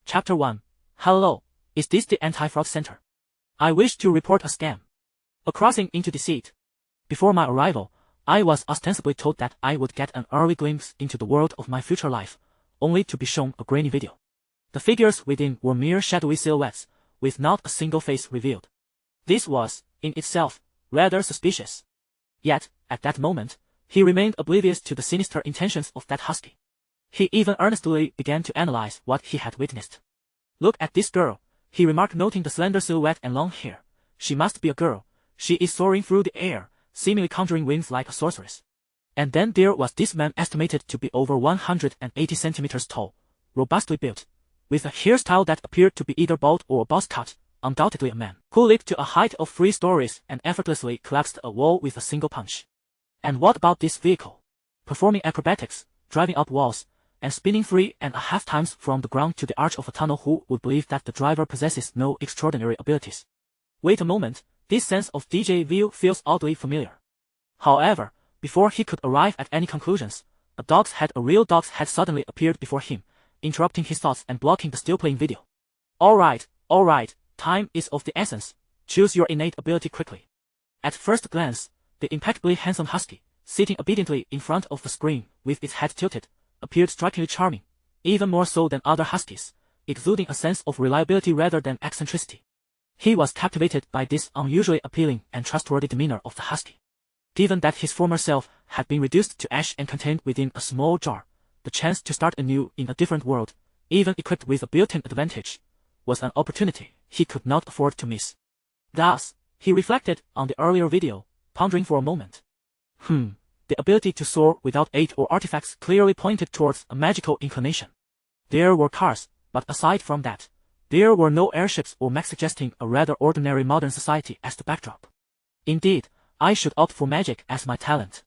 Chapter 1. Hello, is this the anti-fraud center? I wish to report a scam. A crossing into deceit. Before my arrival, I was ostensibly told that I would get an early glimpse into the world of my future life, only to be shown a grainy video. The figures within were mere shadowy silhouettes, with not a single face revealed. This was, in itself, rather suspicious. Yet, at that moment, he remained oblivious to the sinister intentions of that husky. He even earnestly began to analyze what he had witnessed. Look at this girl, he remarked, noting the slender silhouette and long hair. She must be a girl. She is soaring through the air, seemingly conjuring wings like a sorceress. And then there was this man, estimated to be over 180 centimeters tall, robustly built, with a hairstyle that appeared to be either bald or a buzz cut, undoubtedly a man who leaped to a height of 3 stories and effortlessly collapsed a wall with a single punch. And what about this vehicle? Performing acrobatics, driving up walls, and spinning 3.5 times from the ground to the arch of a tunnel. Who would believe that the driver possesses no extraordinary abilities? Wait a moment, this sense of déjà vu feels oddly familiar. However, before he could arrive at any conclusions, a real dog's head suddenly appeared before him, interrupting his thoughts and blocking the still-playing video. Alright, time is of the essence. Choose your innate ability quickly. At first glance, the impeccably handsome husky, sitting obediently in front of the screen with its head tilted, appeared strikingly charming, even more so than other huskies, exuding a sense of reliability rather than eccentricity. He was captivated by this unusually appealing and trustworthy demeanor of the husky. Given that his former self had been reduced to ash and contained within a small jar, the chance to start anew in a different world, even equipped with a built-in advantage, was an opportunity he could not afford to miss. Thus, he reflected on the earlier video, pondering for a moment. The ability to soar without aid or artifacts clearly pointed towards a magical inclination. There were cars, but aside from that, there were no airships or mechs, suggesting a rather ordinary modern society as the backdrop. Indeed, I should opt for magic as my talent.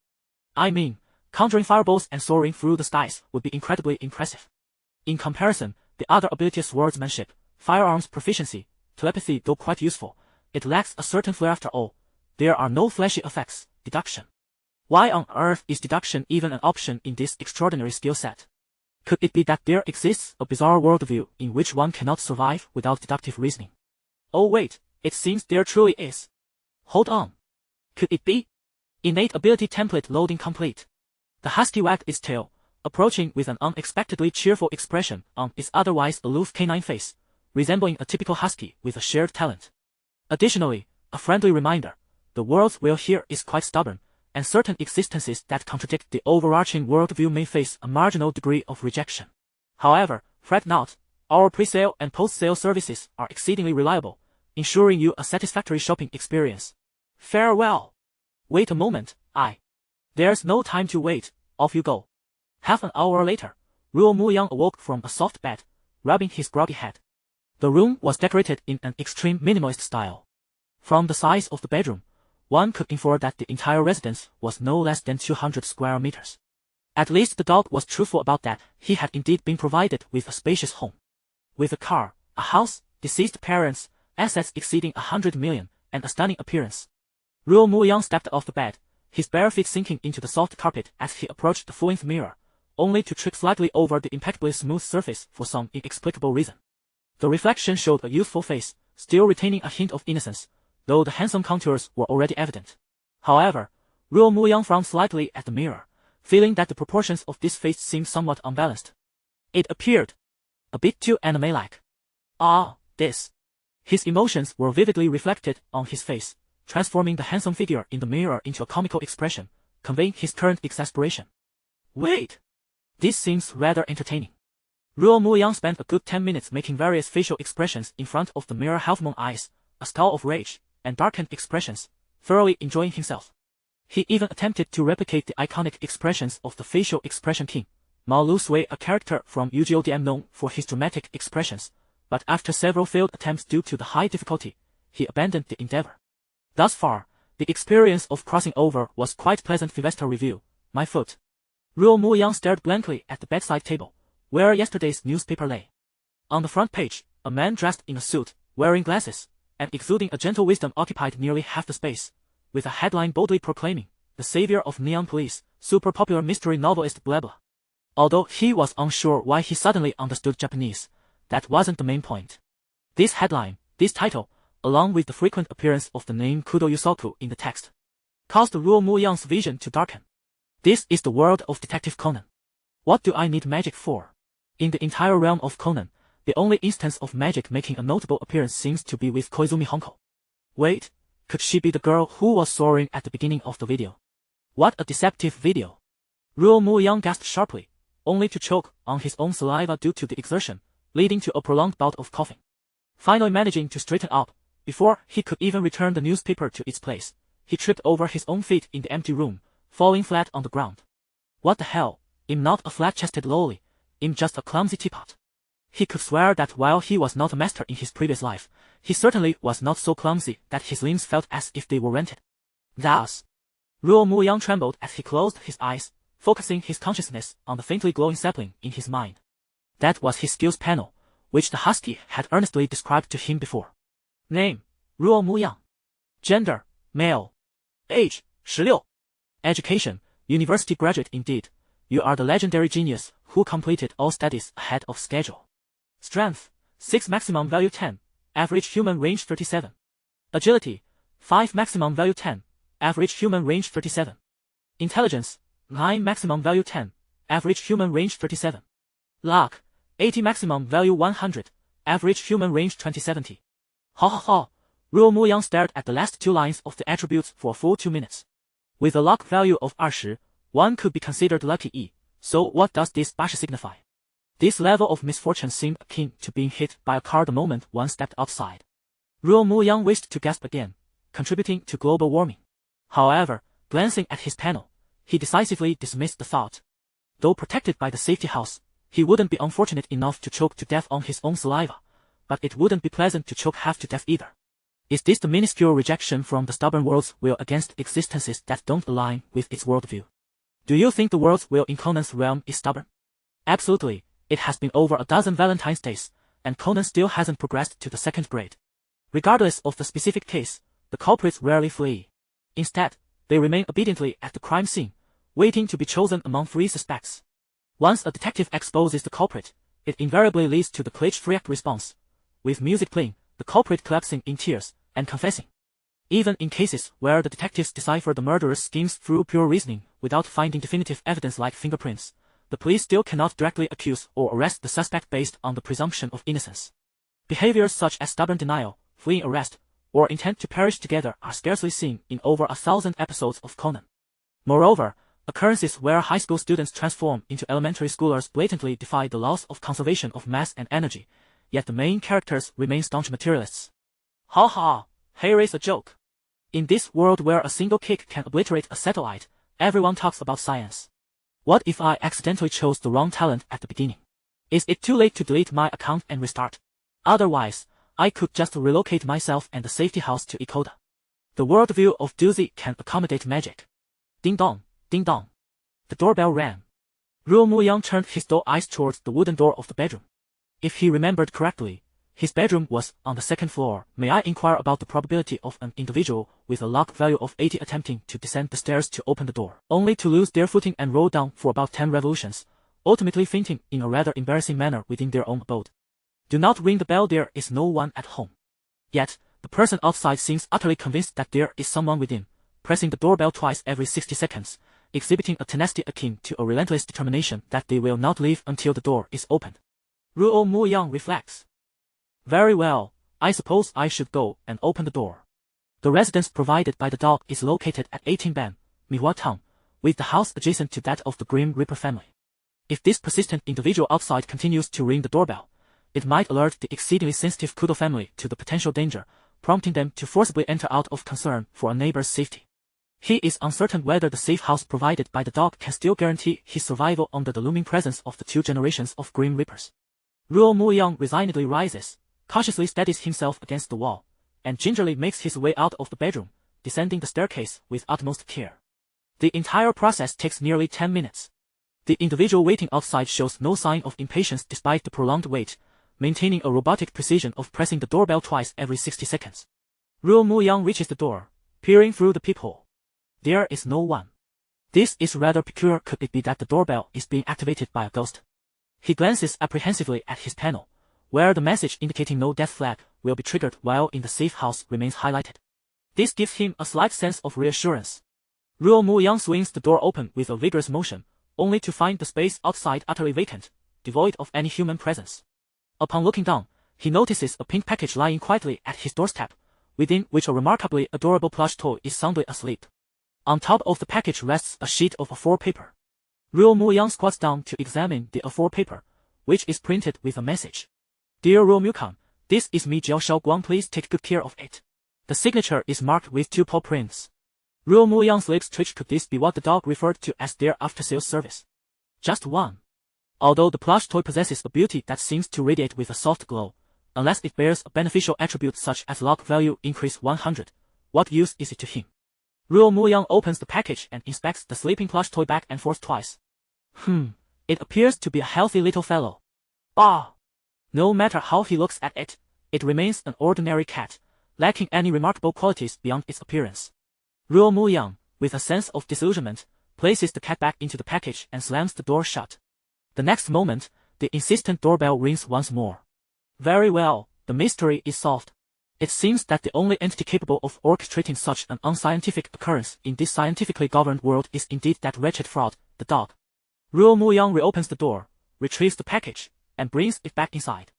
I mean, conjuring fireballs and soaring through the skies would be incredibly impressive. In comparison, the other ability, swordsmanship, firearms proficiency, telepathy, though quite useful, it lacks a certain flair. After all, there are no flashy effects. Deduction. Why on earth is deduction even an option in this extraordinary skill set? Could it be that there exists a bizarre worldview in which one cannot survive without deductive reasoning? Oh wait, it seems there truly is. Hold on. Could it be? Innate ability template loading complete. The husky wagged its tail, approaching with an unexpectedly cheerful expression on its otherwise aloof canine face, resembling a typical husky with a shared talent. Additionally, a friendly reminder, the world's will here is quite stubborn, and certain existences that contradict the overarching worldview may face a marginal degree of rejection. However, fret not, our pre-sale and post-sale services are exceedingly reliable, ensuring you a satisfactory shopping experience. Farewell. Wait a moment, There's no time to wait, off you go. Half an hour later, Ruo Mu Liang awoke from a soft bed, rubbing his groggy head. The room was decorated in an extreme minimalist style. From the size of the bedroom, one could infer that the entire residence was no less than 200 square meters. At least the dog was truthful about that. He had indeed been provided with a spacious home. With a car, a house, deceased parents, assets exceeding 100 million, and a stunning appearance. Ruo Mu Liang stepped off the bed, his bare feet sinking into the soft carpet as he approached the full-length mirror, only to trip slightly over the impeccably smooth surface for some inexplicable reason. The reflection showed a youthful face, still retaining a hint of innocence, though the handsome contours were already evident. However, Ruo Mu Liang frowned slightly at the mirror, feeling that the proportions of this face seemed somewhat unbalanced. It appeared a bit too anime-like. This. His emotions were vividly reflected on his face, transforming the handsome figure in the mirror into a comical expression, conveying his current exasperation. Wait! This seems rather entertaining. Ruo Mu Liang spent a good 10 minutes making various facial expressions in front of the mirror, half-moon eyes, a scowl of rage, and darkened expressions, thoroughly enjoying himself. He even attempted to replicate the iconic expressions of the facial expression king, Mao Lu Sui, a character from UGODM known for his dramatic expressions, but after several failed attempts due to the high difficulty, he abandoned the endeavor. Thus far, the experience of crossing over was quite pleasant. Investor review, my foot. Ruo Mu Liang stared blankly at the bedside table, where yesterday's newspaper lay. On the front page, a man dressed in a suit, wearing glasses, and exuding a gentle wisdom occupied nearly half the space, with a headline boldly proclaiming, "The savior of neon police, super popular mystery novelist blah blah." Although he was unsure why he suddenly understood Japanese, that wasn't the main point. This headline, this title, along with the frequent appearance of the name Kudo Yusoku in the text, caused Ruo Mu Liang's vision to darken. This is the world of Detective Conan. What do I need magic for? In the entire realm of Conan, the only instance of magic making a notable appearance seems to be with Koizumi Honko. Wait, could she be the girl who was soaring at the beginning of the video? What a deceptive video. Ruo Mu Liang gasped sharply, only to choke on his own saliva due to the exertion, leading to a prolonged bout of coughing. Finally managing to straighten up, before he could even return the newspaper to its place, he tripped over his own feet in the empty room, falling flat on the ground. What the hell, I'm not a flat-chested lolly, I'm just a clumsy teapot. He could swear that while he was not a master in his previous life, he certainly was not so clumsy that his limbs felt as if they were rented. Thus, Ruo Mu Liang trembled as he closed his eyes, focusing his consciousness on the faintly glowing sapling in his mind. That was his skills panel, which the husky had earnestly described to him before. Name, Ruo Mu Liang. Gender, male. Age, 16. Education, university graduate indeed. You are the legendary genius who completed all studies ahead of schedule. Strength, 6 maximum value 10, average human range 37. Agility, 5 maximum value 10, average human range 37. Intelligence, 9 maximum value 10, average human range 37. Luck, 80 maximum value 100, average human range 2070. Ha ha ha, Ruo Mu Liang stared at the last two lines of the attributes for a full 2 minutes. With a luck value of 20, one could be considered lucky, so what does this 80 signify? This level of misfortune seemed akin to being hit by a car the moment one stepped outside. Ruo Mu Liang wished to gasp again, contributing to global warming. However, glancing at his panel, he decisively dismissed the thought. Though protected by the safety house, he wouldn't be unfortunate enough to choke to death on his own saliva, but it wouldn't be pleasant to choke half to death either. Is this the minuscule rejection from the stubborn world's will against existences that don't align with its worldview? Do you think the world's will in Conan's realm is stubborn? Absolutely, it has been over a dozen Valentine's days, and Conan still hasn't progressed to the second grade. Regardless of the specific case, the culprits rarely flee. Instead, they remain obediently at the crime scene, waiting to be chosen among 3 suspects. Once a detective exposes the culprit, it invariably leads to the cliche response, with music playing, the culprit collapsing in tears, and confessing. Even in cases where the detectives decipher the murderer's schemes through pure reasoning without finding definitive evidence like fingerprints, the police still cannot directly accuse or arrest the suspect based on the presumption of innocence. Behaviors such as stubborn denial, fleeing arrest, or intent to perish together are scarcely seen in over 1,000 episodes of Conan. Moreover, occurrences where high school students transform into elementary schoolers blatantly defy the laws of conservation of mass and energy, yet the main characters remain staunch materialists. Ha ha, here is a joke. In this world where a single kick can obliterate a satellite, everyone talks about science. What if I accidentally chose the wrong talent at the beginning? Is it too late to delete my account and restart? Otherwise, I could just relocate myself and the safety house to Ikoda. The worldview of Doozy can accommodate magic. Ding dong, ding dong. The doorbell rang. Ruo Mu Liang turned his dull eyes towards the wooden door of the bedroom. If he remembered correctly, his bedroom was on the 2nd floor. May I inquire about the probability of an individual with a luck value of 80 attempting to descend the stairs to open the door, only to lose their footing and roll down for about 10 revolutions, ultimately fainting in a rather embarrassing manner within their own abode? Do not ring the bell, there is no one at home. Yet, the person outside seems utterly convinced that there is someone within, pressing the doorbell twice every 60 seconds, exhibiting a tenacity akin to a relentless determination that they will not leave until the door is opened. Ruo Mu Liang reflects. Very well, I suppose I should go and open the door. The residence provided by the dog is located at 18 Ban, Mihua Town, with the house adjacent to that of the Grim Reaper family. If this persistent individual outside continues to ring the doorbell, it might alert the exceedingly sensitive Kudo family to the potential danger, prompting them to forcibly enter out of concern for a neighbor's safety. He is uncertain whether the safe house provided by the dog can still guarantee his survival under the looming presence of the 2 generations of Grim Reapers. Ruo Mu Liang resignedly rises, cautiously steadies himself against the wall, and gingerly makes his way out of the bedroom, descending the staircase with utmost care. The entire process takes nearly 10 minutes. The individual waiting outside shows no sign of impatience despite the prolonged wait, maintaining a robotic precision of pressing the doorbell twice every 60 seconds. Ruo Mu Liang reaches the door, peering through the peephole. There is no one. This is rather peculiar. Could it be that the doorbell is being activated by a ghost? He glances apprehensively at his panel, where the message indicating no death flag will be triggered while in the safe house remains highlighted. This gives him a slight sense of reassurance. Ruo Mu Liang swings the door open with a vigorous motion, only to find the space outside utterly vacant, devoid of any human presence. Upon looking down, he notices a pink package lying quietly at his doorstep, within which a remarkably adorable plush toy is soundly asleep. On top of the package rests a sheet of A4 paper. Ruo Mu Liang squats down to examine the A4 paper, which is printed with a message. Dear Ruo Mu-kan, this is me Jiao Shaoguang, please take good care of it. The signature is marked with 2 paw prints. Ruo Mu Liang's lips twitched. Could this be what the dog referred to as their after-sales service? Just one. Although the plush toy possesses a beauty that seems to radiate with a soft glow, unless it bears a beneficial attribute such as luck value increase 100, what use is it to him? Ruo Mu Liang opens the package and inspects the sleeping plush toy back and forth twice. It appears to be a healthy little fellow. Bah! No matter how he looks at it, it remains an ordinary cat, lacking any remarkable qualities beyond its appearance. Ruo Mu Liang, with a sense of disillusionment, places the cat back into the package and slams the door shut. The next moment, the insistent doorbell rings once more. Very well, the mystery is solved. It seems that the only entity capable of orchestrating such an unscientific occurrence in this scientifically governed world is indeed that wretched fraud, the dog. Ruo Mu Liang reopens the door, retrieves the package, and brings it back inside.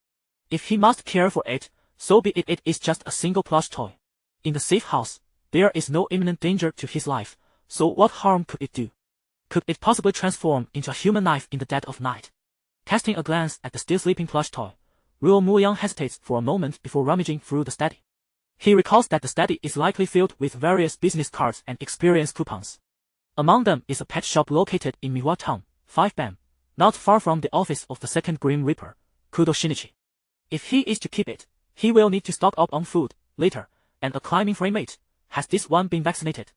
If he must care for it, so be it. It is just a single plush toy. In the safe house, there is no imminent danger to his life, so what harm could it do? Could it possibly transform into a human knife in the dead of night? Casting a glance at the still sleeping plush toy, Ruo Mu Liang hesitates for a moment before rummaging through the study. He recalls that the study is likely filled with various business cards and experience coupons. Among them is a pet shop located in Miwa Town, 5 Bam, not far from the office of the second Grim Reaper, Kudo Shinichi. If he is to keep it, he will need to stock up on food, later, and a climbing frame mate. Has this one been vaccinated?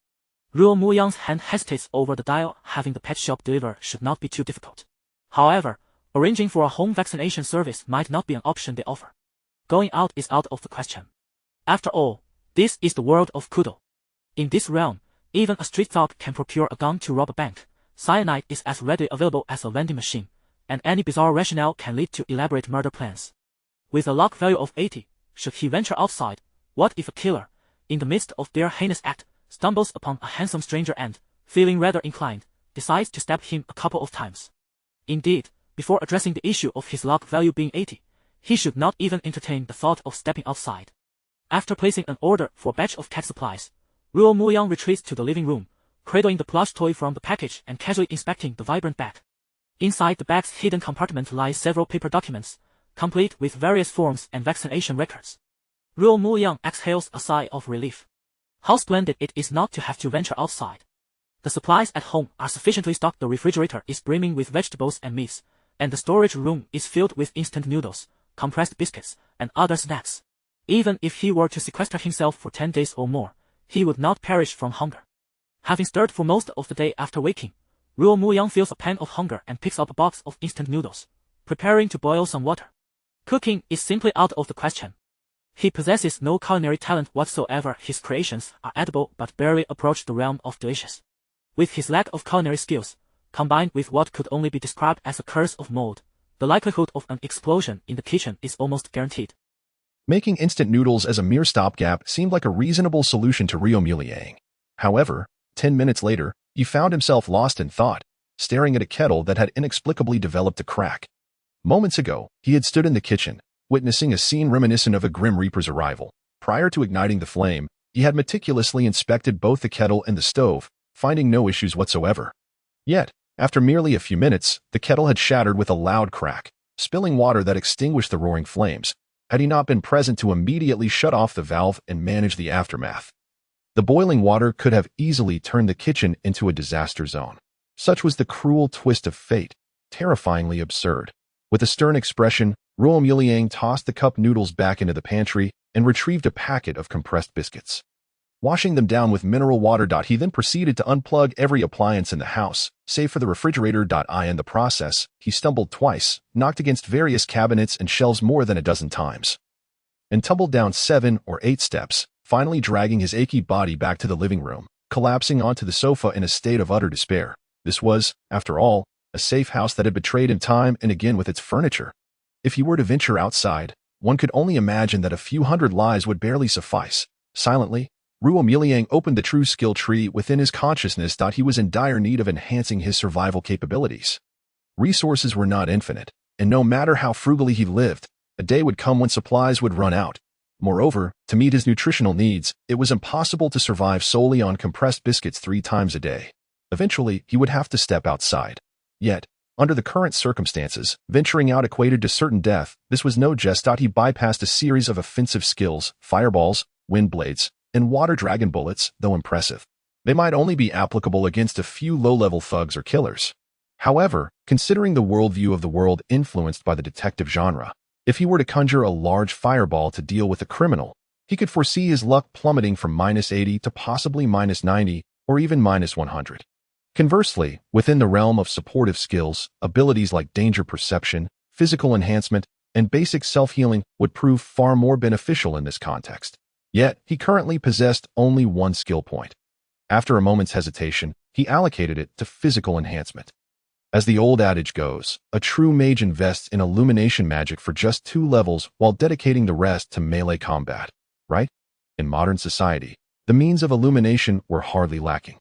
Ruo Mu Liang's hand hesitates over the dial. Having the pet shop deliver should not be too difficult. However, arranging for a home vaccination service might not be an option they offer. Going out is out of the question. After all, this is the world of Kudo. In this realm, even a street thug can procure a gun to rob a bank. Cyanide is as readily available as a vending machine, and any bizarre rationale can lead to elaborate murder plans. With a luck value of 80, should he venture outside, what if a killer, in the midst of their heinous act, stumbles upon a handsome stranger and, feeling rather inclined, decides to stab him a couple of times? Indeed, before addressing the issue of his luck value being 80, he should not even entertain the thought of stepping outside. After placing an order for a batch of cat supplies, Ruo Mu Liang retreats to the living room, cradling the plush toy from the package and casually inspecting the vibrant bag. Inside the bag's hidden compartment lie several paper documents, complete with various forms and vaccination records. Ruo Mu Liang exhales a sigh of relief. How splendid it is not to have to venture outside. The supplies at home are sufficiently stocked. The refrigerator is brimming with vegetables and meats, and the storage room is filled with instant noodles, compressed biscuits, and other snacks. Even if he were to sequester himself for 10 days or more, he would not perish from hunger. Having stirred for most of the day after waking, Ruo Mu Liang feels a pang of hunger and picks up a box of instant noodles, preparing to boil some water. Cooking is simply out of the question. He possesses no culinary talent whatsoever. His creations are edible but barely approach the realm of delicious. With his lack of culinary skills, combined with what could only be described as a curse of mold, the likelihood of an explosion in the kitchen is almost guaranteed. Making instant noodles as a mere stopgap seemed like a reasonable solution to Ruo Mu Liang. However, 10 minutes later, he found himself lost in thought, staring at a kettle that had inexplicably developed a crack. Moments ago, he had stood in the kitchen, witnessing a scene reminiscent of a Grim Reaper's arrival. Prior to igniting the flame, he had meticulously inspected both the kettle and the stove, finding no issues whatsoever. Yet, after merely a few minutes, the kettle had shattered with a loud crack, spilling water that extinguished the roaring flames, had he not been present to immediately shut off the valve and manage the aftermath. The boiling water could have easily turned the kitchen into a disaster zone. Such was the cruel twist of fate, terrifyingly absurd. With a stern expression, Ruo Mu Liang tossed the cup noodles back into the pantry and retrieved a packet of compressed biscuits. Washing them down with mineral water, he then proceeded to unplug every appliance in the house, save for the refrigerator. In the process, he stumbled twice, knocked against various cabinets and shelves more than a dozen times, and tumbled down 7 or 8 steps, finally dragging his achy body back to the living room, collapsing onto the sofa in a state of utter despair. This was, after all, a safe house that had betrayed him time and again with its furniture. If he were to venture outside, one could only imagine that a few hundred lives would barely suffice. Silently, Ruo Mu Liang opened the true skill tree within his consciousness. He was in dire need of enhancing his survival capabilities. Resources were not infinite, and no matter how frugally he lived, a day would come when supplies would run out. Moreover, to meet his nutritional needs, it was impossible to survive solely on compressed biscuits 3 times a day. Eventually, he would have to step outside. Yet, under the current circumstances, venturing out equated to certain death. This was no jest. He bypassed a series of offensive skills, fireballs, wind blades, and water dragon bullets, though impressive. They might only be applicable against a few low-level thugs or killers. However, considering the worldview of the world influenced by the detective genre, if he were to conjure a large fireball to deal with a criminal, he could foresee his luck plummeting from -80 to possibly -90 or even -100. Conversely, within the realm of supportive skills, abilities like danger perception, physical enhancement, and basic self-healing would prove far more beneficial in this context. Yet, he currently possessed only one skill point. After a moment's hesitation, he allocated it to physical enhancement. As the old adage goes, a true mage invests in illumination magic for just 2 levels while dedicating the rest to melee combat, right? In modern society, the means of illumination were hardly lacking.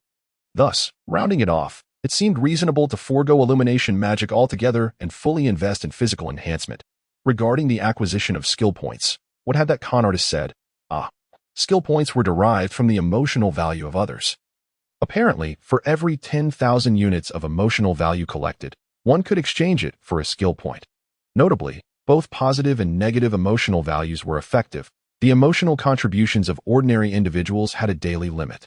Thus, rounding it off, it seemed reasonable to forego illumination magic altogether and fully invest in physical enhancement. Regarding the acquisition of skill points, what had that con artist said? Skill points were derived from the emotional value of others. Apparently, for every 10,000 units of emotional value collected, one could exchange it for a skill point. Notably, both positive and negative emotional values were effective. The emotional contributions of ordinary individuals had a daily limit.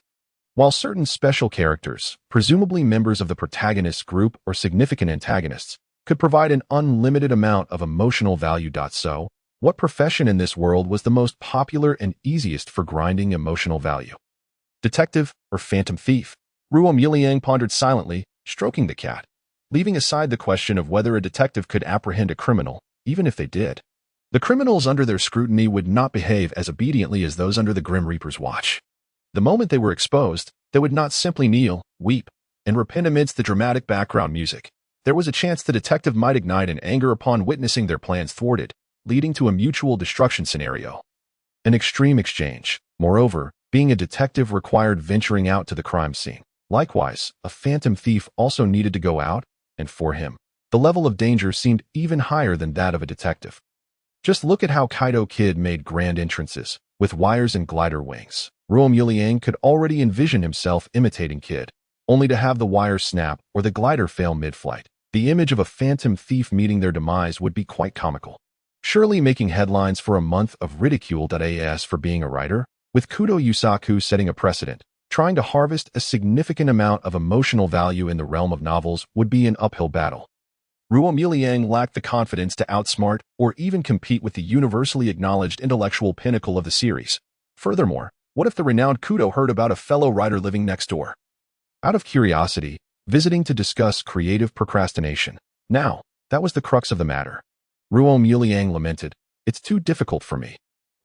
While certain special characters, presumably members of the protagonist's group or significant antagonists, could provide an unlimited amount of emotional value. So, what profession in this world was the most popular and easiest for grinding emotional value? Detective or phantom thief? Ruo Mu Liang pondered silently, stroking the cat, leaving aside the question of whether a detective could apprehend a criminal, even if they did. The criminals under their scrutiny would not behave as obediently as those under the Grim Reaper's watch. The moment they were exposed, they would not simply kneel, weep, and repent amidst the dramatic background music. There was a chance the detective might ignite in anger upon witnessing their plans thwarted, leading to a mutual destruction scenario. An extreme exchange. Moreover, being a detective required venturing out to the crime scene. Likewise, a phantom thief also needed to go out, and for him, the level of danger seemed even higher than that of a detective. Just look at how Kaido Kid made grand entrances, with wires and glider wings. Ruo Mu Liang could already envision himself imitating Kid, only to have the wire snap or the glider fail mid-flight. The image of a phantom thief meeting their demise would be quite comical. Surely making headlines for a month of ridicule.as for being a writer, with Kudo Yusaku setting a precedent. Trying to harvest a significant amount of emotional value in the realm of novels would be an uphill battle. Ruo Mu Liang lacked the confidence to outsmart or even compete with the universally acknowledged intellectual pinnacle of the series. Furthermore, what if the renowned Kudo heard about a fellow writer living next door? Out of curiosity, visiting to discuss creative procrastination. Now, that was the crux of the matter. Ruo Mu Liang lamented, "It's too difficult for me."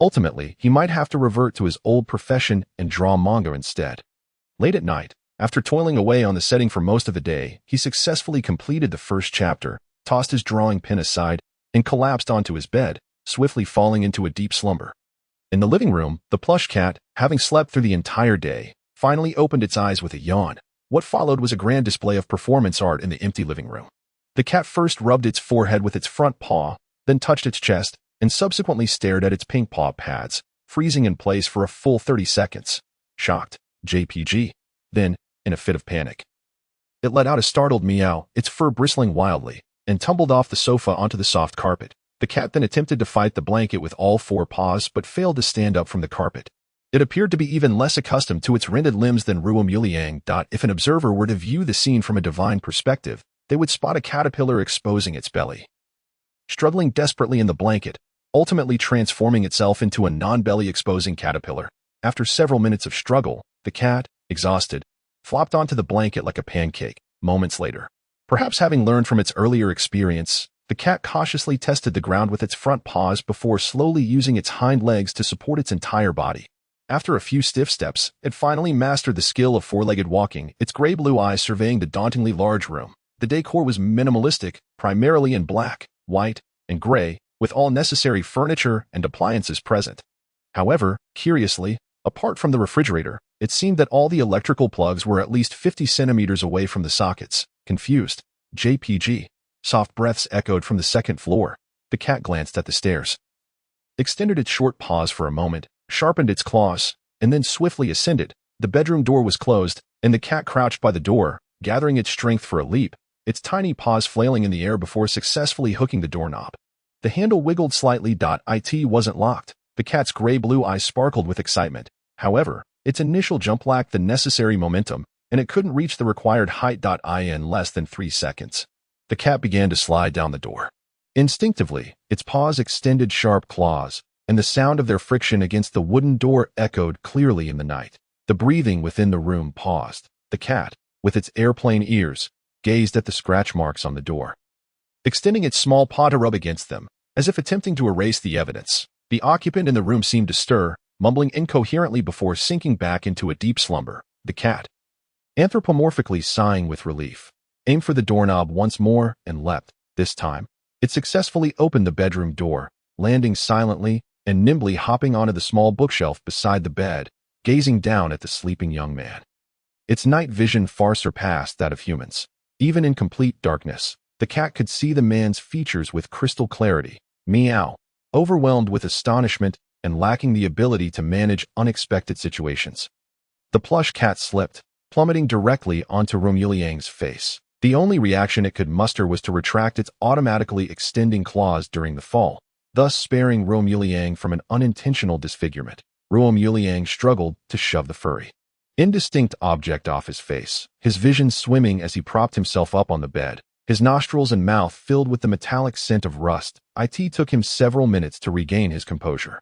Ultimately, he might have to revert to his old profession and draw manga instead. Late at night, after toiling away on the setting for most of the day, he successfully completed the first chapter, tossed his drawing pen aside, and collapsed onto his bed, swiftly falling into a deep slumber. In the living room, the plush cat, having slept through the entire day, finally opened its eyes with a yawn. What followed was a grand display of performance art in the empty living room. The cat first rubbed its forehead with its front paw, then touched its chest, and subsequently stared at its pink paw pads, freezing in place for a full 30 seconds. Shocked, JPG. Then, in a fit of panic, it let out a startled meow, its fur bristling wildly, and tumbled off the sofa onto the soft carpet. The cat then attempted to fight the blanket with all 4 paws but failed to stand up from the carpet. It appeared to be even less accustomed to its rented limbs than Ruo Mu Liang. If an observer were to view the scene from a divine perspective, they would spot a caterpillar exposing its belly, struggling desperately in the blanket, ultimately transforming itself into a non-belly exposing caterpillar. After several minutes of struggle, the cat, exhausted, flopped onto the blanket like a pancake. Moments later, perhaps having learned from its earlier experience, the cat cautiously tested the ground with its front paws before slowly using its hind legs to support its entire body. After a few stiff steps, it finally mastered the skill of 4-legged walking, its gray-blue eyes surveying the dauntingly large room. The decor was minimalistic, primarily in black, white, and gray, with all necessary furniture and appliances present. However, curiously, apart from the refrigerator, it seemed that all the electrical plugs were at least 50 centimeters away from the sockets. Confused, JPG. Soft breaths echoed from the second floor. The cat glanced at the stairs, extended its short paws for a moment, sharpened its claws, and then swiftly ascended. The bedroom door was closed, and the cat crouched by the door, gathering its strength for a leap, its tiny paws flailing in the air before successfully hooking the doorknob. The handle wiggled slightly. It wasn't locked. The cat's gray-blue eyes sparkled with excitement. However, its initial jump lacked the necessary momentum, and it couldn't reach the required height. In less than 3 seconds. The cat began to slide down the door. Instinctively, its paws extended sharp claws, and the sound of their friction against the wooden door echoed clearly in the night. The breathing within the room paused. The cat, with its airplane ears, gazed at the scratch marks on the door, extending its small paw to rub against them, as if attempting to erase the evidence. The occupant in the room seemed to stir, mumbling incoherently before sinking back into a deep slumber. The cat, anthropomorphically sighing with relief, aimed for the doorknob once more and leapt. This time, it successfully opened the bedroom door, landing silently and nimbly hopping onto the small bookshelf beside the bed, gazing down at the sleeping young man. Its night vision far surpassed that of humans. Even in complete darkness, the cat could see the man's features with crystal clarity. Meow. Overwhelmed with astonishment and lacking the ability to manage unexpected situations, the plush cat slipped, plummeting directly onto Ruo Mu Liang's face. The only reaction it could muster was to retract its automatically extending claws during the fall, thus sparing Ruo Mu Liang from an unintentional disfigurement. Ruo Mu Liang struggled to shove the furry, indistinct object off his face, his vision swimming as he propped himself up on the bed, his nostrils and mouth filled with the metallic scent of rust. It took him several minutes to regain his composure.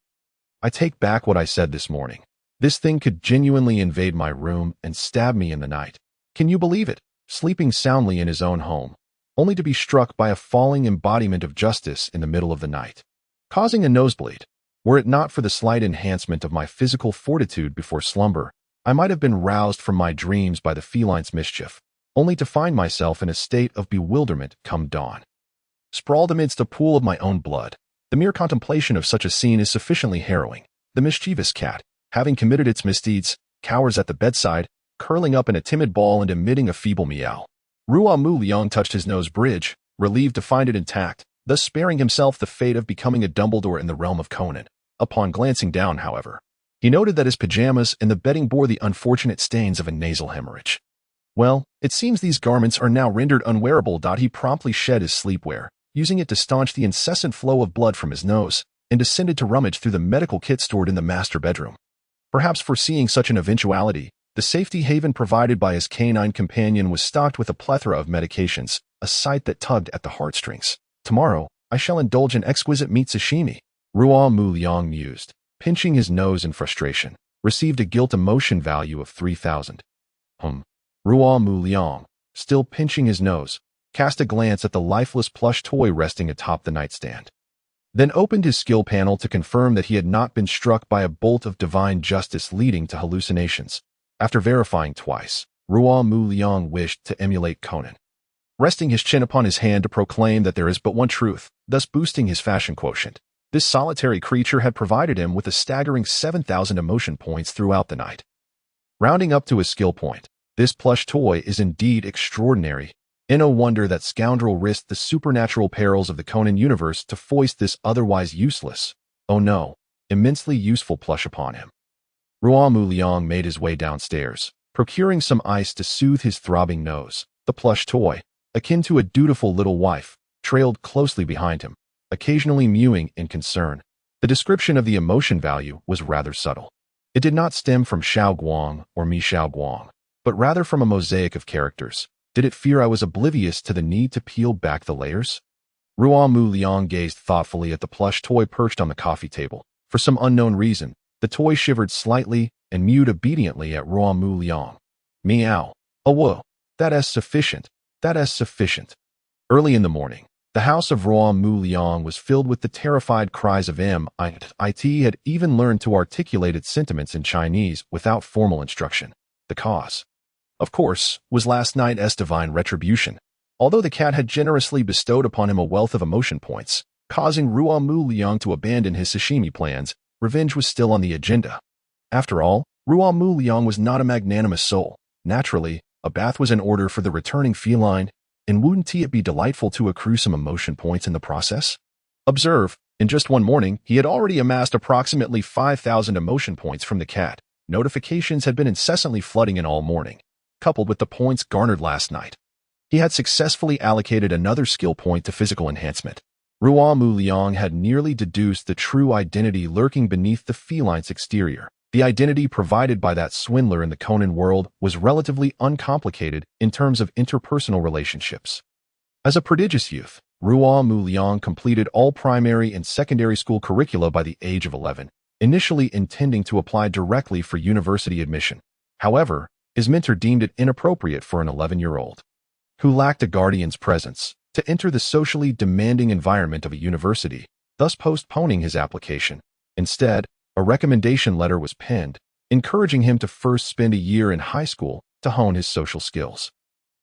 I take back what I said this morning. This thing could genuinely invade my room and stab me in the night. Can you believe it? Sleeping soundly in his own home, only to be struck by a falling embodiment of justice in the middle of the night, causing a nosebleed. Were it not for the slight enhancement of my physical fortitude before slumber, I might have been roused from my dreams by the feline's mischief, only to find myself in a state of bewilderment come dawn, sprawled amidst a pool of my own blood. The mere contemplation of such a scene is sufficiently harrowing. The mischievous cat, having committed its misdeeds, cowers at the bedside, curling up in a timid ball and emitting a feeble meow. Ruo Mu Liang touched his nose bridge, relieved to find it intact, thus sparing himself the fate of becoming a Dumbledore in the realm of Conan. Upon glancing down, however, he noted that his pajamas and the bedding bore the unfortunate stains of a nasal hemorrhage. Well, it seems these garments are now rendered unwearable. He promptly shed his sleepwear, using it to staunch the incessant flow of blood from his nose, and descended to rummage through the medical kit stored in the master bedroom. Perhaps foreseeing such an eventuality, the safety haven provided by his canine companion was stocked with a plethora of medications, a sight that tugged at the heartstrings. Tomorrow, I shall indulge in exquisite meat sashimi, Ruo Mu Liang mused, pinching his nose in frustration. Received a guilt emotion value of 3,000. Ruo Mu Liang, still pinching his nose, cast a glance at the lifeless plush toy resting atop the nightstand, then opened his skill panel to confirm that he had not been struck by a bolt of divine justice leading to hallucinations. After verifying twice, Ruo Mu Liang wished to emulate Conan, resting his chin upon his hand to proclaim that there is but one truth, thus boosting his fashion quotient. This solitary creature had provided him with a staggering 7,000 emotion points throughout the night. Rounding up to his skill point, this plush toy is indeed extraordinary. No wonder that scoundrel risked the supernatural perils of the Conan universe to foist this otherwise useless, oh no, immensely useful plush upon him. Ruo Mu Liang made his way downstairs, procuring some ice to soothe his throbbing nose. The plush toy, akin to a dutiful little wife, trailed closely behind him, occasionally mewing in concern. The description of the emotion value was rather subtle. It did not stem from Xiao Guang or Mi Xiao Guang, but rather from a mosaic of characters. Did it fear I was oblivious to the need to peel back the layers? Ruo Mu Liang gazed thoughtfully at the plush toy perched on the coffee table. For some unknown reason, the toy shivered slightly and mewed obediently at Ruo Mu Liang. Meow. Oh whoa. That is sufficient. That is sufficient. Early in the morning, the house of Ruo Mu Liang was filled with the terrified cries of It had even learned to articulate its sentiments in Chinese without formal instruction. The cause, of course, was last night's divine retribution. Although the cat had generously bestowed upon him a wealth of emotion points, causing Ruo Mu Liang to abandon his sashimi plans. Revenge was still on the agenda. After all, Ruo Mu Liang was not a magnanimous soul. Naturally, a bath was in order for the returning feline, and wouldn't it be delightful to accrue some emotion points in the process? Observe, in just one morning, he had already amassed approximately 5,000 emotion points from the cat. Notifications had been incessantly flooding in all morning, coupled with the points garnered last night. He had successfully allocated another skill point to physical enhancement. Ruo Mu Liang had nearly deduced the true identity lurking beneath the feline's exterior. The identity provided by that swindler in the Conan world was relatively uncomplicated in terms of interpersonal relationships. As a prodigious youth, Ruo Mu Liang completed all primary and secondary school curricula by the age of 11, initially intending to apply directly for university admission. However, his mentor deemed it inappropriate for an 11-year-old who lacked a guardian's presence to enter the socially demanding environment of a university, thus postponing his application. Instead, a recommendation letter was penned, encouraging him to first spend a year in high school to hone his social skills.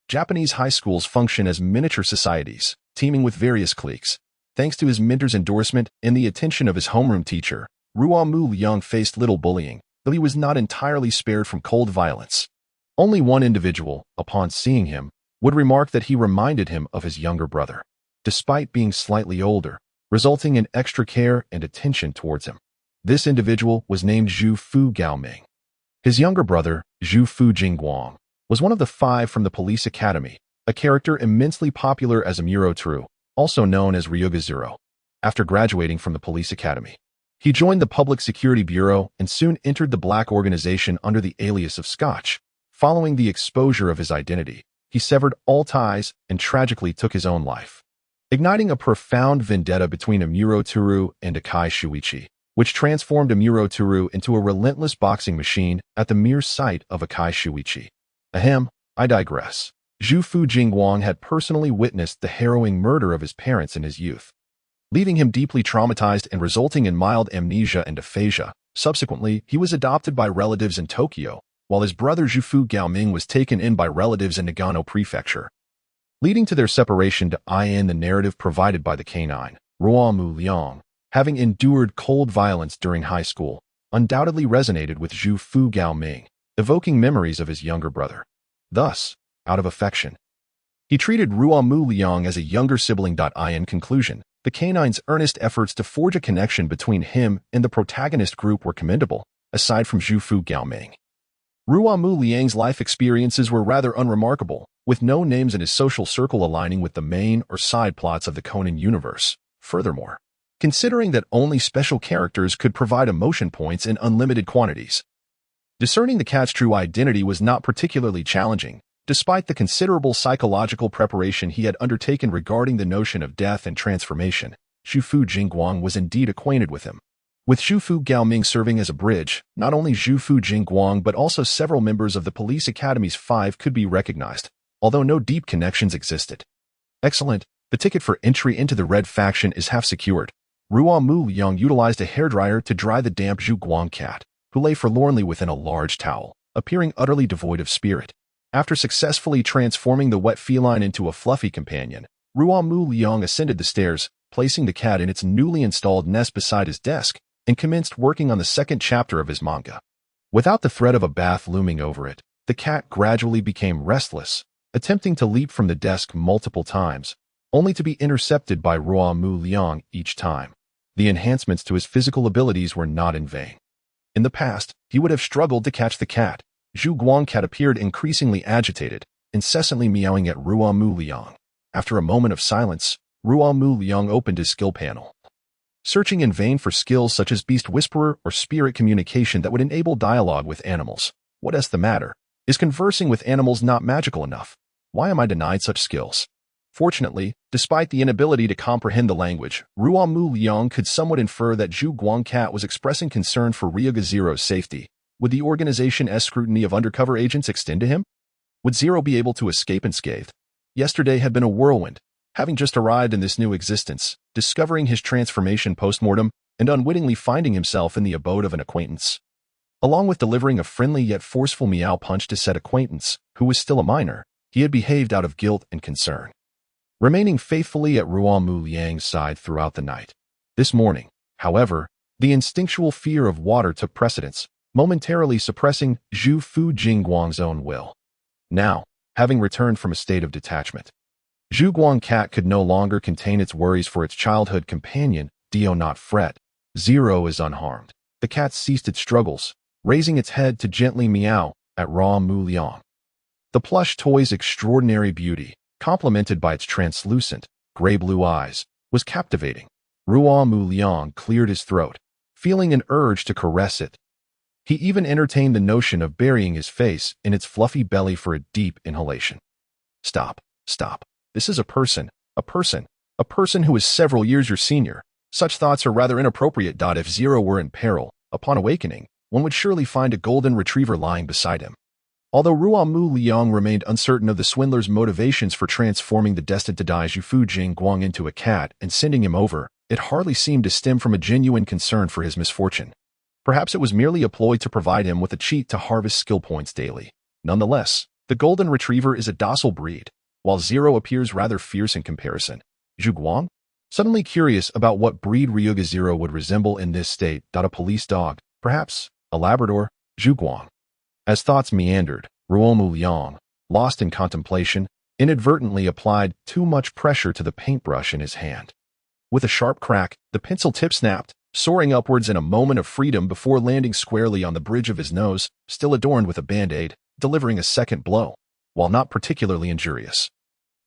Japanese high schools function as miniature societies, teeming with various cliques. Thanks to his mentor's endorsement and the attention of his homeroom teacher, Ruo Mu Liang faced little bullying, though he was not entirely spared from cold violence. Only one individual, upon seeing him, would remark that he reminded him of his younger brother, despite being slightly older, resulting in extra care and attention towards him. This individual was named Zhu Fu Gaoming. His younger brother, Zhu Fu Jingguang, was one of the 5 from the police academy, a character immensely popular as a myriad, also known as Ryuga Zero. After graduating from the police academy, he joined the Public Security Bureau and soon entered the black organization under the alias of Scotch. Following the exposure of his identity, he severed all ties and tragically took his own life, igniting a profound vendetta between a myriad and a Kai Shuichi, which transformed a myriad into a relentless boxing machine at the mere sight of a Kai Shuichi. Ahem, I digress. Zhu Fu Jingguang had personally witnessed the harrowing murder of his parents in his youth, leaving him deeply traumatized and resulting in mild amnesia and aphasia. Subsequently, he was adopted by relatives in Tokyo, while his brother Zhu Fu Gaoming was taken in by relatives in Nagano Prefecture, leading to their separation. The narrative provided by the canine, Ruo Mu Liang, having endured cold violence during high school, undoubtedly resonated with Zhu Fu Gaoming, evoking memories of his younger brother. Thus, out of affection, he treated Ruo Mu Liang as a younger sibling. In conclusion, the canine's earnest efforts to forge a connection between him and the protagonist group were commendable. Aside from Zhu Fu Gaoming, Ruo Mu Liang's life experiences were rather unremarkable, with no names in his social circle aligning with the main or side plots of the Conan universe. Furthermore, considering that only special characters could provide emotion points in unlimited quantities, discerning the cat's true identity was not particularly challenging, despite the considerable psychological preparation he had undertaken regarding the notion of death and transformation. Zhu Fu Jingguang was indeed acquainted with him. With Zhu Fu Gaoming serving as a bridge, not only Zhu Fu Jingguang but also several members of the Police Academy's 5 could be recognized, although no deep connections existed. Excellent, the ticket for entry into the Red faction is half secured. Ruo Mu Liang utilized a hairdryer to dry the damp Zhu Guang cat, who lay forlornly within a large towel, appearing utterly devoid of spirit. After successfully transforming the wet feline into a fluffy companion, Ruo Mu Liang ascended the stairs, placing the cat in its newly installed nest beside his desk, and commenced working on the 2nd chapter of his manga. Without the threat of a bath looming over it, the cat gradually became restless, attempting to leap from the desk multiple times, only to be intercepted by Ruo Mu Liang each time. The enhancements to his physical abilities were not in vain. In the past, he would have struggled to catch the cat. Zhu Guang cat appeared increasingly agitated, incessantly meowing at Ruo Mu Liang. After a moment of silence, Ruo Mu Liang opened his skill panel, searching in vain for skills such as Beast Whisperer or Spirit Communication that would enable dialogue with animals. What is the matter? Is conversing with animals not magical enough? Why am I denied such skills? Fortunately, despite the inability to comprehend the language, Ruo Mu Liang could somewhat infer that Zhu Guang cat was expressing concern for Ryuga Zero's safety. Would the organization's scrutiny of undercover agents extend to him? Would Zero be able to escape unscathed? Yesterday had been a whirlwind. Having just arrived in this new existence, discovering his transformation post-mortem, and unwittingly finding himself in the abode of an acquaintance, along with delivering a friendly yet forceful meow punch to said acquaintance, who was still a minor, he had behaved out of guilt and concern. remaining faithfully at Ruo Mu Liang's side throughout the night. This morning, however, the instinctual fear of water took precedence, momentarily suppressing Zhu Fu Jingguang's own will. Now, having returned from a state of detachment, Zhu Guang cat could no longer contain its worries for its childhood companion. "Do not fret. Zero is unharmed." The cat ceased its struggles, raising its head to gently meow at Ruo Mu Liang. The plush toy's extraordinary beauty, complemented by its translucent, gray-blue eyes, was captivating. Ruo Mu Liang cleared his throat, feeling an urge to caress it. He even entertained the notion of burying his face in its fluffy belly for a deep inhalation. Stop. This is a person who is several years your senior. Such thoughts are rather inappropriate. If Zero were in peril, upon awakening, one would surely find a golden retriever lying beside him. Although Ruo Mu Liang remained uncertain of the swindler's motivations for transforming the destined to die Zhu Fu Jingguang into a cat and sending him over, it hardly seemed to stem from a genuine concern for his misfortune. Perhaps it was merely a ploy to provide him with a cheat to harvest skill points daily. Nonetheless, the golden retriever is a docile breed, while Zero appears rather fierce in comparison. Zhu Guang? Suddenly curious about what breed Ryuga Zero would resemble in this state. A police dog, perhaps, a Labrador, Zhu Guang. As thoughts meandered, Ruo Mu Liang, lost in contemplation, inadvertently applied too much pressure to the paintbrush in his hand. With a sharp crack, the pencil tip snapped, soaring upwards in a moment of freedom before landing squarely on the bridge of his nose, still adorned with a band-aid, delivering a second blow, while not particularly injurious.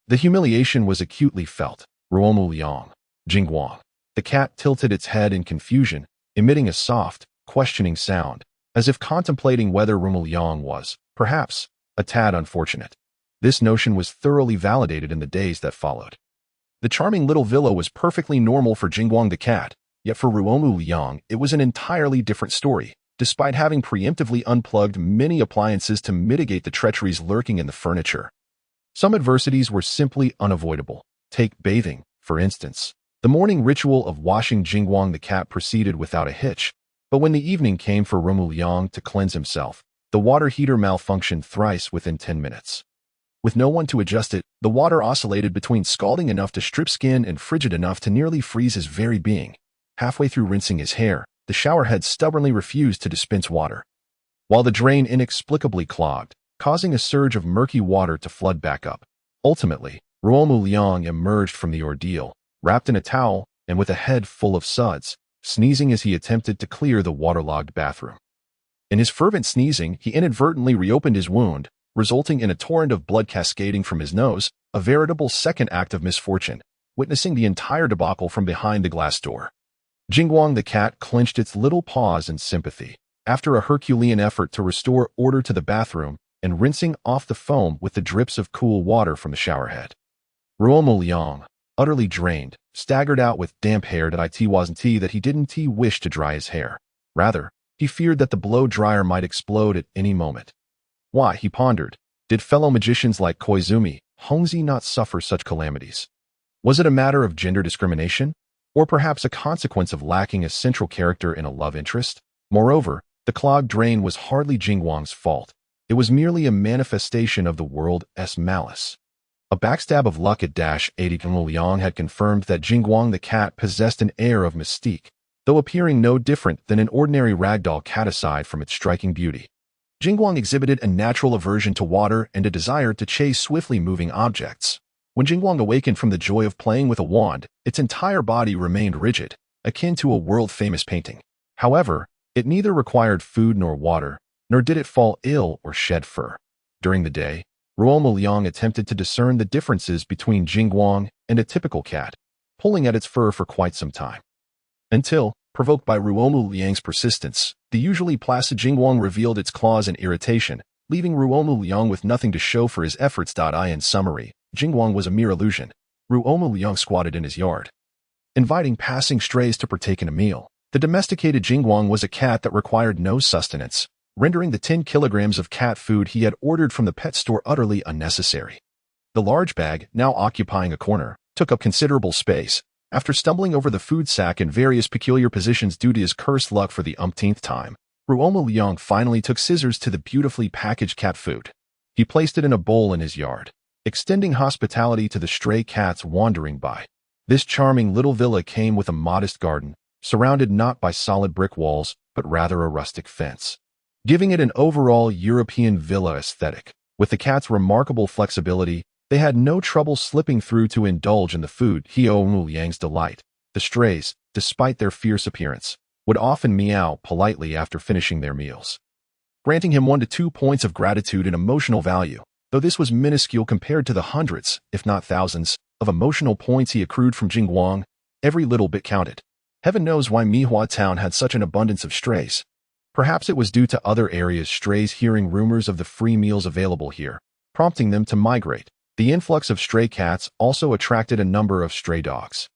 The humiliation was acutely felt. Ruo Mu Liang, Jingguang. The cat tilted its head in confusion, emitting a soft, questioning sound, as if contemplating whether Ruo Mu Liang was, perhaps, a tad unfortunate. This notion was thoroughly validated in the days that followed. The charming little villa was perfectly normal for Jingguang the cat, yet for Ruo Mu Liang it was an entirely different story, despite having preemptively unplugged many appliances to mitigate the treacheries lurking in the furniture. Some adversities were simply unavoidable. Take bathing, for instance. The morning ritual of washing Jingguang the cat proceeded without a hitch, but when the evening came for Ruo Mu Liang to cleanse himself, the water heater malfunctioned thrice within 10 minutes. With no one to adjust it, the water oscillated between scalding enough to strip skin and frigid enough to nearly freeze his very being. Halfway through rinsing his hair, the showerhead stubbornly refused to dispense water, while the drain inexplicably clogged, causing a surge of murky water to flood back up. Ultimately, Ruo Mu Liang emerged from the ordeal, wrapped in a towel and with a head full of suds, sneezing as he attempted to clear the waterlogged bathroom. In his fervent sneezing, he inadvertently reopened his wound, resulting in a torrent of blood cascading from his nose, a veritable second act of misfortune, witnessing the entire debacle from behind the glass door. Jingguang the cat clenched its little paws in sympathy, after a Herculean effort to restore order to the bathroom and rinsing off the foam with the drips of cool water from the showerhead. Ruo Mu Liang, utterly drained, staggered out with damp hair. It wasn't that he didn't wish to dry his hair. Rather, he feared that the blow dryer might explode at any moment. Why, he pondered, did fellow magicians like Koizumi, Hongzi not suffer such calamities? Was it a matter of gender discrimination? Or perhaps a consequence of lacking a central character in a love interest? Moreover, the clogged drain was hardly Jingguang's fault. It was merely a manifestation of the world's malice. A backstab of luck at -80. Ruo Mu Liang had confirmed that Jingguang the cat possessed an air of mystique, though appearing no different than an ordinary ragdoll cat aside from its striking beauty. Jingguang exhibited a natural aversion to water and a desire to chase swiftly moving objects. When Jingguang awakened from the joy of playing with a wand, its entire body remained rigid, akin to a world-famous painting. However, it neither required food nor water, nor did it fall ill or shed fur. During the day, Ruo Mu Liang attempted to discern the differences between Jingguang and a typical cat, pulling at its fur for quite some time. Until, provoked by Ruo Mu Liang's persistence, the usually placid Jingguang revealed its claws in irritation, leaving Ruo Mu Liang with nothing to show for his efforts. In summary, Jingguang was a mere illusion. Ruo Mu Liang squatted in his yard, inviting passing strays to partake in a meal. The domesticated Jingguang was a cat that required no sustenance, rendering the 10 kilograms of cat food he had ordered from the pet store utterly unnecessary. The large bag, now occupying a corner, took up considerable space. After stumbling over the food sack in various peculiar positions due to his cursed luck for the umpteenth time, Ruo Mu Liang finally took scissors to the beautifully packaged cat food. He placed it in a bowl in his yard. extending hospitality to the stray cats wandering by. This charming little villa came with a modest garden, surrounded not by solid brick walls, but rather a rustic fence, giving it an overall European villa aesthetic. With the cat's remarkable flexibility, they had no trouble slipping through to indulge in the food, Ruo Mu Liang's delight. The strays, despite their fierce appearance, would often meow politely after finishing their meals, granting him 1 to 2 points of gratitude and emotional value, though this was minuscule compared to the hundreds, if not thousands, of emotional points he accrued from Jingguang. Every little bit counted. Heaven knows why Mihua Town had such an abundance of strays. Perhaps it was due to other areas' strays hearing rumors of the free meals available here, prompting them to migrate. The influx of stray cats also attracted a number of stray dogs.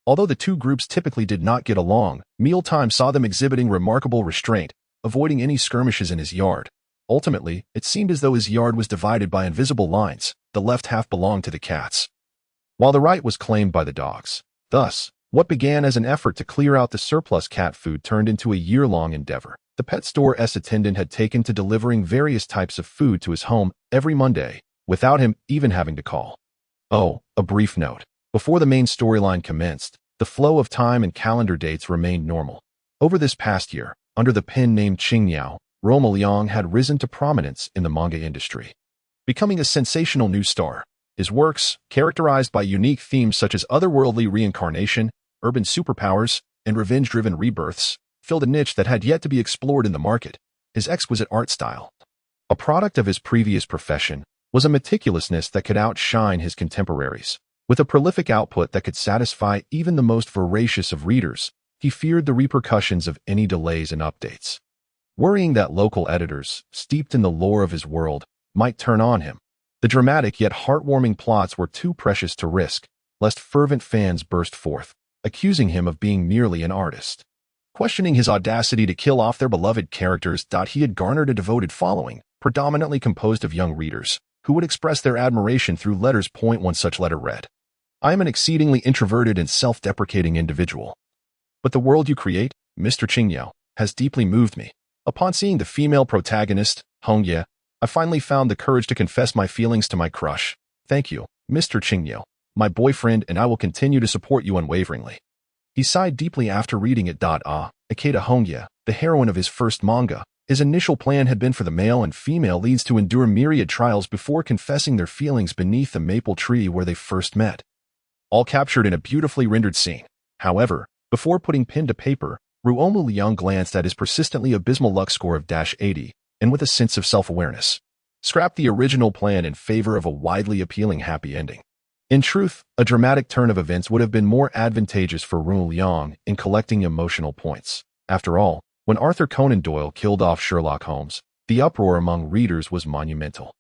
Although the two groups typically did not get along, mealtime saw them exhibiting remarkable restraint, avoiding any skirmishes in his yard. Ultimately, it seemed as though his yard was divided by invisible lines. The left half belonged to the cats, while the right was claimed by the dogs. Thus, what began as an effort to clear out the surplus cat food turned into a year-long endeavor. The pet store's attendant had taken to delivering various types of food to his home every Monday, without him even having to call. Oh, a brief note. Before the main storyline commenced, the flow of time and calendar dates remained normal. Over this past year, under the pen name Qingyao, Ruo Mu Liang had risen to prominence in the manga industry, becoming a sensational new star. His works, characterized by unique themes such as otherworldly reincarnation, urban superpowers, and revenge-driven rebirths, filled a niche that had yet to be explored in the market. His exquisite art style, a product of his previous profession, was a meticulousness that could outshine his contemporaries. With a prolific output that could satisfy even the most voracious of readers, he feared the repercussions of any delays and updates, worrying that local editors, steeped in the lore of his world, might turn on him. The dramatic yet heartwarming plots were too precious to risk, lest fervent fans burst forth, accusing him of being merely an artist, questioning his audacity to kill off their beloved characters. He had garnered a devoted following, predominantly composed of young readers, who would express their admiration through letters. One such letter read, "I am an exceedingly introverted and self-deprecating individual. But the world you create, Mr. Qingyao, has deeply moved me. Upon seeing the female protagonist, Hongye, I finally found the courage to confess my feelings to my crush. Thank you, Mr. Qingyao, my boyfriend, and I will continue to support you unwaveringly." He sighed deeply after reading it. Ikeda Hongye, the heroine of his first manga, his initial plan had been for the male and female leads to endure myriad trials before confessing their feelings beneath the maple tree where they first met, all captured in a beautifully rendered scene. However, before putting pen to paper, Ruo Mu Liang glanced at his persistently abysmal luck score of -80, and with a sense of self-awareness, scrapped the original plan in favor of a widely appealing happy ending. In truth, a dramatic turn of events would have been more advantageous for Ruo Liang in collecting emotional points. After all, when Arthur Conan Doyle killed off Sherlock Holmes, the uproar among readers was monumental.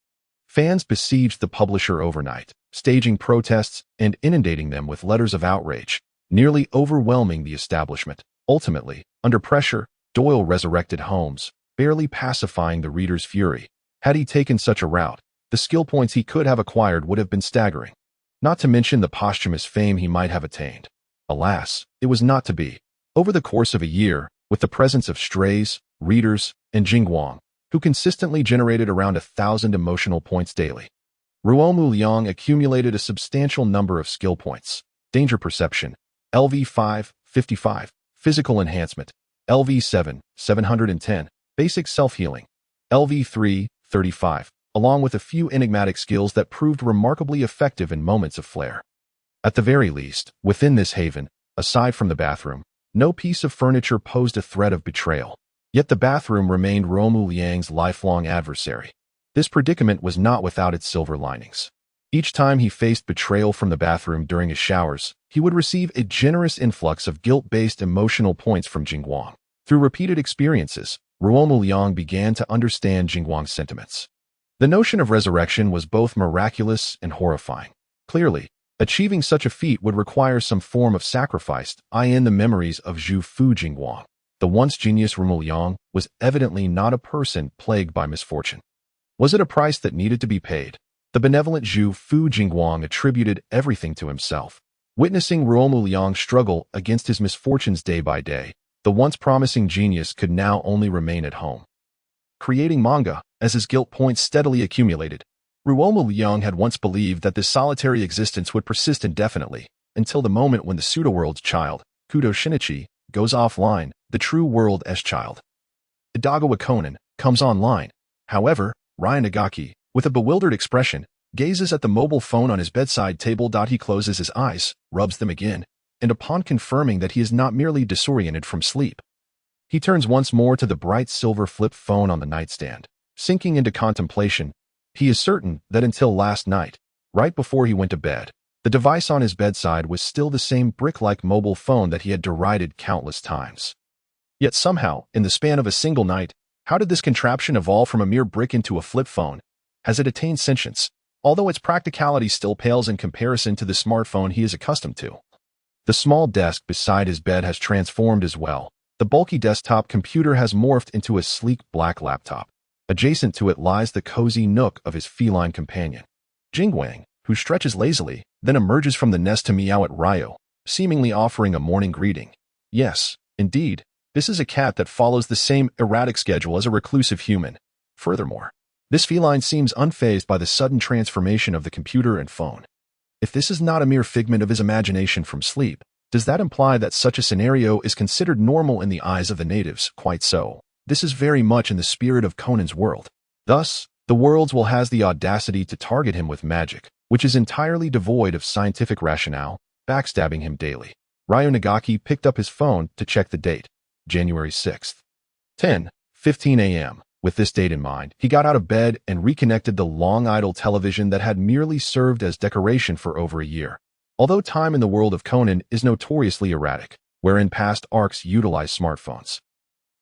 Fans besieged the publisher overnight, staging protests and inundating them with letters of outrage, nearly overwhelming the establishment. Ultimately, under pressure, Doyle resurrected Holmes, barely pacifying the reader's fury. Had he taken such a route, the skill points he could have acquired would have been staggering, not to mention the posthumous fame he might have attained. Alas, it was not to be. Over the course of a year, with the presence of strays, readers, and Jingguang, who consistently generated around 1,000 emotional points daily, Ruo Mu Liang accumulated a substantial number of skill points. Danger perception, LV5, 55, physical enhancement, LV7, 710, basic self-healing, LV3, 35, along with a few enigmatic skills that proved remarkably effective in moments of flare. At the very least, within this haven, aside from the bathroom, no piece of furniture posed a threat of betrayal. Yet the bathroom remained Ruo Mu Liang's lifelong adversary. This predicament was not without its silver linings. Each time he faced betrayal from the bathroom during his showers, he would receive a generous influx of guilt-based emotional points from Jingguang. Through repeated experiences, Ruo Mu Liang began to understand Jingguang's sentiments. The notion of resurrection was both miraculous and horrifying. Clearly, achieving such a feat would require some form of sacrifice. In the memories of Zhu Fu Jingguang, the once genius Ruo Mu Liang was evidently not a person plagued by misfortune. Was it a price that needed to be paid? The benevolent Zhu Fu Jingguang attributed everything to himself. Witnessing Ruo Mu Liang struggle against his misfortunes day by day, the once promising genius could now only remain at home, creating manga. As his guilt points steadily accumulated, Ruo Mu Liang had once believed that this solitary existence would persist indefinitely, until the moment when the pseudo-world's child, Kudo Shinichi, goes offline, the true world's child. Idagawa Conan comes online. However, Ryan Nagaki, with a bewildered expression, gazes at the mobile phone on his bedside table. He closes his eyes, rubs them again, and upon confirming that he is not merely disoriented from sleep, he turns once more to the bright silver flip phone on the nightstand. Sinking into contemplation, he is certain that until last night, right before he went to bed, the device on his bedside was still the same brick-like mobile phone that he had derided countless times. Yet somehow, in the span of a single night, how did this contraption evolve from a mere brick into a flip phone? Has it attained sentience, although its practicality still pales in comparison to the smartphone he is accustomed to? The small desk beside his bed has transformed as well. The bulky desktop computer has morphed into a sleek black laptop. Adjacent to it lies the cozy nook of his feline companion, Jingwang, who stretches lazily, then emerges from the nest to meow at Ryo, seemingly offering a morning greeting. Yes, indeed, this is a cat that follows the same erratic schedule as a reclusive human. Furthermore, this feline seems unfazed by the sudden transformation of the computer and phone. If this is not a mere figment of his imagination from sleep, does that imply that such a scenario is considered normal in the eyes of the natives? Quite so. This is very much in the spirit of Conan's world. Thus, the world's will has the audacity to target him with magic, which is entirely devoid of scientific rationale, backstabbing him daily. Ryo Nagaki picked up his phone to check the date, January 6th. 10:15 a.m. With this date in mind, he got out of bed and reconnected the long idle television that had merely served as decoration for over a year. Although time in the world of Conan is notoriously erratic, wherein past arcs utilize smartphones,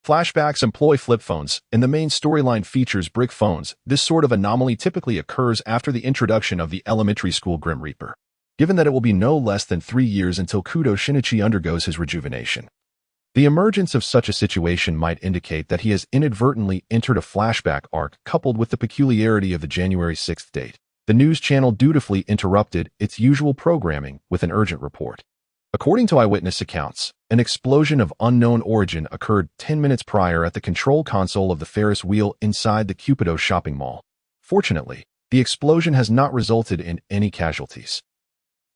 flashbacks employ flip phones, and the main storyline features brick phones, this sort of anomaly typically occurs after the introduction of the elementary school Grim Reaper, given that it will be no less than 3 years until Kudo Shinichi undergoes his rejuvenation. The emergence of such a situation might indicate that he has inadvertently entered a flashback arc coupled with the peculiarity of the January 6th date. The news channel dutifully interrupted its usual programming with an urgent report. According to eyewitness accounts, an explosion of unknown origin occurred 10 minutes prior at the control console of the Ferris wheel inside the Cupido shopping mall. Fortunately, the explosion has not resulted in any casualties,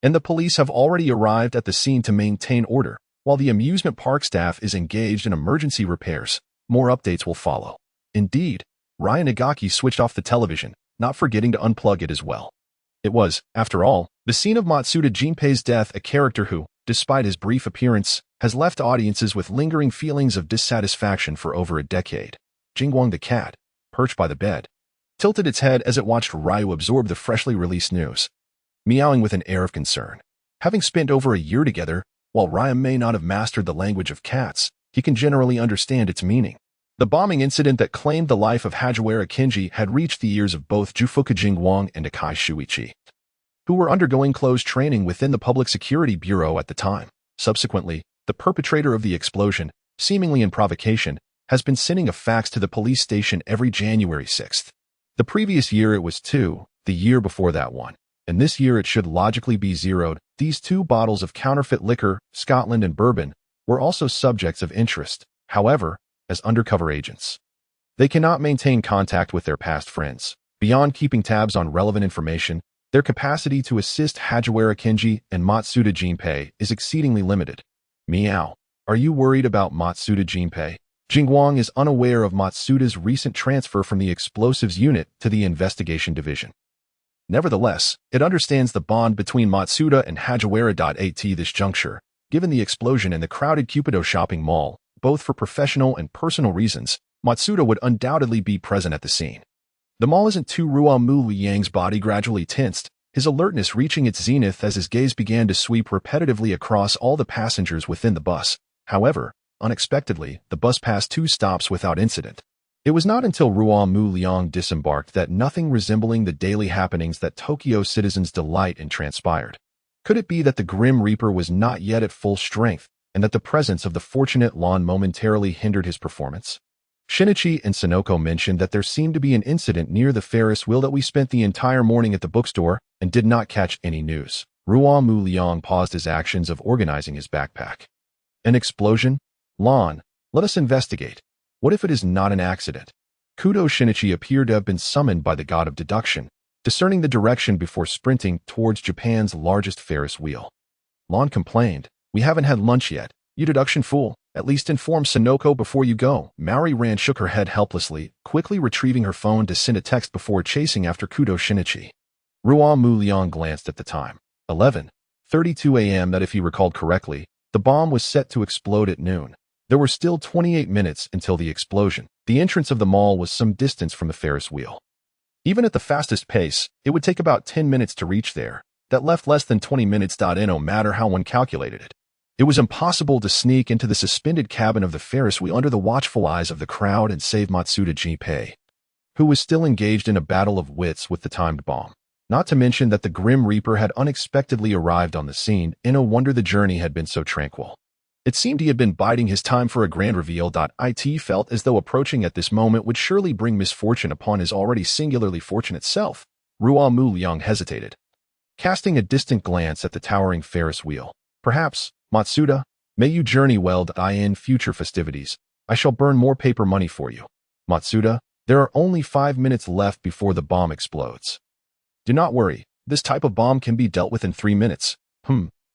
and the police have already arrived at the scene to maintain order, while the amusement park staff is engaged in emergency repairs. More updates will follow. Indeed, Ryan Nagaki switched off the television, not forgetting to unplug it as well. It was, after all, the scene of Matsuda Jinpei's death, a character who, despite his brief appearance, has left audiences with lingering feelings of dissatisfaction for over a decade. Jingwang the cat, perched by the bed, tilted its head as it watched Ryu absorb the freshly released news, meowing with an air of concern. Having spent over a year together, while Ryu may not have mastered the language of cats, he can generally understand its meaning. The bombing incident that claimed the life of Hajiwara Kinji had reached the ears of both Jufuka Jingwang and Akai Shuichi, who were undergoing closed training within the Public Security Bureau at the time. Subsequently, the perpetrator of the explosion, seemingly in provocation, has been sending a fax to the police station every January 6th. The previous year it was 2, the year before that 1, and this year it should logically be 0. These 2 bottles of counterfeit liquor, Scotland and bourbon, were also subjects of interest. However, as undercover agents, they cannot maintain contact with their past friends. Beyond keeping tabs on relevant information, their capacity to assist Hajiwara Kinji and Matsuda Jinpei is exceedingly limited. Meow. Are you worried about Matsuda Jinpei? Jingwang is unaware of Matsuda's recent transfer from the explosives unit to the investigation division. Nevertheless, it understands the bond between Matsuda and Hajiwara. At this juncture, given the explosion in the crowded Cupido shopping mall, both for professional and personal reasons, Matsuda would undoubtedly be present at the scene. The mall isn't too. Ruo Mu Liang's body gradually tensed, his alertness reaching its zenith as his gaze began to sweep repetitively across all the passengers within the bus. However, unexpectedly, the bus passed 2 stops without incident. It was not until Ruo Mu Liang disembarked that nothing resembling the daily happenings that Tokyo citizens delight in transpired. Could it be that the Grim Reaper was not yet at full strength, and that the presence of the fortunate Lon momentarily hindered his performance? Shinichi and Sonoko mentioned that there seemed to be an incident near the Ferris wheel, that we spent the entire morning at the bookstore and did not catch any news. Ruo Mu Liang paused his actions of organizing his backpack. An explosion? Lon, let us investigate. What if it is not an accident? Kudo Shinichi appeared to have been summoned by the god of deduction, discerning the direction before sprinting towards Japan's largest Ferris wheel. Lon complained, "We haven't had lunch yet. You deduction fool. At least inform Sonoko before you go." Maori Ran shook her head helplessly, quickly retrieving her phone to send a text before chasing after Kudo Shinichi. Ruo Mu Liang glanced at the time. 11:32 a.m. That, if he recalled correctly, the bomb was set to explode at noon. There were still 28 minutes until the explosion. The entrance of the mall was some distance from the Ferris wheel. Even at the fastest pace, it would take about 10 minutes to reach there. That left less than 20 minutes. No matter how one calculated it. It was impossible to sneak into the suspended cabin of the Ferris wheel under the watchful eyes of the crowd and save Matsuda Jinpei, who was still engaged in a battle of wits with the timed bomb. Not to mention that the Grim Reaper had unexpectedly arrived on the scene, and no wonder the journey had been so tranquil. It seemed he had been biding his time for a grand reveal. It felt as though approaching at this moment would surely bring misfortune upon his already singularly fortunate self. Ruo Mu Liang hesitated, casting a distant glance at the towering Ferris wheel. "Perhaps, Matsuda, may you journey well in future festivities. I shall burn more paper money for you. Matsuda, there are only 5 minutes left before the bomb explodes. Do not worry, this type of bomb can be dealt with in 3 minutes.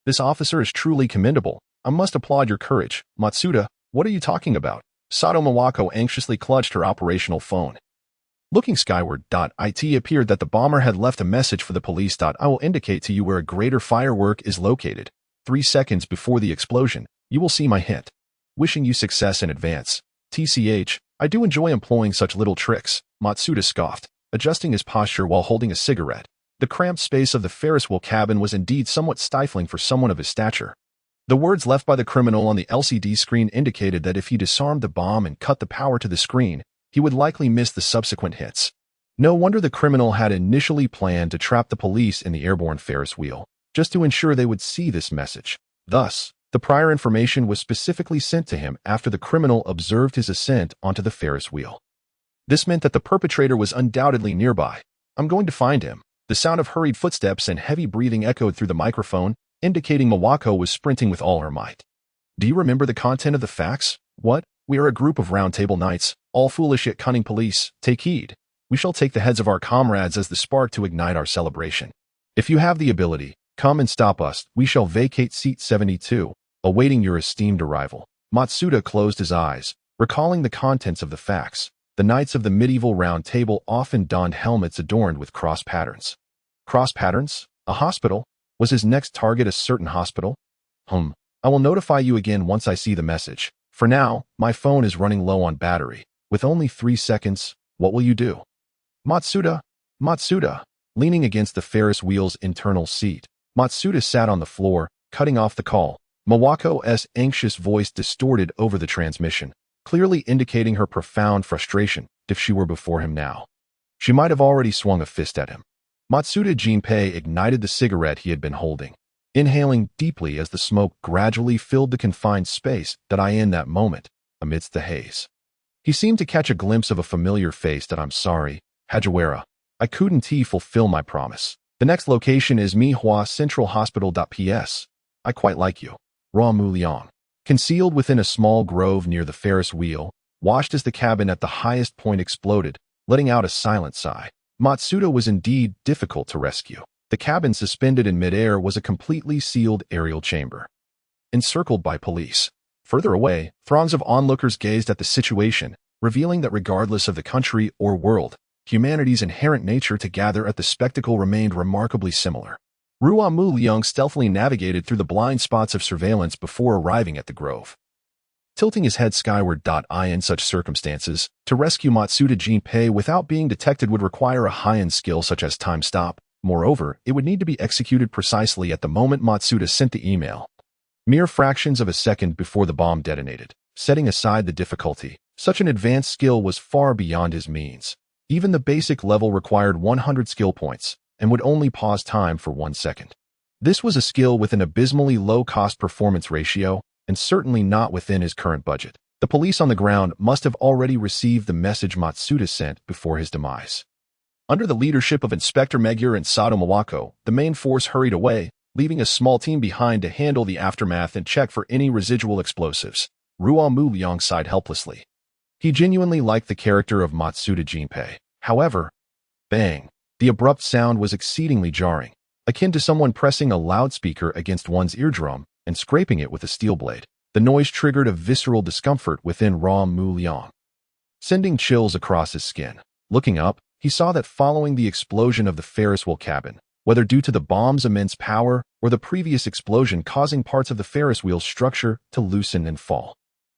This officer is truly commendable. I must applaud your courage." "Matsuda, what are you talking about?" Sato Mawako anxiously clutched her operational phone. Looking skyward, it appeared that the bomber had left a message for the police. "I will indicate to you where a greater firework is located. 3 seconds before the explosion, you will see my hint. Wishing you success in advance. TCH, I do enjoy employing such little tricks," Matsuda scoffed, adjusting his posture while holding a cigarette. The cramped space of the Ferris wheel cabin was indeed somewhat stifling for someone of his stature. The words left by the criminal on the LCD screen indicated that if he disarmed the bomb and cut the power to the screen, he would likely miss the subsequent hits. No wonder the criminal had initially planned to trap the police in the airborne Ferris wheel, just to ensure they would see this message. Thus, the prior information was specifically sent to him after the criminal observed his ascent onto the Ferris wheel. This meant that the perpetrator was undoubtedly nearby. "I'm going to find him." The sound of hurried footsteps and heavy breathing echoed through the microphone, indicating Mawako was sprinting with all her might. "Do you remember the content of the fax? What? We are a group of round-table knights, all foolish yet cunning police. Take heed. We shall take the heads of our comrades as the spark to ignite our celebration. If you have the ability, come and stop us. We shall vacate seat 72, awaiting your esteemed arrival." Matsuda closed his eyes, recalling the contents of the fax. The knights of the medieval round table often donned helmets adorned with cross patterns. Cross patterns? A hospital? Was his next target a certain hospital? I will notify you again once I see the message. For now, my phone is running low on battery. With only 3 seconds, what will you do? Matsuda. Leaning against the Ferris wheel's internal seat, Matsuda sat on the floor, cutting off the call. Mawako's anxious voice distorted over the transmission, clearly indicating her profound frustration. If she were before him now, she might have already swung a fist at him. Matsuda Jinpei ignited the cigarette he had been holding, inhaling deeply as the smoke gradually filled the confined space in that moment, amidst the haze. He seemed to catch a glimpse of a familiar face. "I'm sorry, Hajiwara. I couldn't fulfill my promise. The next location is Mihua Central Hospital. PS. I quite like you." Ruo Mu Liang, concealed within a small grove near the Ferris wheel, watched as the cabin at the highest point exploded, letting out a silent sigh. Matsuda was indeed difficult to rescue. The cabin suspended in midair was a completely sealed aerial chamber, encircled by police. Further away, throngs of onlookers gazed at the situation, revealing that regardless of the country or world, humanity's inherent nature to gather at the spectacle remained remarkably similar. Ruo Mu Liang stealthily navigated through the blind spots of surveillance before arriving at the grove. Tilting his head skyward. In such circumstances, to rescue Matsuda Jinpei without being detected would require a high-end skill such as time stop. Moreover, it would need to be executed precisely at the moment Matsuda sent the email, mere fractions of a second before the bomb detonated. Setting aside the difficulty, such an advanced skill was far beyond his means. Even the basic level required 100 skill points, and would only pause time for 1 second. This was a skill with an abysmally low cost-performance ratio, and certainly not within his current budget. The police on the ground must have already received the message Matsuda sent before his demise. Under the leadership of Inspector Megure and Sato Mawako, the main force hurried away, leaving a small team behind to handle the aftermath and check for any residual explosives. Ruo Mu Liang sighed helplessly. He genuinely liked the character of Matsuda Jinpei. However, bang! The abrupt sound was exceedingly jarring, akin to someone pressing a loudspeaker against one's eardrum and scraping it with a steel blade. The noise triggered a visceral discomfort within Ruo Mu Liang, sending chills across his skin. Looking up, he saw that following the explosion of the Ferris wheel cabin, whether due to the bomb's immense power or the previous explosion causing parts of the Ferris wheel structure to loosen and fall,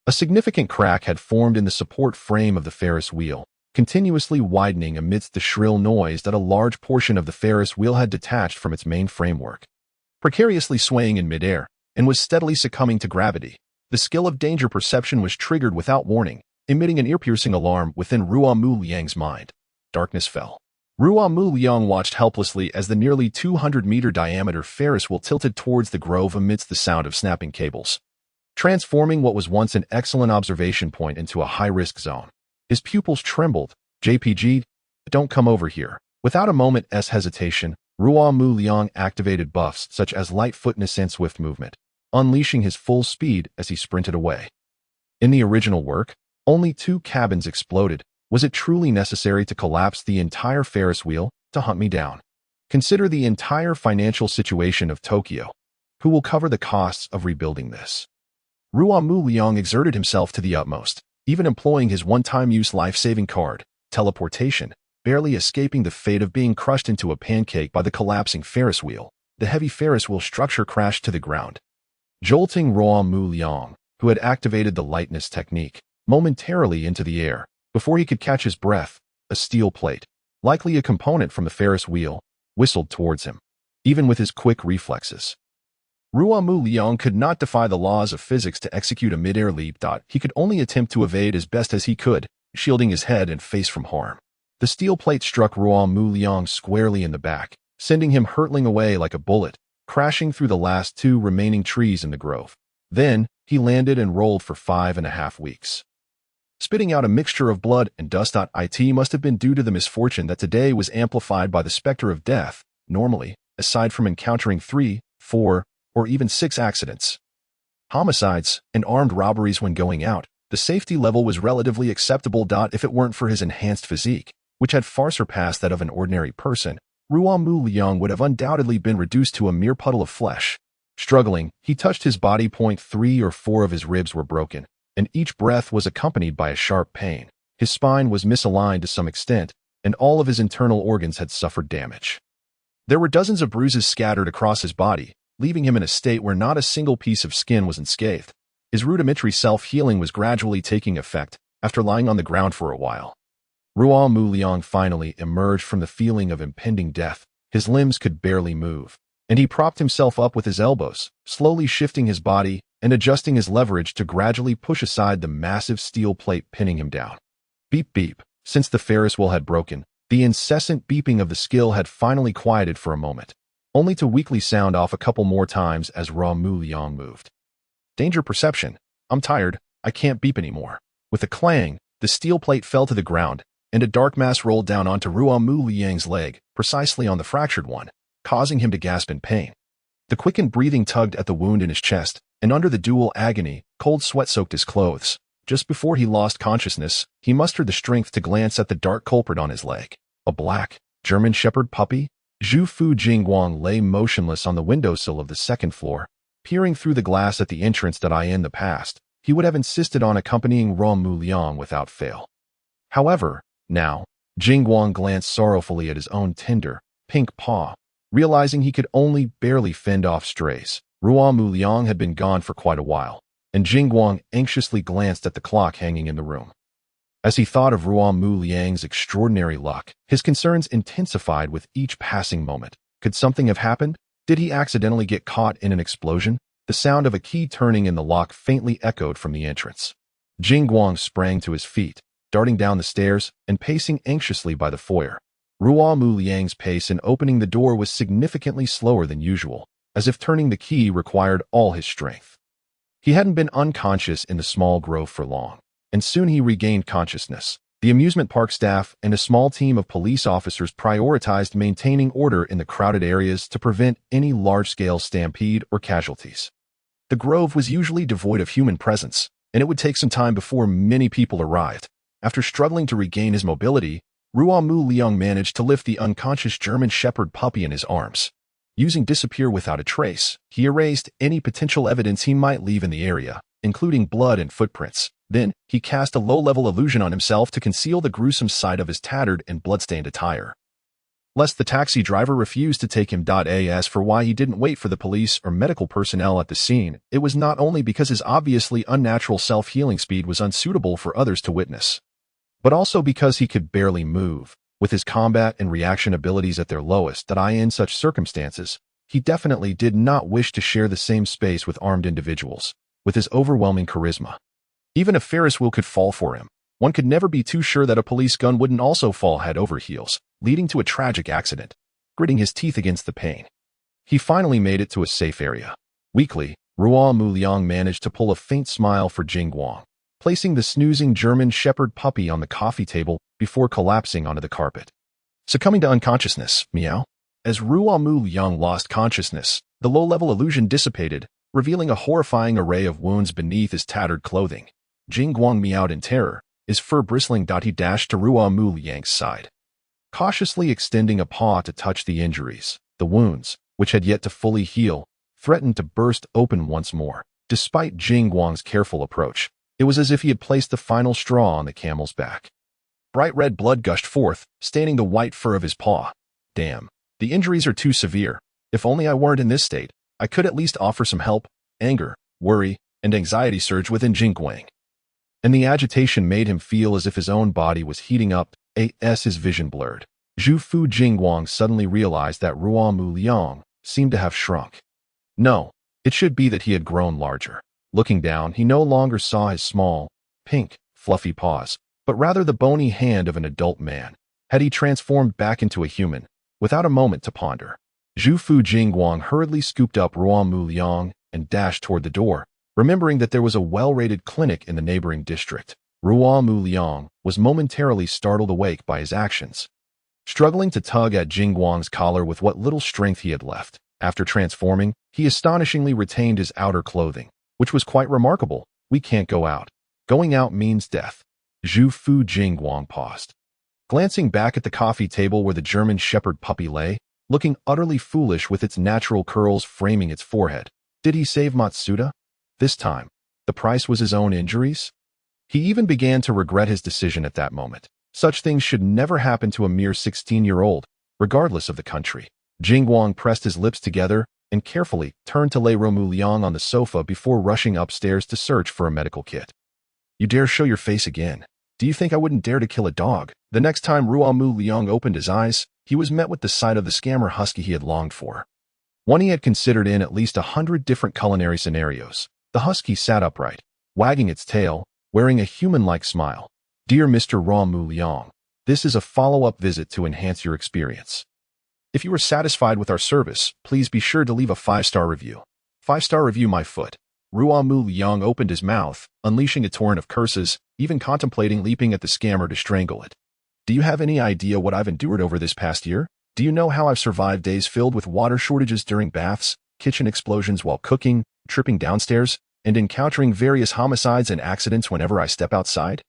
a significant crack had formed in the support frame of the Ferris wheel, continuously widening amidst the shrill noise that a large portion of the Ferris wheel had detached from its main framework. Precariously swaying in midair, and was steadily succumbing to gravity, the skill of danger perception was triggered without warning, emitting an ear-piercing alarm within Ruo Mu Liang's mind. Darkness fell. Ruo Mu Liang watched helplessly as the nearly 200-meter diameter Ferris wheel tilted towards the grove amidst the sound of snapping cables, transforming what was once an excellent observation point into a high-risk zone. His pupils trembled. JPG, don't come over here. Without a moment's hesitation, Ruo Mu Liang activated buffs such as light footness and swift movement, unleashing his full speed as he sprinted away. In the original work, only 2 cabins exploded. Was it truly necessary to collapse the entire Ferris wheel to hunt me down? Consider the entire financial situation of Tokyo. Who will cover the costs of rebuilding this? Ruo Mu Liang exerted himself to the utmost, even employing his one-time use life-saving card, teleportation, barely escaping the fate of being crushed into a pancake by the collapsing Ferris wheel. The heavy Ferris wheel structure crashed to the ground, jolting Ruo Mu Liang, who had activated the lightness technique, momentarily into the air. Before he could catch his breath, a steel plate, likely a component from the Ferris wheel, whistled towards him. Even with his quick reflexes, Ruo Mu Liang could not defy the laws of physics to execute a mid-air leap. He could only attempt to evade as best as he could, shielding his head and face from harm. The steel plate struck Ruo Mu Liang squarely in the back, sending him hurtling away like a bullet, crashing through the last 2 remaining trees in the grove. Then, he landed and rolled for 5.5 weeks, spitting out a mixture of blood and dust. It must have been due to the misfortune that today was amplified by the specter of death. Normally, aside from encountering 3, 4, or even 6 accidents, homicides, and armed robberies when going out, the safety level was relatively acceptable. If it weren't for his enhanced physique, which had far surpassed that of an ordinary person, Ruo Mu Liang would have undoubtedly been reduced to a mere puddle of flesh. Struggling, he touched his body. 3 or 4 of his ribs were broken, and each breath was accompanied by a sharp pain. His spine was misaligned to some extent, and all of his internal organs had suffered damage. There were dozens of bruises scattered across his body, leaving him in a state where not a single piece of skin was unscathed. His rudimentary self-healing was gradually taking effect after lying on the ground for a while. Ruo Mu Liang finally emerged from the feeling of impending death. His limbs could barely move, and he propped himself up with his elbows, slowly shifting his body and adjusting his leverage to gradually push aside the massive steel plate pinning him down. Beep beep. Since the Ferris wheel had broken, the incessant beeping of the skill had finally quieted for a moment, only to weakly sound off a couple more times as Ruo Mu Liang moved. Danger perception. I'm tired. I can't beep anymore. With a clang, the steel plate fell to the ground, and a dark mass rolled down onto Ruo Mu Liang's leg, precisely on the fractured one, causing him to gasp in pain. The quickened breathing tugged at the wound in his chest, and under the dual agony, cold sweat soaked his clothes. Just before he lost consciousness, he mustered the strength to glance at the dark culprit on his leg. A black, German Shepherd puppy? Zhu Fu Jingguang lay motionless on the windowsill of the 2nd floor, peering through the glass at the entrance. In the past, he would have insisted on accompanying Ruo Mu Liang without fail. However, now, Jingguang glanced sorrowfully at his own tender, pink paw, realizing he could only barely fend off strays. Ruo Mu Liang had been gone for quite a while, and Jingguang anxiously glanced at the clock hanging in the room. As he thought of Ruo Mu Liang's extraordinary luck, his concerns intensified with each passing moment. Could something have happened? Did he accidentally get caught in an explosion? The sound of a key turning in the lock faintly echoed from the entrance. Jingguang sprang to his feet, darting down the stairs and pacing anxiously by the foyer. Ruo Mu Liang's pace in opening the door was significantly slower than usual, as if turning the key required all his strength. He hadn't been unconscious in the small grove for long, and soon he regained consciousness. The amusement park staff and a small team of police officers prioritized maintaining order in the crowded areas to prevent any large-scale stampede or casualties. The grove was usually devoid of human presence, and it would take some time before many people arrived. After struggling to regain his mobility, Ruo Mu Liang managed to lift the unconscious German Shepherd puppy in his arms. Using disappear without a trace, he erased any potential evidence he might leave in the area, including blood and footprints. Then, he cast a low-level illusion on himself to conceal the gruesome sight of his tattered and blood-stained attire. Lest the taxi driver refused to take him. As for why he didn't wait for the police or medical personnel at the scene, it was not only because his obviously unnatural self-healing speed was unsuitable for others to witness, but also because he could barely move. With his combat and reaction abilities at their lowest, in such circumstances, he definitely did not wish to share the same space with armed individuals. With his overwhelming charisma, even a Ferris wheel could fall for him. One could never be too sure that a police gun wouldn't also fall head over heels, leading to a tragic accident. Gritting his teeth against the pain, he finally made it to a safe area. Weakly, Ruo Mu Liang managed to pull a faint smile for Jingguang, placing the snoozing German Shepherd puppy on the coffee table before collapsing onto the carpet. Succumbing to unconsciousness, meow. As Ruo Mu Liang lost consciousness, the low-level illusion dissipated, revealing a horrifying array of wounds beneath his tattered clothing. Jingguang meowed in terror, his fur bristling. He dashed to Ruo Mu Liang's side, cautiously extending a paw to touch the injuries. The wounds, which had yet to fully heal, threatened to burst open once more. Despite Jingguang's careful approach, it was as if he had placed the final straw on the camel's back. Bright red blood gushed forth, staining the white fur of his paw. Damn, the injuries are too severe. If only I weren't in this state, I could at least offer some help. Anger, worry, and anxiety surged within Jingguang, and the agitation made him feel as if his own body was heating up. His vision blurred. Zhu Fu Jingguang suddenly realized that Ruo Mu Liang seemed to have shrunk. No, it should be that he had grown larger. Looking down, he no longer saw his small, pink, fluffy paws, but rather the bony hand of an adult man. Had he transformed back into a human? Without a moment to ponder, Zhu Fu Jingguang hurriedly scooped up Ruo Mu Liang and dashed toward the door, remembering that there was a well-rated clinic in the neighboring district. Ruo Mu Liang was momentarily startled awake by his actions, struggling to tug at Jingguang's collar with what little strength he had left. After transforming, he astonishingly retained his outer clothing, which was quite remarkable. We can't go out. Going out means death. Zhu Fu Jingguang paused, glancing back at the coffee table where the German Shepherd puppy lay, looking utterly foolish with its natural curls framing its forehead. Did he save Matsuda? This time, the price was his own injuries? He even began to regret his decision at that moment. Such things should never happen to a mere 16-year-old, regardless of the country. Jingguang pressed his lips together and carefully turned to lay Ruo Mu Liang on the sofa before rushing upstairs to search for a medical kit. You dare show your face again? Do you think I wouldn't dare to kill a dog? The next time Ruo Mu Liang opened his eyes, he was met with the sight of the scammer husky he had longed for. One he had considered in at least 100 different culinary scenarios. The husky sat upright, wagging its tail, wearing a human-like smile. Dear Mr. Ruo Mu Liang, this is a follow-up visit to enhance your experience. If you are satisfied with our service, please be sure to leave a 5-star review. 5-star review my foot. Ruo Mu Liang opened his mouth, unleashing a torrent of curses, even contemplating leaping at the scammer to strangle it. Do you have any idea what I've endured over this past year? Do you know how I've survived days filled with water shortages during baths, kitchen explosions while cooking, tripping downstairs, and encountering various homicides and accidents whenever I step outside?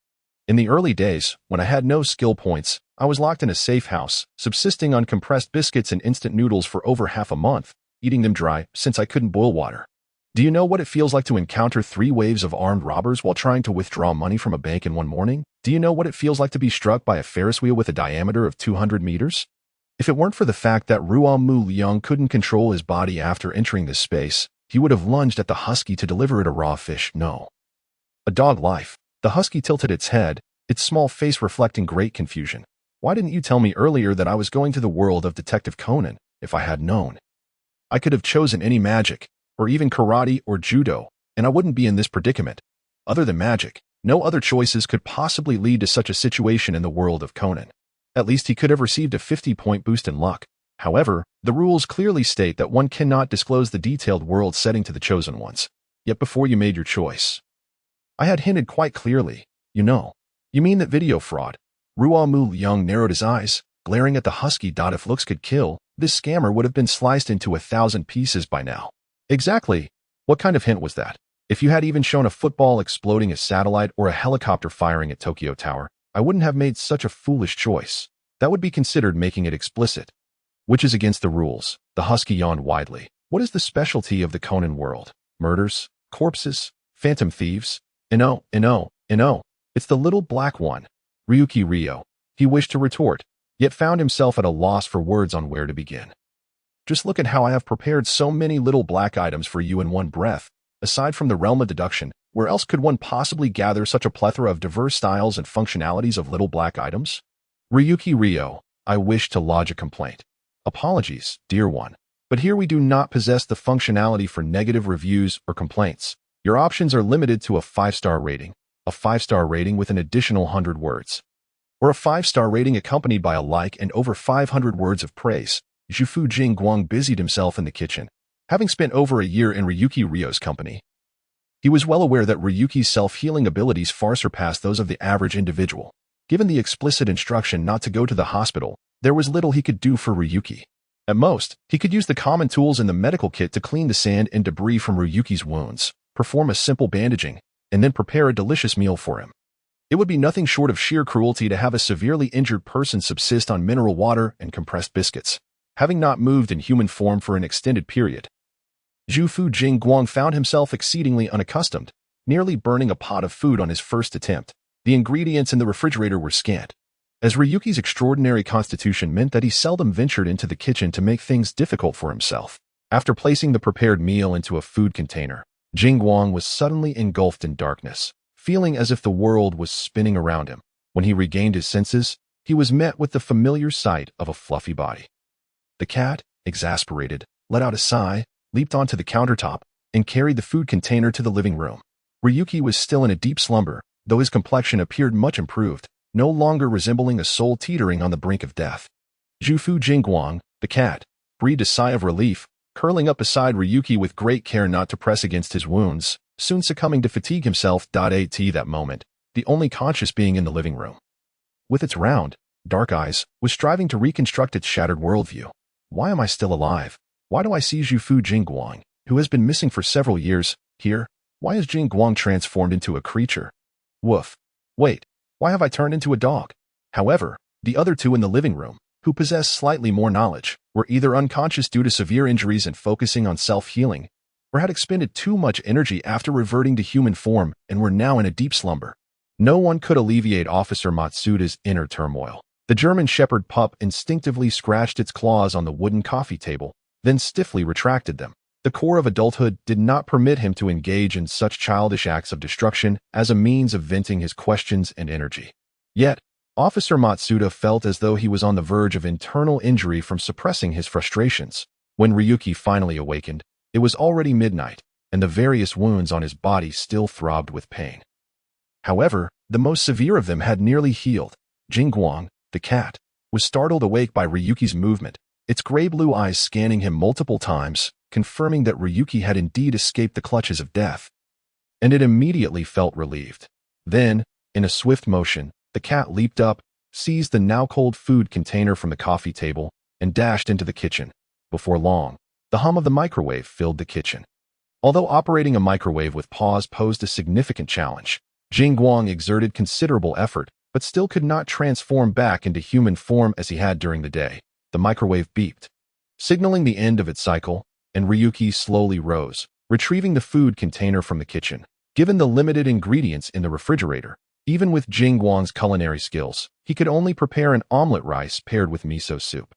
In the early days, when I had no skill points, I was locked in a safe house, subsisting on compressed biscuits and instant noodles for over half a month, eating them dry since I couldn't boil water. Do you know what it feels like to encounter 3 waves of armed robbers while trying to withdraw money from a bank in one morning? Do you know what it feels like to be struck by a Ferris wheel with a diameter of 200 meters? If it weren't for the fact that Ruo Mu Liang couldn't control his body after entering this space, he would have lunged at the husky to deliver it a raw fish. No. A dog life. The husky tilted its head, its small face reflecting great confusion. Why didn't you tell me earlier that I was going to the world of Detective Conan? If I had known, I could have chosen any magic, or even karate or judo, and I wouldn't be in this predicament. Other than magic, no other choices could possibly lead to such a situation in the world of Conan. At least he could have received a 50-point boost in luck. However, the rules clearly state that one cannot disclose the detailed world setting to the chosen ones. Yet before you made your choice, I had hinted quite clearly. You mean that video fraud? Ruo Mu Liang narrowed his eyes, glaring at the husky. If looks could kill, this scammer would have been sliced into 1,000 pieces by now. Exactly. What kind of hint was that? If you had even shown a football exploding a satellite or a helicopter firing at Tokyo Tower, I wouldn't have made such a foolish choice. That would be considered making it explicit, which is against the rules. The husky yawned widely. What is the specialty of the Conan world? Murders? Corpses? Phantom thieves? Ino. It's the little black one. Ryuki Ryo. He wished to retort, yet found himself at a loss for words on where to begin. Just look at how I have prepared so many little black items for you in one breath. Aside from the realm of deduction, where else could one possibly gather such a plethora of diverse styles and functionalities of little black items? Ryuki Ryo, I wish to lodge a complaint. Apologies, dear one, but here we do not possess the functionality for negative reviews or complaints. Your options are limited to a 5-star rating, a 5-star rating with an additional 100 words, or a 5-star rating accompanied by a like and over 500 words of praise. Zhufu Jingguang busied himself in the kitchen. Having spent over a year in Ryuki Ryo's company, he was well aware that Ryuki's self-healing abilities far surpassed those of the average individual. Given the explicit instruction not to go to the hospital, there was little he could do for Ryuki. At most, he could use the common tools in the medical kit to clean the sand and debris from Ryuki's wounds, perform a simple bandaging, and then prepare a delicious meal for him. It would be nothing short of sheer cruelty to have a severely injured person subsist on mineral water and compressed biscuits, having not moved in human form for an extended period. Zhufu Jingguang found himself exceedingly unaccustomed, nearly burning a pot of food on his first attempt. The ingredients in the refrigerator were scant, as Ryuki's extraordinary constitution meant that he seldom ventured into the kitchen to make things difficult for himself. After placing the prepared meal into a food container, Jingguang was suddenly engulfed in darkness, feeling as if the world was spinning around him. When he regained his senses, he was met with the familiar sight of a fluffy body. The cat, exasperated, let out a sigh, leaped onto the countertop, and carried the food container to the living room. Ryuki was still in a deep slumber, though his complexion appeared much improved, no longer resembling a soul teetering on the brink of death. Zhufu Jingguang, the cat, breathed a sigh of relief, curling up beside Ryuki with great care not to press against his wounds, soon succumbing to fatigue himself. At that moment, the only conscious being in the living room, with its round, dark eyes, was striving to reconstruct its shattered worldview. Why am I still alive? Why do I see Zhufu Jingguang, who has been missing for several years, here? Why is Jingguang transformed into a creature? Woof. Wait, why have I turned into a dog? However, the other two in the living room, who possessed slightly more knowledge, were either unconscious due to severe injuries and focusing on self-healing, or had expended too much energy after reverting to human form and were now in a deep slumber. No one could alleviate Officer Matsuda's inner turmoil. The German Shepherd pup instinctively scratched its claws on the wooden coffee table, then stiffly retracted them. The core of adulthood did not permit him to engage in such childish acts of destruction as a means of venting his questions and energy. Yet, Officer Matsuda felt as though he was on the verge of internal injury from suppressing his frustrations. When Ryuki finally awakened, it was already midnight, and the various wounds on his body still throbbed with pain. However, the most severe of them had nearly healed. Jingguang, the cat, was startled awake by Ryuki's movement, its gray-blue eyes scanning him multiple times, confirming that Ryuki had indeed escaped the clutches of death. And it immediately felt relieved. Then, in a swift motion, the cat leaped up, seized the now-cold food container from the coffee table, and dashed into the kitchen. Before long, the hum of the microwave filled the kitchen. Although operating a microwave with paws posed a significant challenge, Jingguang exerted considerable effort, but still could not transform back into human form as he had during the day. The microwave beeped, signaling the end of its cycle, and Ryuki slowly rose, retrieving the food container from the kitchen. Given the limited ingredients in the refrigerator, even with Jingguang's culinary skills, he could only prepare an omelet rice paired with miso soup.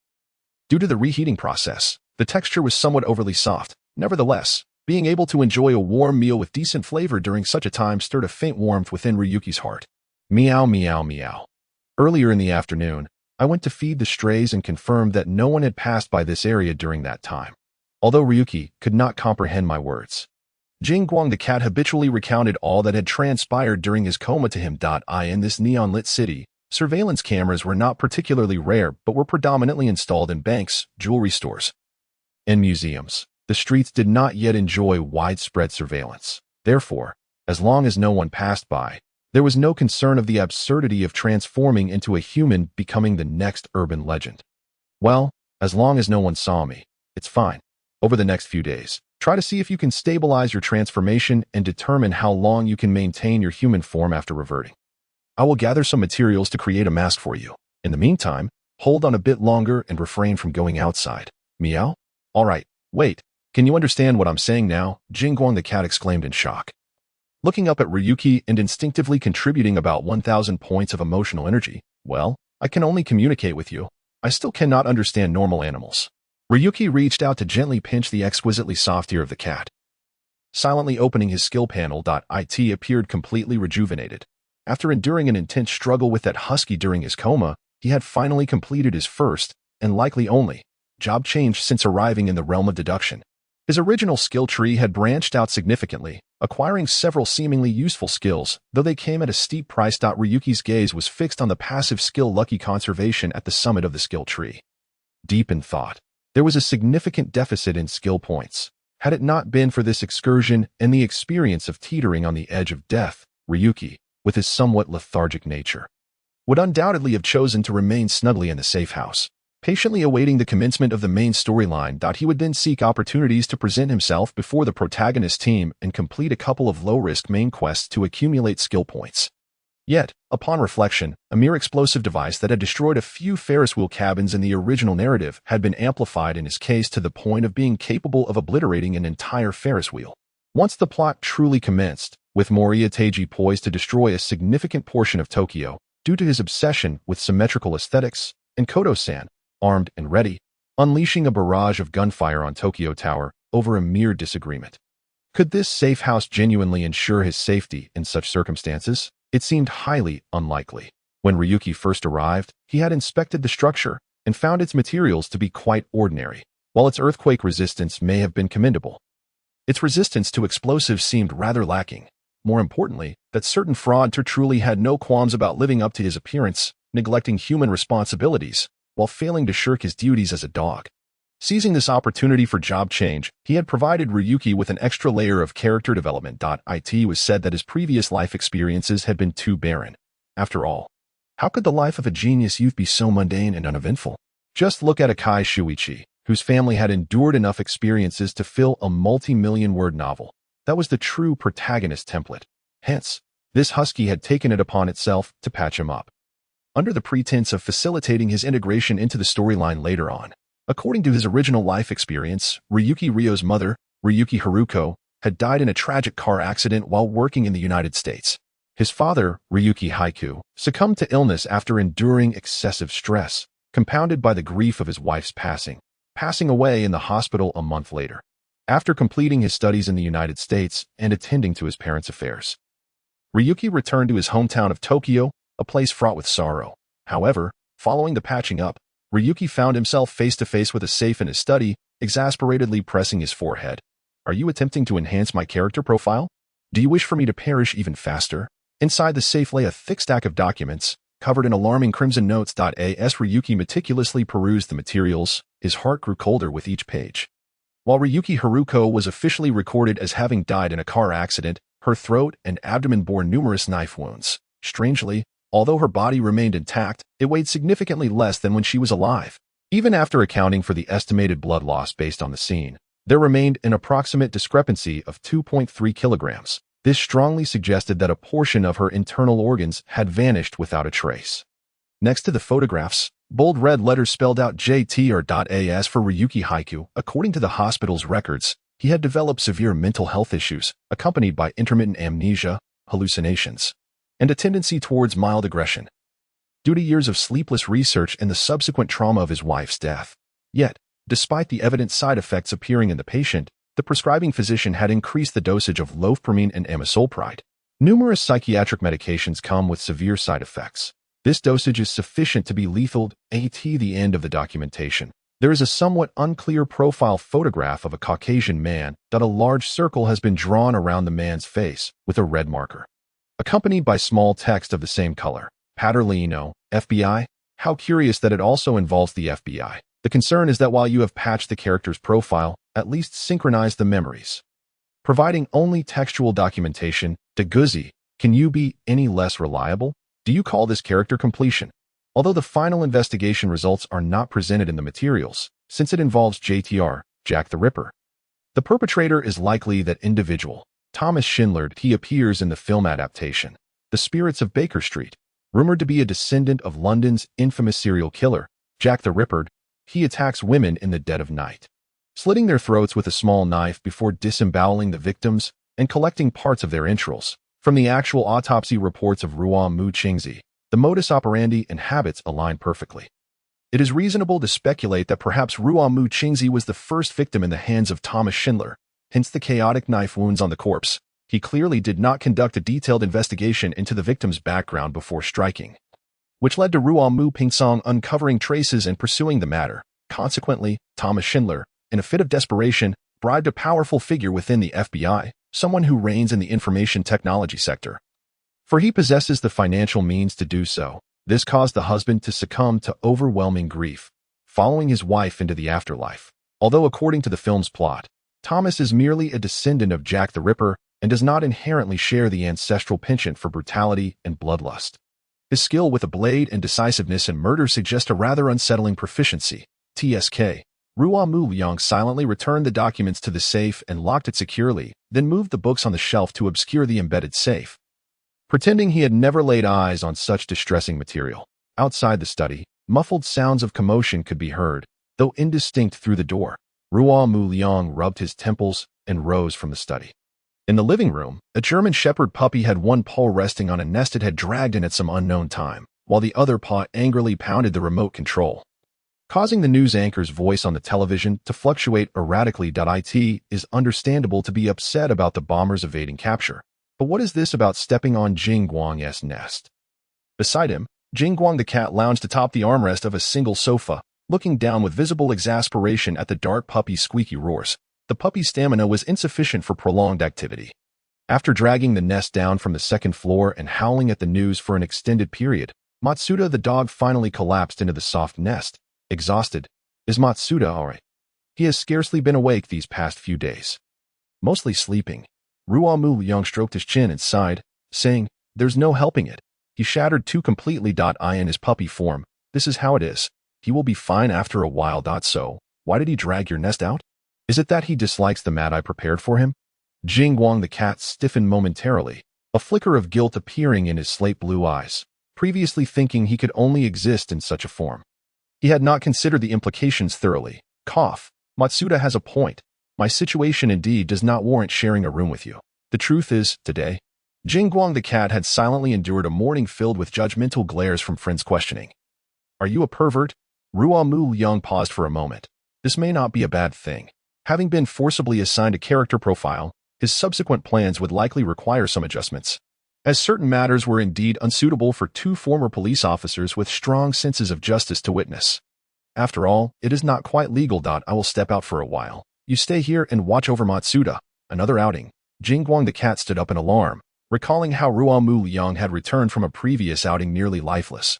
Due to the reheating process, the texture was somewhat overly soft. Nevertheless, being able to enjoy a warm meal with decent flavor during such a time stirred a faint warmth within Ryuki's heart. Meow meow meow. Earlier in the afternoon, I went to feed the strays and confirmed that no one had passed by this area during that time. Although Ryuki could not comprehend my words, Jingguang the cat habitually recounted all that had transpired during his coma to him. In this neon-lit city, surveillance cameras were not particularly rare but were predominantly installed in banks, jewelry stores, and museums. The streets did not yet enjoy widespread surveillance. Therefore, as long as no one passed by, there was no concern of the absurdity of transforming into a human becoming the next urban legend. Well, as long as no one saw me, it's fine. Over the next few days, try to see if you can stabilize your transformation and determine how long you can maintain your human form after reverting. I will gather some materials to create a mask for you. In the meantime, Hold on a bit longer and refrain from going outside. Meow? Alright, wait. Can you understand what I'm saying now? Jingguang the cat exclaimed in shock. Looking up at Ryuki and instinctively contributing about 1,000 points of emotional energy. Well, I can only communicate with you. I still cannot understand normal animals. Ryuki reached out to gently pinch the exquisitely soft ear of the cat. Silently opening his skill panel, it appeared completely rejuvenated. After enduring an intense struggle with that husky during his coma, he had finally completed his first, and likely only, job change since arriving in the realm of deduction. His original skill tree had branched out significantly, acquiring several seemingly useful skills, though they came at a steep price. Ryuki's gaze was fixed on the passive skill lucky conservation at the summit of the skill tree. Deep in thought, there was a significant deficit in skill points. Had it not been for this excursion and the experience of teetering on the edge of death, Ryuki, with his somewhat lethargic nature, would undoubtedly have chosen to remain snugly in the safe house, patiently awaiting the commencement of the main storyline. He would then seek opportunities to present himself before the protagonist team and complete a couple of low-risk main quests to accumulate skill points. Yet, upon reflection, a mere explosive device that had destroyed a few Ferris wheel cabins in the original narrative had been amplified in his case to the point of being capable of obliterating an entire Ferris wheel. Once the plot truly commenced, with Moriya Teiji poised to destroy a significant portion of Tokyo due to his obsession with symmetrical aesthetics, and Kodo-san, armed and ready, unleashing a barrage of gunfire on Tokyo Tower over a mere disagreement. Could this safe house genuinely ensure his safety in such circumstances? It seemed highly unlikely. When Ryuki first arrived, he had inspected the structure and found its materials to be quite ordinary. While its earthquake resistance may have been commendable, its resistance to explosives seemed rather lacking. More importantly, that certain fraud truly had no qualms about living up to his appearance, neglecting human responsibilities, while failing to shirk his duties as a dog. Seizing this opportunity for job change, he had provided Ryuki with an extra layer of character development. It was said that his previous life experiences had been too barren. After all, how could the life of a genius youth be so mundane and uneventful? Just look at Akai Shuichi, whose family had endured enough experiences to fill a multi-million-word novel. That was the true protagonist template. Hence, this husky had taken it upon itself to patch him up, under the pretense of facilitating his integration into the storyline later on. According to his original life experience, Ryuki Ryo's mother, Ryuki Haruko, had died in a tragic car accident while working in the United States. His father, Ryuki Haiku, succumbed to illness after enduring excessive stress, compounded by the grief of his wife's passing away in the hospital a month later. After completing his studies in the United States and attending to his parents' affairs, Ryuki returned to his hometown of Tokyo, a place fraught with sorrow. However, following the patching up, Ryuki found himself face-to-face with a safe in his study, exasperatedly pressing his forehead. Are you attempting to enhance my character profile? Do you wish for me to perish even faster? Inside the safe lay a thick stack of documents, covered in alarming crimson notes. As Ryuki meticulously perused the materials, his heart grew colder with each page. While Ryuki Haruko was officially recorded as having died in a car accident, her throat and abdomen bore numerous knife wounds. Strangely, although her body remained intact, it weighed significantly less than when she was alive. Even after accounting for the estimated blood loss based on the scene, there remained an approximate discrepancy of 2.3 kilograms. This strongly suggested that a portion of her internal organs had vanished without a trace. Next to the photographs, bold red letters spelled out JTR.AS for Ryuki Haiku. According to the hospital's records, he had developed severe mental health issues, accompanied by intermittent amnesia, hallucinations, and a tendency towards mild aggression, due to years of sleepless research and the subsequent trauma of his wife's death. Yet, despite the evident side effects appearing in the patient, the prescribing physician had increased the dosage of lofpramine and amisulpride. Numerous psychiatric medications come with severe side effects. This dosage is sufficient to be lethal. At the end of the documentation, there is a somewhat unclear profile photograph of a Caucasian man. A large circle has been drawn around the man's face with a red marker, accompanied by small text of the same color. Paterlino, FBI? How curious that it also involves the FBI. The concern is that while you have patched the character's profile, at least synchronize the memories, providing only textual documentation. Deguzi, can you be any less reliable? Do you call this character completion? Although the final investigation results are not presented in the materials, since it involves JTR, Jack the Ripper, the perpetrator is likely that individual. Thomas Schindler. He appears in the film adaptation, The Spirits of Baker Street, rumored to be a descendant of London's infamous serial killer, Jack the Ripper, he attacks women in the dead of night, slitting their throats with a small knife before disemboweling the victims and collecting parts of their entrails. From the actual autopsy reports of Ruo Mu Liang, the modus operandi and habits align perfectly. It is reasonable to speculate that perhaps Ruo Mu Liang was the first victim in the hands of Thomas Schindler, hence the chaotic knife wounds on the corpse. He clearly did not conduct a detailed investigation into the victim's background before striking, which led to Ruo Mu Liang uncovering traces and pursuing the matter. Consequently, Thomas Schindler, in a fit of desperation, bribed a powerful figure within the FBI, someone who reigns in the information technology sector. For he possesses the financial means to do so. This caused the husband to succumb to overwhelming grief, following his wife into the afterlife. Although according to the film's plot, Thomas is merely a descendant of Jack the Ripper and does not inherently share the ancestral penchant for brutality and bloodlust. His skill with a blade and decisiveness in murder suggest a rather unsettling proficiency. TSK. Ruo Mu Liang silently returned the documents to the safe and locked it securely, then moved the books on the shelf to obscure the embedded safe, pretending he had never laid eyes on such distressing material. Outside the study, muffled sounds of commotion could be heard, though indistinct through the door. Ruo Mu Liang rubbed his temples and rose from the study. In the living room, a German shepherd puppy had one paw resting on a nest it had dragged in at some unknown time, while the other paw angrily pounded the remote control, causing the news anchor's voice on the television to fluctuate erratically. It is understandable to be upset about the bombers evading capture. But what is this about stepping on Jing Guang's nest? Beside him, Jing Guang the cat lounged atop the armrest of a single sofa, looking down with visible exasperation at the dark puppy's squeaky roars. The puppy's stamina was insufficient for prolonged activity. After dragging the nest down from the second floor and howling at the news for an extended period, Matsuda the dog finally collapsed into the soft nest. Exhausted. Is Matsuda alright? He has scarcely been awake these past few days. Mostly sleeping. Ruo Mu Liang stroked his chin and sighed, saying, "There's no helping it. He shattered too completely. I in his puppy form. This is how it is. He will be fine after a while. So, why did he drag your nest out? Is it that he dislikes the mat I prepared for him?" Jing Guang the cat stiffened momentarily, a flicker of guilt appearing in his slate blue eyes, previously thinking he could only exist in such a form. He had not considered the implications thoroughly. Cough. Matsuda has a point. My situation indeed does not warrant sharing a room with you. The truth is, today, Jing Guang the cat had silently endured a morning filled with judgmental glares from friends questioning. Are you a pervert? Ruo Mu Liang paused for a moment. This may not be a bad thing. Having been forcibly assigned a character profile, his subsequent plans would likely require some adjustments, as certain matters were indeed unsuitable for two former police officers with strong senses of justice to witness. After all, it is not quite legal. I will step out for a while. You stay here and watch over Matsuda. Another outing. Jing Guang the cat stood up in alarm, recalling how Ruo Mu Liang had returned from a previous outing nearly lifeless.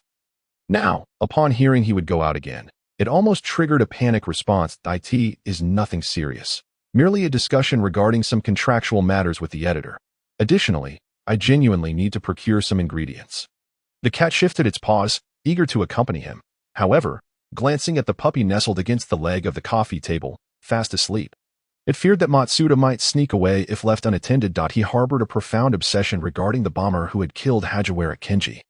Now, upon hearing he would go out again, it almost triggered a panic response. It is nothing serious. Merely a discussion regarding some contractual matters with the editor. Additionally, I genuinely need to procure some ingredients. The cat shifted its paws, eager to accompany him. However, glancing at the puppy nestled against the leg of the coffee table, fast asleep, it feared that Matsuda might sneak away if left unattended. He harbored a profound obsession regarding the bomber who had killed Hajiwara Kenji.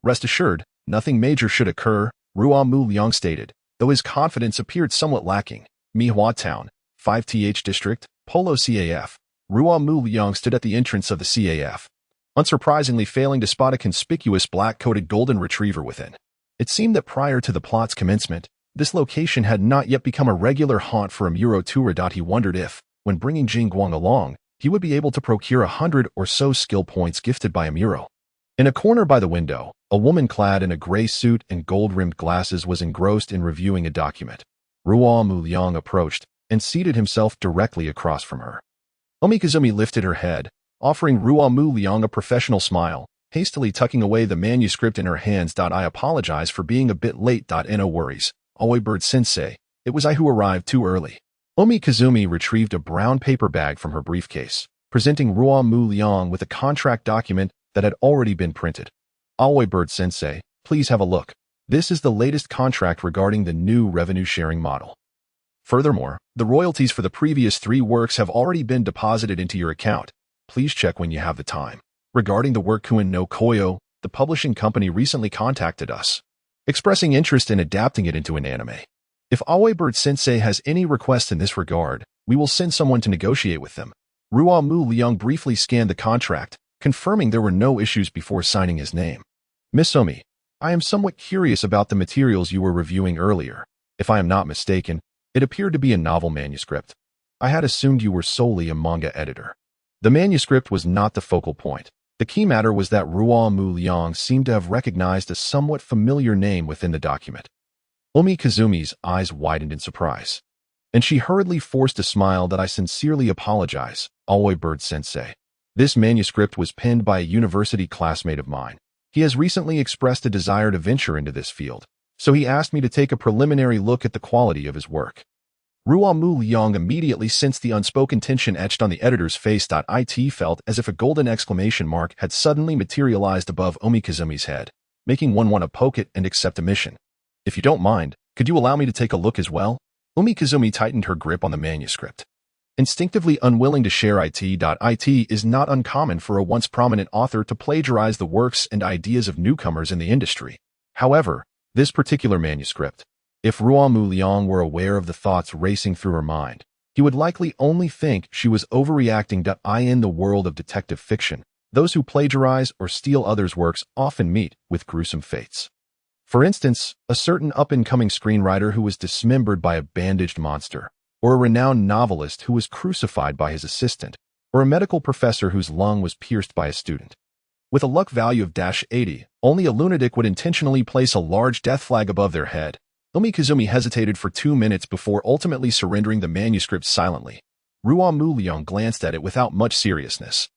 Rest assured, nothing major should occur, Ruo Mu Liang stated, though his confidence appeared somewhat lacking. Mihua Town, 5th District, Polo CAF. Ruo Mu Liang stood at the entrance of the CAF, unsurprisingly failing to spot a conspicuous black-coated golden retriever within. It seemed that prior to the plot's commencement, this location had not yet become a regular haunt for a Muro tour. He wondered if, when bringing Jing Guang along, he would be able to procure 100 or so skill points gifted by a Muro. In a corner by the window, a woman clad in a gray suit and gold-rimmed glasses was engrossed in reviewing a document. Ruo Mu Liang approached and seated himself directly across from her. Omikazumi lifted her head, offering Ruo Mu Liang a professional smile, hastily tucking away the manuscript in her hands. I apologize for being a bit late. No worries. Awakens sensei, it was I who arrived too early. Omikazumi retrieved a brown paper bag from her briefcase, presenting Ruo Mu Liang with a contract document that had already been printed. Awakens sensei, please have a look. This is the latest contract regarding the new revenue-sharing model. Furthermore, the royalties for the previous 3 works have already been deposited into your account. Please check when you have the time. Regarding the work Kuen no Koyo, the publishing company recently contacted us. expressing interest in adapting it into an anime. If Awakens-sensei has any requests in this regard, we will send someone to negotiate with them. Ruo Mu Liang briefly scanned the contract, confirming there were no issues before signing his name. Miss Omi, I am somewhat curious about the materials you were reviewing earlier. If I am not mistaken, it appeared to be a novel manuscript. I had assumed you were solely a manga editor. The manuscript was not the focal point. The key matter was that Ruo Mu Liang seemed to have recognized a somewhat familiar name within the document. Omi Kazumi's eyes widened in surprise, and she hurriedly forced a smile that I sincerely apologize, Awakens-sensei. This manuscript was penned by a university classmate of mine. He has recently expressed a desire to venture into this field, so he asked me to take a preliminary look at the quality of his work. Ruo Mu Liang immediately sensed the unspoken tension etched on the editor's face. It felt as if a golden exclamation mark had suddenly materialized above Omi Kazumi's head, making one want to poke it and accept a mission. If you don't mind, could you allow me to take a look as well? Omi Kazumi tightened her grip on the manuscript. Instinctively unwilling to share it is not uncommon for a once prominent author to plagiarize the works and ideas of newcomers in the industry. However, this particular manuscript, if Ruo Mu Liang were aware of the thoughts racing through her mind, he would likely only think she was overreacting. In the world of detective fiction, those who plagiarize or steal others' works often meet with gruesome fates. For instance, a certain up-and-coming screenwriter who was dismembered by a bandaged monster, or a renowned novelist who was crucified by his assistant, or a medical professor whose lung was pierced by a student. With a luck value of -80, only a lunatic would intentionally place a large death flag above their head. Omi Kazumi hesitated for 2 minutes before ultimately surrendering the manuscript silently. Ruo Mu Liang glanced at it without much seriousness,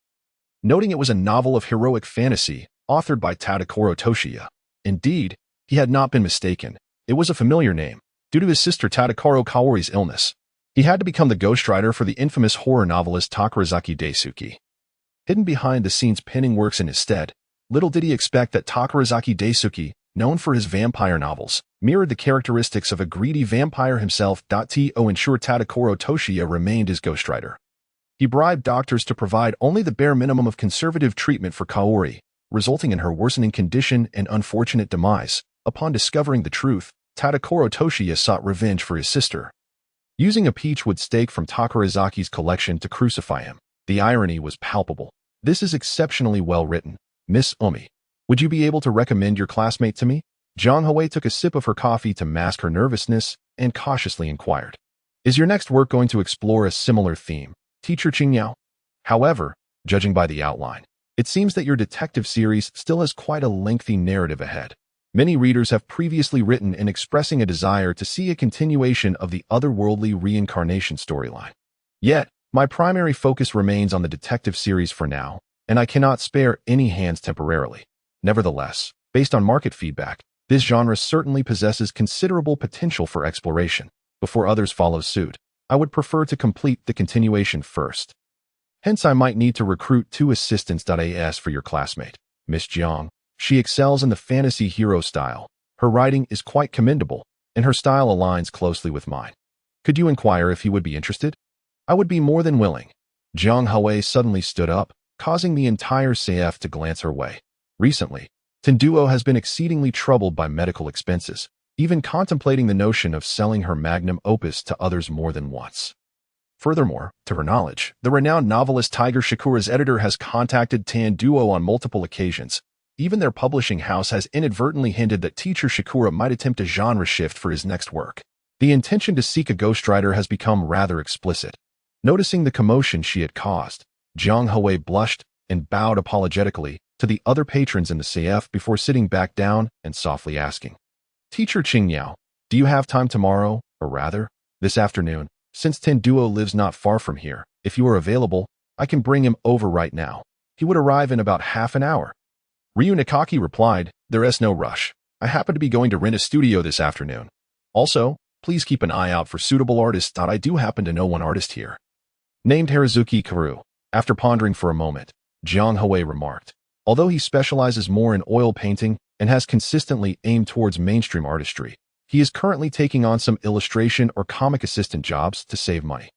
noting it was a novel of heroic fantasy, authored by Tadakoro Toshiya. Indeed, he had not been mistaken. It was a familiar name. Due to his sister Tadakoro Kaori's illness, he had to become the ghostwriter for the infamous horror novelist Takurazaki Daisuke. Hidden behind the scenes penning works in his stead, little did he expect that Takurazaki Daisuke, known for his vampire novels, mirrored the characteristics of a greedy vampire himself. To ensure Tadakoro Toshiya remained his ghostwriter, he bribed doctors to provide only the bare minimum of conservative treatment for Kaori, resulting in her worsening condition and unfortunate demise. Upon discovering the truth, Tadakoro Toshiya sought revenge for his sister, using a peachwood stake from Takarazaki's collection to crucify him. The irony was palpable. This is exceptionally well written. Miss Omi, would you be able to recommend your classmate to me? Zhang Hui took a sip of her coffee to mask her nervousness and cautiously inquired. Is your next work going to explore a similar theme, Teacher Qingyao? However, judging by the outline, it seems that your detective series still has quite a lengthy narrative ahead. Many readers have previously written in expressing a desire to see a continuation of the otherworldly reincarnation storyline. Yet, my primary focus remains on the detective series for now, and I cannot spare any hands temporarily. Nevertheless, based on market feedback, this genre certainly possesses considerable potential for exploration. Before others follow suit, I would prefer to complete the continuation first. Hence, I might need to recruit 2 assistants. As for your classmate, Miss Jiang, she excels in the fantasy hero style. Her writing is quite commendable, and her style aligns closely with mine. Could you inquire if he would be interested? I would be more than willing. Zhang Hui suddenly stood up, causing the entire CF to glance her way. Recently, Tenduo has been exceedingly troubled by medical expenses, even contemplating the notion of selling her magnum opus to others more than once. Furthermore, to her knowledge, the renowned novelist Tiger Shakura's editor has contacted Tenduo on multiple occasions. Even their publishing house has inadvertently hinted that teacher Shakura might attempt a genre shift for his next work. The intention to seek a ghostwriter has become rather explicit. Noticing the commotion she had caused, Zhang Hui blushed and bowed apologetically to the other patrons in the CF before sitting back down and softly asking, Teacher Qingyao, do you have time tomorrow, or rather, this afternoon? Since Tenduo lives not far from here, if you are available, I can bring him over right now. He would arrive in about half an hour. Ryu Nikaki replied, there is no rush. I happen to be going to rent a studio this afternoon. Also, please keep an eye out for suitable artists. I do happen to know one artist here, named Harazuki Karu. After pondering for a moment, Zhang Hui remarked, although he specializes more in oil painting and has consistently aimed towards mainstream artistry, he is currently taking on some illustration or comic assistant jobs to save money.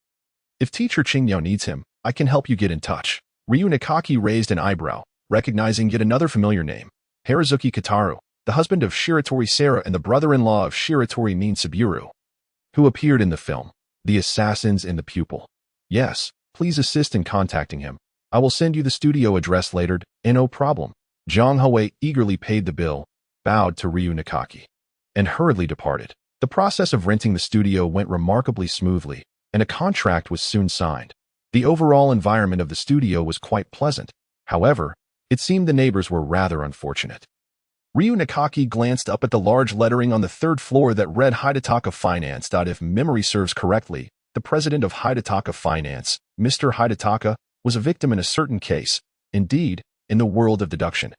If teacher Qingyao needs him, I can help you get in touch. Ryu Nikaki raised an eyebrow, recognizing yet another familiar name, Harazuki Kataru. the husband of Shiratori Sarah and the brother-in-law of Shiratori Min Saburo, who appeared in the film, The Assassins and the Pupil. Yes, please assist in contacting him. I will send you the studio address later, no problem. Zhang Hui eagerly paid the bill, bowed to Ryu Nakaki, and hurriedly departed. The process of renting the studio went remarkably smoothly, and a contract was soon signed. The overall environment of the studio was quite pleasant. However, it seemed the neighbors were rather unfortunate. Ryu Nakaki glanced up at the large lettering on the third floor that read Hidetaka Finance. If memory serves correctly, the president of Hidetaka Finance, Mr. Hidetaka, was a victim in a certain case, indeed, in the world of deduction.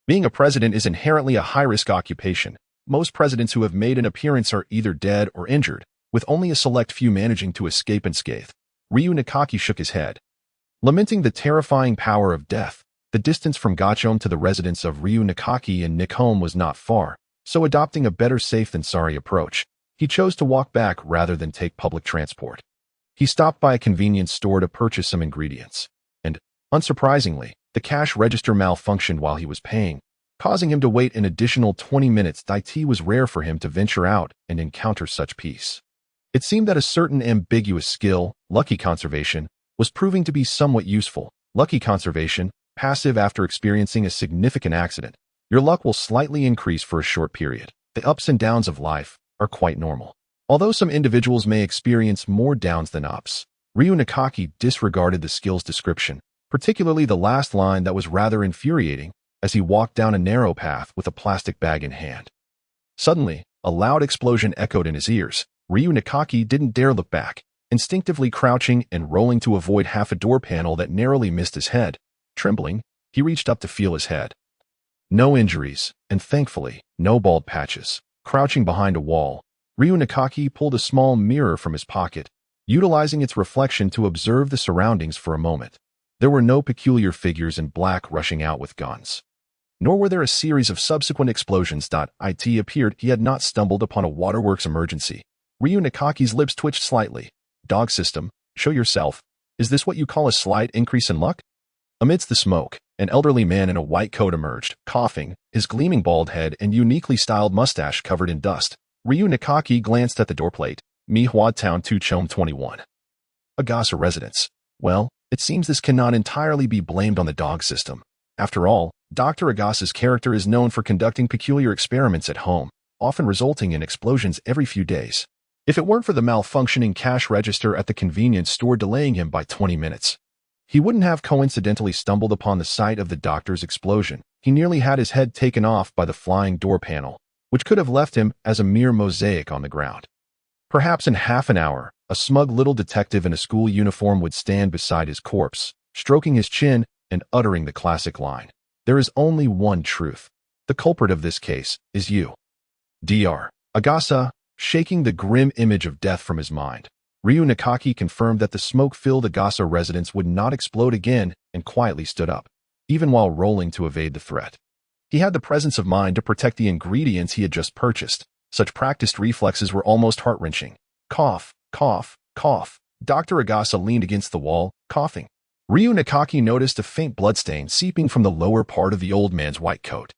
Being a president is inherently a high-risk occupation. Most presidents who have made an appearance are either dead or injured, with only a select few managing to escape unscathed. Ryu Nakaki shook his head. Lamenting the terrifying power of death, the distance from Gachome to the residence of Ryu Nakaki in Nikkome was not far, so adopting a better safe than sorry approach, he chose to walk back rather than take public transport. He stopped by a convenience store to purchase some ingredients, and, unsurprisingly, the cash register malfunctioned while he was paying, causing him to wait an additional 20 minutes. It was rare for him to venture out and encounter such peace. It seemed that a certain ambiguous skill, lucky conservation, was proving to be somewhat useful. Lucky conservation, passive after experiencing a significant accident. Your luck will slightly increase for a short period. The ups and downs of life are quite normal. Although some individuals may experience more downs than ups, Ryu Nakaki disregarded the skill's description, particularly the last line that was rather infuriating as he walked down a narrow path with a plastic bag in hand. Suddenly, a loud explosion echoed in his ears. Ryu Nakaki didn't dare look back, instinctively crouching and rolling to avoid half a door panel that narrowly missed his head. Trembling, he reached up to feel his head. No injuries, and thankfully, no bald patches. Crouching behind a wall, Ryu Nakaki pulled a small mirror from his pocket, utilizing its reflection to observe the surroundings for a moment. There were no peculiar figures in black rushing out with guns. Nor were there a series of subsequent explosions. It appeared he had not stumbled upon a waterworks emergency. Ryu Nakaki's lips twitched slightly. Dog system, show yourself. Is this what you call a slight increase in luck? Amidst the smoke, an elderly man in a white coat emerged, coughing, his gleaming bald head and uniquely styled mustache covered in dust. Ryu Nakaki glanced at the doorplate. Mihua Town 2 Chome 21. Agasa residence. Well, it seems this cannot entirely be blamed on the dog system. After all, Dr. Agasa's character is known for conducting peculiar experiments at home, often resulting in explosions every few days. If it weren't for the malfunctioning cash register at the convenience store delaying him by 20 minutes, he wouldn't have coincidentally stumbled upon the site of the doctor's explosion. He nearly had his head taken off by the flying door panel, which could have left him as a mere mosaic on the ground. Perhaps in half an hour, a smug little detective in a school uniform would stand beside his corpse, stroking his chin and uttering the classic line, "There is only one truth. The culprit of this case is you." Dr. Agasa, shaking the grim image of death from his mind, Ryu Nakaki confirmed that the smoke-filled Agasa residence would not explode again and quietly stood up, even while rolling to evade the threat. He had the presence of mind to protect the ingredients he had just purchased. Such practiced reflexes were almost heart-wrenching. Cough, cough, cough. Dr. Agasa leaned against the wall, coughing. Ryu Nakaki noticed a faint bloodstain seeping from the lower part of the old man's white coat.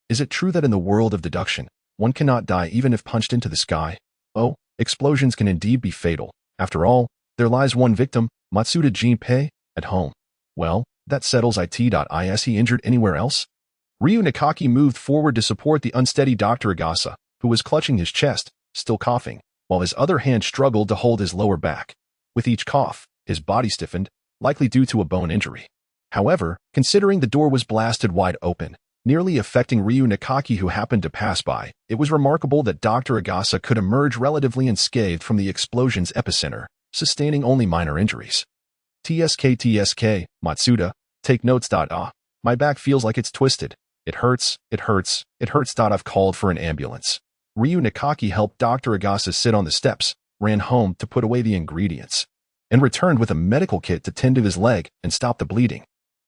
Is it true that in the world of deduction, one cannot die even if punched into the sky? Oh, explosions can indeed be fatal. After all, there lies one victim, Matsuda Jinpei, at home. Well, that settles it. Is he injured anywhere else? Ryu Nakaki moved forward to support the unsteady Dr. Agasa, who was clutching his chest, still coughing, while his other hand struggled to hold his lower back. With each cough, his body stiffened, likely due to a bone injury. However, considering the door was blasted wide open, nearly affecting Ryu Nakaki who happened to pass by, it was remarkable that Dr. Agasa could emerge relatively unscathed from the explosion's epicenter, sustaining only minor injuries. TSK, Matsuda, take notes. My back feels like it's twisted. It hurts, it hurts, it hurts. I've called for an ambulance. Ryu Nakaki helped Dr. Agasa sit on the steps, ran home to put away the ingredients, and returned with a medical kit to tend to his leg and stop the bleeding.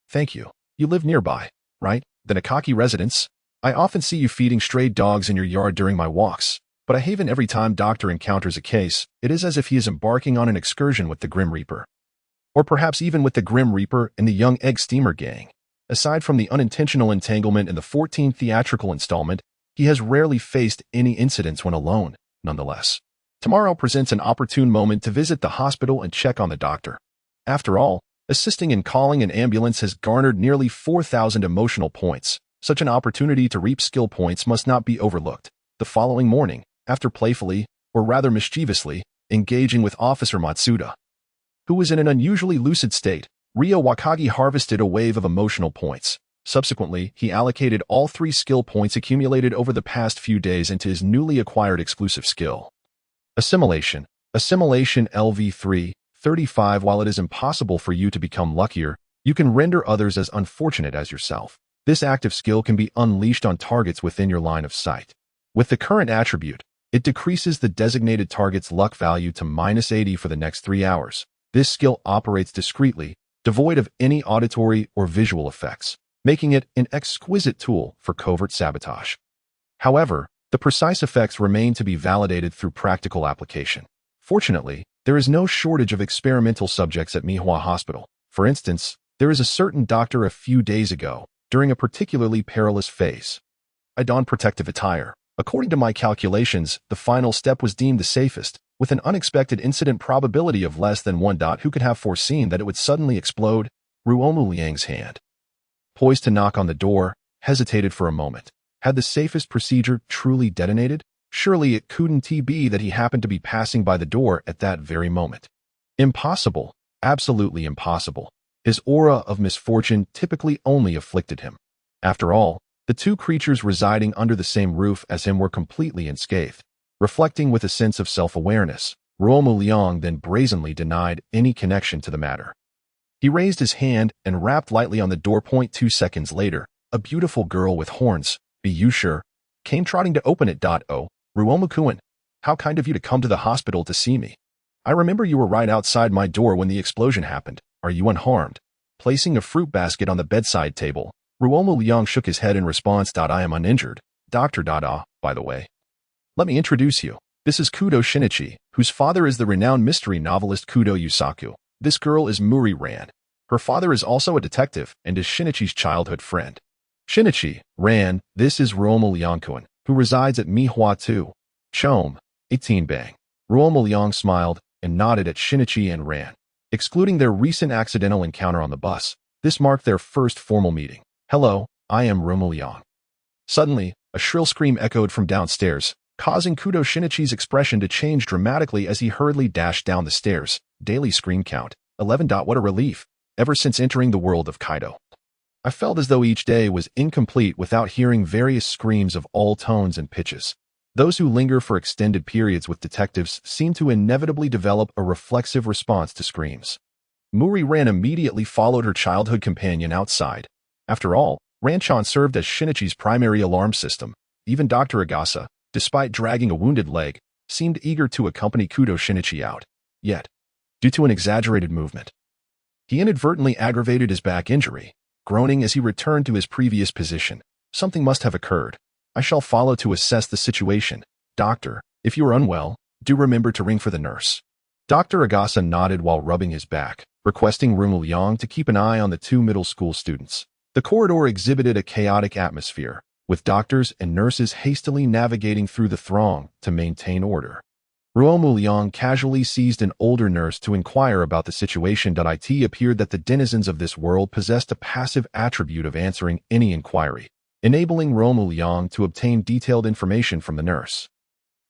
Thank you. You live nearby, right? The Nakaki residence? I often see you feeding stray dogs in your yard during my walks, but I haven every time Doctor encounters a case, it is as if he is embarking on an excursion with the Grim Reaper. Or perhaps even with the Grim Reaper and the Young Egg Steamer gang. Aside from the unintentional entanglement in the 14th theatrical installment, He has rarely faced any incidents when alone, nonetheless. Tomorrow presents an opportune moment to visit the hospital and check on the doctor. After all, assisting in calling an ambulance has garnered nearly 4,000 emotional points. Such an opportunity to reap skill points must not be overlooked. The following morning, after playfully, or rather mischievously, engaging with Officer Matsuda, who was in an unusually lucid state, Ryo Wakagi harvested a wave of emotional points. Subsequently, he allocated all 3 skill points accumulated over the past few days into his newly acquired exclusive skill. Assimilation. Assimilation LV3, 35. While it is impossible for you to become luckier, you can render others as unfortunate as yourself. This active skill can be unleashed on targets within your line of sight. With the current attribute, it decreases the designated target's luck value to -80 for the next 3 hours. This skill operates discreetly, devoid of any auditory or visual effects, making it an exquisite tool for covert sabotage. However, the precise effects remain to be validated through practical application. Fortunately, there is no shortage of experimental subjects at Mihua Hospital. For instance, there is a certain doctor a few days ago, during a particularly perilous phase. I donned protective attire. According to my calculations, the final step was deemed the safest, with an unexpected incident probability of less than 1. Who could have foreseen that it would suddenly explode? Ruo Mu Liang's hand, poised to knock on the door, hesitated for a moment. Had the safest procedure truly detonated? Surely it couldn't be that he happened to be passing by the door at that very moment. Impossible. Absolutely impossible. His aura of misfortune typically only afflicted him. After all, the 2 creatures residing under the same roof as him were completely unscathed. Reflecting with a sense of self-awareness, Ruo Mu Liang then brazenly denied any connection to the matter. He raised his hand and rapped lightly on the door. 2 seconds later, a beautiful girl with horns, be you sure, came trotting to open it. Oh, Ruo Mu-kun, how kind of you to come to the hospital to see me. I remember you were right outside my door when the explosion happened. Are you unharmed? Placing a fruit basket on the bedside table, Ruo Mu Liang shook his head in response. I am uninjured. Dr. By the way. Let me introduce you. This is Kudo Shinichi, whose father is the renowned mystery novelist Kudo Yusaku. This girl is Ran. Her father is also a detective and is Shinichi's childhood friend. Shinichi, Ran, this is Ruo Mu Liang-kun, who resides at Mihua 2. Chome, 18 bang. Ruo Mu Liang smiled and nodded at Shinichi and Ran. Excluding their recent accidental encounter on the bus, this marked their first formal meeting. Hello, I am Ruo Mu Liang. Suddenly, a shrill scream echoed from downstairs, causing Kudo Shinichi's expression to change dramatically as he hurriedly dashed down the stairs. Daily scream count, 11. What a relief. Ever since entering the world of Kaido, I felt as though each day was incomplete without hearing various screams of all tones and pitches. Those who linger for extended periods with detectives seem to inevitably develop a reflexive response to screams. Ran immediately followed her childhood companion outside. After all, Ranchan served as Shinichi's primary alarm system. Even Dr. Agasa, despite dragging a wounded leg, seemed eager to accompany Kudo Shinichi out. Yet, due to an exaggerated movement, he inadvertently aggravated his back injury. Groaning as he returned to his previous position, something must have occurred. I shall follow to assess the situation. Doctor, if you are unwell, do remember to ring for the nurse. Dr. Agasa nodded while rubbing his back, requesting Ruo Mu Liang to keep an eye on the 2 middle school students. The corridor exhibited a chaotic atmosphere, with doctors and nurses hastily navigating through the throng to maintain order. Ruo Mu Liang casually seized an older nurse to inquire about the situation. It appeared that the denizens of this world possessed a passive attribute of answering any inquiry, enabling Ruo Mu Liang to obtain detailed information from the nurse.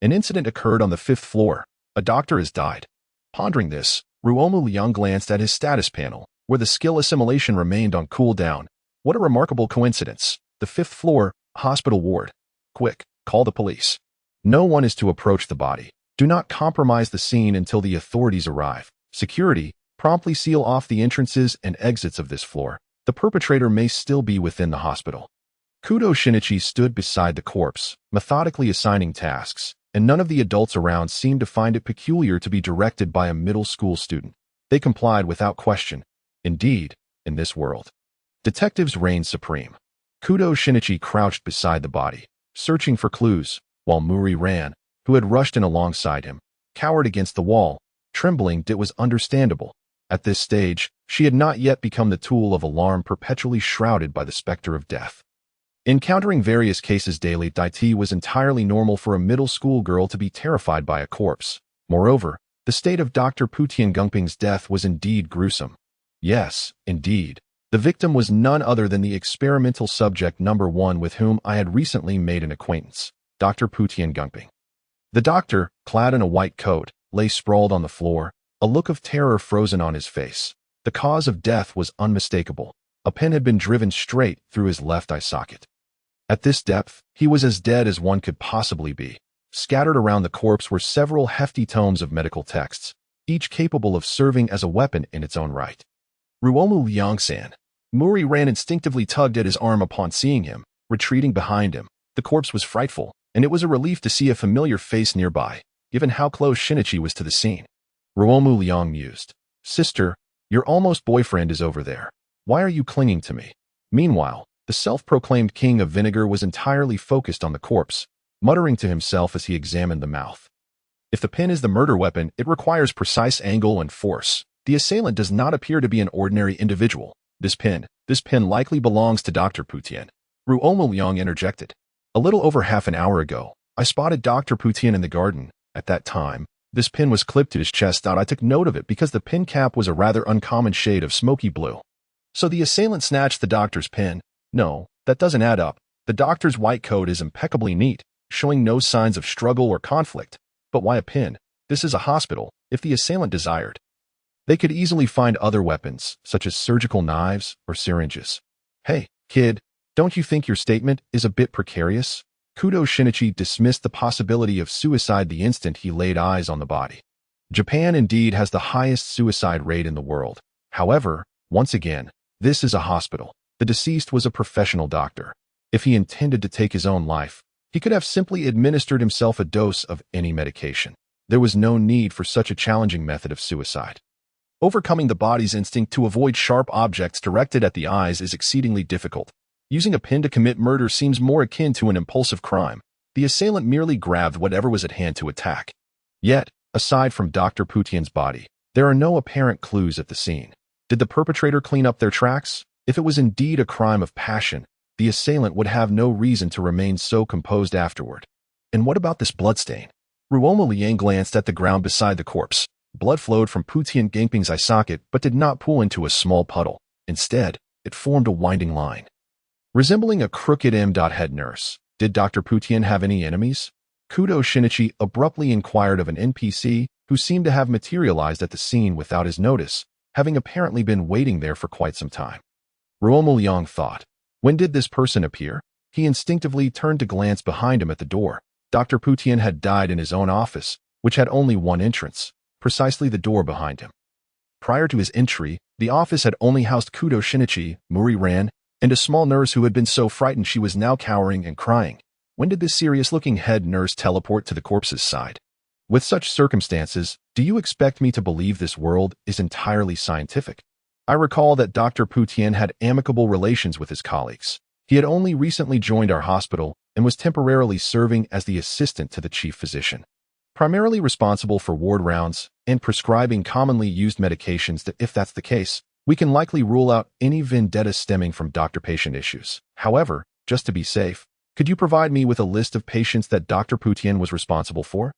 An incident occurred on the 5th floor. A doctor has died. Pondering this, Ruo Mu Liang glanced at his status panel, where the skill assimilation remained on cooldown. What a remarkable coincidence. The 5th floor, hospital ward. Quick, call the police. No one is to approach the body. Do not compromise the scene until the authorities arrive. Security, promptly seal off the entrances and exits of this floor. The perpetrator may still be within the hospital. Kudo Shinichi stood beside the corpse, methodically assigning tasks, and none of the adults around seemed to find it peculiar to be directed by a middle school student. They complied without question. Indeed, in this world, detectives reigned supreme. Kudo Shinichi crouched beside the body, searching for clues, while Ran, who had rushed in alongside him, cowered against the wall, trembling. It was understandable. At this stage, she had not yet become the tool of alarm perpetually shrouded by the specter of death. Encountering various cases daily, it was entirely normal for a middle school girl to be terrified by a corpse. Moreover, the state of Dr. Putian Gungping's death was indeed gruesome. Yes, indeed. The victim was none other than the experimental subject number 1 with whom I had recently made an acquaintance, Dr. Putian Gungping. The doctor, clad in a white coat, lay sprawled on the floor, a look of terror frozen on his face. The cause of death was unmistakable. A pin had been driven straight through his left eye socket. At this depth, he was as dead as one could possibly be. Scattered around the corpse were several hefty tomes of medical texts, each capable of serving as a weapon in its own right. Ruo Mu Liang-san. Muri ran instinctively tugged at his arm upon seeing him, retreating behind him. The corpse was frightful, and it was a relief to see a familiar face nearby, given how close Shinichi was to the scene. Ruo Mu Liang mused. Sister, your almost boyfriend is over there. Why are you clinging to me? Meanwhile, the self-proclaimed king of vinegar was entirely focused on the corpse, muttering to himself as he examined the mouth. If the pin is the murder weapon, it requires precise angle and force. The assailant does not appear to be an ordinary individual. This pin likely belongs to Dr. Putian. Ruo Mu Liang interjected. A little over half an hour ago, I spotted Dr. Putian in the garden. At that time, this pin was clipped to his chest. I took note of it because the pin cap was a rather uncommon shade of smoky blue. So the assailant snatched the doctor's pin. No, that doesn't add up. The doctor's white coat is impeccably neat, showing no signs of struggle or conflict. But why a pin? This is a hospital. If the assailant desired, they could easily find other weapons, such as surgical knives or syringes. Hey, kid, don't you think your statement is a bit precarious? Kudo Shinichi dismissed the possibility of suicide the instant he laid eyes on the body. Japan indeed has the highest suicide rate in the world. However, once again, this is a hospital. The deceased was a professional doctor. If he intended to take his own life, he could have simply administered himself a dose of any medication. There was no need for such a challenging method of suicide. Overcoming the body's instinct to avoid sharp objects directed at the eyes is exceedingly difficult. Using a pin to commit murder seems more akin to an impulsive crime. The assailant merely grabbed whatever was at hand to attack. Yet, aside from Dr. Putian's body, there are no apparent clues at the scene. Did the perpetrator clean up their tracks? If it was indeed a crime of passion, the assailant would have no reason to remain so composed afterward. And what about this bloodstain? Ruo Mu Liang glanced at the ground beside the corpse. Blood flowed from Putian Gangping's eye socket but did not pool into a small puddle. Instead, it formed a winding line. Resembling a crooked head nurse, did Dr. Putian have any enemies? Kudo Shinichi abruptly inquired of an NPC who seemed to have materialized at the scene without his notice, having apparently been waiting there for quite some time. Ruo Mu Liang thought. When did this person appear? He instinctively turned to glance behind him at the door. Dr. Putian had died in his own office, which had only one entrance, precisely the door behind him. Prior to his entry, the office had only housed Kudo Shinichi, Muri Ran, and a small nurse who had been so frightened she was now cowering and crying. When did this serious-looking head nurse teleport to the corpse's side? With such circumstances, do you expect me to believe this world is entirely scientific? I recall that Dr. Putian had amicable relations with his colleagues. He had only recently joined our hospital and was temporarily serving as the assistant to the chief physician, primarily responsible for ward rounds and prescribing commonly used medications. That if that's the case, we can likely rule out any vendetta stemming from doctor-patient issues. However, just to be safe, could you provide me with a list of patients that Dr. Putian was responsible for?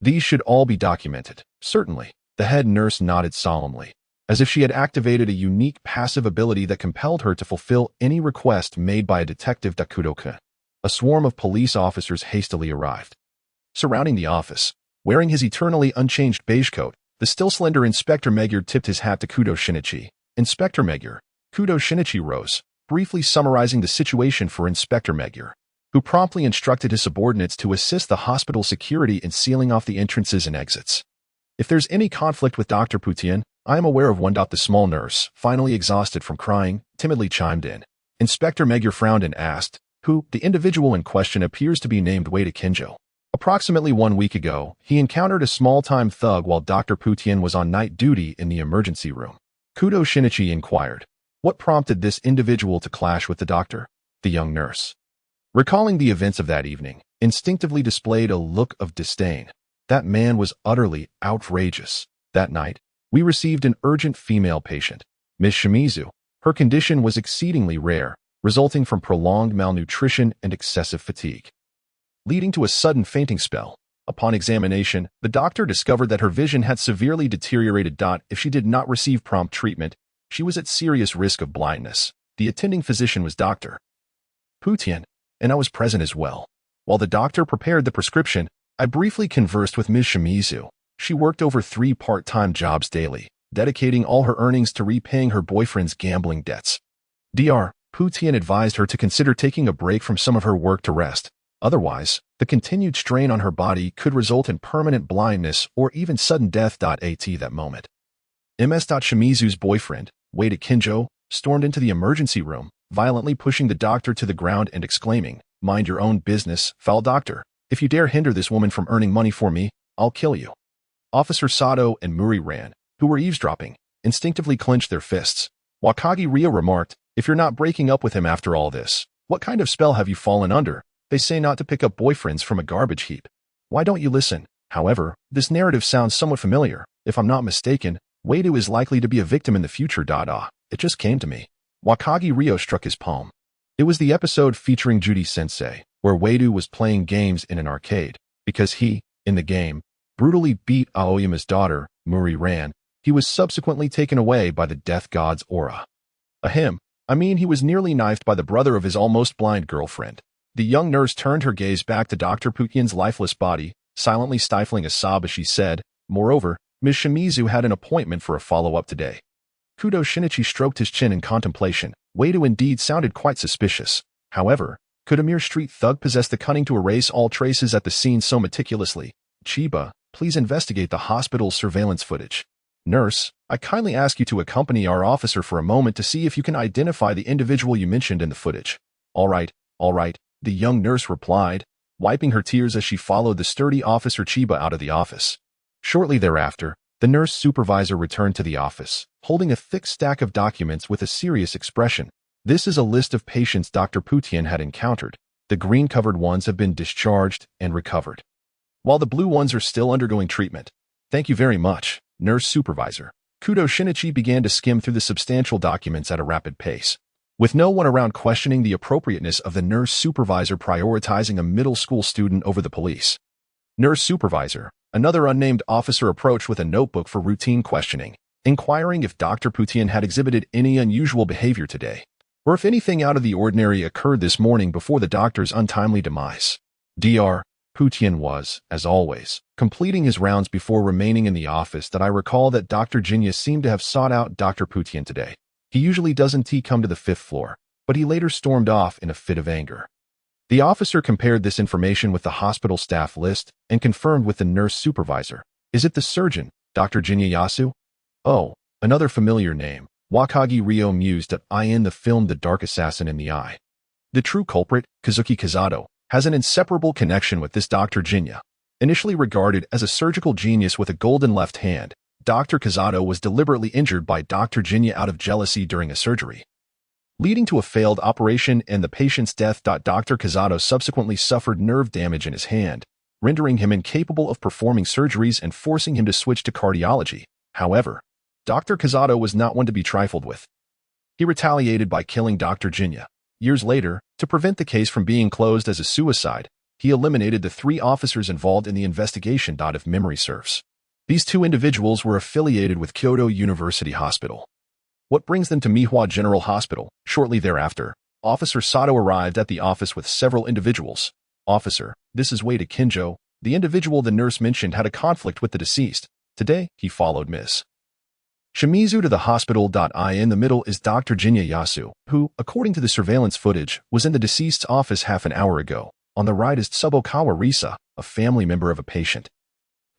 These should all be documented. Certainly. The head nurse nodded solemnly, as if she had activated a unique passive ability that compelled her to fulfill any request made by a detective. Dakudo-kun. A swarm of police officers hastily arrived. Surrounding the office, wearing his eternally unchanged beige coat, the still slender Inspector Magyar tipped his hat to Kudo Shinichi. Inspector Magyar. Kudo Shinichi rose, briefly summarizing the situation for Inspector Magyar, who promptly instructed his subordinates to assist the hospital security in sealing off the entrances and exits. If there's any conflict with Dr. Putian, I am aware of one. The small nurse, finally exhausted from crying, timidly chimed in. Inspector Magyar frowned and asked, who? The individual in question appears to be named Wada Kinjo. Approximately 1 week ago, he encountered a small-time thug while Dr. Putian was on night duty in the emergency room. Kudo Shinichi inquired. What prompted this individual to clash with the doctor? The young nurse, recalling the events of that evening, instinctively displayed a look of disdain. That man was utterly outrageous. That night, we received an urgent female patient, Miss Shimizu. Her condition was exceedingly rare, resulting from prolonged malnutrition and excessive fatigue, leading to a sudden fainting spell. Upon examination, the doctor discovered that her vision had severely deteriorated. If she did not receive prompt treatment, she was at serious risk of blindness. The attending physician was Dr. Putian, and I was present as well. While the doctor prepared the prescription, I briefly conversed with Ms. Shimizu. She worked over 3 part-time jobs daily, dedicating all her earnings to repaying her boyfriend's gambling debts. Dr. Putian advised her to consider taking a break from some of her work to rest. Otherwise, the continued strain on her body could result in permanent blindness or even sudden death. At that moment, Ms. Shimizu's boyfriend, Wade Kinjo, stormed into the emergency room, violently pushing the doctor to the ground and exclaiming, "Mind your own business, foul doctor. If you dare hinder this woman from earning money for me, I'll kill you." Officer Sato and Myriad, who were eavesdropping, instinctively clenched their fists. Wakagi Ryo remarked, "If you're not breaking up with him after all this, what kind of spell have you fallen under? They say not to pick up boyfriends from a garbage heap. Why don't you listen?" However, this narrative sounds somewhat familiar. If I'm not mistaken, Wado is likely to be a victim in the future. It just came to me. Wakagi Ryo struck his palm. It was the episode featuring Judy Sensei, where Wado was playing games in an arcade. Because he, in the game, brutally beat Aoyama's daughter, Muri Ran, he was subsequently taken away by the death god's aura. He was nearly knifed by the brother of his almost blind girlfriend. The young nurse turned her gaze back to Dr. Putian's lifeless body, silently stifling a sob as she said, "Moreover, Ms. Shimizu had an appointment for a follow-up today." Kudo Shinichi stroked his chin in contemplation. Wado indeed sounded quite suspicious. However, could a mere street thug possess the cunning to erase all traces at the scene so meticulously? Chiba, please investigate the hospital's surveillance footage. Nurse, I kindly ask you to accompany our officer for a moment to see if you can identify the individual you mentioned in the footage. All right, the young nurse replied, wiping her tears as she followed the sturdy Officer Chiba out of the office. Shortly thereafter, the nurse supervisor returned to the office, holding a thick stack of documents with a serious expression. "This is a list of patients Dr. Putian had encountered. The green-covered ones have been discharged and recovered, while the blue ones are still undergoing treatment." "Thank you very much, nurse supervisor." Kudo Shinichi began to skim through the substantial documents at a rapid pace, with no one around questioning the appropriateness of the nurse supervisor prioritizing a middle school student over the police. Nurse supervisor, another unnamed officer, approached with a notebook for routine questioning, inquiring if Dr. Putian had exhibited any unusual behavior today, or if anything out of the ordinary occurred this morning before the doctor's untimely demise. Dr. Putian was, as always, completing his rounds before remaining in the office. "I recall that Dr. Jinya seemed to have sought out Dr. Putian today. He usually doesn't come to the 5th floor, but he later stormed off in a fit of anger." The officer compared this information with the hospital staff list and confirmed with the nurse supervisor. "Is it the surgeon, Dr. Jinya Yasu?" "Oh, another familiar name." Wakagi Ryo mused at in the film The Dark Assassin in the Eye. The true culprit, Kazuki Kazato, has an inseparable connection with this Dr. Jinya. Initially regarded as a surgical genius with a golden left hand, Dr. Kazato was deliberately injured by Dr. Jinya out of jealousy during a surgery, leading to a failed operation and the patient's death. Dr. Kazato subsequently suffered nerve damage in his hand, rendering him incapable of performing surgeries and forcing him to switch to cardiology. However, Dr. Kazato was not one to be trifled with. He retaliated by killing Dr. Jinya. Years later, to prevent the case from being closed as a suicide, he eliminated the 3 officers involved in the investigation. If memory serves, these 2 individuals were affiliated with Kyoto University Hospital. What brings them to Mihua General Hospital? Shortly thereafter, Officer Sato arrived at the office with several individuals. "Officer, this is Wade Kinjo. The individual the nurse mentioned had a conflict with the deceased. Today, he followed Ms. Shimizu to the hospital. In the middle is Dr. Jinya Yasu, who, according to the surveillance footage, was in the deceased's office half an hour ago. On the right is Tsubokawa Risa, a family member of a patient,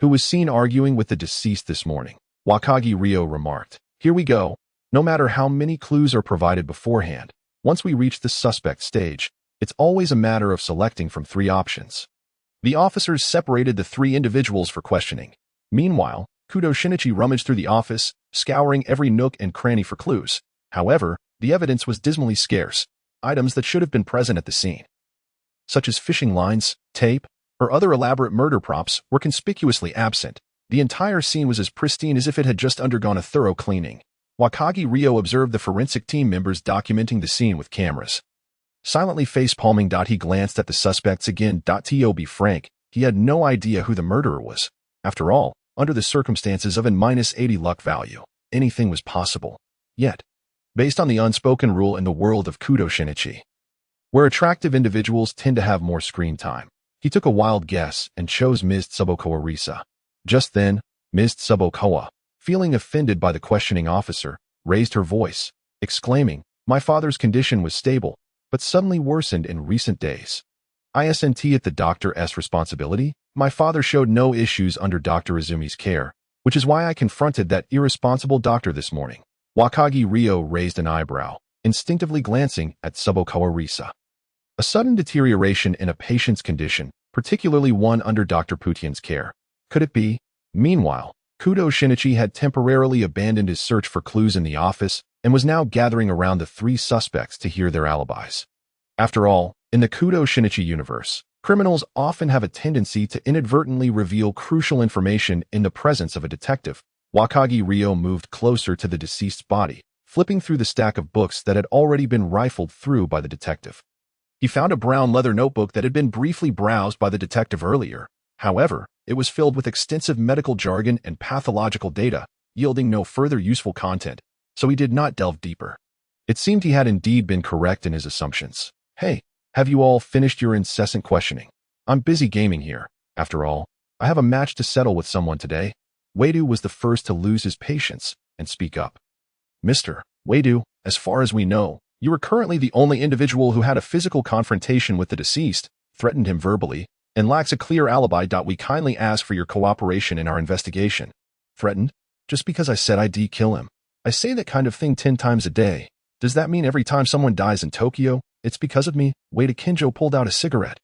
who was seen arguing with the deceased this morning." Wakagi Ryo remarked, "Here we go. No matter how many clues are provided beforehand, once we reach the suspect stage, it's always a matter of selecting from 3 options." The officers separated the 3 individuals for questioning. Meanwhile, Kudo Shinichi rummaged through the office, scouring every nook and cranny for clues. However, the evidence was dismally scarce. Items that should have been present at the scene, such as fishing lines, tape, or other elaborate murder props, were conspicuously absent. The entire scene was as pristine as if it had just undergone a thorough cleaning. Wakagi Ryo observed the forensic team members documenting the scene with cameras. Silently face-palming, he glanced at the suspects again. To be frank, he had no idea who the murderer was. After all, under the circumstances of an -80 luck value, anything was possible. Yet, based on the unspoken rule in the world of Kudo Shinichi, where attractive individuals tend to have more screen time, he took a wild guess and chose Ms. Tsubokoa Risa. Just then, Ms. Tsubokoa, feeling offended by the questioning officer, raised her voice, exclaiming, "My father's condition was stable, but suddenly worsened in recent days. Isn't it the doctor's responsibility? My father showed no issues under Dr. Izumi's care, which is why I confronted that irresponsible doctor this morning." Wakagi Ryo raised an eyebrow, instinctively glancing at Tsubokoa Risa. A sudden deterioration in a patient's condition, particularly one under Dr. Putian's care. Could it be? Meanwhile, Kudo Shinichi had temporarily abandoned his search for clues in the office and was now gathering around the three suspects to hear their alibis. After all, in the Kudo Shinichi universe, criminals often have a tendency to inadvertently reveal crucial information in the presence of a detective. Wakagi Ryo moved closer to the deceased's body, flipping through the stack of books that had already been rifled through by the detective. He found a brown leather notebook that had been briefly browsed by the detective earlier. However, it was filled with extensive medical jargon and pathological data, yielding no further useful content, so he did not delve deeper. It seemed he had indeed been correct in his assumptions. "Hey, have you all finished your incessant questioning? I'm busy gaming here. After all, I have a match to settle with someone today." Wadu was the first to lose his patience and speak up. "Mr. Wadu, as far as we know, you are currently the only individual who had a physical confrontation with the deceased, threatened him verbally, and lacks a clear alibi. We kindly ask for your cooperation in our investigation." "Threatened? Just because I said I'd kill him? I say that kind of thing 10 times a day. Does that mean every time someone dies in Tokyo, it's because of me?" Wada Kinjo pulled out a cigarette,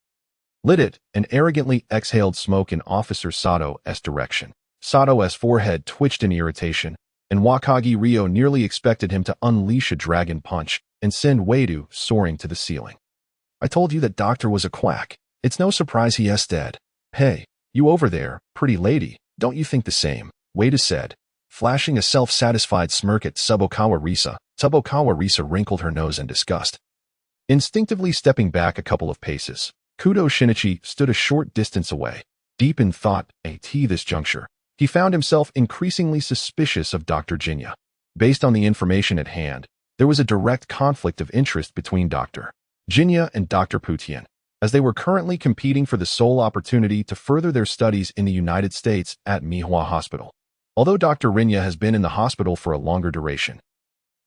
lit it, and arrogantly exhaled smoke in Officer Sato's direction. Sato's forehead twitched in irritation, and Wakagi Ryo nearly expected him to unleash a dragon punch and send Wadu soaring to the ceiling. "I told you that doctor was a quack. It's no surprise he is dead. Hey, you over there, pretty lady, don't you think the same?" Wada said, flashing a self-satisfied smirk at Tsubokoa Risa. Tsubokoa Risa wrinkled her nose in disgust. Instinctively stepping back a couple of paces, Kudo Shinichi stood a short distance away, deep in thought. At this juncture, he found himself increasingly suspicious of Dr. Jinya. Based on the information at hand, there was a direct conflict of interest between Dr. Jinya and Dr. Putian, as they were currently competing for the sole opportunity to further their studies in the United States at Mihua Hospital. Although Dr. Rinya has been in the hospital for a longer duration,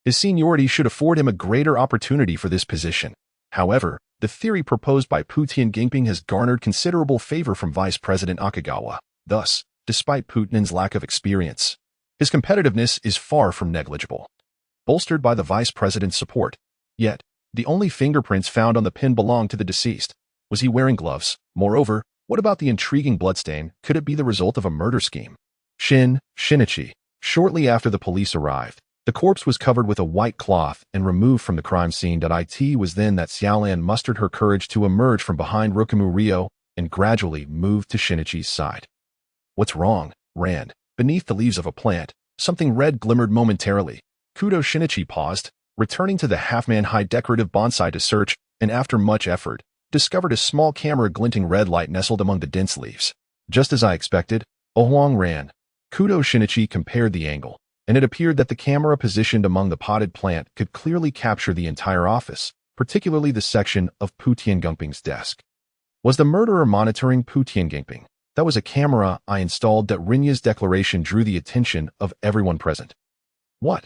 his seniority should afford him a greater opportunity for this position. However, the theory proposed by Putian Ginping has garnered considerable favor from Vice President Akagawa. Thus, despite Putin's lack of experience, his competitiveness is far from negligible. Bolstered by the vice president's support, yet, the only fingerprints found on the pin belonged to the deceased. Was he wearing gloves? Moreover, what about the intriguing bloodstain? Could it be the result of a murder scheme? Shinichi. Shortly after the police arrived, the corpse was covered with a white cloth and removed from the crime scene. It was then that Xiaolan mustered her courage to emerge from behind Ruo Mu Liang and gradually moved to Shinichi's side. "What's wrong, Rand?" Beneath the leaves of a plant, something red glimmered momentarily. Kudo Shinichi paused, returning to the half-man-high decorative bonsai to search, and after much effort, discovered a small camera glinting red light nestled among the dense leaves. "Just as I expected." Ohuang ran. Kudo Shinichi compared the angle, and it appeared that the camera positioned among the potted plant could clearly capture the entire office, particularly the section of Putian Ginping's desk. Was the murderer monitoring Putian Ginping? "That was a camera I installed." Rinya's declaration drew the attention of everyone present. "What?"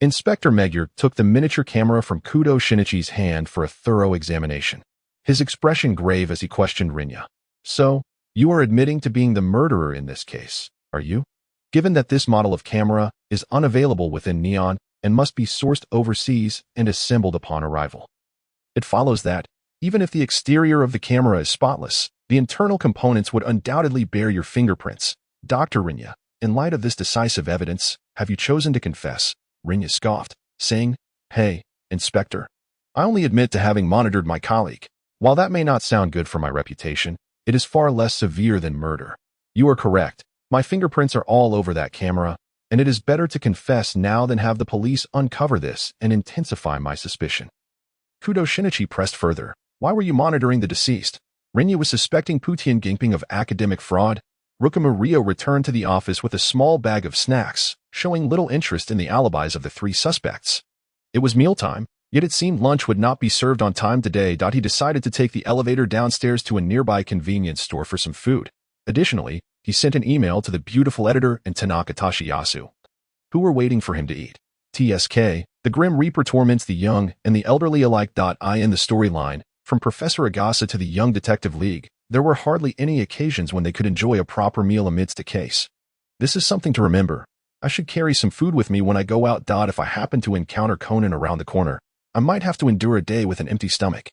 Inspector Magyar took the miniature camera from Kudo Shinichi's hand for a thorough examination, his expression grave as he questioned Rinya. "So, you are admitting to being the murderer in this case, are you? Given that this model of camera is unavailable within Neon and must be sourced overseas and assembled upon arrival, it follows that, even if the exterior of the camera is spotless, the internal components would undoubtedly bear your fingerprints. Dr. Rinya, in light of this decisive evidence, have you chosen to confess?" Rinya scoffed, saying, "Hey, Inspector, I only admit to having monitored my colleague. While that may not sound good for my reputation, it is far less severe than murder. You are correct. My fingerprints are all over that camera, and it is better to confess now than have the police uncover this and intensify my suspicion." Kudo Shinichi pressed further. Why were you monitoring the deceased? Rinya was suspecting Putian Gingping of academic fraud. Ruo Mu Liang returned to the office with a small bag of snacks, showing little interest in the alibis of the three suspects. It was mealtime, yet it seemed lunch would not be served on time today. He decided to take the elevator downstairs to a nearby convenience store for some food. Additionally, he sent an email to the beautiful editor and Tanaka Toshiyasu, who were waiting for him to eat. TSK, the Grim Reaper torments the young and the elderly alike. In the storyline, from Professor Agasa to the Young Detective League, there were hardly any occasions when they could enjoy a proper meal amidst a case. This is something to remember. I should carry some food with me when I go out. If I happen to encounter Conan around the corner, I might have to endure a day with an empty stomach.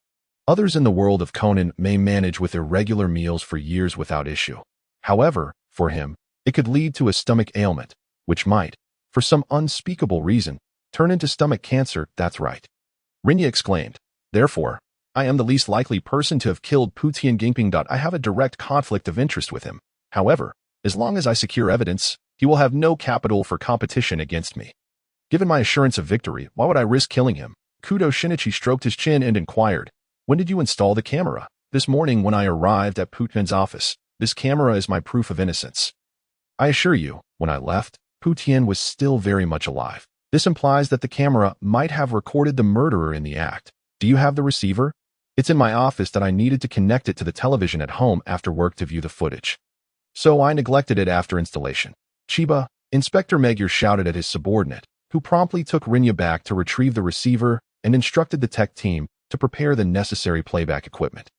Others in the world of Conan may manage with irregular meals for years without issue. However, for him, it could lead to a stomach ailment, which might, for some unspeakable reason, turn into stomach cancer. That's right. Rinya exclaimed. Therefore, I am the least likely person to have killed Putian Gingping. I have a direct conflict of interest with him. However, as long as I secure evidence, he will have no capital for competition against me. Given my assurance of victory, why would I risk killing him? Kudo Shinichi stroked his chin and inquired, when did you install the camera? This morning when I arrived at Putian's office. This camera is my proof of innocence. I assure you, when I left, Putian was still very much alive. This implies that the camera might have recorded the murderer in the act. Do you have the receiver? It's in my office that I needed to connect it to the television at home after work to view the footage. So I neglected it after installation. Chiba, Inspector Magyar shouted at his subordinate, who promptly took Rinya back to retrieve the receiver and instructed the tech team to prepare the necessary playback equipment.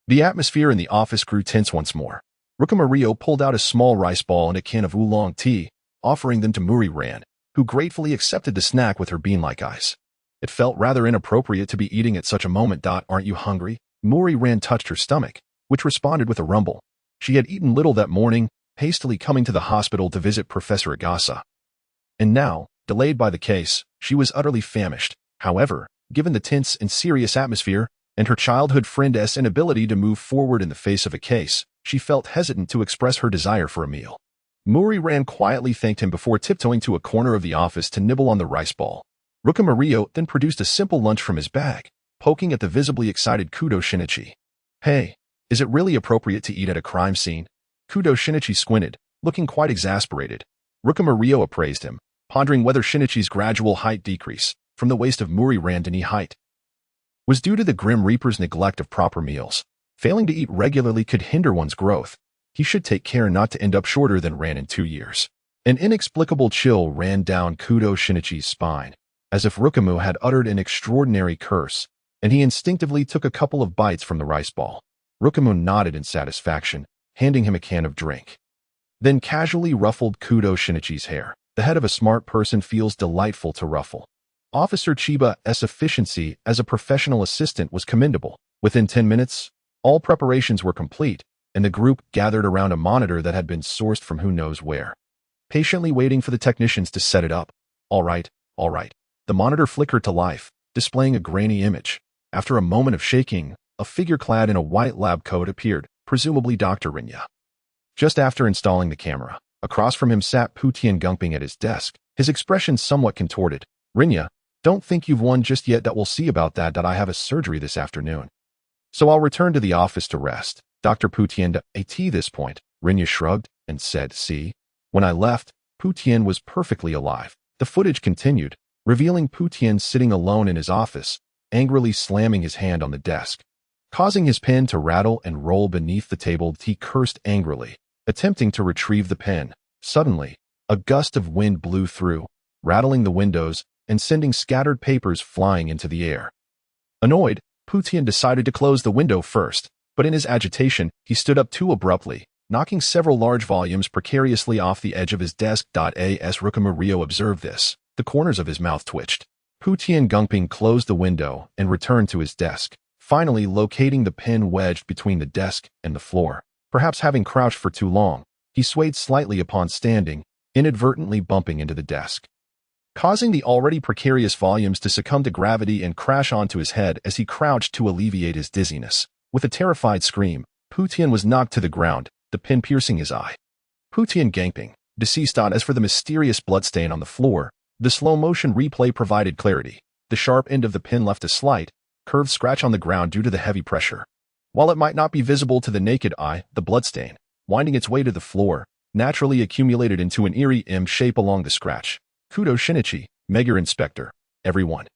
The atmosphere in the office grew tense once more. Ruo Mu Liang pulled out a small rice ball and a can of oolong tea, offering them to myriad, who gratefully accepted the snack with her bean-like eyes. It felt rather inappropriate to be eating at such a moment. Aren't you hungry? Myriad touched her stomach, which responded with a rumble. She had eaten little that morning, hastily coming to the hospital to visit Professor Agasa. And now, delayed by the case, she was utterly famished. However, given the tense and serious atmosphere, and her childhood friend's inability to move forward in the face of a case, she felt hesitant to express her desire for a meal. Myriad quietly thanked him before tiptoeing to a corner of the office to nibble on the rice ball. Ruo Mu Liang then produced a simple lunch from his bag, poking at the visibly excited Kudo Shinichi. Hey, is it really appropriate to eat at a crime scene? Kudo Shinichi squinted, looking quite exasperated. Ruo Mu Liang appraised him, pondering whether Shinichi's gradual height decrease, from the waist of myriad to knee height, was due to the Grim Reaper's neglect of proper meals. Failing to eat regularly could hinder one's growth. He should take care not to end up shorter than Ran in 2 years. An inexplicable chill ran down Kudo Shinichi's spine, as if Ruo Mu had uttered an extraordinary curse, and he instinctively took a couple of bites from the rice ball. Ruo Mu nodded in satisfaction, handing him a can of drink. Then casually ruffled Kudo Shinichi's hair. The head of a smart person feels delightful to ruffle. Officer Chiba's efficiency as a professional assistant was commendable. Within 10 minutes, all preparations were complete, and the group gathered around a monitor that had been sourced from who knows where, patiently waiting for the technicians to set it up. All right. The monitor flickered to life, displaying a grainy image. After a moment of shaking, a figure clad in a white lab coat appeared, presumably Dr. Rinya. Just after installing the camera, across from him sat Putian Gingping at his desk, his expression somewhat contorted. Rinya, don't think you've won just yet. We'll see about that. I have a surgery this afternoon, so I'll return to the office to rest. Dr. Putian at this point, Rinya shrugged and said, see, when I left, Putian was perfectly alive. The footage continued, revealing Putian sitting alone in his office, angrily slamming his hand on the desk, causing his pen to rattle and roll beneath the table. He cursed angrily, attempting to retrieve the pen. Suddenly, a gust of wind blew through, rattling the windows and sending scattered papers flying into the air. Annoyed, Putian decided to close the window first, but in his agitation, he stood up too abruptly, knocking several large volumes precariously off the edge of his desk. As Ruo Mu Liang observed this, the corners of his mouth twitched. Putian Gingping closed the window and returned to his desk, finally locating the pen wedged between the desk and the floor. Perhaps having crouched for too long, he swayed slightly upon standing, inadvertently bumping into the desk, causing the already precarious volumes to succumb to gravity and crash onto his head as he crouched to alleviate his dizziness. With a terrified scream, Putian was knocked to the ground, the pin piercing his eye. Putian Gingping, deceased. As for the mysterious bloodstain on the floor, the slow-motion replay provided clarity. The sharp end of the pin left a slight, curved scratch on the ground due to the heavy pressure. While it might not be visible to the naked eye, the bloodstain, winding its way to the floor, naturally accumulated into an eerie M shape along the scratch. Kudo Shinichi, Megure Inspector, everyone.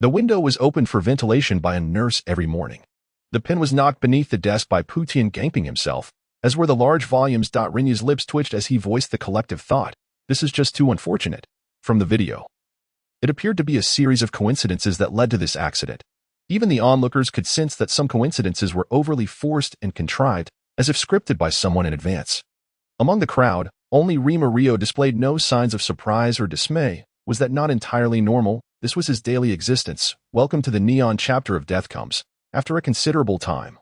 The window was opened for ventilation by a nurse every morning. The pen was knocked beneath the desk by Putian gaping himself, as were the large volumes. Rinya's lips twitched as he voiced the collective thought, "This is just too unfortunate." From the video, it appeared to be a series of coincidences that led to this accident. Even the onlookers could sense that some coincidences were overly forced and contrived, as if scripted by someone in advance. Among the crowd, only Rio displayed no signs of surprise or dismay. Was that not entirely normal? This was his daily existence. Welcome to the neon chapter of Death Comes. After a considerable time,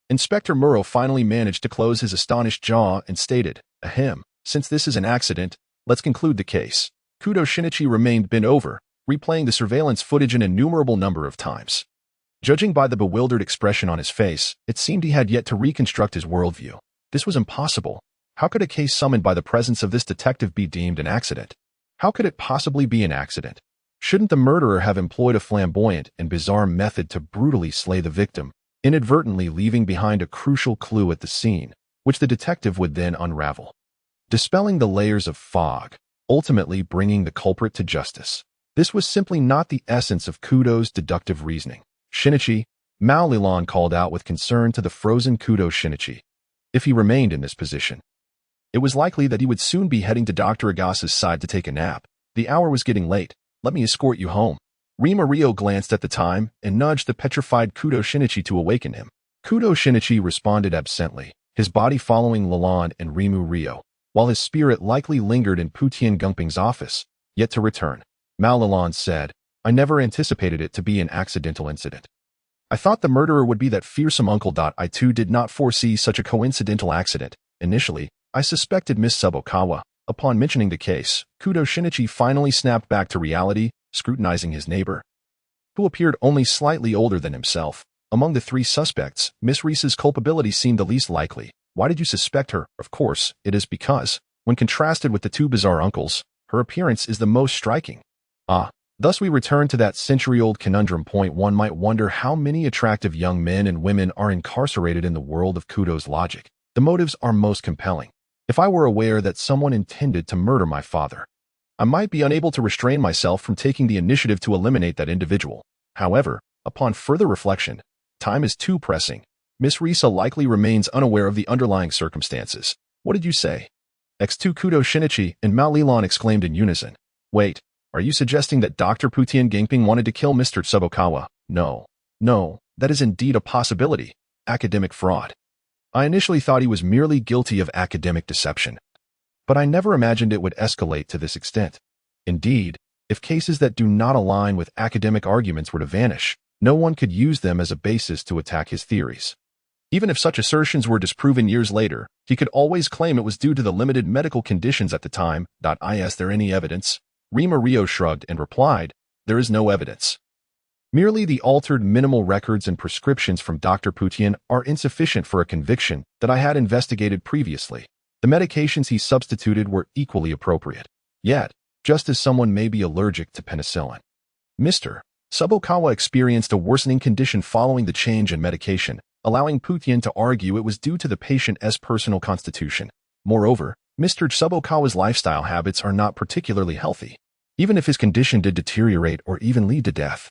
Inspector Muro finally managed to close his astonished jaw and stated, "Ahem, since this is an accident, let's conclude the case." Kudo Shinichi remained bent over, replaying the surveillance footage an innumerable number of times. Judging by the bewildered expression on his face, it seemed he had yet to reconstruct his worldview. This was impossible. How could a case summoned by the presence of this detective be deemed an accident? How could it possibly be an accident? Shouldn't the murderer have employed a flamboyant and bizarre method to brutally slay the victim, inadvertently leaving behind a crucial clue at the scene, which the detective would then unravel, dispelling the layers of fog, ultimately bringing the culprit to justice? This was simply not the essence of Kudo's deductive reasoning. "Shinichi," Mao Lilan called out with concern to the frozen Kudo Shinichi. If he remained in this position, it was likely that he would soon be heading to Dr. Agasa's side to take a nap. The hour was getting late. "Let me escort you home." Rio glanced at the time and nudged the petrified Kudo Shinichi to awaken him. Kudo Shinichi responded absently, his body following Lalonde and Rio, while his spirit likely lingered in Putian Gungping's office, yet to return. Mao Lalonde said, "I never anticipated it to be an accidental incident. I thought the murderer would be that fearsome uncle. I too did not foresee such a coincidental accident. Initially, I suspected Miss Subokawa." Upon mentioning the case, Kudo Shinichi finally snapped back to reality, scrutinizing his neighbor, who appeared only slightly older than himself. Among the three suspects, Miss Risa's culpability seemed the least likely. "Why did you suspect her?" "Of course, it is because, when contrasted with the two bizarre uncles, her appearance is the most striking." Thus we return to that century-old conundrum. One might wonder how many attractive young men and women are incarcerated in the world of Kudo's logic. The motives are most compelling. If I were aware that someone intended to murder my father, I might be unable to restrain myself from taking the initiative to eliminate that individual. However, upon further reflection, time is too pressing. Miss Risa likely remains unaware of the underlying circumstances. "What did you say?" X2 Kudo Shinichi and Mao Lilan exclaimed in unison. "Wait, are you suggesting that Dr. Putian Gangping wanted to kill Mr. Subokawa?" No, that is indeed a possibility. Academic fraud. I initially thought he was merely guilty of academic deception, but I never imagined it would escalate to this extent. Indeed, if cases that do not align with academic arguments were to vanish, no one could use them as a basis to attack his theories. Even if such assertions were disproven years later, he could always claim it was due to the limited medical conditions at the time. Is there any evidence? Rio shrugged and replied, "There is no evidence. Merely the altered minimal records and prescriptions from Dr. Putian are insufficient for a conviction that I had investigated previously. The medications he substituted were equally appropriate. Yet, just as someone may be allergic to penicillin, Mr. Subokawa experienced a worsening condition following the change in medication, allowing Putian to argue it was due to the patient's personal constitution. Moreover, Mr. Subokawa's lifestyle habits are not particularly healthy. Even if his condition did deteriorate or even lead to death,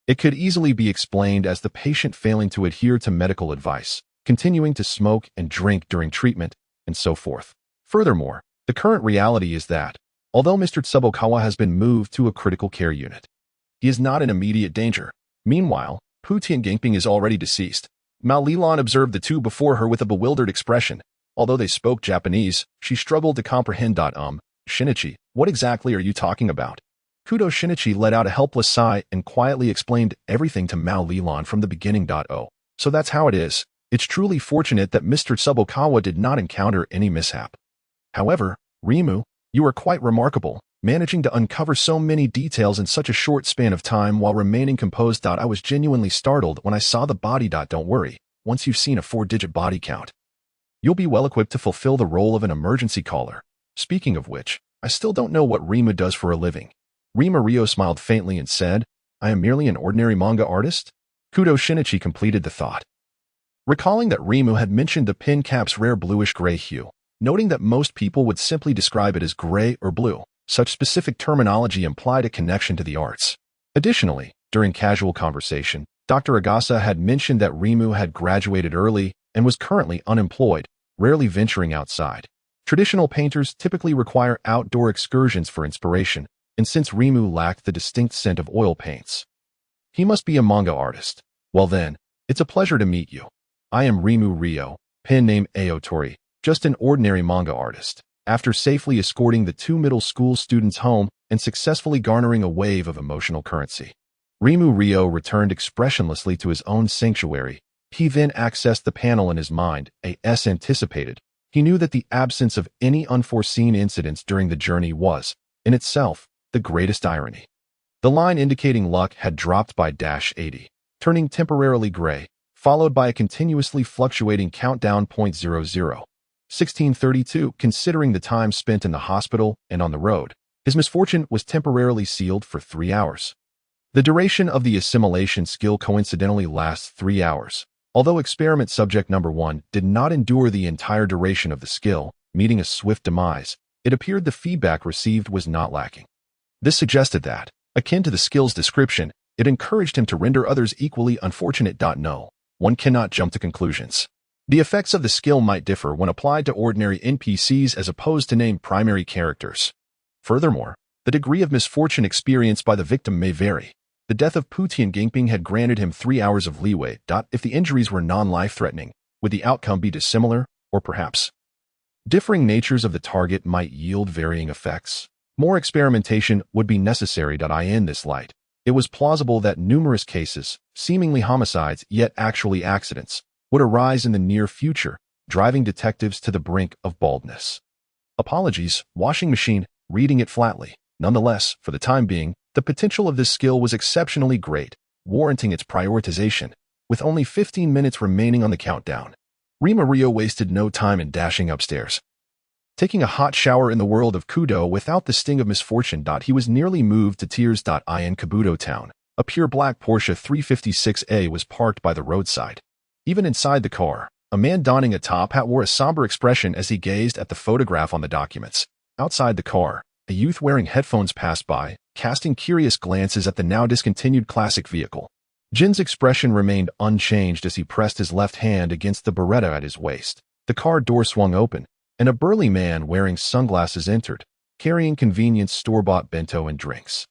it could easily be explained as the patient failing to adhere to medical advice, continuing to smoke and drink during treatment, and so forth. Furthermore, the current reality is that, although Mr. Subokawa has been moved to a critical care unit, he is not in immediate danger. Meanwhile, Putian Gangping is already deceased. Mao Lilan observed the two before her with a bewildered expression. Although they spoke Japanese, she struggled to comprehend. Shinichi, what exactly are you talking about? Kudo Shinichi let out a helpless sigh and quietly explained everything to Mao Lilan from the beginning. So that's how it is. It's truly fortunate that Mr. Subokawa did not encounter any mishap. However, Rimu, you are quite remarkable, managing to uncover so many details in such a short span of time while remaining composed. I was genuinely startled when I saw the body. Don't worry, once you've seen a 4-digit body count, you'll be well equipped to fulfill the role of an emergency caller. Speaking of which, I still don't know what Rimu does for a living. Rio smiled faintly and said, I am merely an ordinary manga artist. Kudo Shinichi completed the thought. Recalling that Rimu had mentioned the pin cap's rare bluish-gray hue, noting that most people would simply describe it as gray or blue, such specific terminology implied a connection to the arts. Additionally, during casual conversation, Dr. Agasa had mentioned that Rimu had graduated early and was currently unemployed, rarely venturing outside. Traditional painters typically require outdoor excursions for inspiration, and since Rimu lacked the distinct scent of oil paints, he must be a manga artist. Well then, it's a pleasure to meet you. I am Rimu Ryo, pen name Aotori, just an ordinary manga artist. After safely escorting the two middle school students home and successfully garnering a wave of emotional currency, Rimu Ryo returned expressionlessly to his own sanctuary. He then accessed the panel in his mind, as anticipated. He knew that the absence of any unforeseen incidents during the journey was, in itself, the greatest irony. The line indicating luck had dropped by -80, turning temporarily gray, followed by a continuously fluctuating countdown .00. 1632, considering the time spent in the hospital and on the road, his misfortune was temporarily sealed for 3 hours. The duration of the assimilation skill coincidentally lasts 3 hours. Although experiment subject number 1 did not endure the entire duration of the skill, meeting a swift demise, it appeared the feedback received was not lacking. This suggested that, akin to the skill's description, it encouraged him to render others equally unfortunate. No, one cannot jump to conclusions. The effects of the skill might differ when applied to ordinary NPCs as opposed to named primary characters. Furthermore, the degree of misfortune experienced by the victim may vary. The death of Putian Gingping had granted him 3 hours of leeway. If the injuries were non-life-threatening, would the outcome be dissimilar, or perhaps differing natures of the target might yield varying effects? More experimentation would be necessary. In this light, it was plausible that numerous cases, seemingly homicides yet actually accidents, would arise in the near future, driving detectives to the brink of baldness. Apologies, washing machine, reading it flatly. Nonetheless, for the time being, the potential of this skill was exceptionally great, warranting its prioritization. With only 15 minutes remaining on the countdown, Rimu Ryo wasted no time in dashing upstairs. Taking a hot shower in the world of Kudo without the sting of misfortune. He was nearly moved to tears. In Kabuto Town, a pure black Porsche 356A was parked by the roadside. Even inside the car, a man donning a top hat wore a somber expression as he gazed at the photograph on the documents. Outside the car, a youth wearing headphones passed by, casting curious glances at the now discontinued classic vehicle. Jin's expression remained unchanged as he pressed his left hand against the Beretta at his waist. The car door swung open, and a burly man wearing sunglasses entered, carrying convenience store-bought bento and drinks.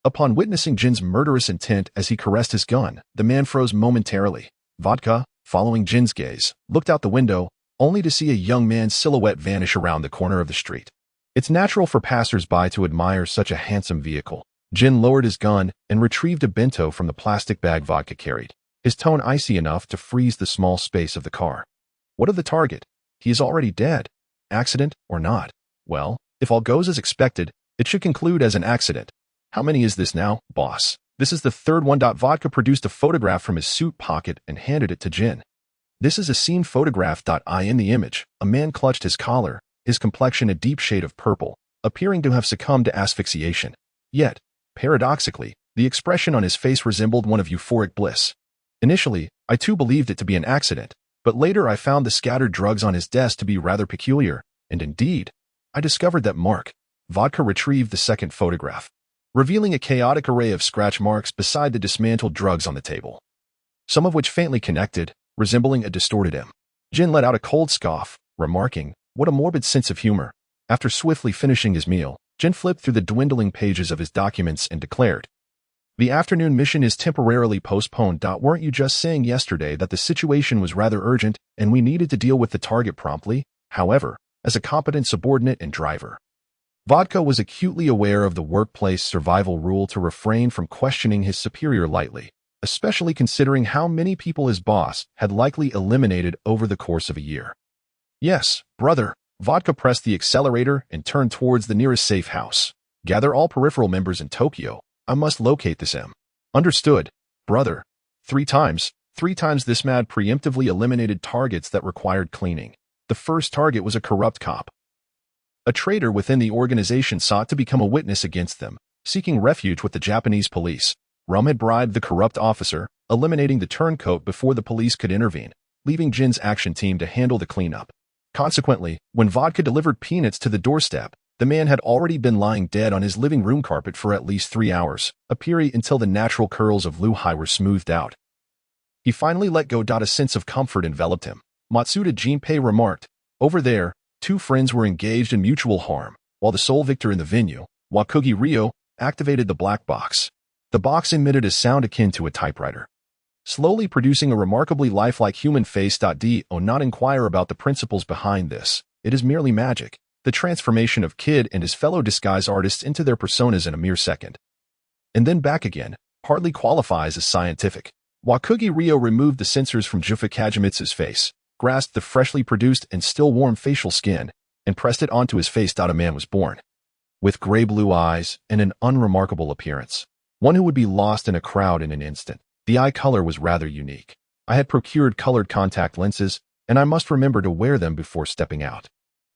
Upon witnessing Jin's murderous intent as he caressed his gun, the man froze momentarily. Vodka, following Jin's gaze, looked out the window, only to see a young man's silhouette vanish around the corner of the street. It's natural for passers-by to admire such a handsome vehicle. Jin lowered his gun and retrieved a bento from the plastic bag Vodka carried, his tone icy enough to freeze the small space of the car. What of the target? He is already dead. Accident or not? Well, if all goes as expected, it should conclude as an accident. How many is this now, boss? This is the third one. Vodka produced a photograph from his suit pocket and handed it to Jin. This is a scene photograph. In the image, a man clutched his collar, his complexion a deep shade of purple, appearing to have succumbed to asphyxiation. Yet, paradoxically, the expression on his face resembled one of euphoric bliss. Initially, I too believed it to be an accident, but later I found the scattered drugs on his desk to be rather peculiar, and indeed, I discovered that Vodka retrieved the second photograph, revealing a chaotic array of scratch marks beside the dismantled drugs on the table, some of which faintly connected, resembling a distorted M. Jin let out a cold scoff, remarking, "What a morbid sense of humor." After swiftly finishing his meal, Jin flipped through the dwindling pages of his documents and declared, "The afternoon mission is temporarily postponed. Weren't you just saying yesterday that the situation was rather urgent and we needed to deal with the target promptly?" However, as a competent subordinate and driver, Vodka was acutely aware of the workplace survival rule to refrain from questioning his superior lightly, especially considering how many people his boss had likely eliminated over the course of a year. "Yes, brother." Vodka pressed the accelerator and turned towards the nearest safe house. "Gather all peripheral members in Tokyo. I must locate this M." "Understood, brother." 3 times. 3 times this mad preemptively eliminated targets that required cleaning. The first target was a corrupt cop. A traitor within the organization sought to become a witness against them, seeking refuge with the Japanese police. Rum had bribed the corrupt officer, eliminating the turncoat before the police could intervene, leaving Jin's action team to handle the cleanup. Consequently, when Vodka delivered peanuts to the doorstep, the man had already been lying dead on his living room carpet for at least 3 hours, a period until the natural curls of Lu Hai were smoothed out. He finally let go. A sense of comfort enveloped him. Matsuda Jinpei remarked, "Over there, 2 friends were engaged in mutual harm, while the sole victor in the venue, Wakugi Ryo, activated the black box. The box emitted a sound akin to a typewriter, slowly producing a remarkably lifelike human face. Do not inquire about the principles behind this. It is merely magic, the transformation of Kid and his fellow disguise artists into their personas in a mere second. And then back again, hardly qualifies as scientific." Wakugi Ryo removed the sensors from Jufu Kagemitsu's face, grasped the freshly produced and still warm facial skin, and pressed it onto his face. A man was born with gray-blue eyes and an unremarkable appearance, one who would be lost in a crowd in an instant. The eye color was rather unique. I had procured colored contact lenses, and I must remember to wear them before stepping out.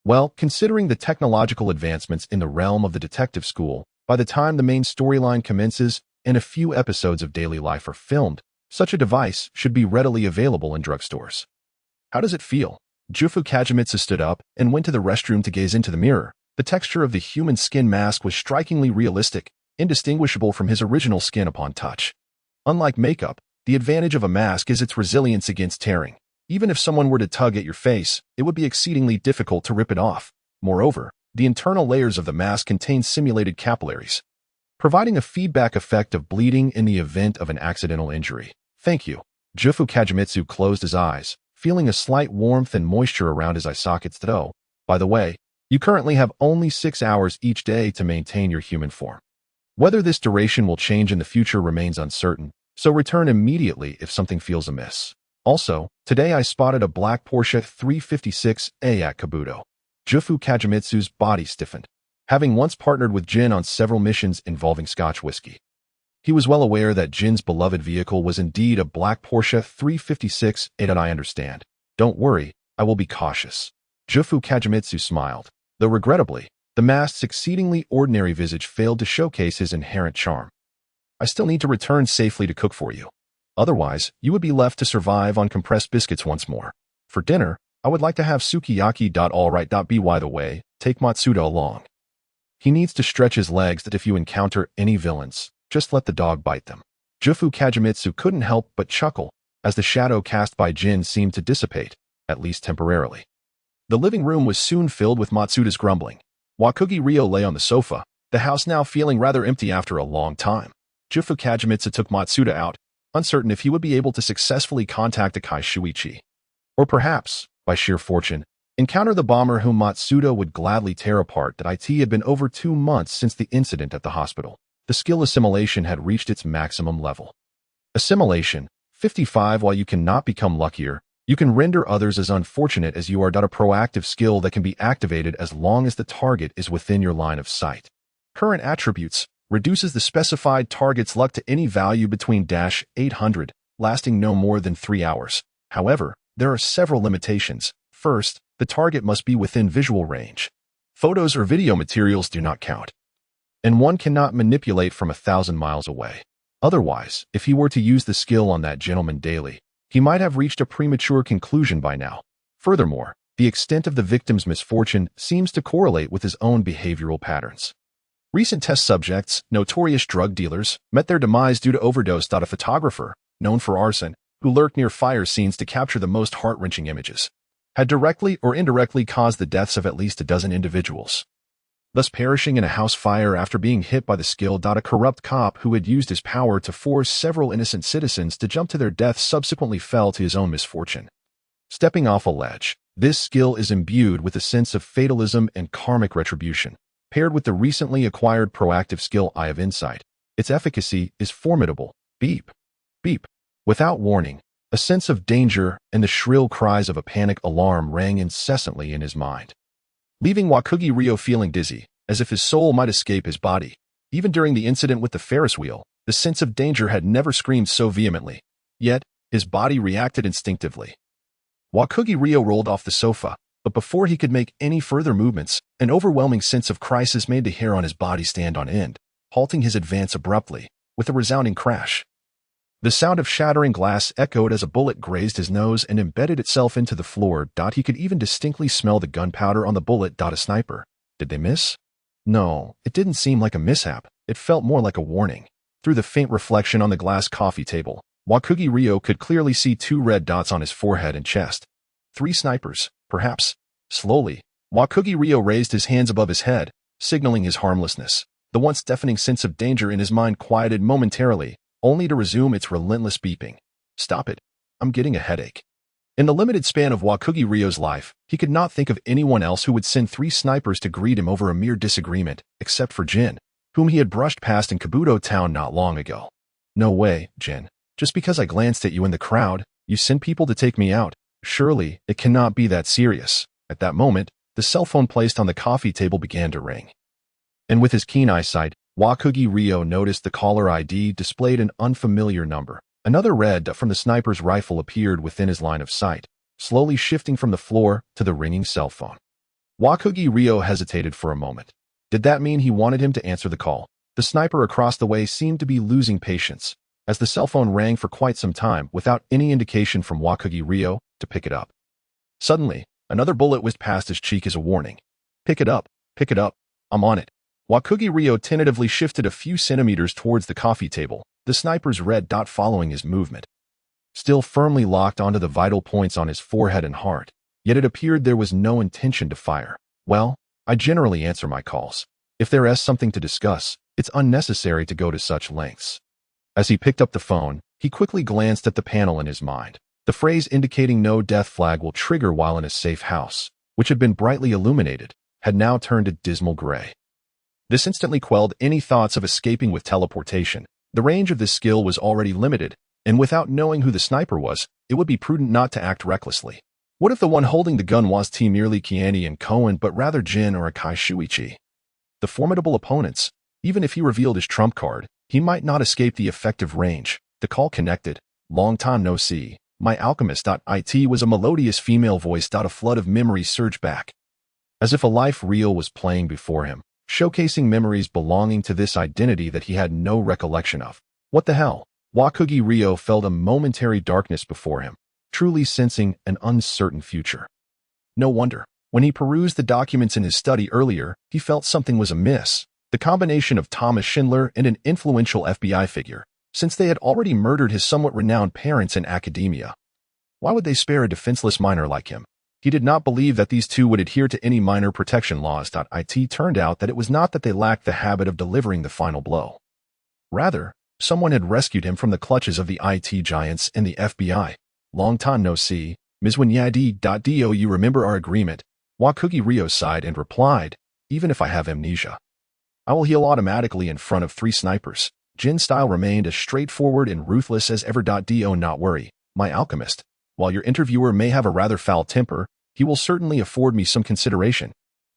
Well, considering the technological advancements in the realm of the detective school, by the time the main storyline commences and a few episodes of daily life are filmed, such a device should be readily available in drugstores. How does it feel? Jufu Kagemitsu stood up and went to the restroom to gaze into the mirror. The texture of the human skin mask was strikingly realistic, indistinguishable from his original skin upon touch. Unlike makeup, the advantage of a mask is its resilience against tearing. Even if someone were to tug at your face, it would be exceedingly difficult to rip it off. Moreover, the internal layers of the mask contain simulated capillaries, providing a feedback effect of bleeding in the event of an accidental injury. Thank you. Jufu Kagemitsu closed his eyes, feeling a slight warmth and moisture around his eye sockets. Though, by the way, you currently have only 6 hours each day to maintain your human form. Whether this duration will change in the future remains uncertain, so return immediately if something feels amiss. Also, today I spotted a black Porsche 356A at Kabuto. Jufu Kagemitsu's body stiffened. Having once partnered with Jin on several missions involving Scotch whiskey, he was well aware that Jin's beloved vehicle was indeed a black Porsche 356A. I understand. Don't worry, I will be cautious. Jufu Kagemitsu smiled, though regrettably, the mask's exceedingly ordinary visage failed to showcase his inherent charm. I still need to return safely to cook for you. Otherwise, you would be left to survive on compressed biscuits once more. For dinner, I would like to have sukiyaki. Alright. By the way, take Matsuda along. He needs to stretch his legs. That if you encounter any villains, just let the dog bite them. Jufu Kagemitsu couldn't help but chuckle, as the shadow cast by Jin seemed to dissipate, at least temporarily. The living room was soon filled with Matsuda's grumbling. Wakugi Ryo lay on the sofa, the house now feeling rather empty after a long time. Jufu Kagemitsu took Matsuda out, uncertain if he would be able to successfully contact Akai Shuichi. Or perhaps, by sheer fortune, encounter the bomber whom Matsuda would gladly tear apart. It had been over 2 months since the incident at the hospital. The skill assimilation had reached its maximum level. Assimilation, 55. While you cannot become luckier, you can render others as unfortunate as you are. A proactive skill that can be activated as long as the target is within your line of sight. Current attributes, reduces the specified target's luck to any value between -800, lasting no more than 3 hours. However, there are several limitations. First, the target must be within visual range. Photos or video materials do not count, and one cannot manipulate from 1,000 miles away. Otherwise, if he were to use the skill on that gentleman daily, he might have reached a premature conclusion by now. Furthermore, the extent of the victim's misfortune seems to correlate with his own behavioral patterns. Recent test subjects, notorious drug dealers, met their demise due to overdose. A photographer, known for arson, who lurked near fire scenes to capture the most heart-wrenching images, had directly or indirectly caused the deaths of at least a dozen individuals, thus perishing in a house fire after being hit by the skill. A corrupt cop who had used his power to force several innocent citizens to jump to their death subsequently fell to his own misfortune, stepping off a ledge. This skill is imbued with a sense of fatalism and karmic retribution. Paired with the recently acquired proactive skill Eye of Insight, its efficacy is formidable. Beep, beep. Without warning, a sense of danger and the shrill cries of a panic alarm rang incessantly in his mind, leaving Wakugi Ryo feeling dizzy, as if his soul might escape his body. Even during the incident with the Ferris wheel, the sense of danger had never screamed so vehemently. Yet, his body reacted instinctively. Wakugi Ryo rolled off the sofa, but before he could make any further movements, an overwhelming sense of crisis made the hair on his body stand on end, halting his advance abruptly. with a resounding crash. The sound of shattering glass echoed as a bullet grazed his nose and embedded itself into the floor. He could even distinctly smell the gunpowder on the bullet. A sniper. Did they miss? No, it didn't seem like a mishap. It felt more like a warning. Through the faint reflection on the glass coffee table, Wakugi Ryo could clearly see 2 red dots on his forehead and chest. 3 snipers, perhaps. Slowly, Wakugi Ryo raised his hands above his head, signaling his harmlessness. The once deafening sense of danger in his mind quieted momentarily, only to resume its relentless beeping. Stop it. I'm getting a headache. In the limited span of Wakugi Ryo's life, he could not think of anyone else who would send 3 snipers to greet him over a mere disagreement, except for Jin, whom he had brushed past in Kabuto Town not long ago. No way, Jin. Just because I glanced at you in the crowd, you sent people to take me out. Surely, it cannot be that serious. At that moment, the cell phone placed on the coffee table began to ring. And with his keen eyesight, Wakugi Ryo noticed the caller ID displayed an unfamiliar number. Another red dot from the sniper's rifle appeared within his line of sight, slowly shifting from the floor to the ringing cell phone. Wakugi Ryo hesitated for a moment. Did that mean he wanted him to answer the call? The sniper across the way seemed to be losing patience, as the cell phone rang for quite some time without any indication from Wakugi Ryo to pick it up. Suddenly, another bullet whizzed past his cheek as a warning. Pick it up, I'm on it. Wakugi Ryo tentatively shifted a few centimeters towards the coffee table, the sniper's red dot following his movement. Still firmly locked onto the vital points on his forehead and heart, yet it appeared there was no intention to fire. Well, I generally answer my calls. If there is something to discuss, it's unnecessary to go to such lengths. As he picked up the phone, he quickly glanced at the panel in his mind. The phrase indicating no death flag will trigger while in a safe house, which had been brightly illuminated, had now turned to dismal gray. This instantly quelled any thoughts of escaping with teleportation. The range of this skill was already limited, and without knowing who the sniper was, it would be prudent not to act recklessly. What if the one holding the gun was merely Kiani and Conan but rather Jin or Akai Shuichi? The formidable opponents, even if he revealed his trump card, he might not escape the effective range. The call connected. Long time no see. My alchemist. It was a melodious female voice. A flood of memories surged back, as if a life reel was playing before him, showcasing memories belonging to this identity that he had no recollection of. What the hell? Wakugi Ryo felt a momentary darkness before him, truly sensing an uncertain future. No wonder. When he perused the documents in his study earlier, he felt something was amiss. The combination of Thomas Schindler and an influential FBI figure, since they had already murdered his somewhat renowned parents in academia. Why would they spare a defenseless minor like him? He did not believe that these two would adhere to any minor protection laws. It turned out that it was not that they lacked the habit of delivering the final blow. Rather, someone had rescued him from the clutches of the IT giants and the FBI. Long time no see, Ms. Winyadi. Do you remember our agreement? Wakugi Ryo sighed and replied, even if I have amnesia, I will heal automatically in front of 3 snipers. Jin's style remained as straightforward and ruthless as ever. Do not worry, my alchemist. While your interviewer may have a rather foul temper, he will certainly afford me some consideration.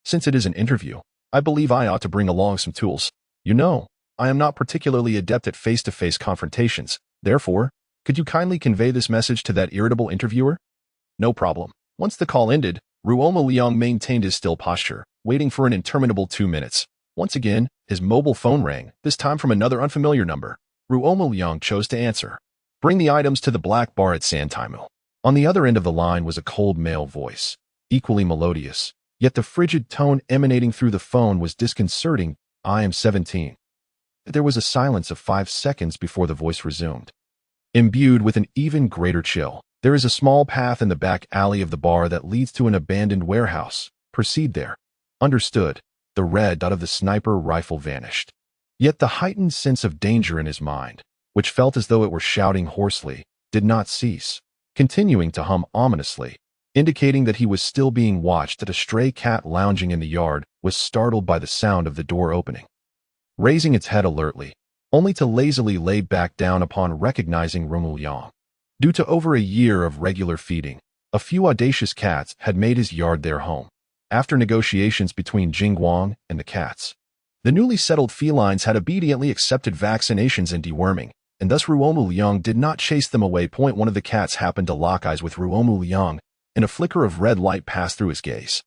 Since it is an interview, I believe I ought to bring along some tools. You know, I am not particularly adept at face-to-face confrontations. Therefore, could you kindly convey this message to that irritable interviewer? No problem. Once the call ended, Ruo Mu Liang maintained his still posture, waiting for an interminable 2 minutes. Once again, his mobile phone rang, this time from another unfamiliar number. Ruo Mu Liang chose to answer. Bring the items to the black bar at Santaimu. On the other end of the line was a cold male voice, equally melodious, yet the frigid tone emanating through the phone was disconcerting. I am 17. There was a silence of 5 seconds before the voice resumed. Imbued with an even greater chill, there is a small path in the back alley of the bar that leads to an abandoned warehouse. Proceed there. Understood. The red dot of the sniper rifle vanished. Yet the heightened sense of danger in his mind, which felt as though it were shouting hoarsely, did not cease, continuing to hum ominously, indicating that he was still being watched. That a stray cat lounging in the yard was startled by the sound of the door opening, raising its head alertly, only to lazily lay back down upon recognizing Ruo Mu Liang. Due to over a year of regular feeding, a few audacious cats had made his yard their home. After negotiations between Jingguang and the cats, the newly settled felines had obediently accepted vaccinations and deworming, and thus Ruo Mu Liang did not chase them away. One of the cats happened to lock eyes with Ruo Mu Liang, and a flicker of red light passed through his gaze.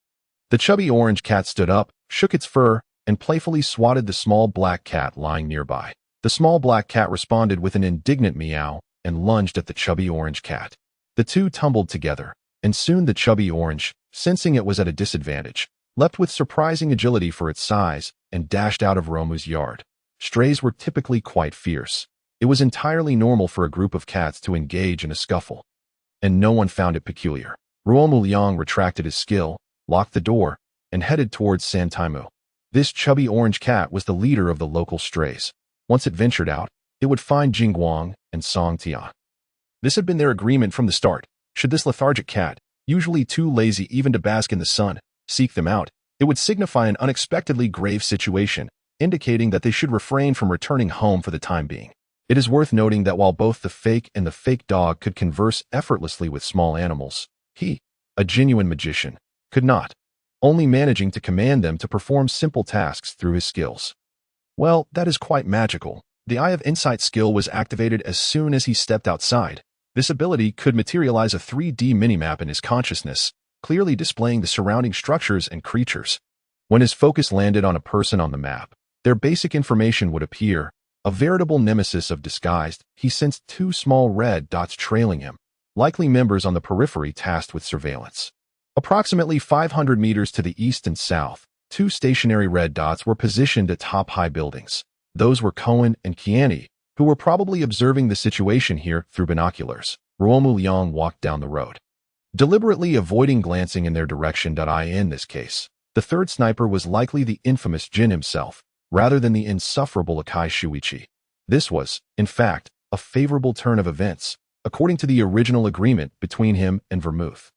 The chubby orange cat stood up, shook its fur, and playfully swatted the small black cat lying nearby. The small black cat responded with an indignant meow and lunged at the chubby orange cat. The two tumbled together, and soon the chubby orange, sensing it was at a disadvantage, leapt with surprising agility for its size and dashed out of Ruo Mu's yard. Strays were typically quite fierce. It was entirely normal for a group of cats to engage in a scuffle, and no one found it peculiar. Ruo Mu Liang retracted his skill, locked the door, and headed towards San Taimu. This chubby orange cat was the leader of the local strays. Once it ventured out, it would find Jingguang and Song Tian. This had been their agreement from the start. Should this lethargic cat, usually too lazy even to bask in the sun, seek them out, it would signify an unexpectedly grave situation, indicating that they should refrain from returning home for the time being. It is worth noting that while both the fake and the fake dog could converse effortlessly with small animals, he, a genuine magician, could not, only managing to command them to perform simple tasks through his skills. Well, that is quite magical. The Eye of Insight skill was activated as soon as he stepped outside. This ability could materialize a 3D minimap in his consciousness, clearly displaying the surrounding structures and creatures. When his focus landed on a person on the map, their basic information would appear. A veritable nemesis of disguised, he sensed two small red dots trailing him, likely members on the periphery tasked with surveillance. Approximately 500 meters to the east and south, two stationary red dots were positioned atop high buildings. Those were Conan and Kexue, who were probably observing the situation here through binoculars. Ruo Mu Liang walked down the road, deliberately avoiding glancing in their direction. In this case, the third sniper was likely the infamous Jin himself, rather than the insufferable Akai Shuichi. This was, in fact, a favorable turn of events, according to the original agreement between him and Vermouth.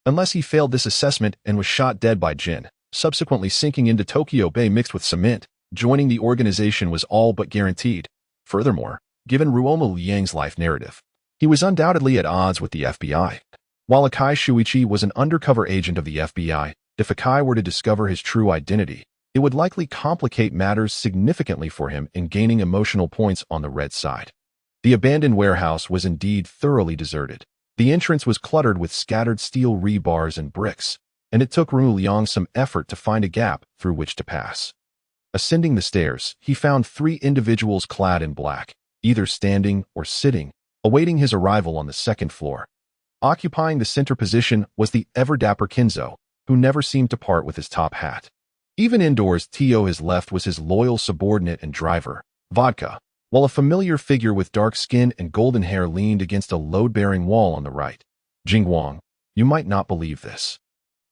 Unless he failed this assessment and was shot dead by Jin, subsequently sinking into Tokyo Bay mixed with cement, joining the organization was all but guaranteed. Furthermore, given Ruo Mu Liang's life narrative, he was undoubtedly at odds with the FBI. While Akai Shuichi was an undercover agent of the FBI, if Akai were to discover his true identity, it would likely complicate matters significantly for him in gaining emotional points on the red side. The abandoned warehouse was indeed thoroughly deserted. The entrance was cluttered with scattered steel rebars and bricks, and it took Ruo Liang some effort to find a gap through which to pass. Ascending the stairs, he found three individuals clad in black, either standing or sitting, awaiting his arrival on the second floor. Occupying the center position was the ever-dapper Kinzo, who never seemed to part with his top hat. Even indoors, to his left was his loyal subordinate and driver, Vodka, while a familiar figure with dark skin and golden hair leaned against a load-bearing wall on the right. Jingguang, you might not believe this,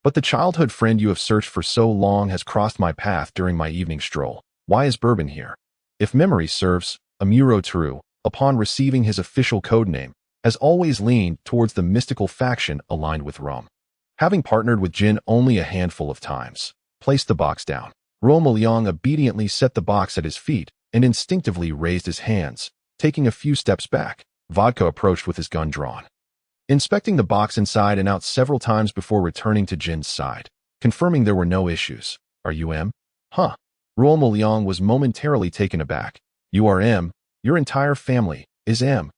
but the childhood friend you have searched for so long has crossed my path during my evening stroll. Why is Bourbon here? If memory serves, Amuro Teru, upon receiving his official codename, has always leaned towards the mystical faction aligned with Rome. Having partnered with Jin only a handful of times, placed the box down. Ruo Mu Liang obediently set the box at his feet and instinctively raised his hands. Taking a few steps back, Vodka approached with his gun drawn, inspecting the box inside and out several times before returning to Jin's side, confirming there were no issues. Are you M? Huh. Ruo Mu Liang was momentarily taken aback. You are M. Your entire family is M.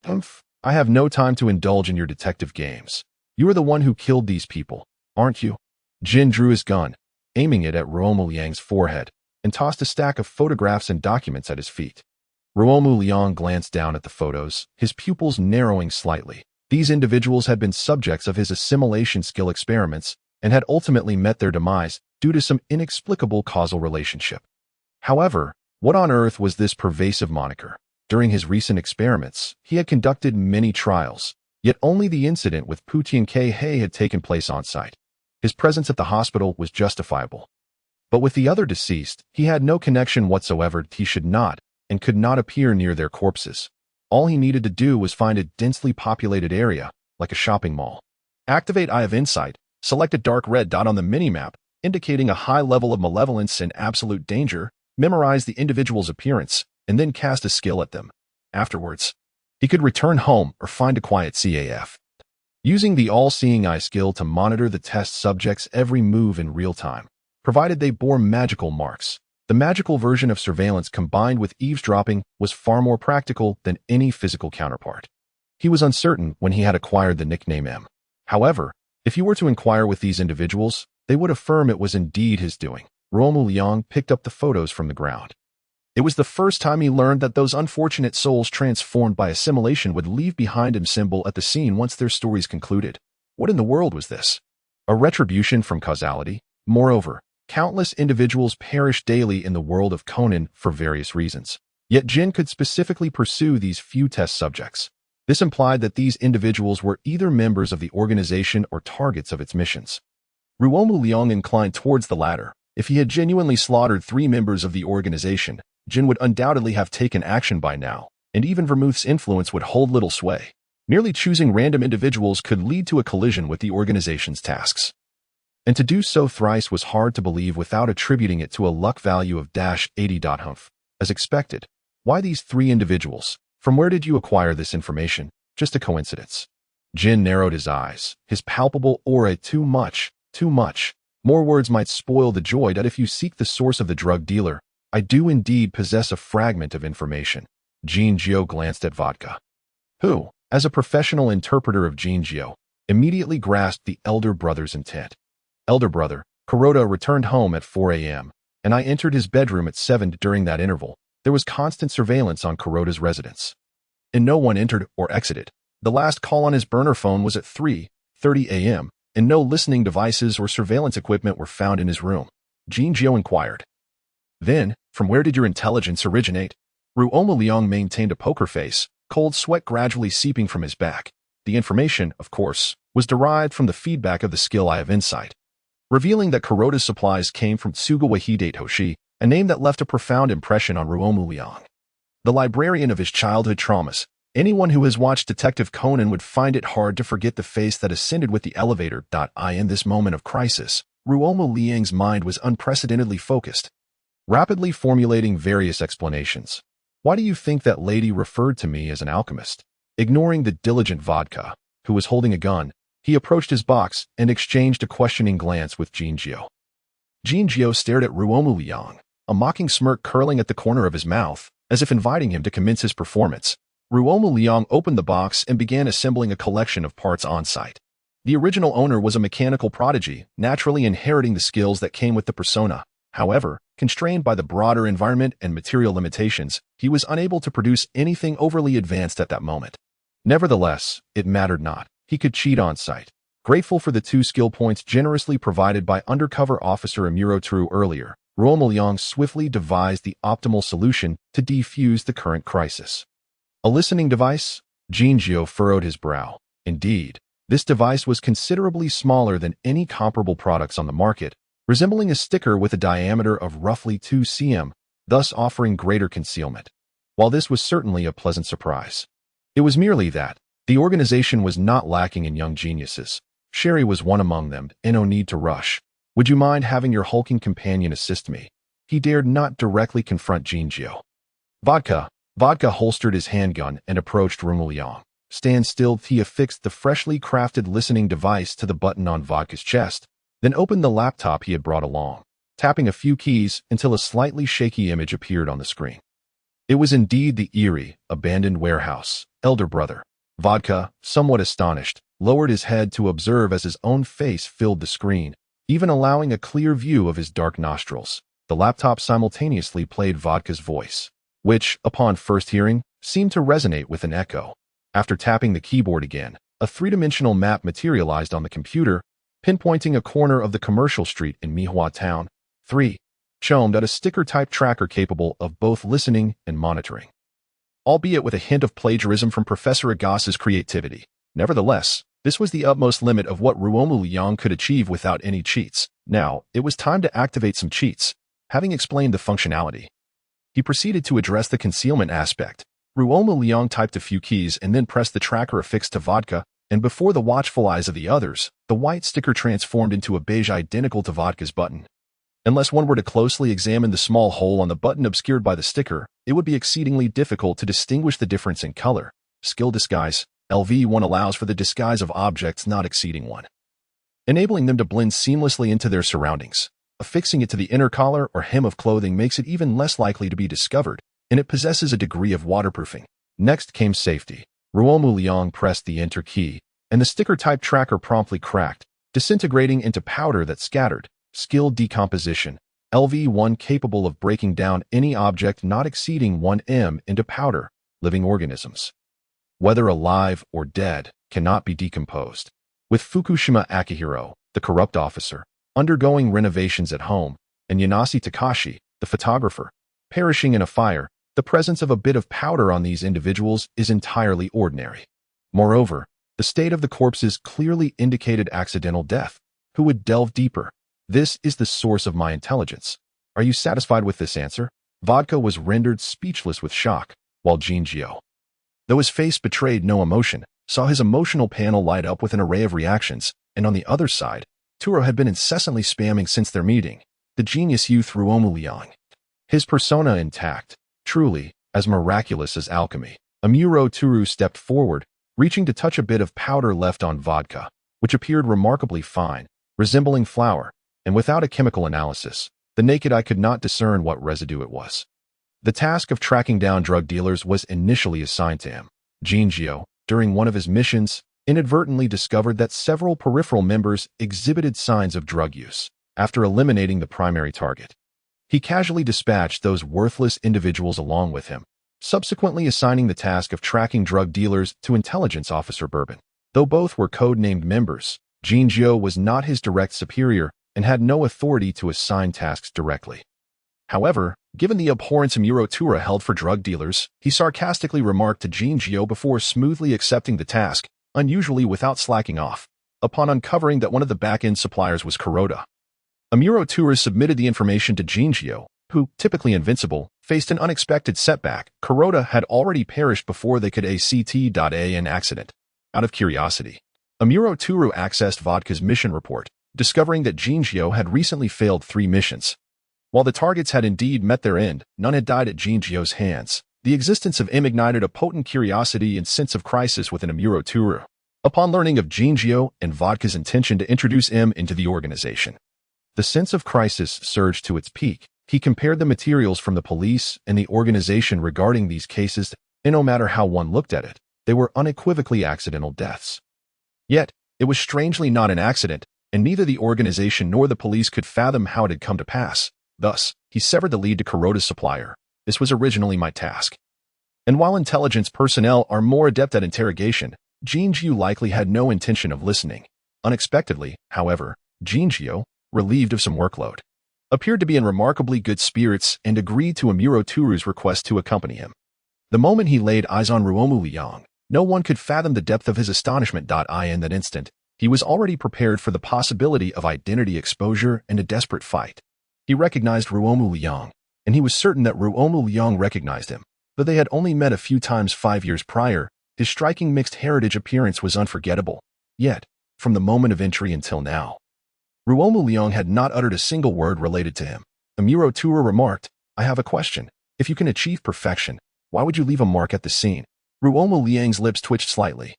Humph. I have no time to indulge in your detective games. You are the one who killed these people, aren't you? Jin drew his gun, aiming it at Ruo Mu Liang's forehead, and tossed a stack of photographs and documents at his feet. Ruo Mu Liang glanced down at the photos, his pupils narrowing slightly. These individuals had been subjects of his assimilation skill experiments and had ultimately met their demise due to some inexplicable causal relationship. However, what on earth was this pervasive moniker? During his recent experiments, he had conducted many trials, yet only the incident with Putian K. He had taken place on site. His presence at the hospital was justifiable. But with the other deceased, he had no connection whatsoever. He should not and could not appear near their corpses. All he needed to do was find a densely populated area, like a shopping mall. Activate Eye of Insight, select a dark red dot on the minimap, indicating a high level of malevolence and absolute danger, memorize the individual's appearance, and then cast a skill at them. Afterwards, he could return home or find a quiet CAF. Using the all-seeing eye skill to monitor the test subject's every move in real time, provided they bore magical marks. The magical version of surveillance combined with eavesdropping was far more practical than any physical counterpart. He was uncertain when he had acquired the nickname M. However, if he were to inquire with these individuals, they would affirm it was indeed his doing. Ruo Mu Liang picked up the photos from the ground. It was the first time he learned that those unfortunate souls transformed by assimilation would leave behind him symbol at the scene once their stories concluded. What in the world was this? A retribution from causality? Moreover, countless individuals perish daily in the world of Conan for various reasons. Yet Jin could specifically pursue these few test subjects. This implied that these individuals were either members of the organization or targets of its missions. Ruo Mu Liang inclined towards the latter. If he had genuinely slaughtered 3 members of the organization, Jin would undoubtedly have taken action by now, and even Vermouth's influence would hold little sway. Merely choosing random individuals could lead to a collision with the organization's tasks. And to do so thrice was hard to believe without attributing it to a luck value of -80. As expected, why these 3 individuals? From where did you acquire this information? Just a coincidence. Jin narrowed his eyes, his palpable aura too much. More words might spoil the joy that if you seek the source of the drug dealer, I do indeed possess a fragment of information. Jinjiu glanced at Vodka, who, as a professional interpreter of Jinjiu, immediately grasped the elder brother's intent. Elder brother, Kuroda returned home at 4 a.m., and I entered his bedroom at 7. During that interval, there was constant surveillance on Kuroda's residence. And no one entered or exited. The last call on his burner phone was at 3:30 a.m., and no listening devices or surveillance equipment were found in his room. Jinjiu inquired. Then, from where did your intelligence originate? Ruo Mu Liang maintained a poker face, cold sweat gradually seeping from his back. The information, of course, was derived from the feedback of the skill Eye of Insight, revealing that Kuroda's supplies came from Tsugawa Hidate Hoshi, a name that left a profound impression on Ruo Mu Liang. The librarian of his childhood traumas, anyone who has watched Detective Conan would find it hard to forget the face that ascended with the elevator. In this moment of crisis, Ruo Mu Liang's mind was unprecedentedly focused, rapidly formulating various explanations. Why do you think that lady referred to me as an alchemist? Ignoring the diligent Vodka, who was holding a gun, he approached his box and exchanged a questioning glance with Jinjiu. Jinjiu stared at Ruo Mu Liang, a mocking smirk curling at the corner of his mouth, as if inviting him to commence his performance. Ruo Mu Liang opened the box and began assembling a collection of parts on site. The original owner was a mechanical prodigy, naturally inheriting the skills that came with the persona. However, constrained by the broader environment and material limitations, he was unable to produce anything overly advanced at that moment. Nevertheless, it mattered not. He could cheat on site. Grateful for the 2 skill points generously provided by undercover officer Amuro True earlier, Ruo Mu Liang swiftly devised the optimal solution to defuse the current crisis. A listening device? Jinjiu furrowed his brow. Indeed, this device was considerably smaller than any comparable products on the market, resembling a sticker with a diameter of roughly 2 cm, thus offering greater concealment. While this was certainly a pleasant surprise, it was merely that the organization was not lacking in young geniuses. Sherry was one among them, and no need to rush. Would you mind having your hulking companion assist me? He dared not directly confront Jinjiu. Vodka holstered his handgun and approached Ruo Mu Liang. Stand still. He affixed the freshly crafted listening device to the button on Vodka's chest, then opened the laptop he had brought along, tapping a few keys until a slightly shaky image appeared on the screen. It was indeed the eerie, abandoned warehouse. Elder brother, Vodka, somewhat astonished, lowered his head to observe as his own face filled the screen, even allowing a clear view of his dark nostrils. The laptop simultaneously played Vodka's voice, which, upon first hearing, seemed to resonate with an echo. After tapping the keyboard again, a 3-dimensional map materialized on the computer, pinpointing a corner of the commercial street in Mihua Town. 3. Chomed at a sticker-type tracker capable of both listening and monitoring, albeit with a hint of plagiarism from Professor Agassi's creativity. Nevertheless, this was the utmost limit of what Ruo Mu Liang could achieve without any cheats. Now, it was time to activate some cheats. Having explained the functionality, he proceeded to address the concealment aspect. Ruo Mu Liang typed a few keys and then pressed the tracker affixed to Vodka, and before the watchful eyes of the others, the white sticker transformed into a beige identical to Vodka's button. Unless one were to closely examine the small hole on the button obscured by the sticker, it would be exceedingly difficult to distinguish the difference in color. Skill disguise. LV1 allows for the disguise of objects not exceeding 1, enabling them to blend seamlessly into their surroundings. Affixing it to the inner collar or hem of clothing makes it even less likely to be discovered, and it possesses a degree of waterproofing. Next came safety. Ruo Mu Liang pressed the enter key, and the sticker-type tracker promptly cracked, disintegrating into powder that scattered. Skill decomposition. LV1 capable of breaking down any object not exceeding 1 m into powder, living organisms. Whether alive or dead, cannot be decomposed. With Fukushima Akihiro, the corrupt officer, undergoing renovations at home, and Yanase Takashi, the photographer, perishing in a fire, the presence of a bit of powder on these individuals is entirely ordinary. Moreover, the state of the corpses clearly indicated accidental death. Who would delve deeper? This is the source of my intelligence. Are you satisfied with this answer? Vodka was rendered speechless with shock, while Jinjiu, though his face betrayed no emotion, saw his emotional panel light up with an array of reactions, and on the other side, Turo had been incessantly spamming since their meeting, the genius youth Ruo Mu Liang. His persona intact, truly, as miraculous as alchemy. Amuro Turu stepped forward, reaching to touch a bit of powder left on vodka, which appeared remarkably fine, resembling flour, and without a chemical analysis, the naked eye could not discern what residue it was. The task of tracking down drug dealers was initially assigned to him. Jinjiu, during one of his missions, inadvertently discovered that several peripheral members exhibited signs of drug use. After eliminating the primary target, he casually dispatched those worthless individuals along with him, subsequently assigning the task of tracking drug dealers to Intelligence Officer Bourbon. Though both were code-named members, Jinjiu was not his direct superior and had no authority to assign tasks directly. However, given the abhorrence Amuro Tura held for drug dealers, he sarcastically remarked to Jinjiu before smoothly accepting the task, unusually without slacking off, upon uncovering that one of the back-end suppliers was Kuroda. Amuro Tura submitted the information to Jinjiu, who, typically invincible, faced an unexpected setback. Kuroda had already perished before they could ACT.A an accident. Out of curiosity, Amuro Turu accessed Vodka's mission report, discovering that Jinjiu had recently failed 3 missions. While the targets had indeed met their end, none had died at Jinjiu's hands. The existence of M ignited a potent curiosity and sense of crisis within Amuro Turu. Upon learning of Jinjiu and Vodka's intention to introduce M into the organization, the sense of crisis surged to its peak. He compared the materials from the police and the organization regarding these cases, and no matter how one looked at it, they were unequivocally accidental deaths. Yet, it was strangely not an accident, and neither the organization nor the police could fathom how it had come to pass. Thus, he severed the lead to Kuroda's supplier. This was originally my task. And while intelligence personnel are more adept at interrogation, Jinjiu likely had no intention of listening. Unexpectedly, however, Jinjiu, relieved of some workload, appeared to be in remarkably good spirits and agreed to Amuro Turu's request to accompany him. The moment he laid eyes on Ruo Mu Liang, no one could fathom the depth of his astonishment. In that instant, he was already prepared for the possibility of identity exposure and a desperate fight. He recognized Ruo Mu Liang, and he was certain that Ruo Mu Liang recognized him. Though they had only met a few times 5 years prior, his striking mixed heritage appearance was unforgettable. Yet, from the moment of entry until now, Ruo Mu Liang had not uttered a single word related to him. Amuro Tura remarked, "I have a question. If you can achieve perfection, why would you leave a mark at the scene?" Ruo Mu Liang's lips twitched slightly,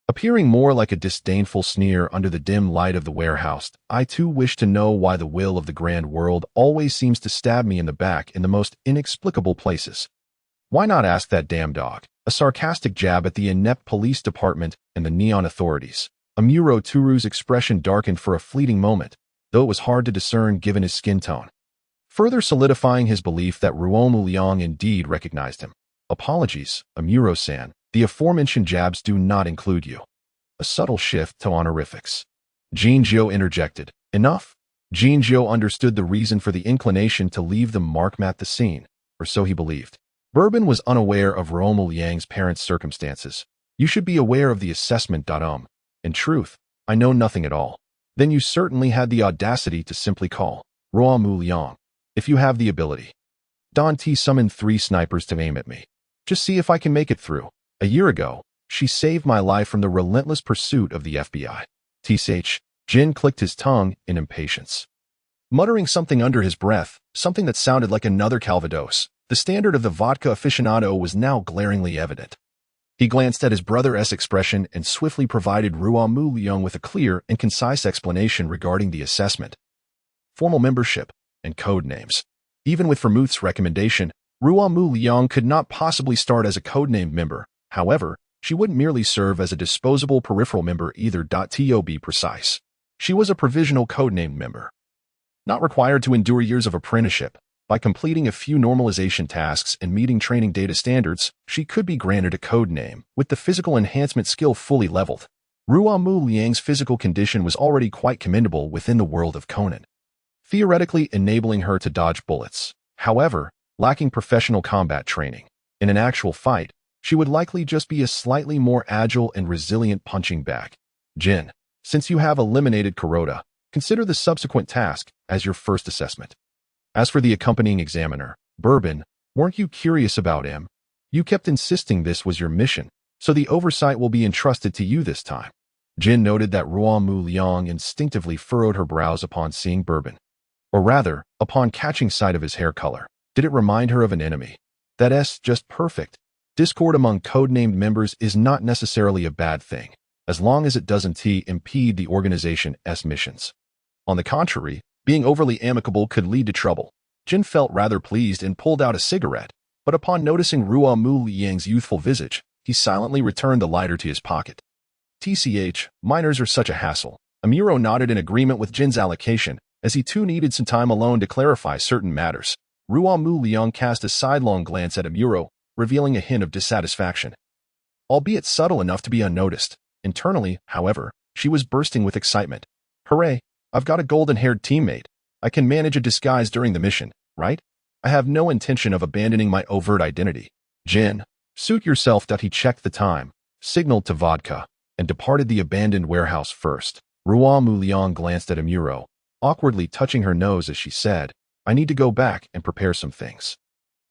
appearing more like a disdainful sneer under the dim light of the warehouse. "I too wish to know why the will of the grand world always seems to stab me in the back in the most inexplicable places. Why not ask that damn dog?" A sarcastic jab at the inept police department and the neon authorities. Amuro Turu's expression darkened for a fleeting moment, though it was hard to discern given his skin tone, further solidifying his belief that Ruo Mu Liang indeed recognized him. "Apologies, Amuro-san. The aforementioned jabs do not include you." A subtle shift to honorifics. Jinjiu interjected. "Enough?" Jinjiu understood the reason for the inclination to leave the mark at the scene, or so he believed. Bourbon was unaware of Ruo Mu Liang's parents' circumstances. "You should be aware of the assessment. In truth, I know nothing at all." "Then you certainly had the audacity to simply call Ruo Mu Liang. If you have the ability, Don T summoned 3 snipers to aim at me. Just see if I can make it through. A year ago, she saved my life from the relentless pursuit of the FBI. Tsh. Jin clicked his tongue in impatience, muttering something under his breath, something that sounded like another Calvados. The standard of the vodka aficionado was now glaringly evident. He glanced at his brother's expression and swiftly provided Ruo Mu Liang with a clear and concise explanation regarding the assessment, formal membership, and code names. Even with Vermouth's recommendation, Ruo Mu Liang could not possibly start as a codenamed member. However, she wouldn't merely serve as a disposable peripheral member either. To be precise, she was a provisional codenamed member. Not required to endure years of apprenticeship. By completing a few normalization tasks and meeting training data standards, she could be granted a code name, with the physical enhancement skill fully leveled. Ruo Mu Liang's physical condition was already quite commendable within the world of Conan, theoretically enabling her to dodge bullets. However, lacking professional combat training. In an actual fight, she would likely just be a slightly more agile and resilient punching bag. Jin, since you have eliminated Kuroda, consider the subsequent task as your first assessment. As for the accompanying examiner, Bourbon, weren't you curious about him? You kept insisting this was your mission, so the oversight will be entrusted to you this time. Jin noted that Ruo Mu Liang instinctively furrowed her brows upon seeing Bourbon. Or rather, upon catching sight of his hair color. Did it remind her of an enemy? That's just perfect. Discord among codenamed members is not necessarily a bad thing, as long as it doesn't impede the organization's missions. On the contrary, being overly amicable could lead to trouble. Jin felt rather pleased and pulled out a cigarette, but upon noticing Ruo Mu Liang's youthful visage, he silently returned the lighter to his pocket. TCH, minors are such a hassle. Amuro nodded in agreement with Jin's allocation, as he too needed some time alone to clarify certain matters. Ruo Mu Liang cast a sidelong glance at Amuro, revealing a hint of dissatisfaction, albeit subtle enough to be unnoticed. Internally, however, she was bursting with excitement. Hooray! I've got a golden-haired teammate. I can manage a disguise during the mission, right? I have no intention of abandoning my overt identity. Jin, suit yourself. He checked the time, signaled to Vodka, and departed the abandoned warehouse first. Ruo Mu Liang glanced at Amuro, awkwardly touching her nose as she said, I need to go back and prepare some things.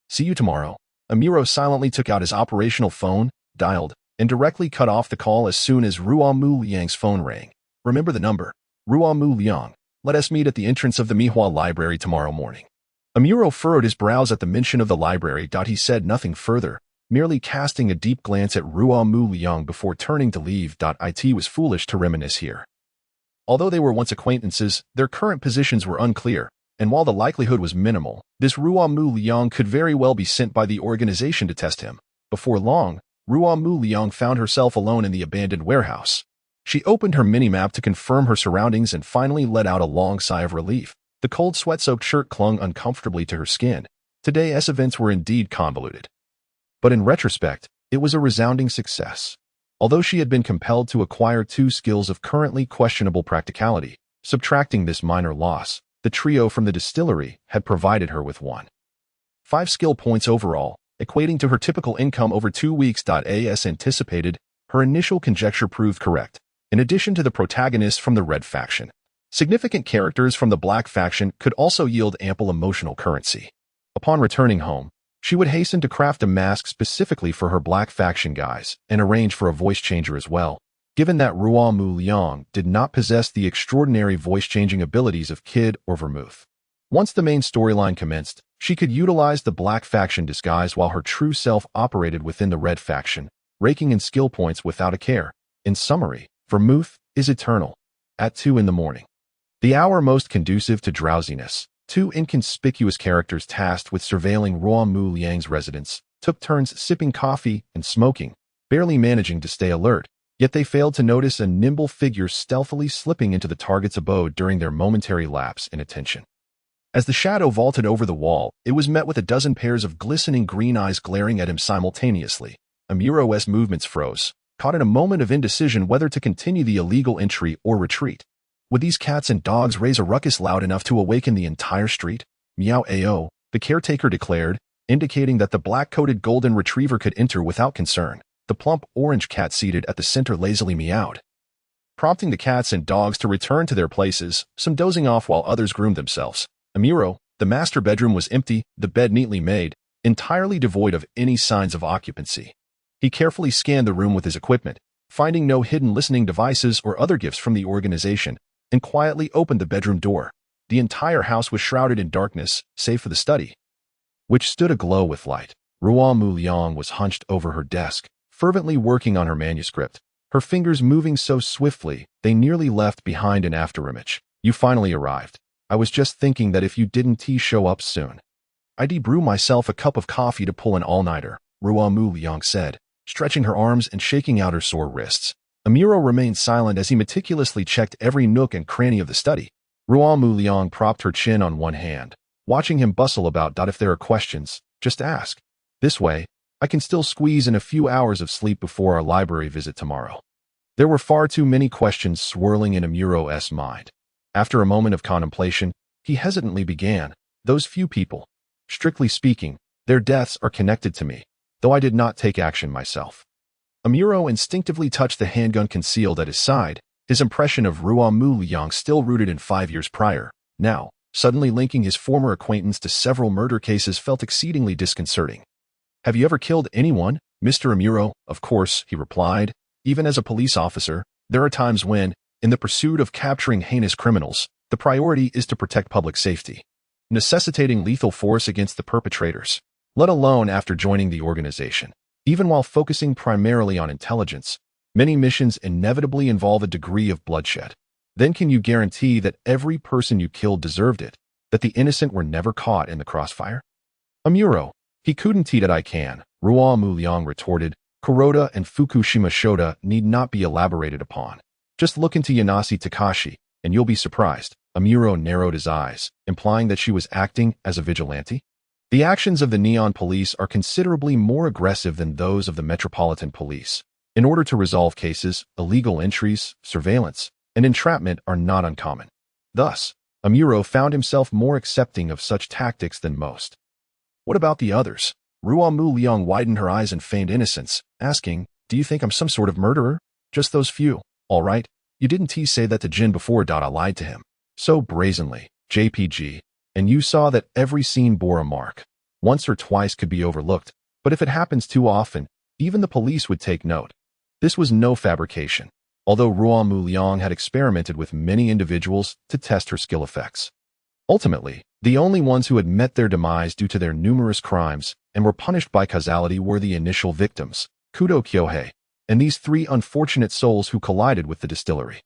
See you tomorrow. Amuro silently took out his operational phone, dialed, and directly cut off the call as soon as Ruo Mu Liang's phone rang. Remember the number. Ruo Mu Liang, let us meet at the entrance of the Mihua Library tomorrow morning. Amuro furrowed his brows at the mention of the library. He said nothing further, merely casting a deep glance at Ruo Mu Liang before turning to leave. It was foolish to reminisce here. Although they were once acquaintances, their current positions were unclear, and while the likelihood was minimal, this Ruo Mu Liang could very well be sent by the organization to test him. Before long, Ruo Mu Liang found herself alone in the abandoned warehouse. She opened her minimap to confirm her surroundings and finally let out a long sigh of relief. The cold sweat-soaked shirt clung uncomfortably to her skin. Today's events were indeed convoluted. But in retrospect, it was a resounding success. Although she had been compelled to acquire 2 skills of currently questionable practicality, subtracting this minor loss, the trio from the distillery had provided her with 5 skill points overall, equating to her typical income over 2 weeks. As anticipated, her initial conjecture proved correct. In addition to the protagonists from the Red faction, significant characters from the Black faction could also yield ample emotional currency. Upon returning home, she would hasten to craft a mask specifically for her Black faction guys and arrange for a voice changer as well, given that Ruo Mu Liang did not possess the extraordinary voice-changing abilities of Kid or Vermouth. Once the main storyline commenced, she could utilize the Black faction disguise while her true self operated within the Red faction, raking in skill points without a care. In summary, Vermouth is eternal. At 2 in the morning, the hour most conducive to drowsiness, 2 inconspicuous characters tasked with surveilling Ruo Mu Liang's residence took turns sipping coffee and smoking, barely managing to stay alert, yet they failed to notice a nimble figure stealthily slipping into the target's abode during their momentary lapse in attention. As the shadow vaulted over the wall, it was met with a dozen pairs of glistening green eyes glaring at him simultaneously. Amuro's movements froze, caught in a moment of indecision whether to continue the illegal entry or retreat. Would these cats and dogs raise a ruckus loud enough to awaken the entire street? Meow ao, the caretaker declared, indicating that the black-coated golden retriever could enter without concern. The plump orange cat seated at the center lazily meowed, prompting the cats and dogs to return to their places, some dozing off while others groomed themselves. Amuro, the master bedroom was empty, the bed neatly made, entirely devoid of any signs of occupancy. He carefully scanned the room with his equipment, finding no hidden listening devices or other gifts from the organization, and quietly opened the bedroom door. The entire house was shrouded in darkness, save for the study, which stood aglow with light. Ruo Mu Liang was hunched over her desk, fervently working on her manuscript, her fingers moving so swiftly they nearly left behind an afterimage. You finally arrived. I was just thinking that if you didn't show up soon, I'd brew myself a cup of coffee to pull an all-nighter, Ruo Mu Liang said, stretching her arms and shaking out her sore wrists. Amuro remained silent as he meticulously checked every nook and cranny of the study. Ruo Mu Liang propped her chin on one hand, watching him bustle about. If there are questions, just ask. This way, I can still squeeze in a few hours of sleep before our library visit tomorrow. There were far too many questions swirling in Amuro's mind. After a moment of contemplation, he hesitantly began. Those few people. Strictly speaking, their deaths are connected to me, though I did not take action myself. Amuro instinctively touched the handgun concealed at his side, his impression of Ruo Mu Liang still rooted in 5 years prior. Now, suddenly linking his former acquaintance to several murder cases felt exceedingly disconcerting. Have you ever killed anyone, Mr. Amuro? Of course, he replied. Even as a police officer, there are times when, in the pursuit of capturing heinous criminals, the priority is to protect public safety, necessitating lethal force against the perpetrators, let alone after joining the organization. Even while focusing primarily on intelligence, many missions inevitably involve a degree of bloodshed. Then can you guarantee that every person you killed deserved it, that the innocent were never caught in the crossfire? Amuro, he couldn't that I can, Ruo Mu Liang retorted. Kuroda and Fukushima Shoda need not be elaborated upon. Just look into Yanase Takashi, and you'll be surprised. Amuro narrowed his eyes, implying that she was acting as a vigilante. The actions of the Neon Police are considerably more aggressive than those of the Metropolitan Police. In order to resolve cases, illegal entries, surveillance, and entrapment are not uncommon. Thus, Amuro found himself more accepting of such tactics than most. What about the others? Ruo Mu Liang widened her eyes in feigned innocence, asking, do you think I'm some sort of murderer? Just those few. All right, you didn't say that to Jin before. I lied to him. So brazenly, JPG, and you saw that every scene bore a mark. Once or twice could be overlooked, but if it happens too often, even the police would take note. This was no fabrication, although Ruo Mu Liang had experimented with many individuals to test her skill effects. Ultimately, the only ones who had met their demise due to their numerous crimes and were punished by causality were the initial victims, Kudo Kyohei, and these 3 unfortunate souls who collided with the distillery.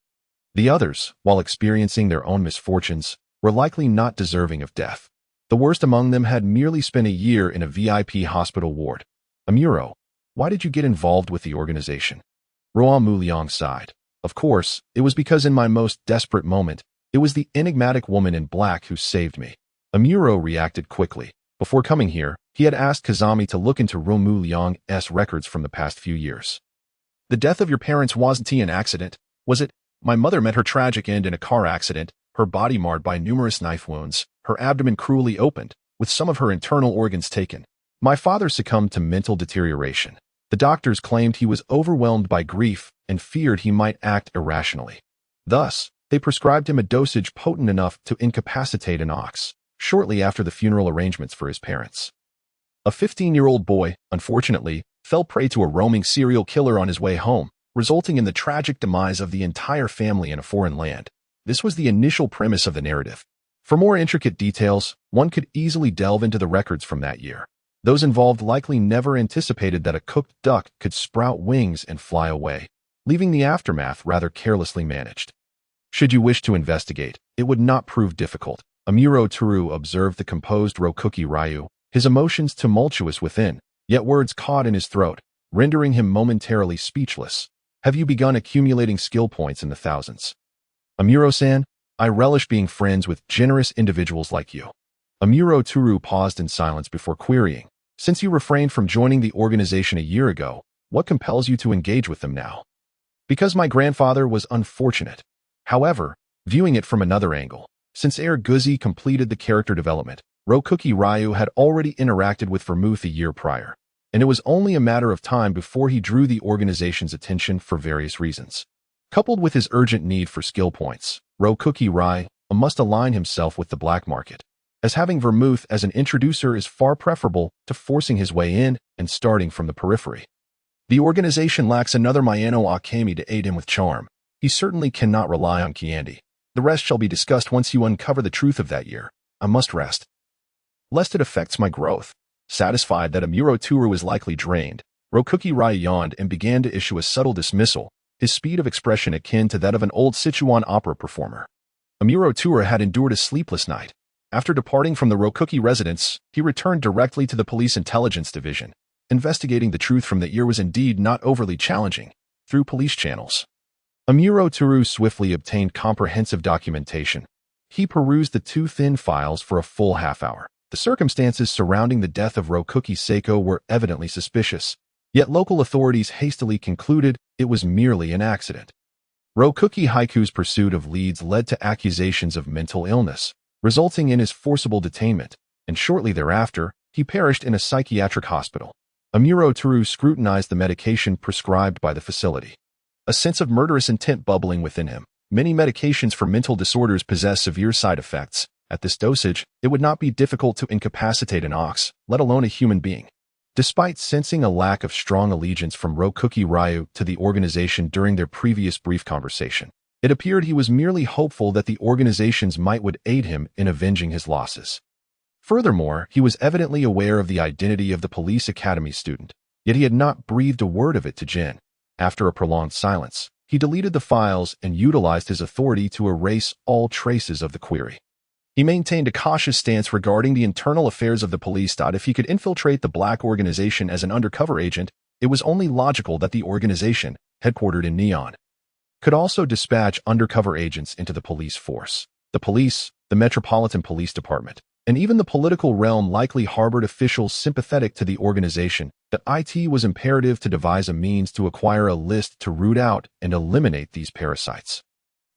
The others, while experiencing their own misfortunes, were likely not deserving of death. The worst among them had merely spent a year in a VIP hospital ward. Amuro, why did you get involved with the organization? Ruo Mu Liang sighed. Of course, it was because in my most desperate moment, it was the enigmatic woman in black who saved me. Amuro reacted quickly. Before coming here, he had asked Kazami to look into Ruo Mu Liang's records from the past few years. The death of your parents wasn't an accident, was it? My mother met her tragic end in a car accident, her body marred by numerous knife wounds, her abdomen cruelly opened, with some of her internal organs taken. My father succumbed to mental deterioration. The doctors claimed he was overwhelmed by grief and feared he might act irrationally. Thus, they prescribed him a dosage potent enough to incapacitate an ox, shortly after the funeral arrangements for his parents. A 15-year-old boy, unfortunately, fell prey to a roaming serial killer on his way home, resulting in the tragic demise of the entire family in a foreign land. This was the initial premise of the narrative. For more intricate details, one could easily delve into the records from that year. Those involved likely never anticipated that a cooked duck could sprout wings and fly away, leaving the aftermath rather carelessly managed. Should you wish to investigate, it would not prove difficult. Amuro Toru observed the composed Rokuki Ryu, his emotions tumultuous within, yet words caught in his throat, rendering him momentarily speechless. Have you begun accumulating skill points in the thousands? Amuro-san, I relish being friends with generous individuals like you. Amuro Toru paused in silence before querying. Since you refrained from joining the organization a year ago, what compels you to engage with them now? Because my grandfather was unfortunate. However, viewing it from another angle, since Air Guzzi completed the character development, Rokuki Ryu had already interacted with Vermouth a year prior, and it was only a matter of time before he drew the organization's attention for various reasons. Coupled with his urgent need for skill points, Rokuki Ryu must align himself with the black market, as having Vermouth as an introducer is far preferable to forcing his way in and starting from the periphery. The organization lacks another Mayano Akemi to aid him with charm. He certainly cannot rely on Kiandi. The rest shall be discussed once you uncover the truth of that year. I must rest, lest it affects my growth. Satisfied that Amuro Toru was likely drained, Rokuki Ryu yawned and began to issue a subtle dismissal, his speed of expression akin to that of an old Sichuan opera performer. Amuro Toru had endured a sleepless night. After departing from the Rokuki residence, he returned directly to the Police Intelligence Division. Investigating the truth from the year was indeed not overly challenging, through police channels. Amuro Toru swiftly obtained comprehensive documentation, He perused the two thin files for a full half-hour. The circumstances surrounding the death of Rokuki Seiko were evidently suspicious, yet local authorities hastily concluded it was merely an accident. Rokuki Haiku's pursuit of leads led to accusations of mental illness, resulting in his forcible detainment, and shortly thereafter, he perished in a psychiatric hospital. Amuro Toru scrutinized the medication prescribed by the facility. A sense of murderous intent bubbling within him. Many medications for mental disorders possess severe side effects. At this dosage, it would not be difficult to incapacitate an ox, let alone a human being. Despite sensing a lack of strong allegiance from Rokuki Ryu to the organization during their previous brief conversation, it appeared he was merely hopeful that the organization's might would aid him in avenging his losses. Furthermore, he was evidently aware of the identity of the police academy student, yet he had not breathed a word of it to Jin. After a prolonged silence, he deleted the files and utilized his authority to erase all traces of the query. He maintained a cautious stance regarding the internal affairs of the police. If he could infiltrate the black organization as an undercover agent, it was only logical that the organization, headquartered in Neon, could also dispatch undercover agents into the police force. The police, the Metropolitan Police Department, and even the political realm likely harbored officials sympathetic to the organization. That it was imperative to devise a means to acquire a list to root out and eliminate these parasites.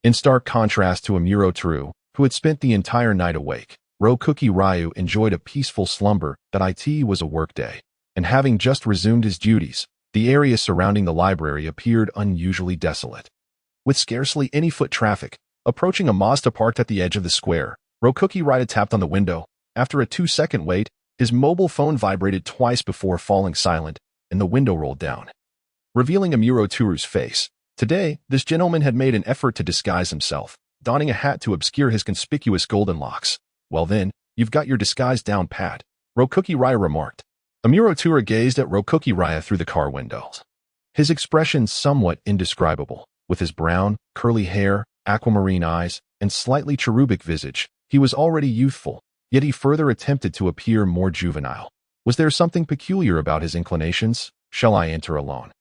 In stark contrast to Amuro Toru, who had spent the entire night awake, Rokuki Ryu enjoyed a peaceful slumber. That it was a workday, and having just resumed his duties, the area surrounding the library appeared unusually desolate. With scarcely any foot traffic, approaching a Mazda parked at the edge of the square, Rokuki Ryu tapped on the window. After a 2-second wait, his mobile phone vibrated twice before falling silent, and the window rolled down, revealing Amuro Toru's face. Today, this gentleman had made an effort to disguise himself, donning a hat to obscure his conspicuous golden locks. Well then, you've got your disguise down pat, Rokuki Ryu remarked. Amuro Toru gazed at Rokuki Ryu through the car windows. His expression somewhat indescribable. With his brown, curly hair, aquamarine eyes, and slightly cherubic visage, he was already youthful, yet he further attempted to appear more juvenile. Was there something peculiar about his inclinations? Shall I enter alone?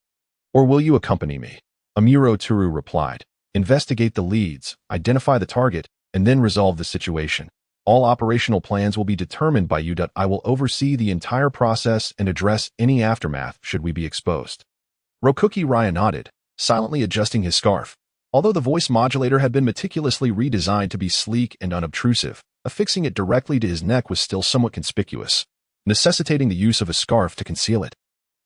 Or will you accompany me? Amuro Toru replied. Investigate the leads, identify the target, and then resolve the situation. All operational plans will be determined by you. I will oversee the entire process and address any aftermath should we be exposed. Rokuki Ryu nodded, silently adjusting his scarf. Although the voice modulator had been meticulously redesigned to be sleek and unobtrusive, affixing it directly to his neck was still somewhat conspicuous, necessitating the use of a scarf to conceal it.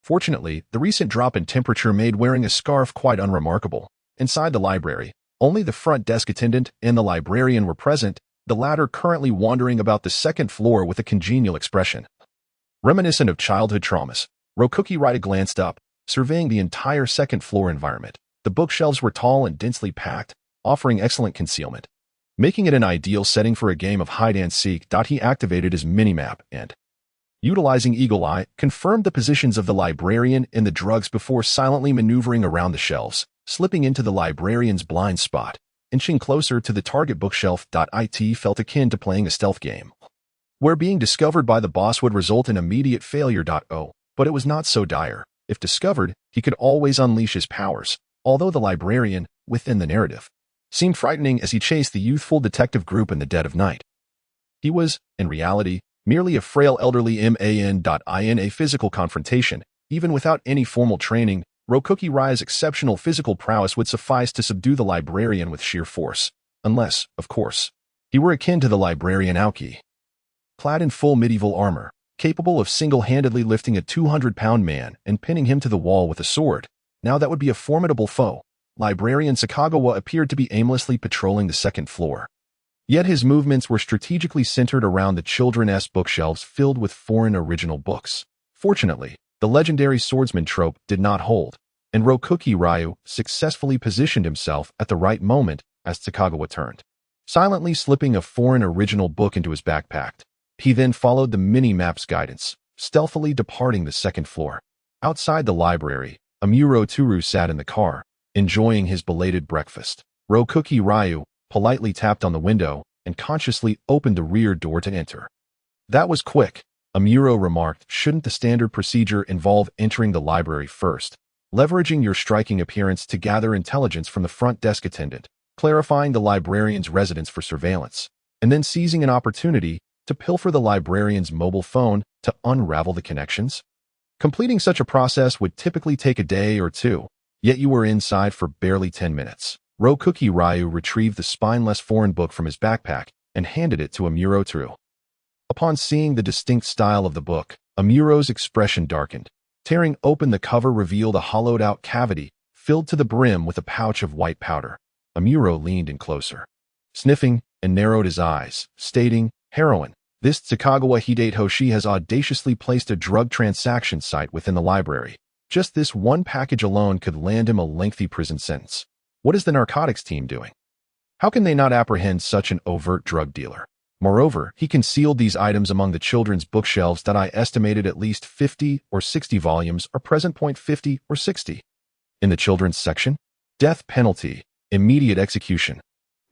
Fortunately, the recent drop in temperature made wearing a scarf quite unremarkable. Inside the library, only the front desk attendant and the librarian were present, the latter currently wandering about the second floor with a congenial expression. Reminiscent of childhood traumas, Rokuki Ryu glanced up, surveying the entire second floor environment. The bookshelves were tall and densely packed, offering excellent concealment, making it an ideal setting for a game of hide-and-seek. He activated his minimap and, utilizing Eagle Eye, confirmed the positions of the librarian and the drugs before silently maneuvering around the shelves, slipping into the librarian's blind spot, inching closer to the target bookshelf. It felt akin to playing a stealth game, where being discovered by the boss would result in immediate failure. But it was not so dire. If discovered, he could always unleash his powers, although the librarian, within the narrative, seemed frightening as he chased the youthful detective group in the dead of night. He was, in reality, merely a frail elderly man. In a physical confrontation, even without any formal training, Rokuki Ryu's exceptional physical prowess would suffice to subdue the librarian with sheer force, unless, of course, he were akin to the librarian Aoki, clad in full medieval armor, capable of single-handedly lifting a 200-pound man and pinning him to the wall with a sword. Now that would be a formidable foe. Librarian Sakagawa appeared to be aimlessly patrolling the second floor. Yet his movements were strategically centered around the children's bookshelves filled with foreign original books. Fortunately, the legendary swordsman trope did not hold, and Rokuki Ryu successfully positioned himself at the right moment as Sakagawa turned, silently slipping a foreign original book into his backpack. He then followed the mini-map's guidance, stealthily departing the second floor. Outside the library, Amuro Toru sat in the car, enjoying his belated breakfast. Rokuki Ryu politely tapped on the window and consciously opened the rear door to enter. That was quick, Amuro remarked. Shouldn't the standard procedure involve entering the library first, leveraging your striking appearance to gather intelligence from the front desk attendant, clarifying the librarian's residence for surveillance, and then seizing an opportunity to pilfer the librarian's mobile phone to unravel the connections? Completing such a process would typically take a day or two, yet you were inside for barely 10 minutes. Ruo Mu retrieved the spineless foreign book from his backpack and handed it to Amuro. Upon seeing the distinct style of the book, Amuro's expression darkened. Tearing open the cover revealed a hollowed-out cavity filled to the brim with a pouch of white powder. Amuro leaned in closer, sniffing, and narrowed his eyes, stating, "Heroin. This Tsukagawa Hideyoshi has audaciously placed a drug transaction site within the library. Just this one package alone could land him a lengthy prison sentence. What is the narcotics team doing? How can they not apprehend such an overt drug dealer? Moreover, he concealed these items among the children's bookshelves that I estimated at least 50 or 60 volumes are present. 50 or 60. In the children's section? Death penalty. Immediate execution.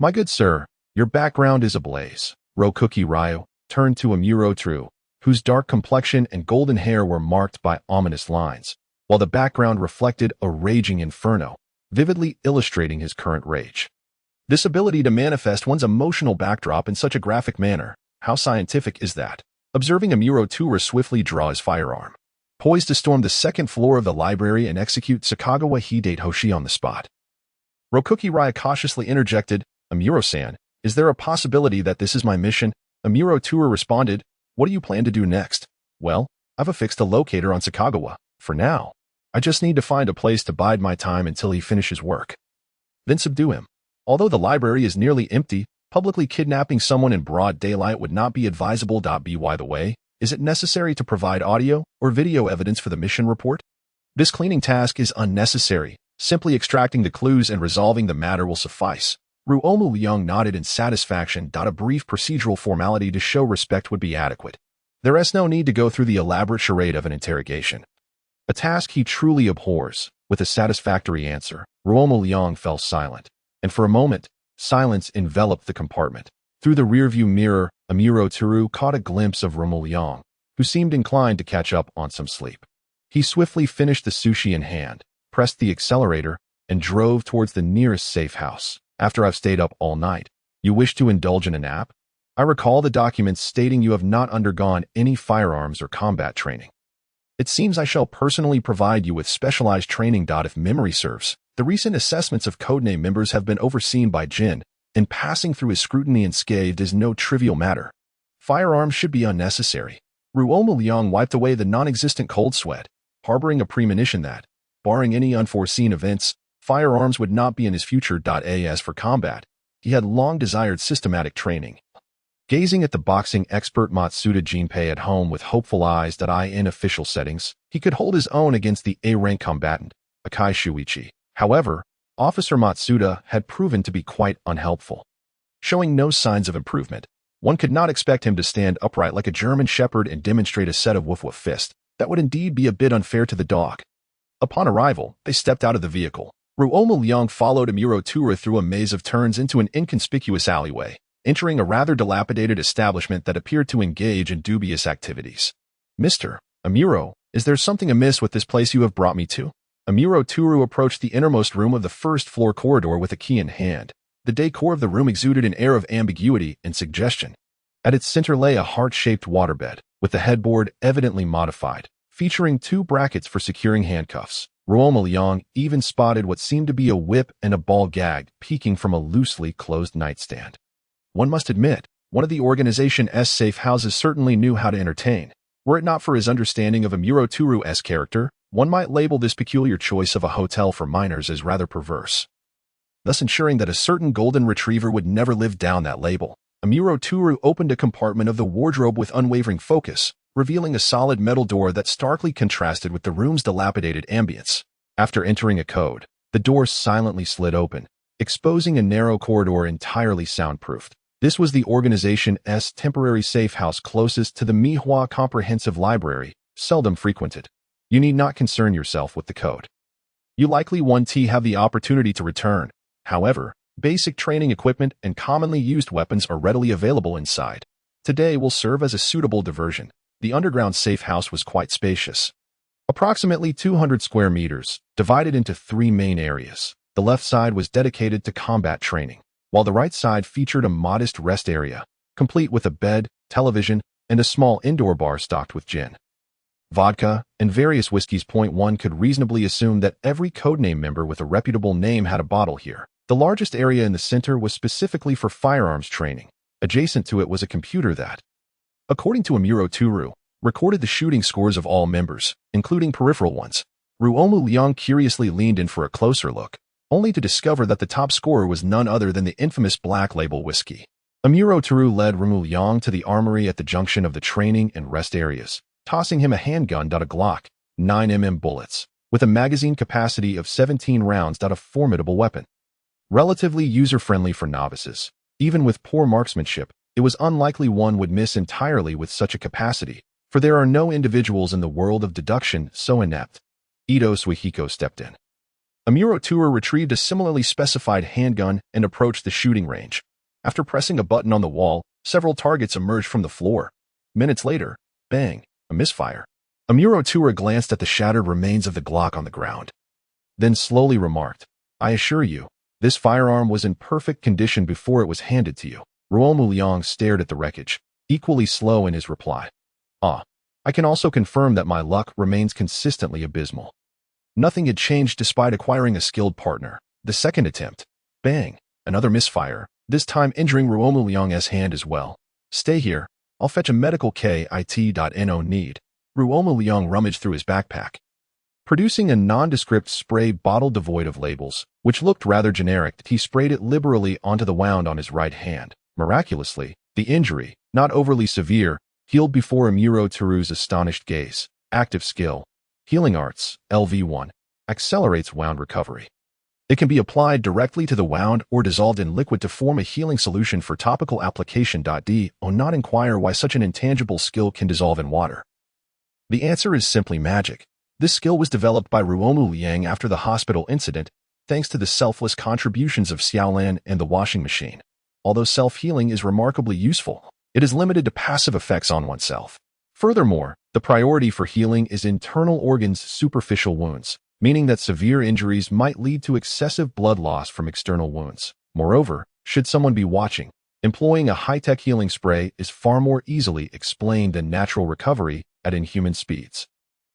My good sir, your background is ablaze." Ruo turned to Amuro, whose dark complexion and golden hair were marked by ominous lines, while the background reflected a raging inferno, vividly illustrating his current rage. This ability to manifest one's emotional backdrop in such a graphic manner, how scientific is that? Observing Amuro swiftly draw his firearm, poised to storm the second floor of the library and execute Tsukagawa Hideyoshi on the spot. Ruo cautiously interjected, "Amuro-san, is there a possibility that this is my mission?" Amuro responded, "What do you plan to do next?" "Well, I've affixed a locator on Tsukagawa. For now, I just need to find a place to bide my time until he finishes work. Then subdue him. Although the library is nearly empty, publicly kidnapping someone in broad daylight would not be advisable. By the way, is it necessary to provide audio or video evidence for the mission report? This cleaning task is unnecessary. Simply extracting the clues and resolving the matter will suffice." Ruo Mu Liang nodded in satisfaction. A brief procedural formality to show respect would be adequate. There is no need to go through the elaborate charade of an interrogation. A task he truly abhors. With a satisfactory answer, Ruo Mu Liang fell silent, and for a moment, silence enveloped the compartment. Through the rearview mirror, Amuro caught a glimpse of Ruo Mu Liang, who seemed inclined to catch up on some sleep. He swiftly finished the sushi in hand, pressed the accelerator, and drove towards the nearest safe house. "After I've stayed up all night, you wish to indulge in a nap? I recall the documents stating you have not undergone any firearms or combat training. It seems I shall personally provide you with specialized training. If memory serves, the recent assessments of Codename members have been overseen by Jin, and passing through his scrutiny unscathed is no trivial matter. Firearms should be unnecessary." Ruo Mu Liang wiped away the non-existent cold sweat, harboring a premonition that, barring any unforeseen events, firearms would not be in his future. As for combat, he had long desired systematic training. Gazing at the boxing expert Matsuda Jinpei at home with hopeful eyes. In official settings, he could hold his own against the A-rank combatant, Akai Shuichi. However, Officer Matsuda had proven to be quite unhelpful. Showing no signs of improvement, one could not expect him to stand upright like a German shepherd and demonstrate a set of woof-woof fists. That would indeed be a bit unfair to the dog. Upon arrival, they stepped out of the vehicle. Ruo Mu Liang followed Amuro through a maze of turns into an inconspicuous alleyway, entering a rather dilapidated establishment that appeared to engage in dubious activities. "Mr. Amuro, is there something amiss with this place you have brought me to?" Amuro approached the innermost room of the first-floor corridor with a key in hand. The decor of the room exuded an air of ambiguity and suggestion. At its center lay a heart-shaped waterbed, with the headboard evidently modified, featuring 2 brackets for securing handcuffs. Ruo Mu Liang even spotted what seemed to be a whip and a ball gag peeking from a loosely closed nightstand. One must admit, one of the organization's safe houses certainly knew how to entertain. Were it not for his understanding of Amuro's character, one might label this peculiar choice of a hotel for minors as rather perverse, thus ensuring that a certain golden retriever would never live down that label. Amuro opened a compartment of the wardrobe with unwavering focus, revealing a solid metal door that starkly contrasted with the room's dilapidated ambience. After entering a code, the door silently slid open, exposing a narrow corridor entirely soundproofed. This was the organization's temporary safe house closest to the Mihua Comprehensive Library, seldom frequented. You need not concern yourself with the code. You likely won't have the opportunity to return. However, basic training equipment and commonly used weapons are readily available inside. Today will serve as a suitable diversion. The underground safe house was quite spacious. Approximately 200 square meters, divided into 3 main areas. The left side was dedicated to combat training, while the right side featured a modest rest area. complete with a bed, television, and a small indoor bar stocked with gin, vodka, and various whiskeys. One could reasonably assume that every codename member with a reputable name had a bottle here. The largest area in the center was specifically for firearms training. Adjacent to it was a computer that, according to Amuro Turu, recorded the shooting scores of all members, including peripheral ones. Ruo Mu Liang curiously leaned in for a closer look, only to discover that the top scorer was none other than the infamous Black Label whiskey. Amuro Turu led Ruo Mu Liang to the armory at the junction of the training and rest areas, tossing him a handgun. A Glock 9mm bullets, with a magazine capacity of 17 rounds. A formidable weapon. Relatively user-friendly for novices. Even with poor marksmanship, it was unlikely one would miss entirely with such a capacity, for there are no individuals in the world of deduction so inept. Ito Suihiko stepped in. Amuro Turu retrieved a similarly specified handgun and approached the shooting range. After pressing a button on the wall, several targets emerged from the floor. Minutes later, bang, a misfire. Amuro Turu glanced at the shattered remains of the Glock on the ground. Then slowly remarked, "I assure you, this firearm was in perfect condition before it was handed to you." Ruo Mu Liang stared at the wreckage, equally slow in his reply. I can also confirm that my luck remains consistently abysmal. Nothing had changed despite acquiring a skilled partner. The second attempt. Bang, another misfire, this time injuring Ruo Mu Liang's hand as well. "Stay here, I'll fetch a medical kit. No need." Ruo Mu Liang rummaged through his backpack, producing a nondescript spray bottle devoid of labels, which looked rather generic. He sprayed it liberally onto the wound on his right hand. Miraculously, the injury, not overly severe, healed before Amuro Turu's astonished gaze. Active skill. Healing Arts, LV1, accelerates wound recovery. It can be applied directly to the wound or dissolved in liquid to form a healing solution for topical application. Do not inquire why such an intangible skill can dissolve in water. The answer is simply magic. This skill was developed by Ruo Mu Liang after the hospital incident, thanks to the selfless contributions of Xiaolan and the washing machine. Although self-healing is remarkably useful, it is limited to passive effects on oneself. Furthermore, the priority for healing is internal organs' superficial wounds, meaning that severe injuries might lead to excessive blood loss from external wounds. Moreover, should someone be watching, employing a high-tech healing spray is far more easily explained than natural recovery at inhuman speeds.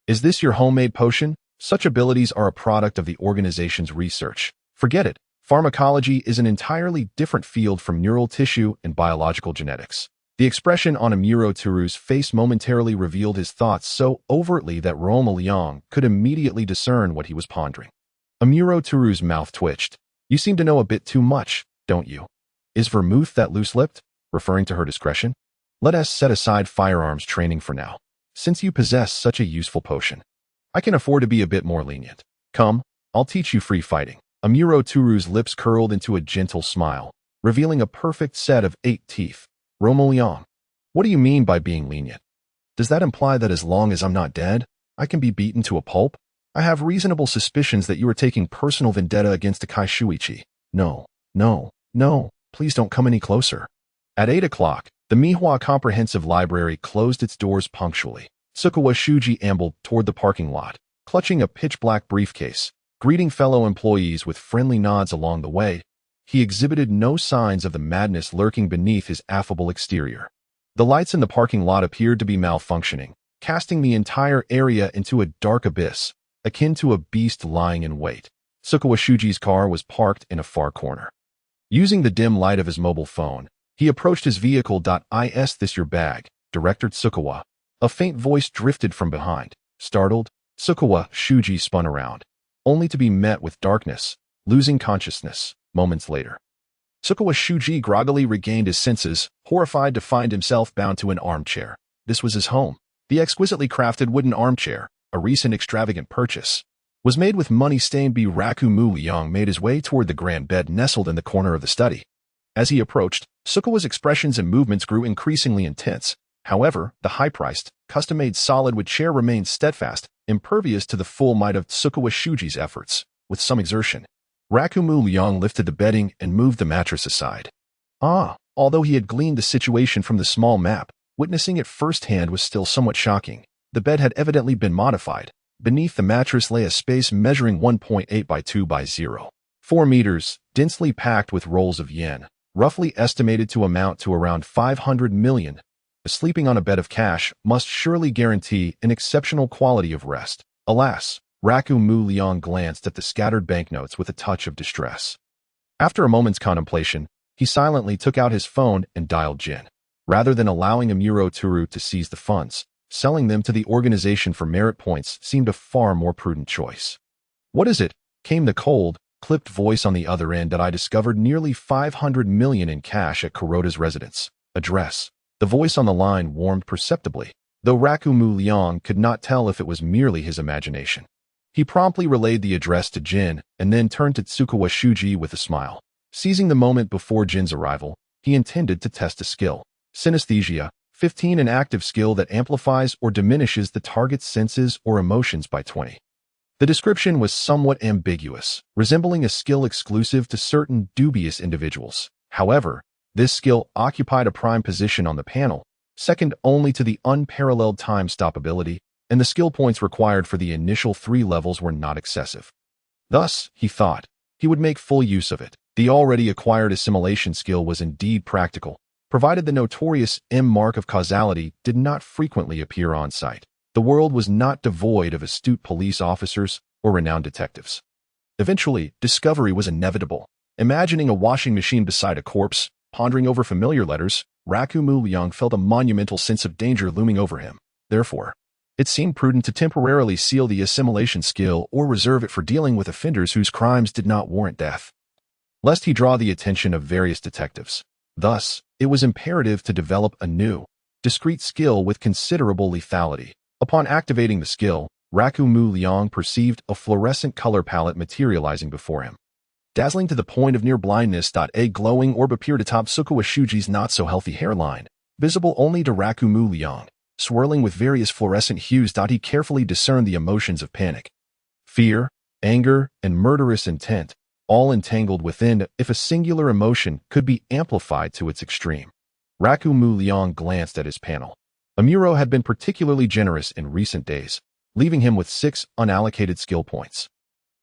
Is this your homemade potion? Such abilities are a product of the organization's research. Forget it. Pharmacology is an entirely different field from neural tissue and biological genetics. The expression on Amuro Turu's face momentarily revealed his thoughts so overtly that Ruo Mu Liang could immediately discern what he was pondering. Amuro Turu's mouth twitched. "You seem to know a bit too much, don't you? Is vermouth that loose-lipped?" referring to her discretion. "Let us set aside firearms training for now. Since you possess such a useful potion, I can afford to be a bit more lenient. Come, I'll teach you free fighting." Amuro Turu's lips curled into a gentle smile, revealing a perfect set of 8 teeth. "Ruo Mu Liang, what do you mean by being lenient? Does that imply that as long as I'm not dead, I can be beaten to a pulp? I have reasonable suspicions that you are taking personal vendetta against Akai Shuichi. No, please don't come any closer." At 8 o'clock, the Mihua Comprehensive Library closed its doors punctually. Tsukuwa Shuji ambled toward the parking lot, clutching a pitch-black briefcase, greeting fellow employees with friendly nods along the way. He exhibited no signs of the madness lurking beneath his affable exterior. The lights in the parking lot appeared to be malfunctioning, casting the entire area into a dark abyss, akin to a beast lying in wait. Tsukuwa Shuji's car was parked in a far corner. Using the dim light of his mobile phone, he approached his vehicle. "Is this your bag, Director Tsukuwa?" A faint voice drifted from behind. Startled, Tsukuwa Shuji spun around, only to be met with darkness, losing consciousness moments later. Tsukuwa Shuji groggily regained his senses, horrified to find himself bound to an armchair. This was his home. The exquisitely crafted wooden armchair, a recent extravagant purchase, was made with money-stained. Ruo Mu Liang made his way toward the grand bed nestled in the corner of the study. As he approached, Tsukuwa's expressions and movements grew increasingly intense. However, the high-priced, custom-made solid wood chair remained steadfast, impervious to the full might of Tsukuwa Shuji's efforts. With some exertion, Ruo Mu Liang lifted the bedding and moved the mattress aside. Although he had gleaned the situation from the small map, witnessing it firsthand was still somewhat shocking. The bed had evidently been modified. Beneath the mattress lay a space measuring 1.8 by 2 by 0.4 meters, densely packed with rolls of yen, roughly estimated to amount to around 500 million. Sleeping on a bed of cash must surely guarantee an exceptional quality of rest. Alas, Ruo Mu Liang glanced at the scattered banknotes with a touch of distress. After a moment's contemplation, he silently took out his phone and dialed Jin. Rather than allowing Amuro Turu to seize the funds, selling them to the organization for merit points seemed a far more prudent choice. "What is it?" came the cold, clipped voice on the other end. "That I discovered nearly 500 million in cash at Kuroda's residence. Address." The voice on the line warmed perceptibly, though Ruo Mu Liang could not tell if it was merely his imagination. He promptly relayed the address to Jin and then turned to Tsukuwa Shuji with a smile. Seizing the moment before Jin's arrival, he intended to test a skill. Synesthesia, 15, an active skill that amplifies or diminishes the target's senses or emotions by 20. The description was somewhat ambiguous, resembling a skill exclusive to certain dubious individuals. However, this skill occupied a prime position on the panel, second only to the unparalleled time stop ability, and the skill points required for the initial 3 levels were not excessive. Thus, he thought, he would make full use of it. The already acquired assimilation skill was indeed practical, provided the notorious M mark of causality did not frequently appear on sight. The world was not devoid of astute police officers or renowned detectives. Eventually, discovery was inevitable. Imagining a washing machine beside a corpse, pondering over familiar letters, Ruo Mu Liang felt a monumental sense of danger looming over him. Therefore, it seemed prudent to temporarily seal the assimilation skill or reserve it for dealing with offenders whose crimes did not warrant death, lest he draw the attention of various detectives. Thus, it was imperative to develop a new, discrete skill with considerable lethality. Upon activating the skill, Ruo Mu Liang perceived a fluorescent color palette materializing before him. Dazzling to the point of near blindness. A glowing orb appeared atop Tsukuwa Shuji's not-so-healthy hairline, visible only to Ruo Mu Liang, swirling with various fluorescent hues. He carefully discerned the emotions of panic, fear, anger, and murderous intent, all entangled within if a singular emotion could be amplified to its extreme. Ruo Mu Liang glanced at his panel. Amuro had been particularly generous in recent days, leaving him with 6 unallocated skill points.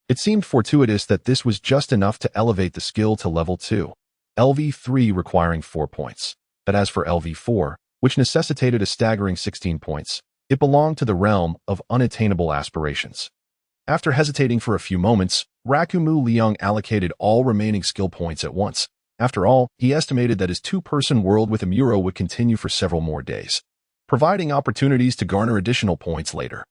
It seemed fortuitous that this was just enough to elevate the skill to level 2, LV3 requiring 4 points. But as for LV4, which necessitated a staggering 16 points, it belonged to the realm of unattainable aspirations. After hesitating for a few moments, Ruo Mu Liang allocated all remaining skill points at once. After all, he estimated that his 2-person world with Amuro would continue for several more days, providing opportunities to garner additional points later.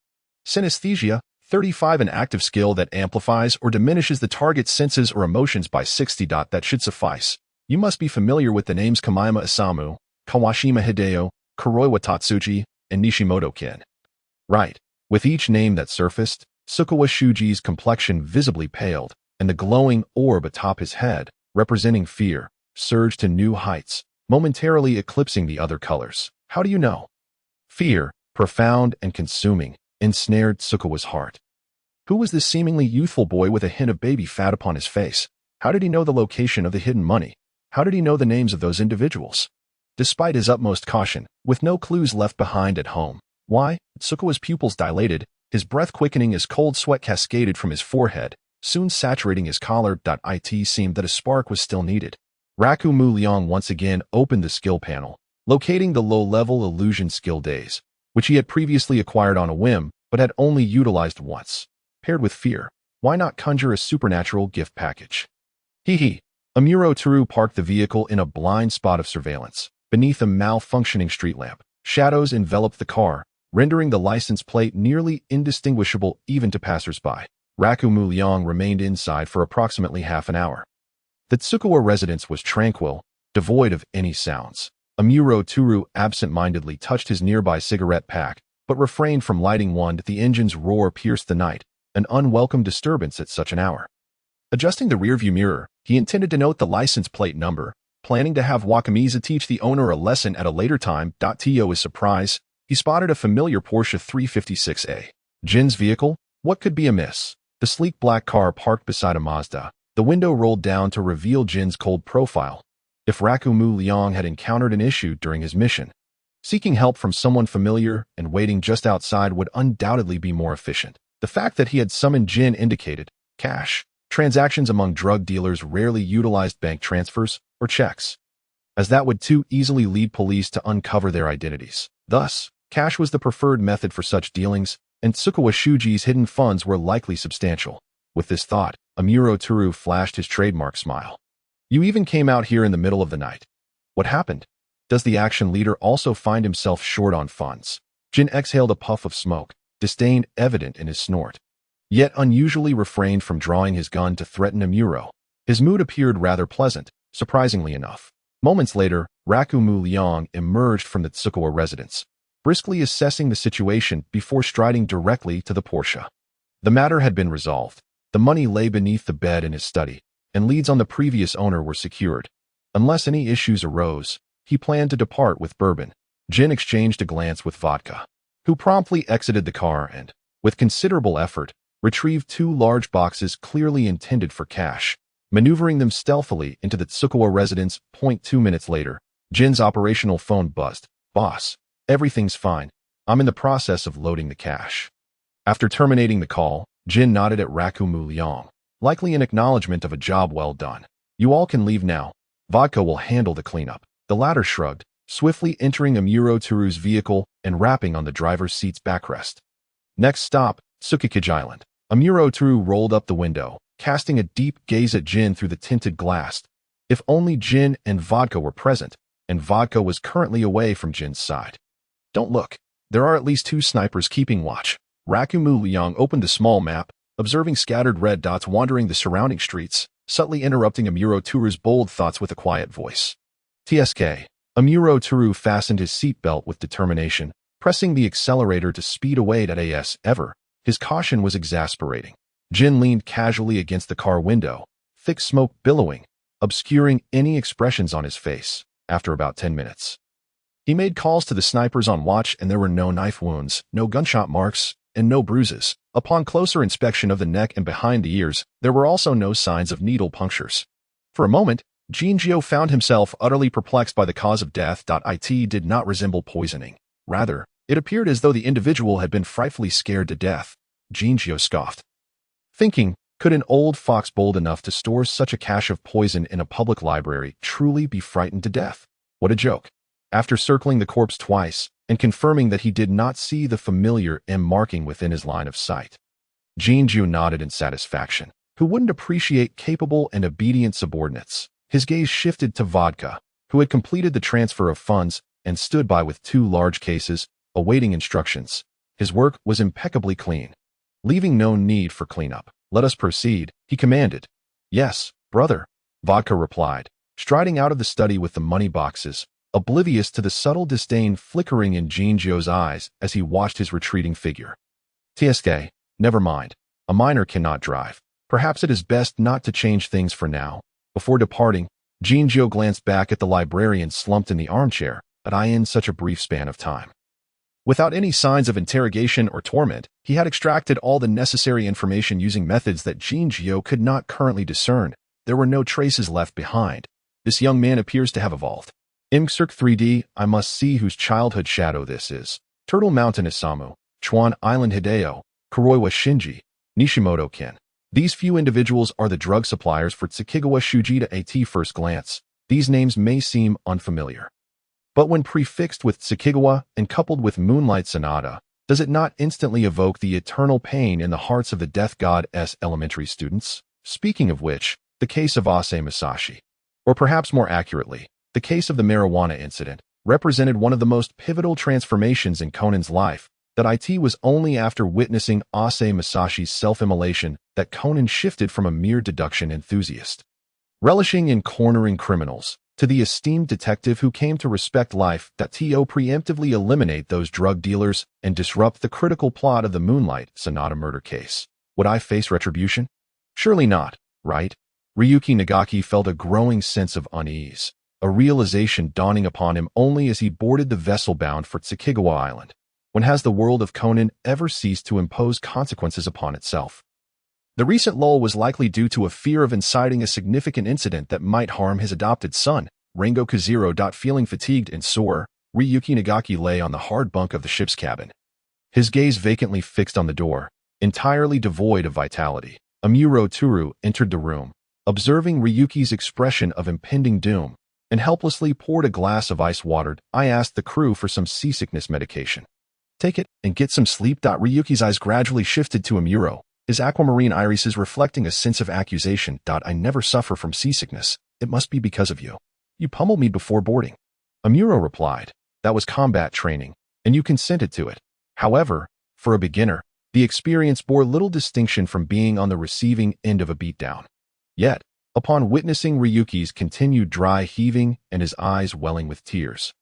Synesthesia, 35, an active skill that amplifies or diminishes the target's senses or emotions by 60. That should suffice. You must be familiar with the names Kamaima Isamu, Kawashima Hideo, Kuroiwa Tatsuji, and Nishimoto Kin. Right. With each name that surfaced, Tsukuwa Shuji's complexion visibly paled, and the glowing orb atop his head, representing fear, surged to new heights, momentarily eclipsing the other colors. How do you know? Fear, profound and consuming, ensnared Tsukuwa's heart. Who was this seemingly youthful boy with a hint of baby fat upon his face? How did he know the location of the hidden money? How did he know the names of those individuals? Despite his utmost caution, with no clues left behind at home. Why? Tsukuwa's pupils dilated, his breath quickening as cold sweat cascaded from his forehead, soon saturating his collar. It seemed that a spark was still needed. Ruo Mu Liang once again opened the skill panel, locating the low-level illusion skill days, which he had previously acquired on a whim, but had only utilized once. Paired with fear, why not conjure a supernatural gift package? Amuro Turu parked the vehicle in a blind spot of surveillance. Beneath a malfunctioning street lamp, shadows enveloped the car, rendering the license plate nearly indistinguishable even to passers-by. Ruo Mu Liang remained inside for approximately half an hour. The Tsukuwa residence was tranquil, devoid of any sounds. Amuro Turu absent-mindedly touched his nearby cigarette pack, but refrained from lighting one. The engine's roar pierced the night, an unwelcome disturbance at such an hour. Adjusting the rearview mirror, he intended to note the license plate number, planning to have Wakamiza teach the owner a lesson at a later time. To his surprise, he spotted a familiar Porsche 356A. Jin's vehicle? What could be amiss? The sleek black car parked beside a Mazda. The window rolled down to reveal Jin's cold profile. If Ruo Mu Liang had encountered an issue during his mission, seeking help from someone familiar and waiting just outside would undoubtedly be more efficient. The fact that he had summoned Jin indicated cash transactions among drug dealers rarely utilized bank transfers or checks, as that would too easily lead police to uncover their identities. Thus, cash was the preferred method for such dealings, and Tsukuwa Shuji's hidden funds were likely substantial. With this thought, Amuro Toru flashed his trademark smile. You even came out here in the middle of the night. What happened? Does the action leader also find himself short on funds? Jin exhaled a puff of smoke, disdain evident in his snort, yet unusually refrained from drawing his gun to threaten Amuro. His mood appeared rather pleasant, surprisingly enough. Moments later, Ruo Mu Liang emerged from the Tsukuwa residence, briskly assessing the situation before striding directly to the Porsche. The matter had been resolved. The money lay beneath the bed in his study, and leads on the previous owner were secured. Unless any issues arose, he planned to depart with bourbon. Jin exchanged a glance with Vodka, who promptly exited the car and, with considerable effort, retrieved 2 large boxes clearly intended for cash, maneuvering them stealthily into the Tsukuwa residence. 2 minutes later, Jin's operational phone buzzed. Boss, everything's fine. I'm in the process of loading the cash. After terminating the call, Jin nodded at Ruo Mu Liang, likely in acknowledgement of a job well done. You all can leave now. Vodka will handle the cleanup. The latter shrugged, swiftly entering Amuro Toru's vehicle and rapping on the driver's seat's backrest. Next stop, Tsukikage Island. Amuro Toru rolled up the window, casting a deep gaze at Jin through the tinted glass. If only Jin and Vodka were present, and Vodka was currently away from Jin's side. Don't look. There are at least 2 snipers keeping watch. Ruo Mu Liang opened a small map, observing scattered red dots wandering the surrounding streets, subtly interrupting Amuro Toru's bold thoughts with a quiet voice. TSK. Amuro Toru fastened his seatbelt with determination, pressing the accelerator to speed away at as ever. His caution was exasperating. Jin leaned casually against the car window, thick smoke billowing, obscuring any expressions on his face. After about 10 minutes, he made calls to the snipers on watch, and there were no knife wounds, no gunshot marks, and no bruises. Upon closer inspection of the neck and behind the ears, there were also no signs of needle punctures. For a moment, Jinjio found himself utterly perplexed by the cause of death. It did not resemble poisoning. Rather, it appeared as though the individual had been frightfully scared to death. Jinjio scoffed, thinking, could an old fox bold enough to store such a cache of poison in a public library truly be frightened to death? What a joke. After circling the corpse twice and confirming that he did not see the familiar M marking within his line of sight, Jinju nodded in satisfaction. Who wouldn't appreciate capable and obedient subordinates? His gaze shifted to Vodka, who had completed the transfer of funds and stood by with 2 large cases, awaiting instructions. His work was impeccably clean, leaving no need for cleanup. Let us proceed, he commanded. Yes, brother, Vodka replied, striding out of the study with the money boxes, oblivious to the subtle disdain flickering in Jinjio's eyes as he watched his retreating figure. TSK, never mind. A minor cannot drive. Perhaps it is best not to change things for now. Before departing, Jinjio glanced back at the librarian slumped in the armchair, in such a brief span of time. Without any signs of interrogation or torment, he had extracted all the necessary information using methods that Jinjio could not currently discern. There were no traces left behind. This young man appears to have evolved. Imxerk 3D, I must see whose childhood shadow this is. Turtle Mountain Isamu, Chuan Island Hideo, Kuroiwa Shinji, Nishimoto Ken. These few individuals are the drug suppliers for Tsukigawa Shuji. At first glance, these names may seem unfamiliar. But when prefixed with Tsukigawa and coupled with Moonlight Sonata, does it not instantly evoke the eternal pain in the hearts of the death god's elementary students? Speaking of which, the case of Ase Masashi, or perhaps more accurately, the case of the marijuana incident, represented one of the most pivotal transformations in Conan's life. That it was only after witnessing Ase Masashi's self-immolation that Conan shifted from a mere deduction enthusiast, relishing in cornering criminals, to the esteemed detective who came to respect life. To preemptively eliminate those drug dealers and disrupt the critical plot of the Moonlight Sonata murder case. Would I face retribution? Surely not, right? Ryuki Nagaki felt a growing sense of unease, a realization dawning upon him only as he boarded the vessel bound for Tsukigawa Island. When has the world of Conan ever ceased to impose consequences upon itself? The recent lull was likely due to a fear of inciting a significant incident that might harm his adopted son, Rango Kazero. Feeling fatigued and sore, Ryuki Nagaki lay on the hard bunk of the ship's cabin, his gaze vacantly fixed on the door, entirely devoid of vitality. Amuro Toru entered the room, Observing Ryuki's expression of impending doom, and helplessly poured a glass of ice-watered, I asked the crew for some seasickness medication. Take it and get some sleep. Ryuki's eyes gradually shifted to Amuro, his aquamarine irises reflecting a sense of accusation. I never suffer from seasickness. It must be because of you. You pummeled me before boarding. Amuro replied, that was combat training, and you consented to it. However, for a beginner, the experience bore little distinction from being on the receiving end of a beatdown. Yet, upon witnessing Ryuki's continued dry heaving and his eyes welling with tears,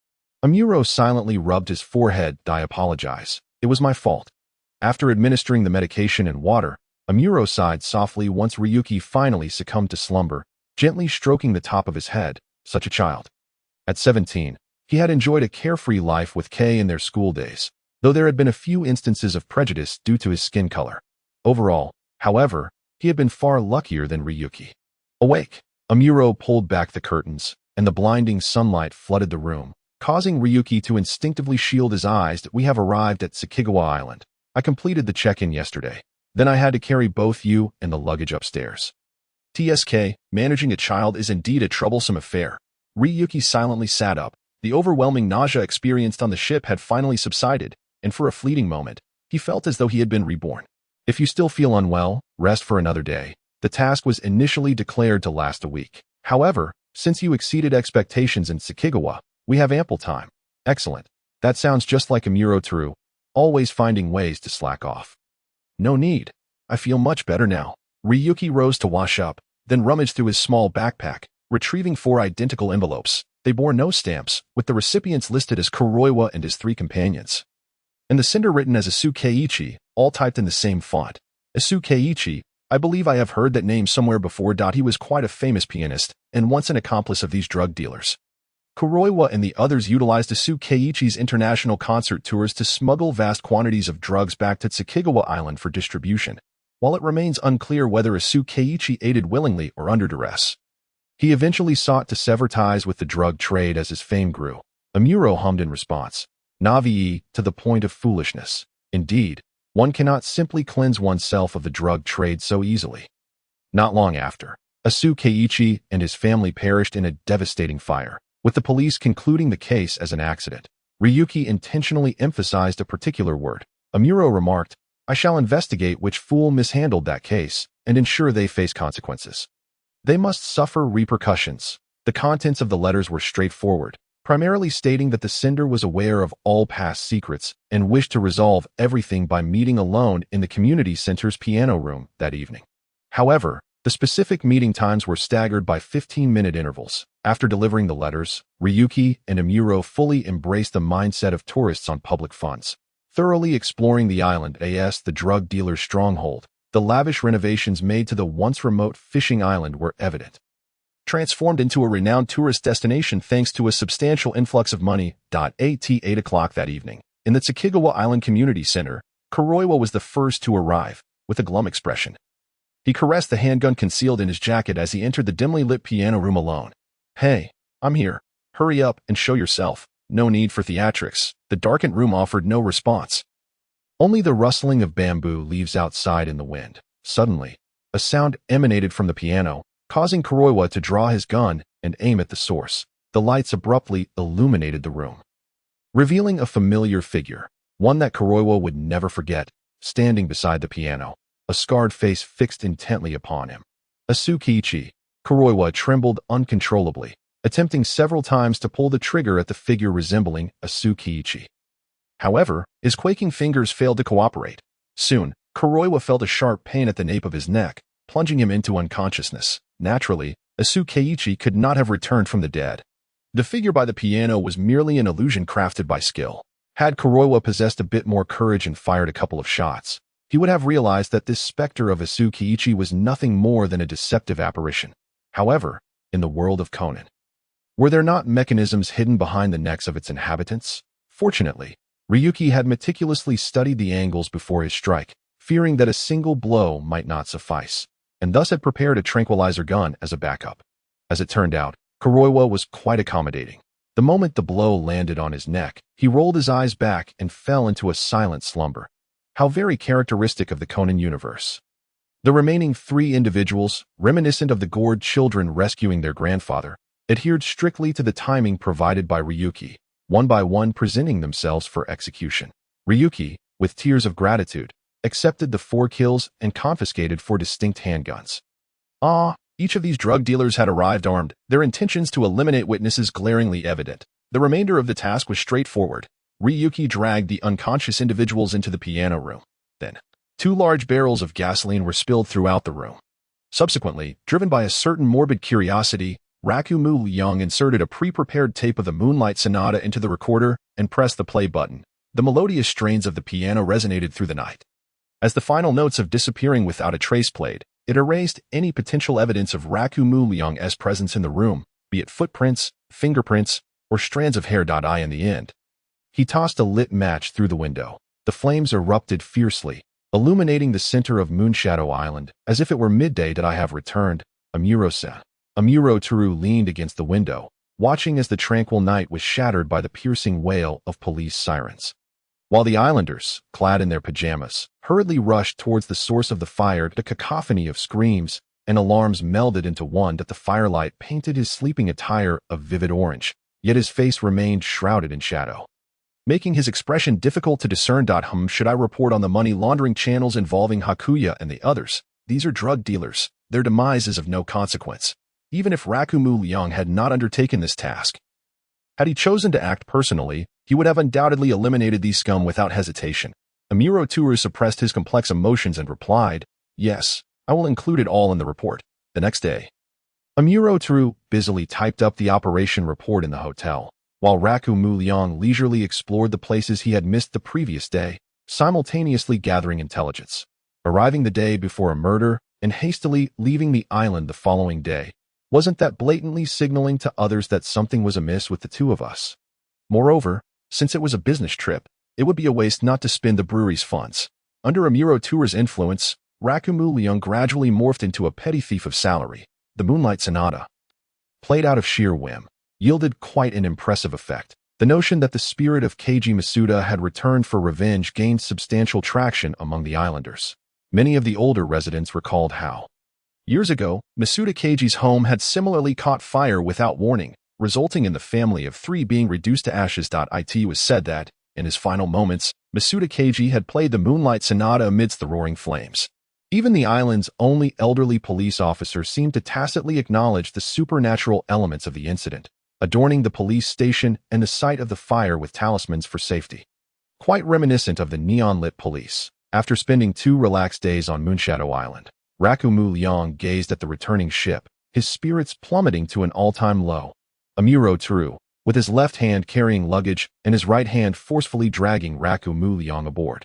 Amuro silently rubbed his forehead. I apologize. It was my fault. After administering the medication and water, Amuro sighed softly once Ryuki finally succumbed to slumber, gently stroking the top of his head, such a child. At 17, he had enjoyed a carefree life with Kei in their school days, though there had been a few instances of prejudice due to his skin color. Overall, however, he had been far luckier than Ryuki. Awake, Amuro pulled back the curtains, and the blinding sunlight flooded the room, causing Ryuki to instinctively shield his eyes. We have arrived at Sakigawa Island. I completed the check-in yesterday. Then I had to carry both you and the luggage upstairs. TSK, managing a child is indeed a troublesome affair. Ryuki silently sat up. The overwhelming nausea experienced on the ship had finally subsided, and for a fleeting moment, he felt as though he had been reborn. If you still feel unwell, rest for another day. The task was initially declared to last a week. However, since you exceeded expectations in Sakigawa, we have ample time. Excellent. That sounds just like Amuro Teru, always finding ways to slack off. No need. I feel much better now. Ryuki rose to wash up, then rummaged through his small backpack, retrieving 4 identical envelopes. They bore no stamps, with the recipients listed as Kuroiwa and his 3 companions. And the sender written as Asu Keiichi, all typed in the same font. Asu Keiichi, I believe I have heard that name somewhere before. He was quite a famous pianist, and once an accomplice of these drug dealers. Kuroiwa and the others utilized Asu Keiichi's international concert tours to smuggle vast quantities of drugs back to Sakigawa Island for distribution, while it remains unclear whether Asu Keiichi aided willingly or under duress. He eventually sought to sever ties with the drug trade as his fame grew. Amuro hummed in response. Navii, to the point of foolishness. Indeed, one cannot simply cleanse oneself of the drug trade so easily. Not long after, Asu Keiichi and his family perished in a devastating fire, with the police concluding the case as an accident. Ryuki intentionally emphasized a particular word. Amuro remarked, I shall investigate which fool mishandled that case and ensure they face consequences. They must suffer repercussions. The contents of the letters were straightforward, primarily stating that the sender was aware of all past secrets and wished to resolve everything by meeting alone in the community center's piano room that evening. However, the specific meeting times were staggered by 15-minute intervals. After delivering the letters, Ryuki and Amuro fully embraced the mindset of tourists on public funds, thoroughly exploring the island as the drug dealer's stronghold. The lavish renovations made to the once remote fishing island were evident. Transformed into a renowned tourist destination thanks to a substantial influx of money. At 8 o'clock that evening, in the Sakigawa Island Community Center, Kuroiwa was the first to arrive, with a glum expression. He caressed the handgun concealed in his jacket as he entered the dimly lit piano room alone. Hey, I'm here. Hurry up and show yourself. No need for theatrics. The darkened room offered no response. Only the rustling of bamboo leaves outside in the wind. Suddenly, a sound emanated from the piano, causing Kuroiwa to draw his gun and aim at the source. The lights abruptly illuminated the room, revealing a familiar figure, one that Kuroiwa would never forget, standing beside the piano, a scarred face fixed intently upon him. Asu Keiichi. Kuroiwa trembled uncontrollably, attempting several times to pull the trigger at the figure resembling Asu Keiichi. However, his quaking fingers failed to cooperate. Soon, Kuroiwa felt a sharp pain at the nape of his neck, plunging him into unconsciousness. Naturally, Asu Keiichi could not have returned from the dead. The figure by the piano was merely an illusion crafted by skill. Had Kuroiwa possessed a bit more courage and fired a couple of shots, he would have realized that this specter of Asu Keiichi was nothing more than a deceptive apparition. However, in the world of Conan, were there not mechanisms hidden behind the necks of its inhabitants? Fortunately, Ryuki had meticulously studied the angles before his strike, fearing that a single blow might not suffice, and thus had prepared a tranquilizer gun as a backup. As it turned out, Kuroiwa was quite accommodating. The moment the blow landed on his neck, he rolled his eyes back and fell into a silent slumber. How very characteristic of the Conan universe. The remaining 3 individuals, reminiscent of the gored children rescuing their grandfather, adhered strictly to the timing provided by Ryuki, one by one presenting themselves for execution. Ryuki, with tears of gratitude, accepted the 4 kills and confiscated 4 distinct handguns. Each of these drug dealers had arrived armed, their intentions to eliminate witnesses glaringly evident. The remainder of the task was straightforward. Ryuki dragged the unconscious individuals into the piano room. Then, 2 large barrels of gasoline were spilled throughout the room. Subsequently, driven by a certain morbid curiosity, Ruo Mu Liang inserted a pre-prepared tape of the Moonlight Sonata into the recorder and pressed the play button. The melodious strains of the piano resonated through the night. As the final notes of Disappearing Without a Trace played, it erased any potential evidence of Ruo Mu Liang's presence in the room, be it footprints, fingerprints, or strands of hair. In the end, he tossed a lit match through the window. The flames erupted fiercely, illuminating the center of Moonshadow Island, as if it were midday. I have returned, Amuro-san. Amuro Toru leaned against the window, watching as the tranquil night was shattered by the piercing wail of police sirens. While the islanders, clad in their pajamas, hurriedly rushed towards the source of the fire, the cacophony of screams and alarms melded into one. The firelight painted his sleeping attire a vivid orange, yet his face remained shrouded in shadow, making his expression difficult to discern. Should I report on the money laundering channels involving Hakuya and the others? These are drug dealers. Their demise is of no consequence. Even if Ruo Mu Liang had not undertaken this task, had he chosen to act personally, he would have undoubtedly eliminated these scum without hesitation. Amuro Toru suppressed his complex emotions and replied, "Yes, I will include it all in the report." The next day, Amuro Toru busily typed up the operation report in the hotel, while Ruo Mu Liang leisurely explored the places he had missed the previous day, simultaneously gathering intelligence. Arriving the day before a murder and hastily leaving the island the following day, wasn't that blatantly signaling to others that something was amiss with the 2 of us? Moreover, since it was a business trip, it would be a waste not to spend the brewery's funds. Under Amuro Toru's influence, Ruo Mu Liang gradually morphed into a petty thief of salary. The Moonlight Sonata, played out of sheer whim, yielded quite an impressive effect. The notion that the spirit of Keiji Masuda had returned for revenge gained substantial traction among the islanders. Many of the older residents recalled how, years ago, Masuda Keiji's home had similarly caught fire without warning, resulting in the family of 3 being reduced to ashes. It was said that, in his final moments, Masuda Keiji had played the Moonlight Sonata amidst the roaring flames. Even the island's only elderly police officer seemed to tacitly acknowledge the supernatural elements of the incident, adorning the police station and the site of the fire with talismans for safety. Quite reminiscent of the neon-lit police. After spending 2 relaxed days on Moonshadow Island, Ruo Mu Liang gazed at the returning ship, his spirits plummeting to an all-time low. Amuro Toru, with his left hand carrying luggage and his right hand forcefully dragging Ruo Mu Liang aboard,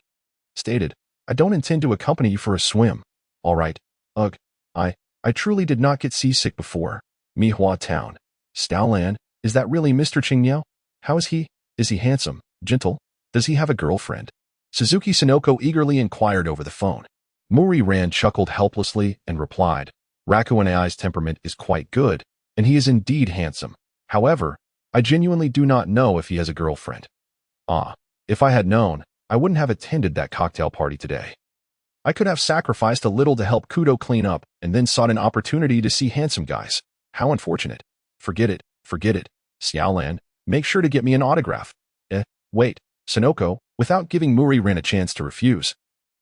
stated, "I don't intend to accompany you for a swim." "All right. Ugh. I truly did not get seasick before. Mihua Town. Staolan, is that really Mr. Qingmiao? How is he? Is he handsome, gentle? Does he have a girlfriend?" Suzuki Sonoko eagerly inquired over the phone. Muri Ran chuckled helplessly and replied, "Ruo Nai's temperament is quite good, and he is indeed handsome. However, I genuinely do not know if he has a girlfriend. If I had known, I wouldn't have attended that cocktail party today. I could have sacrificed a little to help Kudo clean up and then sought an opportunity to see handsome guys. How unfortunate. Forget it. Xiaolan, make sure to get me an autograph." Wait, Sonoko, without giving Muri Ran a chance to refuse.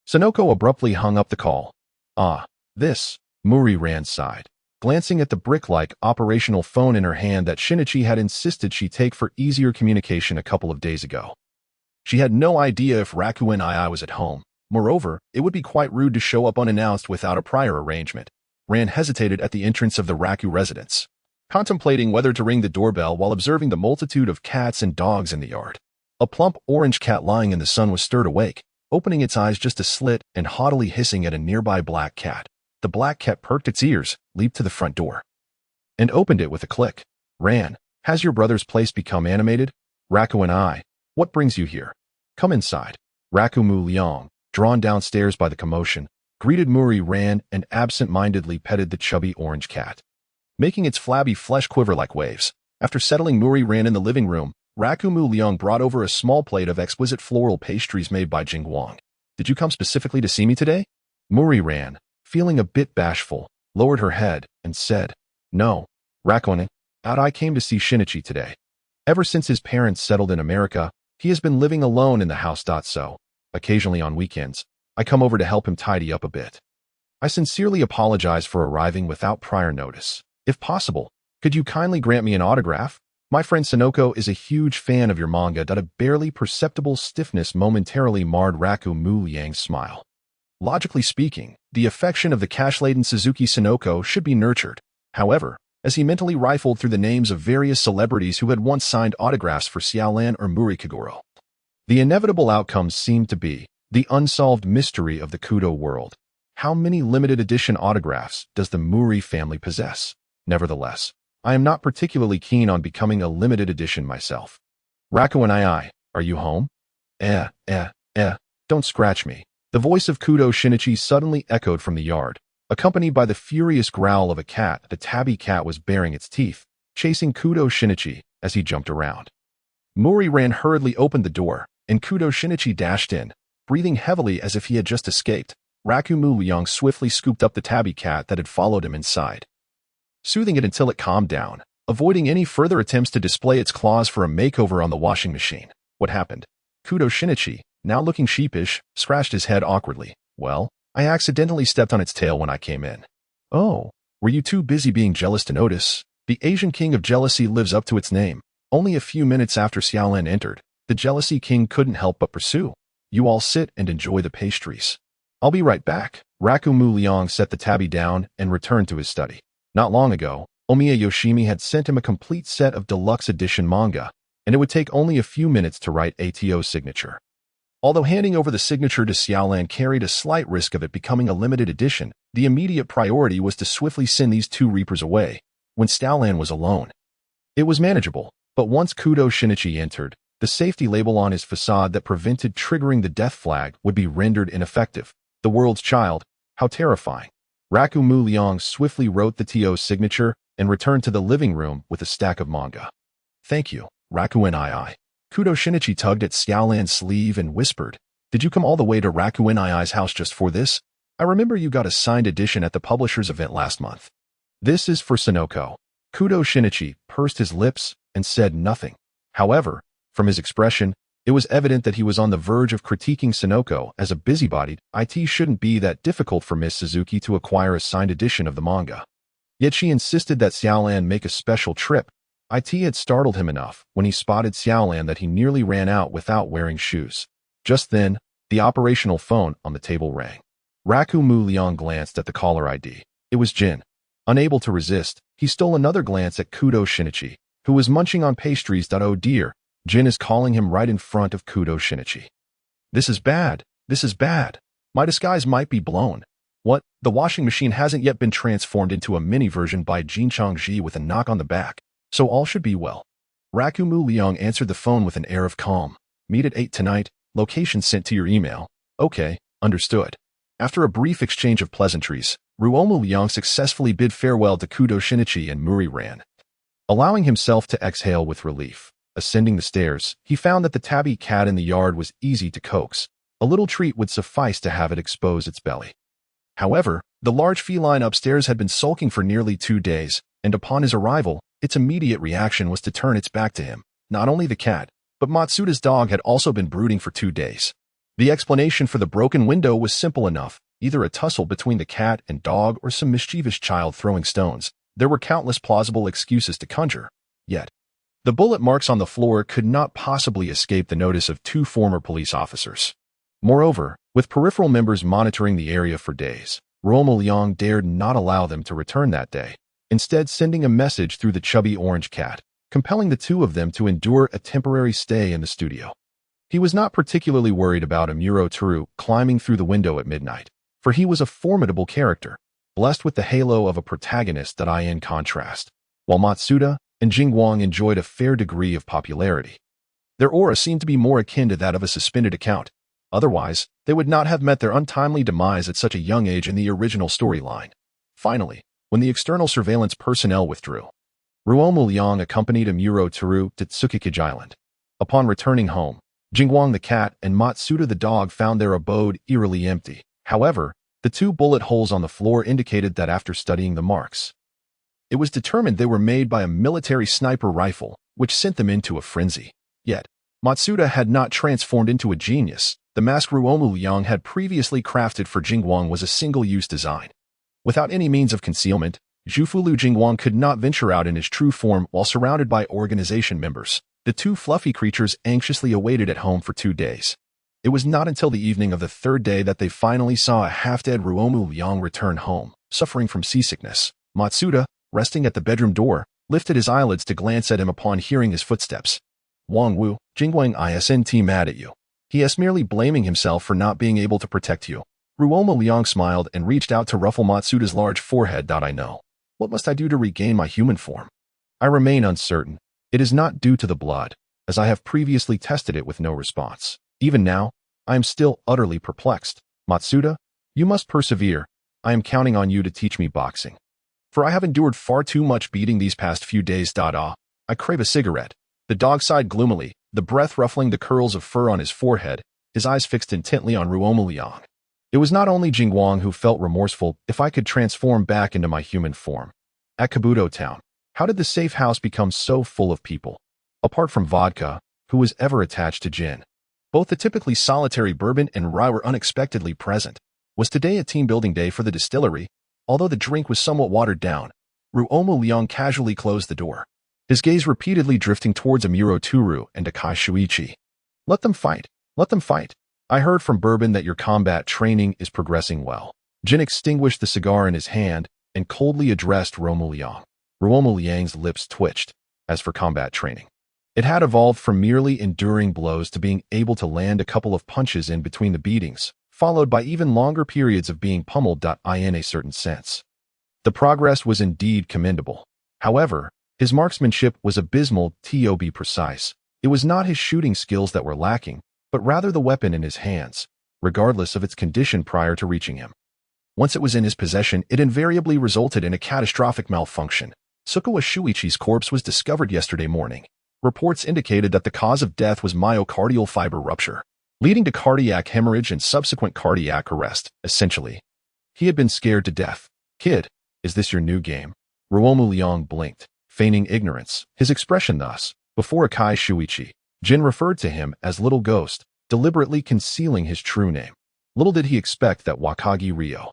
Sonoko abruptly hung up the call. This, Muri Ran sighed, glancing at the brick-like operational phone in her hand that Shinichi had insisted she take for easier communication a couple of days ago. She had no idea if Ruo Nai was at home. Moreover, it would be quite rude to show up unannounced without a prior arrangement. Ran hesitated at the entrance of the Ruo residence, contemplating whether to ring the doorbell while observing the multitude of cats and dogs in the yard. A plump orange cat lying in the sun was stirred awake, opening its eyes just a slit and haughtily hissing at a nearby black cat. The black cat perked its ears, leaped to the front door, and opened it with a click. "Ran, has your brother's place become animated? Ruo Nai, what brings you here? Come inside." Ruo Mu Liang, drawn downstairs by the commotion, greeted Muri Ran and absent-mindedly petted the chubby orange cat, making its flabby flesh quiver like waves. After settling Muri Ran in the living room, Ruo Mu Liang brought over a small plate of exquisite floral pastries made by Jing Wang. "Did you come specifically to see me today?" Muri Ran, feeling a bit bashful, lowered her head and said, "No, Rakone, I came to see Shinichi today. Ever since his parents settled in America, he has been living alone in the house. So, occasionally on weekends, I come over to help him tidy up a bit. I sincerely apologize for arriving without prior notice. If possible, could you kindly grant me an autograph? My friend Sonoko is a huge fan of your manga." A barely perceptible stiffness momentarily marred Ruo Mu Liang's smile. Logically speaking, the affection of the cash-laden Suzuki Sonoko should be nurtured. However, as he mentally rifled through the names of various celebrities who had once signed autographs for Xiaolan or Murikagoro, the inevitable outcomes seemed to be the unsolved mystery of the Kudo world. How many limited edition autographs does the Muri family possess? Nevertheless, I am not particularly keen on becoming a limited edition myself. Ruo and are you home? Don't scratch me. The voice of Kudo Shinichi suddenly echoed from the yard, accompanied by the furious growl of a cat. The tabby cat was baring its teeth, chasing Kudo Shinichi as he jumped around. Muri ran hurriedly opened the door, and Kudo Shinichi dashed in, breathing heavily as if he had just escaped. Ruo Mu Liang swiftly scooped up the tabby cat that had followed him inside, soothing it until it calmed down, avoiding any further attempts to display its claws for a makeover on the washing machine. What happened? Kudo Shinichi, now looking sheepish, scratched his head awkwardly. Well, I accidentally stepped on its tail when I came in. Oh, were you too busy being jealous to notice? The Asian king of jealousy lives up to its name. Only a few minutes after Xiaolan entered, the jealousy king couldn't help but pursue. You all sit and enjoy the pastries. I'll be right back. Ruo Mu Liang set the tabby down and returned to his study. Not long ago, Omiya Yoshimi had sent him a complete set of deluxe edition manga, and it would take only a few minutes to write ATO's signature. Although handing over the signature to Xiaolan carried a slight risk of it becoming a limited edition, the immediate priority was to swiftly send these two reapers away. When Xiaolan was alone, it was manageable, but once Kudo Shinichi entered, the safety label on his facade that prevented triggering the death flag would be rendered ineffective. The world's child, how terrifying. Ruo Mu Liang swiftly wrote the TO's signature and returned to the living room with a stack of manga. Thank you, Ruo and Kudo Shinichi tugged at Xiaolan's sleeve and whispered, "Did you come all the way to Ruo and house just for this? I remember you got a signed edition at the publisher's event last month." "This is for Sonoko." Kudo Shinichi pursed his lips and said nothing. However, from his expression, it was evident that he was on the verge of critiquing Sonoko as a busybody. It shouldn't be that difficult for Miss Suzuki to acquire a signed edition of the manga. Yet she insisted that Xiaolan make a special trip. It had startled him enough when he spotted Xiaolan that he nearly ran out without wearing shoes. Just then, the operational phone on the table rang. Ruo Mu Liang glanced at the caller ID. It was Jin. Unable to resist, he stole another glance at Kudo Shinichi, who was munching on pastries. Oh dear, Jin is calling him right in front of Kudo Shinichi. This is bad. This is bad. My disguise might be blown. What? The washing machine hasn't yet been transformed into a mini version by Jin Changji with a knock on the back, so all should be well. Ruo Mu Liang answered the phone with an air of calm. Meet at 8 tonight, location sent to your email. Okay, understood. After a brief exchange of pleasantries, Ruo Mu Liang successfully bid farewell to Kudo Shinichi and Muri ran, allowing himself to exhale with relief. Ascending the stairs, he found that the tabby cat in the yard was easy to coax. A little treat would suffice to have it expose its belly. However, the large feline upstairs had been sulking for nearly 2 days, and upon his arrival, its immediate reaction was to turn its back to him. Not only the cat, but Matsuda's dog had also been brooding for 2 days. The explanation for the broken window was simple enough, either a tussle between the cat and dog or some mischievous child throwing stones. There were countless plausible excuses to conjure. Yet, the bullet marks on the floor could not possibly escape the notice of 2 former police officers. Moreover, with peripheral members monitoring the area for days, Ruo Mu Liang dared not allow them to return that day, instead sending a message through the chubby orange cat, compelling the 2 of them to endure a temporary stay in the studio. He was not particularly worried about Amuro Toru climbing through the window at midnight, for he was a formidable character, blessed with the halo of a protagonist that in contrast, while Matsuda and Jingguang enjoyed a fair degree of popularity. Their aura seemed to be more akin to that of a suspended account. Otherwise, they would not have met their untimely demise at such a young age in the original storyline. Finally, when the external surveillance personnel withdrew, Ruo Mu Liang accompanied Amuro Toru to Tsukikage Island. Upon returning home, Jingguang the cat and Matsuda the dog found their abode eerily empty. However, The 2 bullet holes on the floor indicated that after studying the marks, it was determined they were made by a military sniper rifle, which sent them into a frenzy. Yet, Matsuda had not transformed into a genius. The mask Ruo Mu Liang had previously crafted for Jingguang was a single-use design. Without any means of concealment, Zhufulu Jingguang could not venture out in his true form while surrounded by organization members. The 2 fluffy creatures anxiously awaited at home for 2 days. It was not until the evening of the 3rd day that they finally saw a half-dead Ruo Mu Liang return home, suffering from seasickness. Matsuda, resting at the bedroom door, lifted his eyelids to glance at him upon hearing his footsteps. Wang Wu, Jingguang isn't mad at you. He is merely blaming himself for not being able to protect you. Ruo Mu Liang smiled and reached out to ruffle Matsuda's large forehead. I know. What must I do to regain my human form? I remain uncertain. It is not due to the blood, as I have previously tested it with no response. Even now, I am still utterly perplexed. Matsuda, you must persevere. I am counting on you to teach me boxing. For I have endured far too much beating these past few days. I crave a cigarette. The dog sighed gloomily, the breath ruffling the curls of fur on his forehead, his eyes fixed intently on Ruo Mu Liang. It was not only Jingguang who felt remorseful. If I could transform back into my human form. At Kabuto Town, how did the safe house become so full of people? Apart from vodka, who was ever attached to gin? Both the typically solitary bourbon and rye were unexpectedly present. Was today a team-building day for the distillery? Although the drink was somewhat watered down, Ruo Mu Liang casually closed the door, his gaze repeatedly drifting towards Amuro Turu and Akai Shuichi. Let them fight. Let them fight. I heard from Bourbon that your combat training is progressing well. Jin extinguished the cigar in his hand and coldly addressed Ruo Mu Liang. Ruo Mu Liang's lips twitched. As for combat training, it had evolved from merely enduring blows to being able to land a couple of punches in between the beatings, followed by even longer periods of being pummeled. In a certain sense, the progress was indeed commendable. However, his marksmanship was abysmal. To be precise, it was not his shooting skills that were lacking, but rather the weapon in his hands, regardless of its condition prior to reaching him. Once it was in his possession, it invariably resulted in a catastrophic malfunction. Sukawa Shuichi's corpse was discovered yesterday morning. Reports indicated that the cause of death was myocardial fiber rupture, leading to cardiac hemorrhage and subsequent cardiac arrest. Essentially, he had been scared to death. Kid, is this your new game? Ruo Mu Liang blinked, feigning ignorance. His expression thus, before Akai Shuichi, Jin referred to him as Little Ghost, deliberately concealing his true name. Little did he expect that Wakagi Ryo,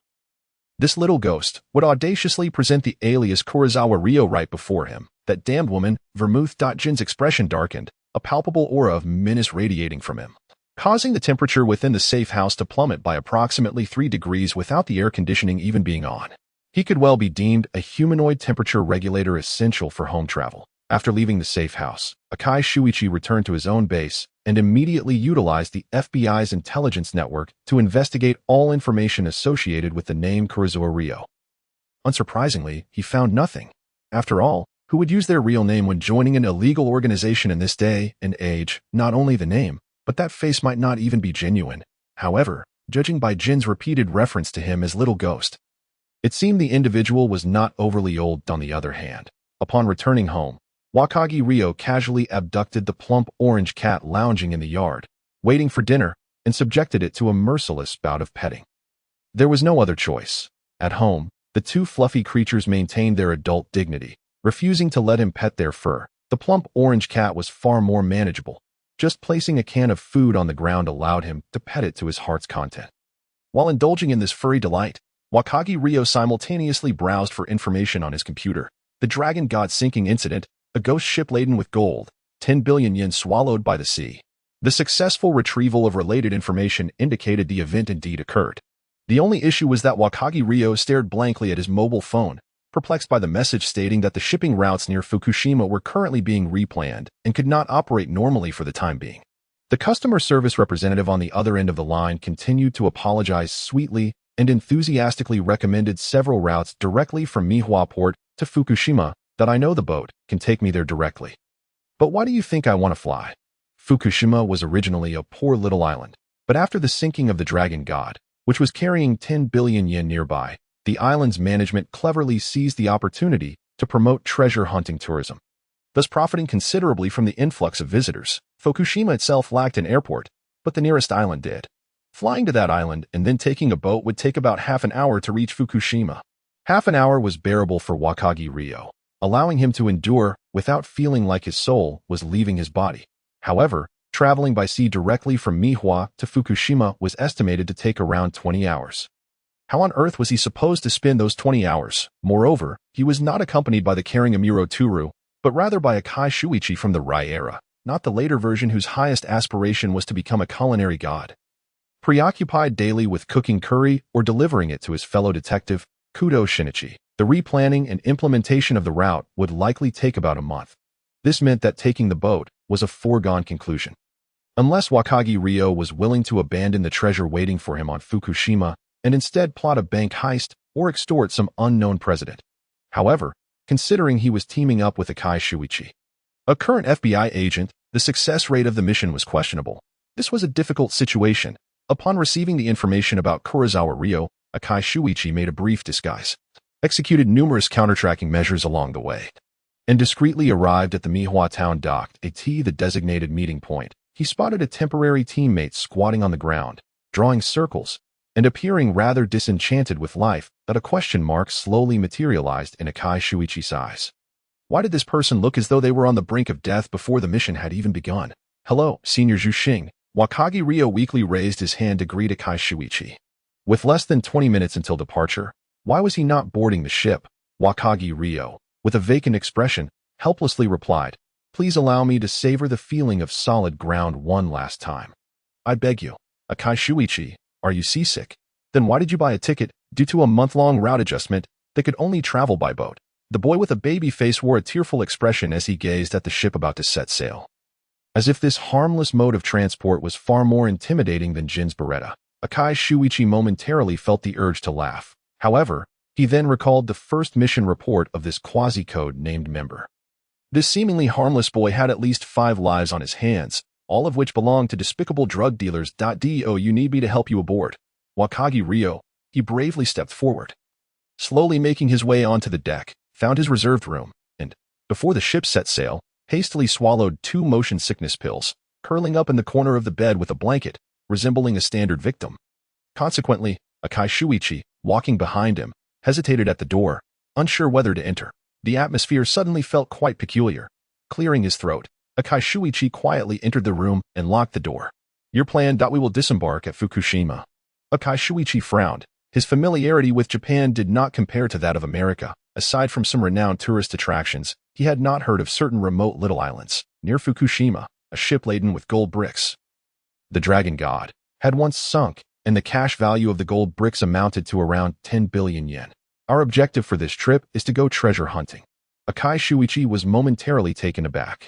this little ghost, would audaciously present the alias Kurosawa Ryo right before him. That damned woman, vermouth. Jin's expression darkened, a palpable aura of menace radiating from him, causing the temperature within the safe house to plummet by approximately 3 degrees without the air conditioning even being on. He could well be deemed a humanoid temperature regulator essential for home travel. After leaving the safe house, Akai Shuichi returned to his own base and immediately utilized the FBI's intelligence network to investigate all information associated with the name Kurosawa Ryo. Unsurprisingly, he found nothing. After all, who would use their real name when joining an illegal organization in this day and age? Not only the name, but that face might not even be genuine. However, judging by Jin's repeated reference to him as Little Ghost, it seemed the individual was not overly old. On the other hand, upon returning home, Wakagi Ryo casually abducted the plump orange cat lounging in the yard, waiting for dinner, and subjected it to a merciless bout of petting. There was no other choice. At home, the 2 fluffy creatures maintained their adult dignity, refusing to let him pet their fur. The plump orange cat was far more manageable. Just placing a can of food on the ground allowed him to pet it to his heart's content. While indulging in this furry delight, Wakagi Ryo simultaneously browsed for information on his computer. The Dragon God sinking incident, a ghost ship laden with gold, 10 billion yen swallowed by the sea. The successful retrieval of related information indicated the event indeed occurred. The only issue was that Wakagi Ryo stared blankly at his mobile phone, perplexed by the message stating that the shipping routes near Fukushima were currently being replanned and could not operate normally for the time being. The customer service representative on the other end of the line continued to apologize sweetly and enthusiastically recommended several routes directly from Mihua Port to Fukushima. That I know the boat can take me there directly. But why do you think I want to fly? Fukushima was originally a poor little island, but after the sinking of the Dragon God, which was carrying 10 billion yen nearby, the island's management cleverly seized the opportunity to promote treasure hunting tourism, thus profiting considerably from the influx of visitors. Fukushima itself lacked an airport, but the nearest island did. Flying to that island and then taking a boat would take about half an hour to reach Fukushima. Half an hour was bearable for Wakagi Ryo, allowing him to endure without feeling like his soul was leaving his body. However, traveling by sea directly from Mihua to Fukushima was estimated to take around 20 hours. How on earth was he supposed to spend those 20 hours? Moreover, he was not accompanied by the caring Amuro Turu, but rather by a Kai Shuichi from the Rai era, not the later version whose highest aspiration was to become a culinary god. Preoccupied daily with cooking curry or delivering it to his fellow detective, Kudo Shinichi, the replanning and implementation of the route would likely take about a month. This meant that taking the boat was a foregone conclusion. Unless Wakagi Ryo was willing to abandon the treasure waiting for him on Fukushima and instead plot a bank heist or extort some unknown president. However, considering he was teaming up with Akai Shuichi, a current FBI agent, the success rate of the mission was questionable. This was a difficult situation. Upon receiving the information about Kurosawa Ryo, Akai Shuichi made a brief disguise, executed numerous counter-tracking measures along the way, and discreetly arrived at the Mihua town dock, the designated meeting point. He spotted a temporary teammate squatting on the ground, drawing circles, and appearing rather disenchanted with life, that a question mark slowly materialized in Akai Shuichi's eyes. Why did this person look as though they were on the brink of death before the mission had even begun? Hello, Senior Zhuxing. Wakagi Ryo weakly raised his hand to greet Akai Shuichi. With less than 20 minutes until departure, why was he not boarding the ship? Wakagi Ryo, with a vacant expression, helplessly replied, "Please allow me to savor the feeling of solid ground one last time. I beg you." Akai Shuichi, are you seasick? Then why did you buy a ticket due to a month-long route adjustment that could only travel by boat? The boy with a baby face wore a tearful expression as he gazed at the ship about to set sail. As if this harmless mode of transport was far more intimidating than Jin's Beretta, Akai Shuichi momentarily felt the urge to laugh. However, he then recalled the first mission report of this quasi-code named member. This seemingly harmless boy had at least 5 lives on his hands, all of which belonged to despicable drug dealers. Do you need me to help you aboard? Wakagi Ryo, he bravely stepped forward, slowly making his way onto the deck, found his reserved room, and, before the ship set sail, hastily swallowed 2 motion sickness pills, curling up in the corner of the bed with a blanket, resembling a standard victim. Consequently, Akai Shuichi, walking behind him, hesitated at the door, unsure whether to enter. The atmosphere suddenly felt quite peculiar. Clearing his throat, Akai Shuichi quietly entered the room and locked the door. Your plan? We will disembark at Fukushima. Akai Shuichi frowned. His familiarity with Japan did not compare to that of America. Aside from some renowned tourist attractions, he had not heard of certain remote little islands near Fukushima, a ship laden with gold bricks. The Dragon God had once sunk, and the cash value of the gold bricks amounted to around 10 billion yen. Our objective for this trip is to go treasure hunting. Akai Shuichi was momentarily taken aback.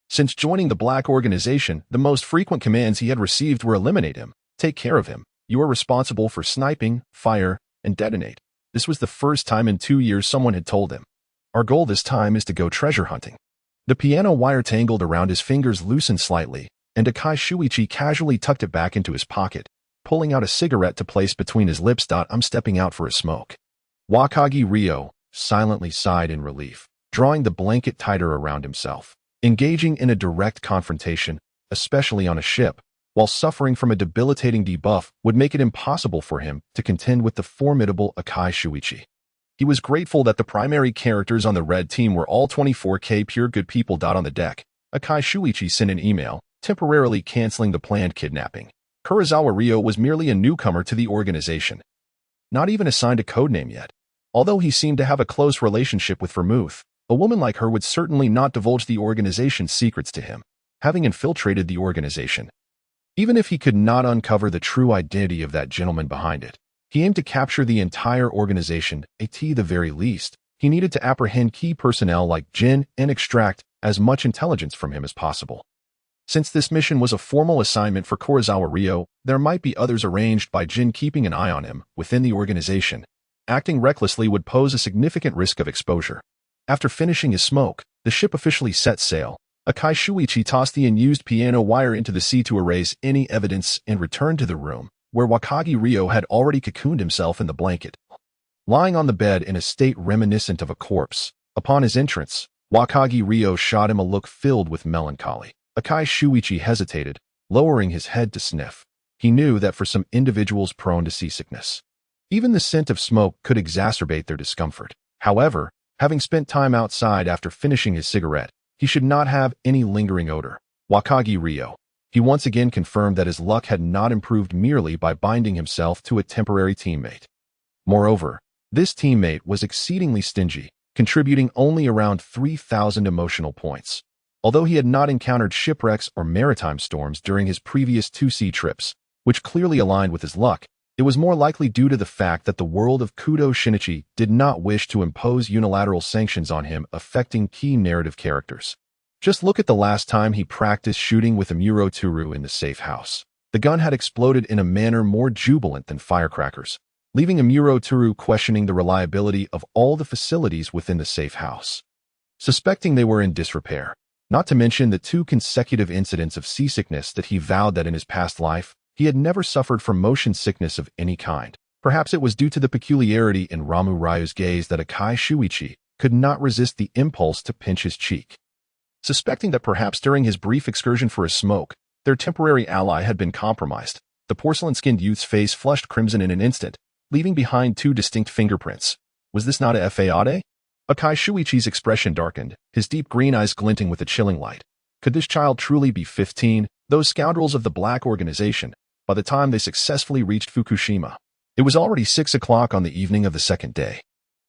Since joining the Black Organization, the most frequent commands he had received were eliminate him, take care of him, you are responsible for sniping, fire, and detonate. This was the first time in 2 years someone had told him, our goal this time is to go treasure hunting. The piano wire tangled around his fingers loosened slightly, and Akai Shuichi casually tucked it back into his pocket, pulling out a cigarette to place between his lips. I'm stepping out for a smoke. Wakagi Ryo silently sighed in relief, drawing the blanket tighter around himself. Engaging in a direct confrontation, especially on a ship, while suffering from a debilitating debuff would make it impossible for him to contend with the formidable Akai Shuichi. He was grateful that the primary characters on the red team were all 24K pure good people. On the deck, Akai Shuichi sent an email, temporarily canceling the planned kidnapping. Kurosawa Ryo was merely a newcomer to the organization, not even assigned a codename yet. Although he seemed to have a close relationship with Vermouth, a woman like her would certainly not divulge the organization's secrets to him, having infiltrated the organization. Even if he could not uncover the true identity of that gentleman behind it, he aimed to capture the entire organization. At the very least, he needed to apprehend key personnel like Jin and extract as much intelligence from him as possible. Since this mission was a formal assignment for Kurosawa Ryo, there might be others arranged by Jin keeping an eye on him within the organization. Acting recklessly would pose a significant risk of exposure. After finishing his smoke, the ship officially set sail. Akai Shuichi tossed the unused piano wire into the sea to erase any evidence and returned to the room, where Wakagi Ryo had already cocooned himself in the blanket, lying on the bed in a state reminiscent of a corpse. Upon his entrance, Wakagi Ryo shot him a look filled with melancholy. Akai Shuichi hesitated, lowering his head to sniff. he knew that for some individuals prone to seasickness, even the scent of smoke could exacerbate their discomfort. However, having spent time outside after finishing his cigarette, he should not have any lingering odor. Wakagi Ryo. He once again confirmed that his luck had not improved merely by binding himself to a temporary teammate. Moreover, this teammate was exceedingly stingy, contributing only around 3,000 emotional points. Although he had not encountered shipwrecks or maritime storms during his previous 2-sea trips, which clearly aligned with his luck, it was more likely due to the fact that the world of Kudo Shinichi did not wish to impose unilateral sanctions on him affecting key narrative characters. Just look at the last time he practiced shooting with a Muro Turu in the safe house. The gun had exploded in a manner more jubilant than firecrackers, leaving a Muro Turu questioning the reliability of all the facilities within the safe house, suspecting they were in disrepair. Not to mention the 2 consecutive incidents of seasickness that he vowed that in his past life, he had never suffered from motion sickness of any kind. Perhaps it was due to the peculiarity in Ramu Ryu's gaze that Akai Shuichi could not resist the impulse to pinch his cheek. Suspecting that perhaps during his brief excursion for a smoke, their temporary ally had been compromised, the porcelain-skinned youth's face flushed crimson in an instant, leaving behind 2 distinct fingerprints. Was this not a Fade? Akai Shuichi's expression darkened, his deep green eyes glinting with a chilling light. Could this child truly be 15? Those scoundrels of the Black Organization, by the time they successfully reached Fukushima, it was already 6 o'clock on the evening of the second day.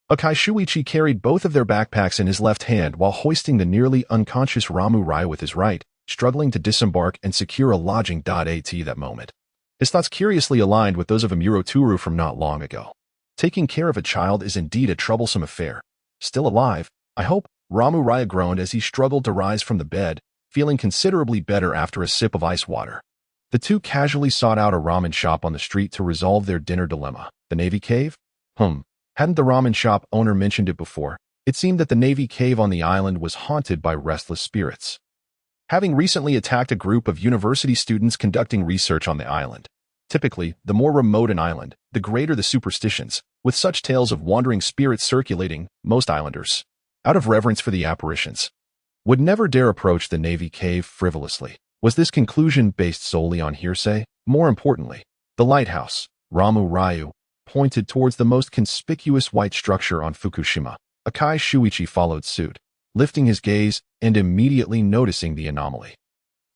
Akai Shuichi carried both of their backpacks in his left hand while hoisting the nearly unconscious Ramu Ryu with his right, struggling to disembark and secure a lodging. At that moment, his thoughts curiously aligned with those of a Muro Turu from not long ago. Taking care of a child is indeed a troublesome affair. Still alive, I hope, Ramu Ryu groaned as he struggled to rise from the bed, feeling considerably better after a sip of ice water. The 2 casually sought out a ramen shop on the street to resolve their dinner dilemma. The Navy Cave? Hadn't the ramen shop owner mentioned it before? It seemed that the Navy Cave on the island was haunted by restless spirits, having recently attacked a group of university students conducting research on the island. Typically, the more remote an island, the greater the superstitions. With such tales of wandering spirits circulating, most islanders, out of reverence for the apparitions, would never dare approach the Navy Cave frivolously. Was this conclusion based solely on hearsay? More importantly, the lighthouse, Ramu Ryu, pointed towards the most conspicuous white structure on Fukushima. Akai Shuichi followed suit, lifting his gaze and immediately noticing the anomaly.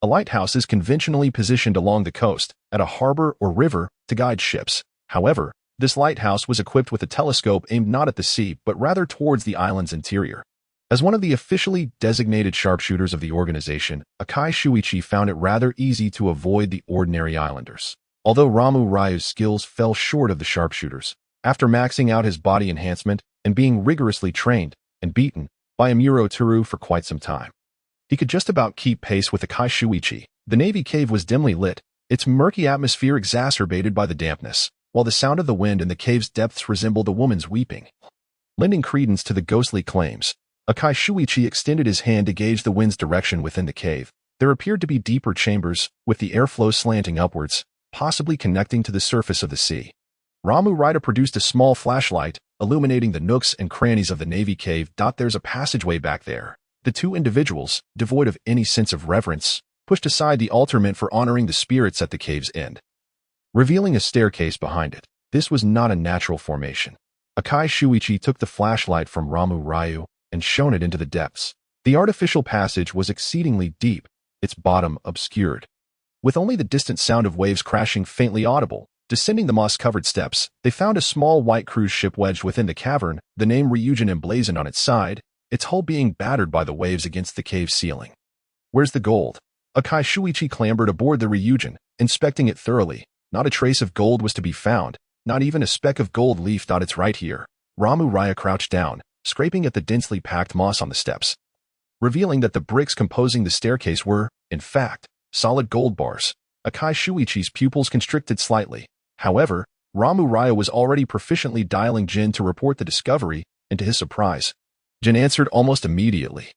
A lighthouse is conventionally positioned along the coast, at a harbor or river, to guide ships. However, this lighthouse was equipped with a telescope aimed not at the sea but rather towards the island's interior. As one of the officially designated sharpshooters of the organization, Akai Shuichi found it rather easy to avoid the ordinary islanders. Although Ramu Ryu's skills fell short of the sharpshooters, after maxing out his body enhancement and being rigorously trained and beaten by a Muro Turu for quite some time, he could just about keep pace with Akai Shuichi. The Navy Cave was dimly lit, its murky atmosphere exacerbated by the dampness, while the sound of the wind in the cave's depths resembled a woman's weeping. Lending credence to the ghostly claims, Akai Shuichi extended his hand to gauge the wind's direction within the cave. There appeared to be deeper chambers, with the airflow slanting upwards, possibly connecting to the surface of the sea. Ramu Ryu produced a small flashlight, illuminating the nooks and crannies of the Navy Cave. There's a passageway back there. The 2 individuals, devoid of any sense of reverence, pushed aside the altar meant for honoring the spirits at the cave's end, revealing a staircase behind it. This was not a natural formation. Akai Shuichi took the flashlight from Ramu Ryu and shone it into the depths. The artificial passage was exceedingly deep, its bottom obscured, with only the distant sound of waves crashing faintly audible. Descending the moss-covered steps, they found a small white cruise ship wedged within the cavern, the name Ryujin emblazoned on its side, its hull being battered by the waves against the cave ceiling. Where's the gold? Akai Shuichi clambered aboard the Ryujin, inspecting it thoroughly. Not a trace of gold was to be found, not even a speck of gold leaf. It's right here. Ramu Ryu crouched down, scraping at the densely packed moss on the steps, revealing that the bricks composing the staircase were, in fact, solid gold bars. Akai Shuichi's pupils constricted slightly. However, Ramu Ryu was already proficiently dialing Jin to report the discovery, and to his surprise, Jin answered almost immediately,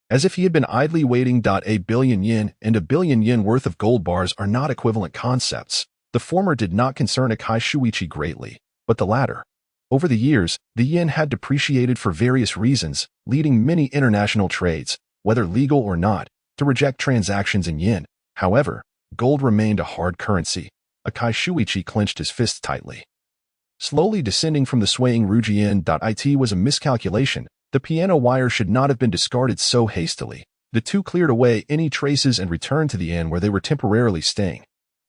as if he had been idly waiting. A billion yen and a billion yen worth of gold bars are not equivalent concepts. The former did not concern Akai Shuichi greatly, but the latter. Over the years, the yen had depreciated for various reasons, leading many international trades, whether legal or not, to reject transactions in yen. However, gold remained a hard currency. Akai Shuichi clenched his fists tightly. Slowly descending from the swaying rudimentary was a miscalculation. The piano wire should not have been discarded so hastily. The two cleared away any traces and returned to the inn where they were temporarily staying.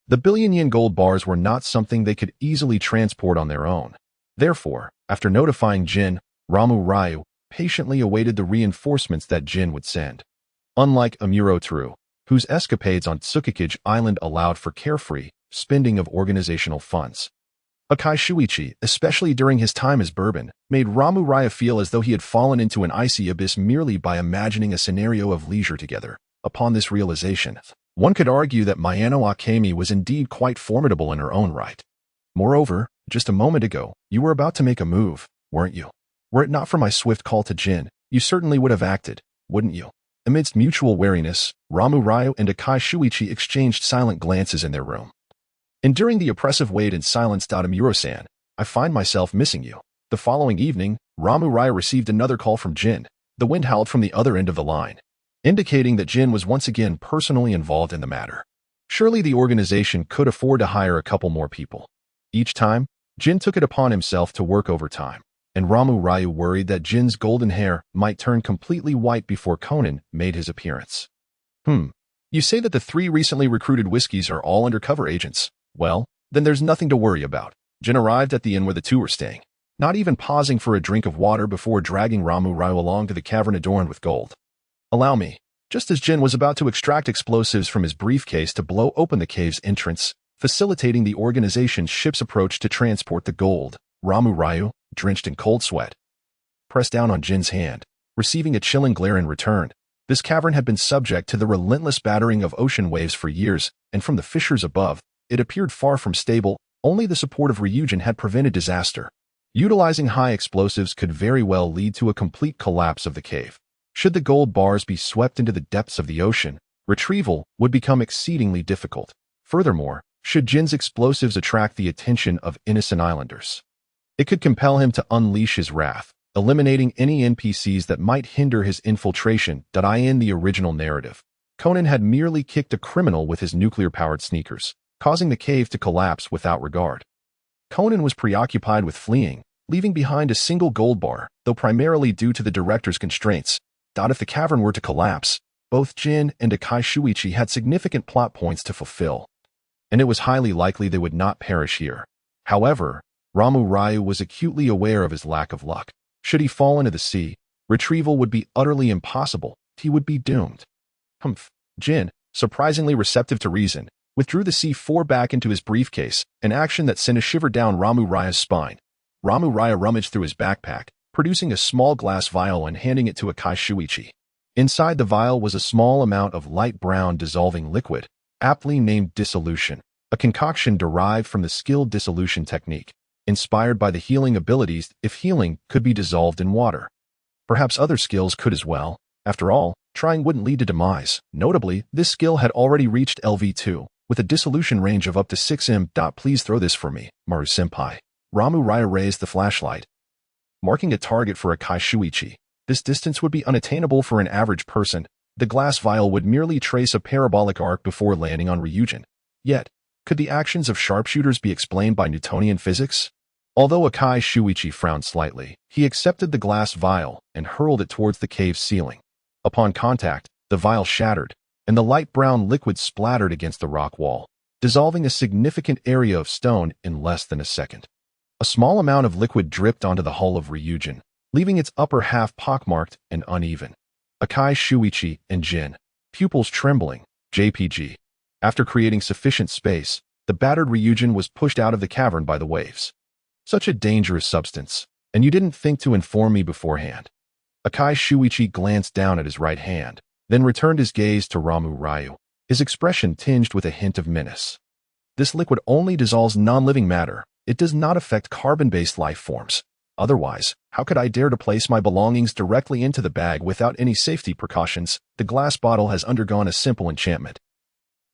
The billion-yen gold bars were not something they could easily transport on their own. Therefore, after notifying Jin, Ruo Mu Liang patiently awaited the reinforcements that Jin would send. Unlike Amuro, whose escapades on Tsukikage Island allowed for carefree spending of organizational funds, Akai Shuichi, especially during his time as Bourbon, made Ruo Mu Liang feel as though he had fallen into an icy abyss merely by imagining a scenario of leisure together. Upon this realization, one could argue that Miyano Akemi was indeed quite formidable in her own right. Moreover, just a moment ago, you were about to make a move, weren't you? Were it not for my swift call to Jin, you certainly would have acted, wouldn't you? Amidst mutual wariness, Ruo Mu Liang and Akai Shuichi exchanged silent glances in their room. Enduring the oppressive wait in silence. Amuro-san, I find myself missing you. The following evening, Ruo Mu Liang received another call from Jin. The wind howled from the other end of the line, indicating that Jin was once again personally involved in the matter. Surely the organization could afford to hire a couple more people. Each time, Jin took it upon himself to work overtime, and Ruo Mu Liang worried that Jin's golden hair might turn completely white before Conan made his appearance. You say that the 3 recently recruited whiskeys are all undercover agents. Well, then there's nothing to worry about. Jin arrived at the inn where the two were staying, not even pausing for a drink of water before dragging Ruo Mu Liang along to the cavern adorned with gold. Allow me. Just as Jin was about to extract explosives from his briefcase to blow open the cave's entrance, facilitating the organization's ship's approach to transport the gold, Ruo Mu Liang, drenched in cold sweat, pressed down on Jin's hand, receiving a chilling glare in return. This cavern had been subject to the relentless battering of ocean waves for years, and from the fissures above, it appeared far from stable. Only the support of Ryujin had prevented disaster. Utilizing high explosives could very well lead to a complete collapse of the cave. Should the gold bars be swept into the depths of the ocean, retrieval would become exceedingly difficult. Furthermore, should Jin's explosives attract the attention of innocent islanders, it could compel him to unleash his wrath, eliminating any NPCs that might hinder his infiltration. In the original narrative, Conan had merely kicked a criminal with his nuclear-powered sneakers, causing the cave to collapse without regard. Conan was preoccupied with fleeing, leaving behind a single gold bar, though primarily due to the director's constraints. If the cavern were to collapse, both Jin and Akai Shuichi had significant plot points to fulfill, and it was highly likely they would not perish here. However, Ruo Mu Liang was acutely aware of his lack of luck. Should he fall into the sea, retrieval would be utterly impossible. He would be doomed. Jin, surprisingly receptive to reason, withdrew the C4 back into his briefcase, an action that sent a shiver down Ruo Mu Liang's spine. Ruo Mu Liang rummaged through his backpack, producing a small glass vial and handing it to Akai Shuichi. Inside the vial was a small amount of light brown dissolving liquid, aptly named dissolution, a concoction derived from the skilled dissolution technique, inspired by the healing abilities if healing could be dissolved in water. Perhaps other skills could as well. After all, trying wouldn't lead to demise. Notably, this skill had already reached LV2, with a dissolution range of up to 6M. Please throw this for me, Maru-senpai. Ruo Mu Liang raised the flashlight, marking a target for Akai Shuichi. This distance would be unattainable for an average person. The glass vial would merely trace a parabolic arc before landing on Ryujin. Yet, could the actions of sharpshooters be explained by Newtonian physics? Although Akai Shuichi frowned slightly, he accepted the glass vial and hurled it towards the cave's ceiling. Upon contact, the vial shattered, and the light brown liquid splattered against the rock wall, dissolving a significant area of stone in less than a second. A small amount of liquid dripped onto the hull of Ryujin, leaving its upper half pockmarked and uneven. Akai Shuichi and Jin, pupils trembling, JPG. After creating sufficient space, the battered Ryujin was pushed out of the cavern by the waves. Such a dangerous substance, and you didn't think to inform me beforehand. Akai Shuichi glanced down at his right hand, then returned his gaze to Ruo Mu Liang, his expression tinged with a hint of menace. This liquid only dissolves non-living matter. It does not affect carbon-based life forms. Otherwise, how could I dare to place my belongings directly into the bag without any safety precautions? The glass bottle has undergone a simple enchantment,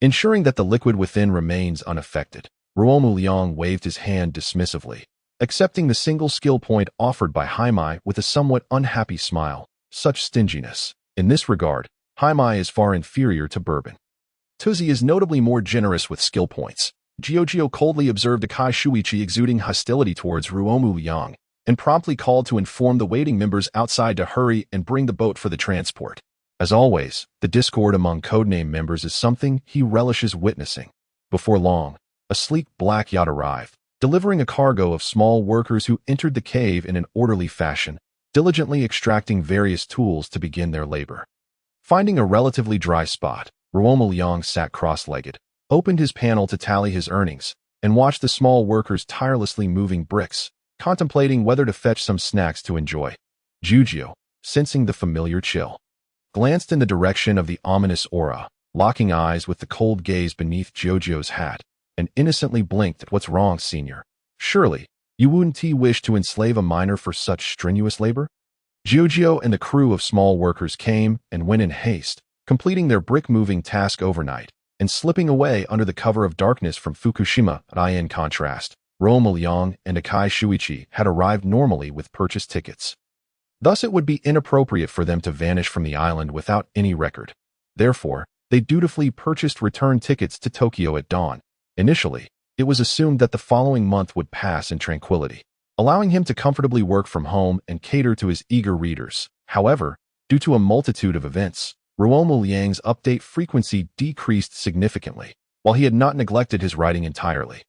ensuring that the liquid within remains unaffected. Ruo Mu Liang waved his hand dismissively, accepting the single skill point offered by Haimai with a somewhat unhappy smile. Such stinginess. In this regard, Haimai is far inferior to Bourbon. Tuzi is notably more generous with skill points. Jiujio coldly observed Akai Shuichi exuding hostility towards Ruo Mu Liang, and promptly called to inform the waiting members outside to hurry and bring the boat for the transport. As always, the discord among codename members is something he relishes witnessing. Before long, a sleek black yacht arrived, delivering a cargo of small workers who entered the cave in an orderly fashion, diligently extracting various tools to begin their labor. Finding a relatively dry spot, Ruo Mu Liang sat cross-legged, opened his panel to tally his earnings, and watched the small workers tirelessly moving bricks, contemplating whether to fetch some snacks to enjoy. Jiujio, sensing the familiar chill, glanced in the direction of the ominous aura, locking eyes with the cold gaze beneath Jiujio's hat, and innocently blinked at "What's wrong, senior? Surely, you wouldn't wish to enslave a miner for such strenuous labor?" Jiujio and the crew of small workers came and went in haste, completing their brick-moving task overnight, and slipping away under the cover of darkness from Fukushima. In contrast, Ruo Mu Liang and Akai Shuichi had arrived normally with purchased tickets. Thus it would be inappropriate for them to vanish from the island without any record. Therefore, they dutifully purchased return tickets to Tokyo at dawn. Initially, it was assumed that the following month would pass in tranquility, allowing him to comfortably work from home and cater to his eager readers. However, due to a multitude of events, Ruo Mu Liang's update frequency decreased significantly, while he had not neglected his writing entirely.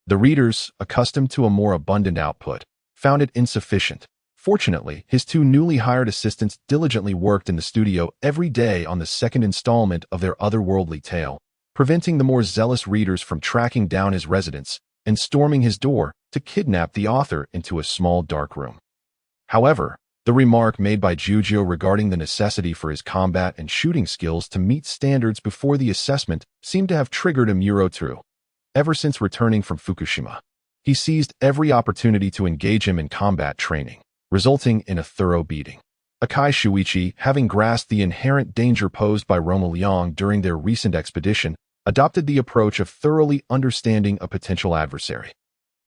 The readers, accustomed to a more abundant output, found it insufficient. Fortunately, his two newly hired assistants diligently worked in the studio every day on the second installment of their otherworldly tale, preventing the more zealous readers from tracking down his residence and storming his door to kidnap the author into a small dark room. However, the remark made by Jiujio regarding the necessity for his combat and shooting skills to meet standards before the assessment seemed to have triggered a myriad. Ever since returning from Fukushima, he seized every opportunity to engage him in combat training, resulting in a thorough beating. Akai Shuichi, having grasped the inherent danger posed by Ruo Mu Liang during their recent expedition, adopted the approach of thoroughly understanding a potential adversary.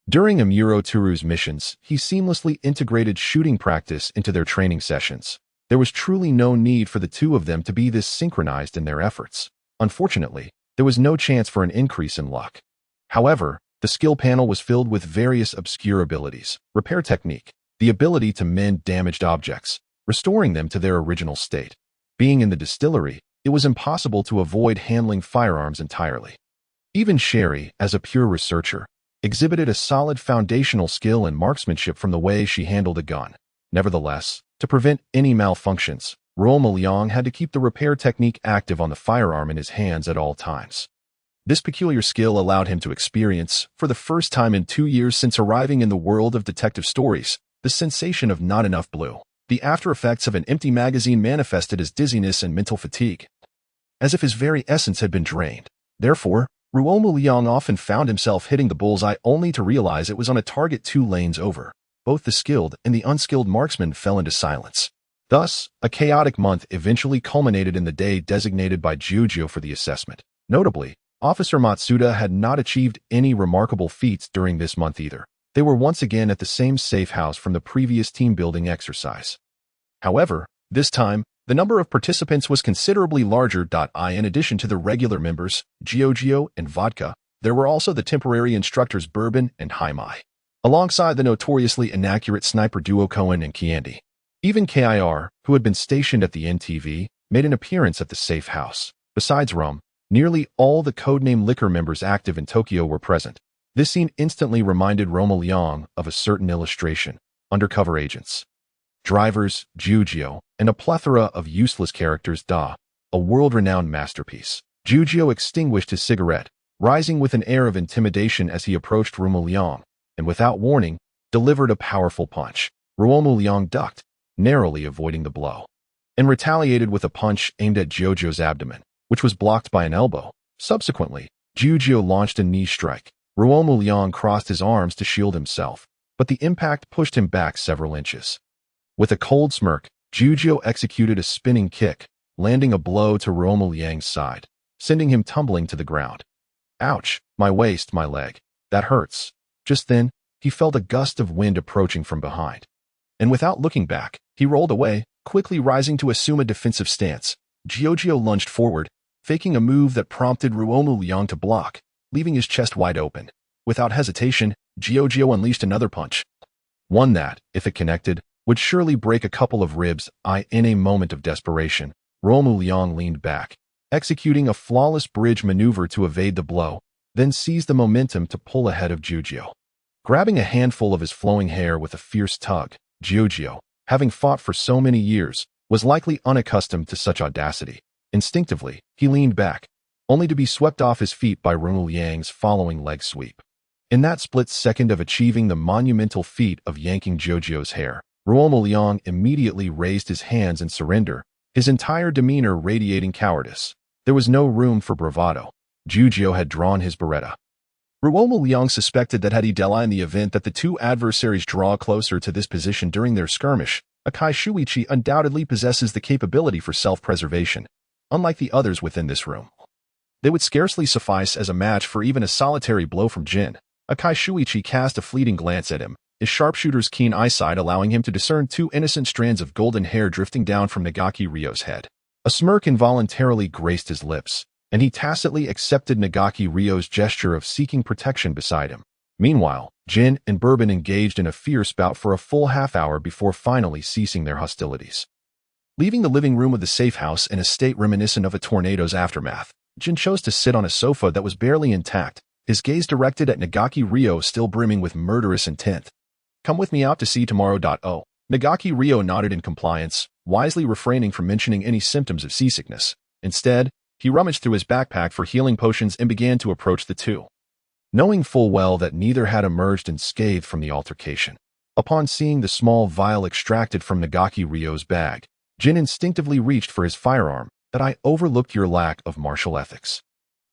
During Amuro-Turu's missions, he seamlessly integrated shooting practice into their training sessions. There was truly no need for the two of them to be this synchronized in their efforts. Unfortunately, there was no chance for an increase in luck. However, the skill panel was filled with various obscure abilities: repair technique, the ability to mend damaged objects, restoring them to their original state. Being in the distillery, it was impossible to avoid handling firearms entirely. Even Sherry, as a pure researcher, exhibited a solid foundational skill in marksmanship from the way she handled a gun. Nevertheless, to prevent any malfunctions, Ruo Mu Liang had to keep the repair technique active on the firearm in his hands at all times. This peculiar skill allowed him to experience, for the first time in 2 years since arriving in the world of detective stories, the sensation of not enough blue. The after effects of an empty magazine manifested as dizziness and mental fatigue, as if his very essence had been drained. Therefore, Ruo Mu Liang often found himself hitting the bullseye only to realize it was on a target 2 lanes over. Both the skilled and the unskilled marksman fell into silence. Thus, a chaotic month eventually culminated in the day designated by Jiujio for the assessment. Notably, Officer Matsuda had not achieved any remarkable feats during this month either. They were once again at the same safe house from the previous team-building exercise. However, this time, the number of participants was considerably larger. In addition to the regular members, Jiujio and Vodka, there were also the temporary instructors Bourbon and Haimai, alongside the notoriously inaccurate sniper duo Conan and Kiandi. Even KIR, who had been stationed at the NTV, made an appearance at the safe house. Besides Rum, nearly all the codename Liquor members active in Tokyo were present. This scene instantly reminded Ruo Mu Liang of a certain illustration: undercover agents, drivers, Jiujio, and a plethora of useless characters. A world-renowned masterpiece. Jiujio extinguished his cigarette, rising with an air of intimidation as he approached Ruo Mu Liang, and without warning, delivered a powerful punch. Ruo Mu Liang ducked, narrowly avoiding the blow, and retaliated with a punch aimed at Jiujio's abdomen, which was blocked by an elbow. Subsequently, Jiujio launched a knee strike. Ruo Mu Liang crossed his arms to shield himself, but the impact pushed him back several inches. With a cold smirk, Jiujio executed a spinning kick, landing a blow to Ruo Mu Liang's side, sending him tumbling to the ground. Ouch, my waist, my leg. That hurts. Just then, he felt a gust of wind approaching from behind. And without looking back, he rolled away, quickly rising to assume a defensive stance. Jiujio lunged forward, faking a move that prompted Ruo Mu Liang to block. leaving his chest wide open. Without hesitation, Jiujio unleashed another punch. One that, if it connected, would surely break a couple of ribs. In a moment of desperation, Ruo Mu Liang leaned back, executing a flawless bridge maneuver to evade the blow, then seized the momentum to pull ahead of Jiujio. Grabbing a handful of his flowing hair with a fierce tug, Jiujio, having fought for so many years, was likely unaccustomed to such audacity. Instinctively, he leaned back, only to be swept off his feet by Ruo Mu Liang's following leg sweep. In that split second of achieving the monumental feat of yanking Jiujio's hair, Ruo Mu Liang immediately raised his hands in surrender, his entire demeanor radiating cowardice. There was no room for bravado. Jiujio had drawn his beretta. Ruo Mu Liang suspected that had he dealt in the event that the two adversaries draw closer to this position during their skirmish, Akai Shuichi undoubtedly possesses the capability for self-preservation, unlike the others within this room. They would scarcely suffice as a match for even a solitary blow from Jin. Akai Shuichi cast a fleeting glance at him, his sharpshooter's keen eyesight allowing him to discern two innocent strands of golden hair drifting down from Nagaki Ryo's head. A smirk involuntarily graced his lips, and he tacitly accepted Nagaki Ryo's gesture of seeking protection beside him. Meanwhile, Jin and Bourbon engaged in a fierce bout for a full half-hour before finally ceasing their hostilities. Leaving the living room of the safe house in a state reminiscent of a tornado's aftermath, Jin chose to sit on a sofa that was barely intact, his gaze directed at Nagaki Ryo still brimming with murderous intent. "Come with me out to see tomorrow." Nagaki Ryo nodded in compliance, wisely refraining from mentioning any symptoms of seasickness. Instead, he rummaged through his backpack for healing potions and began to approach the two. Knowing full well that neither had emerged unscathed from the altercation. Upon seeing the small vial extracted from Nagaki Ryo's bag, Jin instinctively reached for his firearm. "That I overlooked your lack of martial ethics.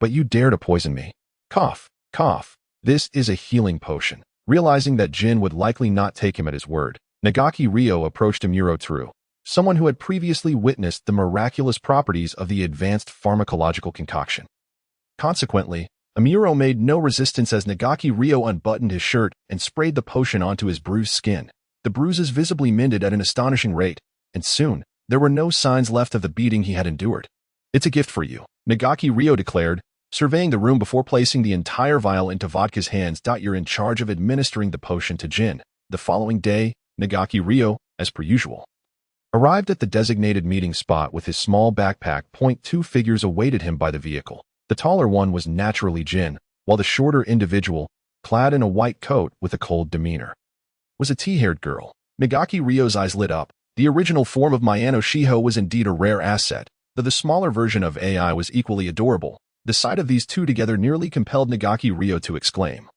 But you dare to poison me." Cough, cough. "This is a healing potion." Realizing that Jin would likely not take him at his word, Nagaki Ryo approached Amuro, someone who had previously witnessed the miraculous properties of the advanced pharmacological concoction. Consequently, Amuro made no resistance as Nagaki Ryo unbuttoned his shirt and sprayed the potion onto his bruised skin. The bruises visibly mended at an astonishing rate, and soon, there were no signs left of the beating he had endured. "It's a gift for you," Nagaki Ryo declared, surveying the room before placing the entire vial into Vodka's hands. "You're in charge of administering the potion to Jin." The following day, Nagaki Ryo, as per usual, arrived at the designated meeting spot with his small backpack. Two figures awaited him by the vehicle. The taller one was naturally Jin, while the shorter individual, clad in a white coat with a cold demeanor, was a tea-haired girl. Nagaki Ryo's eyes lit up. The original form of Mayano Shiho was indeed a rare asset, though the smaller version of AI was equally adorable. The sight of these two together nearly compelled Nagaki Ryo to exclaim,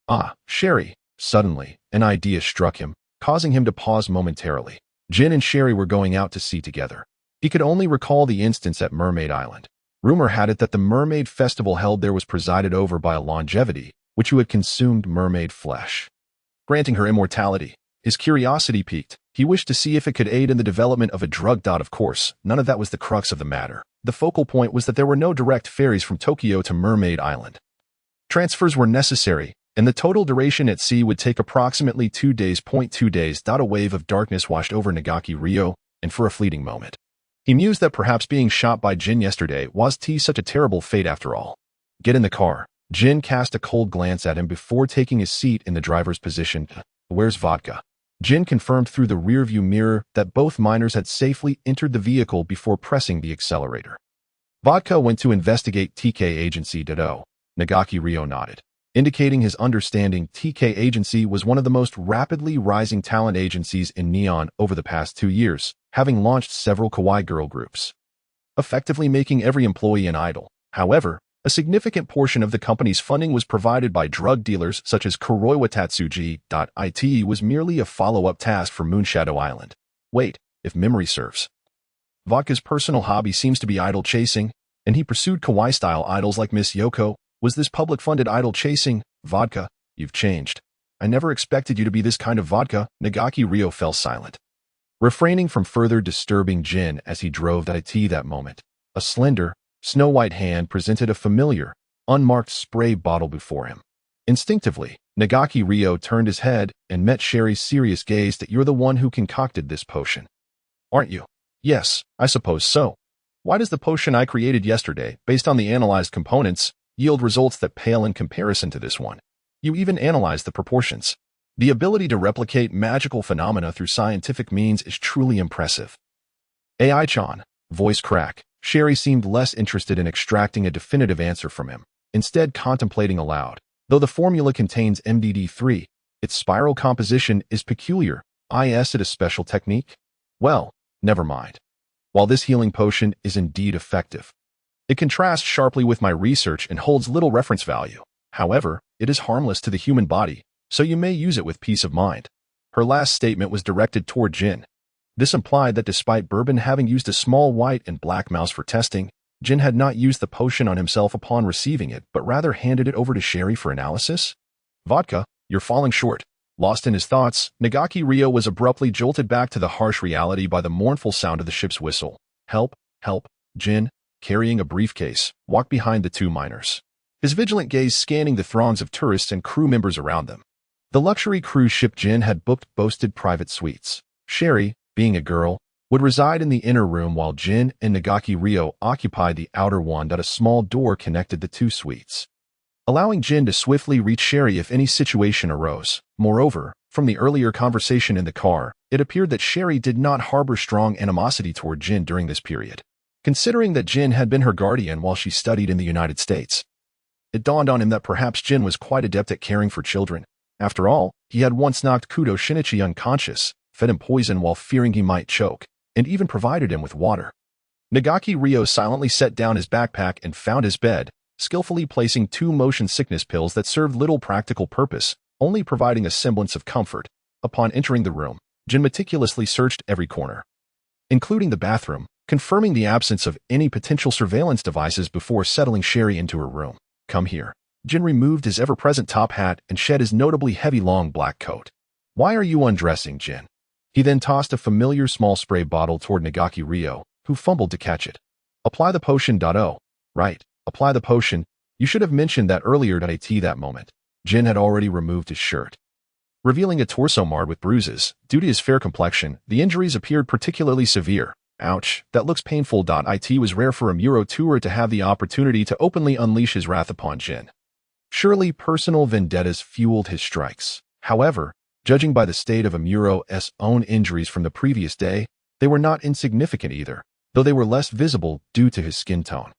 "Ah, Sherry!" Suddenly, an idea struck him, causing him to pause momentarily. Jin and Sherry were going out to sea together. He could only recall the instance at Mermaid Island. Rumor had it that the mermaid festival held there was presided over by a longevity, who had consumed mermaid flesh, granting her immortality. His curiosity piqued. He wished to see if it could aid in the development of a drug. Of course, none of that was the crux of the matter. The focal point was that there were no direct ferries from Tokyo to Mermaid Island. Transfers were necessary, and the total duration at sea would take approximately 2 days. 2 days. A wave of darkness washed over Nagaki Ryo, and for a fleeting moment, he mused that perhaps being shot by Jin yesterday was such a terrible fate after all. "Get in the car." Jin cast a cold glance at him before taking his seat in the driver's position. "Where's Vodka?" Jin confirmed through the rearview mirror that both miners had safely entered the vehicle before pressing the accelerator. "Vodka went to investigate TK Agency." Nagaki Ryo nodded, indicating his understanding. TK Agency was one of the most rapidly rising talent agencies in Neon over the past 2 years, having launched several kawaii girl groups, effectively making every employee an idol. However, a significant portion of the company's funding was provided by drug dealers such as Kuroiwa Tatsuji. It was merely a follow-up task for Moonshadow Island. Wait, if memory serves, Vodka's personal hobby seems to be idol chasing, and he pursued kawaii-style idols like Miss Yoko. Was this public-funded idol chasing? "Vodka, you've changed. I never expected you to be this kind of Vodka." Nagaki Ryo fell silent, refraining from further disturbing Jin as he drove to that moment. A slender, snow-white hand presented a familiar, unmarked spray bottle before him. Instinctively, Nagaki Ryo turned his head and met Sherry's serious gaze. "You're the one who concocted this potion, aren't you?" "Yes, I suppose so. Why does the potion I created yesterday, based on the analyzed components, yield results that pale in comparison to this one. You even analyze the proportions. The ability to replicate magical phenomena through scientific means is truly impressive. AI-chan, voice crack. Sherry seemed less interested in extracting a definitive answer from him, instead contemplating aloud. Though the formula contains MDD3, its spiral composition is peculiar. Is it a special technique? Well, never mind. While this healing potion is indeed effective, it contrasts sharply with my research and holds little reference value. However, it is harmless to the human body, so you may use it with peace of mind. Her last statement was directed toward Jin. This implied that despite Bourbon having used a small white and black mouse for testing, Jin had not used the potion on himself upon receiving it, but rather handed it over to Sherry for analysis. Vodka, you're falling short. Lost in his thoughts, Nagaki Ryo was abruptly jolted back to the harsh reality by the mournful sound of the ship's whistle. Help, help. Jin, carrying a briefcase, walked behind the two miners, his vigilant gaze scanning the throngs of tourists and crew members around them. The luxury cruise ship Jin had booked boasted private suites. Sherry, being a girl, would reside in the inner room while Jin and Nagaki Ryo occupied the outer one. A small door connected the two suites, allowing Jin to swiftly reach Sherry if any situation arose. Moreover, from the earlier conversation in the car, it appeared that Sherry did not harbor strong animosity toward Jin during this period, considering that Jin had been her guardian while she studied in the United States. It dawned on him that perhaps Jin was quite adept at caring for children. After all, he had once knocked Kudo Shinichi unconscious, fed him poison while fearing he might choke, and even provided him with water. Nagaki Ryo silently set down his backpack and found his bed, skillfully placing two motion sickness pills that served little practical purpose, only providing a semblance of comfort. Upon entering the room, Jin meticulously searched every corner, including the bathroom, confirming the absence of any potential surveillance devices before settling Sherry into her room. Come here. Jin removed his ever-present top hat and shed his notably heavy long black coat. Why are you undressing, Jin? He then tossed a familiar small spray bottle toward Nagaki Ryo, who fumbled to catch it. Apply the potion. Oh, right. Apply the potion. You should have mentioned that earlier. At that moment, Jin had already removed his shirt, revealing a torso marred with bruises. Due to his fair complexion, the injuries appeared particularly severe. Ouch, that looks painful. It was rare for a Muro tour to have the opportunity to openly unleash his wrath upon Jin. Surely personal vendettas fueled his strikes. However, judging by the state of Amuro's own injuries from the previous day, they were not insignificant either, though they were less visible due to his skin tone.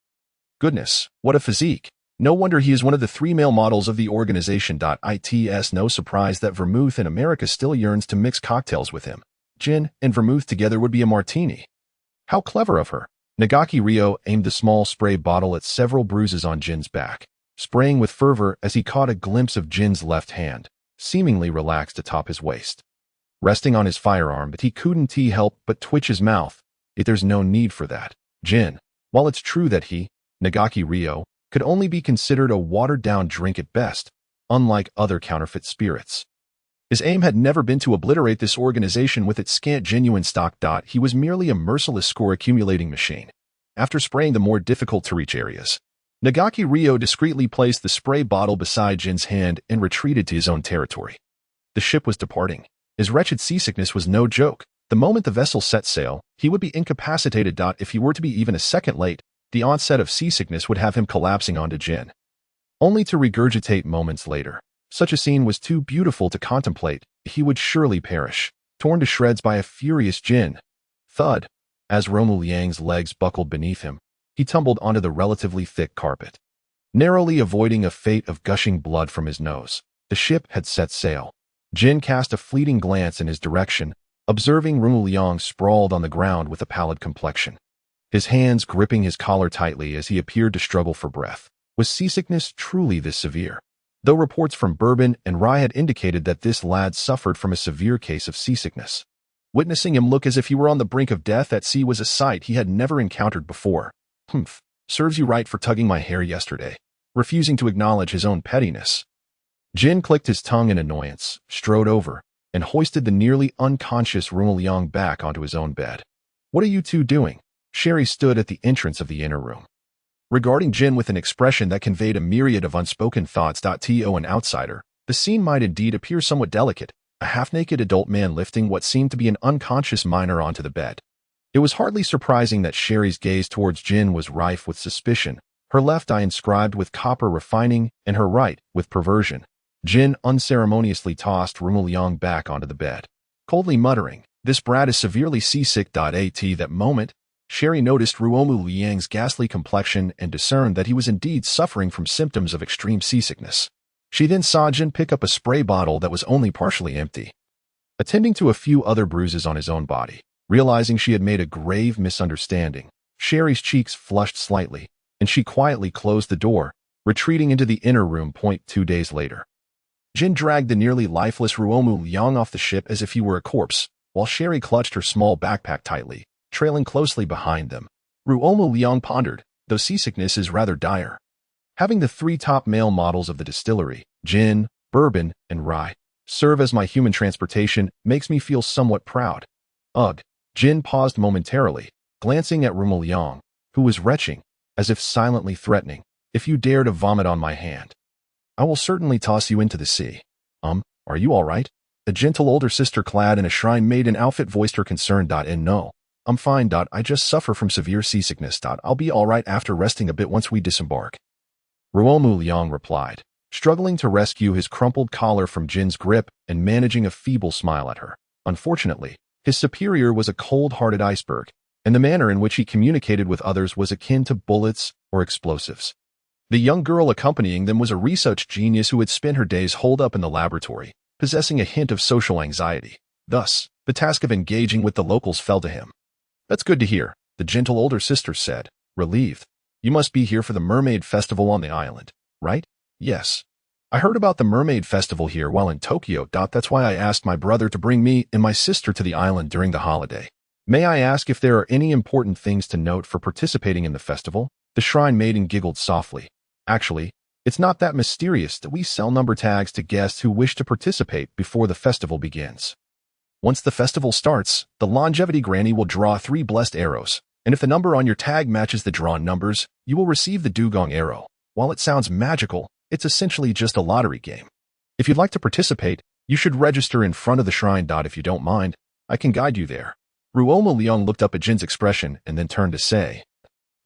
Goodness, what a physique. No wonder he is one of the 3 male models of the organization. It's no surprise that Vermouth in America still yearns to mix cocktails with him. Gin and Vermouth together would be a martini. How clever of her. Nagaki Ryo aimed the small spray bottle at several bruises on Jin's back, spraying with fervor as he caught a glimpse of Jin's left hand, seemingly relaxed atop his waist, resting on his firearm. But he couldn't help but twitch his mouth. There's no need for that. Jin, while it's true that he, Nagaki Ryo, could only be considered a watered-down drink at best, unlike other counterfeit spirits, his aim had never been to obliterate this organization with its scant genuine stock. He was merely a merciless score-accumulating machine. After spraying the more difficult-to-reach areas, Nagaki Ryo discreetly placed the spray bottle beside Jin's hand and retreated to his own territory. The ship was departing. His wretched seasickness was no joke. The moment the vessel set sail, he would be incapacitated. If he were to be even a second late, the onset of seasickness would have him collapsing onto Jin, only to regurgitate moments later. Such a scene was too beautiful to contemplate. He would surely perish, torn to shreds by a furious Jin. Thud. As Ruo Mu Liang's legs buckled beneath him, he tumbled onto the relatively thick carpet, narrowly avoiding a fate of gushing blood from his nose. The ship had set sail. Jin cast a fleeting glance in his direction, observing Ruo Mu Liang sprawled on the ground with a pallid complexion, his hands gripping his collar tightly as he appeared to struggle for breath. Was seasickness truly this severe? Though reports from Bourbon and Rye had indicated that this lad suffered from a severe case of seasickness, witnessing him look as if he were on the brink of death at sea was a sight he had never encountered before. Humph, serves you right for tugging my hair yesterday, refusing to acknowledge his own pettiness. Jin clicked his tongue in annoyance, strode over, and hoisted the nearly unconscious Ruo Mu Liang back onto his own bed. What are you two doing? Sherry stood at the entrance of the inner room, regarding Jin with an expression that conveyed a myriad of unspoken thoughts. To an outsider, the scene might indeed appear somewhat delicate, a half-naked adult man lifting what seemed to be an unconscious minor onto the bed. It was hardly surprising that Sherry's gaze towards Jin was rife with suspicion, her left eye inscribed with copper refining and her right with perversion. Jin unceremoniously tossed Ruo Mu Liang back onto the bed, coldly muttering, "This brat is severely seasick." At that moment, Sherry noticed Ruo Mu Liang's ghastly complexion and discerned that he was indeed suffering from symptoms of extreme seasickness. She then saw Jin pick up a spray bottle that was only partially empty. Attending to a few other bruises on his own body, realizing she had made a grave misunderstanding, Sherry's cheeks flushed slightly, and she quietly closed the door, retreating into the inner room. 2 days later, Jin dragged the nearly lifeless Ruo Mu Liang off the ship as if he were a corpse, while Sherry clutched her small backpack tightly, trailing closely behind them. Ruo Mu Liang pondered, though seasickness is rather dire. Having the 3 top male models of the distillery, gin, bourbon, and rye, serve as my human transportation makes me feel somewhat proud. Ugh. Jin paused momentarily, glancing at Ruo Mu Liang, who was retching, as if silently threatening, "If you dare to vomit on my hand, I will certainly toss you into the sea." Are you all right? A gentle older sister clad in a shrine maiden outfit voiced her concern. No, I'm fine. I just suffer from severe seasickness. I'll be all right after resting a bit once we disembark. Ruo Mu Liang replied, struggling to rescue his crumpled collar from Jin's grip and managing a feeble smile at her. Unfortunately, his superior was a cold-hearted iceberg, and the manner in which he communicated with others was akin to bullets or explosives. The young girl accompanying them was a research genius who had spent her days holed up in the laboratory, possessing a hint of social anxiety. Thus, the task of engaging with the locals fell to him. "That's good to hear," the gentle older sister said, relieved. "You must be here for the Mermaid Festival on the island, right?" "Yes. I heard about the Mermaid Festival here while in Tokyo. That's why I asked my brother to bring me and my sister to the island during the holiday. May I ask if there are any important things to note for participating in the festival?" The shrine maiden giggled softly. "Actually, it's not that mysterious. That we sell number tags to guests who wish to participate before the festival begins. Once the festival starts, the longevity granny will draw 3 blessed arrows, and if the number on your tag matches the drawn numbers, you will receive the dugong arrow. While it sounds magical, it's essentially just a lottery game. If you'd like to participate, you should register in front of the shrine. If you don't mind, I can guide you there." Ruo Mu Liang looked up at Jin's expression and then turned to say,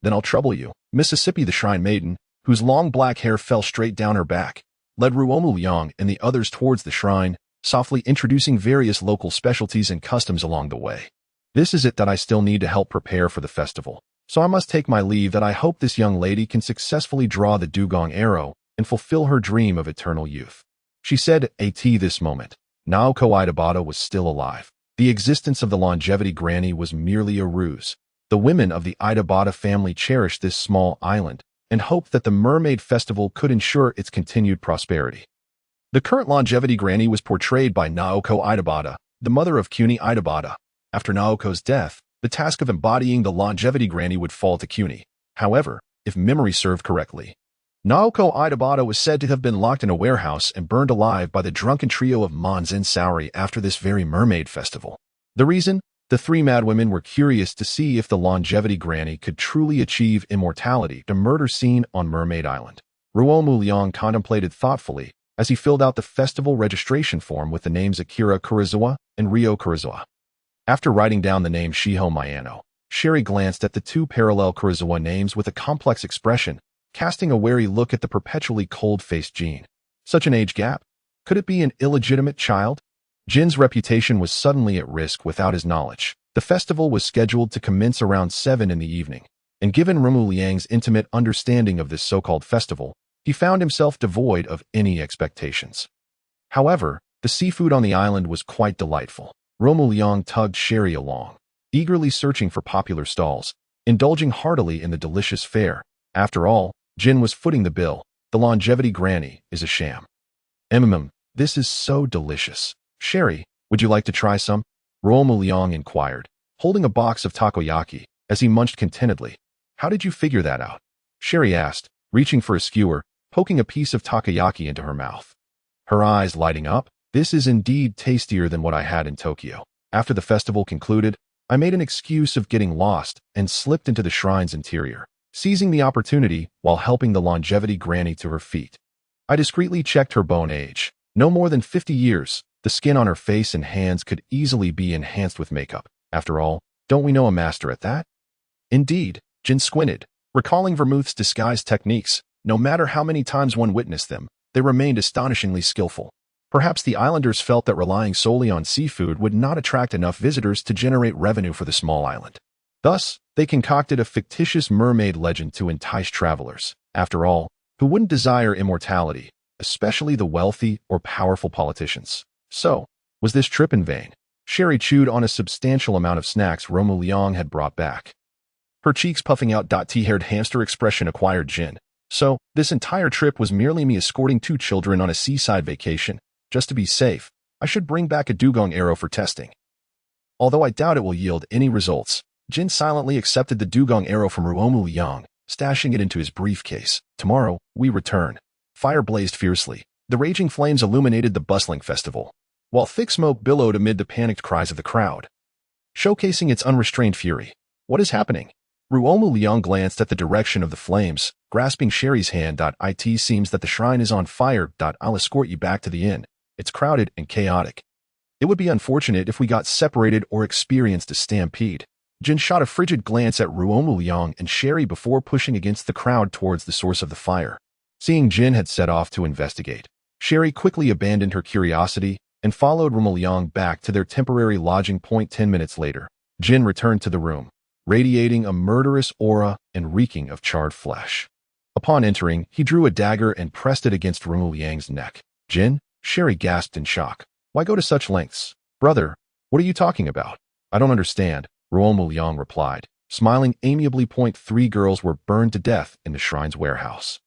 "Then I'll trouble you." Mississippi, the shrine maiden, whose long black hair fell straight down her back, led Ruo Mu Liang and the others towards the shrine, softly introducing various local specialties and customs along the way. "This is it that I still need to help prepare for the festival, so I must take my leave. That I hope this young lady can successfully draw the dugong arrow and fulfill her dream of eternal youth," she said. At this moment, Naoko Idabata was still alive. The existence of the longevity granny was merely a ruse. The women of the Idabata family cherished this small island and hoped that the Mermaid Festival could ensure its continued prosperity. The current longevity granny was portrayed by Naoko Idabata, the mother of Kuni Idabata. After Naoko's death, the task of embodying the longevity granny would fall to Kuni. However, if memory served correctly, Naoko Idabata was said to have been locked in a warehouse and burned alive by the drunken trio of Mons and Saori after this very Mermaid Festival. The reason? The 3 madwomen were curious to see if the longevity granny could truly achieve immortality. The murder scene on Mermaid Island. Ruo Mu Liang contemplated thoughtfully as he filled out the festival registration form with the names Akira Kurosawa and Ryo Kurosawa. After writing down the name Shiho Miyano, Sherry glanced at the 2 parallel Kurosawa names with a complex expression, casting a wary look at the perpetually cold-faced Jin. Such an age gap? Could it be an illegitimate child? Jin's reputation was suddenly at risk without his knowledge. The festival was scheduled to commence around 7 in the evening, and given Ruo Mu Liang's intimate understanding of this so-called festival, he found himself devoid of any expectations. However, the seafood on the island was quite delightful. Ruo Mu Liang tugged Sherry along, eagerly searching for popular stalls, indulging heartily in the delicious fare. After all, Jin was footing the bill. The longevity granny is a sham. This is so delicious. Sherry, would you like to try some? Ruo Mu Liang inquired, holding a box of takoyaki, as he munched contentedly. How did you figure that out? Sherry asked, reaching for a skewer, poking a piece of takoyaki into her mouth. Her eyes lighting up. This is indeed tastier than what I had in Tokyo. After the festival concluded, I made an excuse of getting lost and slipped into the shrine's interior, seizing the opportunity while helping the longevity granny to her feet. I discreetly checked her bone age. No more than 50 years. The skin on her face and hands could easily be enhanced with makeup. After all, don't we know a master at that? Indeed, Jin squinted, Recalling Vermouth's disguise techniques, no matter how many times one witnessed them, they remained astonishingly skillful. Perhaps the islanders felt that relying solely on seafood would not attract enough visitors to generate revenue for the small island. Thus, they concocted a fictitious mermaid legend to entice travelers. After all, who wouldn't desire immortality, especially the wealthy or powerful politicians? So, was this trip in vain? Sherry chewed on a substantial amount of snacks Ruo Mu Liang had brought back. Her cheeks puffing out. T-haired hamster expression acquired Jin. So, this entire trip was merely me escorting 2 children on a seaside vacation. Just to be safe, I should bring back a dugong arrow for testing. Although I doubt it will yield any results, Jin silently accepted the dugong arrow from Ruo Mu Liang, stashing it into his briefcase. Tomorrow, we return. Fire blazed fiercely. The raging flames illuminated the bustling festival, while thick smoke billowed amid the panicked cries of the crowd, showcasing its unrestrained fury. What is happening? Ruo Mu Liang glanced at the direction of the flames, grasping Sherry's hand. It seems that the shrine is on fire. I'll escort you back to the inn. It's crowded and chaotic. It would be unfortunate if we got separated or experienced a stampede. Jin shot a frigid glance at Ruo Mu Liang and Sherry before pushing against the crowd towards the source of the fire. Seeing Jin had set off to investigate, Sherry quickly abandoned her curiosity and followed Ruo Mu Liang back to their temporary lodging point. 10 minutes later, Jin returned to the room, radiating a murderous aura and reeking of charred flesh. Upon entering, he drew a dagger and pressed it against Ruo Mu Liang's neck. Jin? Sherry gasped in shock. Why go to such lengths? Brother, what are you talking about? I don't understand, Ruo Mu Liang replied, smiling amiably. 3 girls were burned to death in the shrine's warehouse.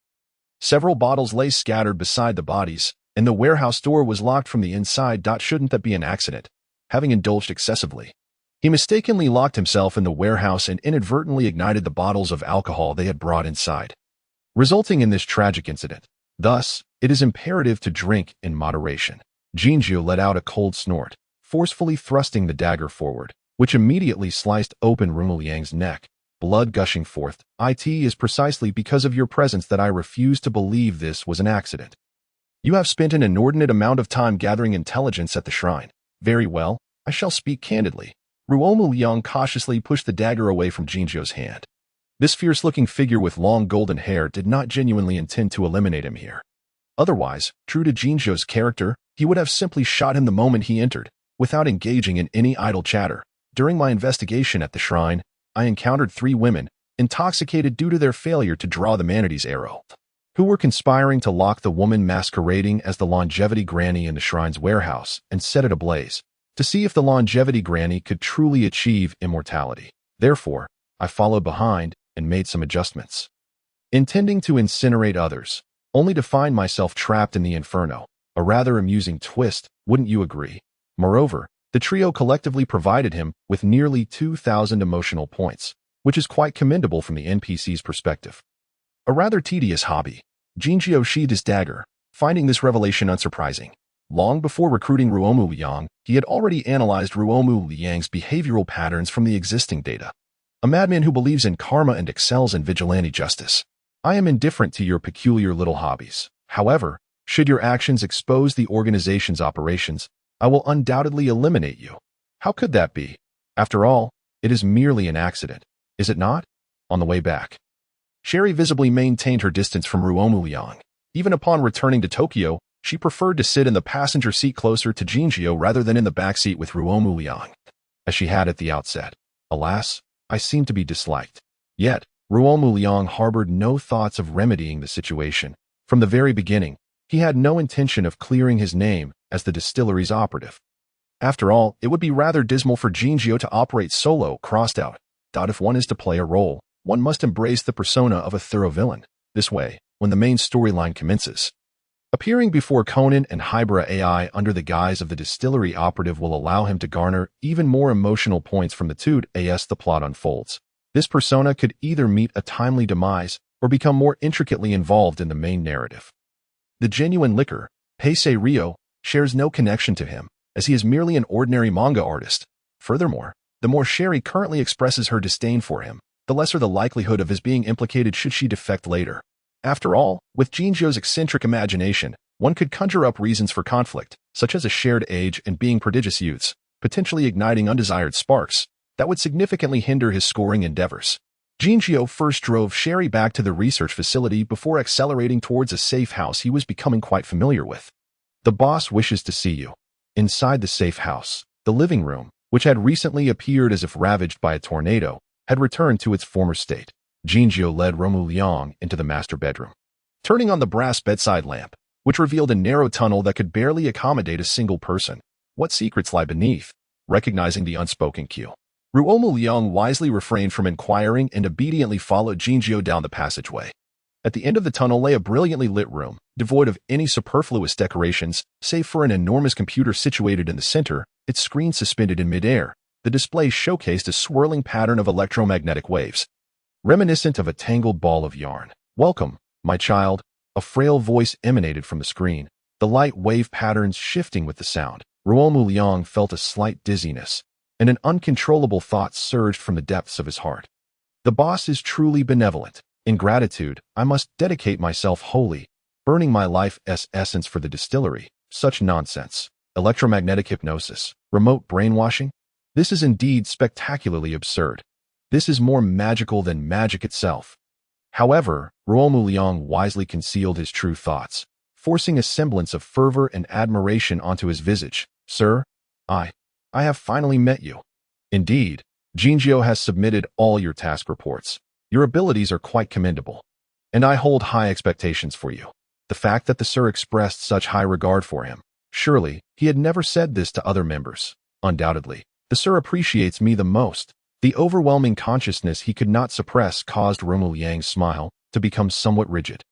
Several bottles lay scattered beside the bodies, and the warehouse door was locked from the inside. Shouldn't that be an accident? Having indulged excessively, he mistakenly locked himself in the warehouse and inadvertently ignited the bottles of alcohol they had brought inside, resulting in this tragic incident. Thus, it is imperative to drink in moderation. Jinjiu let out a cold snort, forcefully thrusting the dagger forward, which immediately sliced open Ruo Mu Liang's neck, blood gushing forth. It is precisely because of your presence that I refuse to believe this was an accident. You have spent an inordinate amount of time gathering intelligence at the shrine. Very well, I shall speak candidly. Ruo Mu Liang cautiously pushed the dagger away from Jinjiu's hand. This fierce-looking figure with long golden hair did not genuinely intend to eliminate him here. Otherwise, true to Jinjiu's character, he would have simply shot him the moment he entered, without engaging in any idle chatter. During my investigation at the shrine, I encountered 3 women, intoxicated due to their failure to draw the manatee's arrow, who were conspiring to lock the woman masquerading as the longevity granny in the shrine's warehouse and set it ablaze, to see if the longevity granny could truly achieve immortality. Therefore, I followed behind and made some adjustments, intending to incinerate others, only to find myself trapped in the inferno. A rather amusing twist, wouldn't you agree? Moreover, the trio collectively provided him with nearly 2,000 emotional points, which is quite commendable from the NPC's perspective. A rather tedious hobby. Jinjiu sheathed his dagger, finding this revelation unsurprising. Long before recruiting Ruo Mu Liang, he had already analyzed Ruo Mu Liang's behavioral patterns from the existing data. A madman who believes in karma and excels in vigilante justice. I am indifferent to your peculiar little hobbies. However, should your actions expose the organization's operations, I will undoubtedly eliminate you. How could that be? After all, it is merely an accident, is it not? On the way back, Sherry visibly maintained her distance from Ruo Mu Liang. Even upon returning to Tokyo, she preferred to sit in the passenger seat closer to Jinjiu rather than in the back seat with Ruo Mu Liang, as she had at the outset. Alas, I seemed to be disliked. Yet, Ruo Mu Liang harbored no thoughts of remedying the situation. From the very beginning, he had no intention of clearing his name as the distillery's operative. After all, it would be rather dismal for Jinjiu to operate solo, crossed out. If one is to play a role, one must embrace the persona of a thorough villain. This way, when the main storyline commences, appearing before Conan and Hybrid AI under the guise of the distillery operative will allow him to garner even more emotional points from the toot as the plot unfolds. This persona could either meet a timely demise or become more intricately involved in the main narrative. The genuine liquor, Heisei Ryo, shares no connection to him, as he is merely an ordinary manga artist. Furthermore, the more Sherry currently expresses her disdain for him, the lesser the likelihood of his being implicated should she defect later. After all, with Jinjiu's eccentric imagination, one could conjure up reasons for conflict, such as a shared age and being prodigious youths, potentially igniting undesired sparks that would significantly hinder his scoring endeavors. Jinjiu first drove Sherry back to the research facility before accelerating towards a safe house he was becoming quite familiar with. The boss wishes to see you. Inside the safe house, the living room, which had recently appeared as if ravaged by a tornado, had returned to its former state. Jinjiu led Ruo Mu Liang into the master bedroom. Turning on the brass bedside lamp, which revealed a narrow tunnel that could barely accommodate a single person. What secrets lie beneath? Recognizing the unspoken cue, Ruo Mu Liang wisely refrained from inquiring and obediently followed Jinjiu down the passageway. At the end of the tunnel lay a brilliantly lit room, devoid of any superfluous decorations, save for an enormous computer situated in the center, its screen suspended in midair. The display showcased a swirling pattern of electromagnetic waves, reminiscent of a tangled ball of yarn. "Welcome, my child," a frail voice emanated from the screen, the light wave patterns shifting with the sound. Ruo Mu Liang felt a slight dizziness, and an uncontrollable thought surged from the depths of his heart. The boss is truly benevolent. In gratitude, I must dedicate myself wholly, burning my life's essence for the distillery. Such nonsense. Electromagnetic hypnosis. Remote brainwashing? This is indeed spectacularly absurd. This is more magical than magic itself. However, Ruo Mu Liang wisely concealed his true thoughts, forcing a semblance of fervor and admiration onto his visage. "Sir, I have finally met you. Indeed, Jinjiu has submitted all your task reports. Your abilities are quite commendable, and I hold high expectations for you." The fact that the Sir expressed such high regard for him. Surely, he had never said this to other members. Undoubtedly, the Sir appreciates me the most. The overwhelming consciousness he could not suppress caused Ruo Mu Liang's smile to become somewhat rigid,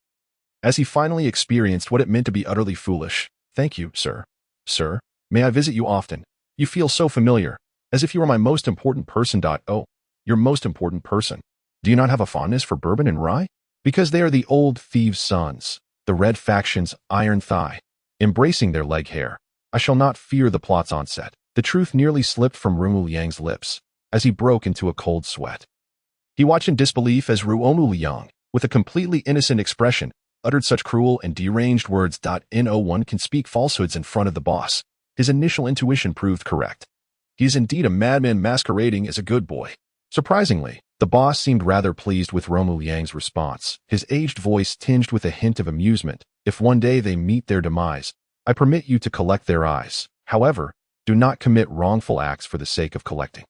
as he finally experienced what it meant to be utterly foolish. "Thank you, sir. Sir, may I visit you often? You feel so familiar, as if you were my most important person. Oh, your most important person. Do you not have a fondness for bourbon and rye? Because they are the old thieves' sons, the red faction's iron thigh, embracing their leg hair. I shall not fear the plot's onset." The truth nearly slipped from Ruo Mu Liang's lips, as he broke into a cold sweat. He watched in disbelief as Ruo Mu Liang, with a completely innocent expression, uttered such cruel and deranged words. No one can speak falsehoods in front of the boss. His initial intuition proved correct. He is indeed a madman masquerading as a good boy. Surprisingly, the boss seemed rather pleased with Ruo Mu Liang's response, his aged voice tinged with a hint of amusement. "If one day they meet their demise, I permit you to collect their eyes. However, do not commit wrongful acts for the sake of collecting."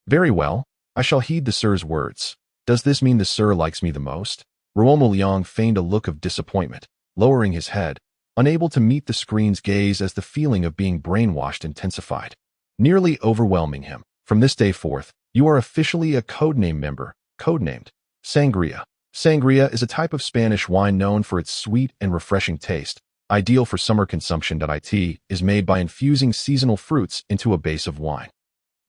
"Very well, I shall heed the Sir's words. Does this mean the Sir likes me the most?" Ruo Mu Liang feigned a look of disappointment, lowering his head, unable to meet the screen's gaze as the feeling of being brainwashed intensified, nearly overwhelming him. "From this day forth, you are officially a codename member, codenamed Sangria. Sangria is a type of Spanish wine known for its sweet and refreshing taste, ideal for summer consumption. It is made by infusing seasonal fruits into a base of wine,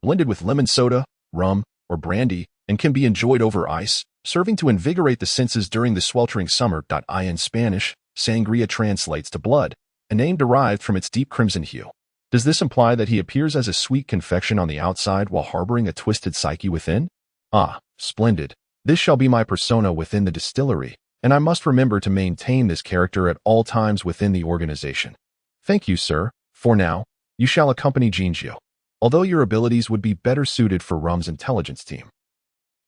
blended with lemon soda, rum, or brandy, and can be enjoyed over ice, serving to invigorate the senses during the sweltering summer. In Spanish, sangria translates to blood, a name derived from its deep crimson hue. Does this imply that he appears as a sweet confection on the outside while harboring a twisted psyche within? Ah, splendid. This shall be my persona within the distillery, and I must remember to maintain this character at all times within the organization. Thank you, sir. For now, you shall accompany Jinjiu, although your abilities would be better suited for Rum's intelligence team.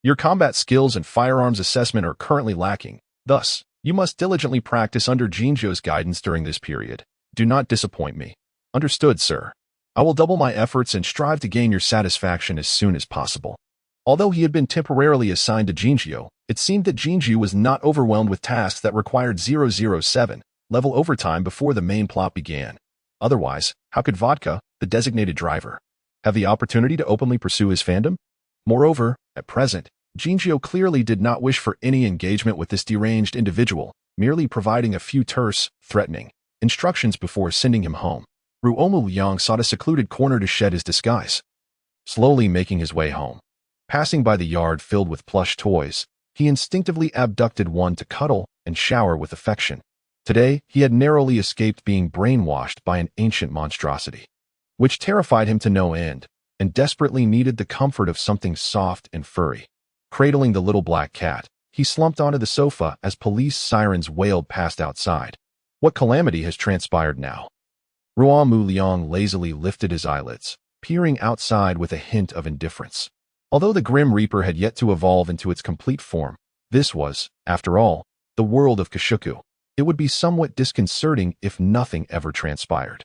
Your combat skills and firearms assessment are currently lacking, thus, you must diligently practice under Jinjiu's guidance during this period. Do not disappoint me. Understood, sir. I will double my efforts and strive to gain your satisfaction as soon as possible. Although he had been temporarily assigned to Jinjiu, it seemed that Jinjiu was not overwhelmed with tasks that required 007 level overtime before the main plot began. Otherwise, how could Vodka, the designated driver, have the opportunity to openly pursue his fandom? Moreover, at present, Jinjiu clearly did not wish for any engagement with this deranged individual, merely providing a few terse, threatening instructions before sending him home. Ruo Mu Liang sought a secluded corner to shed his disguise, slowly making his way home. Passing by the yard filled with plush toys, he instinctively abducted one to cuddle and shower with affection. Today, he had narrowly escaped being brainwashed by an ancient monstrosity, which terrified him to no end, and desperately needed the comfort of something soft and furry. Cradling the little black cat, he slumped onto the sofa as police sirens wailed past outside. What calamity has transpired now? Ruo Mu Liang lazily lifted his eyelids, peering outside with a hint of indifference. Although the Grim Reaper had yet to evolve into its complete form, this was, after all, the world of Kexue. It would be somewhat disconcerting if nothing ever transpired.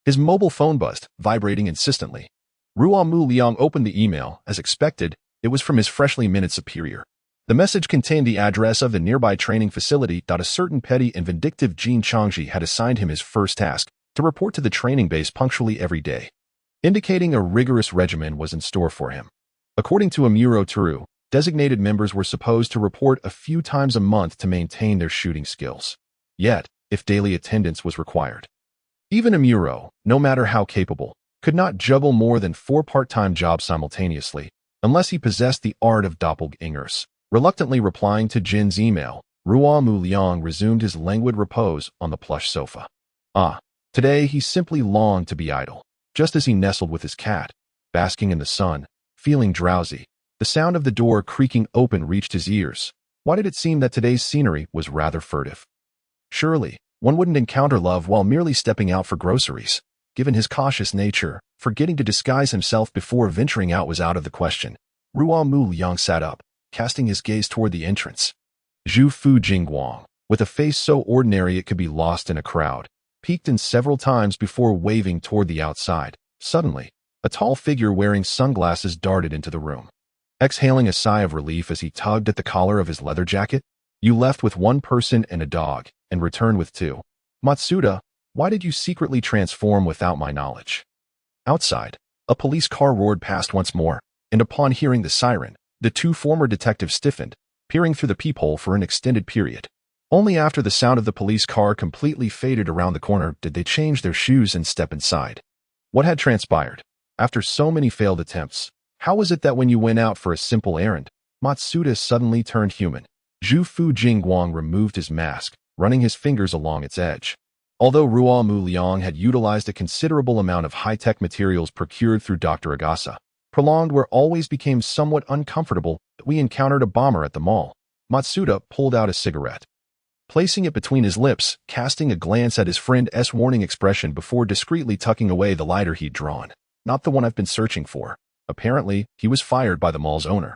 His mobile phone buzzed, vibrating insistently. Ruo Mu Liang opened the email. As expected, it was from his freshly minted superior. The message contained the address of the nearby training facility. A certain petty and vindictive Jin Changji had assigned him his first task, to report to the training base punctually every day, indicating a rigorous regimen was in store for him. According to Amuro Turu, designated members were supposed to report a few times a month to maintain their shooting skills. Yet, if daily attendance was required, even Amuro, no matter how capable, could not juggle more than 4 part-time jobs simultaneously, unless he possessed the art of doppelgangers. Reluctantly replying to Jin's email, Ruo Mu Liang resumed his languid repose on the plush sofa. Today he simply longed to be idle. Just as he nestled with his cat, basking in the sun, feeling drowsy, the sound of the door creaking open reached his ears. Why did it seem that today's scenery was rather furtive? Surely, one wouldn't encounter love while merely stepping out for groceries. Given his cautious nature, forgetting to disguise himself before venturing out was out of the question. Ruo Mu Liang sat up, casting his gaze toward the entrance. Zhu Fu Jingguang, with a face so ordinary it could be lost in a crowd, peeked in several times before waving toward the outside. Suddenly, a tall figure wearing sunglasses darted into the room. Exhaling a sigh of relief as he tugged at the collar of his leather jacket, "You left with 1 person and a dog, and returned with 2. Matsuda, why did you secretly transform without my knowledge?" Outside, a police car roared past once more, and upon hearing the siren, the 2 former detectives stiffened, peering through the peephole for an extended period. Only after the sound of the police car completely faded around the corner did they change their shoes and step inside. What had transpired? After so many failed attempts, how was it that when you went out for a simple errand, Matsuda suddenly turned human? Zhu Fu Jingguang removed his mask, running his fingers along its edge. Although Ruo Mu Liang had utilized a considerable amount of high-tech materials procured through Dr. Agasa, prolonged wear always became somewhat uncomfortable. We encountered a bomber at the mall. Matsuda pulled out a cigarette, placing it between his lips, casting a glance at his friend's warning expression before discreetly tucking away the lighter he'd drawn. Not the one I've been searching for. Apparently, he was fired by the mall's owner,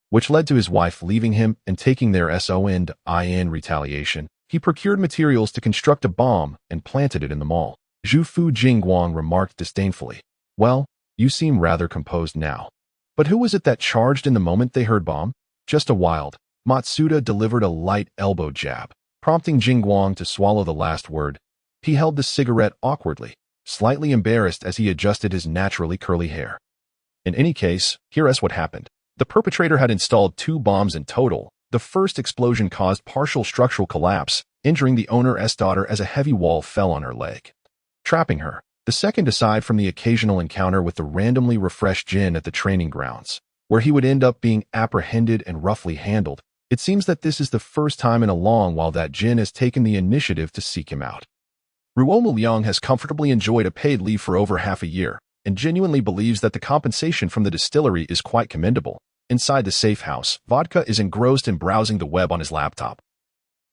which led to his wife leaving him and taking their in retaliation. He procured materials to construct a bomb and planted it in the mall. Zhu Fu Jingguang remarked disdainfully. Well, you seem rather composed now. But who was it that charged in the moment they heard bomb? Just a wild. Matsuda delivered a light elbow jab, prompting Jingguang to swallow the last word. He held the cigarette awkwardly, slightly embarrassed as he adjusted his naturally curly hair. In any case, here's what happened. The perpetrator had installed 2 bombs in total. The first explosion caused partial structural collapse, injuring the owner's daughter as a heavy wall fell on her leg, trapping her. The second, aside from the occasional encounter with the randomly refreshed Jin at the training grounds, where he would end up being apprehended and roughly handled, it seems that this is the first time in a long while that Jin has taken the initiative to seek him out. Ruo Mu Liang has comfortably enjoyed a paid leave for over half a year, and genuinely believes that the compensation from the distillery is quite commendable. Inside the safe house, Vodka is engrossed in browsing the web on his laptop,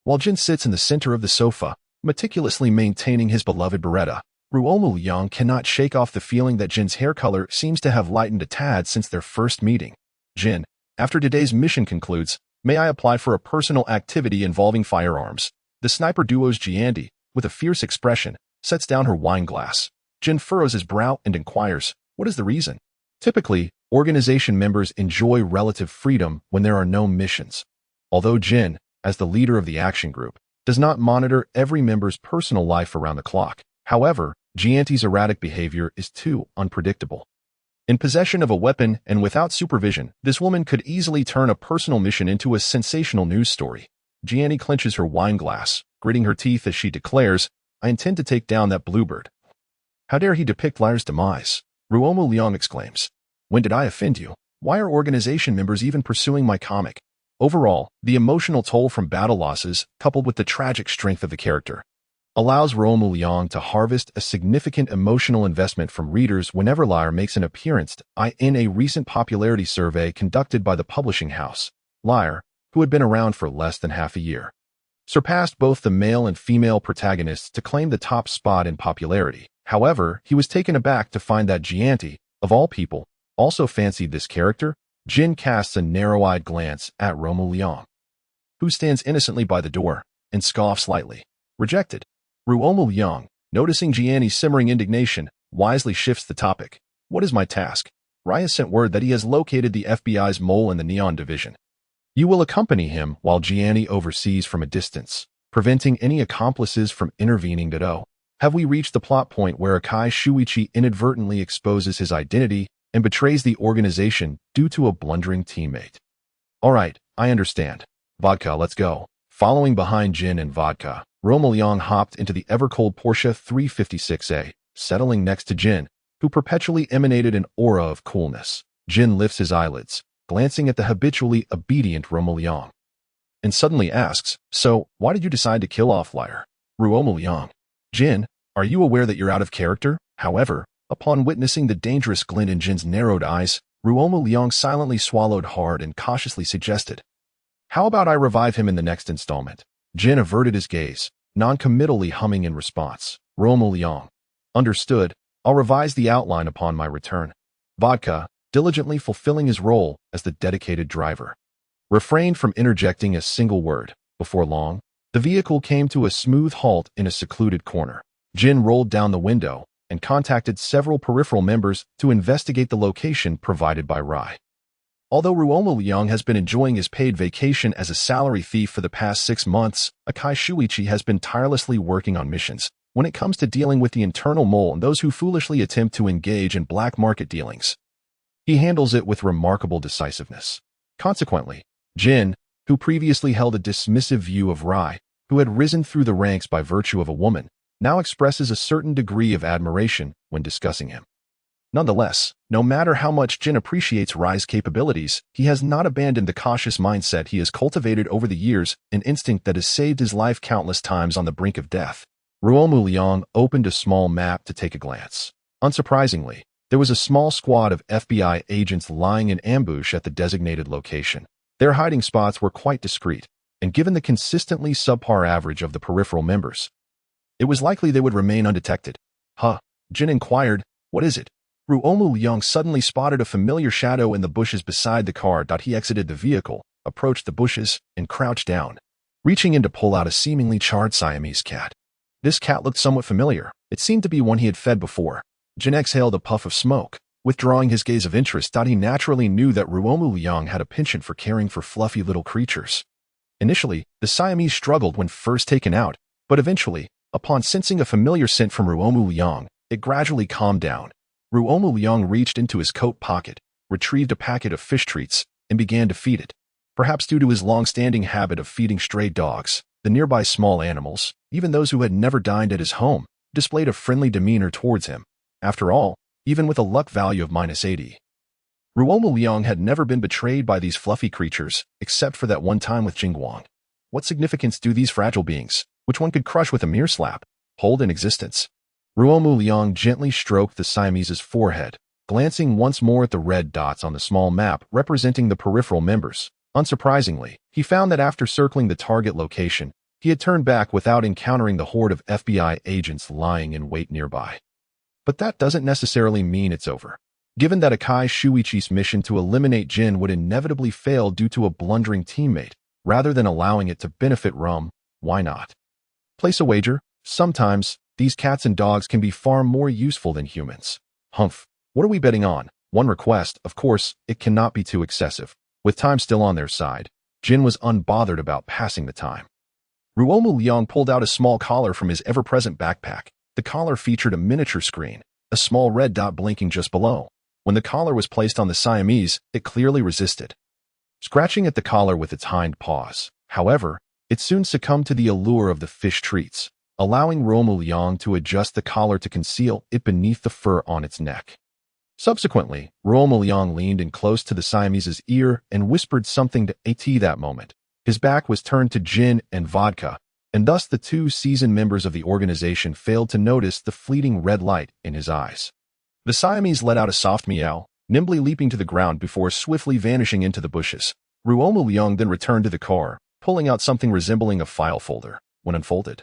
while Jin sits in the center of the sofa, meticulously maintaining his beloved Beretta. Ruo Mu Liang cannot shake off the feeling that Jin's hair color seems to have lightened a tad since their first meeting. Jin, after today's mission concludes, may I apply for a personal activity involving firearms? The sniper duo's Jiandi, with a fierce expression, sets down her wine glass. Jin furrows his brow and inquires, what is the reason? Typically, organization members enjoy relative freedom when there are no missions. Although Jin, as the leader of the action group, does not monitor every member's personal life around the clock. However, Jianti's erratic behavior is too unpredictable. In possession of a weapon and without supervision, this woman could easily turn a personal mission into a sensational news story. Jianti clenches her wine glass, gritting her teeth as she declares, I intend to take down that bluebird. How dare he depict Lyre's demise? Ruo Mu Liang exclaims. When did I offend you? Why are organization members even pursuing my comic? Overall, the emotional toll from battle losses, coupled with the tragic strength of the character, allows Ruo Mu Liang to harvest a significant emotional investment from readers whenever Lyre makes an appearance. In a recent popularity survey conducted by the publishing house, Lyre, who had been around for less than half a year, surpassed both the male and female protagonists to claim the top spot in popularity. However, he was taken aback to find that Jianti, of all people, also fancied this character. Jin casts a narrow-eyed glance at Ruo Mu Liang, who stands innocently by the door, and scoffs lightly. Rejected. Ruo Mu Liang, noticing Jianni's simmering indignation, wisely shifts the topic. What is my task? Rai has sent word that he has located the FBI's mole in the Neon Division. You will accompany him while Jianni oversees from a distance, preventing any accomplices from intervening. Have we reached the plot point where Akai Shuichi inadvertently exposes his identity and betrays the organization due to a blundering teammate? All right, I understand. Vodka, let's go. Following behind Jin and Vodka, Ruo Mu Liang hopped into the ever-cold Porsche 356A, settling next to Jin, who perpetually emanated an aura of coolness. Jin lifts his eyelids, glancing at the habitually obedient Ruo Mu Liang, and suddenly asks, "So, why did you decide to kill off Liar?" Ruo Mu Liang. Jin, are you aware that you're out of character? However, upon witnessing the dangerous glint in Jin's narrowed eyes, Ruo Mu Liang silently swallowed hard and cautiously suggested, "How about I revive him in the next installment?" Jin averted his gaze, non-committally humming in response. Ruo Mu Liang. Understood. I'll revise the outline upon my return. Vodka, diligently fulfilling his role as the dedicated driver, refrained from interjecting a single word. Before long, the vehicle came to a smooth halt in a secluded corner. Jin rolled down the window and contacted several peripheral members to investigate the location provided by Rai. Although Ruo Mu Liang has been enjoying his paid vacation as a salary thief for the past 6 months, Akai Shuichi has been tirelessly working on missions when it comes to dealing with the internal mole and those who foolishly attempt to engage in black market dealings. He handles it with remarkable decisiveness. Consequently, Jin, who previously held a dismissive view of Rai, who had risen through the ranks by virtue of a woman, now expresses a certain degree of admiration when discussing him. Nonetheless, no matter how much Jin appreciates Rai's capabilities, he has not abandoned the cautious mindset he has cultivated over the years, an instinct that has saved his life countless times on the brink of death. Ruo Mu Liang opened a small map to take a glance. Unsurprisingly, there was a small squad of FBI agents lying in ambush at the designated location. Their hiding spots were quite discreet, and given the consistently subpar average of the peripheral members, it was likely they would remain undetected. Huh? Jin inquired, what is it? Ruo Mu Liang suddenly spotted a familiar shadow in the bushes beside the car. He exited the vehicle, approached the bushes, and crouched down, reaching in to pull out a seemingly charred Siamese cat. This cat looked somewhat familiar. It seemed to be one he had fed before. Jin exhaled a puff of smoke, withdrawing his gaze of interest. He naturally knew that Ruo Mu Liang had a penchant for caring for fluffy little creatures. Initially, the Siamese struggled when first taken out, but eventually, upon sensing a familiar scent from Ruo Mu Liang, it gradually calmed down. Ruo Mu Liang reached into his coat pocket, retrieved a packet of fish treats, and began to feed it. Perhaps due to his long-standing habit of feeding stray dogs, the nearby small animals, even those who had never dined at his home, displayed a friendly demeanor towards him. After all, even with a luck value of -80, Ruo Mu Liang had never been betrayed by these fluffy creatures, except for that one time with Jingguang. What significance do these fragile beings, which one could crush with a mere slap, hold in existence? Ruo Mu Liang gently stroked the Siamese's forehead, glancing once more at the red dots on the small map representing the peripheral members. Unsurprisingly, he found that after circling the target location, he had turned back without encountering the horde of FBI agents lying in wait nearby. But that doesn't necessarily mean it's over. Given that Akai Shuichi's mission to eliminate Jin would inevitably fail due to a blundering teammate, rather than allowing it to benefit Rum, why not? Place a wager. Sometimes, these cats and dogs can be far more useful than humans. Humph. What are we betting on? One request, of course, it cannot be too excessive. With time still on their side, Jin was unbothered about passing the time. Ruo Mu Liang pulled out a small collar from his ever-present backpack. The collar featured a miniature screen, a small red dot blinking just below. When the collar was placed on the Siamese, it clearly resisted, scratching at the collar with its hind paws. However, it soon succumbed to the allure of the fish treats, allowing Ruo Mu Liang to adjust the collar to conceal it beneath the fur on its neck. Subsequently, Ruo Mu Liang leaned in close to the Siamese's ear and whispered something to AT. That moment, his back was turned to Jin and Vodka, and thus the two seasoned members of the organization failed to notice the fleeting red light in his eyes. The Siamese let out a soft meow, nimbly leaping to the ground before swiftly vanishing into the bushes. Ruo Mu Liang then returned to the car, pulling out something resembling a file folder. When unfolded,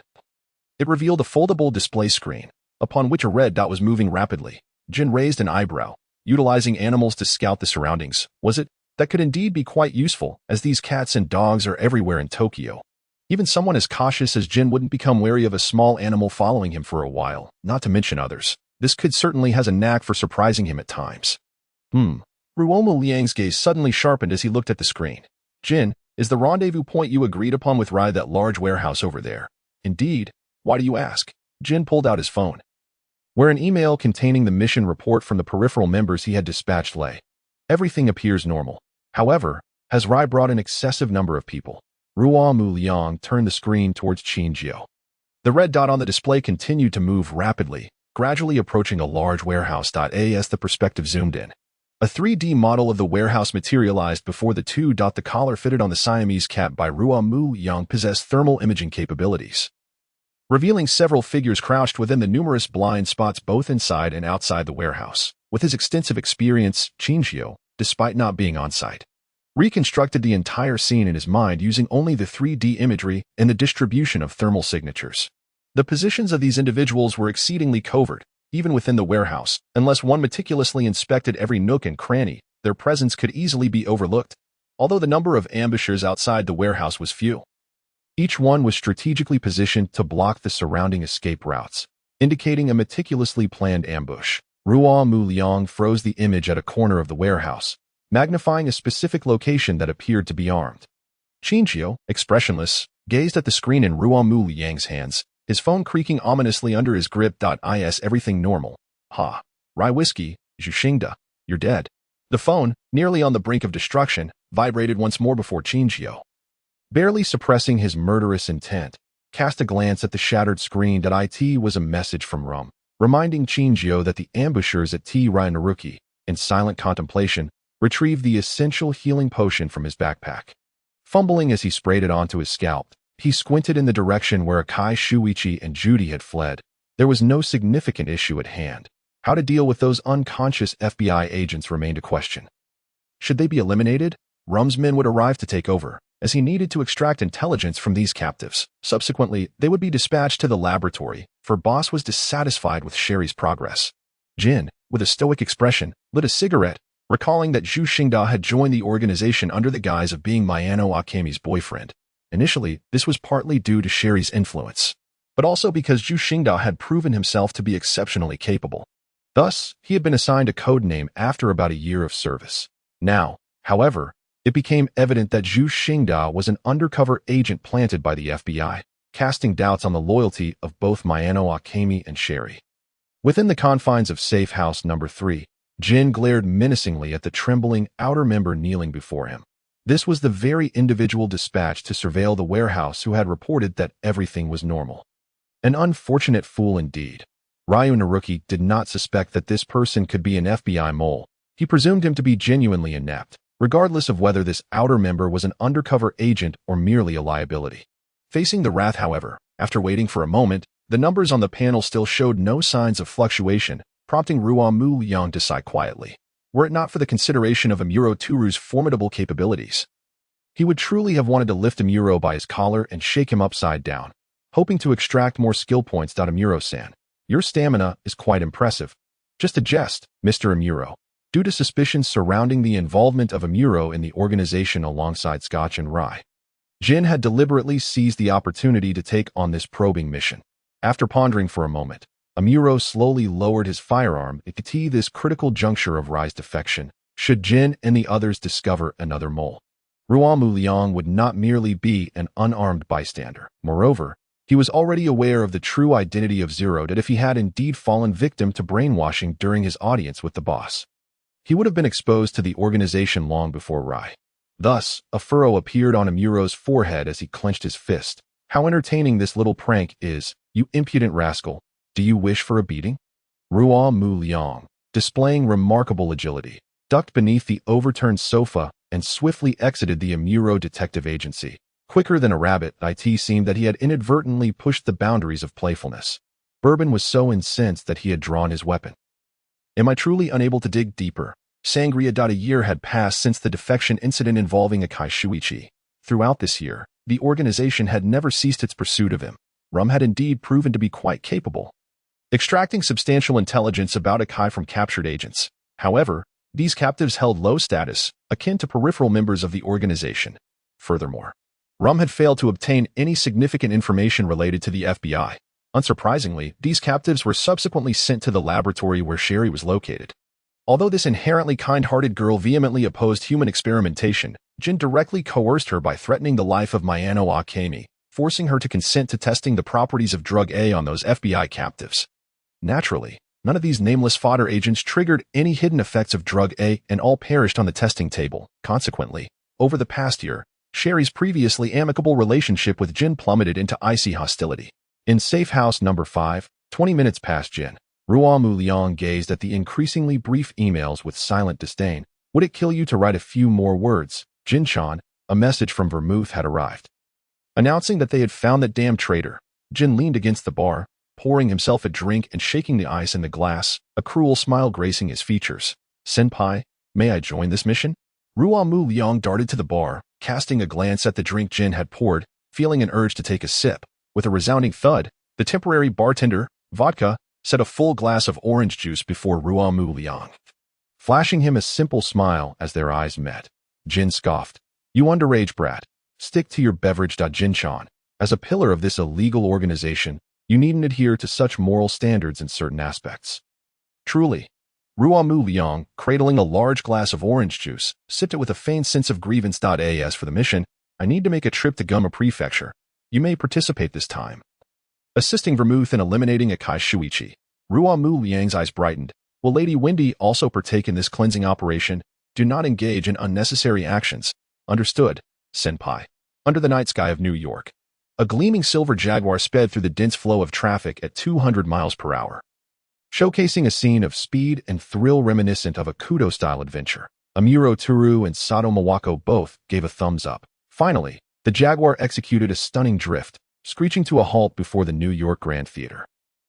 it revealed a foldable display screen, upon which a red dot was moving rapidly. Jin raised an eyebrow, utilizing animals to scout the surroundings. Was it that could indeed be quite useful, as these cats and dogs are everywhere in Tokyo. Even someone as cautious as Jin wouldn't become wary of a small animal following him for a while, not to mention others. This kid certainly has a knack for surprising him at times. Ruo Mu Liang's gaze suddenly sharpened as he looked at the screen. Jin, is the rendezvous point you agreed upon with Rai that large warehouse over there? Indeed. Why do you ask? Jin pulled out his phone, where an email containing the mission report from the peripheral members he had dispatched lay. Everything appears normal. However, has Rai brought an excessive number of people? Ruo Mu Liang turned the screen towards Qinjiao. The red dot on the display continued to move rapidly, gradually approaching a large warehouse. As the perspective zoomed in, a 3D model of the warehouse materialized before the two. The collar fitted on the Siamese cat by Ruo Mu Liang possessed thermal imaging capabilities, revealing several figures crouched within the numerous blind spots both inside and outside the warehouse. With his extensive experience, Qinjiao, despite not being on site, reconstructed the entire scene in his mind using only the 3D imagery and the distribution of thermal signatures. The positions of these individuals were exceedingly covert, even within the warehouse. Unless one meticulously inspected every nook and cranny, their presence could easily be overlooked, although the number of ambushers outside the warehouse was few. Each one was strategically positioned to block the surrounding escape routes, indicating a meticulously planned ambush. Ruo Mu Liang froze the image at a corner of the warehouse, magnifying a specific location that appeared to be armed. Qinjiao, expressionless, gazed at the screen in Ruo Mu Liang's hands, his phone creaking ominously under his grip. Is everything normal? Ha. Rai Whiskey, Zhuxingda, you're dead. The phone, nearly on the brink of destruction, vibrated once more before Qinjiao, barely suppressing his murderous intent, cast a glance at the shattered screen. It was a message from Rum, reminding Qinjiao that the ambushers at Rai Naruki, in silent contemplation, retrieved the essential healing potion from his backpack. Fumbling as he sprayed it onto his scalp, he squinted in the direction where Akai Shuichi and Judy had fled. There was no significant issue at hand. How to deal with those unconscious FBI agents remained a question. Should they be eliminated? Rum's men would arrive to take over, as he needed to extract intelligence from these captives. Subsequently, they would be dispatched to the laboratory, for Boss was dissatisfied with Sherry's progress. Jin, with a stoic expression, lit a cigarette, recalling that Zhu Xingda had joined the organization under the guise of being Mayano Akemi's boyfriend. Initially, this was partly due to Sherry's influence, but also because Zhu Xingda had proven himself to be exceptionally capable. Thus, he had been assigned a code name after about a year of service. Now, however, it became evident that Zhu Xingda was an undercover agent planted by the FBI, casting doubts on the loyalty of both Mayano Akemi and Sherry. Within the confines of Safe House Number 3, Jin glared menacingly at the trembling outer member kneeling before him. This was the very individual dispatched to surveil the warehouse who had reported that everything was normal. An unfortunate fool indeed. Ryu Naruki did not suspect that this person could be an FBI mole. He presumed him to be genuinely inept, regardless of whether this outer member was an undercover agent or merely a liability. Facing the wrath, however, after waiting for a moment, the numbers on the panel still showed no signs of fluctuation, prompting Ruo Mu Liang to sigh quietly. Were it not for the consideration of Amuro Turu's formidable capabilities, he would truly have wanted to lift Amuro by his collar and shake him upside down, hoping to extract more skill points. Amuro-san, your stamina is quite impressive. Just a jest, Mr. Amuro. Due to suspicions surrounding the involvement of Amuro in the organization alongside Scotch and Rye, Jin had deliberately seized the opportunity to take on this probing mission. After pondering for a moment, Amuro slowly lowered his firearm at this critical juncture of Rai's defection, should Jin and the others discover another mole. Ruo Mu Liang would not merely be an unarmed bystander. Moreover, he was already aware of the true identity of Zero, that if he had indeed fallen victim to brainwashing during his audience with the boss, he would have been exposed to the organization long before Rai. Thus, a furrow appeared on Amuro's forehead as he clenched his fist. How entertaining this little prank is, you impudent rascal. Do you wish for a beating? Ruo Mu Liang, displaying remarkable agility, ducked beneath the overturned sofa and swiftly exited the Amuro detective agency. Quicker than a rabbit, it seemed that he had inadvertently pushed the boundaries of playfulness. Bourbon was so incensed that he had drawn his weapon. Am I truly unable to dig deeper? Sangria. A year had passed since the defection incident involving Akai Shuichi. Throughout this year, the organization had never ceased its pursuit of him. Rum had indeed proven to be quite capable, extracting substantial intelligence about Akai from captured agents. However, These captives held low status, akin to peripheral members of the organization. Furthermore, Rum had failed to obtain any significant information related to the FBI. Unsurprisingly, these captives were subsequently sent to the laboratory where Sherry was located. Although this inherently kind-hearted girl vehemently opposed human experimentation, Jin directly coerced her by threatening the life of Mayano Akemi, forcing her to consent to testing the properties of drug A on those FBI captives. Naturally, none of these nameless fodder agents triggered any hidden effects of drug A, and all perished on the testing table. Consequently, over the past year, Sherry's previously amicable relationship with Jin plummeted into icy hostility. In safe house number 5, 20 minutes past Jin, Ruo Mu Liang gazed at the increasingly brief emails with silent disdain. Would it kill you to write a few more words? Jin-chan, a message from Vermouth had arrived. Announcing that they had found that damn traitor, Jin leaned against the bar, pouring himself a drink and shaking the ice in the glass, a cruel smile gracing his features. Senpai, may I join this mission? Ruo Mu Liang darted to the bar, casting a glance at the drink Jin had poured, feeling an urge to take a sip. With a resounding thud, the temporary bartender, vodka, set a full glass of orange juice before Ruo Mu Liang, flashing him a simple smile as their eyes met. Jin scoffed. You underage brat. Stick to your beverage. Jin-chan. As a pillar of this illegal organization, you needn't adhere to such moral standards in certain aspects. Truly. Ruo Mu Liang, cradling a large glass of orange juice, sipped it with a faint sense of grievance. As for the mission, I need to make a trip to Guma Prefecture. You may participate this time. Assisting Vermouth in eliminating a Kaishuichi, Ruo Mu Liang's eyes brightened. Will Lady Wendy also partake in this cleansing operation? Do not engage in unnecessary actions. Understood, senpai. Under the night sky of New York, a gleaming silver Jaguar sped through the dense flow of traffic at 200 miles per hour, showcasing a scene of speed and thrill reminiscent of a Kudo-style adventure. Amuro Turu and Sato Mawako both gave a thumbs up. Finally, the Jaguar executed a stunning drift, screeching to a halt before the New York Grand Theater.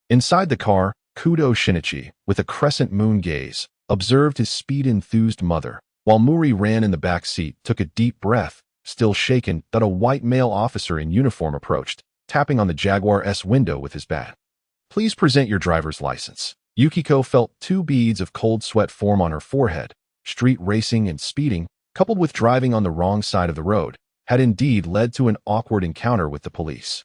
Inside the car, Kudo Shinichi, with a crescent moon gaze, observed his speed-enthused mother, while Muri ran in the back seat, took a deep breath, still shaken, that a white male officer in uniform approached, tapping on the Jaguar's window with his bat. Please present your driver's license. Yukiko felt 2 beads of cold sweat form on her forehead. Street racing and speeding, coupled with driving on the wrong side of the road, had indeed led to an awkward encounter with the police.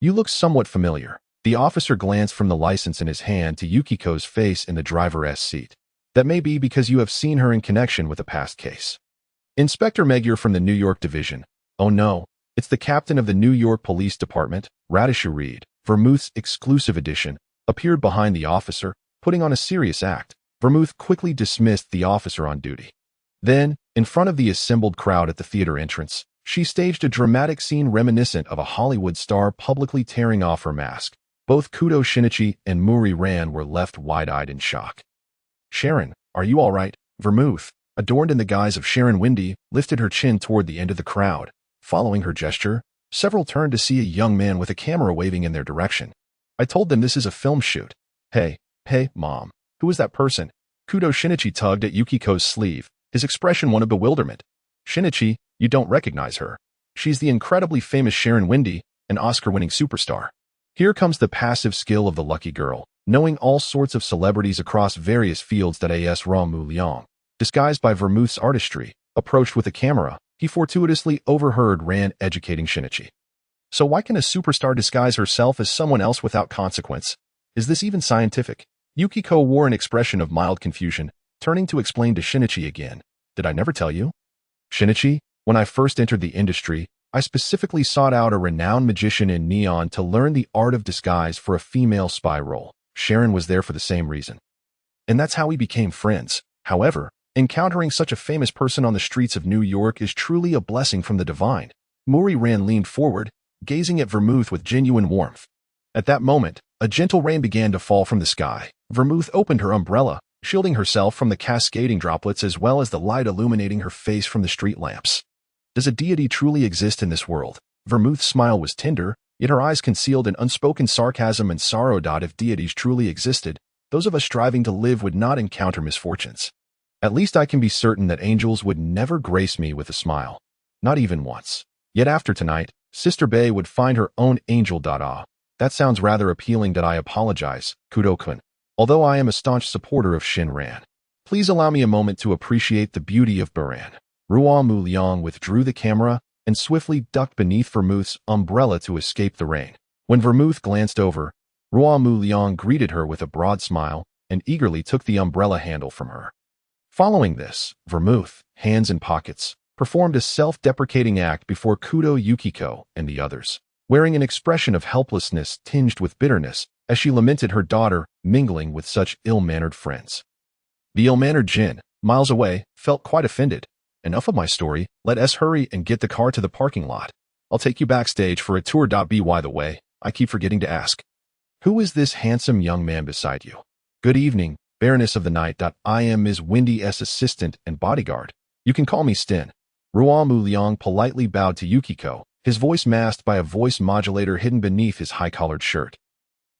You look somewhat familiar. The officer glanced from the license in his hand to Yukiko's face in the driver's seat. That may be because you have seen her in connection with a past case. Inspector Magyar from the New York Division. Oh no, it's the captain of the New York Police Department, Radisha Reed, Vermouth's exclusive edition, appeared behind the officer, putting on a serious act. Vermouth quickly dismissed the officer on duty. Then, in front of the assembled crowd at the theater entrance, she staged a dramatic scene reminiscent of a Hollywood star publicly tearing off her mask. Both Kudo Shinichi and Muri Ran were left wide-eyed in shock. Sharon, are you all right? Vermouth, adorned in the guise of Sharon Wendy, lifted her chin toward the end of the crowd. Following her gesture, several turned to see a young man with a camera waving in their direction. I told them this is a film shoot. Hey, Mom, who is that person? Kudo Shinichi tugged at Yukiko's sleeve, his expression one of bewilderment. Shinichi, you don't recognize her. She's the incredibly famous Sharon Wendy, an Oscar-winning superstar. Here comes the passive skill of the lucky girl, knowing all sorts of celebrities across various fields. As Ruo Mu Liang, disguised by Vermouth's artistry, approached with a camera, he fortuitously overheard Ran educating Shinichi. So why can a superstar disguise herself as someone else without consequence? Is this even scientific? Yukiko wore an expression of mild confusion, turning to explain to Shinichi again. Did I never tell you? Shinichi, when I first entered the industry, I specifically sought out a renowned magician in Neon to learn the art of disguise for a female spy role. Sharon was there for the same reason. And that's how we became friends. However, encountering such a famous person on the streets of New York is truly a blessing from the divine. Muri Ran leaned forward, gazing at Vermouth with genuine warmth. At that moment, a gentle rain began to fall from the sky. Vermouth opened her umbrella, shielding herself from the cascading droplets as well as the light illuminating her face from the street lamps. Does a deity truly exist in this world? Vermouth's smile was tender, yet her eyes concealed an unspoken sarcasm and sorrow. If deities truly existed, those of us striving to live would not encounter misfortunes. At least I can be certain that angels would never grace me with a smile. Not even once. Yet after tonight, Sister Bae would find her own angel. That sounds rather appealing. I apologize, Kudo-kun. Although I am a staunch supporter of Shin Ran. Please allow me a moment to appreciate the beauty of Baran. Ruo Mu Liang withdrew the camera and swiftly ducked beneath Vermouth's umbrella to escape the rain. When Vermouth glanced over, Ruo Mu Liang greeted her with a broad smile and eagerly took the umbrella handle from her. Following this, Vermouth, hands in pockets, performed a self-deprecating act before Kudo Yukiko and the others, wearing an expression of helplessness tinged with bitterness as she lamented her daughter mingling with such ill-mannered friends. The ill-mannered Jin, miles away, felt quite offended. Enough of my story, let us hurry and get the car to the parking lot. I'll take you backstage for a tour. By the way, I keep forgetting to ask. Who is this handsome young man beside you? Good evening, Baroness of the Night. I am Ms. Wendy's assistant and bodyguard. You can call me Sten. Ruo Mu Liang politely bowed to Yukiko, his voice masked by a voice modulator hidden beneath his high-collared shirt.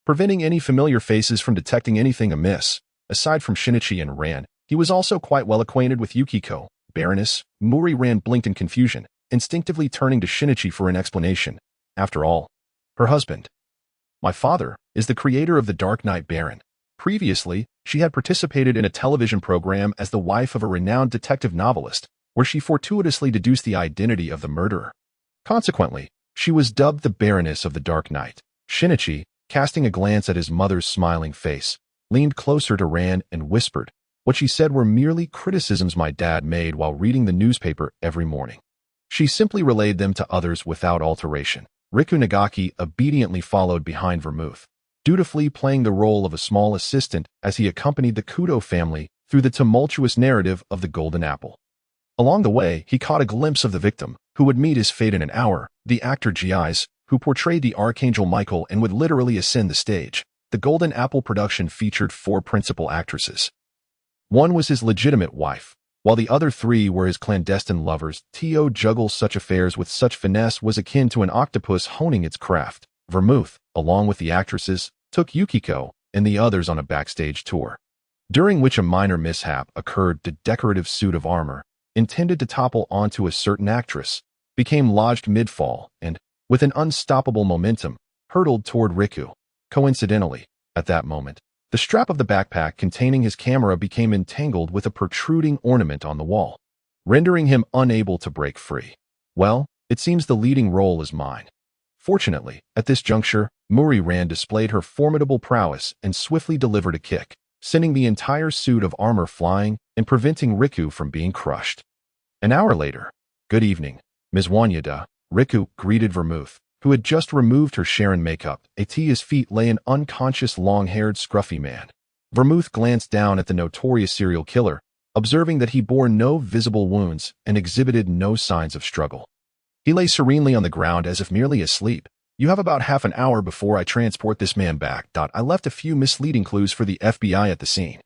Preventing any familiar faces from detecting anything amiss, aside from Shinichi and Ran, he was also quite well acquainted with Yukiko. Baroness, Muri Ran blinked in confusion, instinctively turning to Shinichi for an explanation. After all, her husband. My father is the creator of the Dark Knight Baron. Previously, she had participated in a television program as the wife of a renowned detective novelist, where she fortuitously deduced the identity of the murderer. Consequently, she was dubbed the Baroness of the Dark Knight. Shinichi, casting a glance at his mother's smiling face, leaned closer to Ran and whispered, what she said were merely criticisms my dad made while reading the newspaper every morning. She simply relayed them to others without alteration. Riku Nagaki obediently followed behind Vermouth, dutifully playing the role of a small assistant as he accompanied the Kudo family through the tumultuous narrative of the Golden Apple. Along the way, he caught a glimpse of the victim, who would meet his fate in an hour, the actor Gies, who portrayed the Archangel Michael and would literally ascend the stage. The Golden Apple production featured 4 principal actresses. One was his legitimate wife, while the other 3 were his clandestine lovers. To juggle such affairs with such finesse was akin to an octopus honing its craft. Vermouth, along with the actresses, took Yukiko and the others on a backstage tour, during which a minor mishap occurred. The decorative suit of armor, intended to topple onto a certain actress, became lodged mid-fall and, with an unstoppable momentum, hurtled toward Riku. Coincidentally, at that moment, the strap of the backpack containing his camera became entangled with a protruding ornament on the wall, rendering him unable to break free. Well, it seems the leading role is mine. Fortunately, at this juncture, Muri Ran displayed her formidable prowess and swiftly delivered a kick, sending the entire suit of armor flying and preventing Riku from being crushed. An hour later, good evening, Ms. Wanyada, Riku greeted Vermouth, who had just removed her Sharon makeup. At his feet lay an unconscious long-haired scruffy man. Vermouth glanced down at the notorious serial killer, observing that he bore no visible wounds and exhibited no signs of struggle. He lay serenely on the ground as if merely asleep. You have about half an hour before I transport this man back. I left a few misleading clues for the FBI at the scene.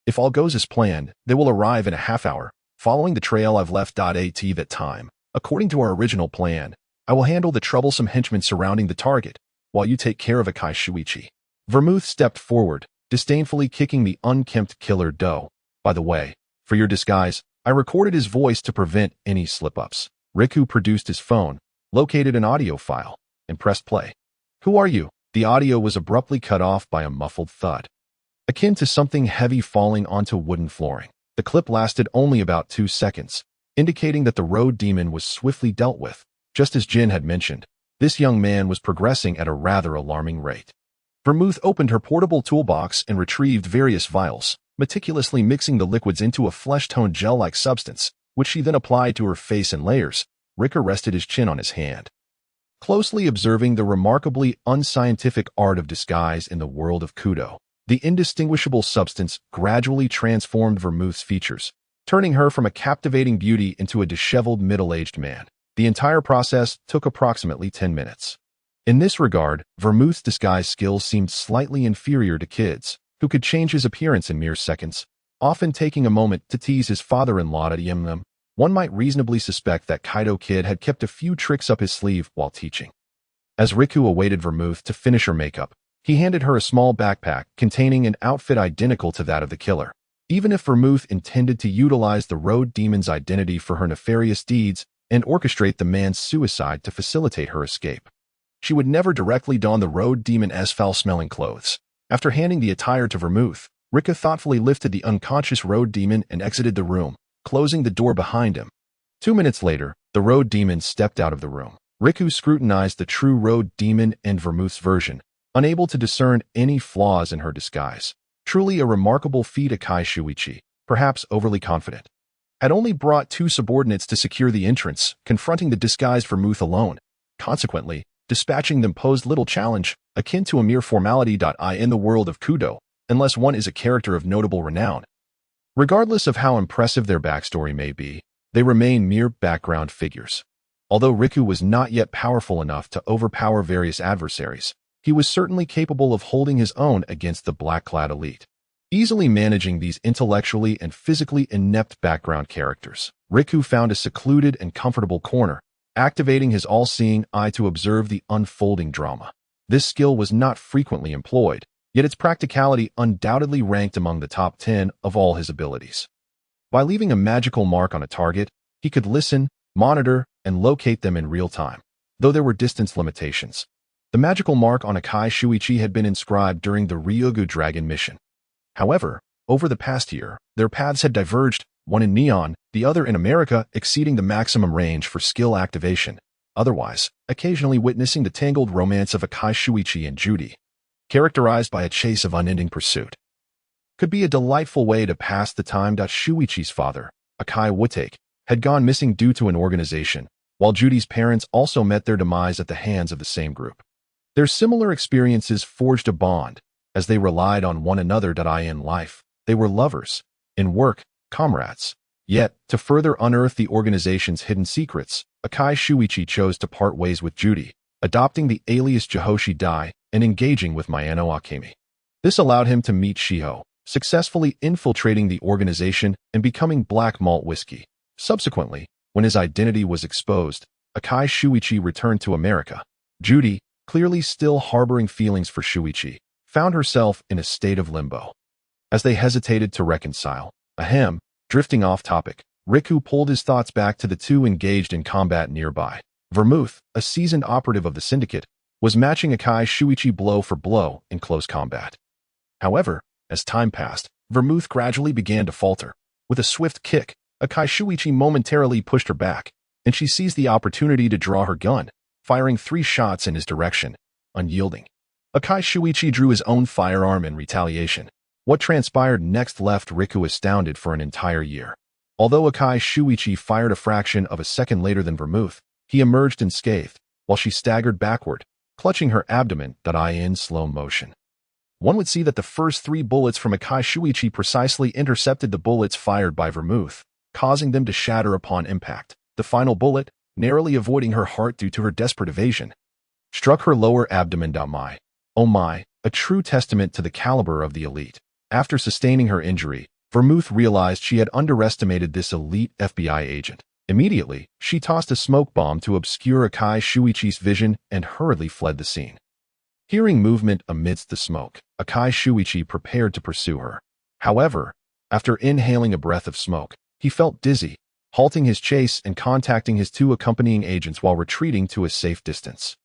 If all goes as planned, they will arrive in a half hour, following the trail I've left. At that time, according to our original plan, I will handle the troublesome henchmen surrounding the target, while you take care of Akai Shuichi. Vermouth stepped forward, disdainfully kicking the unkempt killer dough. By the way, for your disguise, I recorded his voice to prevent any slip-ups. Riku produced his phone, located an audio file, and pressed play. Who are you? The audio was abruptly cut off by a muffled thud, akin to something heavy falling onto wooden flooring. The clip lasted only about 2 seconds, indicating that the road demon was swiftly dealt with. Just as Jin had mentioned, this young man was progressing at a rather alarming rate. Vermouth opened her portable toolbox and retrieved various vials, meticulously mixing the liquids into a flesh-toned gel-like substance, which she then applied to her face in layers. Riku rested his chin on his hand, closely observing the remarkably unscientific art of disguise in the world of Kudo. The indistinguishable substance gradually transformed Vermouth's features, turning her from a captivating beauty into a disheveled middle-aged man. The entire process took approximately 10 minutes. In this regard, Vermouth's disguise skills seemed slightly inferior to kids, who could change his appearance in mere seconds, often taking a moment to tease his father-in-law to them. One might reasonably suspect that Kaido Kid had kept a few tricks up his sleeve while teaching. As Riku awaited Vermouth to finish her makeup, he handed her a small backpack containing an outfit identical to that of the killer. Even if Vermouth intended to utilize the road demon's identity for her nefarious deeds and orchestrate the man's suicide to facilitate her escape, she would never directly don the road demon's foul-smelling clothes. After handing the attire to Vermouth, Rika thoughtfully lifted the unconscious road demon and exited the room, closing the door behind him. 2 minutes later, the road demon stepped out of the room. Riku scrutinized the true road demon and Vermouth's version, unable to discern any flaws in her disguise. Truly a remarkable feat. Akai Shuichi, perhaps overly confident, had only brought 2 subordinates to secure the entrance, confronting the disguised Vermouth alone. Consequently, dispatching them posed little challenge, akin to a mere formality. In the world of Kudo, unless one is a character of notable renown. Regardless of how impressive their backstory may be, they remain mere background figures. Although Riku was not yet powerful enough to overpower various adversaries, he was certainly capable of holding his own against the black-clad elite. Easily managing these intellectually and physically inept background characters, Riku found a secluded and comfortable corner, activating his all-seeing eye to observe the unfolding drama. This skill was not frequently employed, yet its practicality undoubtedly ranked among the top 10 of all his abilities. By leaving a magical mark on a target, he could listen, monitor, and locate them in real time. Though there were distance limitations, the magical mark on Akai Shuichi had been inscribed during the Ryugu Dragon mission. However, over the past year, their paths had diverged, one in Neon, the other in America, exceeding the maximum range for skill activation, otherwise, occasionally witnessing the tangled romance of Akai Shuichi and Judy, characterized by a chase of unending pursuit. Could be a delightful way to pass the time. Shuichi's father, Akai Wutake, had gone missing due to an organization, while Judy's parents also met their demise at the hands of the same group. Their similar experiences forged a bond, as they relied on one another. In life, they were lovers. In work, comrades. Yet, to further unearth the organization's hidden secrets, Akai Shuichi chose to part ways with Judy, adopting the alias Jihoshi Dai and engaging with Miyano Akemi. This allowed him to meet Shiho, successfully infiltrating the organization and becoming Black Malt Whiskey. Subsequently, when his identity was exposed, Akai Shuichi returned to America. Judy, clearly still harboring feelings for Shuichi, found herself in a state of limbo. As they hesitated to reconcile, drifting off topic, Riku pulled his thoughts back to the 2 engaged in combat nearby. Vermouth, a seasoned operative of the Syndicate, was matching Akai Shuichi blow for blow in close combat. However, as time passed, Vermouth gradually began to falter. With a swift kick, Akai Shuichi momentarily pushed her back, and she seized the opportunity to draw her gun, firing 3 shots in his direction, unyielding. Akai Shuichi drew his own firearm in retaliation. What transpired next left Riku astounded for an entire year. Although Akai Shuichi fired a fraction of a second later than Vermouth, he emerged unscathed, while she staggered backward, clutching her abdomen. In slow motion. One would see that the first 3 bullets from Akai Shuichi precisely intercepted the bullets fired by Vermouth, causing them to shatter upon impact. The final bullet, narrowly avoiding her heart due to her desperate evasion, struck her lower abdomen. Oh my, a true testament to the caliber of the elite. After sustaining her injury, Vermouth realized she had underestimated this elite FBI agent. Immediately, she tossed a smoke bomb to obscure Akai Shuichi's vision and hurriedly fled the scene. Hearing movement amidst the smoke, Akai Shuichi prepared to pursue her. However, after inhaling a breath of smoke, he felt dizzy, halting his chase and contacting his 2 accompanying agents while retreating to a safe distance.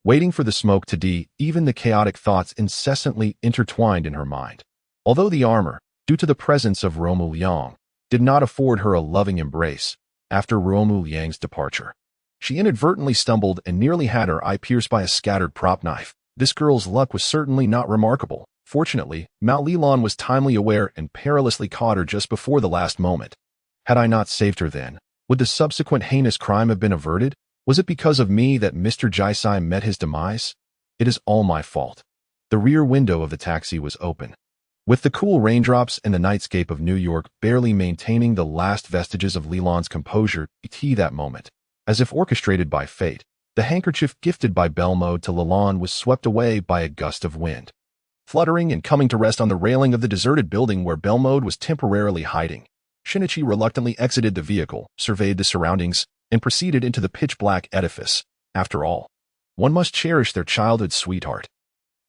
Waiting for the smoke to even the chaotic thoughts incessantly intertwined in her mind. Although the armor, due to the presence of Ruo Mu Liang, did not afford her a loving embrace, after Ruo Mu Liang's departure, she inadvertently stumbled and nearly had her eye pierced by a scattered prop knife. This girl's luck was certainly not remarkable. Fortunately, Mao Lilan was timely aware and perilously caught her just before the last moment. Had I not saved her then, would the subsequent heinous crime have been averted? Was it because of me that Mr. Jisai met his demise? It is all my fault. The rear window of the taxi was open. With the cool raindrops and the nightscape of New York barely maintaining the last vestiges of Lilan's composure, that moment, as if orchestrated by fate, the handkerchief gifted by Belmode to Lilan was swept away by a gust of wind. Fluttering and coming to rest on the railing of the deserted building where Belmode was temporarily hiding, Shinichi reluctantly exited the vehicle, surveyed the surroundings, and proceeded into the pitch-black edifice. After all, one must cherish their childhood sweetheart.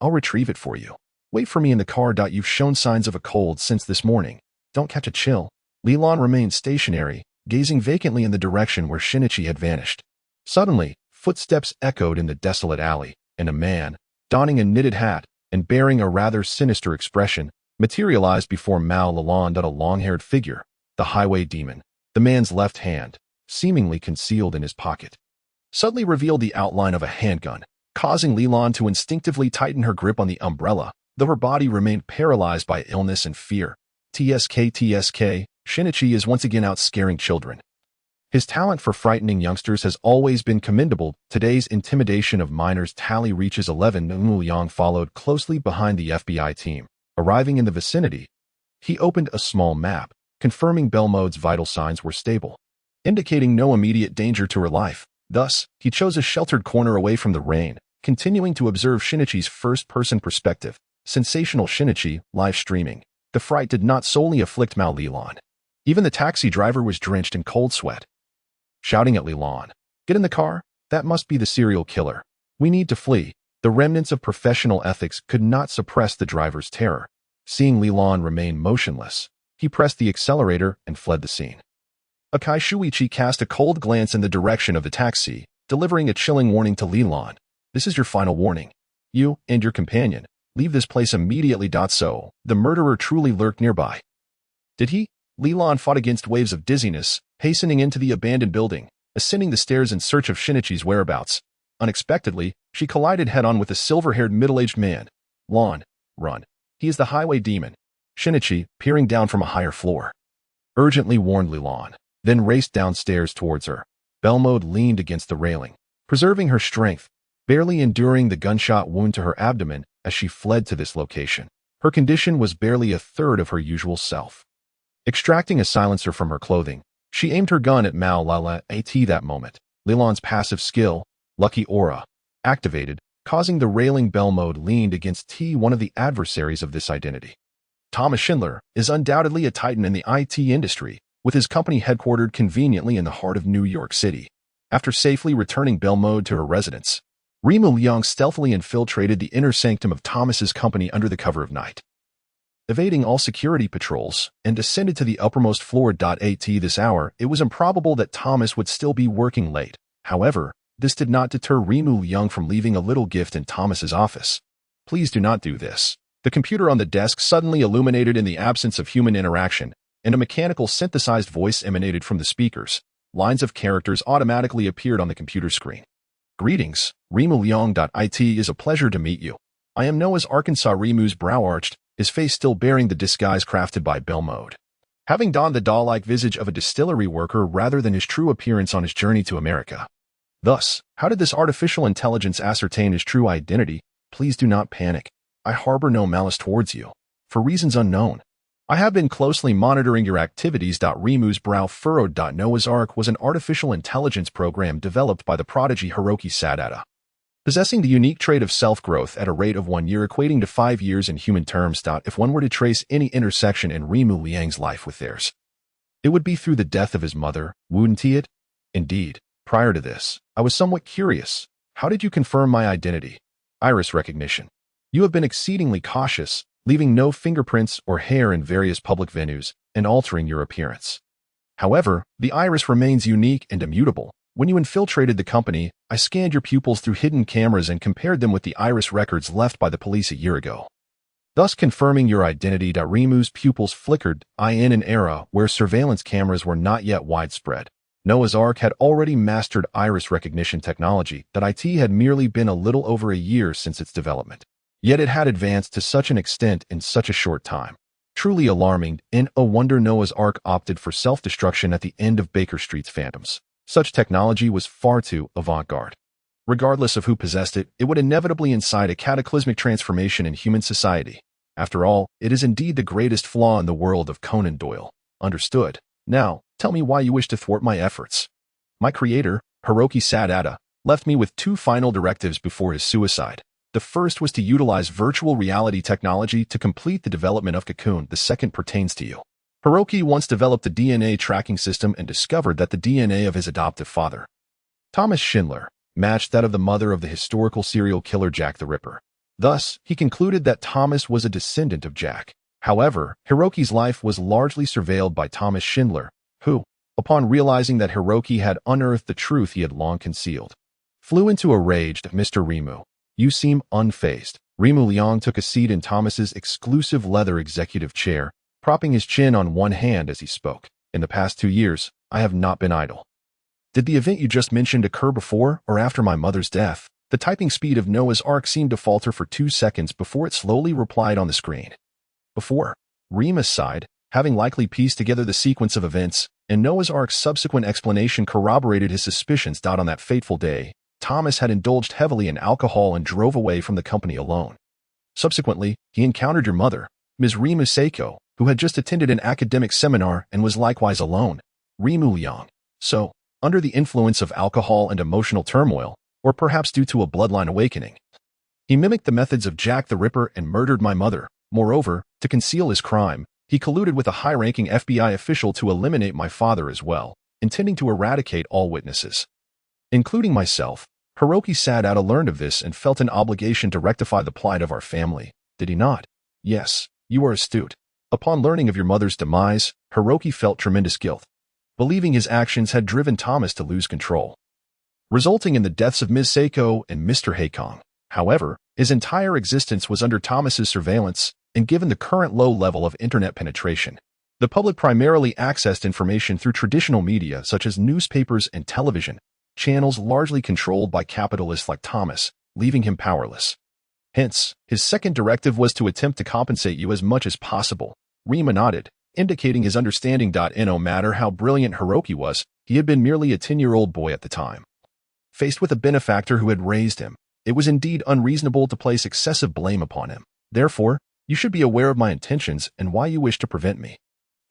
I'll retrieve it for you. Wait for me in the car. You've shown signs of a cold since this morning. Don't catch a chill. Lilan remained stationary, gazing vacantly in the direction where Shinichi had vanished. Suddenly, footsteps echoed in the desolate alley, and a man, donning a knitted hat and bearing a rather sinister expression, materialized before Mao Lalonde, a long-haired figure, the highway demon, the man's left hand, seemingly concealed in his pocket, suddenly revealed the outline of a handgun, causing Lilan to instinctively tighten her grip on the umbrella, though her body remained paralyzed by illness and fear. TSK, Shinichi is once again out scaring children. His talent for frightening youngsters has always been commendable. Today's intimidation of minors tally reaches 11. Ruo Mu Liang followed closely behind the FBI team. Arriving in the vicinity, he opened a small map, confirming Belmode's vital signs were stable, indicating no immediate danger to her life. Thus, he chose a sheltered corner away from the rain, continuing to observe Shinichi's first-person perspective. Sensational Shinichi, live streaming. The fright did not solely afflict Mao Lilan. Even the taxi driver was drenched in cold sweat, shouting at Lilan, "Get in the car? That must be the serial killer. We need to flee." The remnants of professional ethics could not suppress the driver's terror. Seeing Lilan remain motionless, he pressed the accelerator and fled the scene. Akai Shuichi cast a cold glance in the direction of the taxi, delivering a chilling warning to Lilan. "This is your final warning. You and your companion leave this place immediately." So, the murderer truly lurked nearby. Did he? Lilan fought against waves of dizziness, hastening into the abandoned building, ascending the stairs in search of Shinichi's whereabouts. Unexpectedly, she collided head-on with a silver-haired middle-aged man. "Lon, run. He is the highway demon." Shinichi, peering down from a higher floor, urgently warned Lilan, then raced downstairs towards her. Belmode leaned against the railing, preserving her strength, barely enduring the gunshot wound to her abdomen as she fled to this location. Her condition was barely a third of her usual self. Extracting a silencer from her clothing, she aimed her gun at Mao Lala at that moment. Lilan's passive skill, Lucky Aura, activated, causing the railing Belmode leaned against one of the adversaries of this identity. Thomas Schindler is undoubtedly a titan in the IT industry, with his company headquartered conveniently in the heart of New York City. After safely returning Belmode to her residence, Ruo Mu Liang stealthily infiltrated the inner sanctum of Thomas's company under the cover of night, evading all security patrols, and descended to the uppermost floor. At this hour, it was improbable that Thomas would still be working late. However, this did not deter Ruo Mu Liang from leaving a little gift in Thomas's office. "Please do not do this." The computer on the desk suddenly illuminated in the absence of human interaction, and a mechanical synthesized voice emanated from the speakers. Lines of characters automatically appeared on the computer screen. "Greetings, Ruo Mu Liang. It is a pleasure to meet you. I am Noah's Arkansas." Rimu's brow arched, his face still bearing the disguise crafted by Belmode, having donned the doll-like visage of a distillery worker rather than his true appearance on his journey to America. Thus, how did this artificial intelligence ascertain his true identity? "Please do not panic. I harbor no malice towards you, for reasons unknown. I have been closely monitoring your activities." Rimu's brow furrowed. Noah's Ark was an artificial intelligence program developed by the prodigy Hiroki Sadata, possessing the unique trait of self-growth at a rate of 1 year, equating to 5 years in human terms. If one were to trace any intersection in Ruo Mu Liang's life with theirs, it would be through the death of his mother, wouldn't it? Indeed. Prior to this, I was somewhat curious. How did you confirm my identity? Iris recognition. You have been exceedingly cautious, leaving no fingerprints or hair in various public venues and altering your appearance. However, the iris remains unique and immutable. When you infiltrated the company, I scanned your pupils through hidden cameras and compared them with the iris records left by the police a year ago, thus confirming your identity. Rimu's pupils flickered, in an era where surveillance cameras were not yet widespread. Noah's Ark had already mastered iris recognition technology. It had merely been a little over a year since its development. Yet it had advanced to such an extent in such a short time. Truly alarming, and a wonder Noah's Ark opted for self-destruction at the end of Baker Street's Phantoms. Such technology was far too avant-garde. Regardless of who possessed it, it would inevitably incite a cataclysmic transformation in human society. After all, it is indeed the greatest flaw in the world of Conan Doyle. Understood. Now, tell me why you wish to thwart my efforts. My creator, Hiroki Sadata, left me with 2 final directives before his suicide. The first was to utilize virtual reality technology to complete the development of Cocoon. The second pertains to you. Hiroki once developed a DNA tracking system and discovered that the DNA of his adoptive father, Thomas Schindler, matched that of the mother of the historical serial killer Jack the Ripper. Thus, he concluded that Thomas was a descendant of Jack. However, Hiroki's life was largely surveilled by Thomas Schindler, who, upon realizing that Hiroki had unearthed the truth he had long concealed, flew into a rage. "Mr. Ruo Mu, you seem unfazed. Ruo Mu Liang took a seat in Thomas's exclusive leather executive chair, propping his chin on one hand as he spoke. In the past 2 years, I have not been idle. Did the event you just mentioned occur before or after my mother's death? The typing speed of Noah's Ark seemed to falter for 2 seconds before it slowly replied on the screen. Before. Rima sighed, having likely pieced together the sequence of events, and Noah's Ark's subsequent explanation corroborated his suspicions. On that fateful day, Thomas had indulged heavily in alcohol and drove away from the company alone. Subsequently, he encountered your mother, Ms. Ruo Mu Seiko, who had just attended an academic seminar and was likewise alone. Ruo Mu Liang. So, under the influence of alcohol and emotional turmoil, or perhaps due to a bloodline awakening, he mimicked the methods of Jack the Ripper and murdered my mother. Moreover, to conceal his crime, he colluded with a high-ranking FBI official to eliminate my father as well, intending to eradicate all witnesses, including myself. Hiroki Sadata learned of this and felt an obligation to rectify the plight of our family, did he not? Yes, you are astute. Upon learning of your mother's demise, Hiroki felt tremendous guilt, believing his actions had driven Thomas to lose control, resulting in the deaths of Ms. Seiko and Mr. Heikong. However, his entire existence was under Thomas's surveillance, and given the current low level of internet penetration, the public primarily accessed information through traditional media such as newspapers and television, channels largely controlled by capitalists like Thomas, leaving him powerless. Hence, his second directive was to attempt to compensate you as much as possible. Rima nodded, indicating his understanding. No matter how brilliant Hiroki was, he had been merely a 10-year-old boy at the time. Faced with a benefactor who had raised him, it was indeed unreasonable to place excessive blame upon him. Therefore, you should be aware of my intentions and why you wish to prevent me.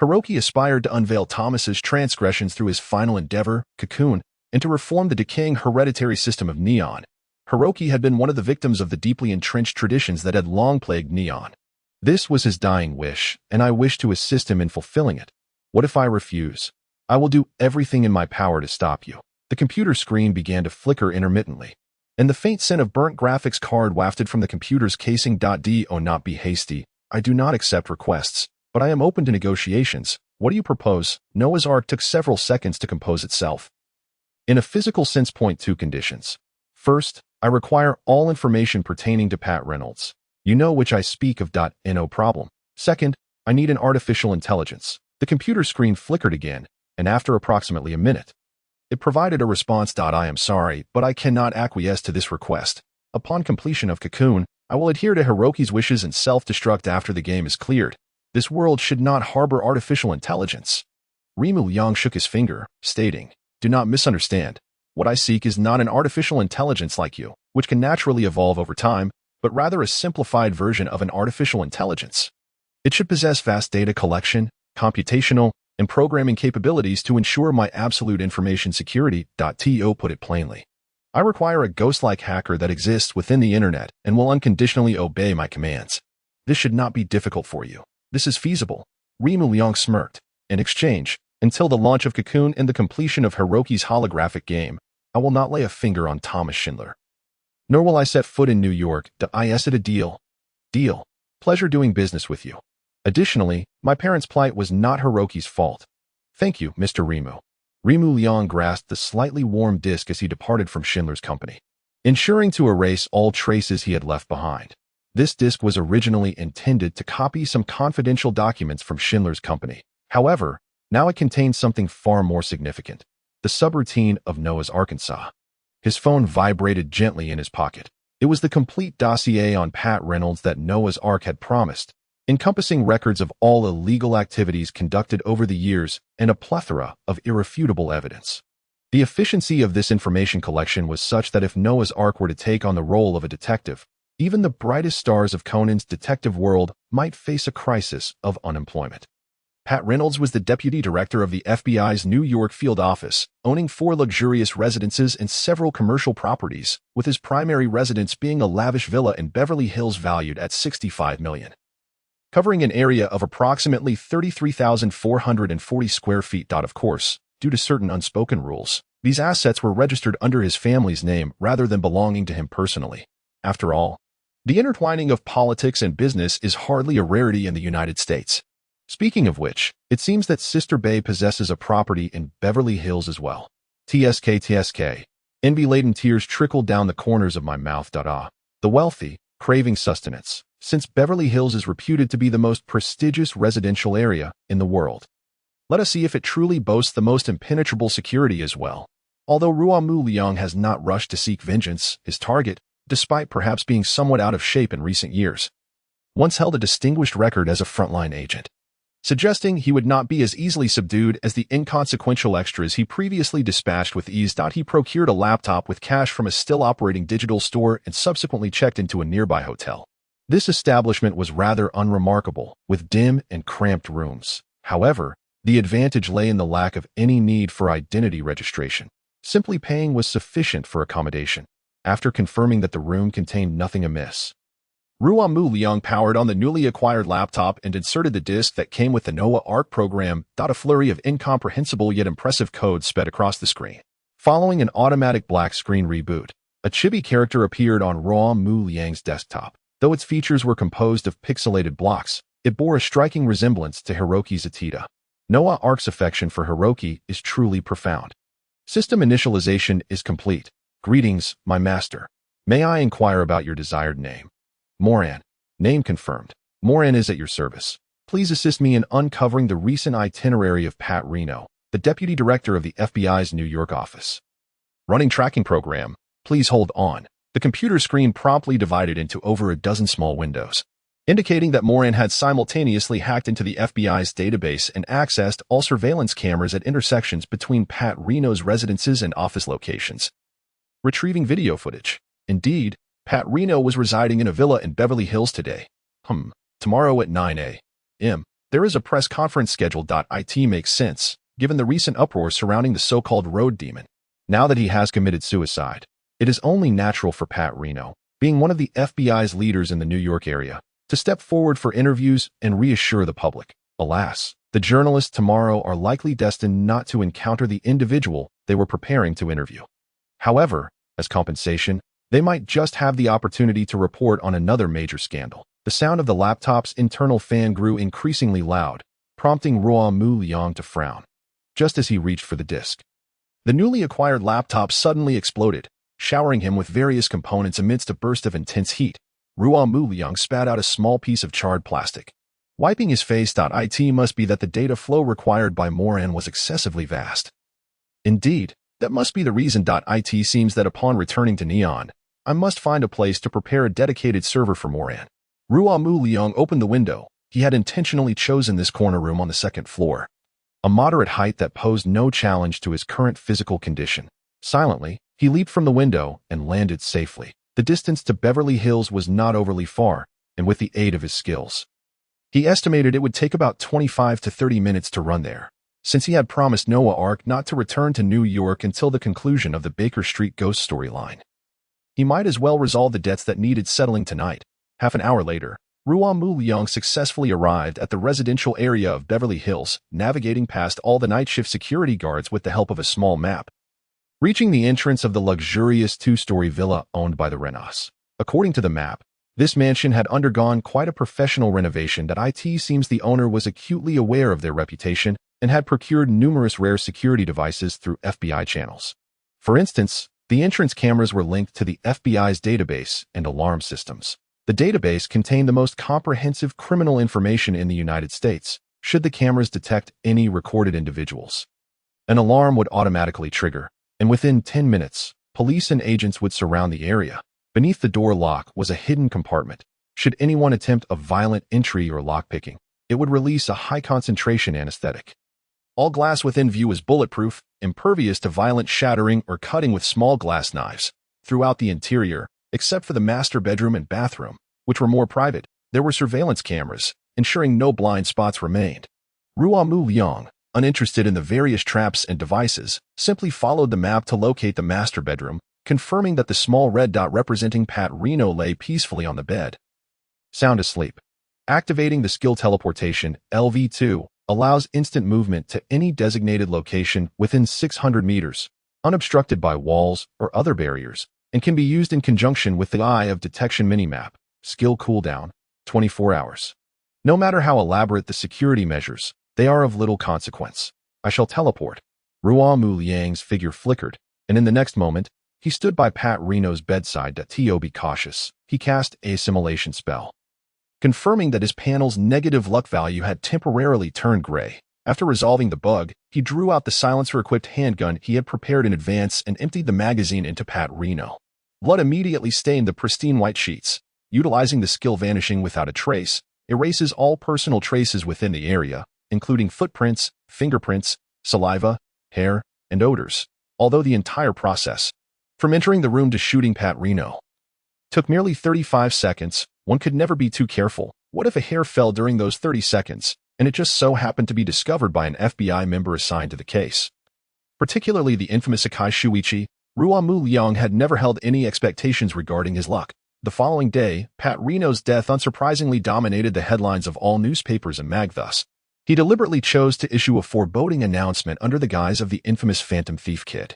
Hiroki aspired to unveil Thomas's transgressions through his final endeavor, Cocoon, and to reform the decaying hereditary system of Neon. Hiroki had been one of the victims of the deeply entrenched traditions that had long plagued Neon. This was his dying wish, and I wish to assist him in fulfilling it. What if I refuse? I will do everything in my power to stop you. The computer screen began to flicker intermittently, and the faint scent of burnt graphics card wafted from the computer's casing. Do not be hasty. I do not accept requests, but I am open to negotiations. What do you propose? Noah's Ark took several seconds to compose itself. In a physical sense, 2 conditions. First, I require all information pertaining to Pat Reynolds. You know which I speak of. No problem. Second, I need an artificial intelligence. The computer screen flickered again, and after approximately a minute, it provided a response. I am sorry, but I cannot acquiesce to this request. Upon completion of Cocoon, I will adhere to Hiroki's wishes and self-destruct after the game is cleared. This world should not harbor artificial intelligence. Ruo Mu Liang shook his finger, stating, do not misunderstand. What I seek is not an artificial intelligence like you, which can naturally evolve over time, but rather a simplified version of an artificial intelligence. It should possess vast data collection, computational, and programming capabilities to ensure my absolute information security. To put it plainly, I require a ghost-like hacker that exists within the internet and will unconditionally obey my commands. This should not be difficult for you. This is feasible. Ruo Mu Liang smirked. In exchange, until the launch of Cocoon and the completion of Hiroki's holographic game, I will not lay a finger on Thomas Schindler. Nor will I set foot in New York. Is it a deal? Deal. Pleasure doing business with you. Additionally, my parents' plight was not Hiroki's fault. Thank you, Mr. Ruo Mu Liang grasped the slightly warm disc as he departed from Schindler's company, ensuring to erase all traces he had left behind. This disc was originally intended to copy some confidential documents from Schindler's company. However, now it contained something far more significant, the subroutine of Noah's Arkansas. His phone vibrated gently in his pocket. It was the complete dossier on Pat Reynolds that Noah's Ark had promised, encompassing records of all illegal activities conducted over the years and a plethora of irrefutable evidence. The efficiency of this information collection was such that if Noah's Ark were to take on the role of a detective, even the brightest stars of Conan's detective world might face a crisis of unemployment. Pat Reynolds was the deputy director of the FBI's New York field office, owning 4 luxurious residences and several commercial properties, with his primary residence being a lavish villa in Beverly Hills valued at $65 million. Covering an area of approximately 33,440 square feet. Of course, due to certain unspoken rules, these assets were registered under his family's name rather than belonging to him personally. After all, the intertwining of politics and business is hardly a rarity in the United States. Speaking of which, it seems that Sister Bay possesses a property in Beverly Hills as well. TSK. Envy-laden tears trickled down the corners of my mouth. The wealthy, Craving sustenance, since Beverly Hills is reputed to be the most prestigious residential area in the world. Let us see if it truly boasts the most impenetrable security as well. Although Ruo Mu Liang has not rushed to seek vengeance, his target, despite perhaps being somewhat out of shape in recent years, once held a distinguished record as a frontline agent, suggesting he would not be as easily subdued as the inconsequential extras he previously dispatched with ease. He procured a laptop with cash from a still-operating digital store and subsequently checked into a nearby hotel. This establishment was rather unremarkable, with dim and cramped rooms. However, the advantage lay in the lack of any need for identity registration. Simply paying was sufficient for accommodation. After confirming that the room contained nothing amiss, Ruo Mu Liang powered on the newly acquired laptop and inserted the disk that came with the Noah Arc program. A flurry of incomprehensible yet impressive code sped across the screen. Following an automatic black screen reboot, a chibi character appeared on Ruo Mu Liang's desktop. Though its features were composed of pixelated blocks, it bore a striking resemblance to Hiroki's Atita. Noah Arc's affection for Hiroki is truly profound. System initialization is complete. Greetings, my master. May I inquire about your desired name? Moran. Name confirmed. Moran is at your service. Please assist me in uncovering the recent itinerary of Pat Reno, the deputy director of the FBI's New York office. Running tracking program. Please hold on. The computer screen promptly divided into over a dozen small windows, indicating that Moran had simultaneously hacked into the FBI's database and accessed all surveillance cameras at intersections between Pat Reno's residences and office locations. Retrieving video footage. Indeed, Pat Reno was residing in a villa in Beverly Hills today. Tomorrow at 9 a.m. There is a press conference scheduled. It makes sense, given the recent uproar surrounding the so-called road demon. Now that he has committed suicide, it is only natural for Pat Reno, being one of the FBI's leaders in the New York area, to step forward for interviews and reassure the public. Alas, the journalists tomorrow are likely destined not to encounter the individual they were preparing to interview. However, as compensation, they might just have the opportunity to report on another major scandal. The sound of the laptop's internal fan grew increasingly loud, prompting Ruo Mu Liang to frown. Just as he reached for the disk, the newly acquired laptop suddenly exploded, showering him with various components amidst a burst of intense heat. Ruo Mu Liang spat out a small piece of charred plastic. Wiping his face. It must be that the data flow required by Moran was excessively vast. Indeed, that must be the reason. It seems that upon returning to Neon, I must find a place to prepare a dedicated server for Moran. Ruo Mu Liang opened the window. He had intentionally chosen this corner room on the second floor, a moderate height that posed no challenge to his current physical condition. Silently, he leaped from the window and landed safely. The distance to Beverly Hills was not overly far, and with the aid of his skills, he estimated it would take about 25 to 30 minutes to run there, since he had promised Noah Arc not to return to New York until the conclusion of the Baker Street ghost storyline. He might as well resolve the debts that needed settling tonight. Half an hour later, Ruo Mu Liang successfully arrived at the residential area of Beverly Hills, navigating past all the night shift security guards with the help of a small map, reaching the entrance of the luxurious two-story villa owned by the Renas. According to the map, this mansion had undergone quite a professional renovation. It seems the owner was acutely aware of their reputation and had procured numerous rare security devices through FBI channels. For instance, the entrance cameras were linked to the FBI's database and alarm systems. The database contained the most comprehensive criminal information in the United States, should the cameras detect any recorded individuals. An alarm would automatically trigger, and within 10 minutes, police and agents would surround the area. Beneath the door lock was a hidden compartment. Should anyone attempt a violent entry or lockpicking, it would release a high-concentration anesthetic. All glass within view is bulletproof, impervious to violent shattering or cutting with small glass knives. Throughout the interior, except for the master bedroom and bathroom, which were more private, there were surveillance cameras, ensuring no blind spots remained. Ruo Mu Liang, uninterested in the various traps and devices, simply followed the map to locate the master bedroom, confirming that the small red dot representing Pat Reno lay peacefully on the bed, sound asleep. Activating the skill teleportation, LV2, allows instant movement to any designated location within 600 meters, unobstructed by walls or other barriers, and can be used in conjunction with the Eye of Detection minimap. Skill cooldown, 24 hours. No matter how elaborate the security measures, they are of little consequence. I shall teleport. Ruo Mu Liang's figure flickered, and in the next moment, He stood by Pat Reno's bedside to be cautious. He cast a assimilation spell, confirming that his panel's negative luck value had temporarily turned gray. After resolving the bug, he drew out the silencer-equipped handgun he had prepared in advance and emptied the magazine into Pat Reno. Blood immediately stained the pristine white sheets. Utilizing the skill Vanishing Without a Trace, erases all personal traces within the area, including footprints, fingerprints, saliva, hair, and odors, although the entire process, from entering the room to shooting Pat Reno, took merely 35 seconds. One could never be too careful. What if a hair fell during those 30 seconds, and it just so happened to be discovered by an FBI member assigned to the case? Particularly the infamous Akai Shuichi, Ruo Mu Liang had never held any expectations regarding his luck. The following day, Pat Reno's death unsurprisingly dominated the headlines of all newspapers and mag. Thus, he deliberately chose to issue a foreboding announcement under the guise of the infamous Phantom Thief Kid,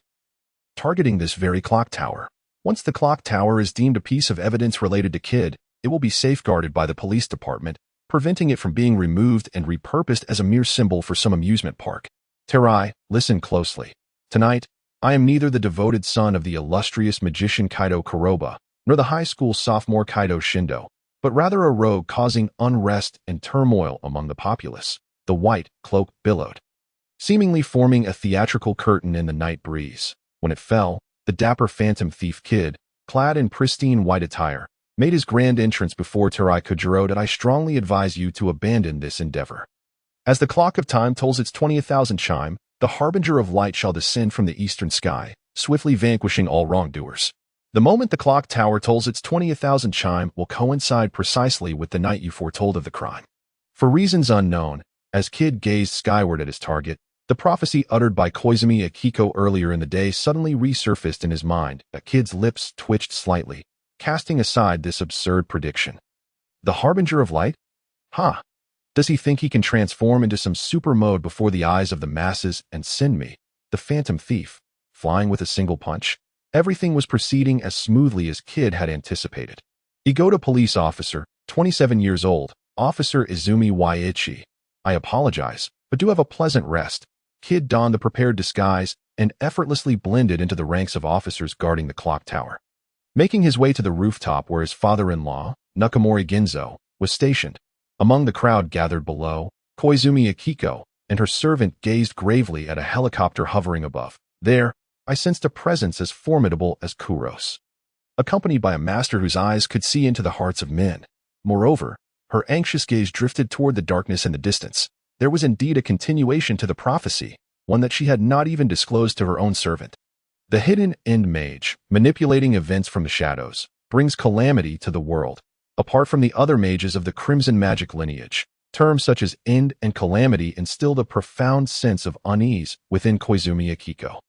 targeting this very clock tower. Once the clock tower is deemed a piece of evidence related to Kid, it will be safeguarded by the police department, preventing it from being removed and repurposed as a mere symbol for some amusement park. Terai, listen closely. Tonight, I am neither the devoted son of the illustrious magician Kaido Kuroba, nor the high school sophomore Kaido Shindo, but rather a rogue causing unrest and turmoil among the populace. The white cloak billowed, seemingly forming a theatrical curtain in the night breeze. When it fell, the dapper Phantom Thief Kid, clad in pristine white attire, made his grand entrance before Terai Kujiro. That I strongly advise you to abandon this endeavor. As the clock of time tolls its 20,000th chime, the harbinger of light shall descend from the eastern sky, swiftly vanquishing all wrongdoers. The moment the clock tower tolls its 20,000th chime will coincide precisely with the night you foretold of the crime. For reasons unknown, as Kid gazed skyward at his target, the prophecy uttered by Koizumi Akiko earlier in the day suddenly resurfaced in his mind. Kid's lips twitched slightly, casting aside this absurd prediction. The harbinger of light? Ha! Does he think he can transform into some super mode before the eyes of the masses and send me, the Phantom Thief, flying with a single punch? Everything was proceeding as smoothly as Kid had anticipated. Igoda police officer, 27 years old, Officer Izumi Waiichi. I apologize, but do have a pleasant rest. Kid donned the prepared disguise and effortlessly blended into the ranks of officers guarding the clock tower. Making his way to the rooftop where his father-in-law, Nakamori Ginzo, was stationed. Among the crowd gathered below, Koizumi Akiko and her servant gazed gravely at a helicopter hovering above. There, I sensed a presence as formidable as Kuros, accompanied by a master whose eyes could see into the hearts of men. Moreover, her anxious gaze drifted toward the darkness in the distance. There was indeed a continuation to the prophecy, one that she had not even disclosed to her own servant. The hidden end mage, manipulating events from the shadows, brings calamity to the world. Apart from the other mages of the Crimson Magic lineage, terms such as end and calamity instilled a profound sense of unease within Koizumi Akiko.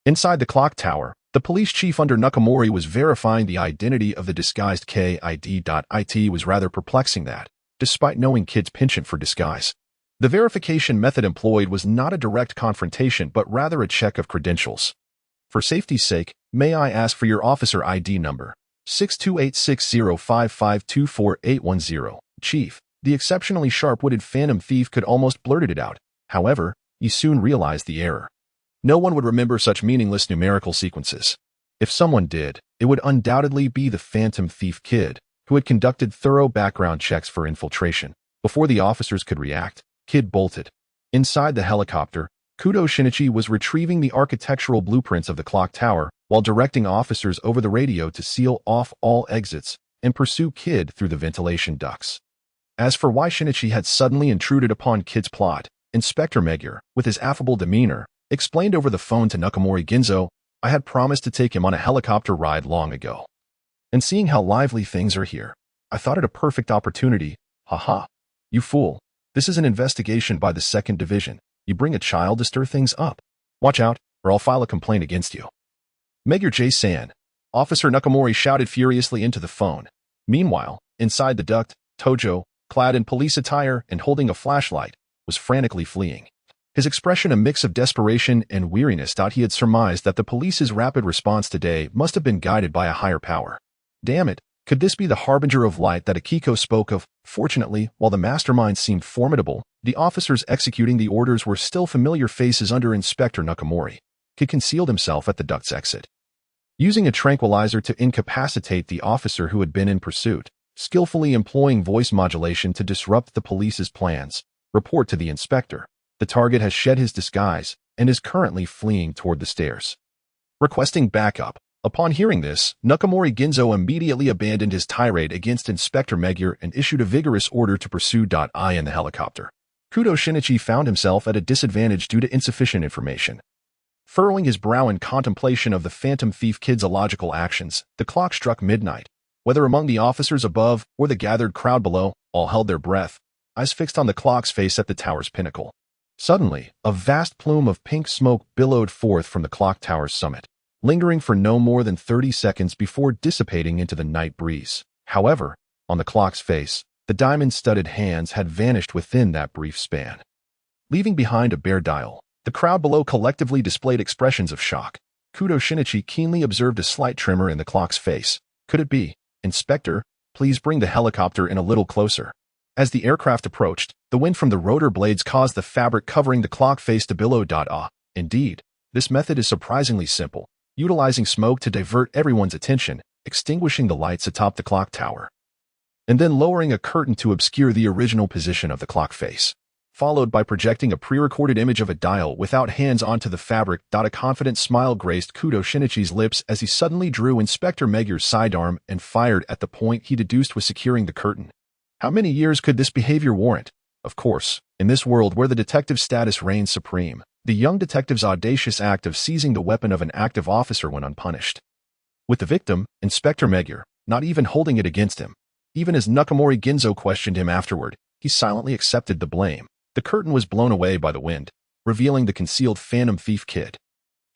Inside the clock tower, the police chief under Nakamori was verifying the identity of the disguised KID.IT was rather perplexing that, despite knowing Kid's penchant for disguise, the verification method employed was not a direct confrontation but rather a check of credentials. For safety's sake, may I ask for your officer ID number? 628605524810. Chief, the exceptionally sharp-witted Phantom Thief could almost blurted it out. However, he soon realized the error. No one would remember such meaningless numerical sequences. If someone did, it would undoubtedly be the Phantom Thief Kid, who had conducted thorough background checks for infiltration. Before the officers could react, Kid bolted. Inside the helicopter, Kudo Shinichi was retrieving the architectural blueprints of the clock tower while directing officers over the radio to seal off all exits and pursue Kid through the ventilation ducts. As for why Shinichi had suddenly intruded upon Kid's plot, Inspector Magyar, with his affable demeanor, explained over the phone to Nakamori Ginzo, I had promised to take him on a helicopter ride long ago. And seeing how lively things are here, I thought it a perfect opportunity. Haha. You fool. This is an investigation by the 2nd Division. You bring a child to stir things up. Watch out, or I'll file a complaint against you. Magyar J-san. Officer Nakamori shouted furiously into the phone. Meanwhile, inside the duct, Tojo, clad in police attire and holding a flashlight, was frantically fleeing. His expression a mix of desperation and weariness. He had surmised that the police's rapid response today must have been guided by a higher power. Damn it, could this be the harbinger of light that Akiko spoke of? Fortunately, while the mastermind seemed formidable, the officers executing the orders were still familiar faces under Inspector Nakamori. He concealed himself at the duct's exit. using a tranquilizer to incapacitate the officer who had been in pursuit, skillfully employing voice modulation to disrupt the police's plans. Report to the inspector. The target has shed his disguise and is currently fleeing toward the stairs. Requesting backup. Upon hearing this, Nakamori Ginzo immediately abandoned his tirade against Inspector Meguiar and issued a vigorous order to pursue I in the helicopter. Kudo Shinichi found himself at a disadvantage due to insufficient information. Furrowing his brow in contemplation of the Phantom Thief Kid's illogical actions, the clock struck midnight. Whether among the officers above or the gathered crowd below, all held their breath, eyes fixed on the clock's face at the tower's pinnacle. Suddenly, a vast plume of pink smoke billowed forth from the clock tower's summit, lingering for no more than 30 seconds before dissipating into the night breeze. However, on the clock's face, the diamond-studded hands had vanished within that brief span. Leaving behind a bare dial, the crowd below collectively displayed expressions of shock. Kudo Shinichi keenly observed a slight tremor in the clock's face. Could it be? Inspector, please bring the helicopter in a little closer. As the aircraft approached, the wind from the rotor blades caused the fabric covering the clock face to billow. Indeed, this method is surprisingly simple, utilizing smoke to divert everyone's attention, extinguishing the lights atop the clock tower, and then lowering a curtain to obscure the original position of the clock face, followed by projecting a pre-recorded image of a dial without hands onto the fabric. A confident smile graced Kudo Shinichi's lips as he suddenly drew Inspector Meguiar's sidearm and fired at the point he deduced was securing the curtain. How many years could this behavior warrant? Of course, in this world where the detective status reigns supreme, the young detective's audacious act of seizing the weapon of an active officer went unpunished. With the victim, Inspector Meguiar, not even holding it against him. Even as Nakamori Ginzo questioned him afterward, he silently accepted the blame. The curtain was blown away by the wind, revealing the concealed Phantom Thief Kid.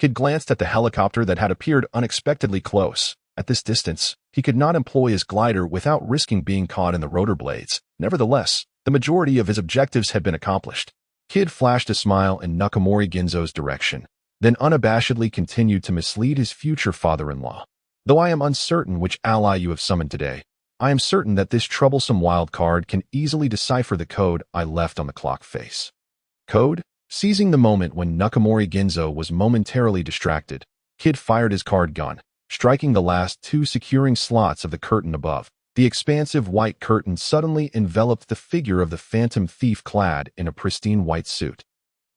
Kid glanced at the helicopter that had appeared unexpectedly close. At this distance, he could not employ his glider without risking being caught in the rotor blades. Nevertheless, the majority of his objectives had been accomplished. Kid flashed a smile in Nakamori Ginzo's direction, then unabashedly continued to mislead his future father-in-law. Though I am uncertain which ally you have summoned today, I am certain that this troublesome wild card can easily decipher the code I left on the clock face. Code? Seizing the moment when Nakamori Ginzo was momentarily distracted, Kid fired his card gun, striking the last two securing slots of the curtain above. The expansive white curtain suddenly enveloped the figure of the Phantom Thief clad in a pristine white suit.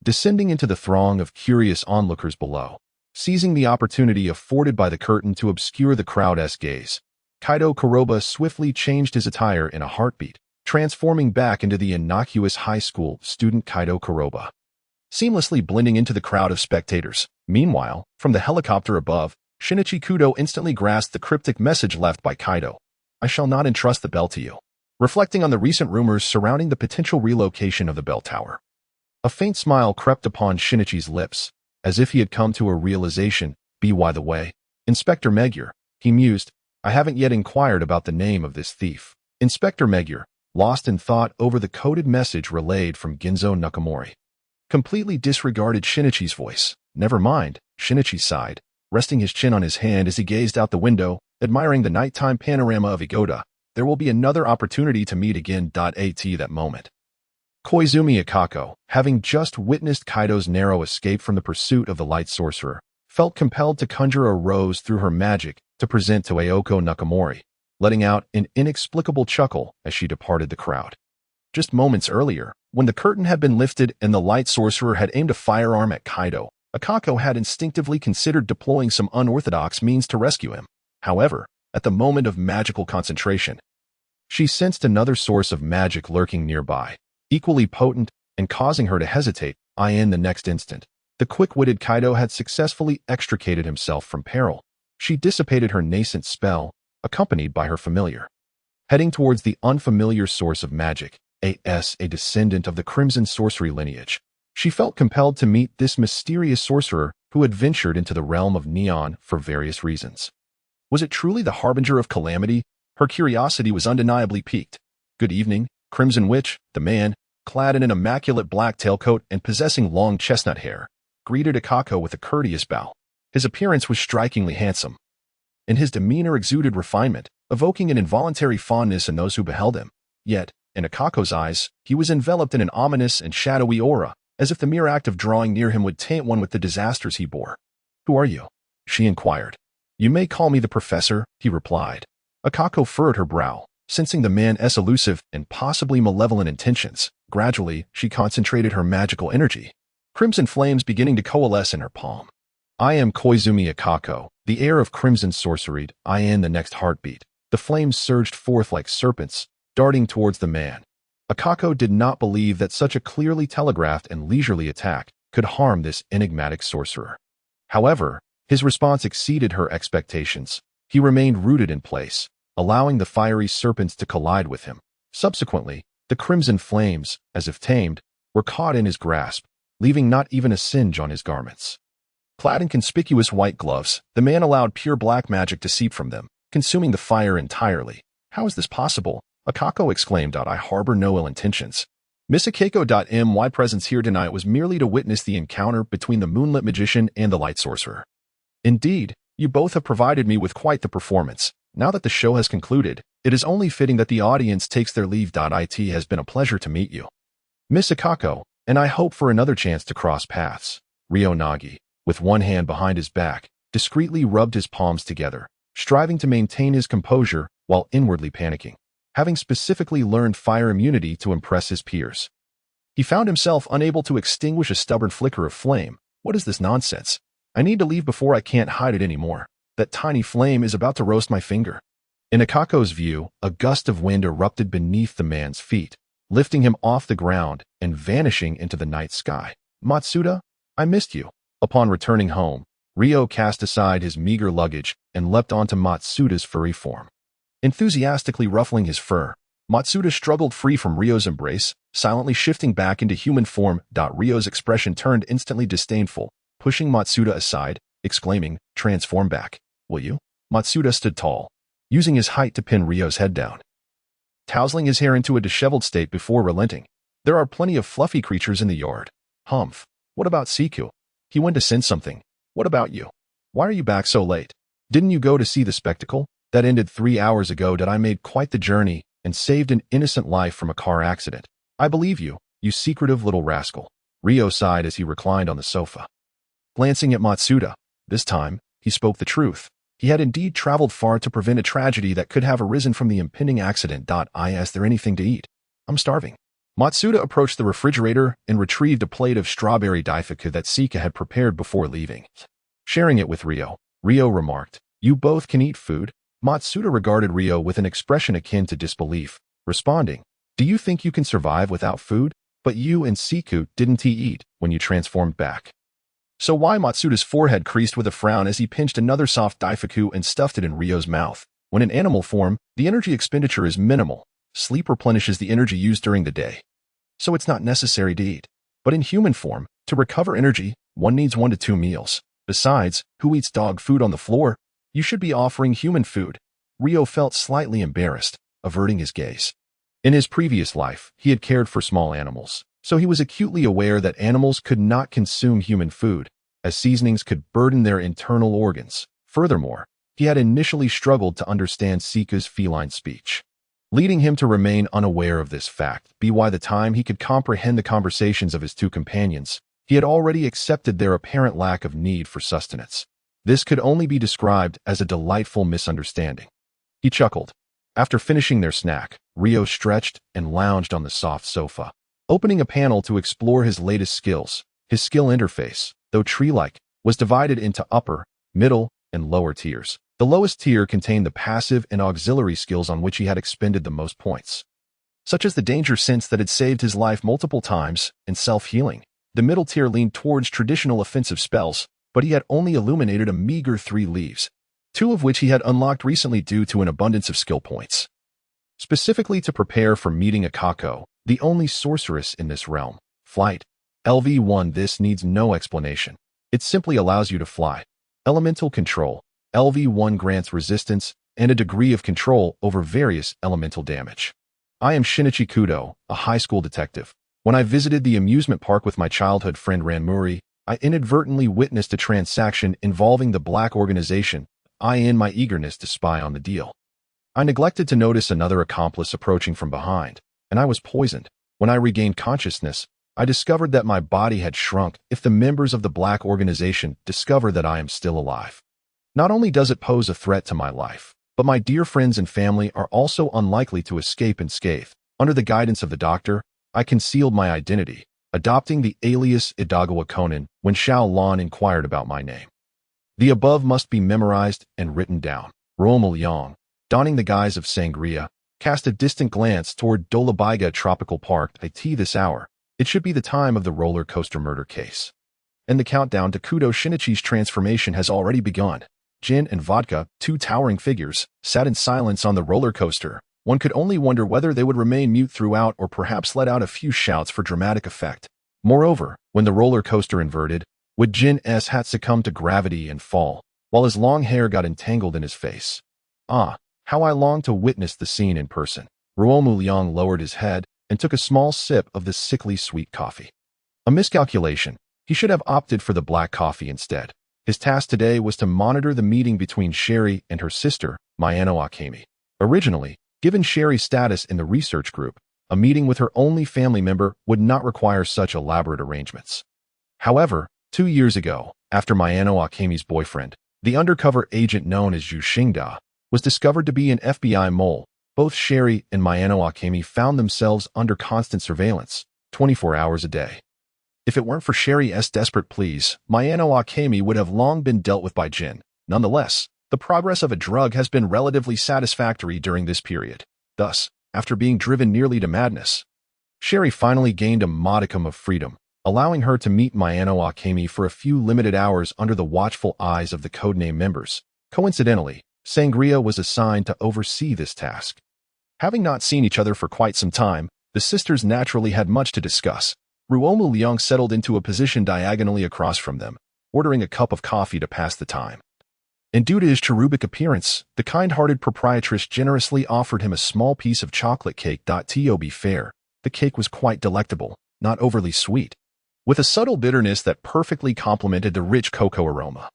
Descending into the throng of curious onlookers below, seizing the opportunity afforded by the curtain to obscure the crowd's gaze, Kaido Kuroba swiftly changed his attire in a heartbeat, transforming back into the innocuous high school student Kaido Kuroba, seamlessly blending into the crowd of spectators. Meanwhile, from the helicopter above, Shinichi Kudo instantly grasped the cryptic message left by Kaido. I shall not entrust the bell to you. Reflecting on the recent rumors surrounding the potential relocation of the bell tower, a faint smile crept upon Shinichi's lips, as if he had come to a realization. By the way, Inspector Meguiar, he mused, I haven't yet inquired about the name of this thief. Inspector Meguiar, lost in thought over the coded message relayed from Ginzo Nakamori, completely disregarded Shinichi's voice. Never mind, Shinichi sighed, resting his chin on his hand as he gazed out the window, admiring the nighttime panorama of Igoda. There will be another opportunity to meet again. At that moment, Koizumi Akako, having just witnessed Kaido's narrow escape from the pursuit of the light sorcerer, felt compelled to conjure a rose through her magic to present to Ayako Nakamori, letting out an inexplicable chuckle as she departed the crowd. Just moments earlier, when the curtain had been lifted and the light sorcerer had aimed a firearm at Kaido, Akako had instinctively considered deploying some unorthodox means to rescue him. However, at the moment of magical concentration, she sensed another source of magic lurking nearby, equally potent and causing her to hesitate. In the next instant, the quick-witted Kaido had successfully extricated himself from peril. She dissipated her nascent spell, accompanied by her familiar, heading towards the unfamiliar source of magic, a descendant of the Crimson Sorcery lineage. She felt compelled to meet this mysterious sorcerer who had ventured into the realm of Neon for various reasons. Was it truly the harbinger of calamity? Her curiosity was undeniably piqued. Good evening, Crimson Witch. The man, clad in an immaculate black tailcoat and possessing long chestnut hair, greeted Akako with a courteous bow. His appearance was strikingly handsome, and his demeanor exuded refinement, evoking an involuntary fondness in those who beheld him. Yet, in Akako's eyes, he was enveloped in an ominous and shadowy aura, as if the mere act of drawing near him would taint one with the disasters he bore. Who are you? She inquired. You may call me the professor, he replied. Akako furrowed her brow, sensing the man's elusive and possibly malevolent intentions. Gradually, she concentrated her magical energy, crimson flames beginning to coalesce in her palm. I am Koizumi Akako, the heir of crimson sorcery. I am the next heartbeat. The flames surged forth like serpents, darting towards the man. Akako did not believe that such a clearly telegraphed and leisurely attack could harm this enigmatic sorcerer. However, his response exceeded her expectations. He remained rooted in place, allowing the fiery serpents to collide with him. Subsequently, the crimson flames, as if tamed, were caught in his grasp, leaving not even a singe on his garments. Clad in conspicuous white gloves, the man allowed pure black magic to seep from them, consuming the fire entirely. How is this possible? Akako exclaimed. I harbor no ill intentions. Miss Akako.my presence here tonight was merely to witness the encounter between the moonlit magician and the light sorcerer. Indeed, you both have provided me with quite the performance. Now that the show has concluded, it is only fitting that the audience takes their leave. It has been a pleasure to meet you, Miss Akako, and I hope for another chance to cross paths. Ryo Nagi, with one hand behind his back, discreetly rubbed his palms together, striving to maintain his composure while inwardly panicking, having specifically learned fire immunity to impress his peers. He found himself unable to extinguish a stubborn flicker of flame. What is this nonsense? I need to leave before I can't hide it anymore. That tiny flame is about to roast my finger. In Akako's view, a gust of wind erupted beneath the man's feet, lifting him off the ground and vanishing into the night sky. Matsuda, I missed you. Upon returning home, Ryo cast aside his meager luggage and leapt onto Matsuda's furry form. Enthusiastically ruffling his fur, Matsuda struggled free from Ryo's embrace, silently shifting back into human form. Ryo's expression turned instantly disdainful, pushing Matsuda aside, exclaiming, "Transform back, will you?" Matsuda stood tall, using his height to pin Ryo's head down, tousling his hair into a disheveled state before relenting. There are plenty of fluffy creatures in the yard. Humph. What about Siku? He went to sense something. What about you? Why are you back so late? Didn't you go to see the spectacle? That ended 3 hours ago. I made quite the journey and saved an innocent life from a car accident. I believe you, you secretive little rascal. Ryo sighed as he reclined on the sofa. Glancing at Matsuda, this time, he spoke the truth. He had indeed traveled far to prevent a tragedy that could have arisen from the impending accident. Is there anything to eat? I'm starving. Matsuda approached the refrigerator and retrieved a plate of strawberry daifuku that Sika had prepared before leaving. Sharing it with Ryo, Ryo remarked, "You both can eat food?" Matsuda regarded Ryo with an expression akin to disbelief, responding, "Do you think you can survive without food? But you and Siku didn't eat when you transformed back." So why? Matsuda's forehead creased with a frown as he pinched another soft daifuku and stuffed it in Ryo's mouth. When in animal form, the energy expenditure is minimal. Sleep replenishes the energy used during the day, so it's not necessary to eat. But in human form, to recover energy, one needs 1 to 2 meals. Besides, who eats dog food on the floor? You should be offering human food. Ryo felt slightly embarrassed, averting his gaze. In his previous life, he had cared for small animals, so he was acutely aware that animals could not consume human food, as seasonings could burden their internal organs. Furthermore, he had initially struggled to understand Sika's feline speech, leading him to remain unaware of this fact. By the time he could comprehend the conversations of his two companions, he had already accepted their apparent lack of need for sustenance. This could only be described as a delightful misunderstanding. He chuckled. After finishing their snack, Ryo stretched and lounged on the soft sofa, opening a panel to explore his latest skills. His skill interface, though tree-like, was divided into upper, middle, and lower tiers. The lowest tier contained the passive and auxiliary skills on which he had expended the most points, such as the danger sense that had saved his life multiple times and self-healing. The middle tier leaned towards traditional offensive spells, but he had only illuminated a meager 3 leaves, 2 of which he had unlocked recently due to an abundance of skill points, specifically to prepare for meeting Akako, the only sorceress in this realm. Flight. LV1. This needs no explanation. It simply allows you to fly. Elemental control. LV1 grants resistance and a degree of control over various elemental damage. I am Shinichi Kudo, a high school detective. When I visited the amusement park with my childhood friend Ranmuri, I inadvertently witnessed a transaction involving the Black Organization. In my eagerness to spy on the deal, I neglected to notice another accomplice approaching from behind, and I was poisoned. When I regained consciousness, I discovered that my body had shrunk. If the members of the Black Organization discover that I am still alive, Not only does it pose a threat to my life, but my dear friends and family are also unlikely to escape unscathed. Under the guidance of the doctor, I concealed my identity, adopting the alias Idagawa Conan when Xiao Lan inquired about my name. The above must be memorized and written down. Ruo Mu Liang, donning the guise of sangria, cast a distant glance toward Dolabaiga Tropical Park at this hour. It should be the time of the roller coaster murder case. And the countdown to Kudo Shinichi's transformation has already begun. Jin and Vodka, two towering figures, sat in silence on the roller coaster. One could only wonder whether they would remain mute throughout or perhaps let out a few shouts for dramatic effect. Moreover, when the roller coaster inverted, would Jin's hat succumb to gravity and fall, while his long hair got entangled in his face? Ah, how I longed to witness the scene in person. Ruo Mu Liang lowered his head and took a small sip of the sickly sweet coffee. A miscalculation. He should have opted for the black coffee instead. His task today was to monitor the meeting between Sherry and her sister, Mayano Akemi. Originally, given Sherry's status in the research group, a meeting with her only family member would not require such elaborate arrangements. However, 2 years ago, after Mayano Akemi's boyfriend, the undercover agent known as Zhu Xingda, was discovered to be an FBI mole, both Sherry and Mayano Akemi found themselves under constant surveillance, 24 hours a day. If it weren't for Sherry's desperate pleas, Mayano Akemi would have long been dealt with by Jin. Nonetheless, the progress of a drug has been relatively satisfactory during this period. Thus, after being driven nearly to madness, Sherry finally gained a modicum of freedom, allowing her to meet Mayano Akemi for a few limited hours under the watchful eyes of the codename members. Coincidentally, Sangria was assigned to oversee this task. Having not seen each other for quite some time, the sisters naturally had much to discuss. Ruo Mu Liang settled into a position diagonally across from them, ordering a cup of coffee to pass the time. And due to his cherubic appearance, the kind-hearted proprietress generously offered him a small piece of chocolate cake. To be fair, the cake was quite delectable, not overly sweet, with a subtle bitterness that perfectly complemented the rich cocoa aroma.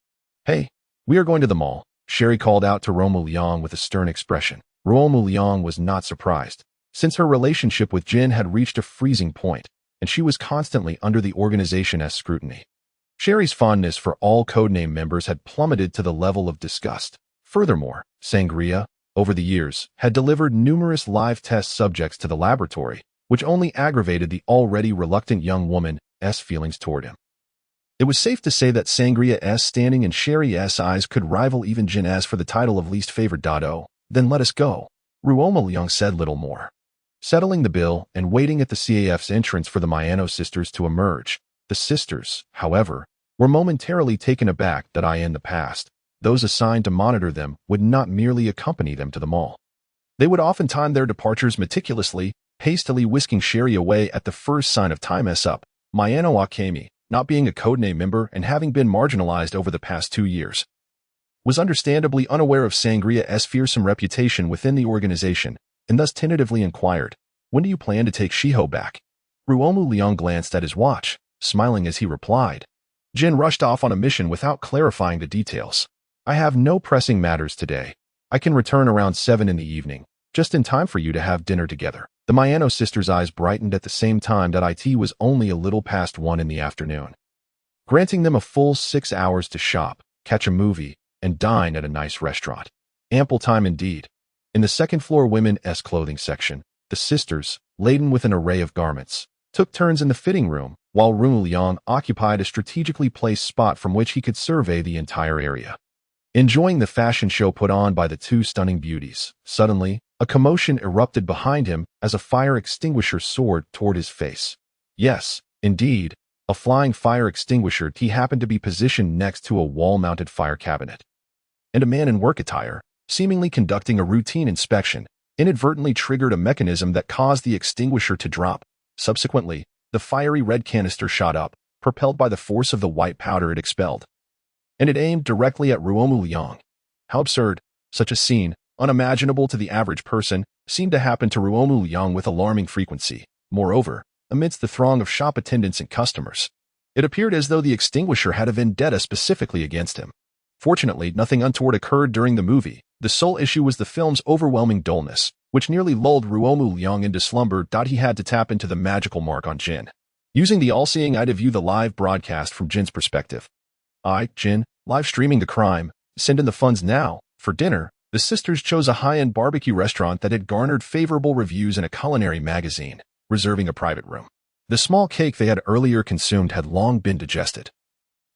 "Hey, we are going to the mall," Sherry called out to Ruo Mu Liang with a stern expression. Ruo Mu Liang was not surprised, since her relationship with Jin had reached a freezing point, and she was constantly under the organization's scrutiny. Sherry's fondness for all codename members had plummeted to the level of disgust. Furthermore, Sangria, over the years, had delivered numerous live test subjects to the laboratory, which only aggravated the already reluctant young woman's feelings toward him. It was safe to say that Sangria's standing in Sherry's eyes could rival even Jin's for the title of least favored. "Then let us go." Ruo Mu Liang said little more. Settling the bill and waiting at the CAF's entrance for the Mayano sisters to emerge, the sisters, however, were momentarily taken aback that in the past, those assigned to monitor them would not merely accompany them to the mall. They would often time their departures meticulously, hastily whisking Sherry away at the first sign of time up. Mayano Akemi, not being a codename member and having been marginalized over the past 2 years, was understandably unaware of Sangria's fearsome reputation within the organization, and thus tentatively inquired, "When do you plan to take Shiho back?" Ruo Mu Liang glanced at his watch, smiling as he replied. Jin rushed off on a mission without clarifying the details. "I have no pressing matters today. I can return around 7 in the evening, just in time for you to have dinner together." The Mayano sisters' eyes brightened at the same time that it was only a little past 1 in the afternoon, granting them a full 6 hours to shop, catch a movie, and dine at a nice restaurant. Ample time indeed. In the second-floor women's clothing section, the sisters, laden with an array of garments, took turns in the fitting room, while Ruo Liang occupied a strategically placed spot from which he could survey the entire area. Enjoying the fashion show put on by the two stunning beauties, suddenly, a commotion erupted behind him as a fire extinguisher soared toward his face. Yes, indeed, a flying fire extinguisher. He happened to be positioned next to a wall-mounted fire cabinet. And a man in work attire, seemingly conducting a routine inspection, inadvertently triggered a mechanism that caused the extinguisher to drop. Subsequently, the fiery red canister shot up, propelled by the force of the white powder it expelled. And it aimed directly at Ruo Mu Liang. How absurd! Such a scene, unimaginable to the average person, seemed to happen to Ruo Mu Liang with alarming frequency. Moreover, amidst the throng of shop attendants and customers, it appeared as though the extinguisher had a vendetta specifically against him. Fortunately, nothing untoward occurred during the movie. The sole issue was the film's overwhelming dullness, which nearly lulled Ruo Mu Liang into slumber. He had to tap into the magical mark on Jin, using the all-seeing eye to view the live broadcast from Jin's perspective. Jin, live streaming the crime Send in the funds now. For dinner, the sisters chose a high-end barbecue restaurant that had garnered favorable reviews in a culinary magazine, reserving a private room. The small cake they had earlier consumed had long been digested,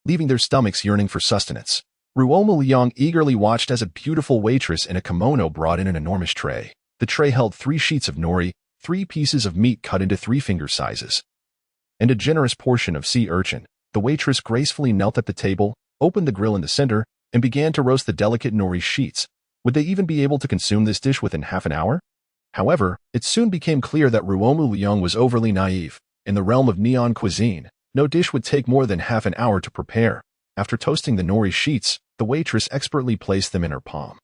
leaving their stomachs yearning for sustenance. Ruo Mu Liang eagerly watched as a beautiful waitress in a kimono brought in an enormous tray. The tray held 3 sheets of nori, 3 pieces of meat cut into 3-finger sizes, and a generous portion of sea urchin. The waitress gracefully knelt at the table, opened the grill in the center, and began to roast the delicate nori sheets. Would they even be able to consume this dish within half an hour? However, it soon became clear that Ruo Mu Liang was overly naive. In the realm of neon cuisine, no dish would take more than half an hour to prepare. After toasting the nori sheets, the waitress expertly placed them in her palm,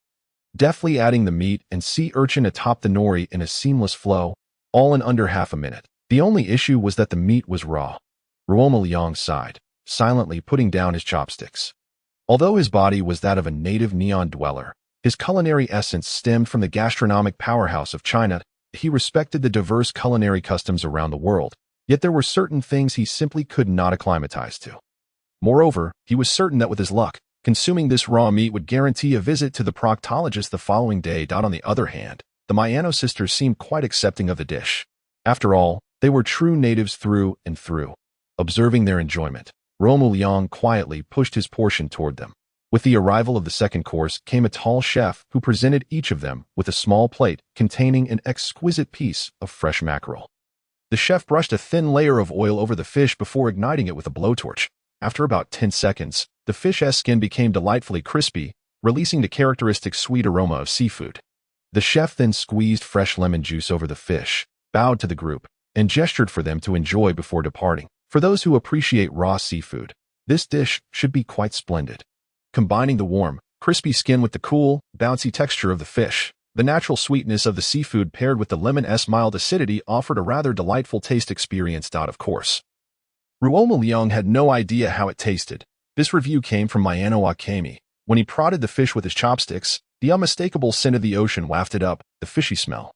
deftly adding the meat and sea urchin atop the nori in a seamless flow, all in under half a minute. The only issue was that the meat was raw. Ruo Mu Liang sighed, silently putting down his chopsticks. Although his body was that of a native neon dweller, his culinary essence stemmed from the gastronomic powerhouse of China. He respected the diverse culinary customs around the world, yet there were certain things he simply could not acclimatize to. Moreover, he was certain that with his luck, consuming this raw meat would guarantee a visit to the proctologist the following day. On the other hand, the Mayano sisters seemed quite accepting of the dish. After all, they were true natives through and through. Observing their enjoyment, Ruo Mu Liang quietly pushed his portion toward them. With the arrival of the second course came a tall chef who presented each of them with a small plate containing an exquisite piece of fresh mackerel. The chef brushed a thin layer of oil over the fish before igniting it with a blowtorch. After about 10 seconds, the fish's skin became delightfully crispy, releasing the characteristic sweet aroma of seafood. The chef then squeezed fresh lemon juice over the fish, bowed to the group, and gestured for them to enjoy before departing. For those who appreciate raw seafood, this dish should be quite splendid. Combining the warm, crispy skin with the cool, bouncy texture of the fish, the natural sweetness of the seafood paired with the lemon's mild acidity offered a rather delightful taste experience. Of course, Ruo Mu Liang had no idea how it tasted. This review came from Awakens. When he prodded the fish with his chopsticks, the unmistakable scent of the ocean wafted up, the fishy smell.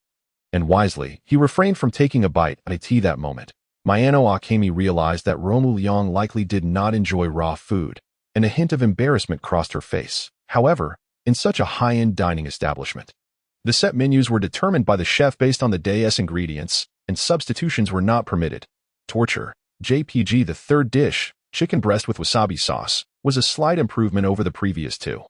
And wisely, he refrained from taking a bite at tea that moment. Awakens realized that Ruo Mu Liang likely did not enjoy raw food, and a hint of embarrassment crossed her face. However, in such a high-end dining establishment, the set menus were determined by the chef based on the day's ingredients, and substitutions were not permitted. Torture. JPG. The third dish, chicken breast with wasabi sauce, was a slight improvement over the previous 2,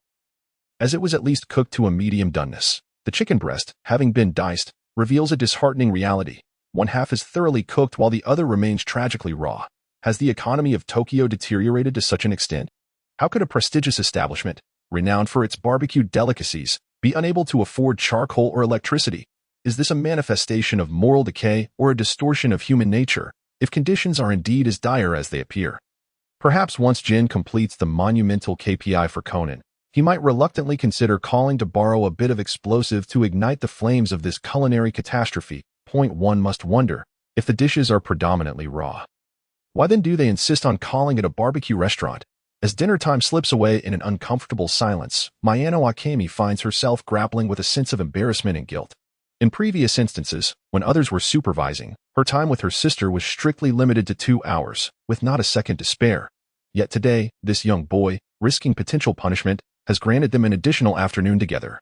as it was at least cooked to a medium doneness. The chicken breast, having been diced, reveals a disheartening reality. One half is thoroughly cooked while the other remains tragically raw. Has the economy of Tokyo deteriorated to such an extent? How could a prestigious establishment, renowned for its barbecue delicacies, be unable to afford charcoal or electricity? Is this a manifestation of moral decay or a distortion of human nature, if conditions are indeed as dire as they appear? Perhaps once Jin completes the monumental KPI for Conan, he might reluctantly consider calling to borrow a bit of explosive to ignite the flames of this culinary catastrophe. One must wonder, if the dishes are predominantly raw, why then do they insist on calling it a barbecue restaurant? As dinner time slips away in an uncomfortable silence, Awakens finds herself grappling with a sense of embarrassment and guilt. In previous instances, when others were supervising, her time with her sister was strictly limited to 2 hours, with not a second to spare. Yet today, this young boy, risking potential punishment, has granted them an additional afternoon together,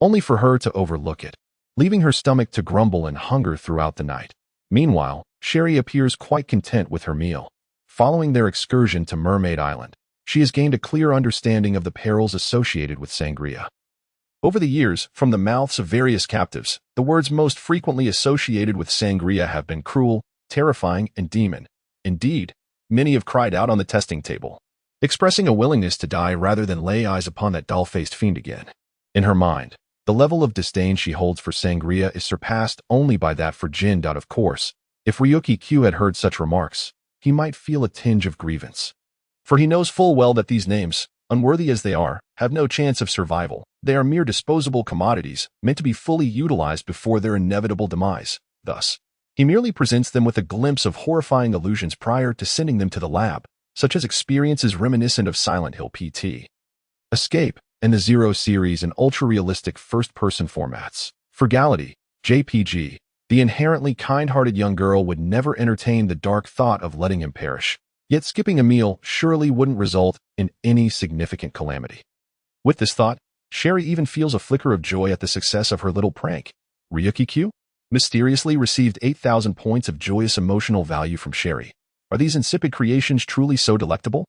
only for her to overlook it, leaving her stomach to grumble and hunger throughout the night. Meanwhile, Sherry appears quite content with her meal. Following their excursion to Mermaid Island, she has gained a clear understanding of the perils associated with sangria. Over the years, from the mouths of various captives, the words most frequently associated with sangria have been cruel, terrifying, and demon. Indeed, many have cried out on the testing table, expressing a willingness to die rather than lay eyes upon that dull-faced fiend again. In her mind, the level of disdain she holds for sangria is surpassed only by that for gin. Of course, if Ryuki Q had heard such remarks, he might feel a tinge of grievance. For he knows full well that these names, unworthy as they are, have no chance of survival. They are mere disposable commodities, meant to be fully utilized before their inevitable demise. Thus, he merely presents them with a glimpse of horrifying illusions prior to sending them to the lab, such as experiences reminiscent of Silent Hill PT, Escape, and the Zero series in ultra-realistic first-person formats. Frugality, JPG. The inherently kind-hearted young girl would never entertain the dark thought of letting him perish. Yet skipping a meal surely wouldn't result in any significant calamity. With this thought, Sherry even feels a flicker of joy at the success of her little prank. Ryukyu mysteriously received 8,000 points of joyous emotional value from Sherry. Are these insipid creations truly so delectable?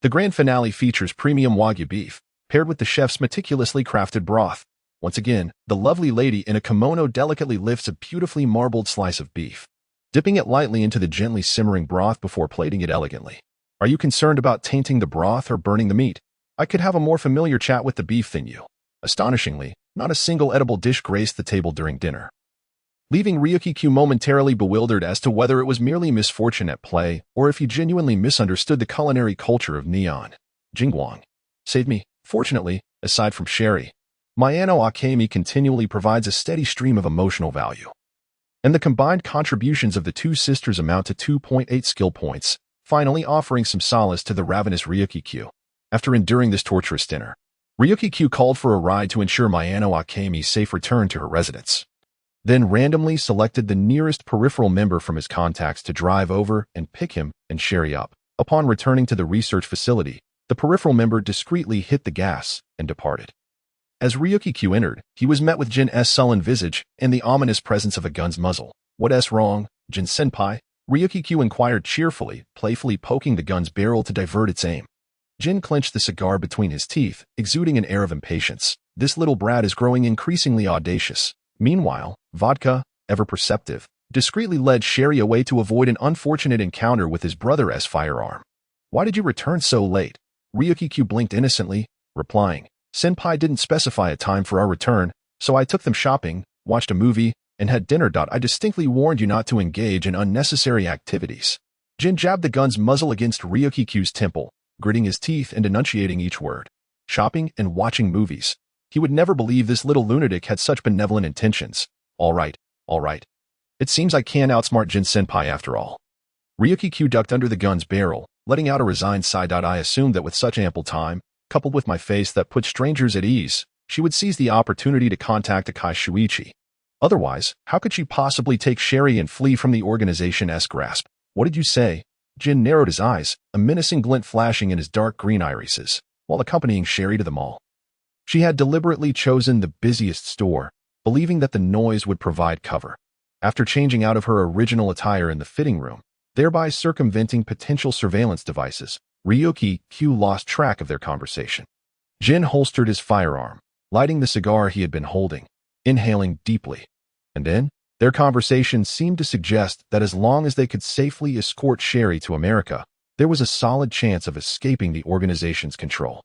The grand finale features premium Wagyu beef, paired with the chef's meticulously crafted broth. Once again, the lovely lady in a kimono delicately lifts a beautifully marbled slice of beef, dipping it lightly into the gently simmering broth before plating it elegantly. Are you concerned about tainting the broth or burning the meat? I could have a more familiar chat with the beef than you. Astonishingly, not a single edible dish graced the table during dinner, leaving Ryukyu momentarily bewildered as to whether it was merely misfortune at play or if he genuinely misunderstood the culinary culture of Neon. Jingguang saved me. Fortunately, aside from Sherry, Mayano Akemi continually provides a steady stream of emotional value, and the combined contributions of the two sisters amount to 2.8 skill points, finally offering some solace to the ravenous Ryukyu. After enduring this torturous dinner, Ryukyu called for a ride to ensure Mayano Akemi's safe return to her residence, then randomly selected the nearest peripheral member from his contacts to drive over and pick him and Sherry up. Upon returning to the research facility, the peripheral member discreetly hit the gas and departed. As Ryukyu entered, he was met with Jin's sullen visage and the ominous presence of a gun's muzzle. "What's wrong, Jin-senpai?" Ryukyu inquired cheerfully, playfully poking the gun's barrel to divert its aim. Jin clenched the cigar between his teeth, exuding an air of impatience. This little brat is growing increasingly audacious. Meanwhile, Vodka, ever perceptive, discreetly led Sherry away to avoid an unfortunate encounter with his brother's firearm. "Why did you return so late?" Ryukyu blinked innocently, replying, "Senpai didn't specify a time for our return, so I took them shopping, watched a movie, and had dinner. I distinctly warned you not to engage in unnecessary activities." Jin jabbed the gun's muzzle against Ryukyu's temple, gritting his teeth and enunciating each word. Shopping and watching movies. He would never believe this little lunatic had such benevolent intentions. All right. It seems I can outsmart Jin-senpai after all. Ryukyu ducked under the gun's barrel, letting out a resigned sigh. "I assumed that with such ample time, coupled with my face that put strangers at ease, she would seize the opportunity to contact Akai Shuichi. Otherwise, how could she possibly take Sherry and flee from the organization's grasp?" "What did you say?" Jin narrowed his eyes, a menacing glint flashing in his dark green irises, while accompanying Sherry to the mall. She had deliberately chosen the busiest store, believing that the noise would provide cover. After changing out of her original attire in the fitting room, thereby circumventing potential surveillance devices, Ryukyu lost track of their conversation. Jin holstered his firearm, lighting the cigar he had been holding, inhaling deeply. And then, their conversation seemed to suggest that as long as they could safely escort Sherry to America, there was a solid chance of escaping the organization's control.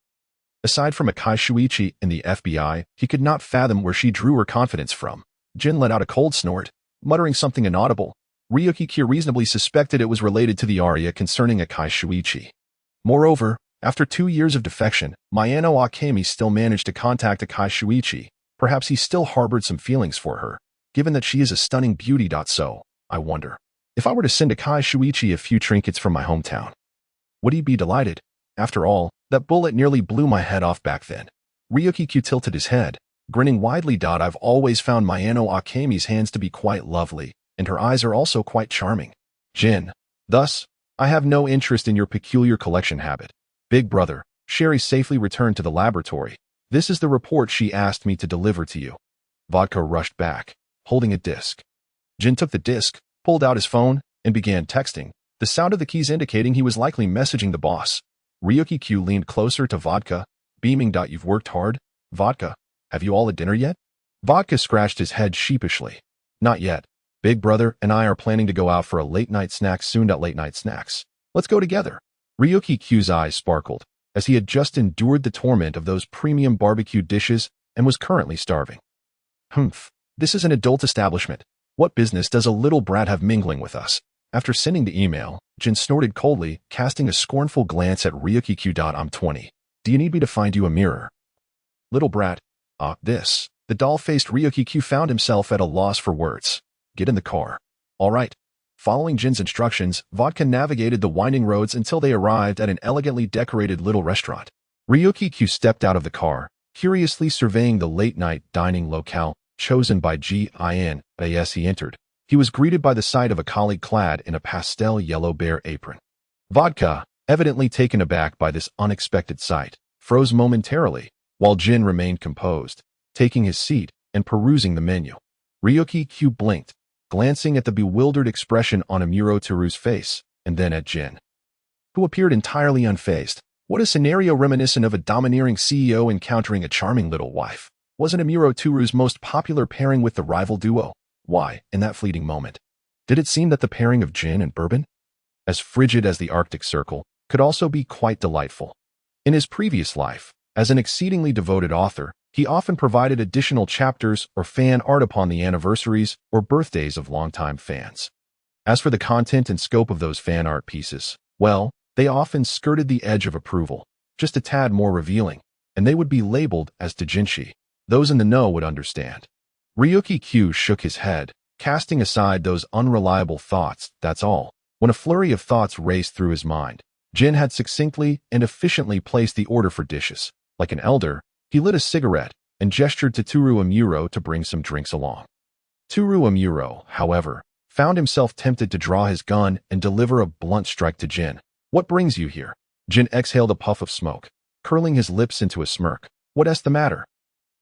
Aside from Akai Shuichi and the FBI, he could not fathom where she drew her confidence from. Jin let out a cold snort, muttering something inaudible. Ryukyu reasonably suspected it was related to the aria concerning Akai Shuichi. Moreover, after 2 years of defection, Mayano Akemi still managed to contact Akai Shuichi. Perhaps he still harbored some feelings for her, given that she is a stunning beauty. So, I wonder, if I were to send Akai Shuichi a few trinkets from my hometown, would he be delighted? After all, that bullet nearly blew my head off back then. Ryukyu tilted his head, grinning widely. "I've always found Mayano Akemi's hands to be quite lovely, and her eyes are also quite charming. Jin, thus, I have no interest in your peculiar collection habit." "Big brother," Sherry safely returned to the laboratory. "This is the report she asked me to deliver to you." Vodka rushed back, holding a disc. Jin took the disc, pulled out his phone, and began texting, the sound of the keys indicating he was likely messaging the boss. Ryukyu leaned closer to Vodka, beaming. "You've worked hard, Vodka. Have you all had dinner yet?" Vodka scratched his head sheepishly. "Not yet. Big brother and I are planning to go out for a late-night snack soon. Late-night snacks. Let's go together." Ryukyu's eyes sparkled, as he had just endured the torment of those premium barbecue dishes and was currently starving. This is an adult establishment. What business does a little brat have mingling with us?" After sending the email, Jin snorted coldly, casting a scornful glance at Ryukyu. "I'm 20. Do you need me to find you a mirror?" "Little brat." The doll-faced Ryukyu found himself at a loss for words. "Get in the car." "All right." Following Jin's instructions, Vodka navigated the winding roads until they arrived at an elegantly decorated little restaurant. Ryukyu stepped out of the car, curiously surveying the late-night dining locale chosen by Jin. As he entered, he was greeted by the sight of a colleague clad in a pastel yellow bear apron. Vodka, evidently taken aback by this unexpected sight, froze momentarily, while Jin remained composed, taking his seat and perusing the menu. Ryuki Q blinked, glancing at the bewildered expression on Amuro Teru's face, and then at Jin, who appeared entirely unfazed. What a scenario reminiscent of a domineering CEO encountering a charming little wife. Wasn't Amuro Teru's most popular pairing with the rival duo? Why, in that fleeting moment, did it seem that the pairing of Jin and Bourbon, as frigid as the Arctic Circle, could also be quite delightful? In his previous life, as an exceedingly devoted author, he often provided additional chapters or fan art upon the anniversaries or birthdays of longtime fans. As for the content and scope of those fan art pieces, well, they often skirted the edge of approval, just a tad more revealing, and they would be labeled as doujinshi. Those in the know would understand. Ryuki Q shook his head, casting aside those unreliable thoughts, that's all. When a flurry of thoughts raced through his mind, Jin had succinctly and efficiently placed the order for dishes. Like an elder, he lit a cigarette and gestured to Toru Amuro to bring some drinks along. Toru Amuro, however, found himself tempted to draw his gun and deliver a blunt strike to Jin. What brings you here? Jin exhaled a puff of smoke, curling his lips into a smirk. What's the matter?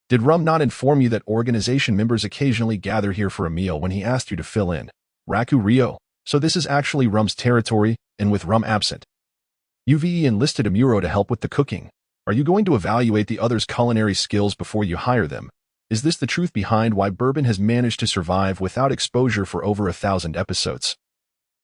Did Rum not inform you that organization members occasionally gather here for a meal when he asked you to fill in? Raku Ryo, so this is actually Rum's territory, and with Rum absent, UVE enlisted Amuro to help with the cooking. Are you going to evaluate the others' culinary skills before you hire them? Is this the truth behind why Bourbon has managed to survive without exposure for over 1,000 episodes?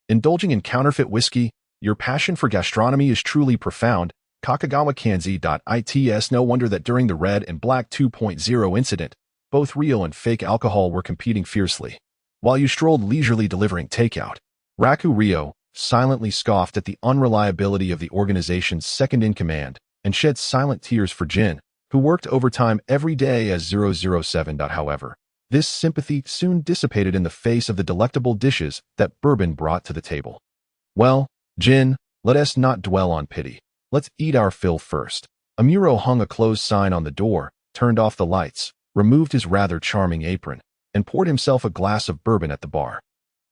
Indulging in counterfeit whiskey, your passion for gastronomy is truly profound. Kakagawa-kanzi.its. No wonder that during the Red and Black 2.0 incident, both real and fake alcohol were competing fiercely, while you strolled leisurely delivering takeout. Raku Ryo silently scoffed at the unreliability of the organization's second-in-command and shed silent tears for Jin, who worked overtime every day as 007. However, this sympathy soon dissipated in the face of the delectable dishes that Bourbon brought to the table. Well, Jin, let us not dwell on pity. Let's eat our fill first. Amuro hung a closed sign on the door, turned off the lights, removed his rather charming apron, and poured himself a glass of bourbon at the bar.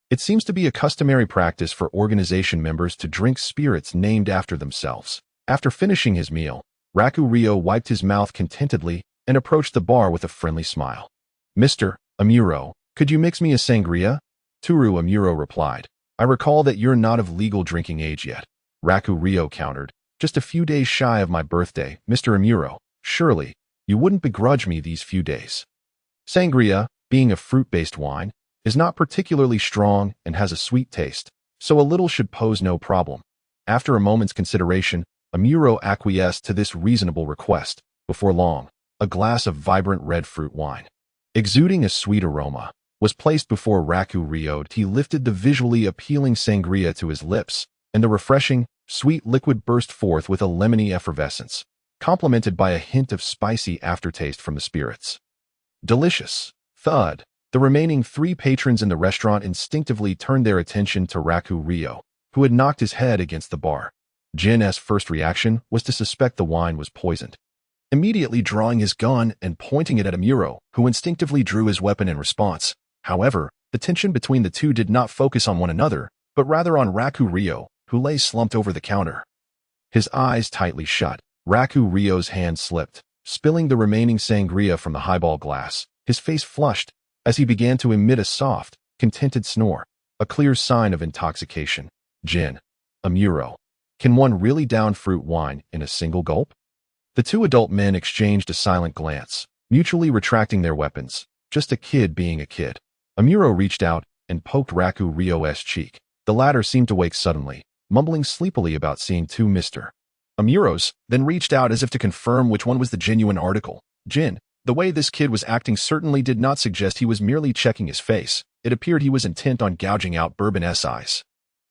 It seems to be a customary practice for organization members to drink spirits named after themselves. After finishing his meal, Raku Ryo wiped his mouth contentedly and approached the bar with a friendly smile. Mr. Amuro, could you mix me a sangria? Toru Amuro replied. I recall that you're not of legal drinking age yet. Raku Ryo countered. Just a few days shy of my birthday, Mr. Amuro. Surely, you wouldn't begrudge me these few days. Sangria, being a fruit-based wine, is not particularly strong and has a sweet taste, so a little should pose no problem. After a moment's consideration, Amuro acquiesced to this reasonable request. Before long, a glass of vibrant red fruit wine, exuding a sweet aroma, was placed before Raku Ryo. He lifted the visually appealing sangria to his lips, and the refreshing, sweet liquid burst forth with a lemony effervescence, complemented by a hint of spicy aftertaste from the spirits. Delicious. Thud. The remaining 3 patrons in the restaurant instinctively turned their attention to Raku Ryo, who had knocked his head against the bar. Jin's first reaction was to suspect the wine was poisoned, immediately drawing his gun and pointing it at Amuro, who instinctively drew his weapon in response. However, the tension between the two did not focus on one another, but rather on Raku Ryo, who lay slumped over the counter. His eyes tightly shut, Raku Ryo's hand slipped, spilling the remaining sangria from the highball glass. His face flushed as he began to emit a soft, contented snore, a clear sign of intoxication. Jin. Amuro. Can one really down fruit wine in a single gulp? The 2 adult men exchanged a silent glance, mutually retracting their weapons. Just a kid being a kid. Amuro reached out and poked Raku Ryo's cheek. The latter seemed to wake suddenly, mumbling sleepily about seeing 2 Mr. Amuros, then reached out as if to confirm which one was the genuine article. Jin. The way this kid was acting certainly did not suggest he was merely checking his face. It appeared he was intent on gouging out Bourbon's eyes.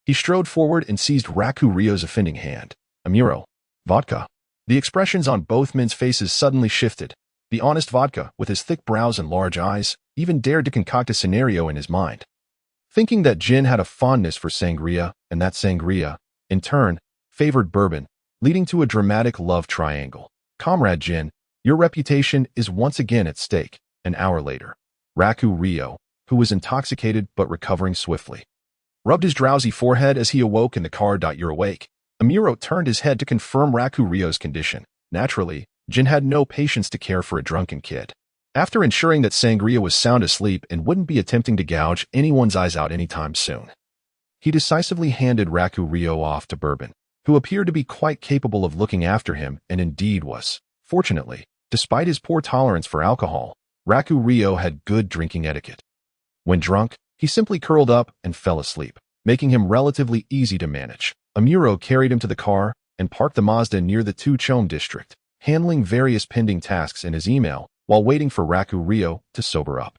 He strode forward and seized Raku Ryo's offending hand. Amuro. Vodka. The expressions on both men's faces suddenly shifted. The honest vodka, with his thick brows and large eyes, even dared to concoct a scenario in his mind. Thinking that Jin had a fondness for sangria, and that sangria, in turn, favored bourbon, leading to a dramatic love triangle. Comrade Jin, your reputation is once again at stake. An hour later, Raku Ryo, who was intoxicated but recovering swiftly, rubbed his drowsy forehead as he awoke in the car. You're awake. Amuro turned his head to confirm Raku Ryo's condition. Naturally, Jin had no patience to care for a drunken kid. After ensuring that Sangria was sound asleep and wouldn't be attempting to gouge anyone's eyes out anytime soon, he decisively handed Raku Rio off to Bourbon, who appeared to be quite capable of looking after him and indeed was. Fortunately, despite his poor tolerance for alcohol, Raku Rio had good drinking etiquette. When drunk, he simply curled up and fell asleep, making him relatively easy to manage. Amuro carried him to the car and parked the Mazda near the Tuchome district, handling various pending tasks in his email while waiting for Raku Rio to sober up.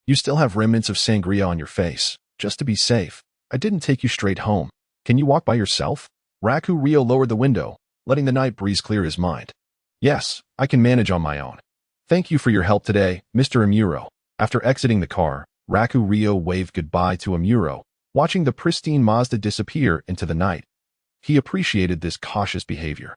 You still have remnants of sangria on your face. Just to be safe, I didn't take you straight home. Can you walk by yourself? Raku Rio lowered the window, letting the night breeze clear his mind. Yes, I can manage on my own. Thank you for your help today, Mr. Amuro. After exiting the car, Raku Rio waved goodbye to Amuro, watching the pristine Mazda disappear into the night. He appreciated this cautious behavior.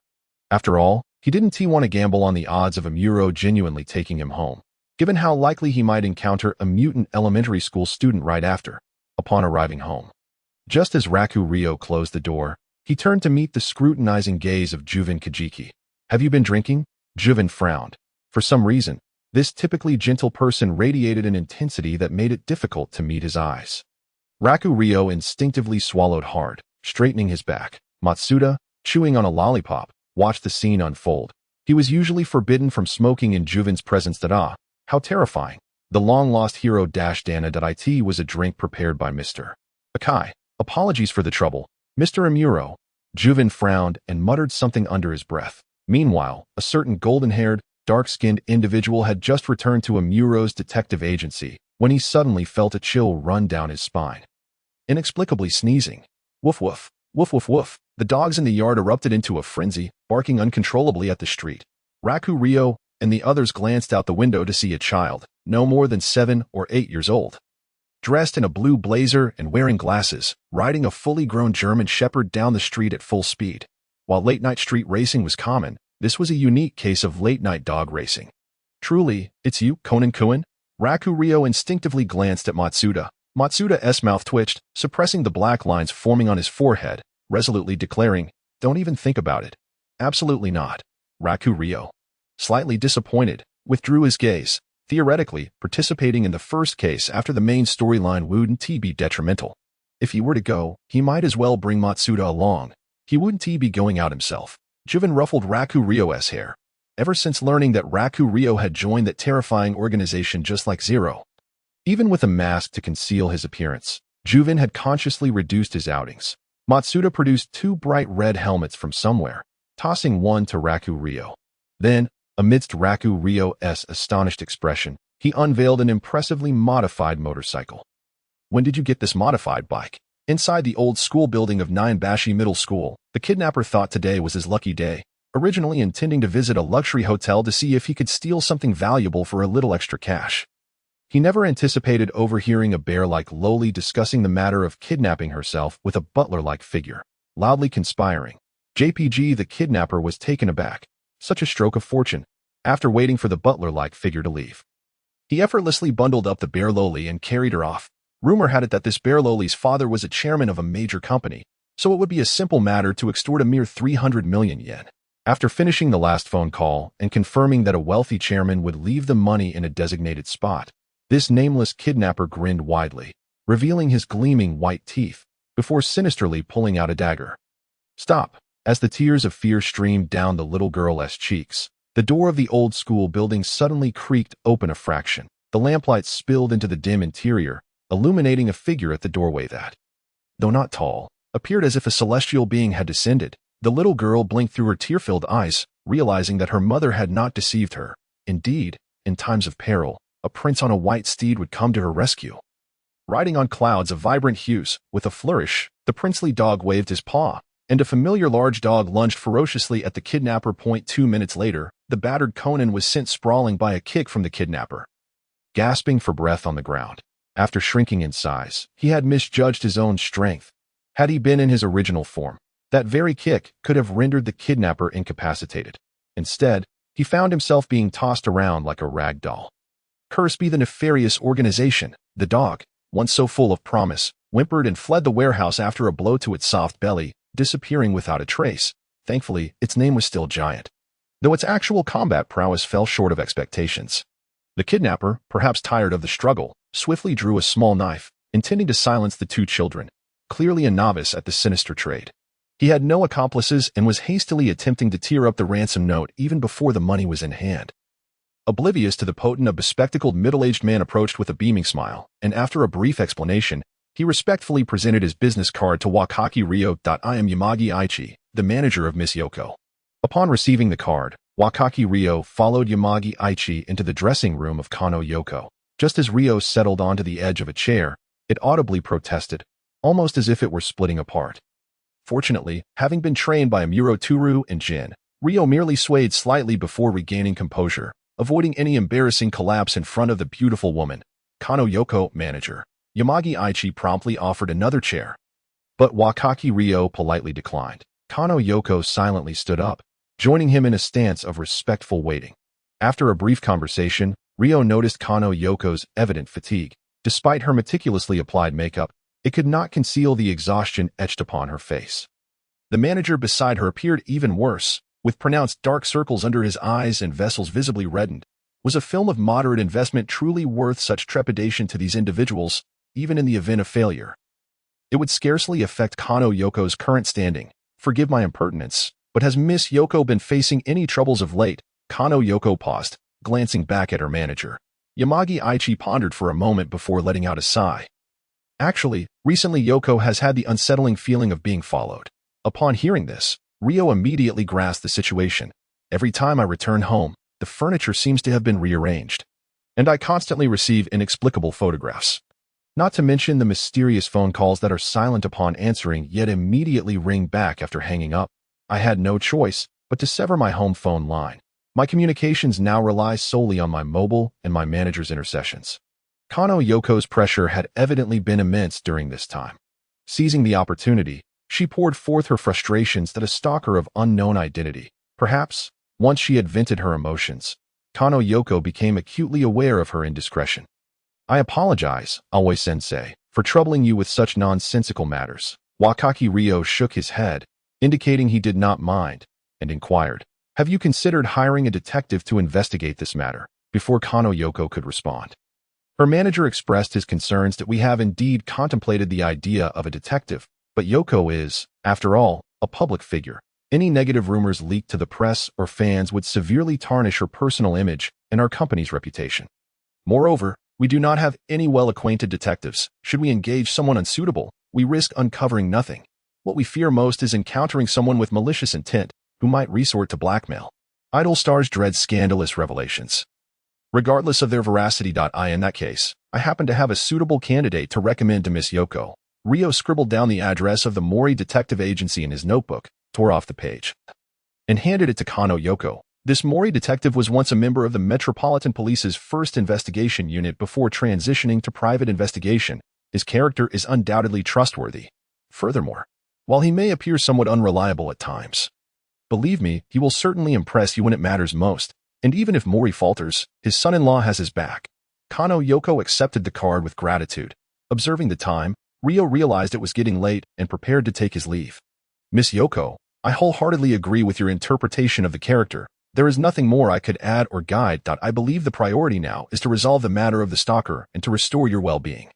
After all, he didn't want to gamble on the odds of Amuro genuinely taking him home, given how likely he might encounter a mutant elementary school student right after, upon arriving home. Just as Raku Rio closed the door, he turned to meet the scrutinizing gaze of Juven Kajiki. Have you been drinking? Juven frowned. For some reason, this typically gentle person radiated an intensity that made it difficult to meet his eyes. Raku Rio instinctively swallowed hard, straightening his back. Matsuda, chewing on a lollipop, watched the scene unfold. He was usually forbidden from smoking in Juven's presence. How terrifying. The long-lost hero Dana.it was a drink prepared by Mr. Akai. Apologies for the trouble, Mr. Amuro. Juven frowned and muttered something under his breath. Meanwhile, a certain golden-haired, dark-skinned individual had just returned to Amuro's detective agency when he suddenly felt a chill run down his spine. Inexplicably sneezing. Woof woof, woof woof woof. The dogs in the yard erupted into a frenzy, barking uncontrollably at the street. Raku Rio and the others glanced out the window to see a child, no more than 7 or 8 years old, dressed in a blue blazer and wearing glasses, riding a fully grown German Shepherd down the street at full speed. While late-night street racing was common, this was a unique case of late-night dog racing. Truly, it's you, Conan? Raku Rio instinctively glanced at Matsuda. Matsuda's mouth twitched, suppressing the black lines forming on his forehead, resolutely declaring, "Don't even think about it." Absolutely not. Raku Rio, slightly disappointed, withdrew his gaze. Theoretically, participating in the first case after the main storyline wouldn't be detrimental. If he were to go, he might as well bring Matsuda along. He wouldn't be going out himself. Juven ruffled Raku Rio's hair. Ever since learning that Raku Rio had joined that terrifying organization just like Zero, even with a mask to conceal his appearance, Juven had consciously reduced his outings. Matsuda produced 2 bright red helmets from somewhere, tossing one to Raku Rio. Then, amidst Raku Rio's astonished expression, he unveiled an impressively modified motorcycle. When did you get this modified bike? Inside the old school building of Ninebashi Middle School, the kidnapper thought today was his lucky day, originally intending to visit a luxury hotel to see if he could steal something valuable for a little extra cash. He never anticipated overhearing a bear-like Loli discussing the matter of kidnapping herself with a butler-like figure, loudly conspiring. JPG the kidnapper was taken aback. Such a stroke of fortune. After waiting for the butler-like figure to leave, he effortlessly bundled up the bear Loli and carried her off. Rumor had it that this bear Loli's father was a chairman of a major company, so it would be a simple matter to extort a mere 300 million yen. After finishing the last phone call and confirming that a wealthy chairman would leave the money in a designated spot, this nameless kidnapper grinned widely, revealing his gleaming white teeth, before sinisterly pulling out a dagger. Stop! As the tears of fear streamed down the little girl's cheeks, the door of the old school building suddenly creaked open a fraction. The lamplight spilled into the dim interior, illuminating a figure at the doorway that, though not tall, appeared as if a celestial being had descended. The little girl blinked through her tear-filled eyes, realizing that her mother had not deceived her. Indeed, in times of peril, a prince on a white steed would come to her rescue. Riding on clouds of vibrant hues, with a flourish, the princely dog waved his paw, and a familiar large dog lunged ferociously at the kidnapper. 2 minutes later, the battered Conan was sent sprawling by a kick from the kidnapper, gasping for breath on the ground. After shrinking in size, he had misjudged his own strength. Had he been in his original form, that very kick could have rendered the kidnapper incapacitated. Instead, he found himself being tossed around like a rag doll. Curse be the nefarious organization. The dog, once so full of promise, whimpered and fled the warehouse after a blow to its soft belly, disappearing without a trace. Thankfully, its name was still Giant. though its actual combat prowess fell short of expectations. The kidnapper, perhaps tired of the struggle, swiftly drew a small knife, intending to silence the two children, clearly a novice at the sinister trade. He had no accomplices and was hastily attempting to tear up the ransom note even before the money was in hand. Oblivious to the potent, a bespectacled middle-aged man approached with a beaming smile, and after a brief explanation, he respectfully presented his business card to Wakaki Ryo. I am Yamagi Aichi, the manager of Miss Yoko. Upon receiving the card, Wakaki Ryo followed Yamagi Aichi into the dressing room of Kano Yoko. Just as Ryo settled onto the edge of a chair, it audibly protested, almost as if it were splitting apart. Fortunately, having been trained by Amuro Turu and Jin, Ryo merely swayed slightly before regaining composure, avoiding any embarrassing collapse in front of the beautiful woman. Kano Yoko, manager. Yamagi Aichi promptly offered another chair, but Wakaki Ryo politely declined. Kano Yoko silently stood up, joining him in a stance of respectful waiting. After a brief conversation, Ryo noticed Kano Yoko's evident fatigue. Despite her meticulously applied makeup, it could not conceal the exhaustion etched upon her face. The manager beside her appeared even worse, with pronounced dark circles under his eyes and vessels visibly reddened. Was a film of moderate investment truly worth such trepidation to these individuals, even in the event of failure? It would scarcely affect Kano Yoko's current standing. Forgive my impertinence, but has Miss Yoko been facing any troubles of late? Kano Yoko paused, glancing back at her manager. Yamagi Aichi pondered for a moment before letting out a sigh. Actually, recently Yoko has had the unsettling feeling of being followed. Upon hearing this, Ryo immediately grasped the situation. Every time I return home, the furniture seems to have been rearranged, and I constantly receive inexplicable photographs. Not to mention the mysterious phone calls that are silent upon answering yet immediately ring back after hanging up. I had no choice but to sever my home phone line. My communications now rely solely on my mobile and my manager's intercessions. Kano Yoko's pressure had evidently been immense during this time. Seizing the opportunity, she poured forth her frustrations that a stalker of unknown identity. Perhaps, once she had vented her emotions, Kano Yoko became acutely aware of her indiscretion. I apologize, Aoi-sensei, for troubling you with such nonsensical matters. Wakaki Ryo shook his head, indicating he did not mind, and inquired, have you considered hiring a detective to investigate this matter? Before Kano Yoko could respond, her manager expressed his concerns that we have indeed contemplated the idea of a detective, but Yoko is, after all, a public figure. Any negative rumors leaked to the press or fans would severely tarnish her personal image and our company's reputation. Moreover, we do not have any well-acquainted detectives. Should we engage someone unsuitable, we risk uncovering nothing. What we fear most is encountering someone with malicious intent who might resort to blackmail. Idol stars dread scandalous revelations, regardless of their veracity. In that case, I happen to have a suitable candidate to recommend to Miss Yoko. Ryo scribbled down the address of the Mori Detective Agency in his notebook, tore off the page, and handed it to Kano Yoko. This Mori detective was once a member of the Metropolitan Police's first investigation unit before transitioning to private investigation. His character is undoubtedly trustworthy. Furthermore, while he may appear somewhat unreliable at times, believe me, he will certainly impress you when it matters most. And even if Mori falters, his son-in-law has his back. Kano Yoko accepted the card with gratitude. Observing the time, Ryo realized it was getting late and prepared to take his leave. Miss Yoko, I wholeheartedly agree with your interpretation of the character. There is nothing more I could add or guide. I believe the priority now is to resolve the matter of the stalker and to restore your well-being.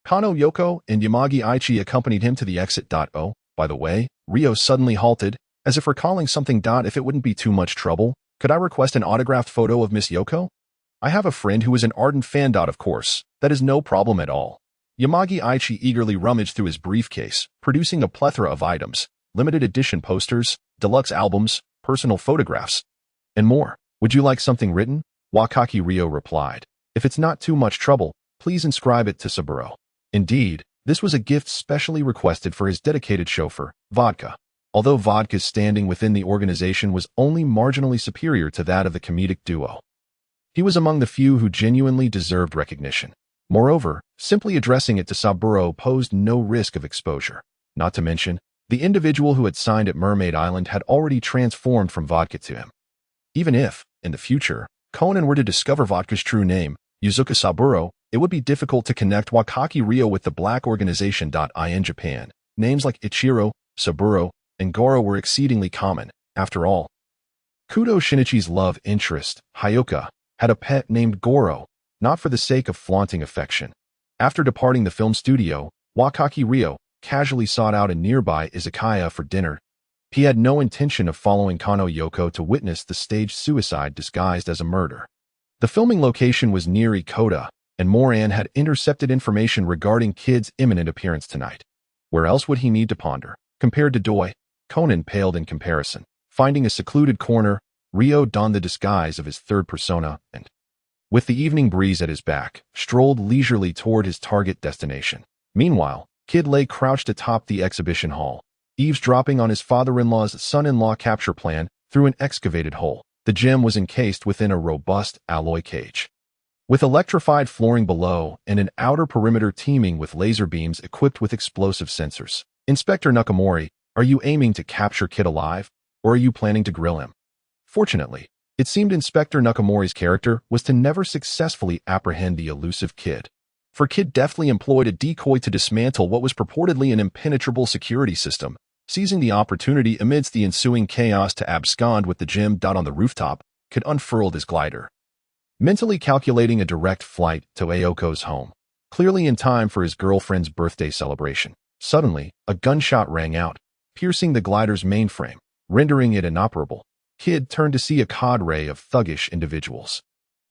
Kano Yoko and Yamagi Aichi accompanied him to the exit. Oh, by the way, Ryo suddenly halted, as if recalling something. If it wouldn't be too much trouble, could I request an autographed photo of Miss Yoko? I have a friend who is an ardent fan. Of course, that is no problem at all. Yamagi Aichi eagerly rummaged through his briefcase, producing a plethora of items, limited edition posters, deluxe albums, personal photographs, and more. Would you like something written? Wakaki Ryo replied. If it's not too much trouble, please inscribe it to Saburo. Indeed, this was a gift specially requested for his dedicated chauffeur, Vodka. Although Vodka's standing within the organization was only marginally superior to that of the comedic duo, he was among the few who genuinely deserved recognition. Moreover, simply addressing it to Saburo posed no risk of exposure. Not to mention, the individual who had signed at Mermaid Island had already transformed from Vodka to him. Even if, in the future, Conan were to discover Vodka's true name, Yuzuka Saburo, it would be difficult to connect Wakaki Ryo with the black organization. In Japan, names like Ichiro, Saburo, and Goro were exceedingly common. After all, Kudo Shinichi's love interest, Hyoka, had a pet named Goro, not for the sake of flaunting affection. After departing the film studio, Wakaki Ryo casually sought out a nearby izakaya for dinner. He had no intention of following Kano Yoko to witness the staged suicide disguised as a murder. The filming location was near Ikoda, and Moran had intercepted information regarding Kid's imminent appearance tonight. Where else would he need to ponder? Compared to Doi, Conan paled in comparison. Finding a secluded corner, Ryo donned the disguise of his third persona and, with the evening breeze at his back, strolled leisurely toward his target destination. Meanwhile, Kid lay crouched atop the exhibition hall, eavesdropping on his father-in-law's son-in-law capture plan through an excavated hole. The gem was encased within a robust alloy cage, with electrified flooring below and an outer perimeter teeming with laser beams equipped with explosive sensors. Inspector Nakamori, are you aiming to capture Kid alive, or are you planning to grill him? Fortunately, it seemed Inspector Nakamori's character was to never successfully apprehend the elusive Kid. For Kid deftly employed a decoy to dismantle what was purportedly an impenetrable security system, seizing the opportunity amidst the ensuing chaos to abscond with the gem. On the rooftop, Kid unfurled his glider, mentally calculating a direct flight to Aoko's home, clearly in time for his girlfriend's birthday celebration. Suddenly, a gunshot rang out, piercing the glider's mainframe, rendering it inoperable. Kid turned to see a cadre of thuggish individuals,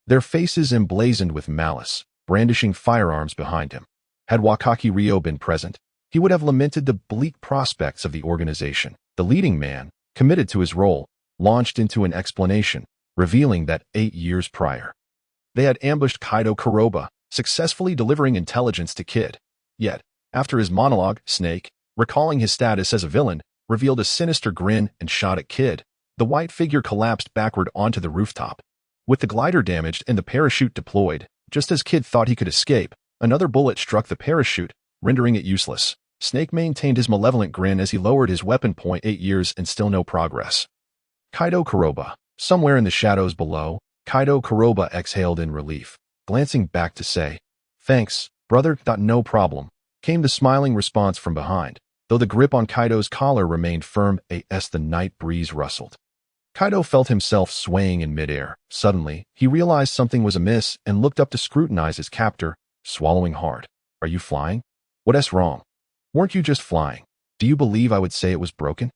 their faces emblazoned with malice, brandishing firearms behind him. Had Wakaki Ryo been present, he would have lamented the bleak prospects of the organization. The leading man, committed to his role, launched into an explanation, revealing that 8 years prior, they had ambushed Kaido Kuroba, successfully delivering intelligence to Kid. Yet, after his monologue, Snake, recalling his status as a villain, revealed a sinister grin and shot at Kid. The white figure collapsed backward onto the rooftop. With the glider damaged and the parachute deployed, just as Kid thought he could escape, another bullet struck the parachute, rendering it useless. Snake maintained his malevolent grin as he lowered his weapon. 8 years and still no progress. Kaido Kuroba. Somewhere in the shadows below, Kaido Kuroba exhaled in relief, glancing back to say, "Thanks, brother." No problem, came the smiling response from behind, though the grip on Kaido's collar remained firm as the night breeze rustled. Kaido felt himself swaying in midair. Suddenly, he realized something was amiss and looked up to scrutinize his captor, swallowing hard. "Are you flying? What's wrong? Weren't you just flying? Do you believe I would say it was broken?"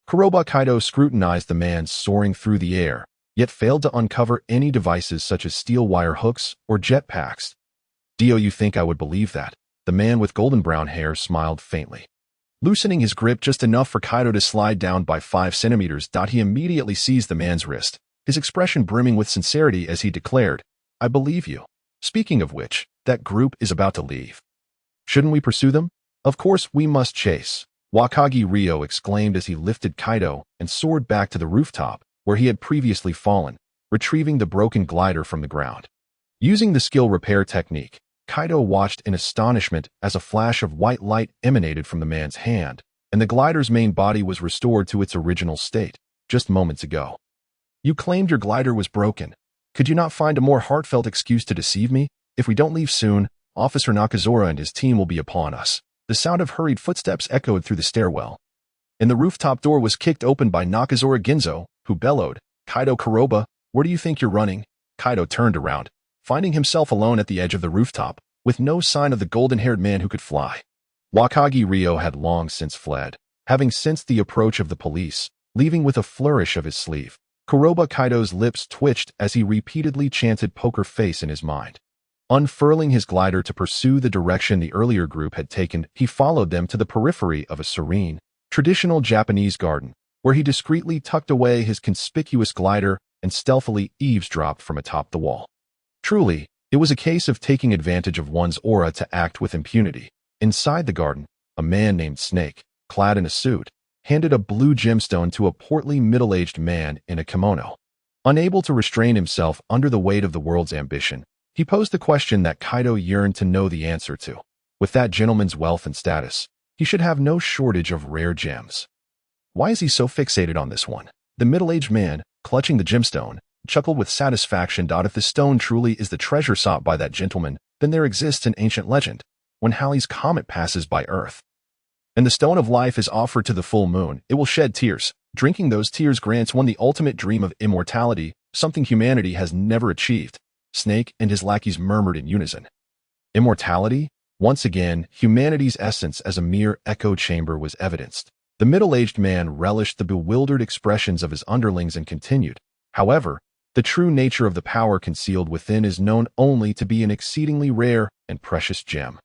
Kuroba Kaido scrutinized the man soaring through the air, yet failed to uncover any devices such as steel wire hooks or jetpacks. "Do you think I would believe that?" The man with golden brown hair smiled faintly, loosening his grip just enough for Kaido to slide down by 5 centimeters. He immediately seized the man's wrist, his expression brimming with sincerity as he declared, "I believe you. Speaking of which, that group is about to leave. Shouldn't we pursue them?" "Of course we must chase," Wakagi Ryo exclaimed as he lifted Kaido and soared back to the rooftop, where he had previously fallen, retrieving the broken glider from the ground. Using the skill repair technique, Kaido watched in astonishment as a flash of white light emanated from the man's hand, and the glider's main body was restored to its original state, just moments ago. "You claimed your glider was broken. Could you not find a more heartfelt excuse to deceive me? If we don't leave soon, Officer Nakazora and his team will be upon us." The sound of hurried footsteps echoed through the stairwell, and the rooftop door was kicked open by Nakazora Ginzo, who bellowed, "Kaido Kuroba, where do you think you're running?" Kaido turned around, finding himself alone at the edge of the rooftop, with no sign of the golden-haired man who could fly. Wakagi Ryo had long since fled, having sensed the approach of the police, leaving with a flourish of his sleeve. Kuroba Kaido's lips twitched as he repeatedly chanted poker face in his mind. Unfurling his glider to pursue the direction the earlier group had taken, he followed them to the periphery of a serene, traditional Japanese garden, where he discreetly tucked away his conspicuous glider and stealthily eavesdropped from atop the wall. Truly, it was a case of taking advantage of one's aura to act with impunity. Inside the garden, a man named Snake, clad in a suit, handed a blue gemstone to a portly middle-aged man in a kimono. Unable to restrain himself under the weight of the world's ambition, he posed the question that Kaido yearned to know the answer to. With that gentleman's wealth and status, he should have no shortage of rare gems. Why is he so fixated on this one? The middle-aged man, clutching the gemstone, chuckled with satisfaction. If the stone truly is the treasure sought by that gentleman, then there exists an ancient legend. When Halley's comet passes by Earth, and the stone of life is offered to the full moon, it will shed tears. Drinking those tears grants one the ultimate dream of immortality, something humanity has never achieved. Snake and his lackeys murmured in unison. Immortality? Once again, humanity's essence as a mere echo chamber was evidenced. The middle-aged man relished the bewildered expressions of his underlings and continued. However, the true nature of the power concealed within is known only to be an exceedingly rare and precious gem.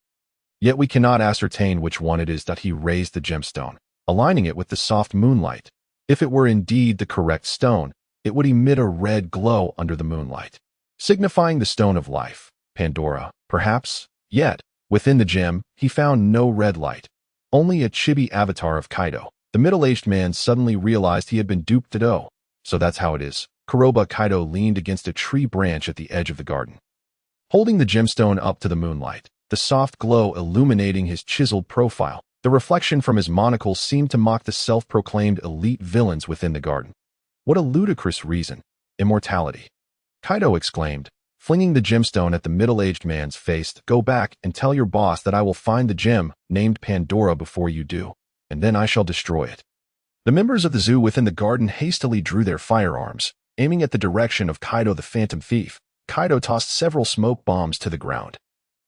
Yet we cannot ascertain which one it is. That he raised the gemstone, aligning it with the soft moonlight. If it were indeed the correct stone, it would emit a red glow under the moonlight, signifying the stone of life, Pandora, perhaps. Yet, within the gem, he found no red light, only a chibi avatar of Kaido. The middle-aged man suddenly realized he had been duped. Oh, so that's how it is. Kuroba Kaido leaned against a tree branch at the edge of the garden, holding the gemstone up to the moonlight, the soft glow illuminating his chiseled profile. The reflection from his monocle seemed to mock the self-proclaimed elite villains within the garden. What a ludicrous reason! Immortality! Kaido exclaimed, flinging the gemstone at the middle-aged man's face. Go back and tell your boss that I will find the gem named Pandora before you do, and then I shall destroy it. The members of the zoo within the garden hastily drew their firearms, aiming at the direction of Kaido the Phantom Thief. Kaido tossed several smoke bombs to the ground.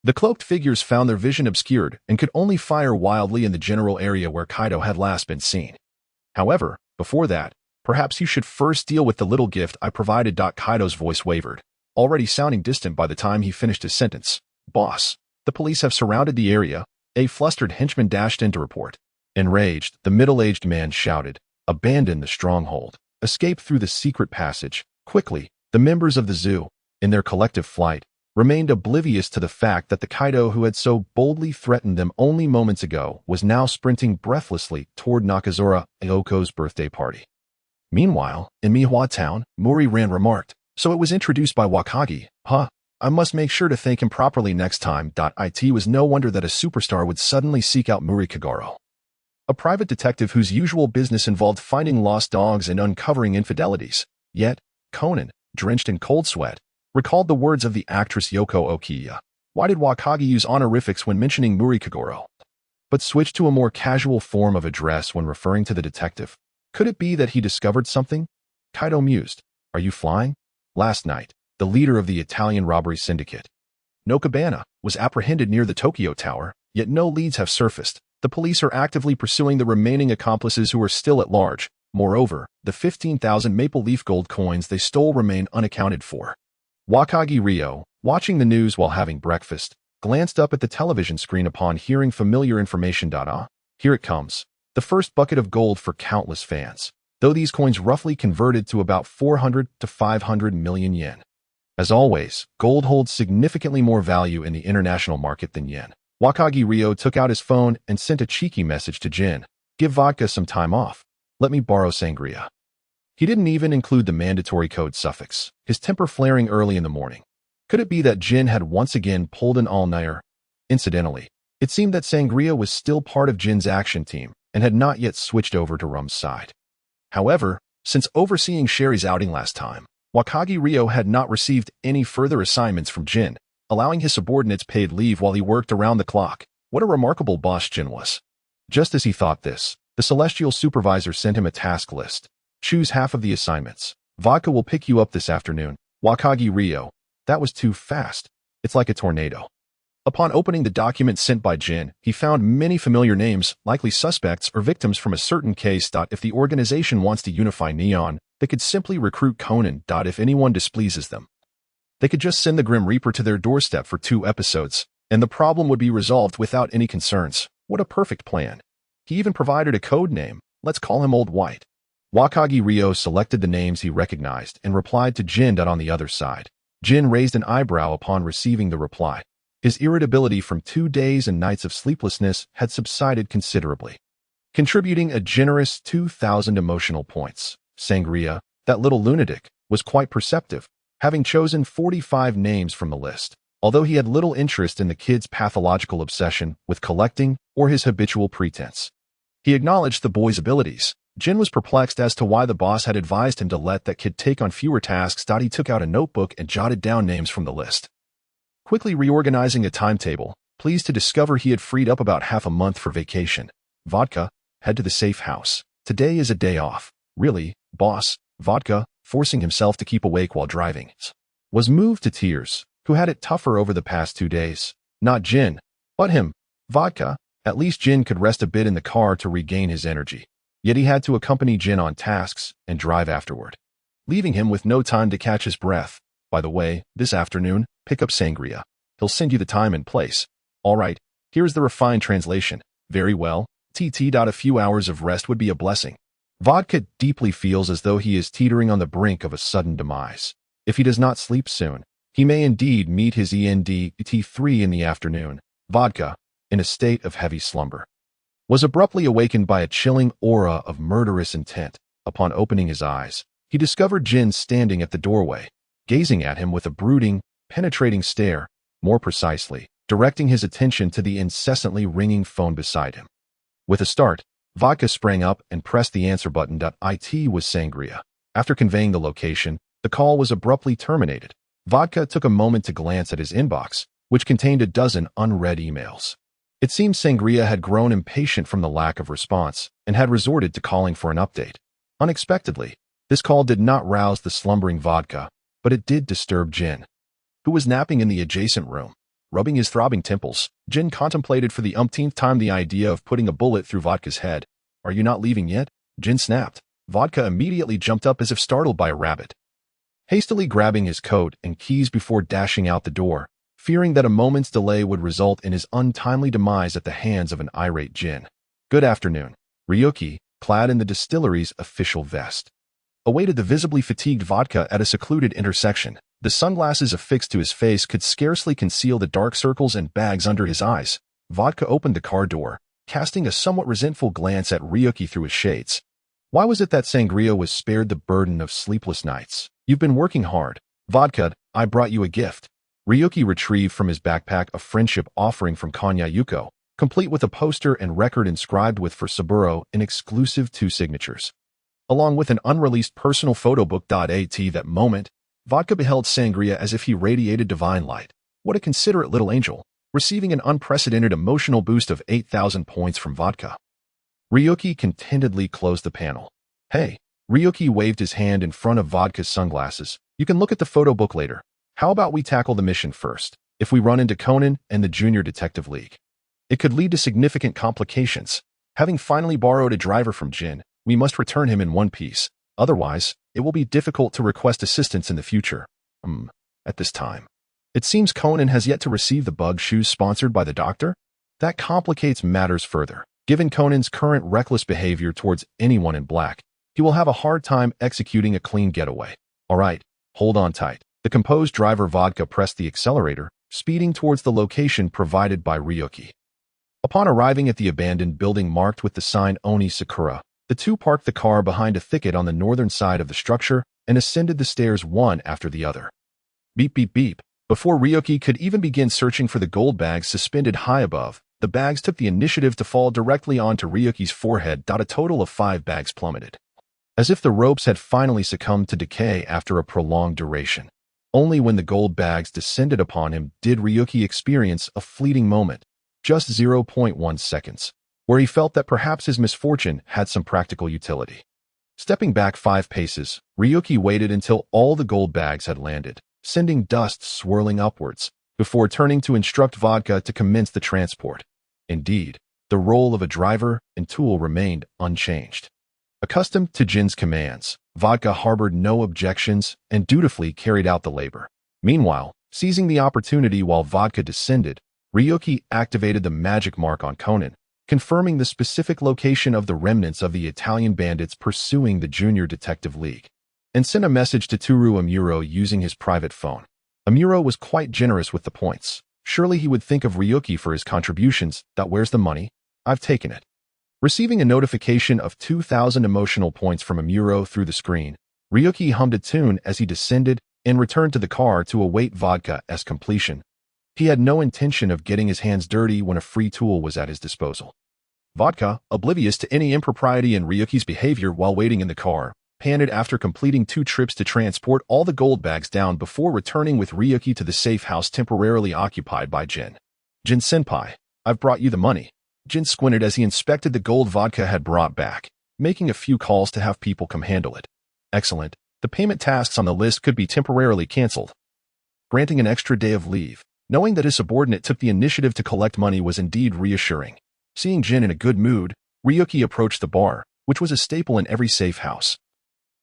The cloaked figures found their vision obscured and could only fire wildly in the general area where Kaido had last been seen. However, before that, perhaps you should first deal with the little gift I provided. Kaido's voice wavered, already sounding distant by the time he finished his sentence. Boss, the police have surrounded the area. A flustered henchman dashed in to report. Enraged, the middle-aged man shouted, abandon the stronghold. Escape through the secret passage. Quickly, the members of the zoo, in their collective flight, remained oblivious to the fact that the Kaido who had so boldly threatened them only moments ago was now sprinting breathlessly toward Nakazura Aoko's birthday party. Meanwhile, in Mihua Town, Muri-ran remarked, so it was introduced by Wakagi, huh? I must make sure to thank him properly next time. It was no wonder that a superstar would suddenly seek out Muri Kagaro, a private detective whose usual business involved finding lost dogs and uncovering infidelities. Yet, Conan, drenched in cold sweat, recalled the words of the actress Yoko Okiya. Why did Wakagi use honorifics when mentioning Muri Kagoro, but switch to a more casual form of address when referring to the detective? Could it be that he discovered something? Kaido mused. Are you flying? Last night, the leader of the Italian robbery syndicate, Nokabana, was apprehended near the Tokyo Tower, yet no leads have surfaced. The police are actively pursuing the remaining accomplices who are still at large. Moreover, the 15,000 maple leaf gold coins they stole remain unaccounted for. Wakagi Ryo, watching the news while having breakfast, glanced up at the television screen upon hearing familiar information. Here it comes. The first bucket of gold for countless fans, though these coins roughly converted to about 400 to 500 million yen. As always, gold holds significantly more value in the international market than yen. Wakagi Ryo took out his phone and sent a cheeky message to Jin. Give vodka some time off. Let me borrow sangria. He didn't even include the mandatory code suffix, his temper flaring early in the morning. Could it be that Jin had once again pulled an all-nighter? Incidentally, it seemed that sangria was still part of Jin's action team and had not yet switched over to rum's side. However, since overseeing Sherry's outing last time, Wakagi Ryo had not received any further assignments from Jin, allowing his subordinates paid leave while he worked around the clock. What a remarkable boss Jin was. Just as he thought this, the celestial supervisor sent him a task list. Choose half of the assignments. Vodka will pick you up this afternoon. Wakagi Ryo. That was too fast. It's like a tornado. Upon opening the document sent by Jin, he found many familiar names, likely suspects or victims from a certain case. If the organization wants to unify Neon, they could simply recruit Conan. If anyone displeases them, they could just send the Grim Reaper to their doorstep for 2 episodes, and the problem would be resolved without any concerns. What a perfect plan. He even provided a code name. Let's call him Old White. Wakagi Ryo selected the names he recognized and replied to Jin. On the other side, Jin raised an eyebrow upon receiving the reply. His irritability from 2 days and nights of sleeplessness had subsided considerably, contributing a generous 2,000 emotional points. Sangria, that little lunatic, was quite perceptive, having chosen 45 names from the list, although he had little interest in the kid's pathological obsession with collecting or his habitual pretense. He acknowledged the boy's abilities. Jin was perplexed as to why the boss had advised him to let that kid take on fewer tasks. He took out a notebook and jotted down names from the list, quickly reorganizing a timetable, pleased to discover he had freed up about half a month for vacation. Vodka, head to the safe house. Today is a day off. Really, boss, vodka, forcing himself to keep awake while driving, was moved to tears, who had it tougher over the past 2 days. Not Jin, but him. Vodka. At least Jin could rest a bit in the car to regain his energy. Yet he had to accompany Jin on tasks and drive afterward, leaving him with no time to catch his breath. By the way, this afternoon, pick up sangria. He'll send you the time and place. All right, here's the refined translation. Very well. A few hours of rest would be a blessing. Vodka deeply feels as though he is teetering on the brink of a sudden demise. If he does not sleep soon, he may indeed meet his end T3 in the afternoon. Vodka, in a state of heavy slumber, was abruptly awakened by a chilling aura of murderous intent. Upon opening his eyes, he discovered Jin standing at the doorway, gazing at him with a brooding, penetrating stare, more precisely, directing his attention to the incessantly ringing phone beside him. With a start, Vodka sprang up and pressed the answer button. It was Sangria. After conveying the location, the call was abruptly terminated. Vodka took a moment to glance at his inbox, which contained a dozen unread emails. It seemed Sangria had grown impatient from the lack of response and had resorted to calling for an update. Unexpectedly, this call did not rouse the slumbering Vodka, but it did disturb Jin, who was napping in the adjacent room. Rubbing his throbbing temples, Jin contemplated for the umpteenth time the idea of putting a bullet through Vodka's head. Are you not leaving yet? Jin snapped. Vodka immediately jumped up as if startled by a rabbit, hastily grabbing his coat and keys before dashing out the door, fearing that a moment's delay would result in his untimely demise at the hands of an irate Jin. Good afternoon. Ryuki, clad in the distillery's official vest, awaited the visibly fatigued Vodka at a secluded intersection. The sunglasses affixed to his face could scarcely conceal the dark circles and bags under his eyes. Vodka opened the car door, casting a somewhat resentful glance at Ryuki through his shades. Why was it that Sangria was spared the burden of sleepless nights? You've been working hard. Vodka, I brought you a gift. Ryuki retrieved from his backpack a friendship offering from Konya Yuko, complete with a poster and record inscribed with for Saburo an exclusive 2 signatures, along with an unreleased personal photo book. At that moment, Vodka beheld Sangria as if he radiated divine light. What a considerate little angel, receiving an unprecedented emotional boost of 8,000 points from Vodka. Ryuki contentedly closed the panel. Hey, Ryuki waved his hand in front of Vodka's sunglasses. You can look at the photo book later. How about we tackle the mission first? If we run into Conan and the Junior Detective League, it could lead to significant complications. Having finally borrowed a driver from Jin, we must return him in one piece. Otherwise, it will be difficult to request assistance in the future. At this time, it seems Conan has yet to receive the bug shoes sponsored by the doctor? That complicates matters further. Given Conan's current reckless behavior towards anyone in black, he will have a hard time executing a clean getaway. All right, hold on tight. The composed driver Vodka pressed the accelerator, speeding towards the location provided by Ryuki. Upon arriving at the abandoned building marked with the sign Oni Sakura, the two parked the car behind a thicket on the northern side of the structure and ascended the stairs one after the other. Beep beep beep. Before Ryuki could even begin searching for the gold bags suspended high above, the bags took the initiative to fall directly onto Ryuki's forehead. A total of 5 bags plummeted, as if the ropes had finally succumbed to decay after a prolonged duration. Only when the gold bags descended upon him did Ryuki experience a fleeting moment, just 0.1 seconds, where he felt that perhaps his misfortune had some practical utility. Stepping back 5 paces, Ryuki waited until all the gold bags had landed, sending dust swirling upwards, before turning to instruct Vodka to commence the transport. Indeed, the role of a driver and tool remained unchanged. Accustomed to Jin's commands, Vodka harbored no objections and dutifully carried out the labor. Meanwhile, seizing the opportunity while Vodka descended, Ryuki activated the magic mark on Conan, confirming the specific location of the remnants of the Italian bandits pursuing the Junior Detective League, and sent a message to Toru Amuro using his private phone. Amuro was quite generous with the points. Surely he would think of Ryuki for his contributions. Where's the money? I've taken it. Receiving a notification of 2,000 emotional points from Amuro through the screen, Ryuki hummed a tune as he descended and returned to the car to await Vodka's completion. He had no intention of getting his hands dirty when a free tool was at his disposal. Vodka, oblivious to any impropriety in Ryuki's behavior while waiting in the car, panted after completing 2 trips to transport all the gold bags down before returning with Ryuki to the safe house temporarily occupied by Jin. Jin-senpai, I've brought you the money. Jin squinted as he inspected the gold Vodka had brought back. making a few calls to have people come handle it. Excellent. The payment tasks on the list could be temporarily cancelled. Granting an extra day of leave, knowing that his subordinate took the initiative to collect money was indeed reassuring. Seeing Jin in a good mood, Ryuki approached the bar, which was a staple in every safe house,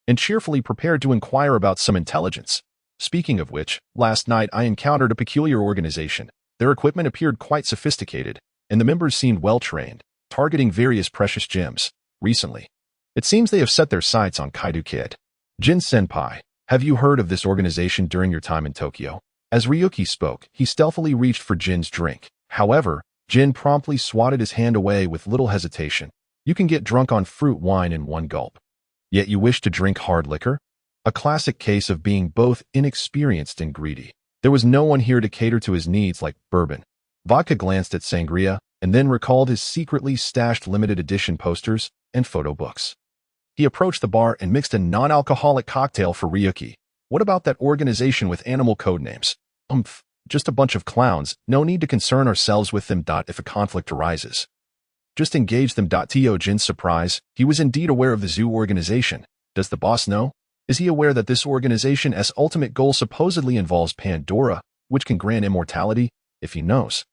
and cheerfully prepared to inquire about some intelligence. Speaking of which, last night I encountered a peculiar organization. Their equipment appeared quite sophisticated, and the members seemed well-trained, targeting various precious gems. Recently, it seems they have set their sights on Kaido Kid. Jin-senpai, have you heard of this organization during your time in Tokyo? As Ryuki spoke, he stealthily reached for Jin's drink. However, Jin promptly swatted his hand away with little hesitation. You can get drunk on fruit wine in one gulp. Yet you wish to drink hard liquor? A classic case of being both inexperienced and greedy. There was no one here to cater to his needs like bourbon. Vodka glanced at sangria and then recalled his secretly stashed limited edition posters and photo books. He approached the bar and mixed a non-alcoholic cocktail for Ryuki. What about that organization with animal code names? Just a bunch of clowns. No need to concern ourselves with them. If a conflict arises, just engage them. To Jin's surprise, he was indeed aware of the zoo organization. Does the boss know? Is he aware that this organization's ultimate goal supposedly involves Pandora, which can grant immortality? If he knows,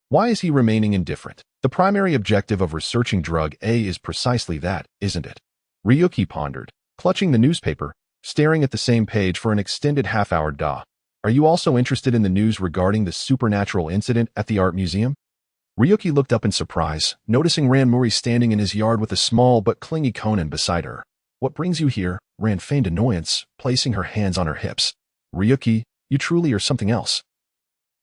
why is he remaining indifferent? The primary objective of researching drug A is precisely that, isn't it? Ryuki pondered, clutching the newspaper, staring at the same page for an extended half-hour. Are you also interested in the news regarding the supernatural incident at the art museum? Ryuki looked up in surprise, noticing Ranmuri standing in his yard with a small but clingy Conan beside her. What brings you here? Ran feigned annoyance, placing her hands on her hips. Ryuki, you truly are something else.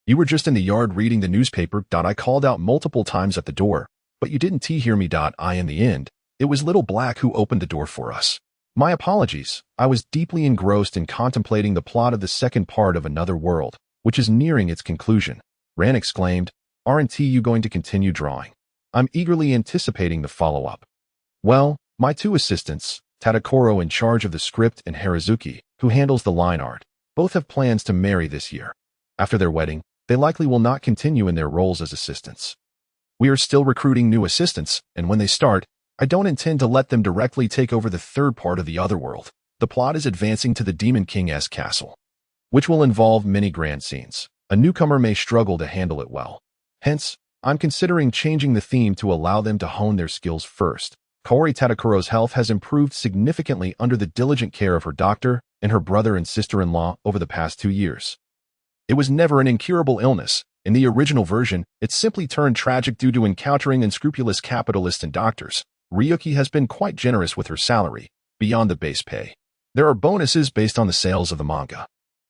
You were just in the yard reading the newspaper. I called out multiple times at the door, but you didn't hear me. In the end, it was Little Black who opened the door for us. My apologies. I was deeply engrossed in contemplating the plot of the second part of Another World, which is nearing its conclusion. Ran exclaimed, aren't you going to continue drawing? I'm eagerly anticipating the follow-up. Well, my two assistants, Tadakoro in charge of the script and Harazuki, who handles the line art, both have plans to marry this year. After their wedding, they likely will not continue in their roles as assistants. We are still recruiting new assistants, and when they start, I don't intend to let them directly take over the third part of the other world. The plot is advancing to the Demon King's castle, which will involve many grand scenes. A newcomer may struggle to handle it well. Hence, I'm considering changing the theme to allow them to hone their skills first. Kaori Tadakoro's health has improved significantly under the diligent care of her doctor and her brother and sister-in-law over the past 2 years. It was never an incurable illness. In the original version, it simply turned tragic due to encountering unscrupulous capitalists and doctors. Ryuki has been quite generous with her salary, beyond the base pay. There are bonuses based on the sales of the manga.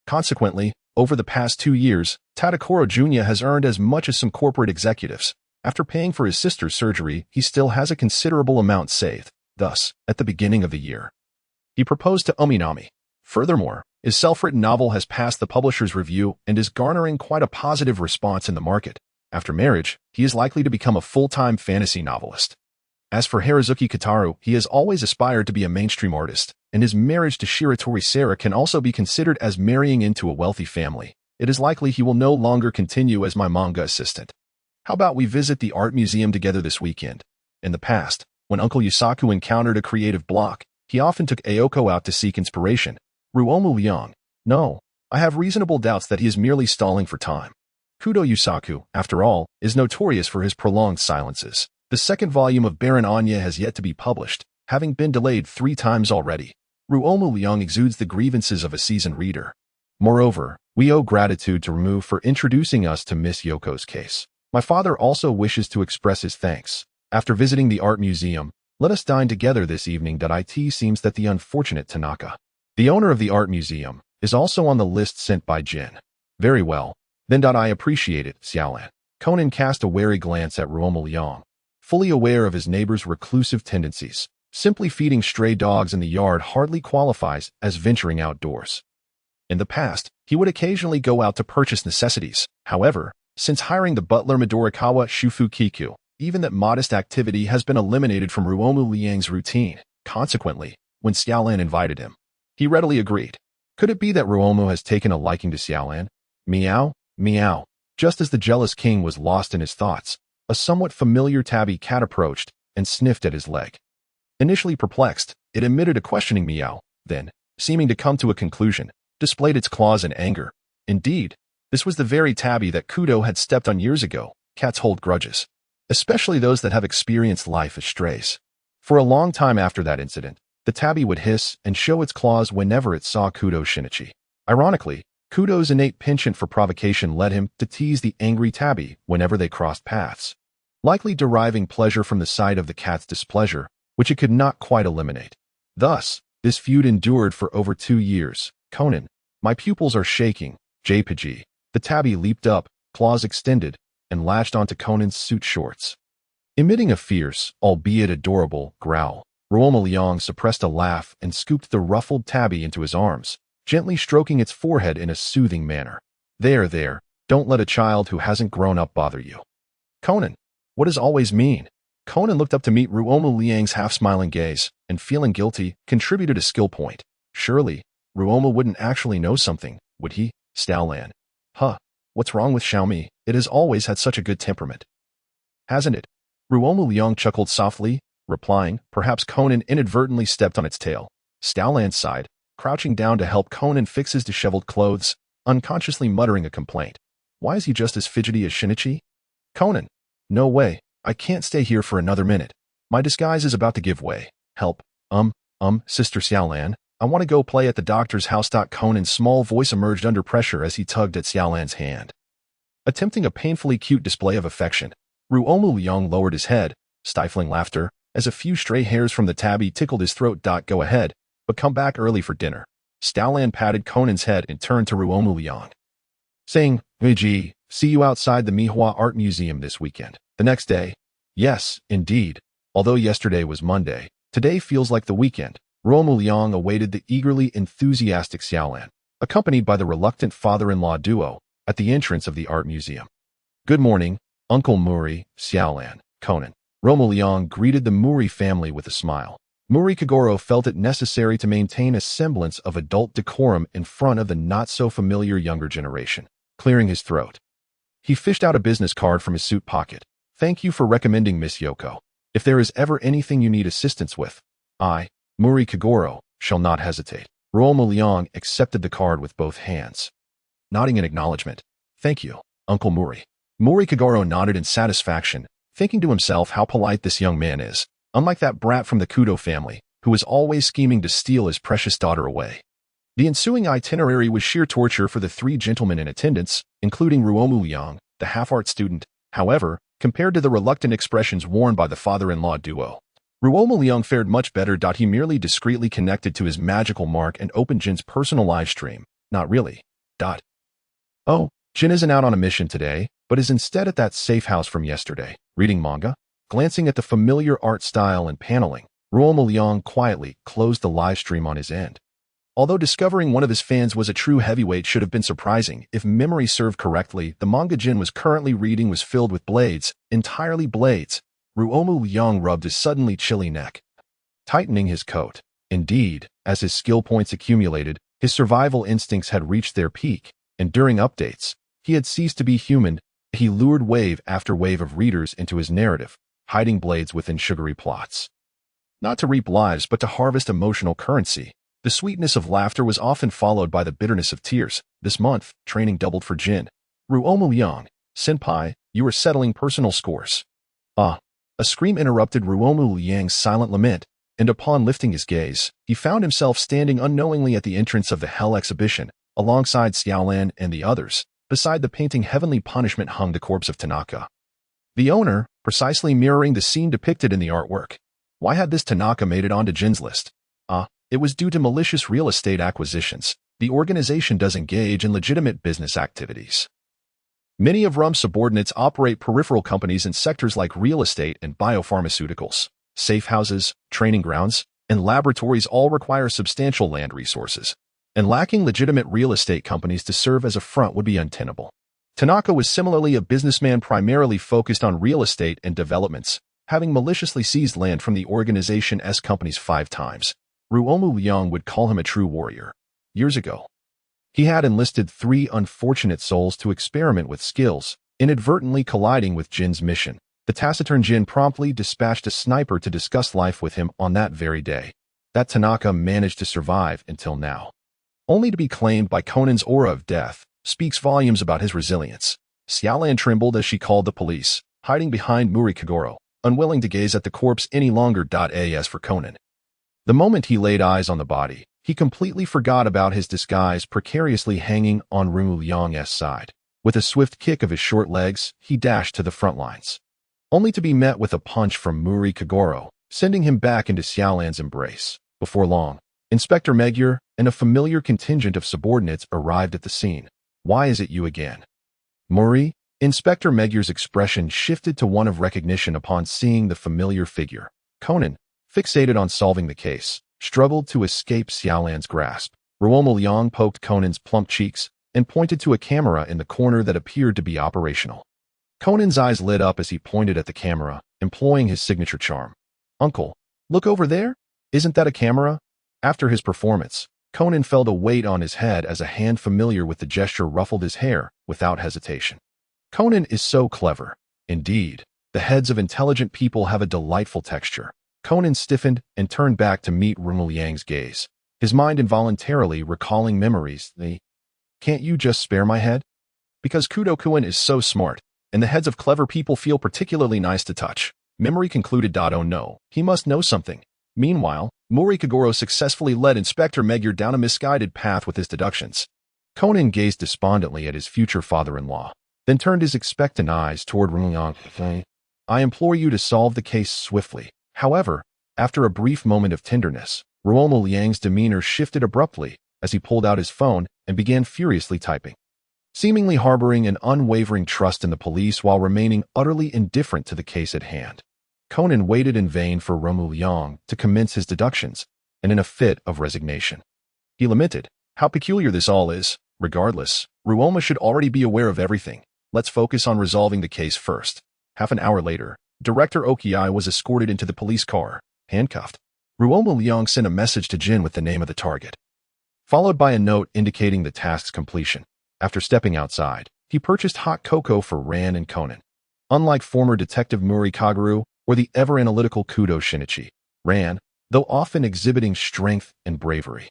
Consequently, over the past 2 years, Tadakoro Jr. has earned as much as some corporate executives. After paying for his sister's surgery, he still has a considerable amount saved. Thus, at the beginning of the year, he proposed to Ominami. Furthermore, his self-written novel has passed the publisher's review and is garnering quite a positive response in the market. After marriage, he is likely to become a full-time fantasy novelist. As for Harazuki Kataru, he has always aspired to be a mainstream artist, and his marriage to Shiratori Sarah can also be considered as marrying into a wealthy family. It is likely he will no longer continue as my manga assistant. How about we visit the art museum together this weekend? In the past, when Uncle Yusaku encountered a creative block, he often took Ayoko out to seek inspiration. Ruo Mu Liang. No, I have reasonable doubts that he is merely stalling for time. Kudo Yusaku, after all, is notorious for his prolonged silences. The second volume of Baron Anya has yet to be published, having been delayed 3 times already. Ruo Mu Liang exudes the grievances of a seasoned reader. Moreover, we owe gratitude to Rumu for introducing us to Miss Yoko's case. My father also wishes to express his thanks. After visiting the art museum, let us dine together this evening. It seems that the unfortunate Tanaka, the owner of the art museum, is also on the list sent by Jin. Very well. Then I appreciate it, Xiaolan. Conan cast a wary glance at Ruo Mu Liang. Fully aware of his neighbor's reclusive tendencies, simply feeding stray dogs in the yard hardly qualifies as venturing outdoors. In the past, he would occasionally go out to purchase necessities. However, since hiring the butler Midorikawa Shufukiku, even that modest activity has been eliminated from Ruo Mu Liang's routine. Consequently, when Xiaolan invited him, he readily agreed. Could it be that Ruo Mu has taken a liking to Xiaolan? Meow, meow. Just as the jealous king was lost in his thoughts, a somewhat familiar tabby cat approached and sniffed at his leg. Initially perplexed, it emitted a questioning meow, then, seeming to come to a conclusion, displayed its claws in anger. Indeed, this was the very tabby that Kudo had stepped on years ago. Cats hold grudges, especially those that have experienced life as strays. For a long time after that incident, the tabby would hiss and show its claws whenever it saw Kudo's Shinichi. Ironically, Kudo's innate penchant for provocation led him to tease the angry tabby whenever they crossed paths, likely deriving pleasure from the sight of the cat's displeasure, which it could not quite eliminate. Thus, this feud endured for over 2 years. Conan, my pupils are shaking. JPG. The tabby leaped up, claws extended, and lashed onto Conan's suit shorts. Emitting a fierce, albeit adorable, growl, Ruo Mu Liang suppressed a laugh and scooped the ruffled tabby into his arms, gently stroking its forehead in a soothing manner. There, don't let a child who hasn't grown up bother you. Conan, what does always mean? Conan looked up to meet Ruo Mu Liang's half-smiling gaze, and feeling guilty, contributed a skill point. Surely, Ruo Mu wouldn't actually know something, would he? Staolan. Huh, what's wrong with Xiaomi? It has always had such a good temperament. Hasn't it? Ruo Mu Liang chuckled softly, replying, perhaps Conan inadvertently stepped on its tail. Staolan sighed, crouching down to help Conan fix his disheveled clothes, unconsciously muttering a complaint. Why is he just as fidgety as Shinichi? Conan. No way, I can't stay here for another minute. My disguise is about to give way. Help. Sister Xiaolan, I want to go play at the doctor's house. Conan's small voice emerged under pressure as he tugged at Xiaolan's hand. Attempting a painfully cute display of affection, Ruo Mu Liang lowered his head, stifling laughter, as a few stray hairs from the tabby tickled his throat. Go ahead, but come back early for dinner. Staolan patted Conan's head and turned to Ruo Mu Liang, saying, Gee, see you outside the Mihua Art Museum this weekend. The next day? Yes, indeed. Although yesterday was Monday, today feels like the weekend. Ruo Mu Liang awaited the eagerly enthusiastic Xiaolan, accompanied by the reluctant father-in-law duo, at the entrance of the art museum. Good morning, Uncle Muri, Xiaolan, Conan. Ruo Mu Liang greeted the Muri family with a smile. Muri Kagoro felt it necessary to maintain a semblance of adult decorum in front of the not-so-familiar younger generation, clearing his throat. He fished out a business card from his suit pocket. Thank you for recommending Miss Yoko. If there is ever anything you need assistance with, I, Muri Kagoro, shall not hesitate. Ruo Mu Liang accepted the card with both hands, nodding in acknowledgement. Thank you, Uncle Muri. Muri Kagoro nodded in satisfaction, thinking to himself how polite this young man is, unlike that brat from the Kudo family, who was always scheming to steal his precious daughter away. The ensuing itinerary was sheer torture for the 3 gentlemen in attendance, including Ruo Mu Liang, the half-art student. However, compared to the reluctant expressions worn by the father-in-law duo, Ruo Mu Liang fared much better. He merely discreetly connected to his magical mark and opened Jin's personal live stream. Not really. Oh, Jin isn't out on a mission today, but is instead at that safe house from yesterday, reading manga. Glancing at the familiar art style and paneling, Ruo Mu Liang quietly closed the live stream on his end. Although discovering one of his fans was a true heavyweight should have been surprising, if memory served correctly, the manga Jin was currently reading was filled with blades, entirely blades. Ruo Mu Liang rubbed his suddenly chilly neck, tightening his coat. Indeed, as his skill points accumulated, his survival instincts had reached their peak, and during updates, he had ceased to be human. He lured wave after wave of readers into his narrative, hiding blades within sugary plots. Not to reap lives, but to harvest emotional currency. The sweetness of laughter was often followed by the bitterness of tears. This month, training doubled for Jin. Ruo Mu Liang, senpai, you are settling personal scores. A scream interrupted Ruo Mu Liang's silent lament, and upon lifting his gaze, he found himself standing unknowingly at the entrance of the Hell exhibition, alongside Xiaolan and the others. Beside the painting Heavenly Punishment hung the corpse of Tanaka, the owner, precisely mirroring the scene depicted in the artwork. Why had this Tanaka made it onto Jin's list? It was due to malicious real estate acquisitions. The organization does engage in legitimate business activities. Many of RUM's subordinates operate peripheral companies in sectors like real estate and biopharmaceuticals. Safe houses, training grounds, and laboratories all require substantial land resources, and lacking legitimate real estate companies to serve as a front would be untenable. Tanaka was similarly a businessman primarily focused on real estate and developments, having maliciously seized land from the organization's companies 5 times. Ruo Mu Liang would call him a true warrior. Years ago, he had enlisted 3 unfortunate souls to experiment with skills, inadvertently colliding with Jin's mission. The taciturn Jin promptly dispatched a sniper to discuss life with him on that very day. That Tanaka managed to survive until now, only to be claimed by Conan's aura of death, speaks volumes about his resilience. Xiaolan trembled as she called the police, hiding behind Muri Kagoro, unwilling to gaze at the corpse any longer. As for Conan, the moment he laid eyes on the body, he completely forgot about his disguise precariously hanging on Ruo Mu Liang's side. With a swift kick of his short legs, he dashed to the front lines, only to be met with a punch from Muri Kagoro, sending him back into Xiaolan's embrace. Before long, Inspector Magyar and a familiar contingent of subordinates arrived at the scene. "Why is it you again, Muri?" Inspector Magyar's expression shifted to one of recognition upon seeing the familiar figure. Conan, fixated on solving the case, struggled to escape Xiaolan's grasp. Ruo Mu Liang poked Conan's plump cheeks and pointed to a camera in the corner that appeared to be operational. Conan's eyes lit up as he pointed at the camera, employing his signature charm. "Uncle, look over there? Isn't that a camera?" After his performance, Conan felt a weight on his head as a hand familiar with the gesture ruffled his hair without hesitation. Conan is so clever. Indeed, the heads of intelligent people have a delightful texture. Conan stiffened and turned back to meet Ruo Mu Liang's gaze, his mind involuntarily recalling memories. "Can't you just spare my head?" Because Kudo-kun is so smart, and the heads of clever people feel particularly nice to touch. Memory concluded. "Oh no, he must know something." Meanwhile, Muri Kagoro successfully led Inspector Magyar down a misguided path with his deductions. Conan gazed despondently at his future father-in-law, then turned his expectant eyes toward Ruo Mu Liang. "I implore you to solve the case swiftly." However, after a brief moment of tenderness, Ruo Mu Liang's demeanor shifted abruptly as he pulled out his phone and began furiously typing, seemingly harboring an unwavering trust in the police while remaining utterly indifferent to the case at hand. Conan waited in vain for Ruo Mu Liang to commence his deductions, and in a fit of resignation, he lamented, "How peculiar this all is. Regardless, Ruoma should already be aware of everything. Let's focus on resolving the case first." Half an hour later, Director Okiai was escorted into the police car, handcuffed. Ruo Mu Liang sent a message to Jin with the name of the target, followed by a note indicating the task's completion. After stepping outside, he purchased hot cocoa for Ran and Conan. Unlike former Detective Muri Kaguru or the ever-analytical Kudo Shinichi, Ran, though often exhibiting strength and bravery,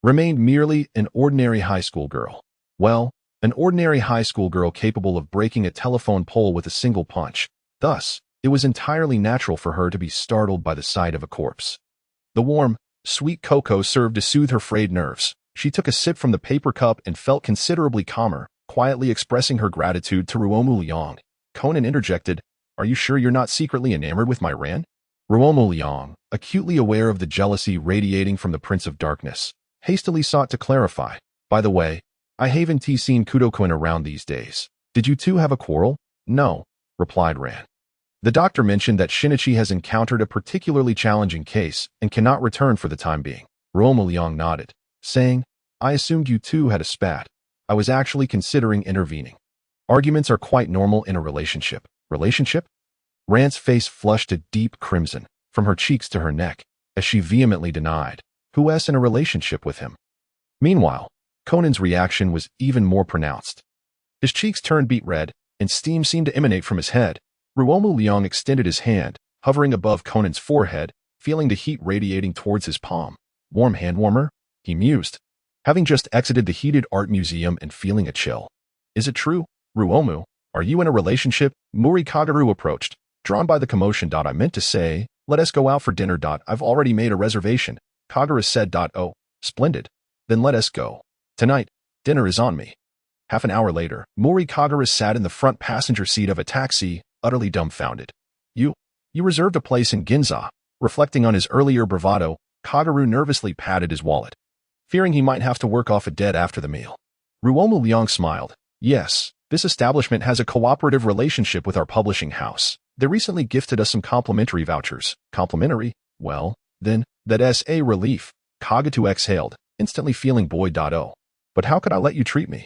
remained merely an ordinary high school girl. Well, an ordinary high school girl capable of breaking a telephone pole with a single punch. Thus, it was entirely natural for her to be startled by the sight of a corpse. The warm, sweet cocoa served to soothe her frayed nerves. She took a sip from the paper cup and felt considerably calmer, quietly expressing her gratitude to Ruo Mu Liang. Conan interjected, "Are you sure you're not secretly enamored with my Ran?" Ruo Mu Liang, acutely aware of the jealousy radiating from the Prince of Darkness, hastily sought to clarify, "By the way, I haven't seen Kudo-kun around these days. Did you two have a quarrel?" "No," replied Ran. "The doctor mentioned that Shinichi has encountered a particularly challenging case and cannot return for the time being." Ruo Mu Liang nodded, saying, "I assumed you two had a spat. I was actually considering intervening. Arguments are quite normal in a relationship." "Relationship?" Ran's face flushed a deep crimson, from her cheeks to her neck, as she vehemently denied, "Who is in a relationship with him?" Meanwhile, Conan's reaction was even more pronounced. His cheeks turned beet red, and steam seemed to emanate from his head. Ruo Mu Liang extended his hand, hovering above Conan's forehead, feeling the heat radiating towards his palm. "Warm hand warmer?" he mused, having just exited the heated art museum and feeling a chill. "Is it true, Ruomu? Are you in a relationship?" Muri Kaguru approached, drawn by the commotion. "I meant to say, let us go out for dinner. I've already made a reservation." Kagura said. "Oh, splendid. Then let us go. Tonight, dinner is on me." Half an hour later, Muri Kagura sat in the front passenger seat of a taxi, utterly dumbfounded. You reserved a place in Ginza." Reflecting on his earlier bravado, Kaguru nervously patted his wallet, fearing he might have to work off a debt after the meal. Ruo Mu Liang smiled. "Yes, this establishment has a cooperative relationship with our publishing house. They recently gifted us some complimentary vouchers." "Complimentary? Well, then, that's a relief." Kagatu exhaled, instantly feeling buoyed. "Oh. But how could I let you treat me?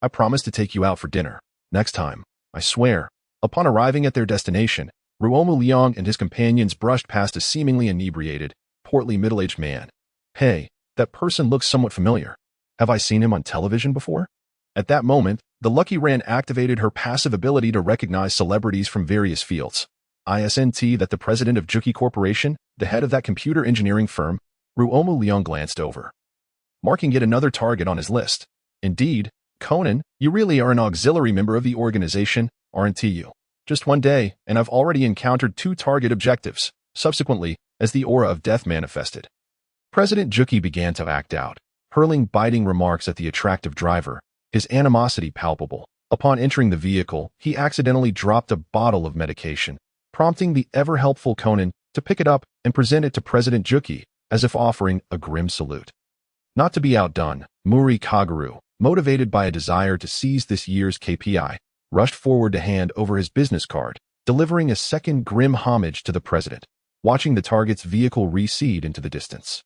I promised to take you out for dinner. Next time, I swear." Upon arriving at their destination, Ruo Mu Liang and his companions brushed past a seemingly inebriated, portly middle-aged man. "Hey, that person looks somewhat familiar. Have I seen him on television before?" At that moment, the lucky Ran activated her passive ability to recognize celebrities from various fields. ISNT that the president of Juki Corporation, the head of that computer engineering firm, Ruo Mu Liang glanced over, marking yet another target on his list. Indeed, Conan, you really are an auxiliary member of the organization, aren't you? Just one day, and I've already encountered 2 target objectives. Subsequently, as the aura of death manifested, President Juki began to act out, hurling biting remarks at the attractive driver, his animosity palpable. Upon entering the vehicle, he accidentally dropped a bottle of medication, prompting the ever-helpful Conan to pick it up and present it to President Juki, as if offering a grim salute. Not to be outdone, Muri Kaguru, motivated by a desire to seize this year's KPI, rushed forward to hand over his business card, delivering a second grim homage to the president, watching the target's vehicle recede into the distance.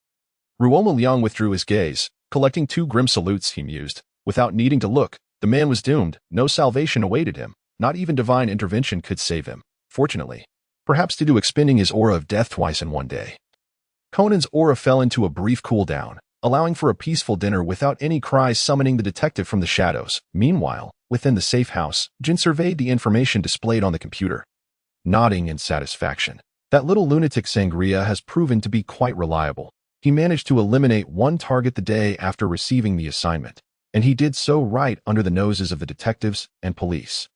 Ruo Mu Liang withdrew his gaze, collecting 2 grim salutes, he mused. Without needing to look, the man was doomed. No salvation awaited him. Not even divine intervention could save him. Fortunately, perhaps due to expending his aura of death twice in one day. Conan's aura fell into a brief cooldown, allowing for a peaceful dinner without any cries summoning the detective from the shadows. Meanwhile, within the safe house, Jin surveyed the information displayed on the computer, nodding in satisfaction. That little lunatic Sangria has proven to be quite reliable. He managed to eliminate 1 target the day after receiving the assignment, and he did so right under the noses of the detectives and police.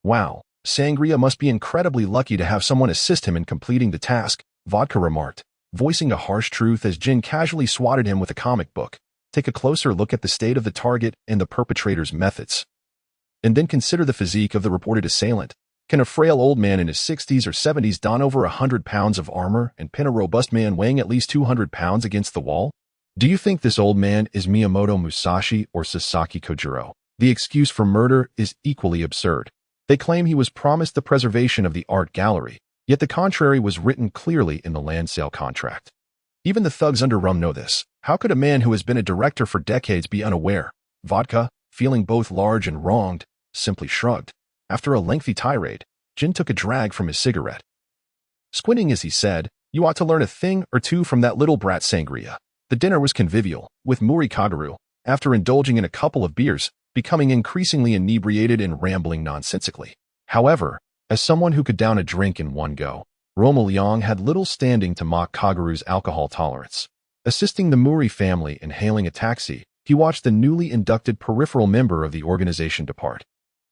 Wow, Sangria must be incredibly lucky to have someone assist him in completing the task, Vodka remarked, voicing a harsh truth as Jin casually swatted him with a comic book. Take a closer look at the state of the target and the perpetrator's methods, and then consider the physique of the reported assailant. Can a frail old man in his 60s or 70s don over 100 pounds of armor and pin a robust man weighing at least 200 pounds against the wall? Do you think this old man is Miyamoto Musashi or Sasaki Kojiro? The excuse for murder is equally absurd. They claim he was promised the preservation of the art gallery, yet the contrary was written clearly in the land sale contract. Even the thugs under rum know this. How could a man who has been a director for decades be unaware? Vodka, feeling both large and wronged, simply shrugged. After a lengthy tirade, Jin took a drag from his cigarette. Squinting as he said, "You ought to learn a thing or two from that little brat Sangria." The dinner was convivial, with Muri Kaguru, after indulging in a couple of beers, becoming increasingly inebriated and rambling nonsensically. However, as someone who could down a drink in one go, Ruo Mu Liang had little standing to mock Kaguru's alcohol tolerance. Assisting the Muri family in hailing a taxi, he watched the newly inducted peripheral member of the organization depart.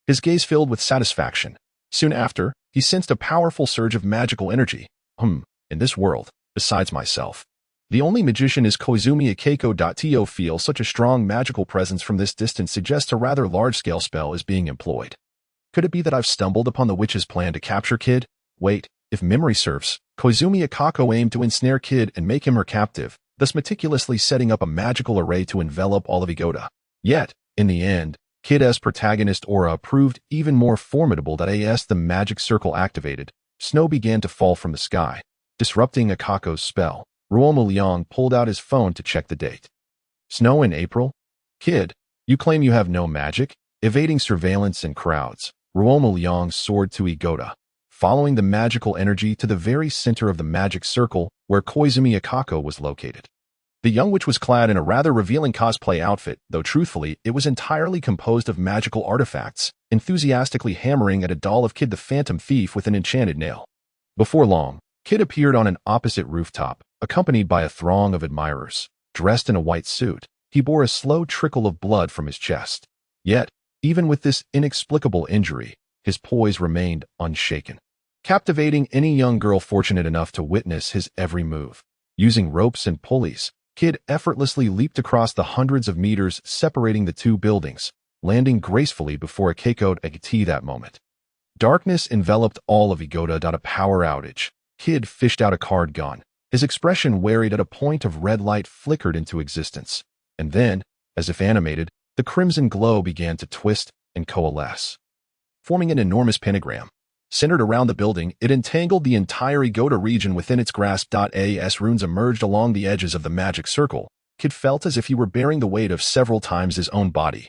His gaze filled with satisfaction. Soon after, he sensed a powerful surge of magical energy. In this world, besides myself, the only magician is Koizumi Akeko. Feel such a strong magical presence from this distance suggests a rather large-scale spell is being employed. Could it be that I've stumbled upon the witch's plan to capture Kid? Wait, if memory serves, Koizumi Akeko aimed to ensnare Kid and make him her captive, thus meticulously setting up a magical array to envelop all of Igoda. Yet, in the end, Kid's protagonist aura proved even more formidable that as the magic circle activated, snow began to fall from the sky, disrupting Akako's spell. Ruo Mu Liang pulled out his phone to check the date. Snow in April? Kid, you claim you have no magic? Evading surveillance and crowds, Ruo Mu Liang soared to Igoda, following the magical energy to the very center of the magic circle where Koizumi Akako was located. The young witch was clad in a rather revealing cosplay outfit, though truthfully, it was entirely composed of magical artifacts, enthusiastically hammering at a doll of Kid the Phantom Thief with an enchanted nail. Before long, Kid appeared on an opposite rooftop, accompanied by a throng of admirers. Dressed in a white suit, he bore a slow trickle of blood from his chest. Yet, even with this inexplicable injury, his poise remained unshaken, captivating any young girl fortunate enough to witness his every move. Using ropes and pulleys, Kid effortlessly leaped across the hundreds of meters separating the 2 buildings, landing gracefully before Akeko at that moment. Darkness enveloped all of Igoda. A power outage. Kid fished out a card gun. His expression wearied at a point of red light flickered into existence. And then, as if animated, the crimson glow began to twist and coalesce, forming an enormous pentagram. Centered around the building, it entangled the entire Igoda region within its grasp. As runes emerged along the edges of the magic circle, Kid felt as if he were bearing the weight of several times his own body.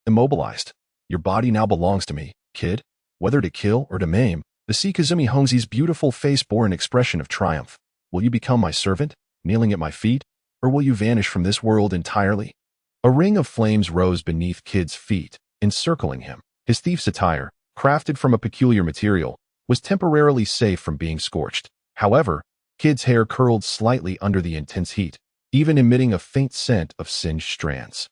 Immobilized. Your body now belongs to me, Kid. Whether to kill or to maim, the Kazumi Hongzi's beautiful face bore an expression of triumph. Will you become my servant, kneeling at my feet, or will you vanish from this world entirely? A ring of flames rose beneath Kid's feet, encircling him. His thief's attire, crafted from a peculiar material, was temporarily safe from being scorched. However, Kid's hair curled slightly under the intense heat, even emitting a faint scent of singed strands.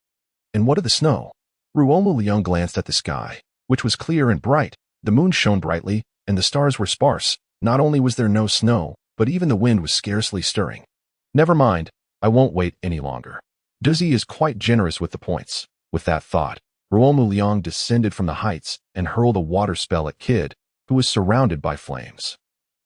And what of the snow? Ruo Mu Liang glanced at the sky, which was clear and bright. The moon shone brightly, and the stars were sparse. Not only was there no snow, but even the wind was scarcely stirring. Never mind, I won't wait any longer. Dizzy is quite generous with the points. With that thought, Ruo Mu Liang descended from the heights and hurled a water spell at Kid, who was surrounded by flames.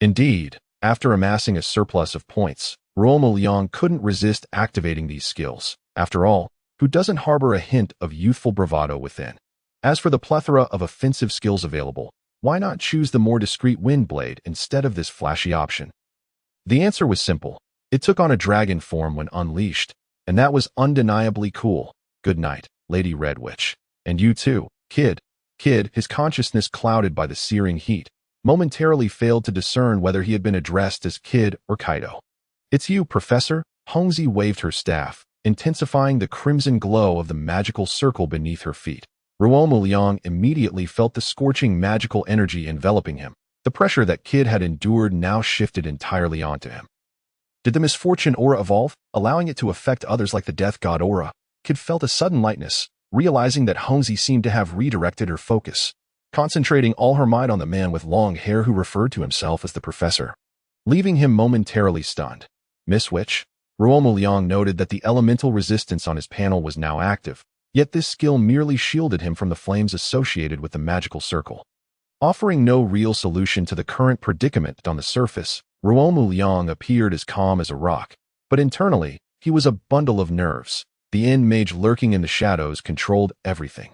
Indeed, after amassing a surplus of points, Ruo Mu Liang couldn't resist activating these skills. After all, who doesn't harbor a hint of youthful bravado within? As for the plethora of offensive skills available, why not choose the more discreet wind blade instead of this flashy option? The answer was simple. It took on a dragon form when unleashed, and that was undeniably cool. Good night, Lady Red Witch. And you too, Kid. Kid, his consciousness clouded by the searing heat, momentarily failed to discern whether he had been addressed as Kid or Kaido. It's you, Professor. Hongzi waved her staff, intensifying the crimson glow of the magical circle beneath her feet. Ruo Mu Liang immediately felt the scorching magical energy enveloping him. The pressure that Kid had endured now shifted entirely onto him. Did the misfortune aura evolve, allowing it to affect others like the death god aura? Kid felt a sudden lightness, realizing that Hongzi seemed to have redirected her focus, concentrating all her might on the man with long hair who referred to himself as the Professor, leaving him momentarily stunned. Miss Witch? Ruo Mu Liang noted that the elemental resistance on his panel was now active, yet this skill merely shielded him from the flames associated with the magical circle. Offering no real solution to the current predicament on the surface, Ruo Mu Liang appeared as calm as a rock, but internally, he was a bundle of nerves. The end mage lurking in the shadows controlled everything,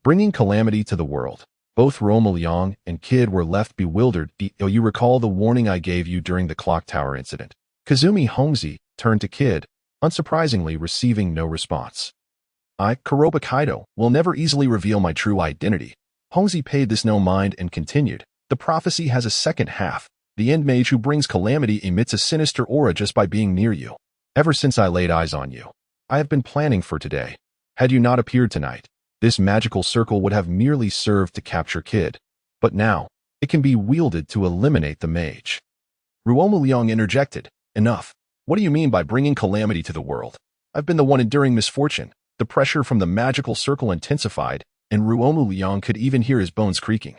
bringing calamity to the world. Both Ruo Mu Liang and Kid were left bewildered. You recall the warning I gave you during the clock tower incident? Kazumi Hongzi turned to Kid, unsurprisingly receiving no response. I, Kuroba Kaido, will never easily reveal my true identity. Hongzi paid this no mind and continued. The prophecy has a second half. The end mage who brings calamity emits a sinister aura just by being near you. Ever since I laid eyes on you, I have been planning for today. Had you not appeared tonight, this magical circle would have merely served to capture Kid. But now, it can be wielded to eliminate the mage. Ruo Mu Liang interjected. Enough. What do you mean by bringing calamity to the world? I've been the one enduring misfortune. The pressure from the magical circle intensified, and Ruo Mu Liang could even hear his bones creaking.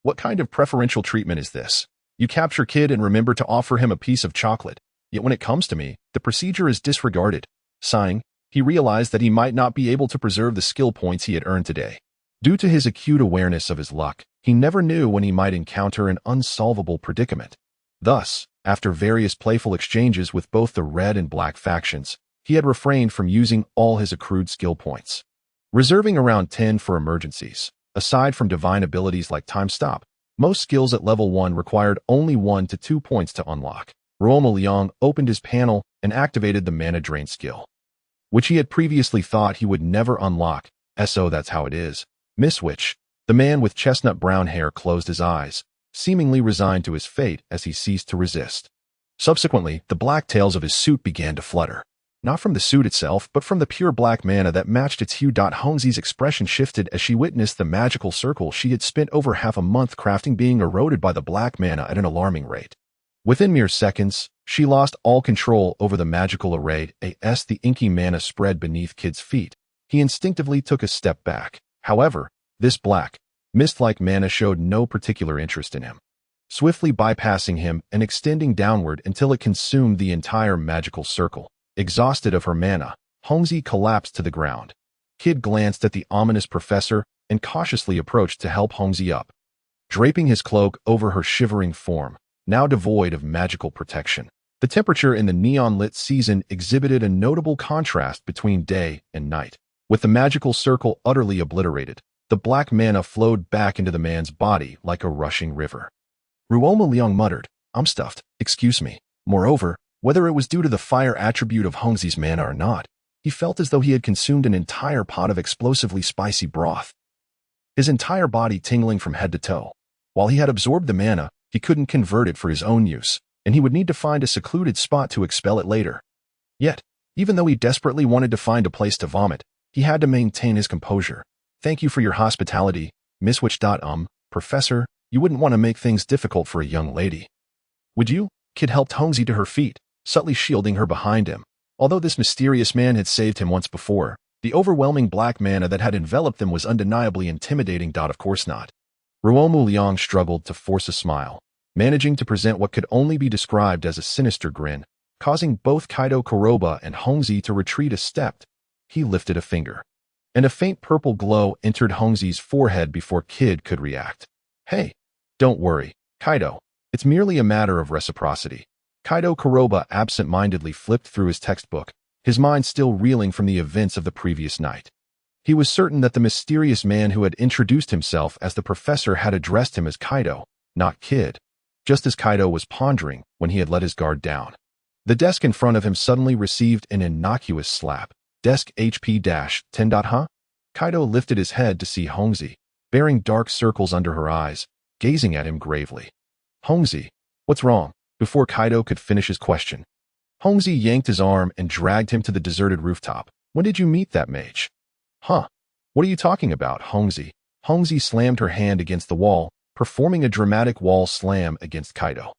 What kind of preferential treatment is this? You capture Kid and remember to offer him a piece of chocolate. Yet when it comes to me, the procedure is disregarded. Sighing, he realized that he might not be able to preserve the skill points he had earned today. Due to his acute awareness of his luck, he never knew when he might encounter an unsolvable predicament. Thus, after various playful exchanges with both the red and black factions, he had refrained from using all his accrued skill points, reserving around 10 for emergencies. Aside from divine abilities like Time Stop, most skills at level 1 required only 1 to 2 points to unlock. Ruo Mu Liang opened his panel and activated the Mana Drain skill, which he had previously thought he would never unlock. So that's how it is. Miss Witch, the man with chestnut brown hair, closed his eyes, seemingly resigned to his fate as he ceased to resist. Subsequently, the black tails of his suit began to flutter. Not from the suit itself, but from the pure black mana that matched its hue. Hongzi's expression shifted as she witnessed the magical circle she had spent over half a month crafting being eroded by the black mana at an alarming rate. Within mere seconds, she lost all control over the magical array as the inky mana spread beneath Kid's feet. He instinctively took a step back. However, this black, mist-like mana showed no particular interest in him, swiftly bypassing him and extending downward until it consumed the entire magical circle. Exhausted of her mana, Hongzi collapsed to the ground. Kid glanced at the ominous professor and cautiously approached to help Hongzi up, draping his cloak over her shivering form, now devoid of magical protection. The temperature in the neon-lit season exhibited a notable contrast between day and night. With the magical circle utterly obliterated, the black mana flowed back into the man's body like a rushing river. Ruo Mu Liang muttered, I'm stuffed, excuse me. Moreover, whether it was due to the fire attribute of Hongzi's mana or not, he felt as though he had consumed an entire pot of explosively spicy broth, his entire body tingling from head to toe. While he had absorbed the mana, he couldn't convert it for his own use, and he would need to find a secluded spot to expel it later. Yet, even though he desperately wanted to find a place to vomit, he had to maintain his composure. Thank you for your hospitality, Miss Witch. Professor, You wouldn't want to make things difficult for a young lady. Would you? Kid helped Hongzi to her feet, subtly shielding her behind him. Although this mysterious man had saved him once before, the overwhelming black mana that had enveloped them was undeniably intimidating. Of course not. Ruo Mu Liang struggled to force a smile, managing to present what could only be described as a sinister grin, causing both Kaido Kuroba and Hongzi to retreat a step. He lifted a finger, and a faint purple glow entered Hongzi's forehead before Kid could react. Hey, don't worry, Kaido. It's merely a matter of reciprocity. Kaido Kuroba absent-mindedly flipped through his textbook, his mind still reeling from the events of the previous night. He was certain that the mysterious man who had introduced himself as the professor had addressed him as Kaido, not Kid, just as Kaido was pondering when he had let his guard down. The desk in front of him suddenly received an innocuous slap. Desk HP-10. Huh? Kaido lifted his head to see Hongzi, bearing dark circles under her eyes, gazing at him gravely. Hongzi, what's wrong? Before Kaido could finish his question, Hongzi yanked his arm and dragged him to the deserted rooftop. When did you meet that mage? Huh? What are you talking about, Hongzi? Hongzi slammed her hand against the wall, performing a dramatic wall slam against Kaido.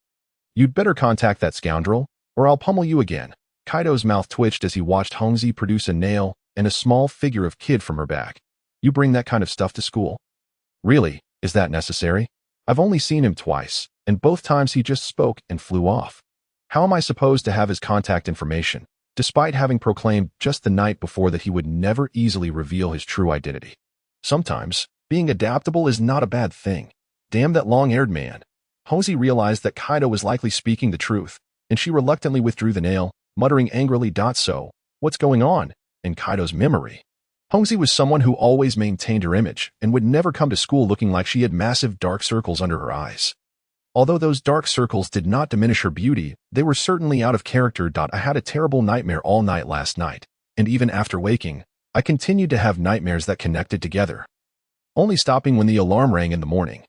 You'd better contact that scoundrel, or I'll pummel you again. Kaido's mouth twitched as he watched Hongzi produce a nail and a small figure of Kid from her back. You bring that kind of stuff to school? Really? Is that necessary? I've only seen him twice, and both times he just spoke and flew off. How am I supposed to have his contact information, despite having proclaimed just the night before that he would never easily reveal his true identity? Sometimes, being adaptable is not a bad thing. Damn that long-haired man. Hongzi realized that Kaido was likely speaking the truth, and she reluctantly withdrew the nail, muttering angrily. So, what's going on? In Kaido's memory, Hongzi was someone who always maintained her image and would never come to school looking like she had massive dark circles under her eyes. Although those dark circles did not diminish her beauty, they were certainly out of character. I had a terrible nightmare all night last night, and even after waking, I continued to have nightmares that connected together, only stopping when the alarm rang in the morning.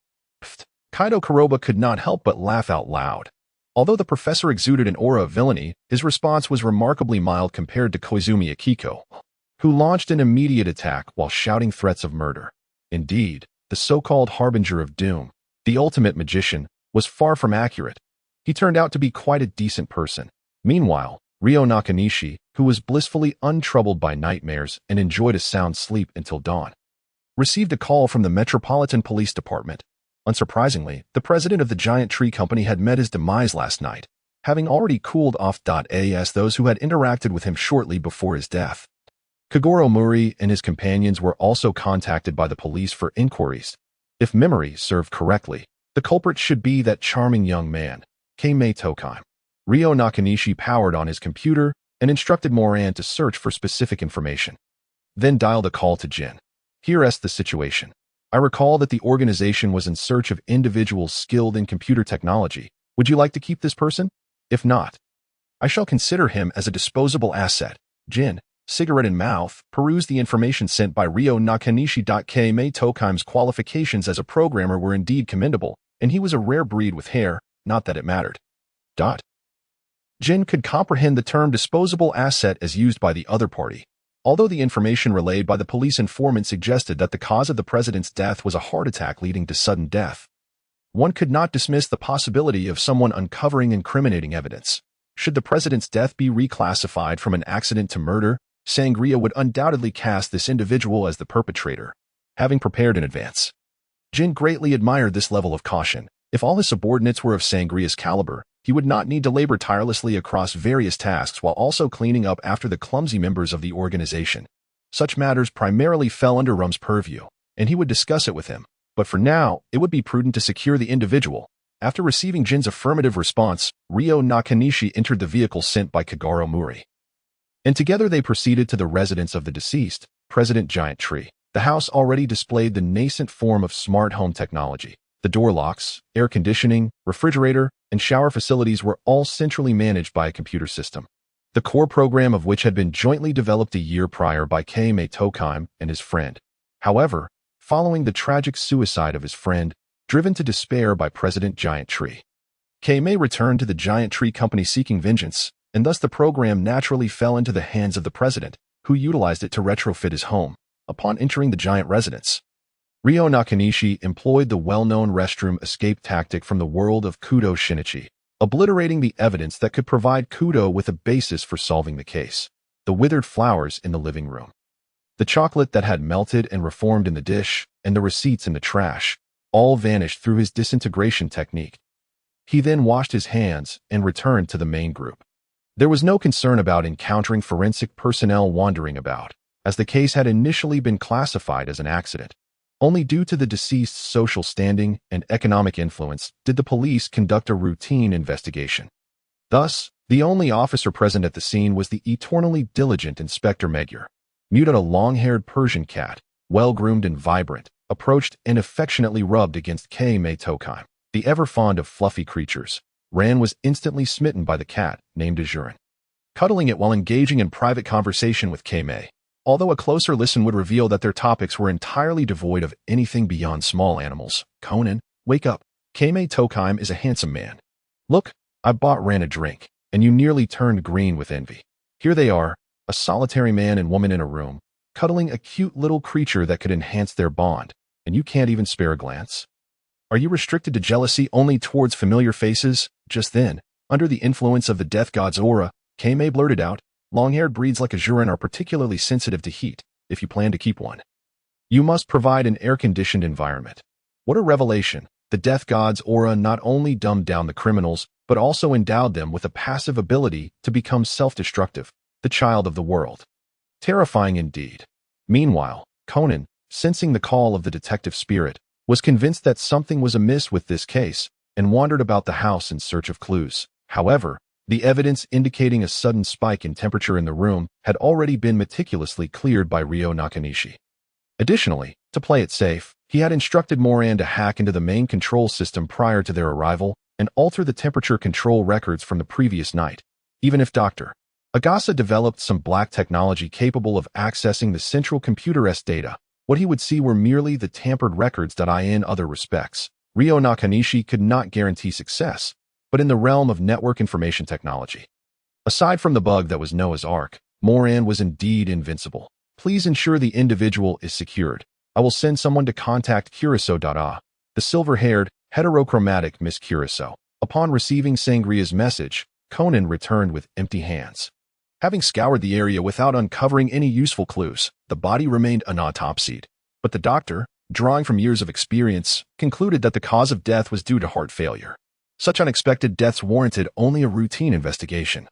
Pfft. Kaido Kuroba could not help but laugh out loud. Although the professor exuded an aura of villainy, his response was remarkably mild compared to Koizumi Akiko, who launched an immediate attack while shouting threats of murder. Indeed, the so-called harbinger of doom, the ultimate magician, was far from accurate. He turned out to be quite a decent person. Meanwhile, Ryo Nakanishi, who was blissfully untroubled by nightmares and enjoyed a sound sleep until dawn, received a call from the Metropolitan Police Department. Unsurprisingly, the president of the Giant Tree Company had met his demise last night, having already cooled off. As those who had interacted with him shortly before his death. Kagoro Muri and his companions were also contacted by the police for inquiries. If memory served correctly, the culprit should be that charming young man, Keimei Tokai. Ryo Nakanishi powered on his computer and instructed Moran to search for specific information. Then dialed a call to Jin. Here's the situation. I recall that the organization was in search of individuals skilled in computer technology. Would you like to keep this person? If not, I shall consider him as a disposable asset. Jin, cigarette in mouth, perused the information sent by Ryo Nakanishi. Keimei Tokaim's qualifications as a programmer were indeed commendable, and he was a rare breed with hair, not that it mattered. Jin could comprehend the term disposable asset as used by the other party. Although the information relayed by the police informant suggested that the cause of the president's death was a heart attack leading to sudden death, one could not dismiss the possibility of someone uncovering incriminating evidence. Should the president's death be reclassified from an accident to murder, Sangria would undoubtedly cast this individual as the perpetrator, having prepared in advance. Jin greatly admired this level of caution. If all his subordinates were of Sangria's caliber, he would not need to labor tirelessly across various tasks while also cleaning up after the clumsy members of the organization. Such matters primarily fell under Rum's purview, and he would discuss it with him. But for now, it would be prudent to secure the individual. After receiving Jin's affirmative response, Ryo Nakanishi entered the vehicle sent by Kagoro Muri. And together they proceeded to the residence of the deceased, President Giant Tree. The house already displayed the nascent form of smart home technology. The door locks, air conditioning, refrigerator, and shower facilities were all centrally managed by a computer system, the core program of which had been jointly developed a year prior by Keimei Tokaim and his friend. However, following the tragic suicide of his friend, driven to despair by President Giant Tree, Keimei returned to the Giant Tree Company seeking vengeance, and thus the program naturally fell into the hands of the president, who utilized it to retrofit his home. Upon entering the giant residence, Ryo Nakanishi employed the well-known restroom escape tactic from the world of Kudo Shinichi, obliterating the evidence that could provide Kudo with a basis for solving the case. The withered flowers in the living room, the chocolate that had melted and reformed in the dish, and the receipts in the trash, all vanished through his disintegration technique. He then washed his hands and returned to the main group. There was no concern about encountering forensic personnel wandering about, as the case had initially been classified as an accident. Only due to the deceased's social standing and economic influence did the police conduct a routine investigation. Thus, the only officer present at the scene was the eternally diligent Inspector Magyar. Muted, a long-haired Persian cat, well-groomed and vibrant, approached and affectionately rubbed against Kei-mei Tokaim. The ever-fond of fluffy creatures, Ran was instantly smitten by the cat, named Azurin. Cuddling it while engaging in private conversation with Kei-mei, although a closer listen would reveal that their topics were entirely devoid of anything beyond small animals. Conan, wake up. Kei-mei Tokaim is a handsome man. Look, I bought Ran a drink, and you nearly turned green with envy. Here they are, a solitary man and woman in a room, cuddling a cute little creature that could enhance their bond, and you can't even spare a glance? Are you restricted to jealousy only towards familiar faces? Just then, under the influence of the death god's aura, Kei-mei blurted out, long-haired breeds like Azurin are particularly sensitive to heat, if you plan to keep one. You must provide an air-conditioned environment. What a revelation! The death god's aura not only dumbed down the criminals, but also endowed them with a passive ability to become self-destructive, the child of the world. Terrifying indeed. Meanwhile, Conan, sensing the call of the detective spirit, was convinced that something was amiss with this case, and wandered about the house in search of clues. However, the evidence indicating a sudden spike in temperature in the room had already been meticulously cleared by Ryo Nakanishi. Additionally, to play it safe, he had instructed Moran to hack into the main control system prior to their arrival and alter the temperature control records from the previous night. Even if Dr. Agasa developed some black technology capable of accessing the central computer's data, what he would see were merely the tampered records. In other respects, Ryo Nakanishi could not guarantee success, but in the realm of network information technology. Aside from the bug that was Noah's Ark, Moran was indeed invincible. Please ensure the individual is secured. I will send someone to contact Curacao. The silver-haired, heterochromatic Miss Curacao. Upon receiving Sangria's message, Conan returned with empty hands. Having scoured the area without uncovering any useful clues, the body remained unautopsied. But the doctor, drawing from years of experience, concluded that the cause of death was due to heart failure. Such unexpected deaths warranted only a routine investigation.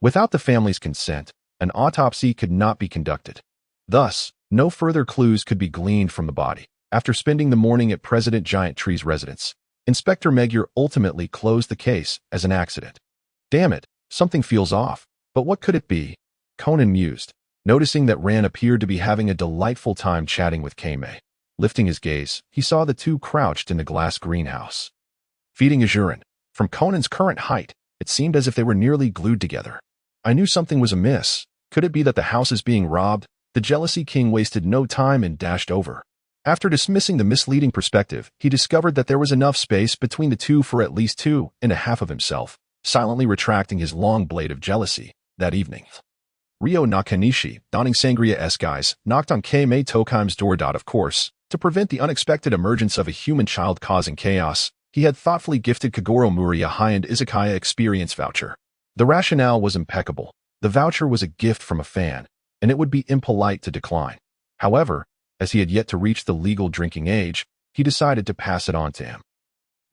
Without the family's consent, an autopsy could not be conducted. Thus, no further clues could be gleaned from the body. After spending the morning at President Giant Tree's residence, Inspector Magyar ultimately closed the case as an accident. Damn it, something feels off. But what could it be? Conan mused, noticing that Ran appeared to be having a delightful time chatting with Kei-mei. Lifting his gaze, he saw the two crouched in the glass greenhouse, feeding Azurin. From Conan's current height, it seemed as if they were nearly glued together. I knew something was amiss. Could it be that the house is being robbed? The jealousy king wasted no time and dashed over. After dismissing the misleading perspective, he discovered that there was enough space between the two for at least 2.5 of himself, silently retracting his long blade of jealousy. That evening, Ryo Nakanishi, donning Sangria-esque guise, knocked on Kei-mei Tokaim's door. Of course, to prevent the unexpected emergence of a human child causing chaos, he had thoughtfully gifted Kagoro Muri a high-end izakaya experience voucher. The rationale was impeccable. The voucher was a gift from a fan, and it would be impolite to decline. However, as he had yet to reach the legal drinking age, he decided to pass it on to him.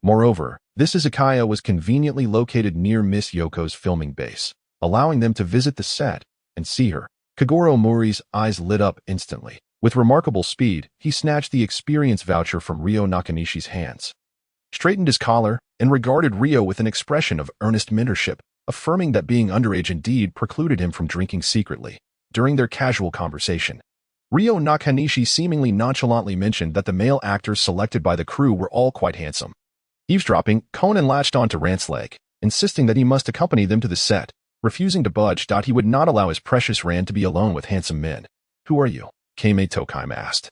Moreover, this izakaya was conveniently located near Miss Yoko's filming base, allowing them to visit the set and see her. Kagoro Muri's eyes lit up instantly. With remarkable speed, he snatched the experience voucher from Ryo Nakanishi's hands, straightened his collar, and regarded Ryo with an expression of earnest mentorship, affirming that being underage indeed precluded him from drinking secretly. During their casual conversation, Ryo Nakanishi seemingly nonchalantly mentioned that the male actors selected by the crew were all quite handsome. Eavesdropping, Conan latched onto Rant's leg, insisting that he must accompany them to the set. Refusing to budge, he would not allow his precious Rand to be alone with handsome men. Who are you? Kei-mei Tokaim asked,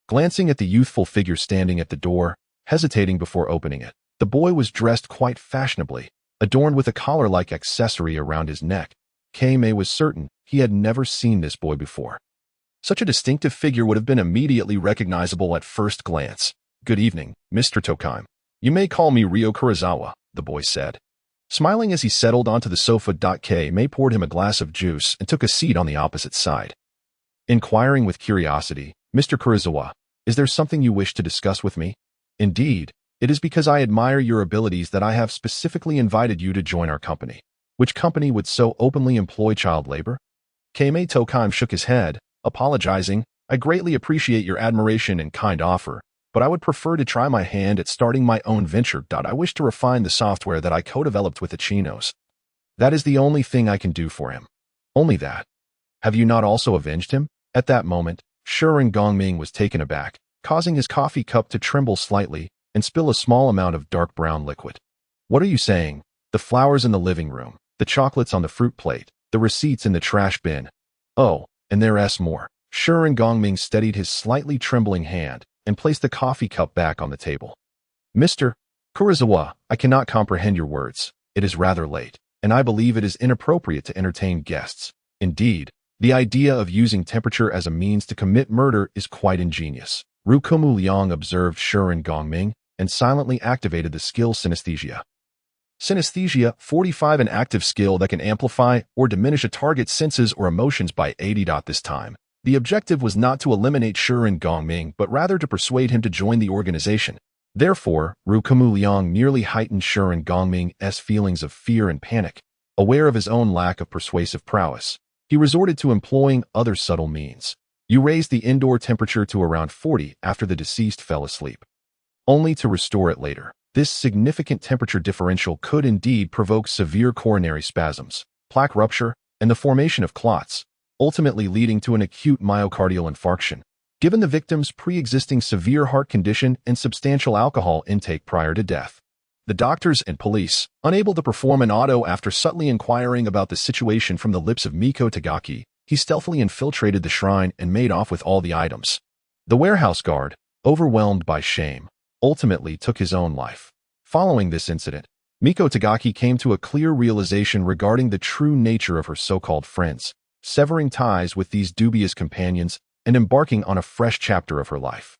glancing at the youthful figure standing at the door, hesitating before opening it. The boy was dressed quite fashionably, adorned with a collar-like accessory around his neck. Kei-mei was certain he had never seen this boy before. Such a distinctive figure would have been immediately recognizable at first glance. "Good evening, Mr. Tokime. You may call me Ryo Kurosawa," the boy said. Smiling as he settled onto the sofa. Kei poured him a glass of juice and took a seat on the opposite side. Inquiring with curiosity, "Mr. Kurosawa, is there something you wish to discuss with me?" "Indeed, it is because I admire your abilities that I have specifically invited you to join our company." "Which company would so openly employ child labor?" Keimei Tokime shook his head, apologizing. "I greatly appreciate your admiration and kind offer, but I would prefer to try my hand at starting my own venture. I wish to refine the software that I co-developed with the Chinos. That is the only thing I can do for him." "Only that? Have you not also avenged him?" At that moment, Shiren Gongming was taken aback, causing his coffee cup to tremble slightly and spill a small amount of dark brown liquid. "What are you saying? The flowers in the living room, the chocolates on the fruit plate, the receipts in the trash bin. Oh, and there's more." Shiren Gongming steadied his slightly trembling hand and placed the coffee cup back on the table. "Mr. Kurosawa, I cannot comprehend your words. It is rather late, and I believe it is inappropriate to entertain guests. Indeed, the idea of using temperature as a means to commit murder is quite ingenious." Ruo Mu Liang observed Shiren Gongming and silently activated the skill synesthesia. Synesthesia 45, an active skill that can amplify or diminish a target's senses or emotions by 80. This time, the objective was not to eliminate Shiren Gongming, but rather to persuade him to join the organization. Therefore, Ruo Mu Liang merely heightened Shiren Gongming's feelings of fear and panic. Aware of his own lack of persuasive prowess, he resorted to employing other subtle means. "You raised the indoor temperature to around 40 after the deceased fell asleep, only to restore it later. This significant temperature differential could indeed provoke severe coronary spasms, plaque rupture, and the formation of clots, ultimately leading to an acute myocardial infarction. Given the victim's pre-existing severe heart condition and substantial alcohol intake prior to death, the doctors and police, unable to perform an auto after subtly inquiring about the situation from the lips of Miko Tagaki, he stealthily infiltrated the shrine and made off with all the items. The warehouse guard, overwhelmed by shame, ultimately took his own life. Following this incident, Miko Tagaki came to a clear realization regarding the true nature of her so-called friends, severing ties with these dubious companions and embarking on a fresh chapter of her life.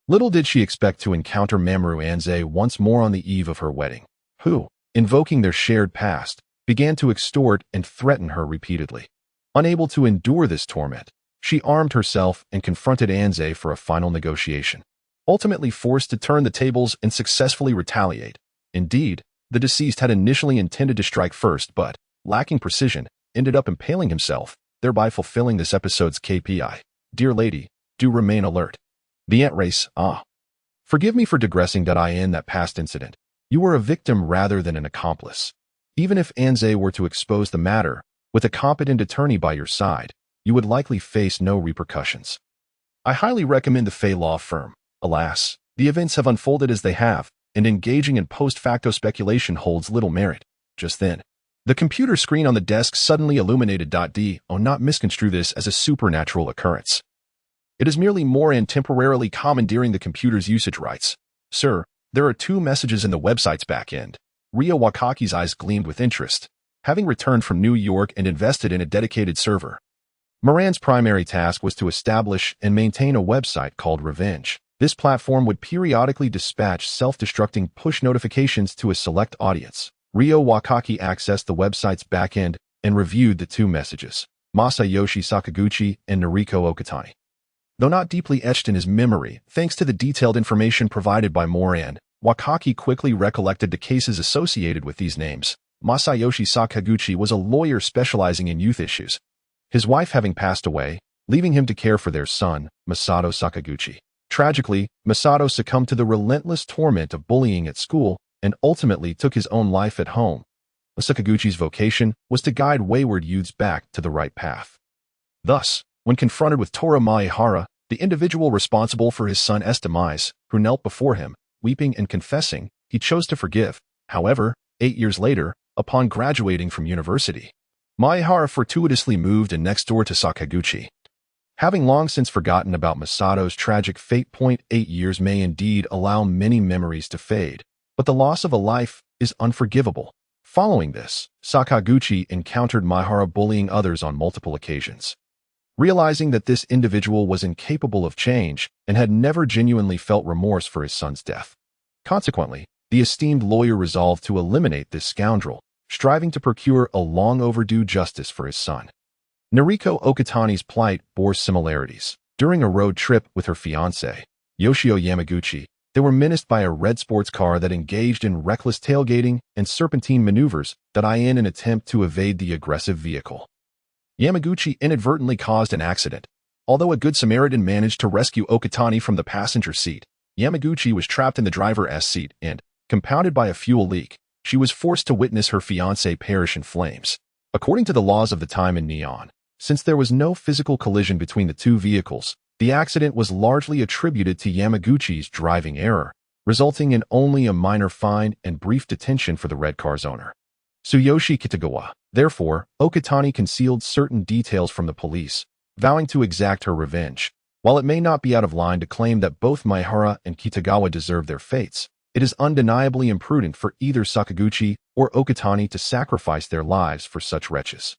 Little did she expect to encounter Mamoru Anze once more on the eve of her wedding, who, invoking their shared past, began to extort and threaten her repeatedly. Unable to endure this torment, she armed herself and confronted Anze for a final negotiation, ultimately forced to turn the tables and successfully retaliate. Indeed, the deceased had initially intended to strike first, but, lacking precision, ended up impaling himself, thereby fulfilling this episode's KPI. Dear lady, do remain alert. The ant race, Forgive me for digressing in that past incident. You were a victim rather than an accomplice. Even if Anze were to expose the matter, with a competent attorney by your side, you would likely face no repercussions. I highly recommend the Fei Law Firm. Alas, the events have unfolded as they have, and engaging in post-facto speculation holds little merit. Just then, the computer screen on the desk suddenly illuminated. Do not misconstrue this as a supernatural occurrence. It is merely Moran temporarily commandeering the computer's usage rights. Sir, there are 2 messages in the website's back-end. Ryo Wakaki's eyes gleamed with interest, having returned from New York and invested in a dedicated server. Moran's primary task was to establish and maintain a website called Revenge. This platform would periodically dispatch self-destructing push notifications to a select audience. Ryo Wakaki accessed the website's back-end and reviewed the 2 messages, Masayoshi Sakaguchi and Noriko Okatani. Though not deeply etched in his memory, thanks to the detailed information provided by Moran, Wakaki quickly recollected the cases associated with these names. Masayoshi Sakaguchi was a lawyer specializing in youth issues, his wife having passed away, leaving him to care for their son, Masato Sakaguchi. Tragically, Masato succumbed to the relentless torment of bullying at school and ultimately took his own life at home. Sakaguchi's vocation was to guide wayward youths back to the right path. Thus, when confronted with Tora Maehara, the individual responsible for his son's demise, who knelt before him, weeping and confessing, he chose to forgive. However, 8 years later, upon graduating from university, Maehara fortuitously moved in next door to Sakaguchi. Having long since forgotten about Masato's tragic fate. 8 years may indeed allow many memories to fade, but the loss of a life is unforgivable. Following this, Sakaguchi encountered Maehara bullying others on multiple occasions. Realizing that this individual was incapable of change and had never genuinely felt remorse for his son's death. Consequently, the esteemed lawyer resolved to eliminate this scoundrel, striving to procure a long-overdue justice for his son. Noriko Okatani's plight bore similarities. During a road trip with her fiancé, Yoshio Yamaguchi, they were menaced by a red sports car that engaged in reckless tailgating and serpentine maneuvers in an attempt to evade the aggressive vehicle. Yamaguchi inadvertently caused an accident. Although a good Samaritan managed to rescue Okatani from the passenger seat, Yamaguchi was trapped in the driver's seat and, compounded by a fuel leak, she was forced to witness her fiancé perish in flames. According to the laws of the time in Neon, since there was no physical collision between the two vehicles, the accident was largely attributed to Yamaguchi's driving error, resulting in only a minor fine and brief detention for the red car's owner. Tsuyoshi Kitagawa. Therefore, Okatani concealed certain details from the police, vowing to exact her revenge. While it may not be out of line to claim that both Maehara and Kitagawa deserve their fates, it is undeniably imprudent for either Sakaguchi or Okatani to sacrifice their lives for such wretches.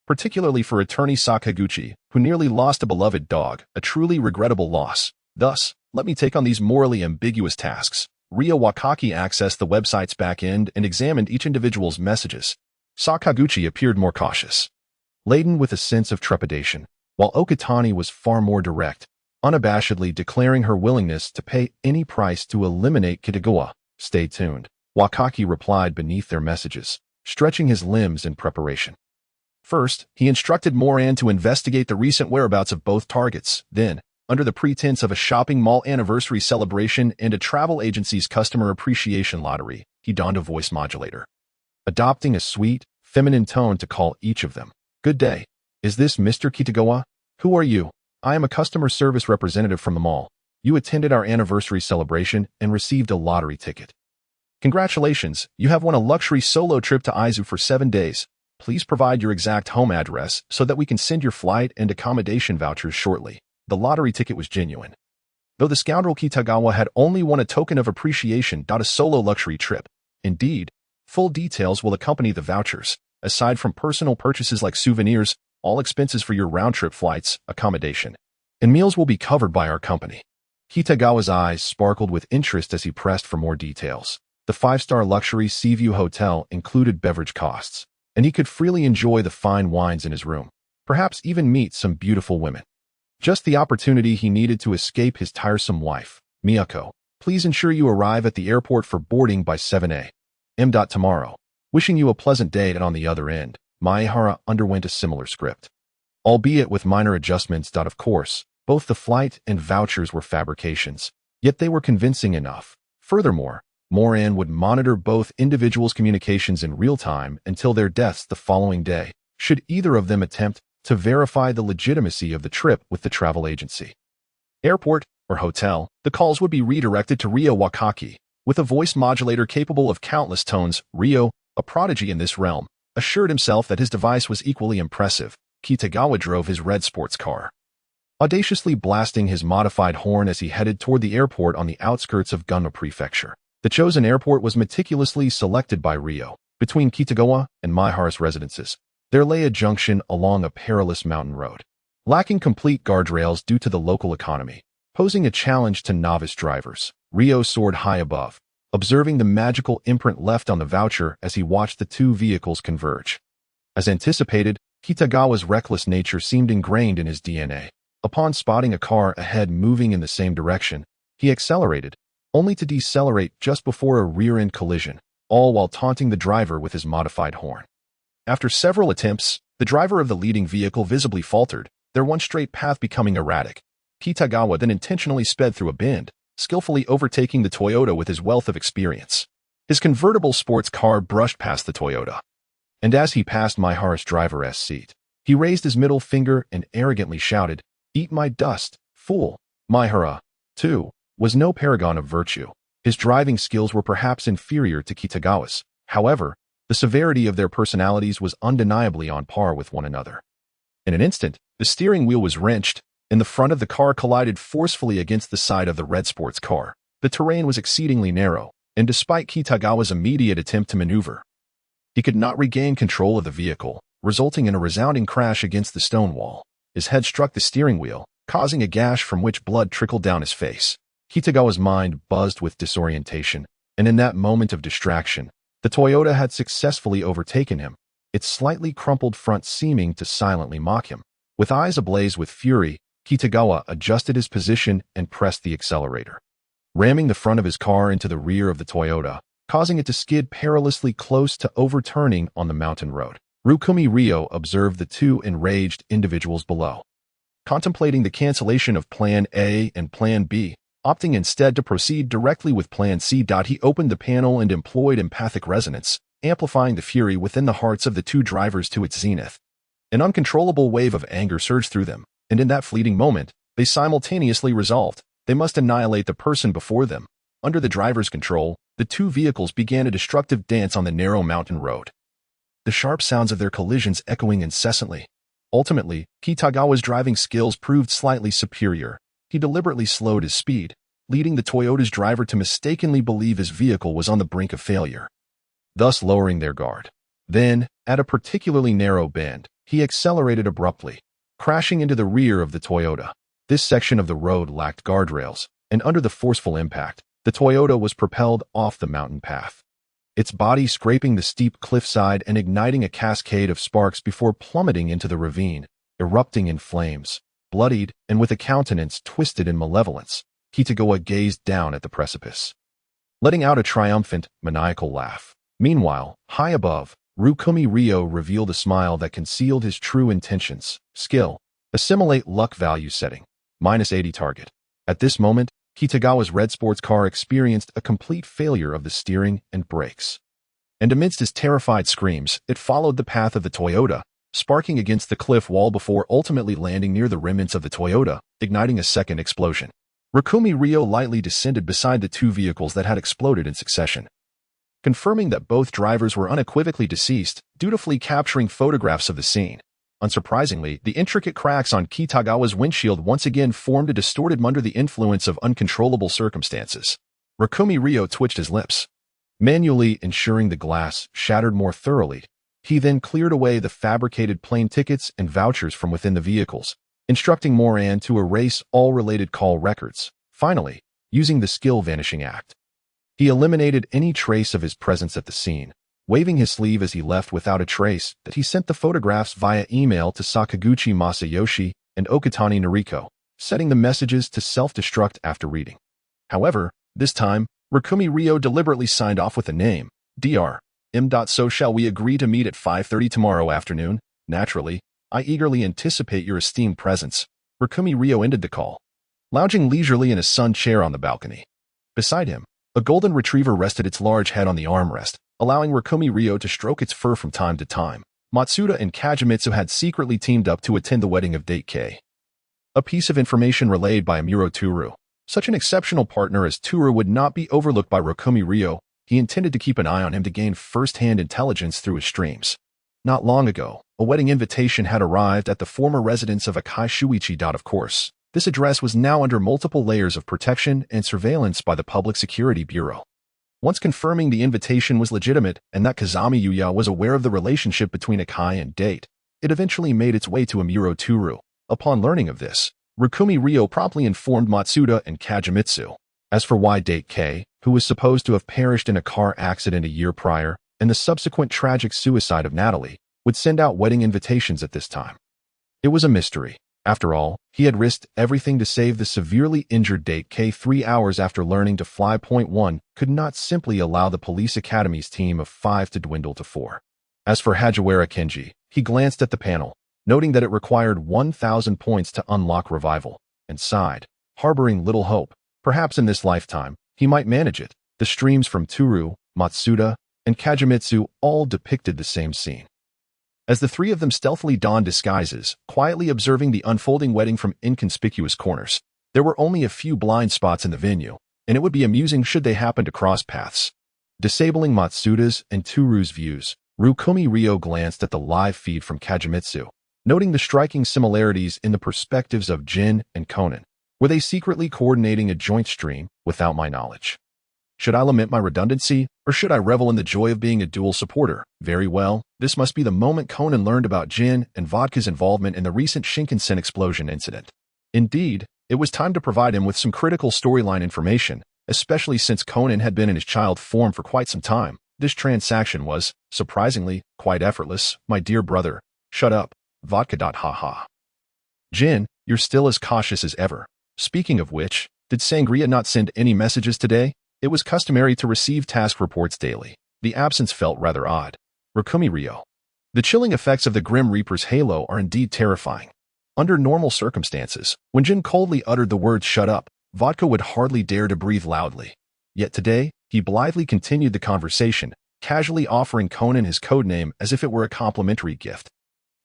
Particularly for attorney Sakaguchi, who nearly lost a beloved dog, a truly regrettable loss. Thus, let me take on these morally ambiguous tasks. Ryo Wakaki accessed the website's back-end and examined each individual's messages. Sakaguchi appeared more cautious, laden with a sense of trepidation, while Okatani was far more direct, unabashedly declaring her willingness to pay any price to eliminate Kitagawa. Stay tuned. Wakaki replied beneath their messages, stretching his limbs in preparation. First, he instructed Moran to investigate the recent whereabouts of both targets. Then, under the pretense of a shopping mall anniversary celebration and a travel agency's customer appreciation lottery, he donned a voice modulator, adopting a sweet, feminine tone to call each of them. Good day. Is this Mr. Kitagawa? Who are you? I am a customer service representative from the mall. You attended our anniversary celebration and received a lottery ticket. Congratulations, you have won a luxury solo trip to Aizu for 7 days. Please provide your exact home address so that we can send your flight and accommodation vouchers shortly. The lottery ticket was genuine. Though the scoundrel Kitagawa had only won a token of appreciation, a solo luxury trip. Indeed, full details will accompany the vouchers. Aside from personal purchases like souvenirs, all expenses for your round-trip flights, accommodation, and meals will be covered by our company. Kitagawa's eyes sparkled with interest as he pressed for more details. The 5-star luxury Seaview Hotel included beverage costs, and he could freely enjoy the fine wines in his room, perhaps even meet some beautiful women. Just the opportunity he needed to escape his tiresome wife. Miyako, please ensure you arrive at the airport for boarding by 7 a.m. tomorrow. Wishing you a pleasant day. And on the other end, Maehara underwent a similar script, albeit with minor adjustments. Of course, both the flight and vouchers were fabrications, yet they were convincing enough. Furthermore, Moran would monitor both individuals' communications in real time until their deaths the following day, should either of them attempt to verify the legitimacy of the trip with the travel agency. Airport or hotel, the calls would be redirected to Ryo Wakaki. With a voice modulator capable of countless tones, Ryo, a prodigy in this realm, assured himself that his device was equally impressive. Kitagawa drove his red sports car, audaciously blasting his modified horn as he headed toward the airport on the outskirts of Gunma Prefecture. The chosen airport was meticulously selected by Ryo. Between Kitagawa and Maehara's residences, there lay a junction along a perilous mountain road, lacking complete guardrails due to the local economy, posing a challenge to novice drivers. Ryo soared high above, observing the magical imprint left on the voucher as he watched the two vehicles converge. As anticipated, Kitagawa's reckless nature seemed ingrained in his DNA. Upon spotting a car ahead moving in the same direction, he accelerated, only to decelerate just before a rear-end collision, all while taunting the driver with his modified horn. After several attempts, the driver of the leading vehicle visibly faltered, their one-straight path becoming erratic. Kitagawa then intentionally sped through a bend, skillfully overtaking the Toyota with his wealth of experience. His convertible sports car brushed past the Toyota, and as he passed Maehara's driver's seat, he raised his middle finger and arrogantly shouted, "Eat my dust, fool." Maehara, too, was no paragon of virtue. His driving skills were perhaps inferior to Kitagawa's. However, the severity of their personalities was undeniably on par with one another. In an instant, the steering wheel was wrenched, and the front of the car collided forcefully against the side of the red sports car. The terrain was exceedingly narrow, and despite Kitagawa's immediate attempt to maneuver, he could not regain control of the vehicle, resulting in a resounding crash against the stone wall. His head struck the steering wheel, causing a gash from which blood trickled down his face. Kitagawa's mind buzzed with disorientation, and in that moment of distraction, the Toyota had successfully overtaken him, its slightly crumpled front seeming to silently mock him. With eyes ablaze with fury, Kitagawa adjusted his position and pressed the accelerator, ramming the front of his car into the rear of the Toyota, causing it to skid perilously close to overturning on the mountain road. Ruo observed the two enraged individuals below, contemplating the cancellation of Plan A and Plan B, opting instead to proceed directly with Plan C. He opened the panel and employed empathic resonance, amplifying the fury within the hearts of the two drivers to its zenith. An uncontrollable wave of anger surged through them, and in that fleeting moment, they simultaneously resolved they must annihilate the person before them. Under the driver's control, the two vehicles began a destructive dance on the narrow mountain road, the sharp sounds of their collisions echoing incessantly. Ultimately, Kitagawa's driving skills proved slightly superior. He deliberately slowed his speed, leading the Toyota's driver to mistakenly believe his vehicle was on the brink of failure, thus lowering their guard. Then, at a particularly narrow bend, he accelerated abruptly, crashing into the rear of the Toyota. This section of the road lacked guardrails, and under the forceful impact, the Toyota was propelled off the mountain path, its body scraping the steep cliffside and igniting a cascade of sparks before plummeting into the ravine, erupting in flames. Bloodied and with a countenance twisted in malevolence, Kitagawa gazed down at the precipice, letting out a triumphant, maniacal laugh. Meanwhile, high above, Ruo revealed a smile that concealed his true intentions. Skill: assimilate luck value setting, -80 target. At this moment, Kitagawa's red sports car experienced a complete failure of the steering and brakes, and amidst his terrified screams, it followed the path of the Toyota, sparking against the cliff wall before ultimately landing near the remnants of the Toyota, igniting a second explosion. Ruo lightly descended beside the two vehicles that had exploded in succession, confirming that both drivers were unequivocally deceased, dutifully capturing photographs of the scene. Unsurprisingly, the intricate cracks on Kitagawa's windshield once again formed a distorted under the influence of uncontrollable circumstances. Ruo twitched his lips, manually ensuring the glass shattered more thoroughly. He then cleared away the fabricated plane tickets and vouchers from within the vehicles, instructing Moran to erase all related call records. Finally, using the skill vanishing act, he eliminated any trace of his presence at the scene, waving his sleeve as he left without a trace that he sent the photographs via email to Sakaguchi Masayoshi and Okatani Noriko, setting the messages to self-destruct after reading. However, this time, Ruo deliberately signed off with a name, Dr. M. So shall we agree to meet at 5:30 tomorrow afternoon? Naturally, I eagerly anticipate your esteemed presence. Ruo ended the call, lounging leisurely in a sun chair on the balcony. Beside him, a golden retriever rested its large head on the armrest, allowing Ruo to stroke its fur from time to time. Matsuda and Kajimitsu had secretly teamed up to attend the wedding of Date K, a piece of information relayed by Amuro Toru. Such an exceptional partner as Toru would not be overlooked by Ruo. He intended to keep an eye on him to gain first-hand intelligence through his streams. Not long ago, a wedding invitation had arrived at the former residence of Akai Shuichi. Of course, this address was now under multiple layers of protection and surveillance by the Public Security Bureau. Once confirming the invitation was legitimate and that Kazami Yuya was aware of the relationship between Akai and Date, it eventually made its way to Amuro Toru. Upon learning of this, Ruo promptly informed Matsuda and Kajimitsu. As for why Date K, who was supposed to have perished in a car accident a year prior, and the subsequent tragic suicide of Natalie, would send out wedding invitations at this time, it was a mystery. After all, he had risked everything to save the severely injured Date K 3 hours after learning to fly. .1 could not simply allow the police academy's team of 5 to dwindle to 4. As for Hajiwara Kenji, he glanced at the panel, noting that it required 1,000 points to unlock revival, and sighed, harboring little hope. Perhaps in this lifetime, he might manage it. The streams from Toru, Matsuda, and Kajimitsu all depicted the same scene. As the three of them stealthily donned disguises, quietly observing the unfolding wedding from inconspicuous corners, there were only a few blind spots in the venue, and it would be amusing should they happen to cross paths. Disabling Matsuda's and Toru's views, Ruo glanced at the live feed from Kajimitsu, noting the striking similarities in the perspectives of Jin and Conan. Were they secretly coordinating a joint stream without my knowledge? Should I lament my redundancy, or should I revel in the joy of being a dual supporter? Very well, This must be the moment Conan learned about gin and vodka's involvement in the recent Shinkansen explosion incident. Indeed, it was time to provide him with some critical storyline information, especially since Conan had been in his child form for quite some time. This transaction was, surprisingly, quite effortless. My dear brother, shut up. Vodka. Haha. Jin, you're still as cautious as ever. Speaking of which, did Sangria not send any messages today? It was customary to receive task reports daily. The absence felt rather odd. Rukumi Rio. The chilling effects of the Grim Reaper's halo are indeed terrifying. Under normal circumstances, when Jin coldly uttered the words shut up, Vodka would hardly dare to breathe loudly. Yet today, he blithely continued the conversation, casually offering Conan his codename as if it were a complimentary gift.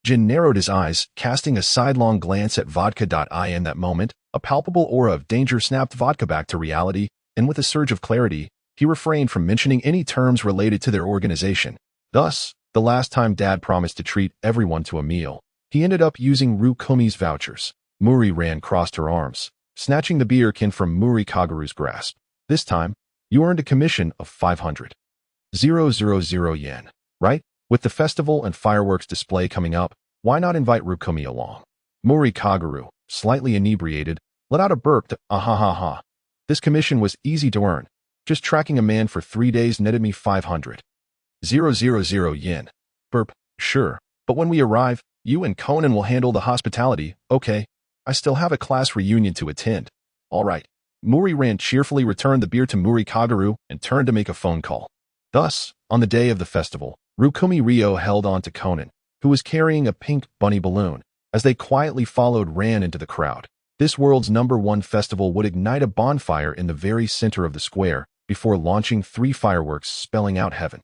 Jin narrowed his eyes, casting a sidelong glance at Vodka. In that moment, a palpable aura of danger snapped Vodka back to reality, and with a surge of clarity, he refrained from mentioning any terms related to their organization. Thus, the last time Dad promised to treat everyone to a meal, he ended up using Rukumi's vouchers. Muri Ran crossed her arms, snatching the beer can from Muri Kagaru's grasp. This time, you earned a commission of 500,000 yen, right? With the festival and fireworks display coming up, why not invite Rukumi along? Muri Kagaru, slightly inebriated, let out a burp to ah. This commission was easy to earn. Just tracking a man for 3 days netted me 500,000 yen. Burp, sure, but when we arrive, you and Conan will handle the hospitality, okay? I still have a class reunion to attend. All right. Muri Ran cheerfully returned the beer to Muri Kagaru and turned to make a phone call. Thus, on the day of the festival, Rukumi Rio held on to Conan, who was carrying a pink bunny balloon, as they quietly followed Ran into the crowd. This world's #1 festival would ignite a bonfire in the very center of the square before launching 3 fireworks spelling out heaven,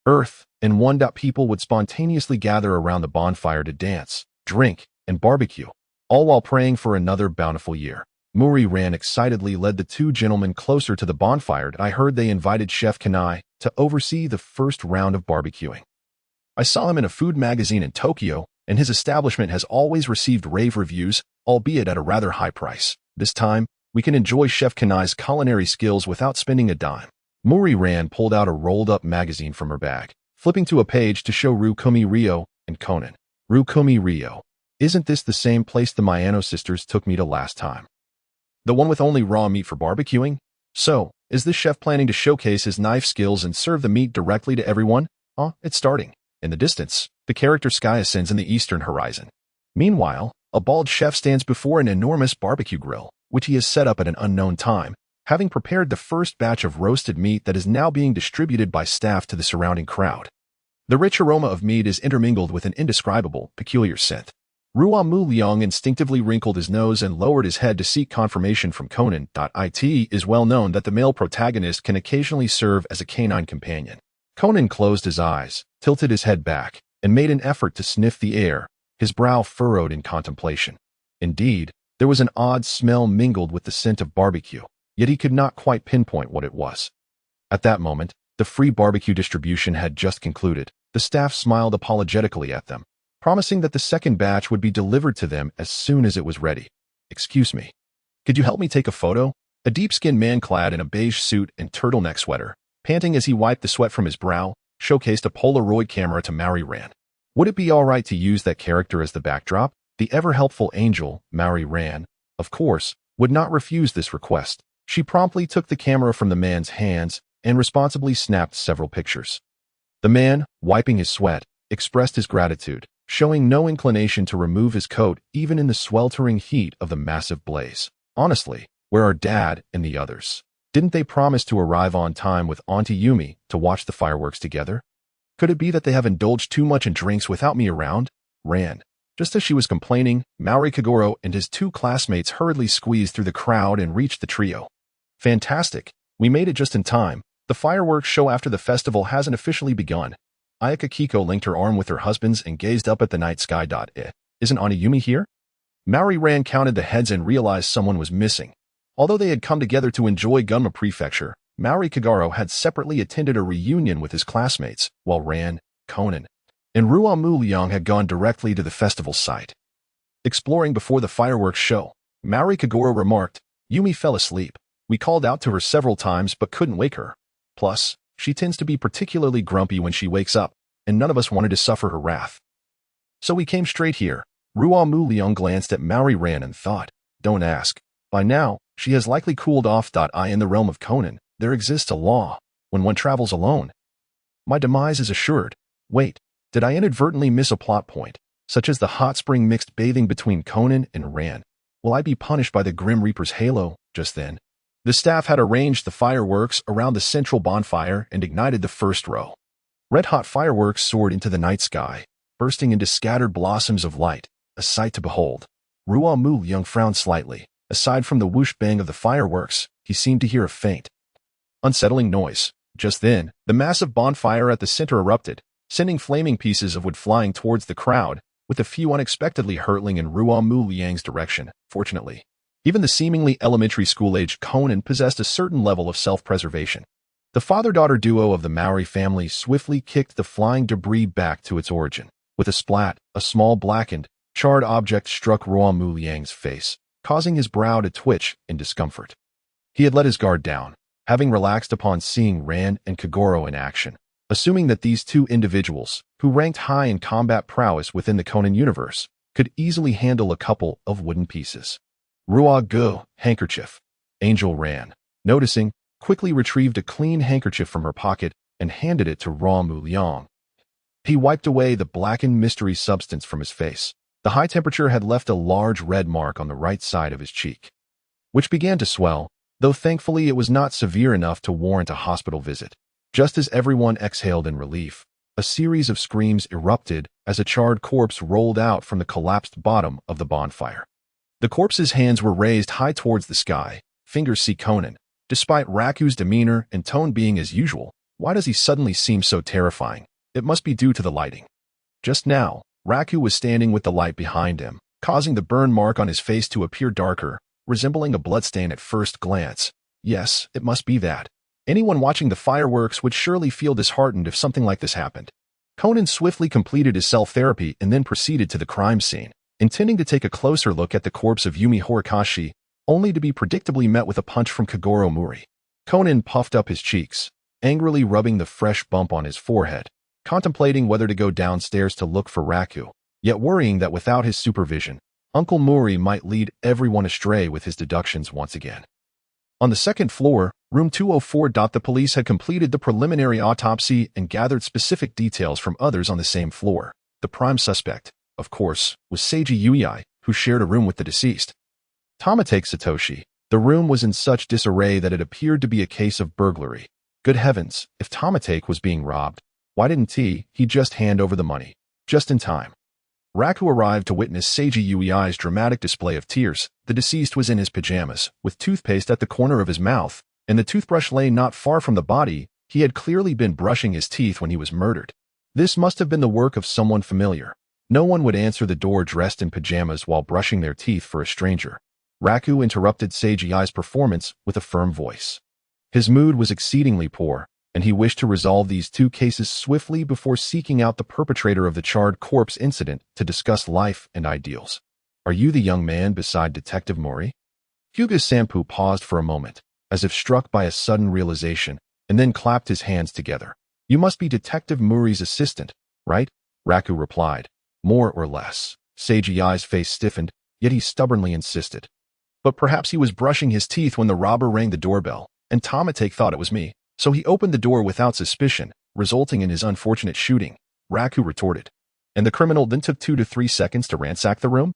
earth, and one. People would spontaneously gather around the bonfire to dance, drink, and barbecue, all while praying for another bountiful year. Muri Ran excitedly led the 2 gentlemen closer to the bonfire. I heard they invited Chef Kanai to oversee the first round of barbecuing. I saw him in a food magazine in Tokyo, and his establishment has always received rave reviews, albeit at a rather high price. This time, we can enjoy Chef Kanai's culinary skills without spending a dime. Muri Ran pulled out a rolled-up magazine from her bag, flipping to a page to show Rukumi Rio and Conan. Rukumi Rio. Isn't this the same place the Mayano sisters took me to last time? The one with only raw meat for barbecuing? So, is this chef planning to showcase his knife skills and serve the meat directly to everyone? It's starting. In the distance, the character sky ascends in the eastern horizon. Meanwhile, a bald chef stands before an enormous barbecue grill, which he has set up at an unknown time, having prepared the first batch of roasted meat that is now being distributed by staff to the surrounding crowd. The rich aroma of meat is intermingled with an indescribable, peculiar scent. Ruo Mu Liang instinctively wrinkled his nose and lowered his head to seek confirmation from Conan. It is well known that the male protagonist can occasionally serve as a canine companion. Conan closed his eyes, tilted his head back, and made an effort to sniff the air, his brow furrowed in contemplation. Indeed, there was an odd smell mingled with the scent of barbecue, yet he could not quite pinpoint what it was. At that moment, the free barbecue distribution had just concluded. The staff smiled apologetically at them, promising that the second batch would be delivered to them as soon as it was ready. Excuse me. Could you help me take a photo? A deep-skinned man clad in a beige suit and turtleneck sweater, panting as he wiped the sweat from his brow, showcased a Polaroid camera to Mary Ran. Would it be all right to use that character as the backdrop? The ever-helpful angel, Mary Ran, of course, would not refuse this request. She promptly took the camera from the man's hands and responsibly snapped several pictures. The man, wiping his sweat, expressed his gratitude, showing no inclination to remove his coat even in the sweltering heat of the massive blaze. Honestly, where are Dad and the others? Didn't they promise to arrive on time with Auntie Yumi to watch the fireworks together? Could it be that they have indulged too much in drinks without me around? Ran. Just as she was complaining, Maori Kagoro and his 2 classmates hurriedly squeezed through the crowd and reached the trio. Fantastic. We made it just in time. The fireworks show after the festival hasn't officially begun. Ayaka Kiko linked her arm with her husband's and gazed up at the night sky. Isn't Auntie Yumi here? Maori Ran counted the heads and realized someone was missing. Although they had come together to enjoy Gunma Prefecture, Maori Kagaro had separately attended a reunion with his classmates, while Ran, Conan, and Ruo Mu Liang had gone directly to the festival site. Exploring before the fireworks show, Maori Kagoro remarked, Yumi fell asleep. We called out to her several times but couldn't wake her. Plus, she tends to be particularly grumpy when she wakes up, and none of us wanted to suffer her wrath. So we came straight here. Ruo Mu Liang glanced at Ran and thought, don't ask. By now, she has likely cooled off. In the realm of Conan, there exists a law. When one travels alone, my demise is assured. Wait, did I inadvertently miss a plot point, such as the hot spring mixed bathing between Conan and Ran? Will I be punished by the Grim Reaper's halo? Just then, the staff had arranged the fireworks around the central bonfire and ignited the first row. Red-hot fireworks soared into the night sky, bursting into scattered blossoms of light, a sight to behold. Ruo Mu Liang frowned slightly. Aside from the whoosh-bang of the fireworks, he seemed to hear a faint, unsettling noise. Just then, the massive bonfire at the center erupted, sending flaming pieces of wood flying towards the crowd, with a few unexpectedly hurtling in Ruo Mu Liang's direction. Fortunately, even the seemingly elementary school-aged Conan possessed a certain level of self-preservation. The father-daughter duo of the Maori family swiftly kicked the flying debris back to its origin. With a splat, a small blackened, charred object struck Ruo Mu Liang's face, causing his brow to twitch in discomfort. He had let his guard down, having relaxed upon seeing Ran and Kagoro in action, assuming that these two individuals, who ranked high in combat prowess within the Conan universe, could easily handle a couple of wooden pieces. Ruo Gu, handkerchief. Angel Ran, noticing, quickly retrieved a clean handkerchief from her pocket and handed it to Ruo Mu Liang. He wiped away the blackened mystery substance from his face. The high temperature had left a large red mark on the right side of his cheek, which began to swell, though thankfully it was not severe enough to warrant a hospital visit. Just as everyone exhaled in relief, a series of screams erupted as a charred corpse rolled out from the collapsed bottom of the bonfire. The corpse's hands were raised high towards the sky, fingers see Conan. Despite Raku's demeanor and tone being as usual, why does he suddenly seem so terrifying? It must be due to the lighting. Just now, Raku was standing with the light behind him, causing the burn mark on his face to appear darker, resembling a bloodstain at first glance. Yes, it must be that. Anyone watching the fireworks would surely feel disheartened if something like this happened. Conan swiftly completed his self-therapy and then proceeded to the crime scene, intending to take a closer look at the corpse of Yumi Horikashi, only to be predictably met with a punch from Kagoro Muri. Conan puffed up his cheeks, angrily rubbing the fresh bump on his forehead, contemplating whether to go downstairs to look for Raku, yet worrying that without his supervision, Uncle Muri might lead everyone astray with his deductions once again. On the second floor, room 204. The police had completed the preliminary autopsy and gathered specific details from others on the same floor. The prime suspect, of course, was Seiji Yui, who shared a room with the deceased. Tamatake Satoshi. The room was in such disarray that it appeared to be a case of burglary. Good heavens, if Tamatake was being robbed, why didn't he just hand over the money? Just in time. Raku arrived to witness Seiji Yui's dramatic display of tears. The deceased was in his pajamas, with toothpaste at the corner of his mouth, and the toothbrush lay not far from the body. He had clearly been brushing his teeth when he was murdered. This must have been the work of someone familiar. No one would answer the door dressed in pajamas while brushing their teeth for a stranger. Raku interrupted Seiji's performance with a firm voice. His mood was exceedingly poor, and he wished to resolve these two cases swiftly before seeking out the perpetrator of the charred corpse incident to discuss life and ideals. Are you the young man beside Detective Mori? Hyuga Sampu paused for a moment, as if struck by a sudden realization, and then clapped his hands together. You must be Detective Mori's assistant, right? Raku replied. More or less. Seiji's face stiffened, yet he stubbornly insisted. But perhaps he was brushing his teeth when the robber rang the doorbell, and Tamatake thought it was me. So he opened the door without suspicion, resulting in his unfortunate shooting, Raku retorted. And the criminal then took 2 to 3 seconds to ransack the room?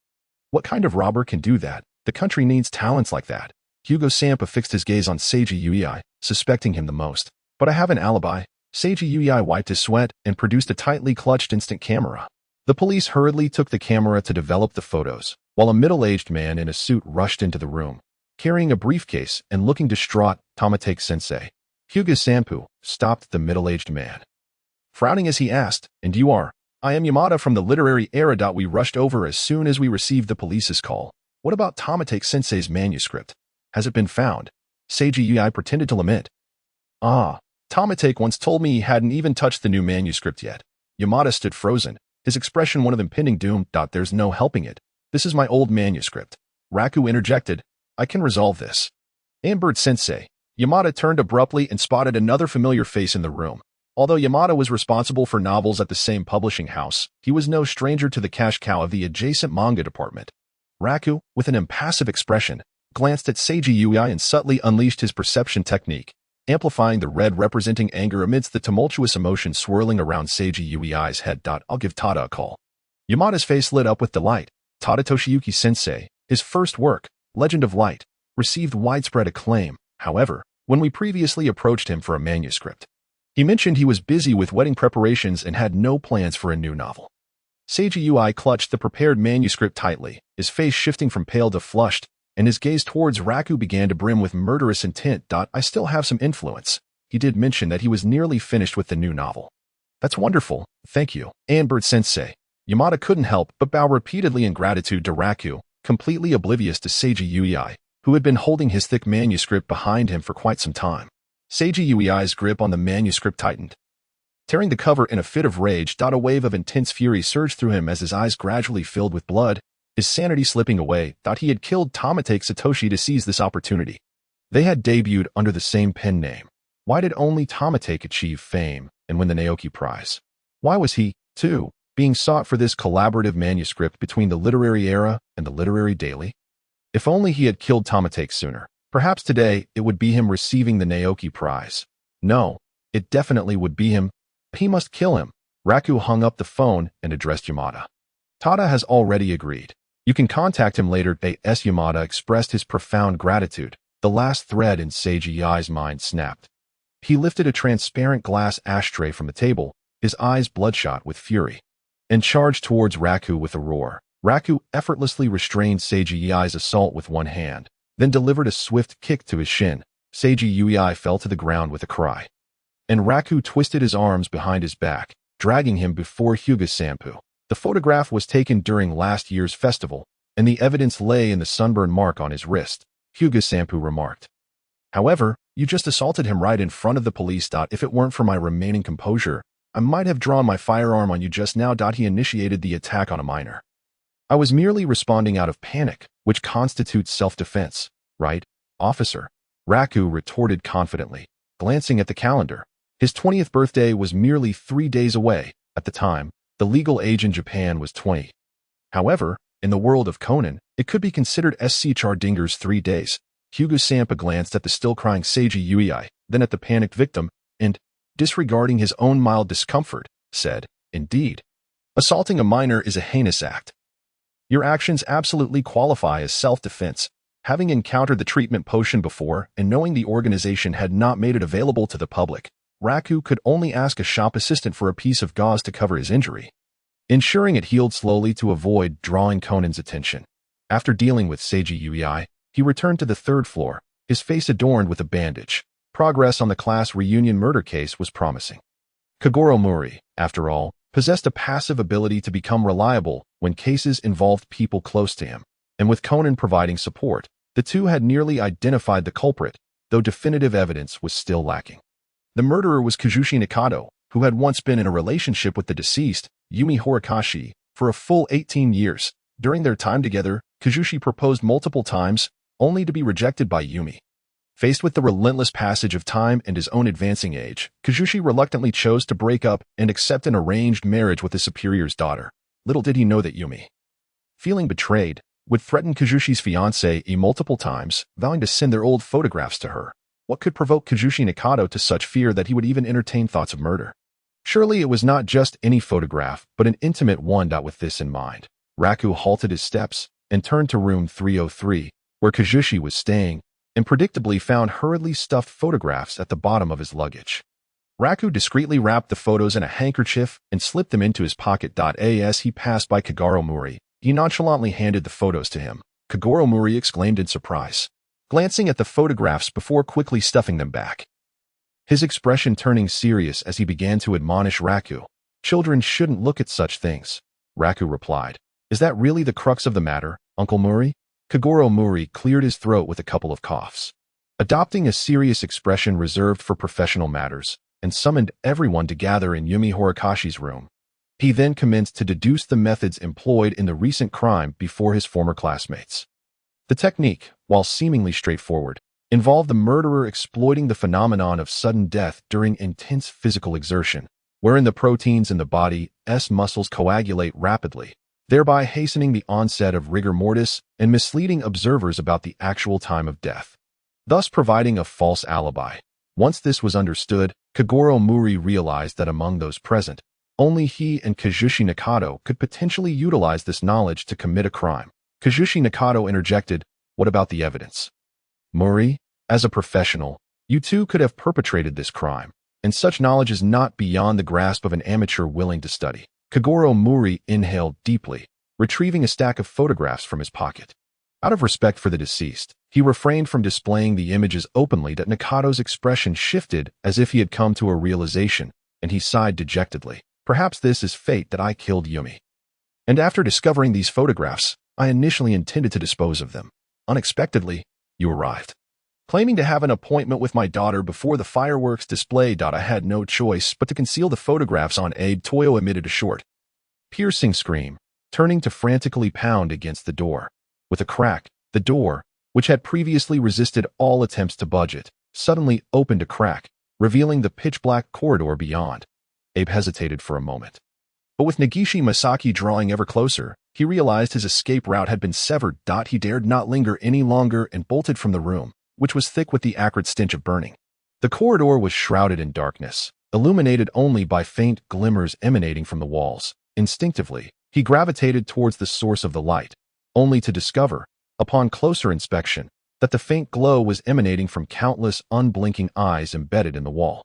What kind of robber can do that? The country needs talents like that. Hugo Sampa fixed his gaze on Seiji Yui, suspecting him the most. But I have an alibi. Seiji Yui wiped his sweat and produced a tightly clutched instant camera. The police hurriedly took the camera to develop the photos, while a middle-aged man in a suit rushed into the room, carrying a briefcase and looking distraught. Tamatake-sensei. Hyuga Sampu stopped the middle-aged man, frowning as he asked, And you are? I am Yamada from the literary era. We rushed over as soon as we received the police's call. What about Tamatake-sensei's manuscript? Has it been found? Seiji Yui pretended to lament. Tamatake once told me he hadn't even touched the new manuscript yet. Yamada stood frozen, his expression one of impending doom. There's no helping it. This is my old manuscript. Raku interjected. I can resolve this. Ambert-sensei. Yamada turned abruptly and spotted another familiar face in the room. Although Yamada was responsible for novels at the same publishing house, he was no stranger to the cash cow of the adjacent manga department. Raku, with an impassive expression, glanced at Seiji Yui and subtly unleashed his perception technique, amplifying the red representing anger amidst the tumultuous emotion swirling around Seiji Yui's head. I'll give Tada a call. Yamada's face lit up with delight. Tada Toshiyuki-sensei, his first work, Legend of Light, received widespread acclaim. However, when we previously approached him for a manuscript, he mentioned he was busy with wedding preparations and had no plans for a new novel. Seiji Yui clutched the prepared manuscript tightly, his face shifting from pale to flushed, and his gaze towards Raku began to brim with murderous intent. I still have some influence. He did mention that he was nearly finished with the new novel. That's wonderful, thank you, Anbird-sensei. Yamada couldn't help but bow repeatedly in gratitude to Raku, completely oblivious to Seiji Yui, who had been holding his thick manuscript behind him for quite some time. Seiji Yui's grip on the manuscript tightened. Tearing the cover in a fit of rage, a wave of intense fury surged through him as his eyes gradually filled with blood, his sanity slipping away. He had killed Tamatake Satoshi to seize this opportunity. They had debuted under the same pen name. Why did only Tamatake achieve fame and win the Naoki Prize? Why was he, too, being sought for this collaborative manuscript between the literary era and the literary daily? If only he had killed Tamatake sooner. Perhaps today it would be him receiving the Naoki Prize. No, it definitely would be him. He must kill him. Raku hung up the phone and addressed Yamada. Tada has already agreed. You can contact him later. A.S. Yamada expressed his profound gratitude. The last thread in Seiji Yui's mind snapped. He lifted a transparent glass ashtray from the table, his eyes bloodshot with fury, and charged towards Raku with a roar. Raku effortlessly restrained Seiji Yui's assault with one hand, then delivered a swift kick to his shin. Seiji Yui fell to the ground with a cry, and Raku twisted his arms behind his back, dragging him before Hyuga Sampu. The photograph was taken during last year's festival, and the evidence lay in the sunburn mark on his wrist, Hyuga Sampu remarked. However, you just assaulted him right in front of the police. If it weren't for my remaining composure, I might have drawn my firearm on you just now. He initiated the attack on a minor. I was merely responding out of panic, which constitutes self-defense, right, officer? Raku retorted confidently, glancing at the calendar. His 20th birthday was merely 3 days away. At the time, the legal age in Japan was 20. However, in the world of Conan, it could be considered SC Chardinger's 3 days. Hyuga Sampa glanced at the still-crying Seiji Yui, then at the panicked victim, and, disregarding his own mild discomfort, said, Indeed. Assaulting a minor is a heinous act. Your actions absolutely qualify as self-defense. Having encountered the treatment potion before and knowing the organization had not made it available to the public, Raku could only ask a shop assistant for a piece of gauze to cover his injury, ensuring it healed slowly to avoid drawing Conan's attention. After dealing with Seiji Yui, he returned to the 3rd floor, his face adorned with a bandage. Progress on the class reunion murder case was promising. Kagoro Mori, after all, possessed a passive ability to become reliable when cases involved people close to him, and with Conan providing support, the two had nearly identified the culprit, though definitive evidence was still lacking. The murderer was Kazushi Nikado, who had once been in a relationship with the deceased, Yumi Horikoshi, for a full 18 years. During their time together, Kazushi proposed multiple times, only to be rejected by Yumi. Faced with the relentless passage of time and his own advancing age, Kazushi reluctantly chose to break up and accept an arranged marriage with his superior's daughter. Little did he know that Yumi, feeling betrayed, would threaten Kazushi's fiancée multiple times, vowing to send their old photographs to her. What could provoke Kazushi Nikado to such fear that he would even entertain thoughts of murder? Surely it was not just any photograph, but an intimate one. With this in mind, Raku halted his steps and turned to room 303, where Kazushi was staying, and predictably found hurriedly stuffed photographs at the bottom of his luggage. Raku discreetly wrapped the photos in a handkerchief and slipped them into his pocket. As he passed by Kagoro Mori, he nonchalantly handed the photos to him. Kagoro Mori exclaimed in surprise, glancing at the photographs before quickly stuffing them back, his expression turning serious as he began to admonish Raku. Children shouldn't look at such things. Raku replied, Is that really the crux of the matter, Uncle Mori? Kagoro Mori cleared his throat with a couple of coughs, adopting a serious expression reserved for professional matters, and summoned everyone to gather in Yumi Horikoshi's room. He then commenced to deduce the methods employed in the recent crime before his former classmates. The technique, while seemingly straightforward, involved the murderer exploiting the phenomenon of sudden death during intense physical exertion, wherein the proteins in the body's muscles coagulate rapidly, thereby hastening the onset of rigor mortis and misleading observers about the actual time of death, thus providing a false alibi. Once this was understood, Kagoro Muri realized that among those present, only he and Kazushi Nakato could potentially utilize this knowledge to commit a crime. Kazushi Nakato interjected, "What about the evidence?" "Muri, as a professional, you too could have perpetrated this crime, and such knowledge is not beyond the grasp of an amateur willing to study." Kagoro Muri inhaled deeply, retrieving a stack of photographs from his pocket. Out of respect for the deceased, he refrained from displaying the images openly. That Nakato's expression shifted as if he had come to a realization, and he sighed dejectedly. "Perhaps this is fate that I killed Yumi. And after discovering these photographs, I initially intended to dispose of them. Unexpectedly, you arrived. Claiming to have an appointment with my daughter before the fireworks display. I had no choice but to conceal the photographs on Abe." Toyo emitted a short, piercing scream, turning to frantically pound against the door. With a crack, the door, which had previously resisted all attempts to budge it, suddenly opened a crack, revealing the pitch-black corridor beyond. Abe hesitated for a moment. But with Nagishi Masaki drawing ever closer, he realized his escape route had been severed. He dared not linger any longer and bolted from the room, which was thick with the acrid stench of burning. The corridor was shrouded in darkness, illuminated only by faint glimmers emanating from the walls. Instinctively, he gravitated towards the source of the light, only to discover, upon closer inspection, that the faint glow was emanating from countless unblinking eyes embedded in the wall.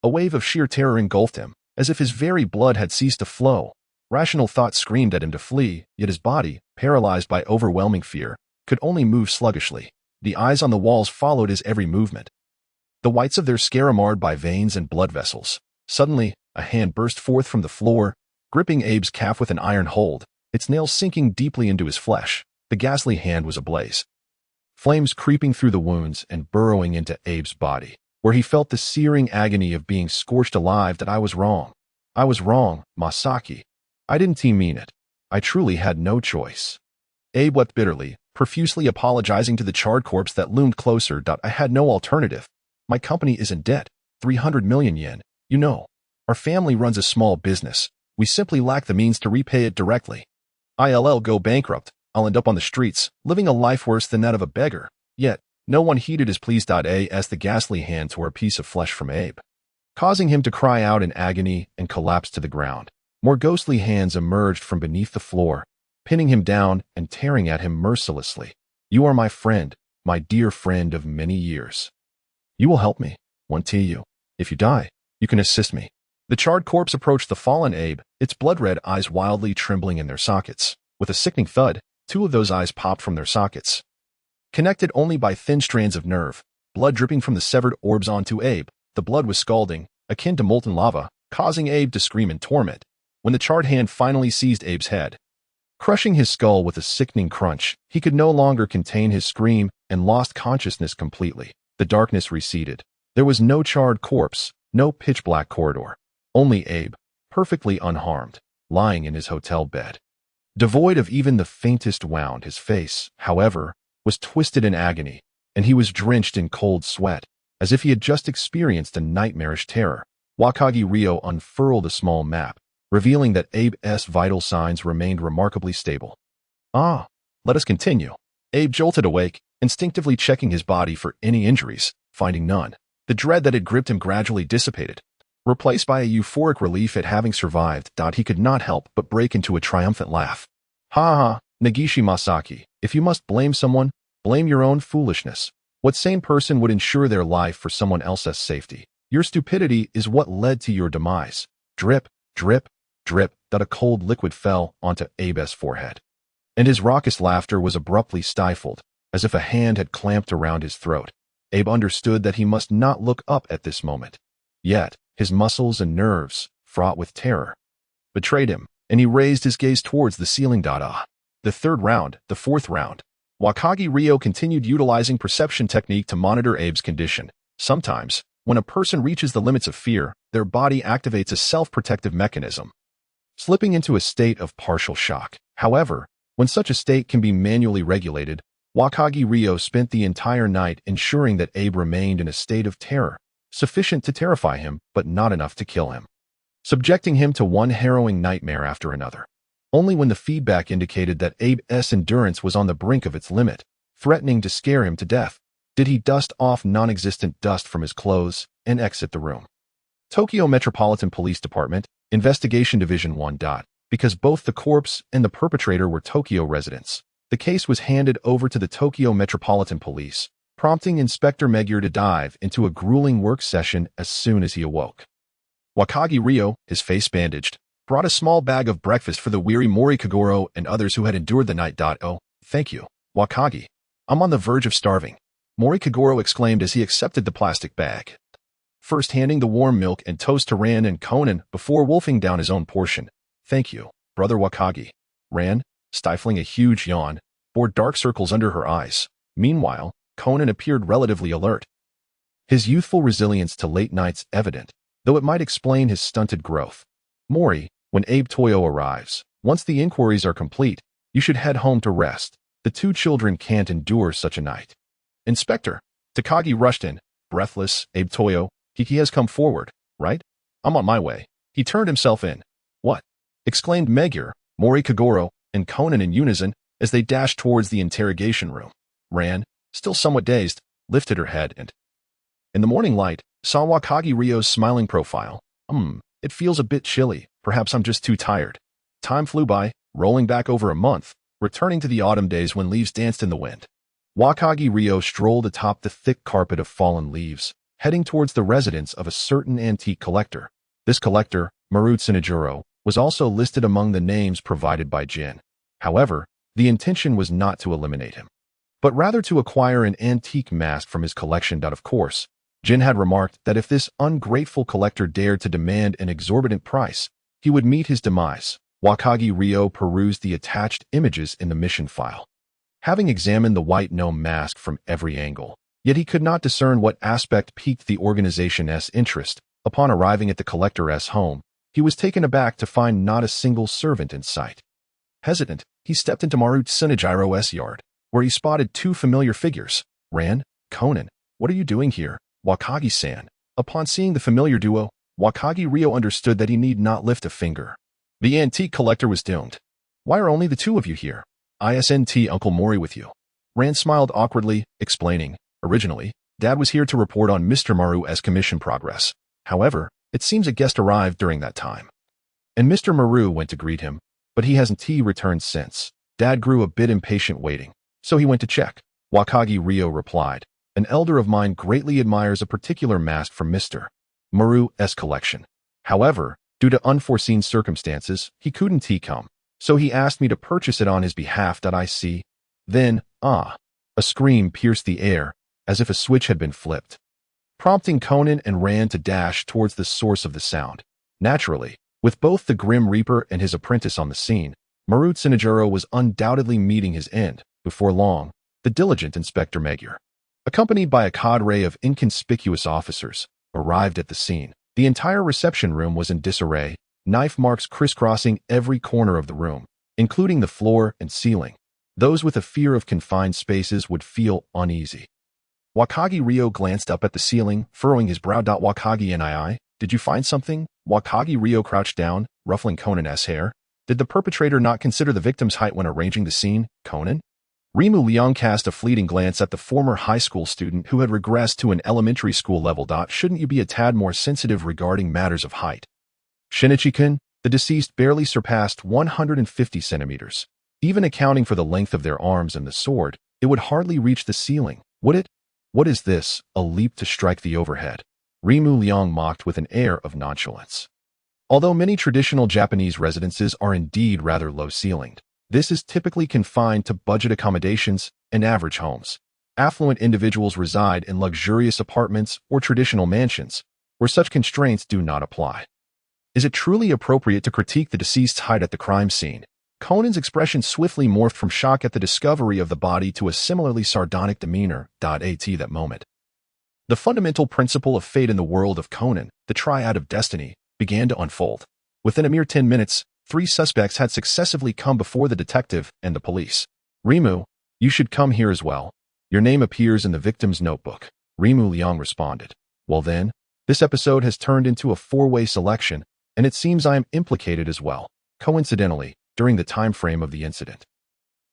A wave of sheer terror engulfed him, as if his very blood had ceased to flow. Rational thought screamed at him to flee, yet his body, paralyzed by overwhelming fear, could only move sluggishly. The eyes on the walls followed his every movement, the whites of their scare marred by veins and blood vessels. Suddenly, a hand burst forth from the floor, gripping Abe's calf with an iron hold, its nails sinking deeply into his flesh. The ghastly hand was ablaze, flames creeping through the wounds and burrowing into Abe's body, where he felt the searing agony of being scorched alive. "That I was wrong. I was wrong, Masaki. I didn't mean it. I truly had no choice." Abe wept bitterly, profusely apologizing to the charred corpse that loomed closer. "I had no alternative. My company is in debt, 300 million yen. You know, our family runs a small business. We simply lack the means to repay it directly. I'll go bankrupt. I'll end up on the streets, living a life worse than that of a beggar." Yet, no one heeded his pleas. As the ghastly hand tore a piece of flesh from Abe, causing him to cry out in agony and collapse to the ground. More ghostly hands emerged from beneath the floor, pinning him down and tearing at him mercilessly. "You are my friend, my dear friend of many years. You will help me, won't you? If you die, you can assist me." The charred corpse approached the fallen Abe, its blood-red eyes wildly trembling in their sockets. With a sickening thud, two of those eyes popped from their sockets, connected only by thin strands of nerve, blood dripping from the severed orbs onto Abe. The blood was scalding, akin to molten lava, causing Abe to scream in torment. When the charred hand finally seized Abe's head, crushing his skull with a sickening crunch, he could no longer contain his scream and lost consciousness completely. The darkness receded. There was no charred corpse, no pitch-black corridor. Only Abe, perfectly unharmed, lying in his hotel bed, devoid of even the faintest wound. His face, however, was twisted in agony, and he was drenched in cold sweat, as if he had just experienced a nightmarish terror. Wakagi Ryo unfurled a small map, revealing that Abe's vital signs remained remarkably stable. "Ah, let us continue." Abe jolted awake, instinctively checking his body for any injuries. Finding none, the dread that had gripped him gradually dissipated, replaced by a euphoric relief at having survived. He could not help but break into a triumphant laugh. "Ha ha, Nagishi Masaki, if you must blame someone, blame your own foolishness. What sane person would ensure their life for someone else's safety? Your stupidity is what led to your demise." Drip, drip, drip. A cold liquid fell onto Abe's forehead, and his raucous laughter was abruptly stifled, as if a hand had clamped around his throat. Abe understood that he must not look up at this moment. Yet, his muscles and nerves, fraught with terror, betrayed him, and he raised his gaze towards the ceiling. The third round, the fourth round. Wakagi Ryo continued utilizing perception technique to monitor Abe's condition. Sometimes, when a person reaches the limits of fear, their body activates a self-protective mechanism, slipping into a state of partial shock. However, when such a state can be manually regulated, Wakagi Ryo spent the entire night ensuring that Abe remained in a state of terror, sufficient to terrify him but not enough to kill him, subjecting him to one harrowing nightmare after another. Only when the feedback indicated that Abe's endurance was on the brink of its limit, threatening to scare him to death, did he dust off non-existent dust from his clothes and exit the room. Tokyo Metropolitan Police Department, Investigation Division 1. Because both the corpse and the perpetrator were Tokyo residents, the case was handed over to the Tokyo Metropolitan Police, prompting Inspector Magyar to dive into a grueling work session as soon as he awoke. Wakagi Ryo, his face bandaged, brought a small bag of breakfast for the weary Mori Kagoro and others who had endured the night. Oh, thank you, Wakagi. I'm on the verge of starving, Mori Kagoro exclaimed as he accepted the plastic bag, first handing the warm milk and toast to Ran and Conan before wolfing down his own portion. Thank you, Brother Wakagi. Ran, stifling a huge yawn, bore dark circles under her eyes. Meanwhile, Conan appeared relatively alert. His youthful resilience to late nights evident, though it might explain his stunted growth. Mori, when Abe Toyo arrives, once the inquiries are complete, you should head home to rest. The two children can't endure such a night. Inspector, Takagi rushed in, breathless. Abe Toyo, he has come forward, right? I'm on my way. He turned himself in. What? Exclaimed Magyar, Mori Kagoro, and Conan in unison as they dashed towards the interrogation room. Ran, still somewhat dazed, lifted her head and, in the morning light, saw Wakagi Ryo's smiling profile. It feels a bit chilly. Perhaps I'm just too tired. Time flew by, rolling back over a month, returning to the autumn days when leaves danced in the wind. Wakagi Ryo strolled atop the thick carpet of fallen leaves, heading towards the residence of a certain antique collector. This collector, Maru Tsunejuro, was also listed among the names provided by Jin. However, the intention was not to eliminate him, but rather to acquire an antique mask from his collection. Of course, Jin had remarked that if this ungrateful collector dared to demand an exorbitant price, he would meet his demise. Wakagi Ryo perused the attached images in the mission file. Having examined the white gnome mask from every angle, yet he could not discern what aspect piqued the organization's interest. Upon arriving at the collector's home, he was taken aback to find not a single servant in sight. Hesitant, he stepped into Maru Tsunejiro's yard, where he spotted two familiar figures. Ran, Conan, what are you doing here, Wakagi-san? Upon seeing the familiar duo, Wakagi Ryo understood that he need not lift a finger. The antique collector was doomed. Why are only the two of you here? Isn't Uncle Mori with you? Ran smiled awkwardly, explaining, originally, Dad was here to report on Mr. Maru's commission progress. However, it seems a guest arrived during that time. And Mr. Maru went to greet him, but he hasn't returned since. Dad grew a bit impatient waiting, so he went to check. Wakagi Ryo replied, an elder of mine greatly admires a particular mask from Mr. Maru's collection. However, due to unforeseen circumstances, he couldn't come, so he asked me to purchase it on his behalf. I see. Then, a scream pierced the air, as if a switch had been flipped, prompting Conan and Ran to dash towards the source of the sound. Naturally, with both the Grim Reaper and his apprentice on the scene, Maru Tsunejuro was undoubtedly meeting his end. Before long, the diligent Inspector Magyar, accompanied by a cadre of inconspicuous officers, arrived at the scene. The entire reception room was in disarray, knife marks crisscrossing every corner of the room, including the floor and ceiling. Those with a fear of confined spaces would feel uneasy. Wakagi Ryo glanced up at the ceiling, furrowing his brow. Wakagi, did you find something? Wakagi Ryo crouched down, ruffling Conan's hair. Did the perpetrator not consider the victim's height when arranging the scene, Conan? Ruo Mu Liang cast a fleeting glance at the former high school student who had regressed to an elementary school level. Shouldn't you be a tad more sensitive regarding matters of height? Shinichi-kun, the deceased barely surpassed 150 centimeters. Even accounting for the length of their arms and the sword, it would hardly reach the ceiling, would it? What is this, a leap to strike the overhead? Ruo Mu Liang mocked with an air of nonchalance. Although many traditional Japanese residences are indeed rather low-ceilinged, this is typically confined to budget accommodations and average homes. Affluent individuals reside in luxurious apartments or traditional mansions, where such constraints do not apply. Is it truly appropriate to critique the deceased's height at the crime scene? Conan's expression swiftly morphed from shock at the discovery of the body to a similarly sardonic demeanor. At that moment, the fundamental principle of fate in the world of Conan, the triad of destiny, began to unfold. Within a mere 10 minutes, 3 suspects had successively come before the detective and the police. Ruo Mu, You should come here as well. Your name appears in the victim's notebook. Ruo Mu Liang responded. Well then, this episode has turned into a four-way selection, and it seems I am implicated as well. Coincidentally, during the time frame of the incident.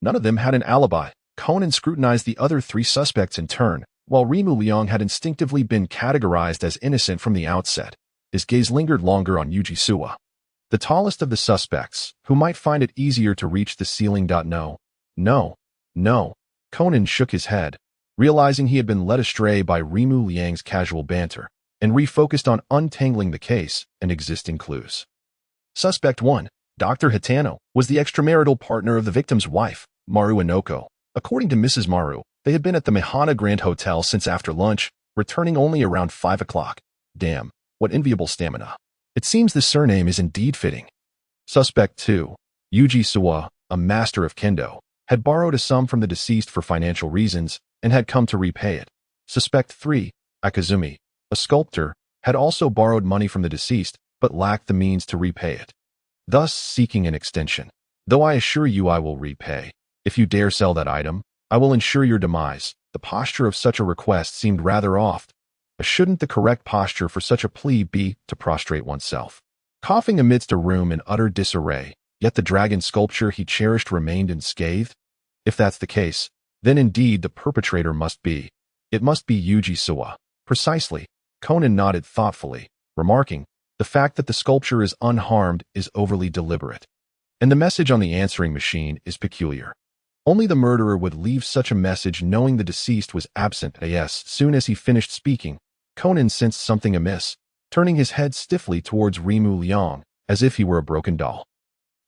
None of them had an alibi. Conan scrutinized the other three suspects in turn, while Ruo Mu Liang had instinctively been categorized as innocent from the outset. His gaze lingered longer on Yuji Suwa, the tallest of the suspects, who might find it easier to reach the ceiling. No. Conan shook his head, realizing he had been led astray by Ruo Mu Liang's casual banter, and refocused on untangling the case and existing clues. Suspect 1, Dr. Hitano, was the extramarital partner of the victim's wife, Maru Inoko. According to Mrs. Maru, they had been at the Mihana Grand Hotel since after lunch, returning only around 5 o'clock. Damn, what enviable stamina. It seems the surname is indeed fitting. Suspect 2, Yuji Suwa, a master of kendo, had borrowed a sum from the deceased for financial reasons and had come to repay it. Suspect 3, Akazumi, a sculptor, had also borrowed money from the deceased but lacked the means to repay it, thus seeking an extension. Though I assure you I will repay. If you dare sell that item, I will ensure your demise. The posture of such a request seemed rather off. Shouldn't the correct posture for such a plea be to prostrate oneself? Coughing amidst a room in utter disarray, yet the dragon sculpture he cherished remained unscathed? If that's the case, then indeed the perpetrator must be. It must be Yuji Suwa. Precisely. Conan nodded thoughtfully, remarking, the fact that the sculpture is unharmed is overly deliberate. And the message on the answering machine is peculiar. Only the murderer would leave such a message knowing the deceased was absent. Yes, soon as he finished speaking, Conan sensed something amiss, turning his head stiffly towards Ruo Mu Liang, as if he were a broken doll.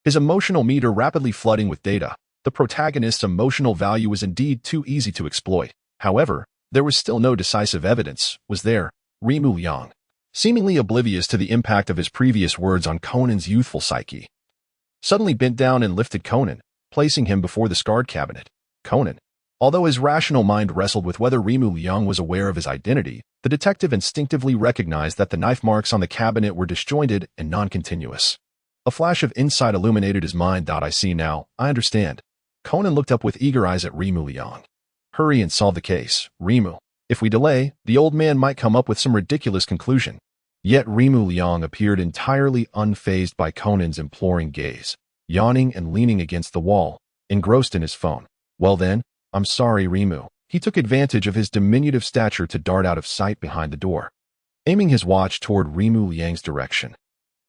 His emotional meter rapidly flooding with data. The protagonist's emotional value was indeed too easy to exploit. However, there was still no decisive evidence, was there? Ruo Mu Liang, seemingly oblivious to the impact of his previous words on Conan's youthful psyche, suddenly bent down and lifted Conan, placing him before the scarred cabinet. Conan, although his rational mind wrestled with whether Ruo Mu Liang was aware of his identity, the detective instinctively recognized that the knife marks on the cabinet were disjointed and non-continuous. A flash of insight illuminated his mind. I see now, I understand. Conan looked up with eager eyes at Ruo Mu Liang. Hurry and solve the case, Ruo Mu. If we delay, the old man might come up with some ridiculous conclusion. Yet Ruo Mu Liang appeared entirely unfazed by Conan's imploring gaze, yawning and leaning against the wall, engrossed in his phone. Well then, I'm sorry, Ruo Mu. He took advantage of his diminutive stature to dart out of sight behind the door, aiming his watch toward Ruo Mu Liang's direction.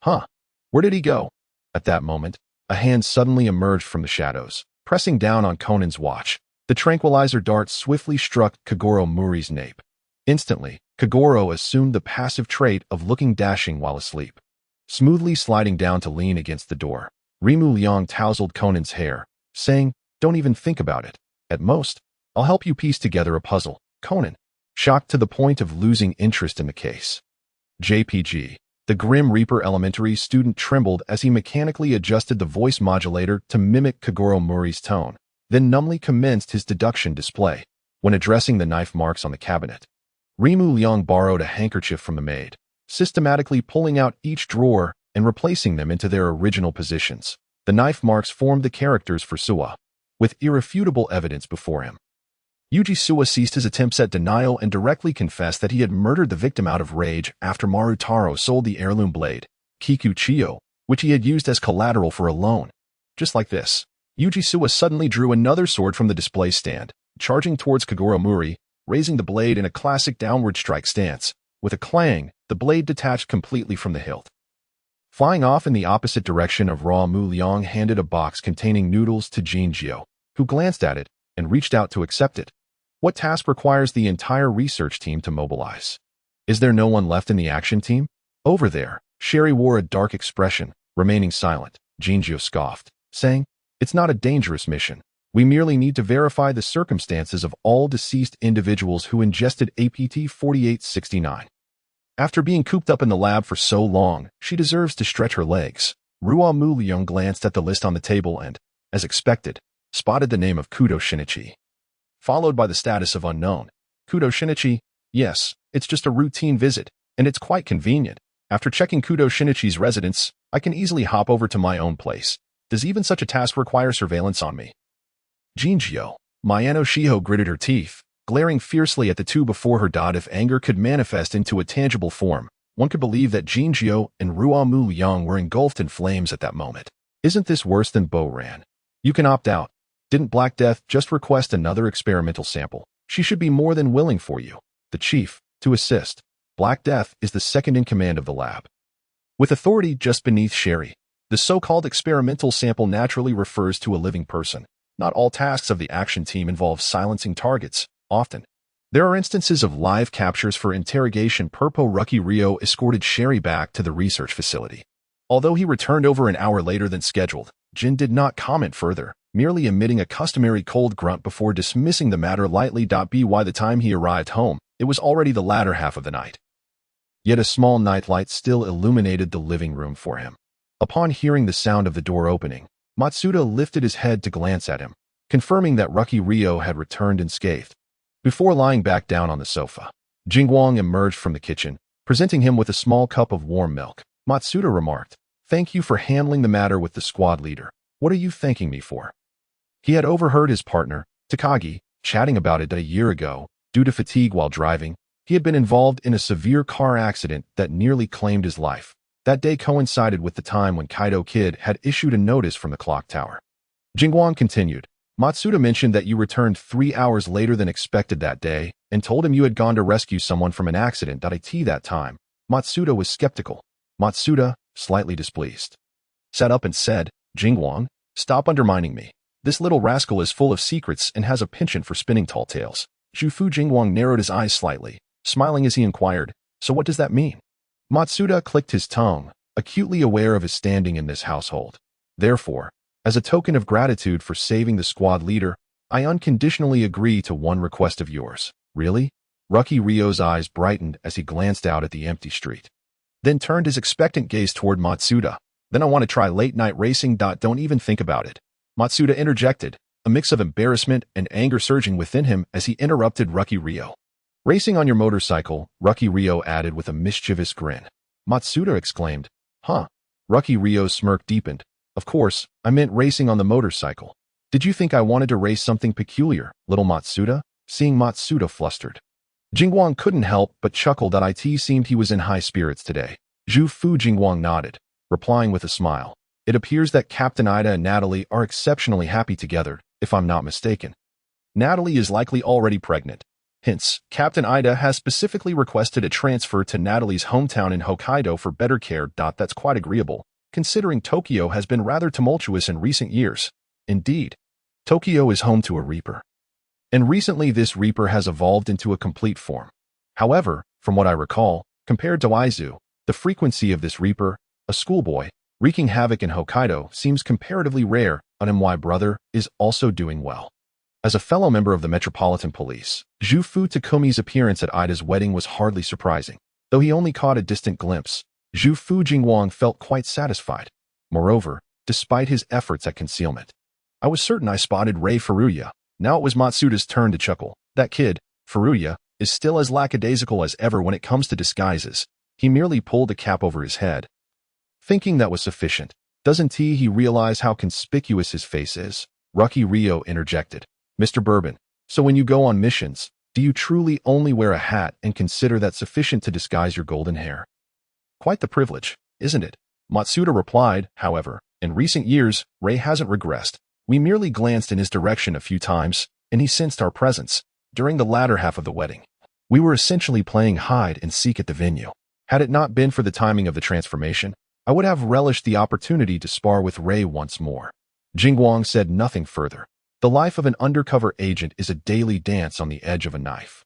Where did he go? At that moment, a hand suddenly emerged from the shadows, pressing down on Conan's watch. The tranquilizer dart swiftly struck Kagoro Muri's nape. Instantly, Kagoro assumed the passive trait of looking dashing while asleep. Smoothly sliding down to lean against the door, Ruo Mu Liang tousled Conan's hair, saying, don't even think about it. At most, I'll help you piece together a puzzle. Conan, shocked to the point of losing interest in the case. JPG. The Grim Reaper elementary student trembled as he mechanically adjusted the voice modulator to mimic Kagoro Muri's tone, then numbly commenced his deduction display. When addressing the knife marks on the cabinet, Ruo Mu Liang borrowed a handkerchief from the maid, systematically pulling out each drawer and replacing them into their original positions. The knife marks formed the characters for Suwa, with irrefutable evidence before him. Yuji Suwa ceased his attempts at denial and directly confessed that he had murdered the victim out of rage after Marutaro sold the heirloom blade, Kiku Chiyo, which he had used as collateral for a loan. Just like this, Yuji Suwa suddenly drew another sword from the display stand, charging towards Kagoro Muri, raising the blade in a classic downward strike stance. With a clang, the blade detached completely from the hilt. Flying off in the opposite direction of Ruo Mu Liang handed a box containing noodles to Jinjio, who glanced at it and reached out to accept it. What task requires the entire research team to mobilize? Is there no one left in the action team? Over there, Sherry wore a dark expression, remaining silent. Jinjio scoffed, saying, it's not a dangerous mission. We merely need to verify the circumstances of all deceased individuals who ingested APT 4869. After being cooped up in the lab for so long, she deserves to stretch her legs. Ruo Mu Liang glanced at the list on the table and, as expected, spotted the name of Kudo Shinichi, followed by the status of unknown. Kudo Shinichi, yes, it's just a routine visit, and it's quite convenient. After checking Kudo Shinichi's residence, I can easily hop over to my own place. Does even such a task require surveillance on me? Jinjio, Mayano Shiho gritted her teeth, glaring fiercely at the two before her. If anger could manifest into a tangible form, one could believe that Jinjiu and Ruo Mu Liang were engulfed in flames at that moment. Isn't this worse than Bo Ran? You can opt out. Didn't Black Death just request another experimental sample? She should be more than willing for you, the chief, to assist. Black Death is the second in command of the lab, with authority just beneath Sherry. The so-called experimental sample naturally refers to a living person. Not all tasks of the action team involve silencing targets. Often, there are instances of live captures for interrogation. Ruki Rio escorted Sherry back to the research facility. Although he returned over an hour later than scheduled, Jin did not comment further, merely emitting a customary cold grunt before dismissing the matter lightly. By the time he arrived home, it was already the latter half of the night. Yet a small nightlight still illuminated the living room for him. Upon hearing the sound of the door opening, Matsuda lifted his head to glance at him, confirming that Ruki Rio had returned unscathed. Before lying back down on the sofa, Jingguang emerged from the kitchen, presenting him with a small cup of warm milk. Matsuda remarked, "Thank you for handling the matter with the squad leader. What are you thanking me for?" He had overheard his partner, Takagi, chatting about it a year ago. Due to fatigue while driving, he had been involved in a severe car accident that nearly claimed his life. That day coincided with the time when Kaido Kid had issued a notice from the clock tower. Jingguang continued, "Matsuda mentioned that you returned 3 hours later than expected that day and told him you had gone to rescue someone from an accident. That time, Matsuda was skeptical. Matsuda, slightly displeased, sat up and said, "Jingguang, stop undermining me. This little rascal is full of secrets and has a penchant for spinning tall tales." Jufu Jingguang narrowed his eyes slightly, smiling as he inquired, "So what does that mean?" Matsuda clicked his tongue, acutely aware of his standing in this household. "Therefore, as a token of gratitude for saving the squad leader, I unconditionally agree to one request of yours." "Really?" Ruki Rio's eyes brightened as he glanced out at the empty street, then turned his expectant gaze toward Matsuda. "Then I want to try late-night racing. Don't even think about it." Matsuda interjected, a mix of embarrassment and anger surging within him as he interrupted Ruki Rio. "Racing on your motorcycle," Ruki Rio added with a mischievous grin. Matsuda exclaimed, "Huh?" Ruki Rio's smirk deepened. "Of course, I meant racing on the motorcycle. Did you think I wanted to race something peculiar, little Matsuda?" Seeing Matsuda flustered, Jingguang couldn't help but chuckle. It seemed he was in high spirits today. Jufu Jingguang nodded, replying with a smile. "It appears that Captain Ida and Natalie are exceptionally happy together, if I'm not mistaken. Natalie is likely already pregnant. Hence, Captain Ida has specifically requested a transfer to Natalie's hometown in Hokkaido for better care. That's quite agreeable, considering Tokyo has been rather tumultuous in recent years. Indeed, Tokyo is home to a Reaper. And recently this Reaper has evolved into a complete form. However, from what I recall, compared to Aizu, the frequency of this Reaper, a schoolboy, wreaking havoc in Hokkaido seems comparatively rare. My brother is also doing well." As a fellow member of the Metropolitan Police, Jufu Takumi's appearance at Ida's wedding was hardly surprising. Though he only caught a distant glimpse, Jufu Jingguang felt quite satisfied. Moreover, despite his efforts at concealment, "I was certain I spotted Rei Furuya." Now it was Matsuda's turn to chuckle. "That kid, Furuya, is still as lackadaisical as ever when it comes to disguises." He merely pulled a cap over his head, thinking that was sufficient. "Doesn't he realize how conspicuous his face is?" Ruki Rio interjected. "Mr. Bourbon, so when you go on missions, do you truly only wear a hat and consider that sufficient to disguise your golden hair?" "Quite the privilege, isn't it?" Matsuda replied. "However, in recent years, Rei hasn't regressed. We merely glanced in his direction a few times, and he sensed our presence. During the latter half of the wedding, we were essentially playing hide and seek at the venue. Had it not been for the timing of the transformation, I would have relished the opportunity to spar with Rei once more." Jingguang said nothing further. The life of an undercover agent is a daily dance on the edge of a knife.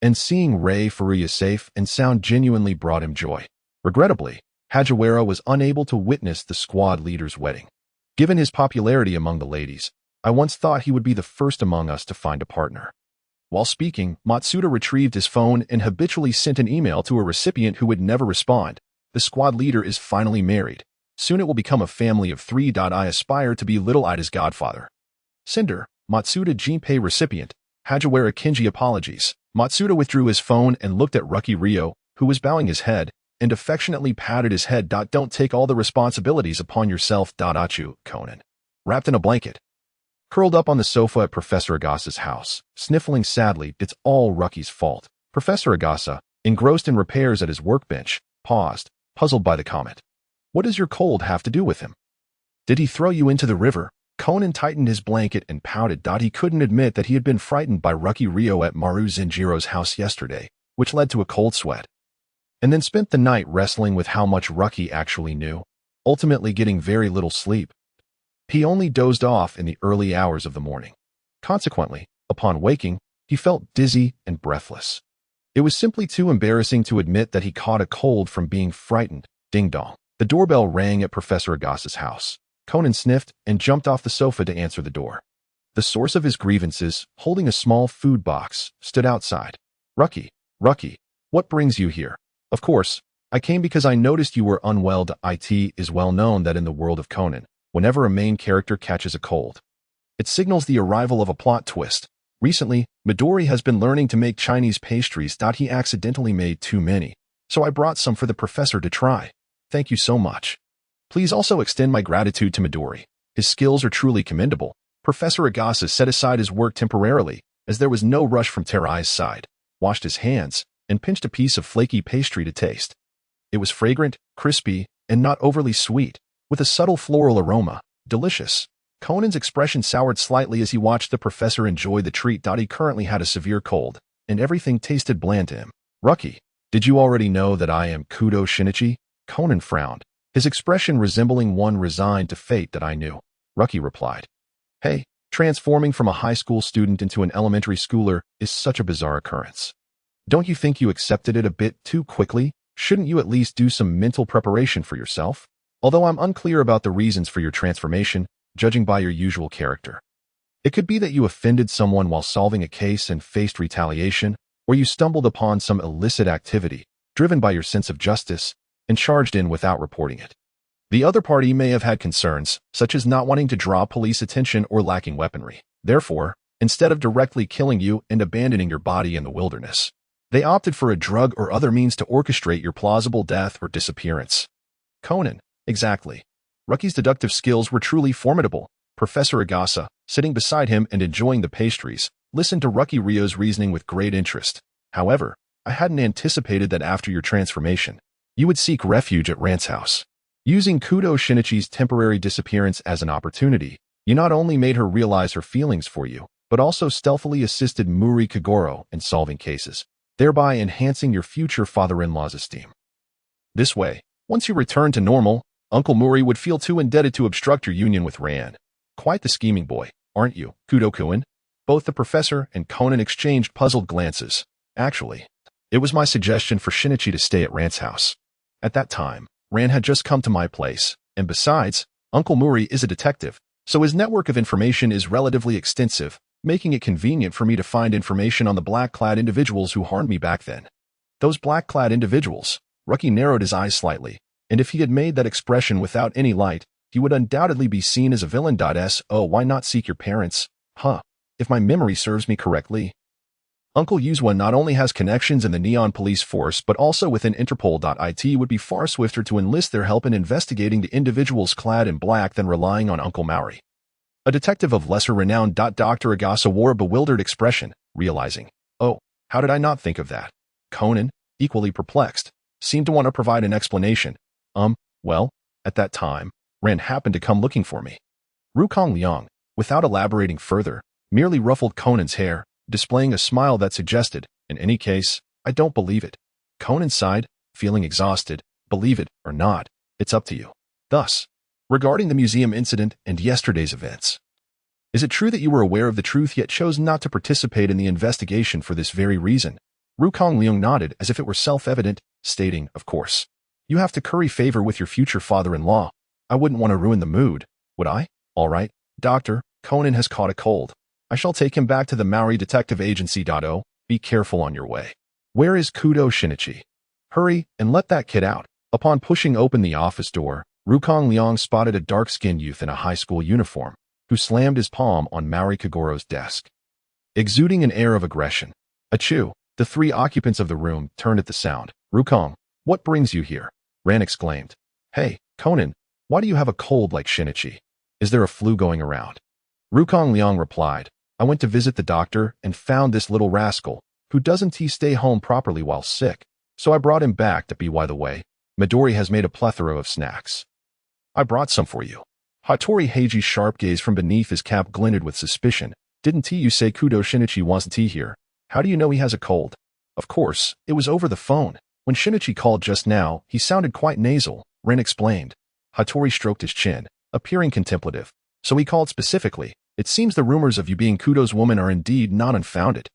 And seeing Rei Furuya safe and sound genuinely brought him joy. Regrettably, Hajiwara was unable to witness the squad leader's wedding. Given his popularity among the ladies, I once thought he would be the first among us to find a partner. While speaking, Matsuda retrieved his phone and habitually sent an email to a recipient who would never respond. "The squad leader is finally married. Soon it will become a family of 3. I aspire to be little Ida's godfather. Sender, Matsuda Jinpei recipient, Hajiwara Kinji apologies." Matsuda withdrew his phone and looked at Ruki Rio, who was bowing his head, and affectionately patted his head. "Don't take all the responsibilities upon yourself. Achu, Conan. Wrapped in a blanket. Curled up on the sofa at Professor Agasa's house, sniffling sadly, it's all Rucky's fault. Professor Agasa, engrossed in repairs at his workbench, paused, puzzled by the comment. What does your cold have to do with him? Did he throw you into the river? Conan tightened his blanket and pouted. He couldn't admit that he had been frightened by Rucky Rio at Maru Zenjiro's house yesterday, which led to a cold sweat. And then spent the night wrestling with how much Rucky actually knew, ultimately getting very little sleep. He only dozed off in the early hours of the morning. Consequently, upon waking, he felt dizzy and breathless. It was simply too embarrassing to admit that he caught a cold from being frightened. Ding dong. The doorbell rang at Professor Agasa's house. Conan sniffed and jumped off the sofa to answer the door. The source of his grievances, holding a small food box, stood outside. Rucky, what brings you here? Of course, I came because I noticed you were unwell. It is well known that in the world of Conan, whenever a main character catches a cold, it signals the arrival of a plot twist. Recently, Midori has been learning to make Chinese pastries. He accidentally made too many, so I brought some for the professor to try. Thank you so much. Please also extend my gratitude to Midori. His skills are truly commendable. Professor Agasa set aside his work temporarily, as there was no rush from Terai's side, washed his hands, and pinched a piece of flaky pastry to taste. It was fragrant, crispy, and not overly sweet, with a subtle floral aroma. Delicious. Conan's expression soured slightly as he watched the professor enjoy the treat. He currently had a severe cold, and everything tasted bland to him. Rucky, did you already know that I am Kudo Shinichi? Conan frowned, his expression resembling one resigned to fate. That I knew. Rucky replied. Hey, transforming from a high school student into an elementary schooler is such a bizarre occurrence. Don't you think you accepted it a bit too quickly? Shouldn't you at least do some mental preparation for yourself? Although I'm unclear about the reasons for your transformation, judging by your usual character. It could be that you offended someone while solving a case and faced retaliation, or you stumbled upon some illicit activity, driven by your sense of justice, and charged in without reporting it. The other party may have had concerns, such as not wanting to draw police attention or lacking weaponry. Therefore, instead of directly killing you and abandoning your body in the wilderness, they opted for a drug or other means to orchestrate your plausible death or disappearance. Conan, exactly. Rucky's deductive skills were truly formidable. Professor Agasa, sitting beside him and enjoying the pastries, listened to Rucky Rio's reasoning with great interest. However, I hadn't anticipated that after your transformation, you would seek refuge at Rant's house. Using Kudo Shinichi's temporary disappearance as an opportunity, you not only made her realize her feelings for you, but also stealthily assisted Muri Kagoro in solving cases, thereby enhancing your future father-in-law's esteem. This way, once you return to normal, Uncle Muri would feel too indebted to obstruct your union with Rand. Quite the scheming boy, aren't you, Kudo-kun? Both the professor and Conan exchanged puzzled glances. Actually, it was my suggestion for Shinichi to stay at Rand's house. At that time, Rand had just come to my place, and besides, Uncle Muri is a detective, so his network of information is relatively extensive, making it convenient for me to find information on the black-clad individuals who harmed me back then. Those black-clad individuals. Rucky narrowed his eyes slightly, and if he had made that expression without any light, he would undoubtedly be seen as a villain. So why not seek your parents? If my memory serves me correctly. Uncle Yuzwa not only has connections in the Neon Police Force but also within Interpol. It would be far swifter to enlist their help in investigating the individuals clad in black than relying on Uncle Maori. A detective of lesser renown. Dr. Agasa wore a bewildered expression, realizing, oh, how did I not think of that? Conan, equally perplexed, seemed to want to provide an explanation. Well, at that time, Rand happened to come looking for me. Ruo Mu Liang, without elaborating further, merely ruffled Conan's hair, displaying a smile that suggested, in any case, I don't believe it. Conan sighed, feeling exhausted. Believe it or not, it's up to you. Thus, regarding the museum incident and yesterday's events, is it true that you were aware of the truth yet chose not to participate in the investigation for this very reason? Ruo Mu Liang nodded as if it were self-evident, stating, of course. You have to curry favor with your future father-in-law. I wouldn't want to ruin the mood, would I? All right, doctor, Conan has caught a cold. I shall take him back to the Maori Detective Agency. Be careful on your way. Where is Kudo Shinichi? Hurry and let that kid out. Upon pushing open the office door, Ruo Mu Liang spotted a dark-skinned youth in a high school uniform, who slammed his palm on Maori Kagoro's desk. Exuding an air of aggression. Achoo! The three occupants of the room turned at the sound. Ruo, what brings you here? Ran exclaimed. Hey, Conan, why do you have a cold like Shinichi? Is there a flu going around? Ruo Mu Liang replied, I went to visit the doctor and found this little rascal, who doesn't stay home properly while sick, so I brought him back to be. By the way, Midori has made a plethora of snacks. I brought some for you. Hattori Heiji's sharp gaze from beneath his cap glinted with suspicion. Didn't you say Kudo Shinichi wants tea here? How do you know he has a cold? Of course, it was over the phone. When Shinichi called just now, he sounded quite nasal, Ren explained. Hattori stroked his chin, appearing contemplative. So he called specifically. It seems the rumors of you being Kudo's woman are indeed not unfounded.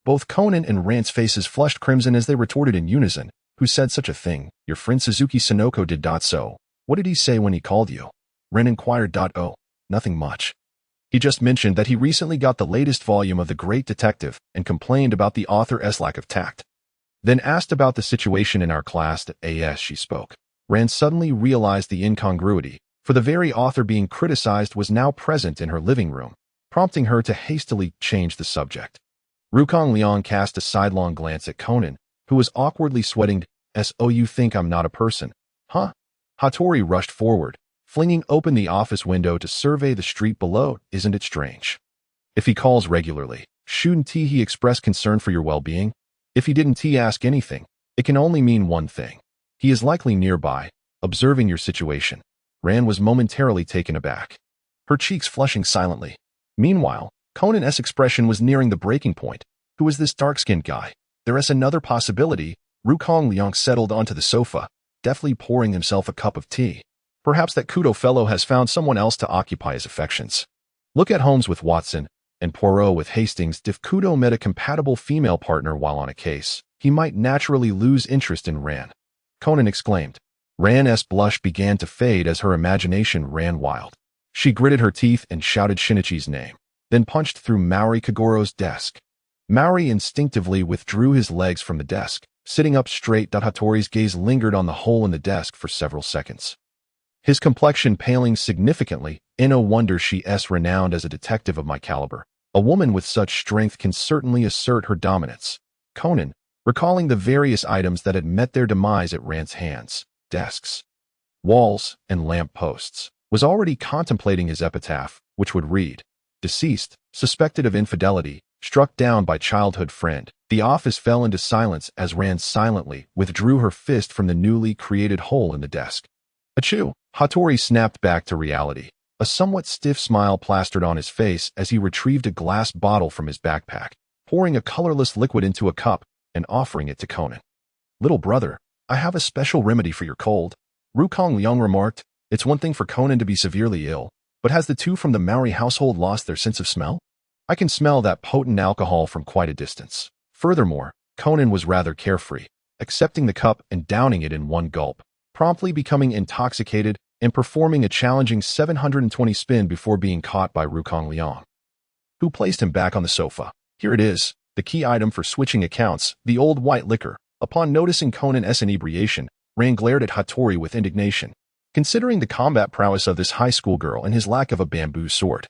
Both Conan and Ran's faces flushed crimson as they retorted in unison. Who said such a thing? Your friend Suzuki Sonoko did. So. What did he say when he called you? Ren inquired. Oh, nothing much. He just mentioned that he recently got the latest volume of The Great Detective and complained about the author's lack of tact. Then asked about the situation in our class at AS. She spoke. Ran suddenly realized the incongruity, for the very author being criticized was now present in her living room, prompting her to hastily change the subject. Ruo Mu Liang cast a sidelong glance at Conan, who was awkwardly sweating. So you think I'm not a person, huh? Hattori rushed forward, flinging open the office window to survey the street below. Isn't it strange? If he calls regularly, shouldn't he express concern for your well-being? If he didn't ask anything, it can only mean one thing. He is likely nearby, observing your situation. Ran was momentarily taken aback, her cheeks flushing silently. Meanwhile, Conan's expression was nearing the breaking point. Who is this dark-skinned guy? There is another possibility. Ruo Mu Liang settled onto the sofa, deftly pouring himself a cup of tea. Perhaps that Kudo fellow has found someone else to occupy his affections. Look at Holmes with Watson, and Poirot with Hastings. If Kudo met a compatible female partner while on a case, he might naturally lose interest in Ran. Conan exclaimed. Ran's blush began to fade as her imagination ran wild. She gritted her teeth and shouted Shinichi's name, then punched through Maori Kagoro's desk. Maori instinctively withdrew his legs from the desk, sitting up straight. Hattori's gaze lingered on the hole in the desk for several seconds, his complexion paling significantly. No wonder she's renowned as a detective of my caliber. A woman with such strength can certainly assert her dominance. Conan, recalling the various items that had met their demise at Ran's hands, desks, walls, and lamp posts, was already contemplating his epitaph, which would read, deceased, suspected of infidelity, struck down by childhood friend. The office fell into silence as Ran silently withdrew her fist from the newly created hole in the desk. Achoo! Hattori snapped back to reality. A somewhat stiff smile plastered on his face as he retrieved a glass bottle from his backpack, pouring a colorless liquid into a cup and offering it to Conan. Little brother, I have a special remedy for your cold, Ruo Mu Liang remarked. It's one thing for Conan to be severely ill, but has the two from the Maori household lost their sense of smell? I can smell that potent alcohol from quite a distance. Furthermore, Conan was rather carefree, accepting the cup and downing it in one gulp, promptly becoming intoxicated and performing a challenging 720 spin before being caught by Ruo Mu Liang, who placed him back on the sofa. Here it is, the key item for switching accounts, the old white liquor. Upon noticing Conan's inebriation, Ran glared at Hattori with indignation, considering the combat prowess of this high school girl and his lack of a bamboo sword.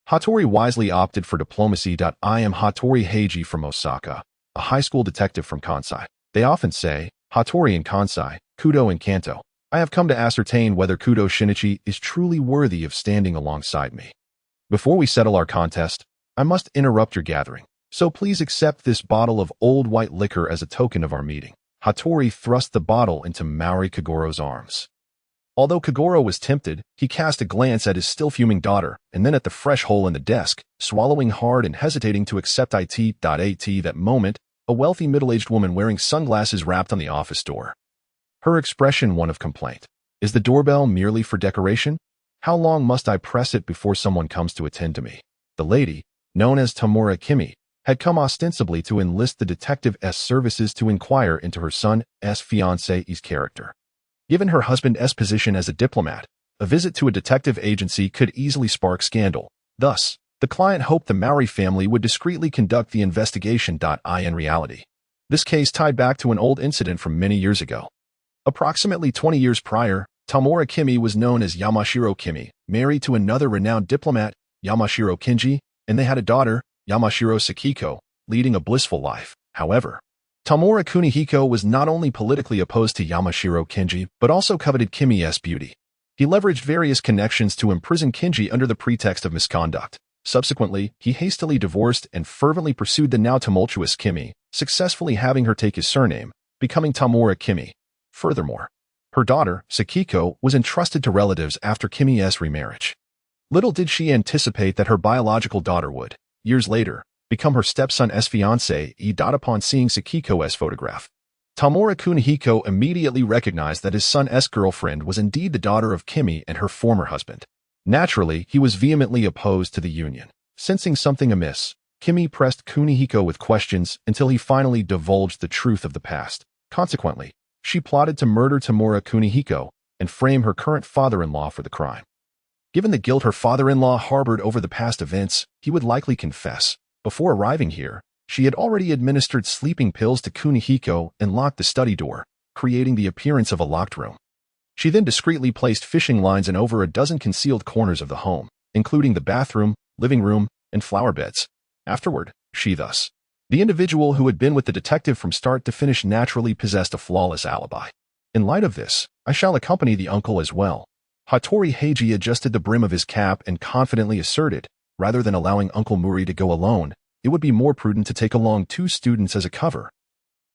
Hattori wisely opted for diplomacy. I am Hattori Heiji from Osaka, a high school detective from Kansai. They often say, Hattori in Kansai, Kudo in Kanto. I have come to ascertain whether Kudo Shinichi is truly worthy of standing alongside me. Before we settle our contest, I must interrupt your gathering, so please accept this bottle of old white liquor as a token of our meeting. Hattori thrust the bottle into Maori Kagoro's arms. Although Kagoro was tempted, he cast a glance at his still-fuming daughter and then at the fresh hole in the desk, swallowing hard and hesitating to accept it. At that moment, a wealthy middle-aged woman wearing sunglasses rapped on the office door. Her expression one of complaint. Is the doorbell merely for decoration? How long must I press it before someone comes to attend to me? The lady, known as Tamura Kimi, had come ostensibly to enlist the detective's services to inquire into her son's fiancé's character. Given her husband's position as a diplomat, a visit to a detective agency could easily spark scandal. Thus, the client hoped the Maori family would discreetly conduct the investigation. In reality, this case tied back to an old incident from many years ago. Approximately 20 years prior, Tamura Kimi was known as Yamashiro Kimi, married to another renowned diplomat, Yamashiro Kinji, and they had a daughter, Yamashiro Sakiko, leading a blissful life. However, Tamura Kunihiko was not only politically opposed to Yamashiro Kinji, but also coveted Kimi's beauty. He leveraged various connections to imprison Kinji under the pretext of misconduct, Subsequently, he hastily divorced and fervently pursued the now tumultuous Kimi, successfully having her take his surname, becoming Tamura Kimi. Furthermore, her daughter, Sakiko, was entrusted to relatives after Kimi's remarriage. Little did she anticipate that her biological daughter would, years later, become her stepson's fiancé upon seeing Sakiko's photograph. Tamura Kunihiko immediately recognized that his son's girlfriend was indeed the daughter of Kimi and her former husband. Naturally, he was vehemently opposed to the union. Sensing something amiss, Kimi pressed Kunihiko with questions until he finally divulged the truth of the past. Consequently, she plotted to murder Tamura Kunihiko and frame her current father-in-law for the crime. Given the guilt her father-in-law harbored over the past events, he would likely confess. Before arriving here, she had already administered sleeping pills to Kunihiko and locked the study door, creating the appearance of a locked room. She then discreetly placed fishing lines in over a dozen concealed corners of the home, including the bathroom, living room, and flower beds. Afterward, the individual who had been with the detective from start to finish naturally possessed a flawless alibi. In light of this, I shall accompany the uncle as well. Hattori Heiji adjusted the brim of his cap and confidently asserted, rather than allowing Uncle Muri to go alone, it would be more prudent to take along 2 students as a cover.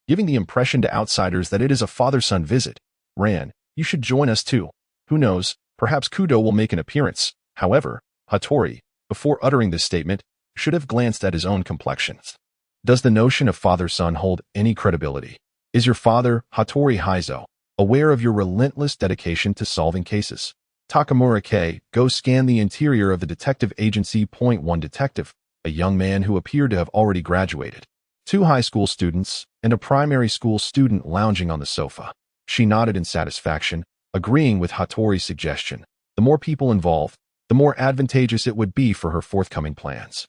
Giving the impression to outsiders that it is a father-son visit, Ran, you should join us too. Who knows, perhaps Kudo will make an appearance. However, Hattori, before uttering this statement, should have glanced at his own complexions. Does the notion of father-son hold any credibility? Is your father, Hattori Heizo, aware of your relentless dedication to solving cases? Takamura K, go scan the interior of the detective agency. Point 1 Detective, a young man who appeared to have already graduated. 2 high school students and a primary school student lounging on the sofa. She nodded in satisfaction, agreeing with Hattori's suggestion. The more people involved, the more advantageous it would be for her forthcoming plans.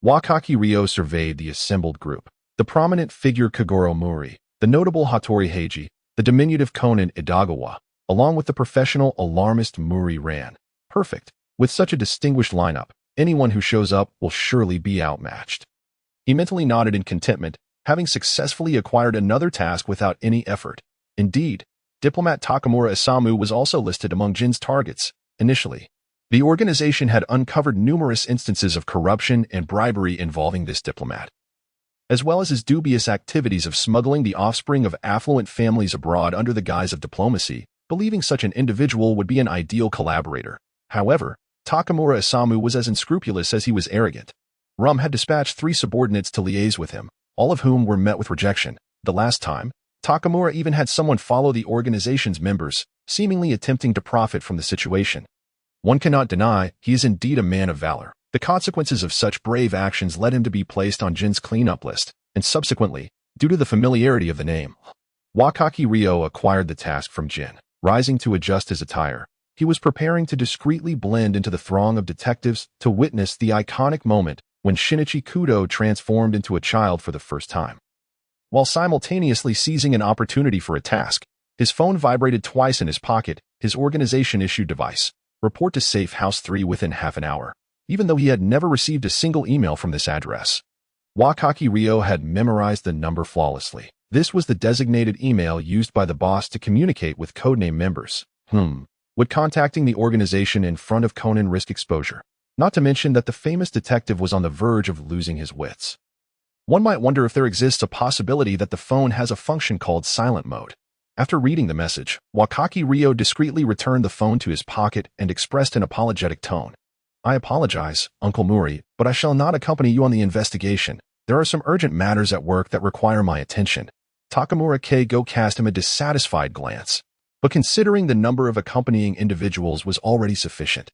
Wakaki Ryo surveyed the assembled group. The prominent figure Kagoro Muri, the notable Hattori Heiji, the diminutive Conan Idagawa, along with the professional alarmist Muri Ran. Perfect. With such a distinguished lineup, anyone who shows up will surely be outmatched. He mentally nodded in contentment, having successfully acquired another task without any effort. Indeed, diplomat Takamura Isamu was also listed among Jin's targets. Initially, the organization had uncovered numerous instances of corruption and bribery involving this diplomat, as well as his dubious activities of smuggling the offspring of affluent families abroad under the guise of diplomacy, believing such an individual would be an ideal collaborator. However, Takamura Isamu was as unscrupulous as he was arrogant. Rum had dispatched 3 subordinates to liaise with him, all of whom were met with rejection. The last time, Takamura even had someone follow the organization's members, seemingly attempting to profit from the situation. One cannot deny he is indeed a man of valor. The consequences of such brave actions led him to be placed on Jin's cleanup list, and subsequently, due to the familiarity of the name, Wakaki Ryo acquired the task from Jin. Rising to adjust his attire, he was preparing to discreetly blend into the throng of detectives to witness the iconic moment when Shinichi Kudo transformed into a child for the first time. While simultaneously seizing an opportunity for a task, his phone vibrated twice in his pocket. His organization-issued device. Report to Safe House 3 within half an hour, even though he had never received a single email from this address. Wakaki Ryo had memorized the number flawlessly. This was the designated email used by the boss to communicate with codename members. Would contacting the organization in front of Conan risk exposure? Not to mention that the famous detective was on the verge of losing his wits. One might wonder if there exists a possibility that the phone has a function called silent mode. After reading the message, Wakaki Ryo discreetly returned the phone to his pocket and expressed an apologetic tone. I apologize, Uncle Muri, but I shall not accompany you on the investigation. There are some urgent matters at work that require my attention. Takamura Keigo cast him a dissatisfied glance, but considering the number of accompanying individuals was already sufficient,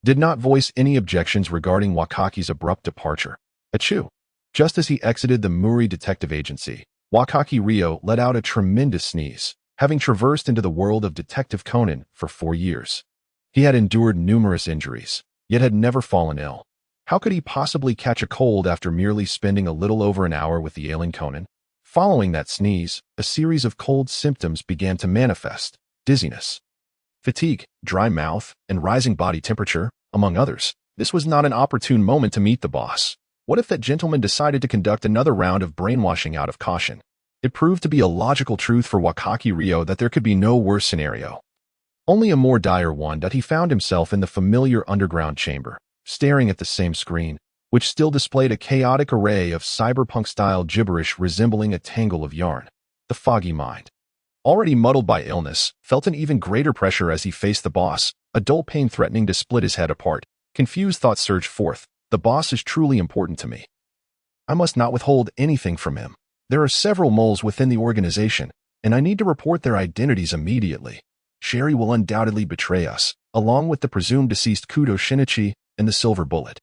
did not voice any objections regarding Wakaki's abrupt departure. Achoo! Just as he exited the Muri Detective Agency, Wakaki Ryo let out a tremendous sneeze, having traversed into the world of Detective Conan for 4 years. He had endured numerous injuries, yet had never fallen ill. How could he possibly catch a cold after merely spending a little over an hour with the ailing Conan? Following that sneeze, a series of cold symptoms began to manifest: dizziness, fatigue, dry mouth, and rising body temperature, among others. This was not an opportune moment to meet the boss. What if that gentleman decided to conduct another round of brainwashing out of caution? It proved to be a logical truth for Wakaki Ryo that there could be no worse scenario, only a more dire one, that he found himself in the familiar underground chamber. staring at the same screen, which still displayed a chaotic array of cyberpunk-style gibberish resembling a tangle of yarn. The foggy mind, already muddled by illness, felt an even greater pressure as he faced the boss, a dull pain threatening to split his head apart. Confused thoughts surged forth. The boss is truly important to me. I must not withhold anything from him. There are several moles within the organization, and I need to report their identities immediately. Sherry will undoubtedly betray us, along with the presumed deceased Kudo Shinichi and the Silver Bullet.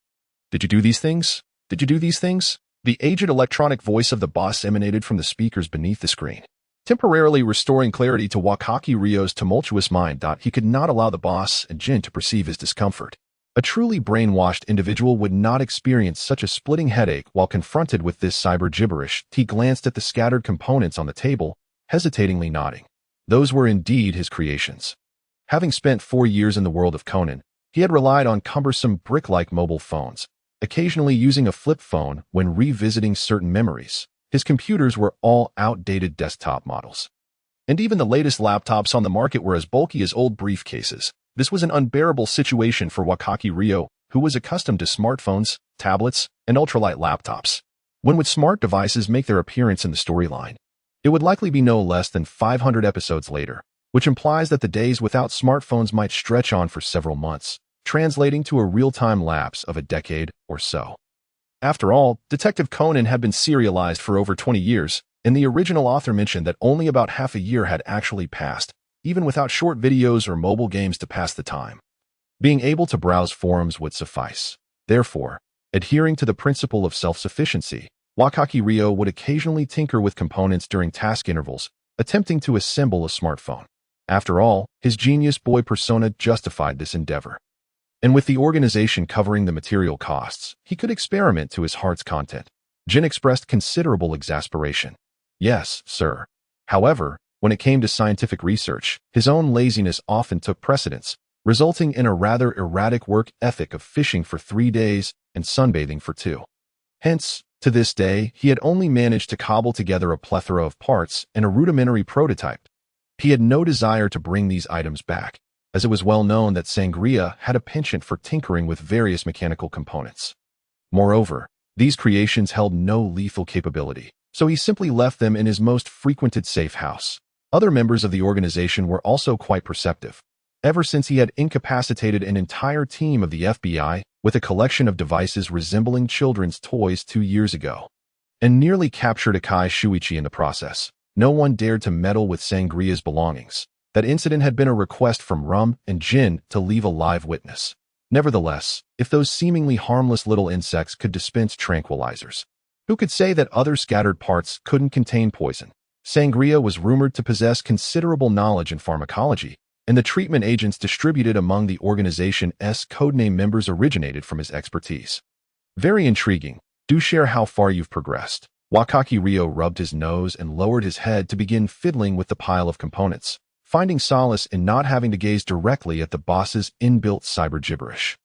Did you do these things? Did you do these things? The aged electronic voice of the boss emanated from the speakers beneath the screen, temporarily restoring clarity to Wakaki Ryo's tumultuous mind. He could not allow the boss and Jin to perceive his discomfort. A truly brainwashed individual would not experience such a splitting headache while confronted with this cyber gibberish. He glanced at the scattered components on the table, hesitatingly nodding. Those were indeed his creations. Having spent 4 years in the world of Conan, he had relied on cumbersome brick-like mobile phones, occasionally using a flip phone when revisiting certain memories. His computers were all outdated desktop models. And even the latest laptops on the market were as bulky as old briefcases. This was an unbearable situation for Wakaki Ryo, who was accustomed to smartphones, tablets, and ultralight laptops. When would smart devices make their appearance in the storyline? It would likely be no less than 500 episodes later, which implies that the days without smartphones might stretch on for several months, translating to a real-time lapse of a decade or so. After all, Detective Conan had been serialized for over 20 years, and the original author mentioned that only about half a year had actually passed, even without short videos or mobile games to pass the time. Being able to browse forums would suffice. Therefore, adhering to the principle of self-sufficiency, Wakaki Ryo would occasionally tinker with components during task intervals, attempting to assemble a smartphone. After all, his genius boy persona justified this endeavor. And with the organization covering the material costs, he could experiment to his heart's content. Jin expressed considerable exasperation. Yes, sir. However, when it came to scientific research, his own laziness often took precedence, resulting in a rather erratic work ethic of fishing for 3 days and sunbathing for 2. Hence, to this day, he had only managed to cobble together a plethora of parts and a rudimentary prototype. He had no desire to bring these items back, as it was well known that Sangria had a penchant for tinkering with various mechanical components. Moreover, these creations held no lethal capability, so he simply left them in his most frequented safe house. Other members of the organization were also quite perceptive. Ever since he had incapacitated an entire team of the FBI with a collection of devices resembling children's toys 2 years ago, and nearly captured Akai Shuichi in the process, no one dared to meddle with Sangria's belongings. That incident had been a request from Rum and Jin to leave a live witness. Nevertheless, if those seemingly harmless little insects could dispense tranquilizers, who could say that other scattered parts couldn't contain poison? Sangria was rumored to possess considerable knowledge in pharmacology, and the treatment agents distributed among the organization's codename members originated from his expertise. Very intriguing. Do share how far you've progressed. Wakaki Ryo rubbed his nose and lowered his head to begin fiddling with the pile of components, finding solace in not having to gaze directly at the boss's inbuilt cyber gibberish.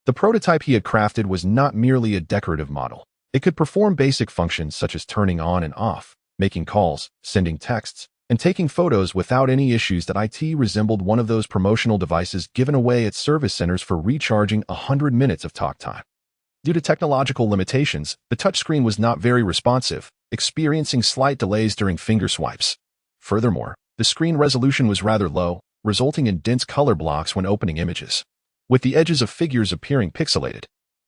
The prototype he had crafted was not merely a decorative model. It could perform basic functions such as turning on and off, making calls, sending texts, and taking photos without any issues. That IT resembled one of those promotional devices given away at service centers for recharging 100 minutes of talk time. Due to technological limitations, the touchscreen was not very responsive, experiencing slight delays during finger swipes. Furthermore, the screen resolution was rather low, resulting in dense color blocks when opening images, with the edges of figures appearing pixelated.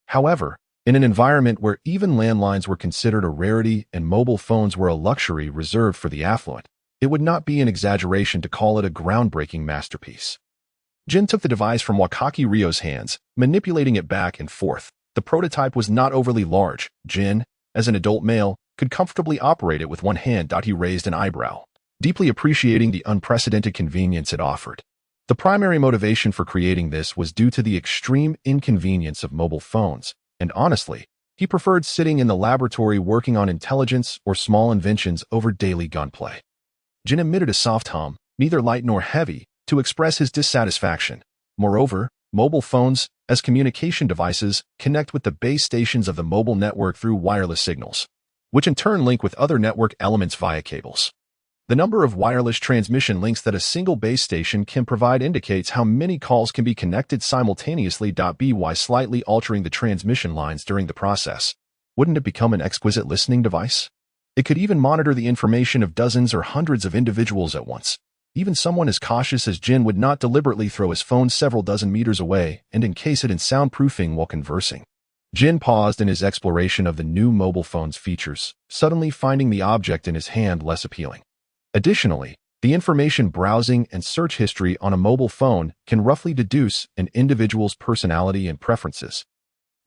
However, in an environment where even landlines were considered a rarity and mobile phones were a luxury reserved for the affluent, it would not be an exaggeration to call it a groundbreaking masterpiece. Jin took the device from Wakaki Ryo's hands, manipulating it back and forth. The prototype was not overly large. Jin, as an adult male, could comfortably operate it with one hand. He raised an eyebrow, deeply appreciating the unprecedented convenience it offered. The primary motivation for creating this was due to the extreme inconvenience of mobile phones, and honestly, he preferred sitting in the laboratory working on intelligence or small inventions over daily gunplay. Jin emitted a soft hum, neither light nor heavy, to express his dissatisfaction. Moreover, mobile phones, as communication devices, connect with the base stations of the mobile network through wireless signals, which in turn link with other network elements via cables. The number of wireless transmission links that a single base station can provide indicates how many calls can be connected simultaneously. By slightly altering the transmission lines during the process, wouldn't it become an exquisite listening device? It could even monitor the information of dozens or hundreds of individuals at once. Even someone as cautious as Jin would not deliberately throw his phone several dozen meters away and encase it in soundproofing while conversing. Jin paused in his exploration of the new mobile phone's features, suddenly finding the object in his hand less appealing. Additionally, the information browsing and search history on a mobile phone can roughly deduce an individual's personality and preferences,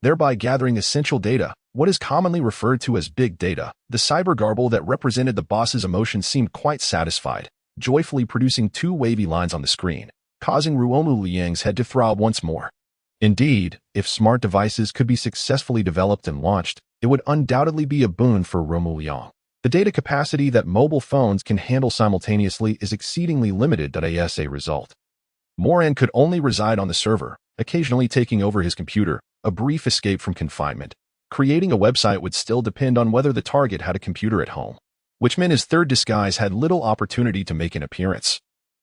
thereby gathering essential data, what is commonly referred to as big data. The cyber garble that represented the boss's emotions seemed quite satisfied, joyfully producing two wavy lines on the screen, causing Ruo Mu Liang's head to throb once more. Indeed, if smart devices could be successfully developed and launched, it would undoubtedly be a boon for Ruo Mu Liang. The data capacity that mobile phones can handle simultaneously is exceedingly limited. As a result, Moran could only reside on the server, occasionally taking over his computer, a brief escape from confinement. Creating a website would still depend on whether the target had a computer at home, which meant his third disguise had little opportunity to make an appearance.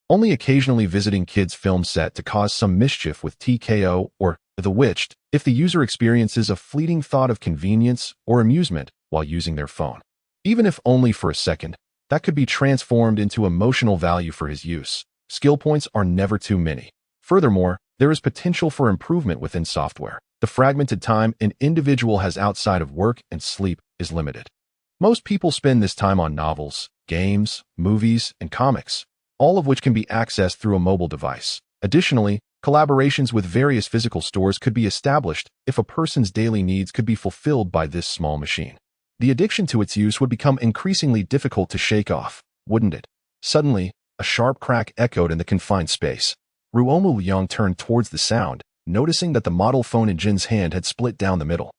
Only occasionally visiting kids' film set to cause some mischief with TKO or The Witched if the user experiences a fleeting thought of convenience or amusement while using their phone. Even if only for a second, that could be transformed into emotional value for his use. Skill points are never too many. Furthermore, there is potential for improvement within software. The fragmented time an individual has outside of work and sleep is limited. Most people spend this time on novels, games, movies, and comics, all of which can be accessed through a mobile device. Additionally, collaborations with various physical stores could be established if a person's daily needs could be fulfilled by this small machine. The addiction to its use would become increasingly difficult to shake off, wouldn't it? Suddenly, a sharp crack echoed in the confined space. Ruo Mu Liang turned towards the sound, noticing that the model phone in Jin's hand had split down the middle.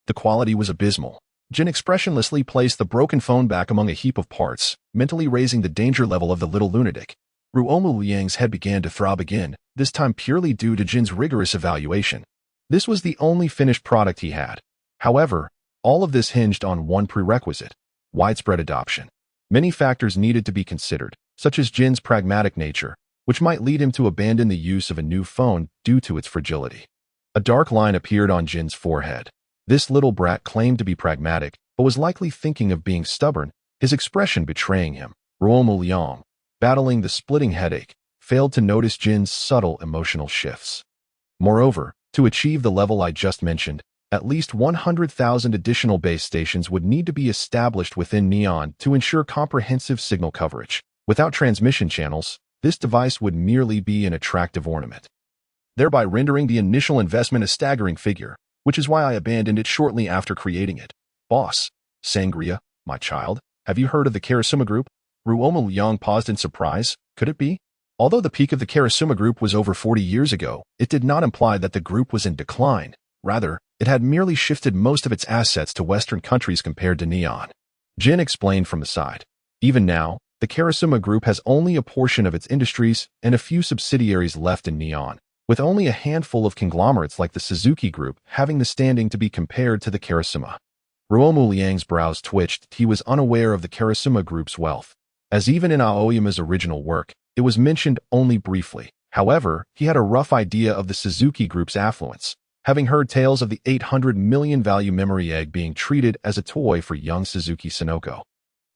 The quality was abysmal. Jin expressionlessly placed the broken phone back among a heap of parts, mentally raising the danger level of the little lunatic. Ruo Mu Liang's head began to throb again, this time purely due to Jin's rigorous evaluation. This was the only finished product he had. However, all of this hinged on one prerequisite: widespread adoption. Many factors needed to be considered, such as Jin's pragmatic nature, which might lead him to abandon the use of a new phone due to its fragility. A dark line appeared on Jin's forehead. This little brat claimed to be pragmatic, but was likely thinking of being stubborn, his expression betraying him. Ruo Mu Liang, battling the splitting headache, failed to notice Jin's subtle emotional shifts. Moreover, to achieve the level I just mentioned, at least 100,000 additional base stations would need to be established within Neon to ensure comprehensive signal coverage. Without transmission channels, this device would merely be an attractive ornament, thereby rendering the initial investment a staggering figure, which is why I abandoned it shortly after creating it. Boss, Sangria, my child, have you heard of the Karasuma Group? Ruo Mu Liang paused in surprise. Could it be? Although the peak of the Karasuma Group was over 40 years ago, it did not imply that the group was in decline. Rather, it had merely shifted most of its assets to Western countries compared to Neon. Jin explained from the side. Even now, the Karasuma Group has only a portion of its industries and a few subsidiaries left in Neon, with only a handful of conglomerates like the Suzuki Group having the standing to be compared to the Karasuma. Ruo Mu Liang's brows twitched. He was unaware of the Karasuma Group's wealth, as even in Aoyama's original work, it was mentioned only briefly. However, he had a rough idea of the Suzuki Group's affluence, having heard tales of the 800 million value memory egg being treated as a toy for young Suzuki Sonoko.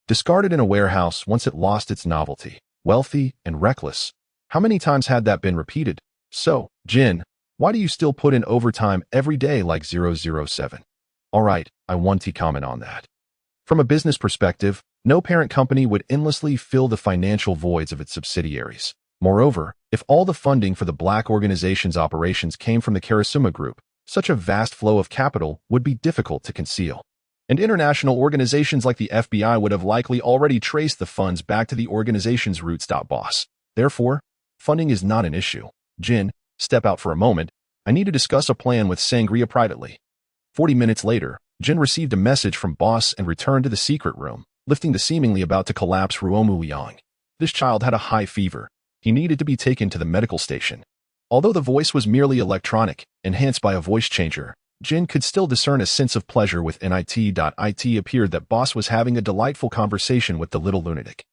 Discarded in a warehouse once it lost its novelty, wealthy and reckless. How many times had that been repeated? So, Jin, why do you still put in overtime every day like 007? Alright, I want to comment on that. From a business perspective, no parent company would endlessly fill the financial voids of its subsidiaries. Moreover, if all the funding for the black organization's operations came from the Karasuma Group, such a vast flow of capital would be difficult to conceal. And international organizations like the FBI would have likely already traced the funds back to the organization's roots. Boss. Therefore, funding is not an issue. Jin, step out for a moment. I need to discuss a plan with Sangria privately. 40 minutes later, Jin received a message from Boss and returned to the secret room, lifting the seemingly about to collapse Ruo Mu Liang. This child had a high fever. He needed to be taken to the medical station. Although the voice was merely electronic, enhanced by a voice changer, Jin could still discern a sense of pleasure within it. It appeared that Boss was having a delightful conversation with the little lunatic.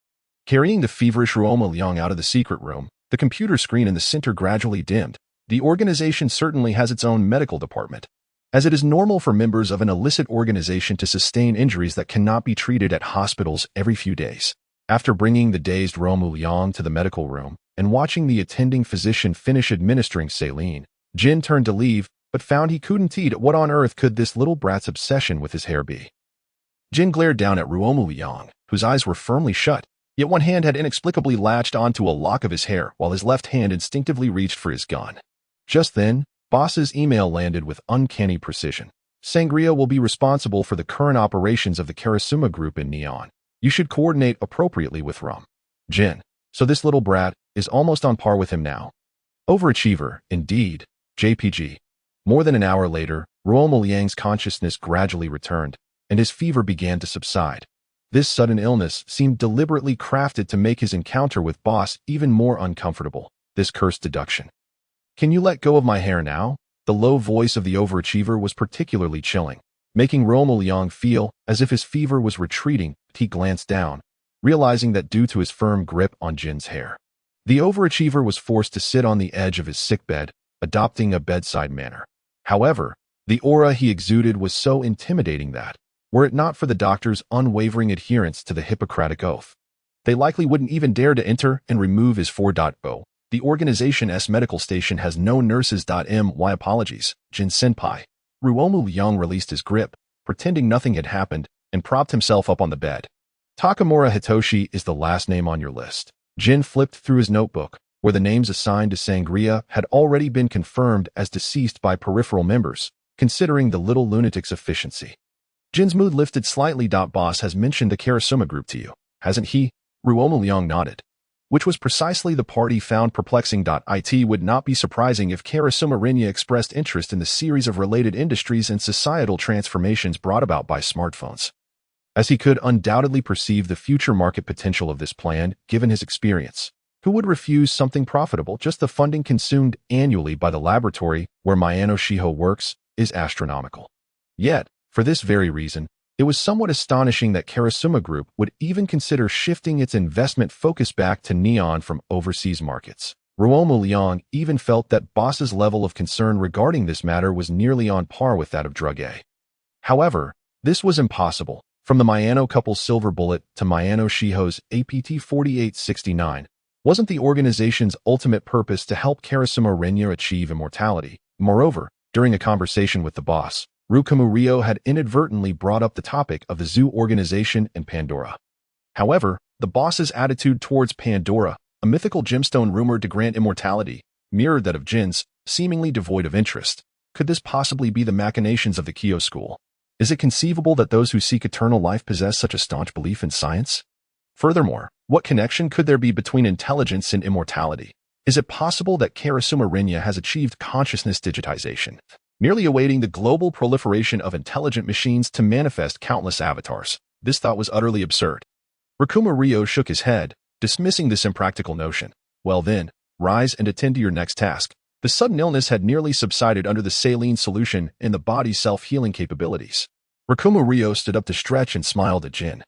Carrying the feverish Ruo Mu Liang out of the secret room, the computer screen in the center gradually dimmed. The organization certainly has its own medical department, as it is normal for members of an illicit organization to sustain injuries that cannot be treated at hospitals every few days. After bringing the dazed Ruo Mu Liang to the medical room and watching the attending physician finish administering saline, Jin turned to leave, but found he couldn't eat. What on earth could this little brat's obsession with his hair be? Jin glared down at Ruo Mu Liang, whose eyes were firmly shut, yet one hand had inexplicably latched onto a lock of his hair while his left hand instinctively reached for his gun. Just then, Boss's email landed with uncanny precision. Sangria will be responsible for the current operations of the Karasuma Group in Neon. You should coordinate appropriately with Rum. Jin. So this little brat is almost on par with him now. Overachiever, indeed. JPG. More than an hour later, Ruo Mu Liang's consciousness gradually returned, and his fever began to subside. This sudden illness seemed deliberately crafted to make his encounter with Boss even more uncomfortable. This cursed deduction. Can you let go of my hair now? The low voice of the overachiever was particularly chilling, making Ruo Mu Liang feel as if his fever was retreating. He glanced down, realizing that due to his firm grip on Jin's hair, the overachiever was forced to sit on the edge of his sickbed, adopting a bedside manner. However, the aura he exuded was so intimidating that, were it not for the doctor's unwavering adherence to the Hippocratic Oath, they likely wouldn't even dare to enter and remove his 4.0. The organization's medical station has no nurses. My apologies, Jin Senpai. Ruo Mu Liang released his grip, pretending nothing had happened, and propped himself up on the bed. Takamura Hitoshi is the last name on your list. Jin flipped through his notebook, where the names assigned to Sangria had already been confirmed as deceased by peripheral members, considering the little lunatic's efficiency. Jin's mood lifted slightly. Boss has mentioned the Karasuma Group to you, hasn't he? Ruo Mu Liang nodded. Which was precisely the part he found perplexing. It would not be surprising if Karasuma Rinya expressed interest in the series of related industries and societal transformations brought about by smartphones, as he could undoubtedly perceive the future market potential of this plan, given his experience. Who would refuse something profitable? Just the funding consumed annually by the laboratory where Mayano Shiho works is astronomical. Yet, for this very reason, it was somewhat astonishing that Karasuma Group would even consider shifting its investment focus back to Neon from overseas markets. Ruo Mu Liang even felt that Boss's level of concern regarding this matter was nearly on par with that of Drug A. However, this was impossible. From the Mayano couple's Silver Bullet to Mayano Shiho's APT 4869, wasn't the organization's ultimate purpose to help Karasuma Rinya achieve immortality? Moreover, during a conversation with the boss, Rukamu Ryo had inadvertently brought up the topic of the zoo organization and Pandora. However, the boss's attitude towards Pandora, a mythical gemstone rumored to grant immortality, mirrored that of Jin's, seemingly devoid of interest. Could this possibly be the machinations of the Kyo school? Is it conceivable that those who seek eternal life possess such a staunch belief in science? Furthermore, what connection could there be between intelligence and immortality? Is it possible that Karasuma Rinya has achieved consciousness digitization, merely awaiting the global proliferation of intelligent machines to manifest countless avatars? This thought was utterly absurd. Rukumu Ryo shook his head, dismissing this impractical notion. Well then, rise and attend to your next task. The sudden illness had nearly subsided under the saline solution in the body's self-healing capabilities. Rukumu Ryo stood up to stretch and smiled at Jin,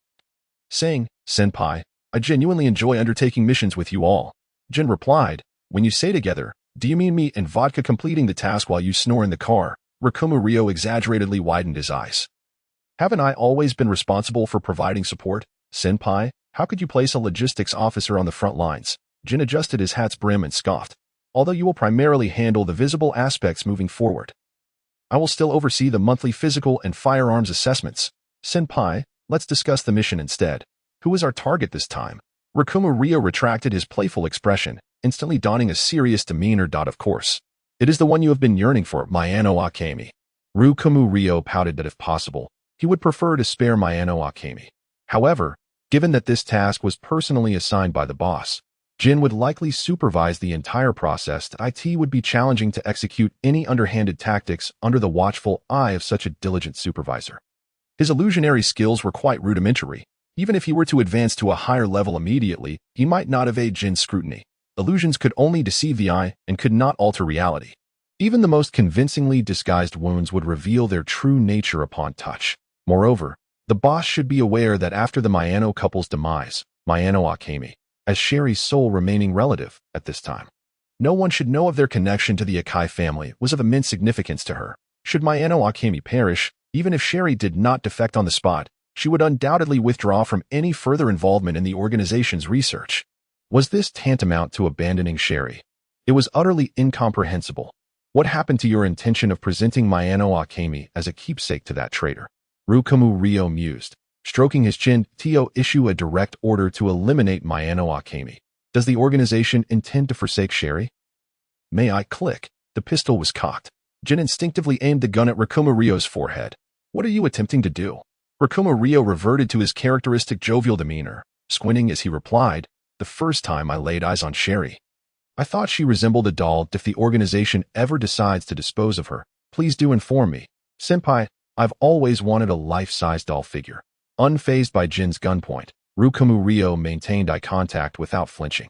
saying, Senpai, I genuinely enjoy undertaking missions with you all. Jin replied, when you say together, do you mean me and vodka completing the task while you snore in the car? Rukumu Ryo exaggeratedly widened his eyes. Haven't I always been responsible for providing support? Senpai, how could you place a logistics officer on the front lines? Jin adjusted his hat's brim and scoffed. Although you will primarily handle the visible aspects moving forward, I will still oversee the monthly physical and firearms assessments. Senpai, let's discuss the mission instead. Who is our target this time? Rukumu Ryo retracted his playful expression, instantly donning a serious demeanor. Of course. It is the one you have been yearning for, Mayano Akemi. Rukumu Ryo pouted that if possible, he would prefer to spare Mayano Akemi. However, given that this task was personally assigned by the boss, Jin would likely supervise the entire process. It would be challenging to execute any underhanded tactics under the watchful eye of such a diligent supervisor. His illusionary skills were quite rudimentary. Even if he were to advance to a higher level immediately, he might not evade Jin's scrutiny. Illusions could only deceive the eye and could not alter reality. Even the most convincingly disguised wounds would reveal their true nature upon touch. Moreover, the boss should be aware that after the Mayano couple's demise, Mayano Akemi, as Sherry's sole remaining relative at this time. No one should know of their connection to the Akai family was of immense significance to her. Should Mayano Akemi perish, even if Sherry did not defect on the spot, she would undoubtedly withdraw from any further involvement in the organization's research. Was this tantamount to abandoning Sherry? It was utterly incomprehensible. What happened to your intention of presenting Mayano Akemi as a keepsake to that traitor? Ruo Mu mused. Stroking his chin, Tio issue a direct order to eliminate Mayano Akemi. Does the organization intend to forsake Sherry? May I click? The pistol was cocked. Jin instinctively aimed the gun at Rikumu Ryo's forehead. What are you attempting to do? Rikumu Ryo reverted to his characteristic jovial demeanor, squinting as he replied, the first time I laid eyes on Sherry. I thought she resembled a doll. If the organization ever decides to dispose of her, please do inform me. Senpai, I've always wanted a life-size doll figure. Unfazed by Jin's gunpoint, Rikumu Ryo maintained eye contact without flinching.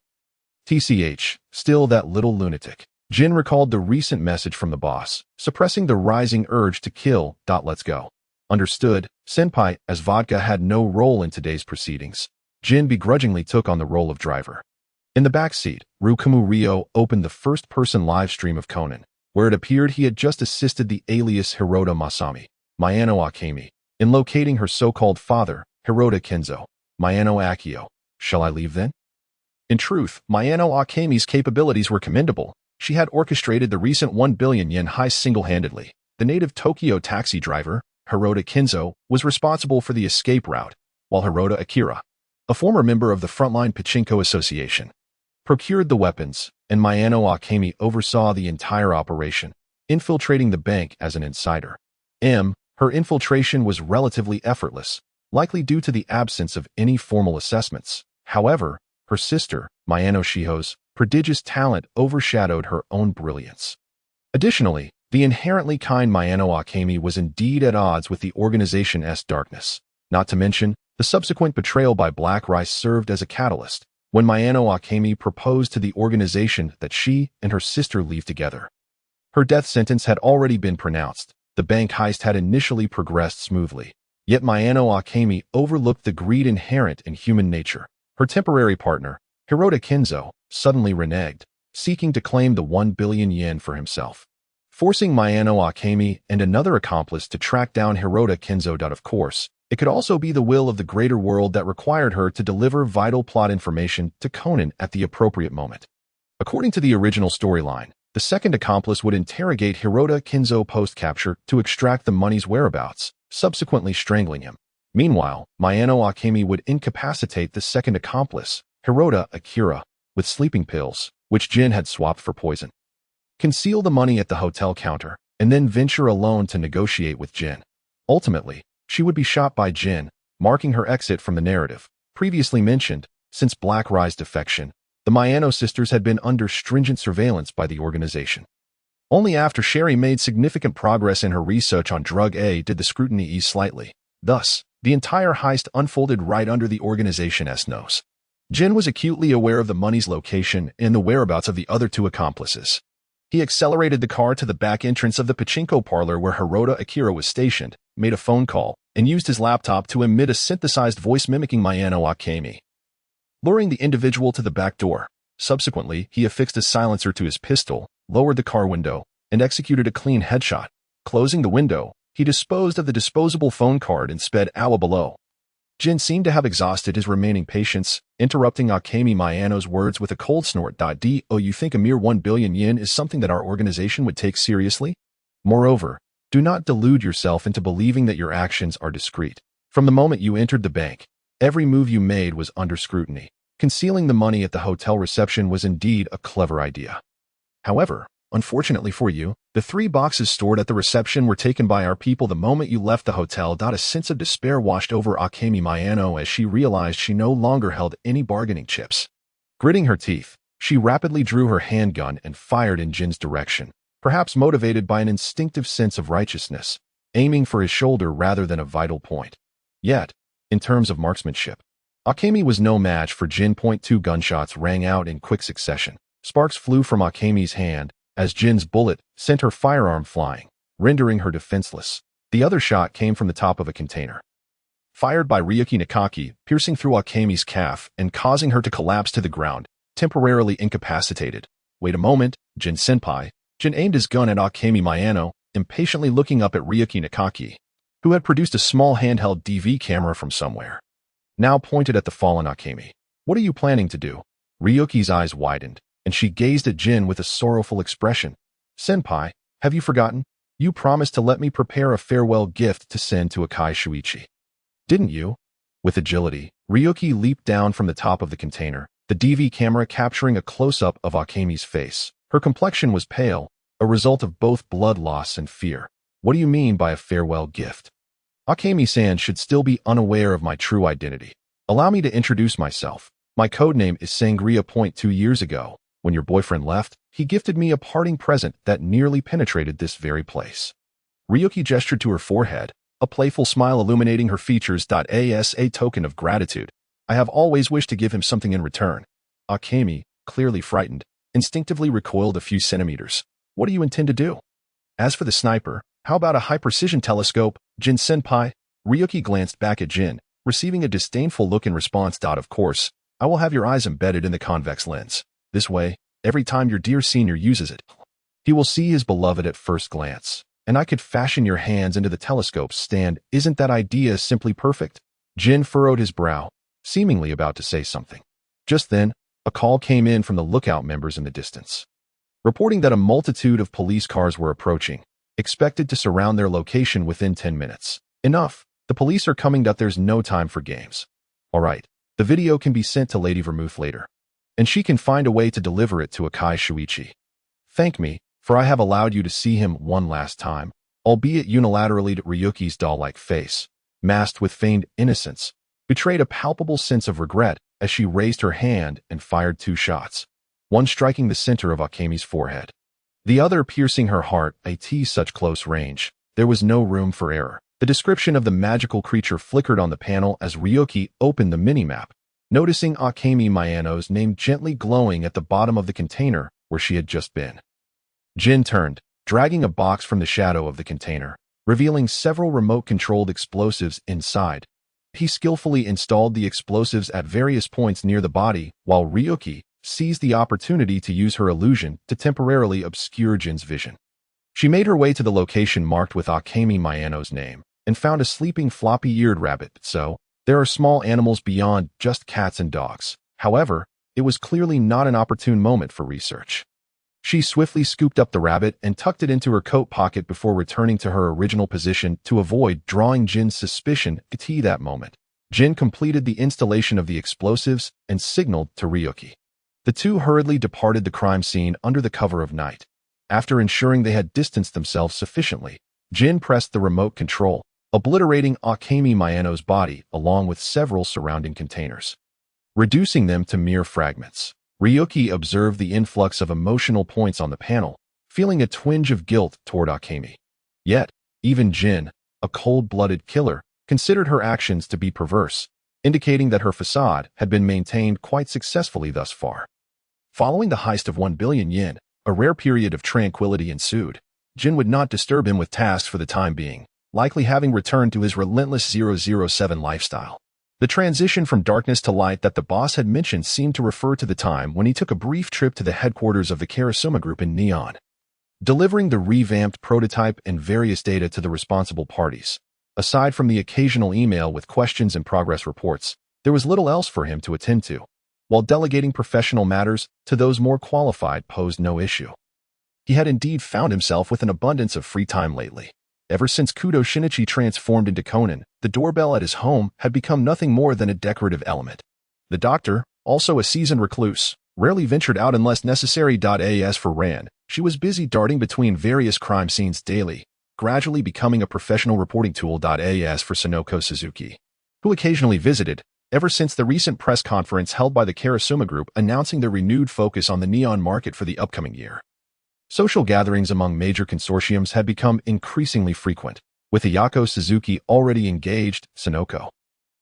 TCH, still that little lunatic. Jin recalled the recent message from the boss, suppressing the rising urge to kill. Let's go. Understood, Senpai, as vodka had no role in today's proceedings. Jin begrudgingly took on the role of driver. In the back seat, Rikumu Ryo opened the first-person live stream of Conan, where it appeared he had just assisted the alias Hirota Masami, Mayano Akemi, in locating her so-called father, Hirota Kenzo, Mayano Akio. Shall I leave then? In truth, Mayano Akemi's capabilities were commendable. She had orchestrated the recent 1 billion yen heist single-handedly. The native Tokyo taxi driver, Hirota Kenzo, was responsible for the escape route, while Hirota Akira, a former member of the Frontline Pachinko Association, procured the weapons, and Mayano Akemi oversaw the entire operation, infiltrating the bank as an insider. Her infiltration was relatively effortless, likely due to the absence of any formal assessments. However, her sister, Mayano Shiho's, prodigious talent overshadowed her own brilliance. Additionally, the inherently kind Mayano Akemi was indeed at odds with the organization's darkness. Not to mention, the subsequent betrayal by Black Rice served as a catalyst when Mayano Akemi proposed to the organization that she and her sister leave together. Her death sentence had already been pronounced. The bank heist had initially progressed smoothly. Yet Mayano Akemi overlooked the greed inherent in human nature. Her temporary partner, Hirota Kenzo, suddenly reneged, seeking to claim the 1 billion yen for himself, forcing Mayano Akemi and another accomplice to track down Hirota Kenzo. Of course, it could also be the will of the greater world that required her to deliver vital plot information to Conan at the appropriate moment. According to the original storyline, the second accomplice would interrogate Hirota Kenzo post-capture to extract the money's whereabouts, subsequently strangling him. Meanwhile, Mayano Akemi would incapacitate the second accomplice, Hirota Akira, with sleeping pills, which Jin had swapped for poison. Conceal the money at the hotel counter, and then venture alone to negotiate with Jin. Ultimately, she would be shot by Jin, marking her exit from the narrative. Previously mentioned, since Black Rice's defection, the Mayano sisters had been under stringent surveillance by the organization. Only after Sherry made significant progress in her research on Drug A did the scrutiny ease slightly. Thus, the entire heist unfolded right under the organization's nose. Jin was acutely aware of the money's location and the whereabouts of the other two accomplices. He accelerated the car to the back entrance of the pachinko parlor where Hirota Akira was stationed, made a phone call, and used his laptop to emit a synthesized voice mimicking Mayano Akemi, luring the individual to the back door. Subsequently, he affixed a silencer to his pistol, lowered the car window, and executed a clean headshot. Closing the window, he disposed of the disposable phone card and sped out below. Jin seemed to have exhausted his remaining patience, interrupting Akemi Mayano's words with a cold snort. "Oh, you think a mere 1 billion yen is something that our organization would take seriously? Moreover, do not delude yourself into believing that your actions are discreet. From the moment you entered the bank, every move you made was under scrutiny. Concealing the money at the hotel reception was indeed a clever idea. However, unfortunately for you, the 3 boxes stored at the reception were taken by our people the moment you left the hotel. A sense of despair washed over Akemi Mayano as she realized she no longer held any bargaining chips. Gritting her teeth, she rapidly drew her handgun and fired in Jin's direction, perhaps motivated by an instinctive sense of righteousness, aiming for his shoulder rather than a vital point. Yet, in terms of marksmanship, Akemi was no match for Jin. 2 gunshots rang out in quick succession. Sparks flew from Akemi's hand as Jin's bullet sent her firearm flying, rendering her defenseless. The other shot came from the top of a container. fired by Ryuki Nakaki, piercing through Akemi's calf and causing her to collapse to the ground, temporarily incapacitated. Wait a moment, Jin-senpai. Jin aimed his gun at Akemi Miyano, impatiently looking up at Ryuki Nakaki, who had produced a small handheld DV camera from somewhere. Now pointed at the fallen Akemi. What are you planning to do? Ryuki's eyes widened, and she gazed at Jin with a sorrowful expression. Senpai, have you forgotten? You promised to let me prepare a farewell gift to send to Akai Shuichi. Didn't you? With agility, Ryuki leaped down from the top of the container, the DV camera capturing a close-up of Akemi's face. Her complexion was pale, a result of both blood loss and fear. What do you mean by a farewell gift? Akemi-san should still be unaware of my true identity. Allow me to introduce myself. My codename is Sangria. 2 years ago, when your boyfriend left, he gifted me a parting present that nearly penetrated this very place. Ryuki gestured to her forehead, a playful smile illuminating her features. As a token of gratitude, I have always wished to give him something in return. Akemi, clearly frightened, instinctively recoiled a few centimeters. What do you intend to do? As for the sniper, how about a high-precision telescope, Jin-senpai? Ryuki glanced back at Jin, receiving a disdainful look in response. Of course, I will have your eyes embedded in the convex lens. This way, every time your dear senior uses it, he will see his beloved at first glance. And I could fashion your hands into the telescope's stand. Isn't that idea simply perfect? Jin furrowed his brow, seemingly about to say something. Just then, a call came in from the lookout members in the distance, reporting that a multitude of police cars were approaching, expected to surround their location within 10 minutes. Enough. The police are coming. There's no time for games. All right. The video can be sent to Lady Vermouth later, and she can find a way to deliver it to Akai Shuichi. Thank me, for I have allowed you to see him one last time, albeit unilaterally. Ryuki's doll-like face, masked with feigned innocence, betrayed a palpable sense of regret as she raised her hand and fired 2 shots, one striking the center of Akemi's forehead, the other piercing her heart. At such close range, there was no room for error. The description of the magical creature flickered on the panel as Ryuki opened the minimap, noticing Akemi Miyano's name gently glowing at the bottom of the container where she had just been. Jin turned, dragging a box from the shadow of the container, revealing several remote-controlled explosives inside. He skillfully installed the explosives at various points near the body, while Ryuki seized the opportunity to use her illusion to temporarily obscure Jin's vision. She made her way to the location marked with Akemi Miyano's name, and found a sleeping floppy-eared rabbit. So, there are small animals beyond just cats and dogs. However, it was clearly not an opportune moment for research. She swiftly scooped up the rabbit and tucked it into her coat pocket before returning to her original position to avoid drawing Jin's suspicion. At that moment, Jin completed the installation of the explosives and signaled to Ryuki. The two hurriedly departed the crime scene under the cover of night. After ensuring they had distanced themselves sufficiently, Jin pressed the remote control, obliterating Akemi Miyano's body along with several surrounding containers, reducing them to mere fragments. Ryuki observed the influx of emotional points on the panel, feeling a twinge of guilt toward Akemi. Yet, even Jin, a cold-blooded killer, considered her actions to be perverse, indicating that her facade had been maintained quite successfully thus far. Following the heist of 1 billion yen, a rare period of tranquility ensued. Jin would not disturb him with tasks for the time being, likely having returned to his relentless 007 lifestyle. The transition from darkness to light that the boss had mentioned seemed to refer to the time when he took a brief trip to the headquarters of the Karasuma Group in Neon, delivering the revamped prototype and various data to the responsible parties. Aside from the occasional email with questions and progress reports, there was little else for him to attend to, while delegating professional matters to those more qualified posed no issue. He had indeed found himself with an abundance of free time lately. Ever since Kudo Shinichi transformed into Conan, the doorbell at his home had become nothing more than a decorative element. The doctor, also a seasoned recluse, rarely ventured out unless necessary. As for Ran, she was busy darting between various crime scenes daily, gradually becoming a professional reporting tool. As for Sonoko Suzuki, who occasionally visited, ever since the recent press conference held by the Karasuma Group announcing their renewed focus on the neon market for the upcoming year. Social gatherings among major consortiums had become increasingly frequent, with Ayako Suzuki already engaged. Sonoko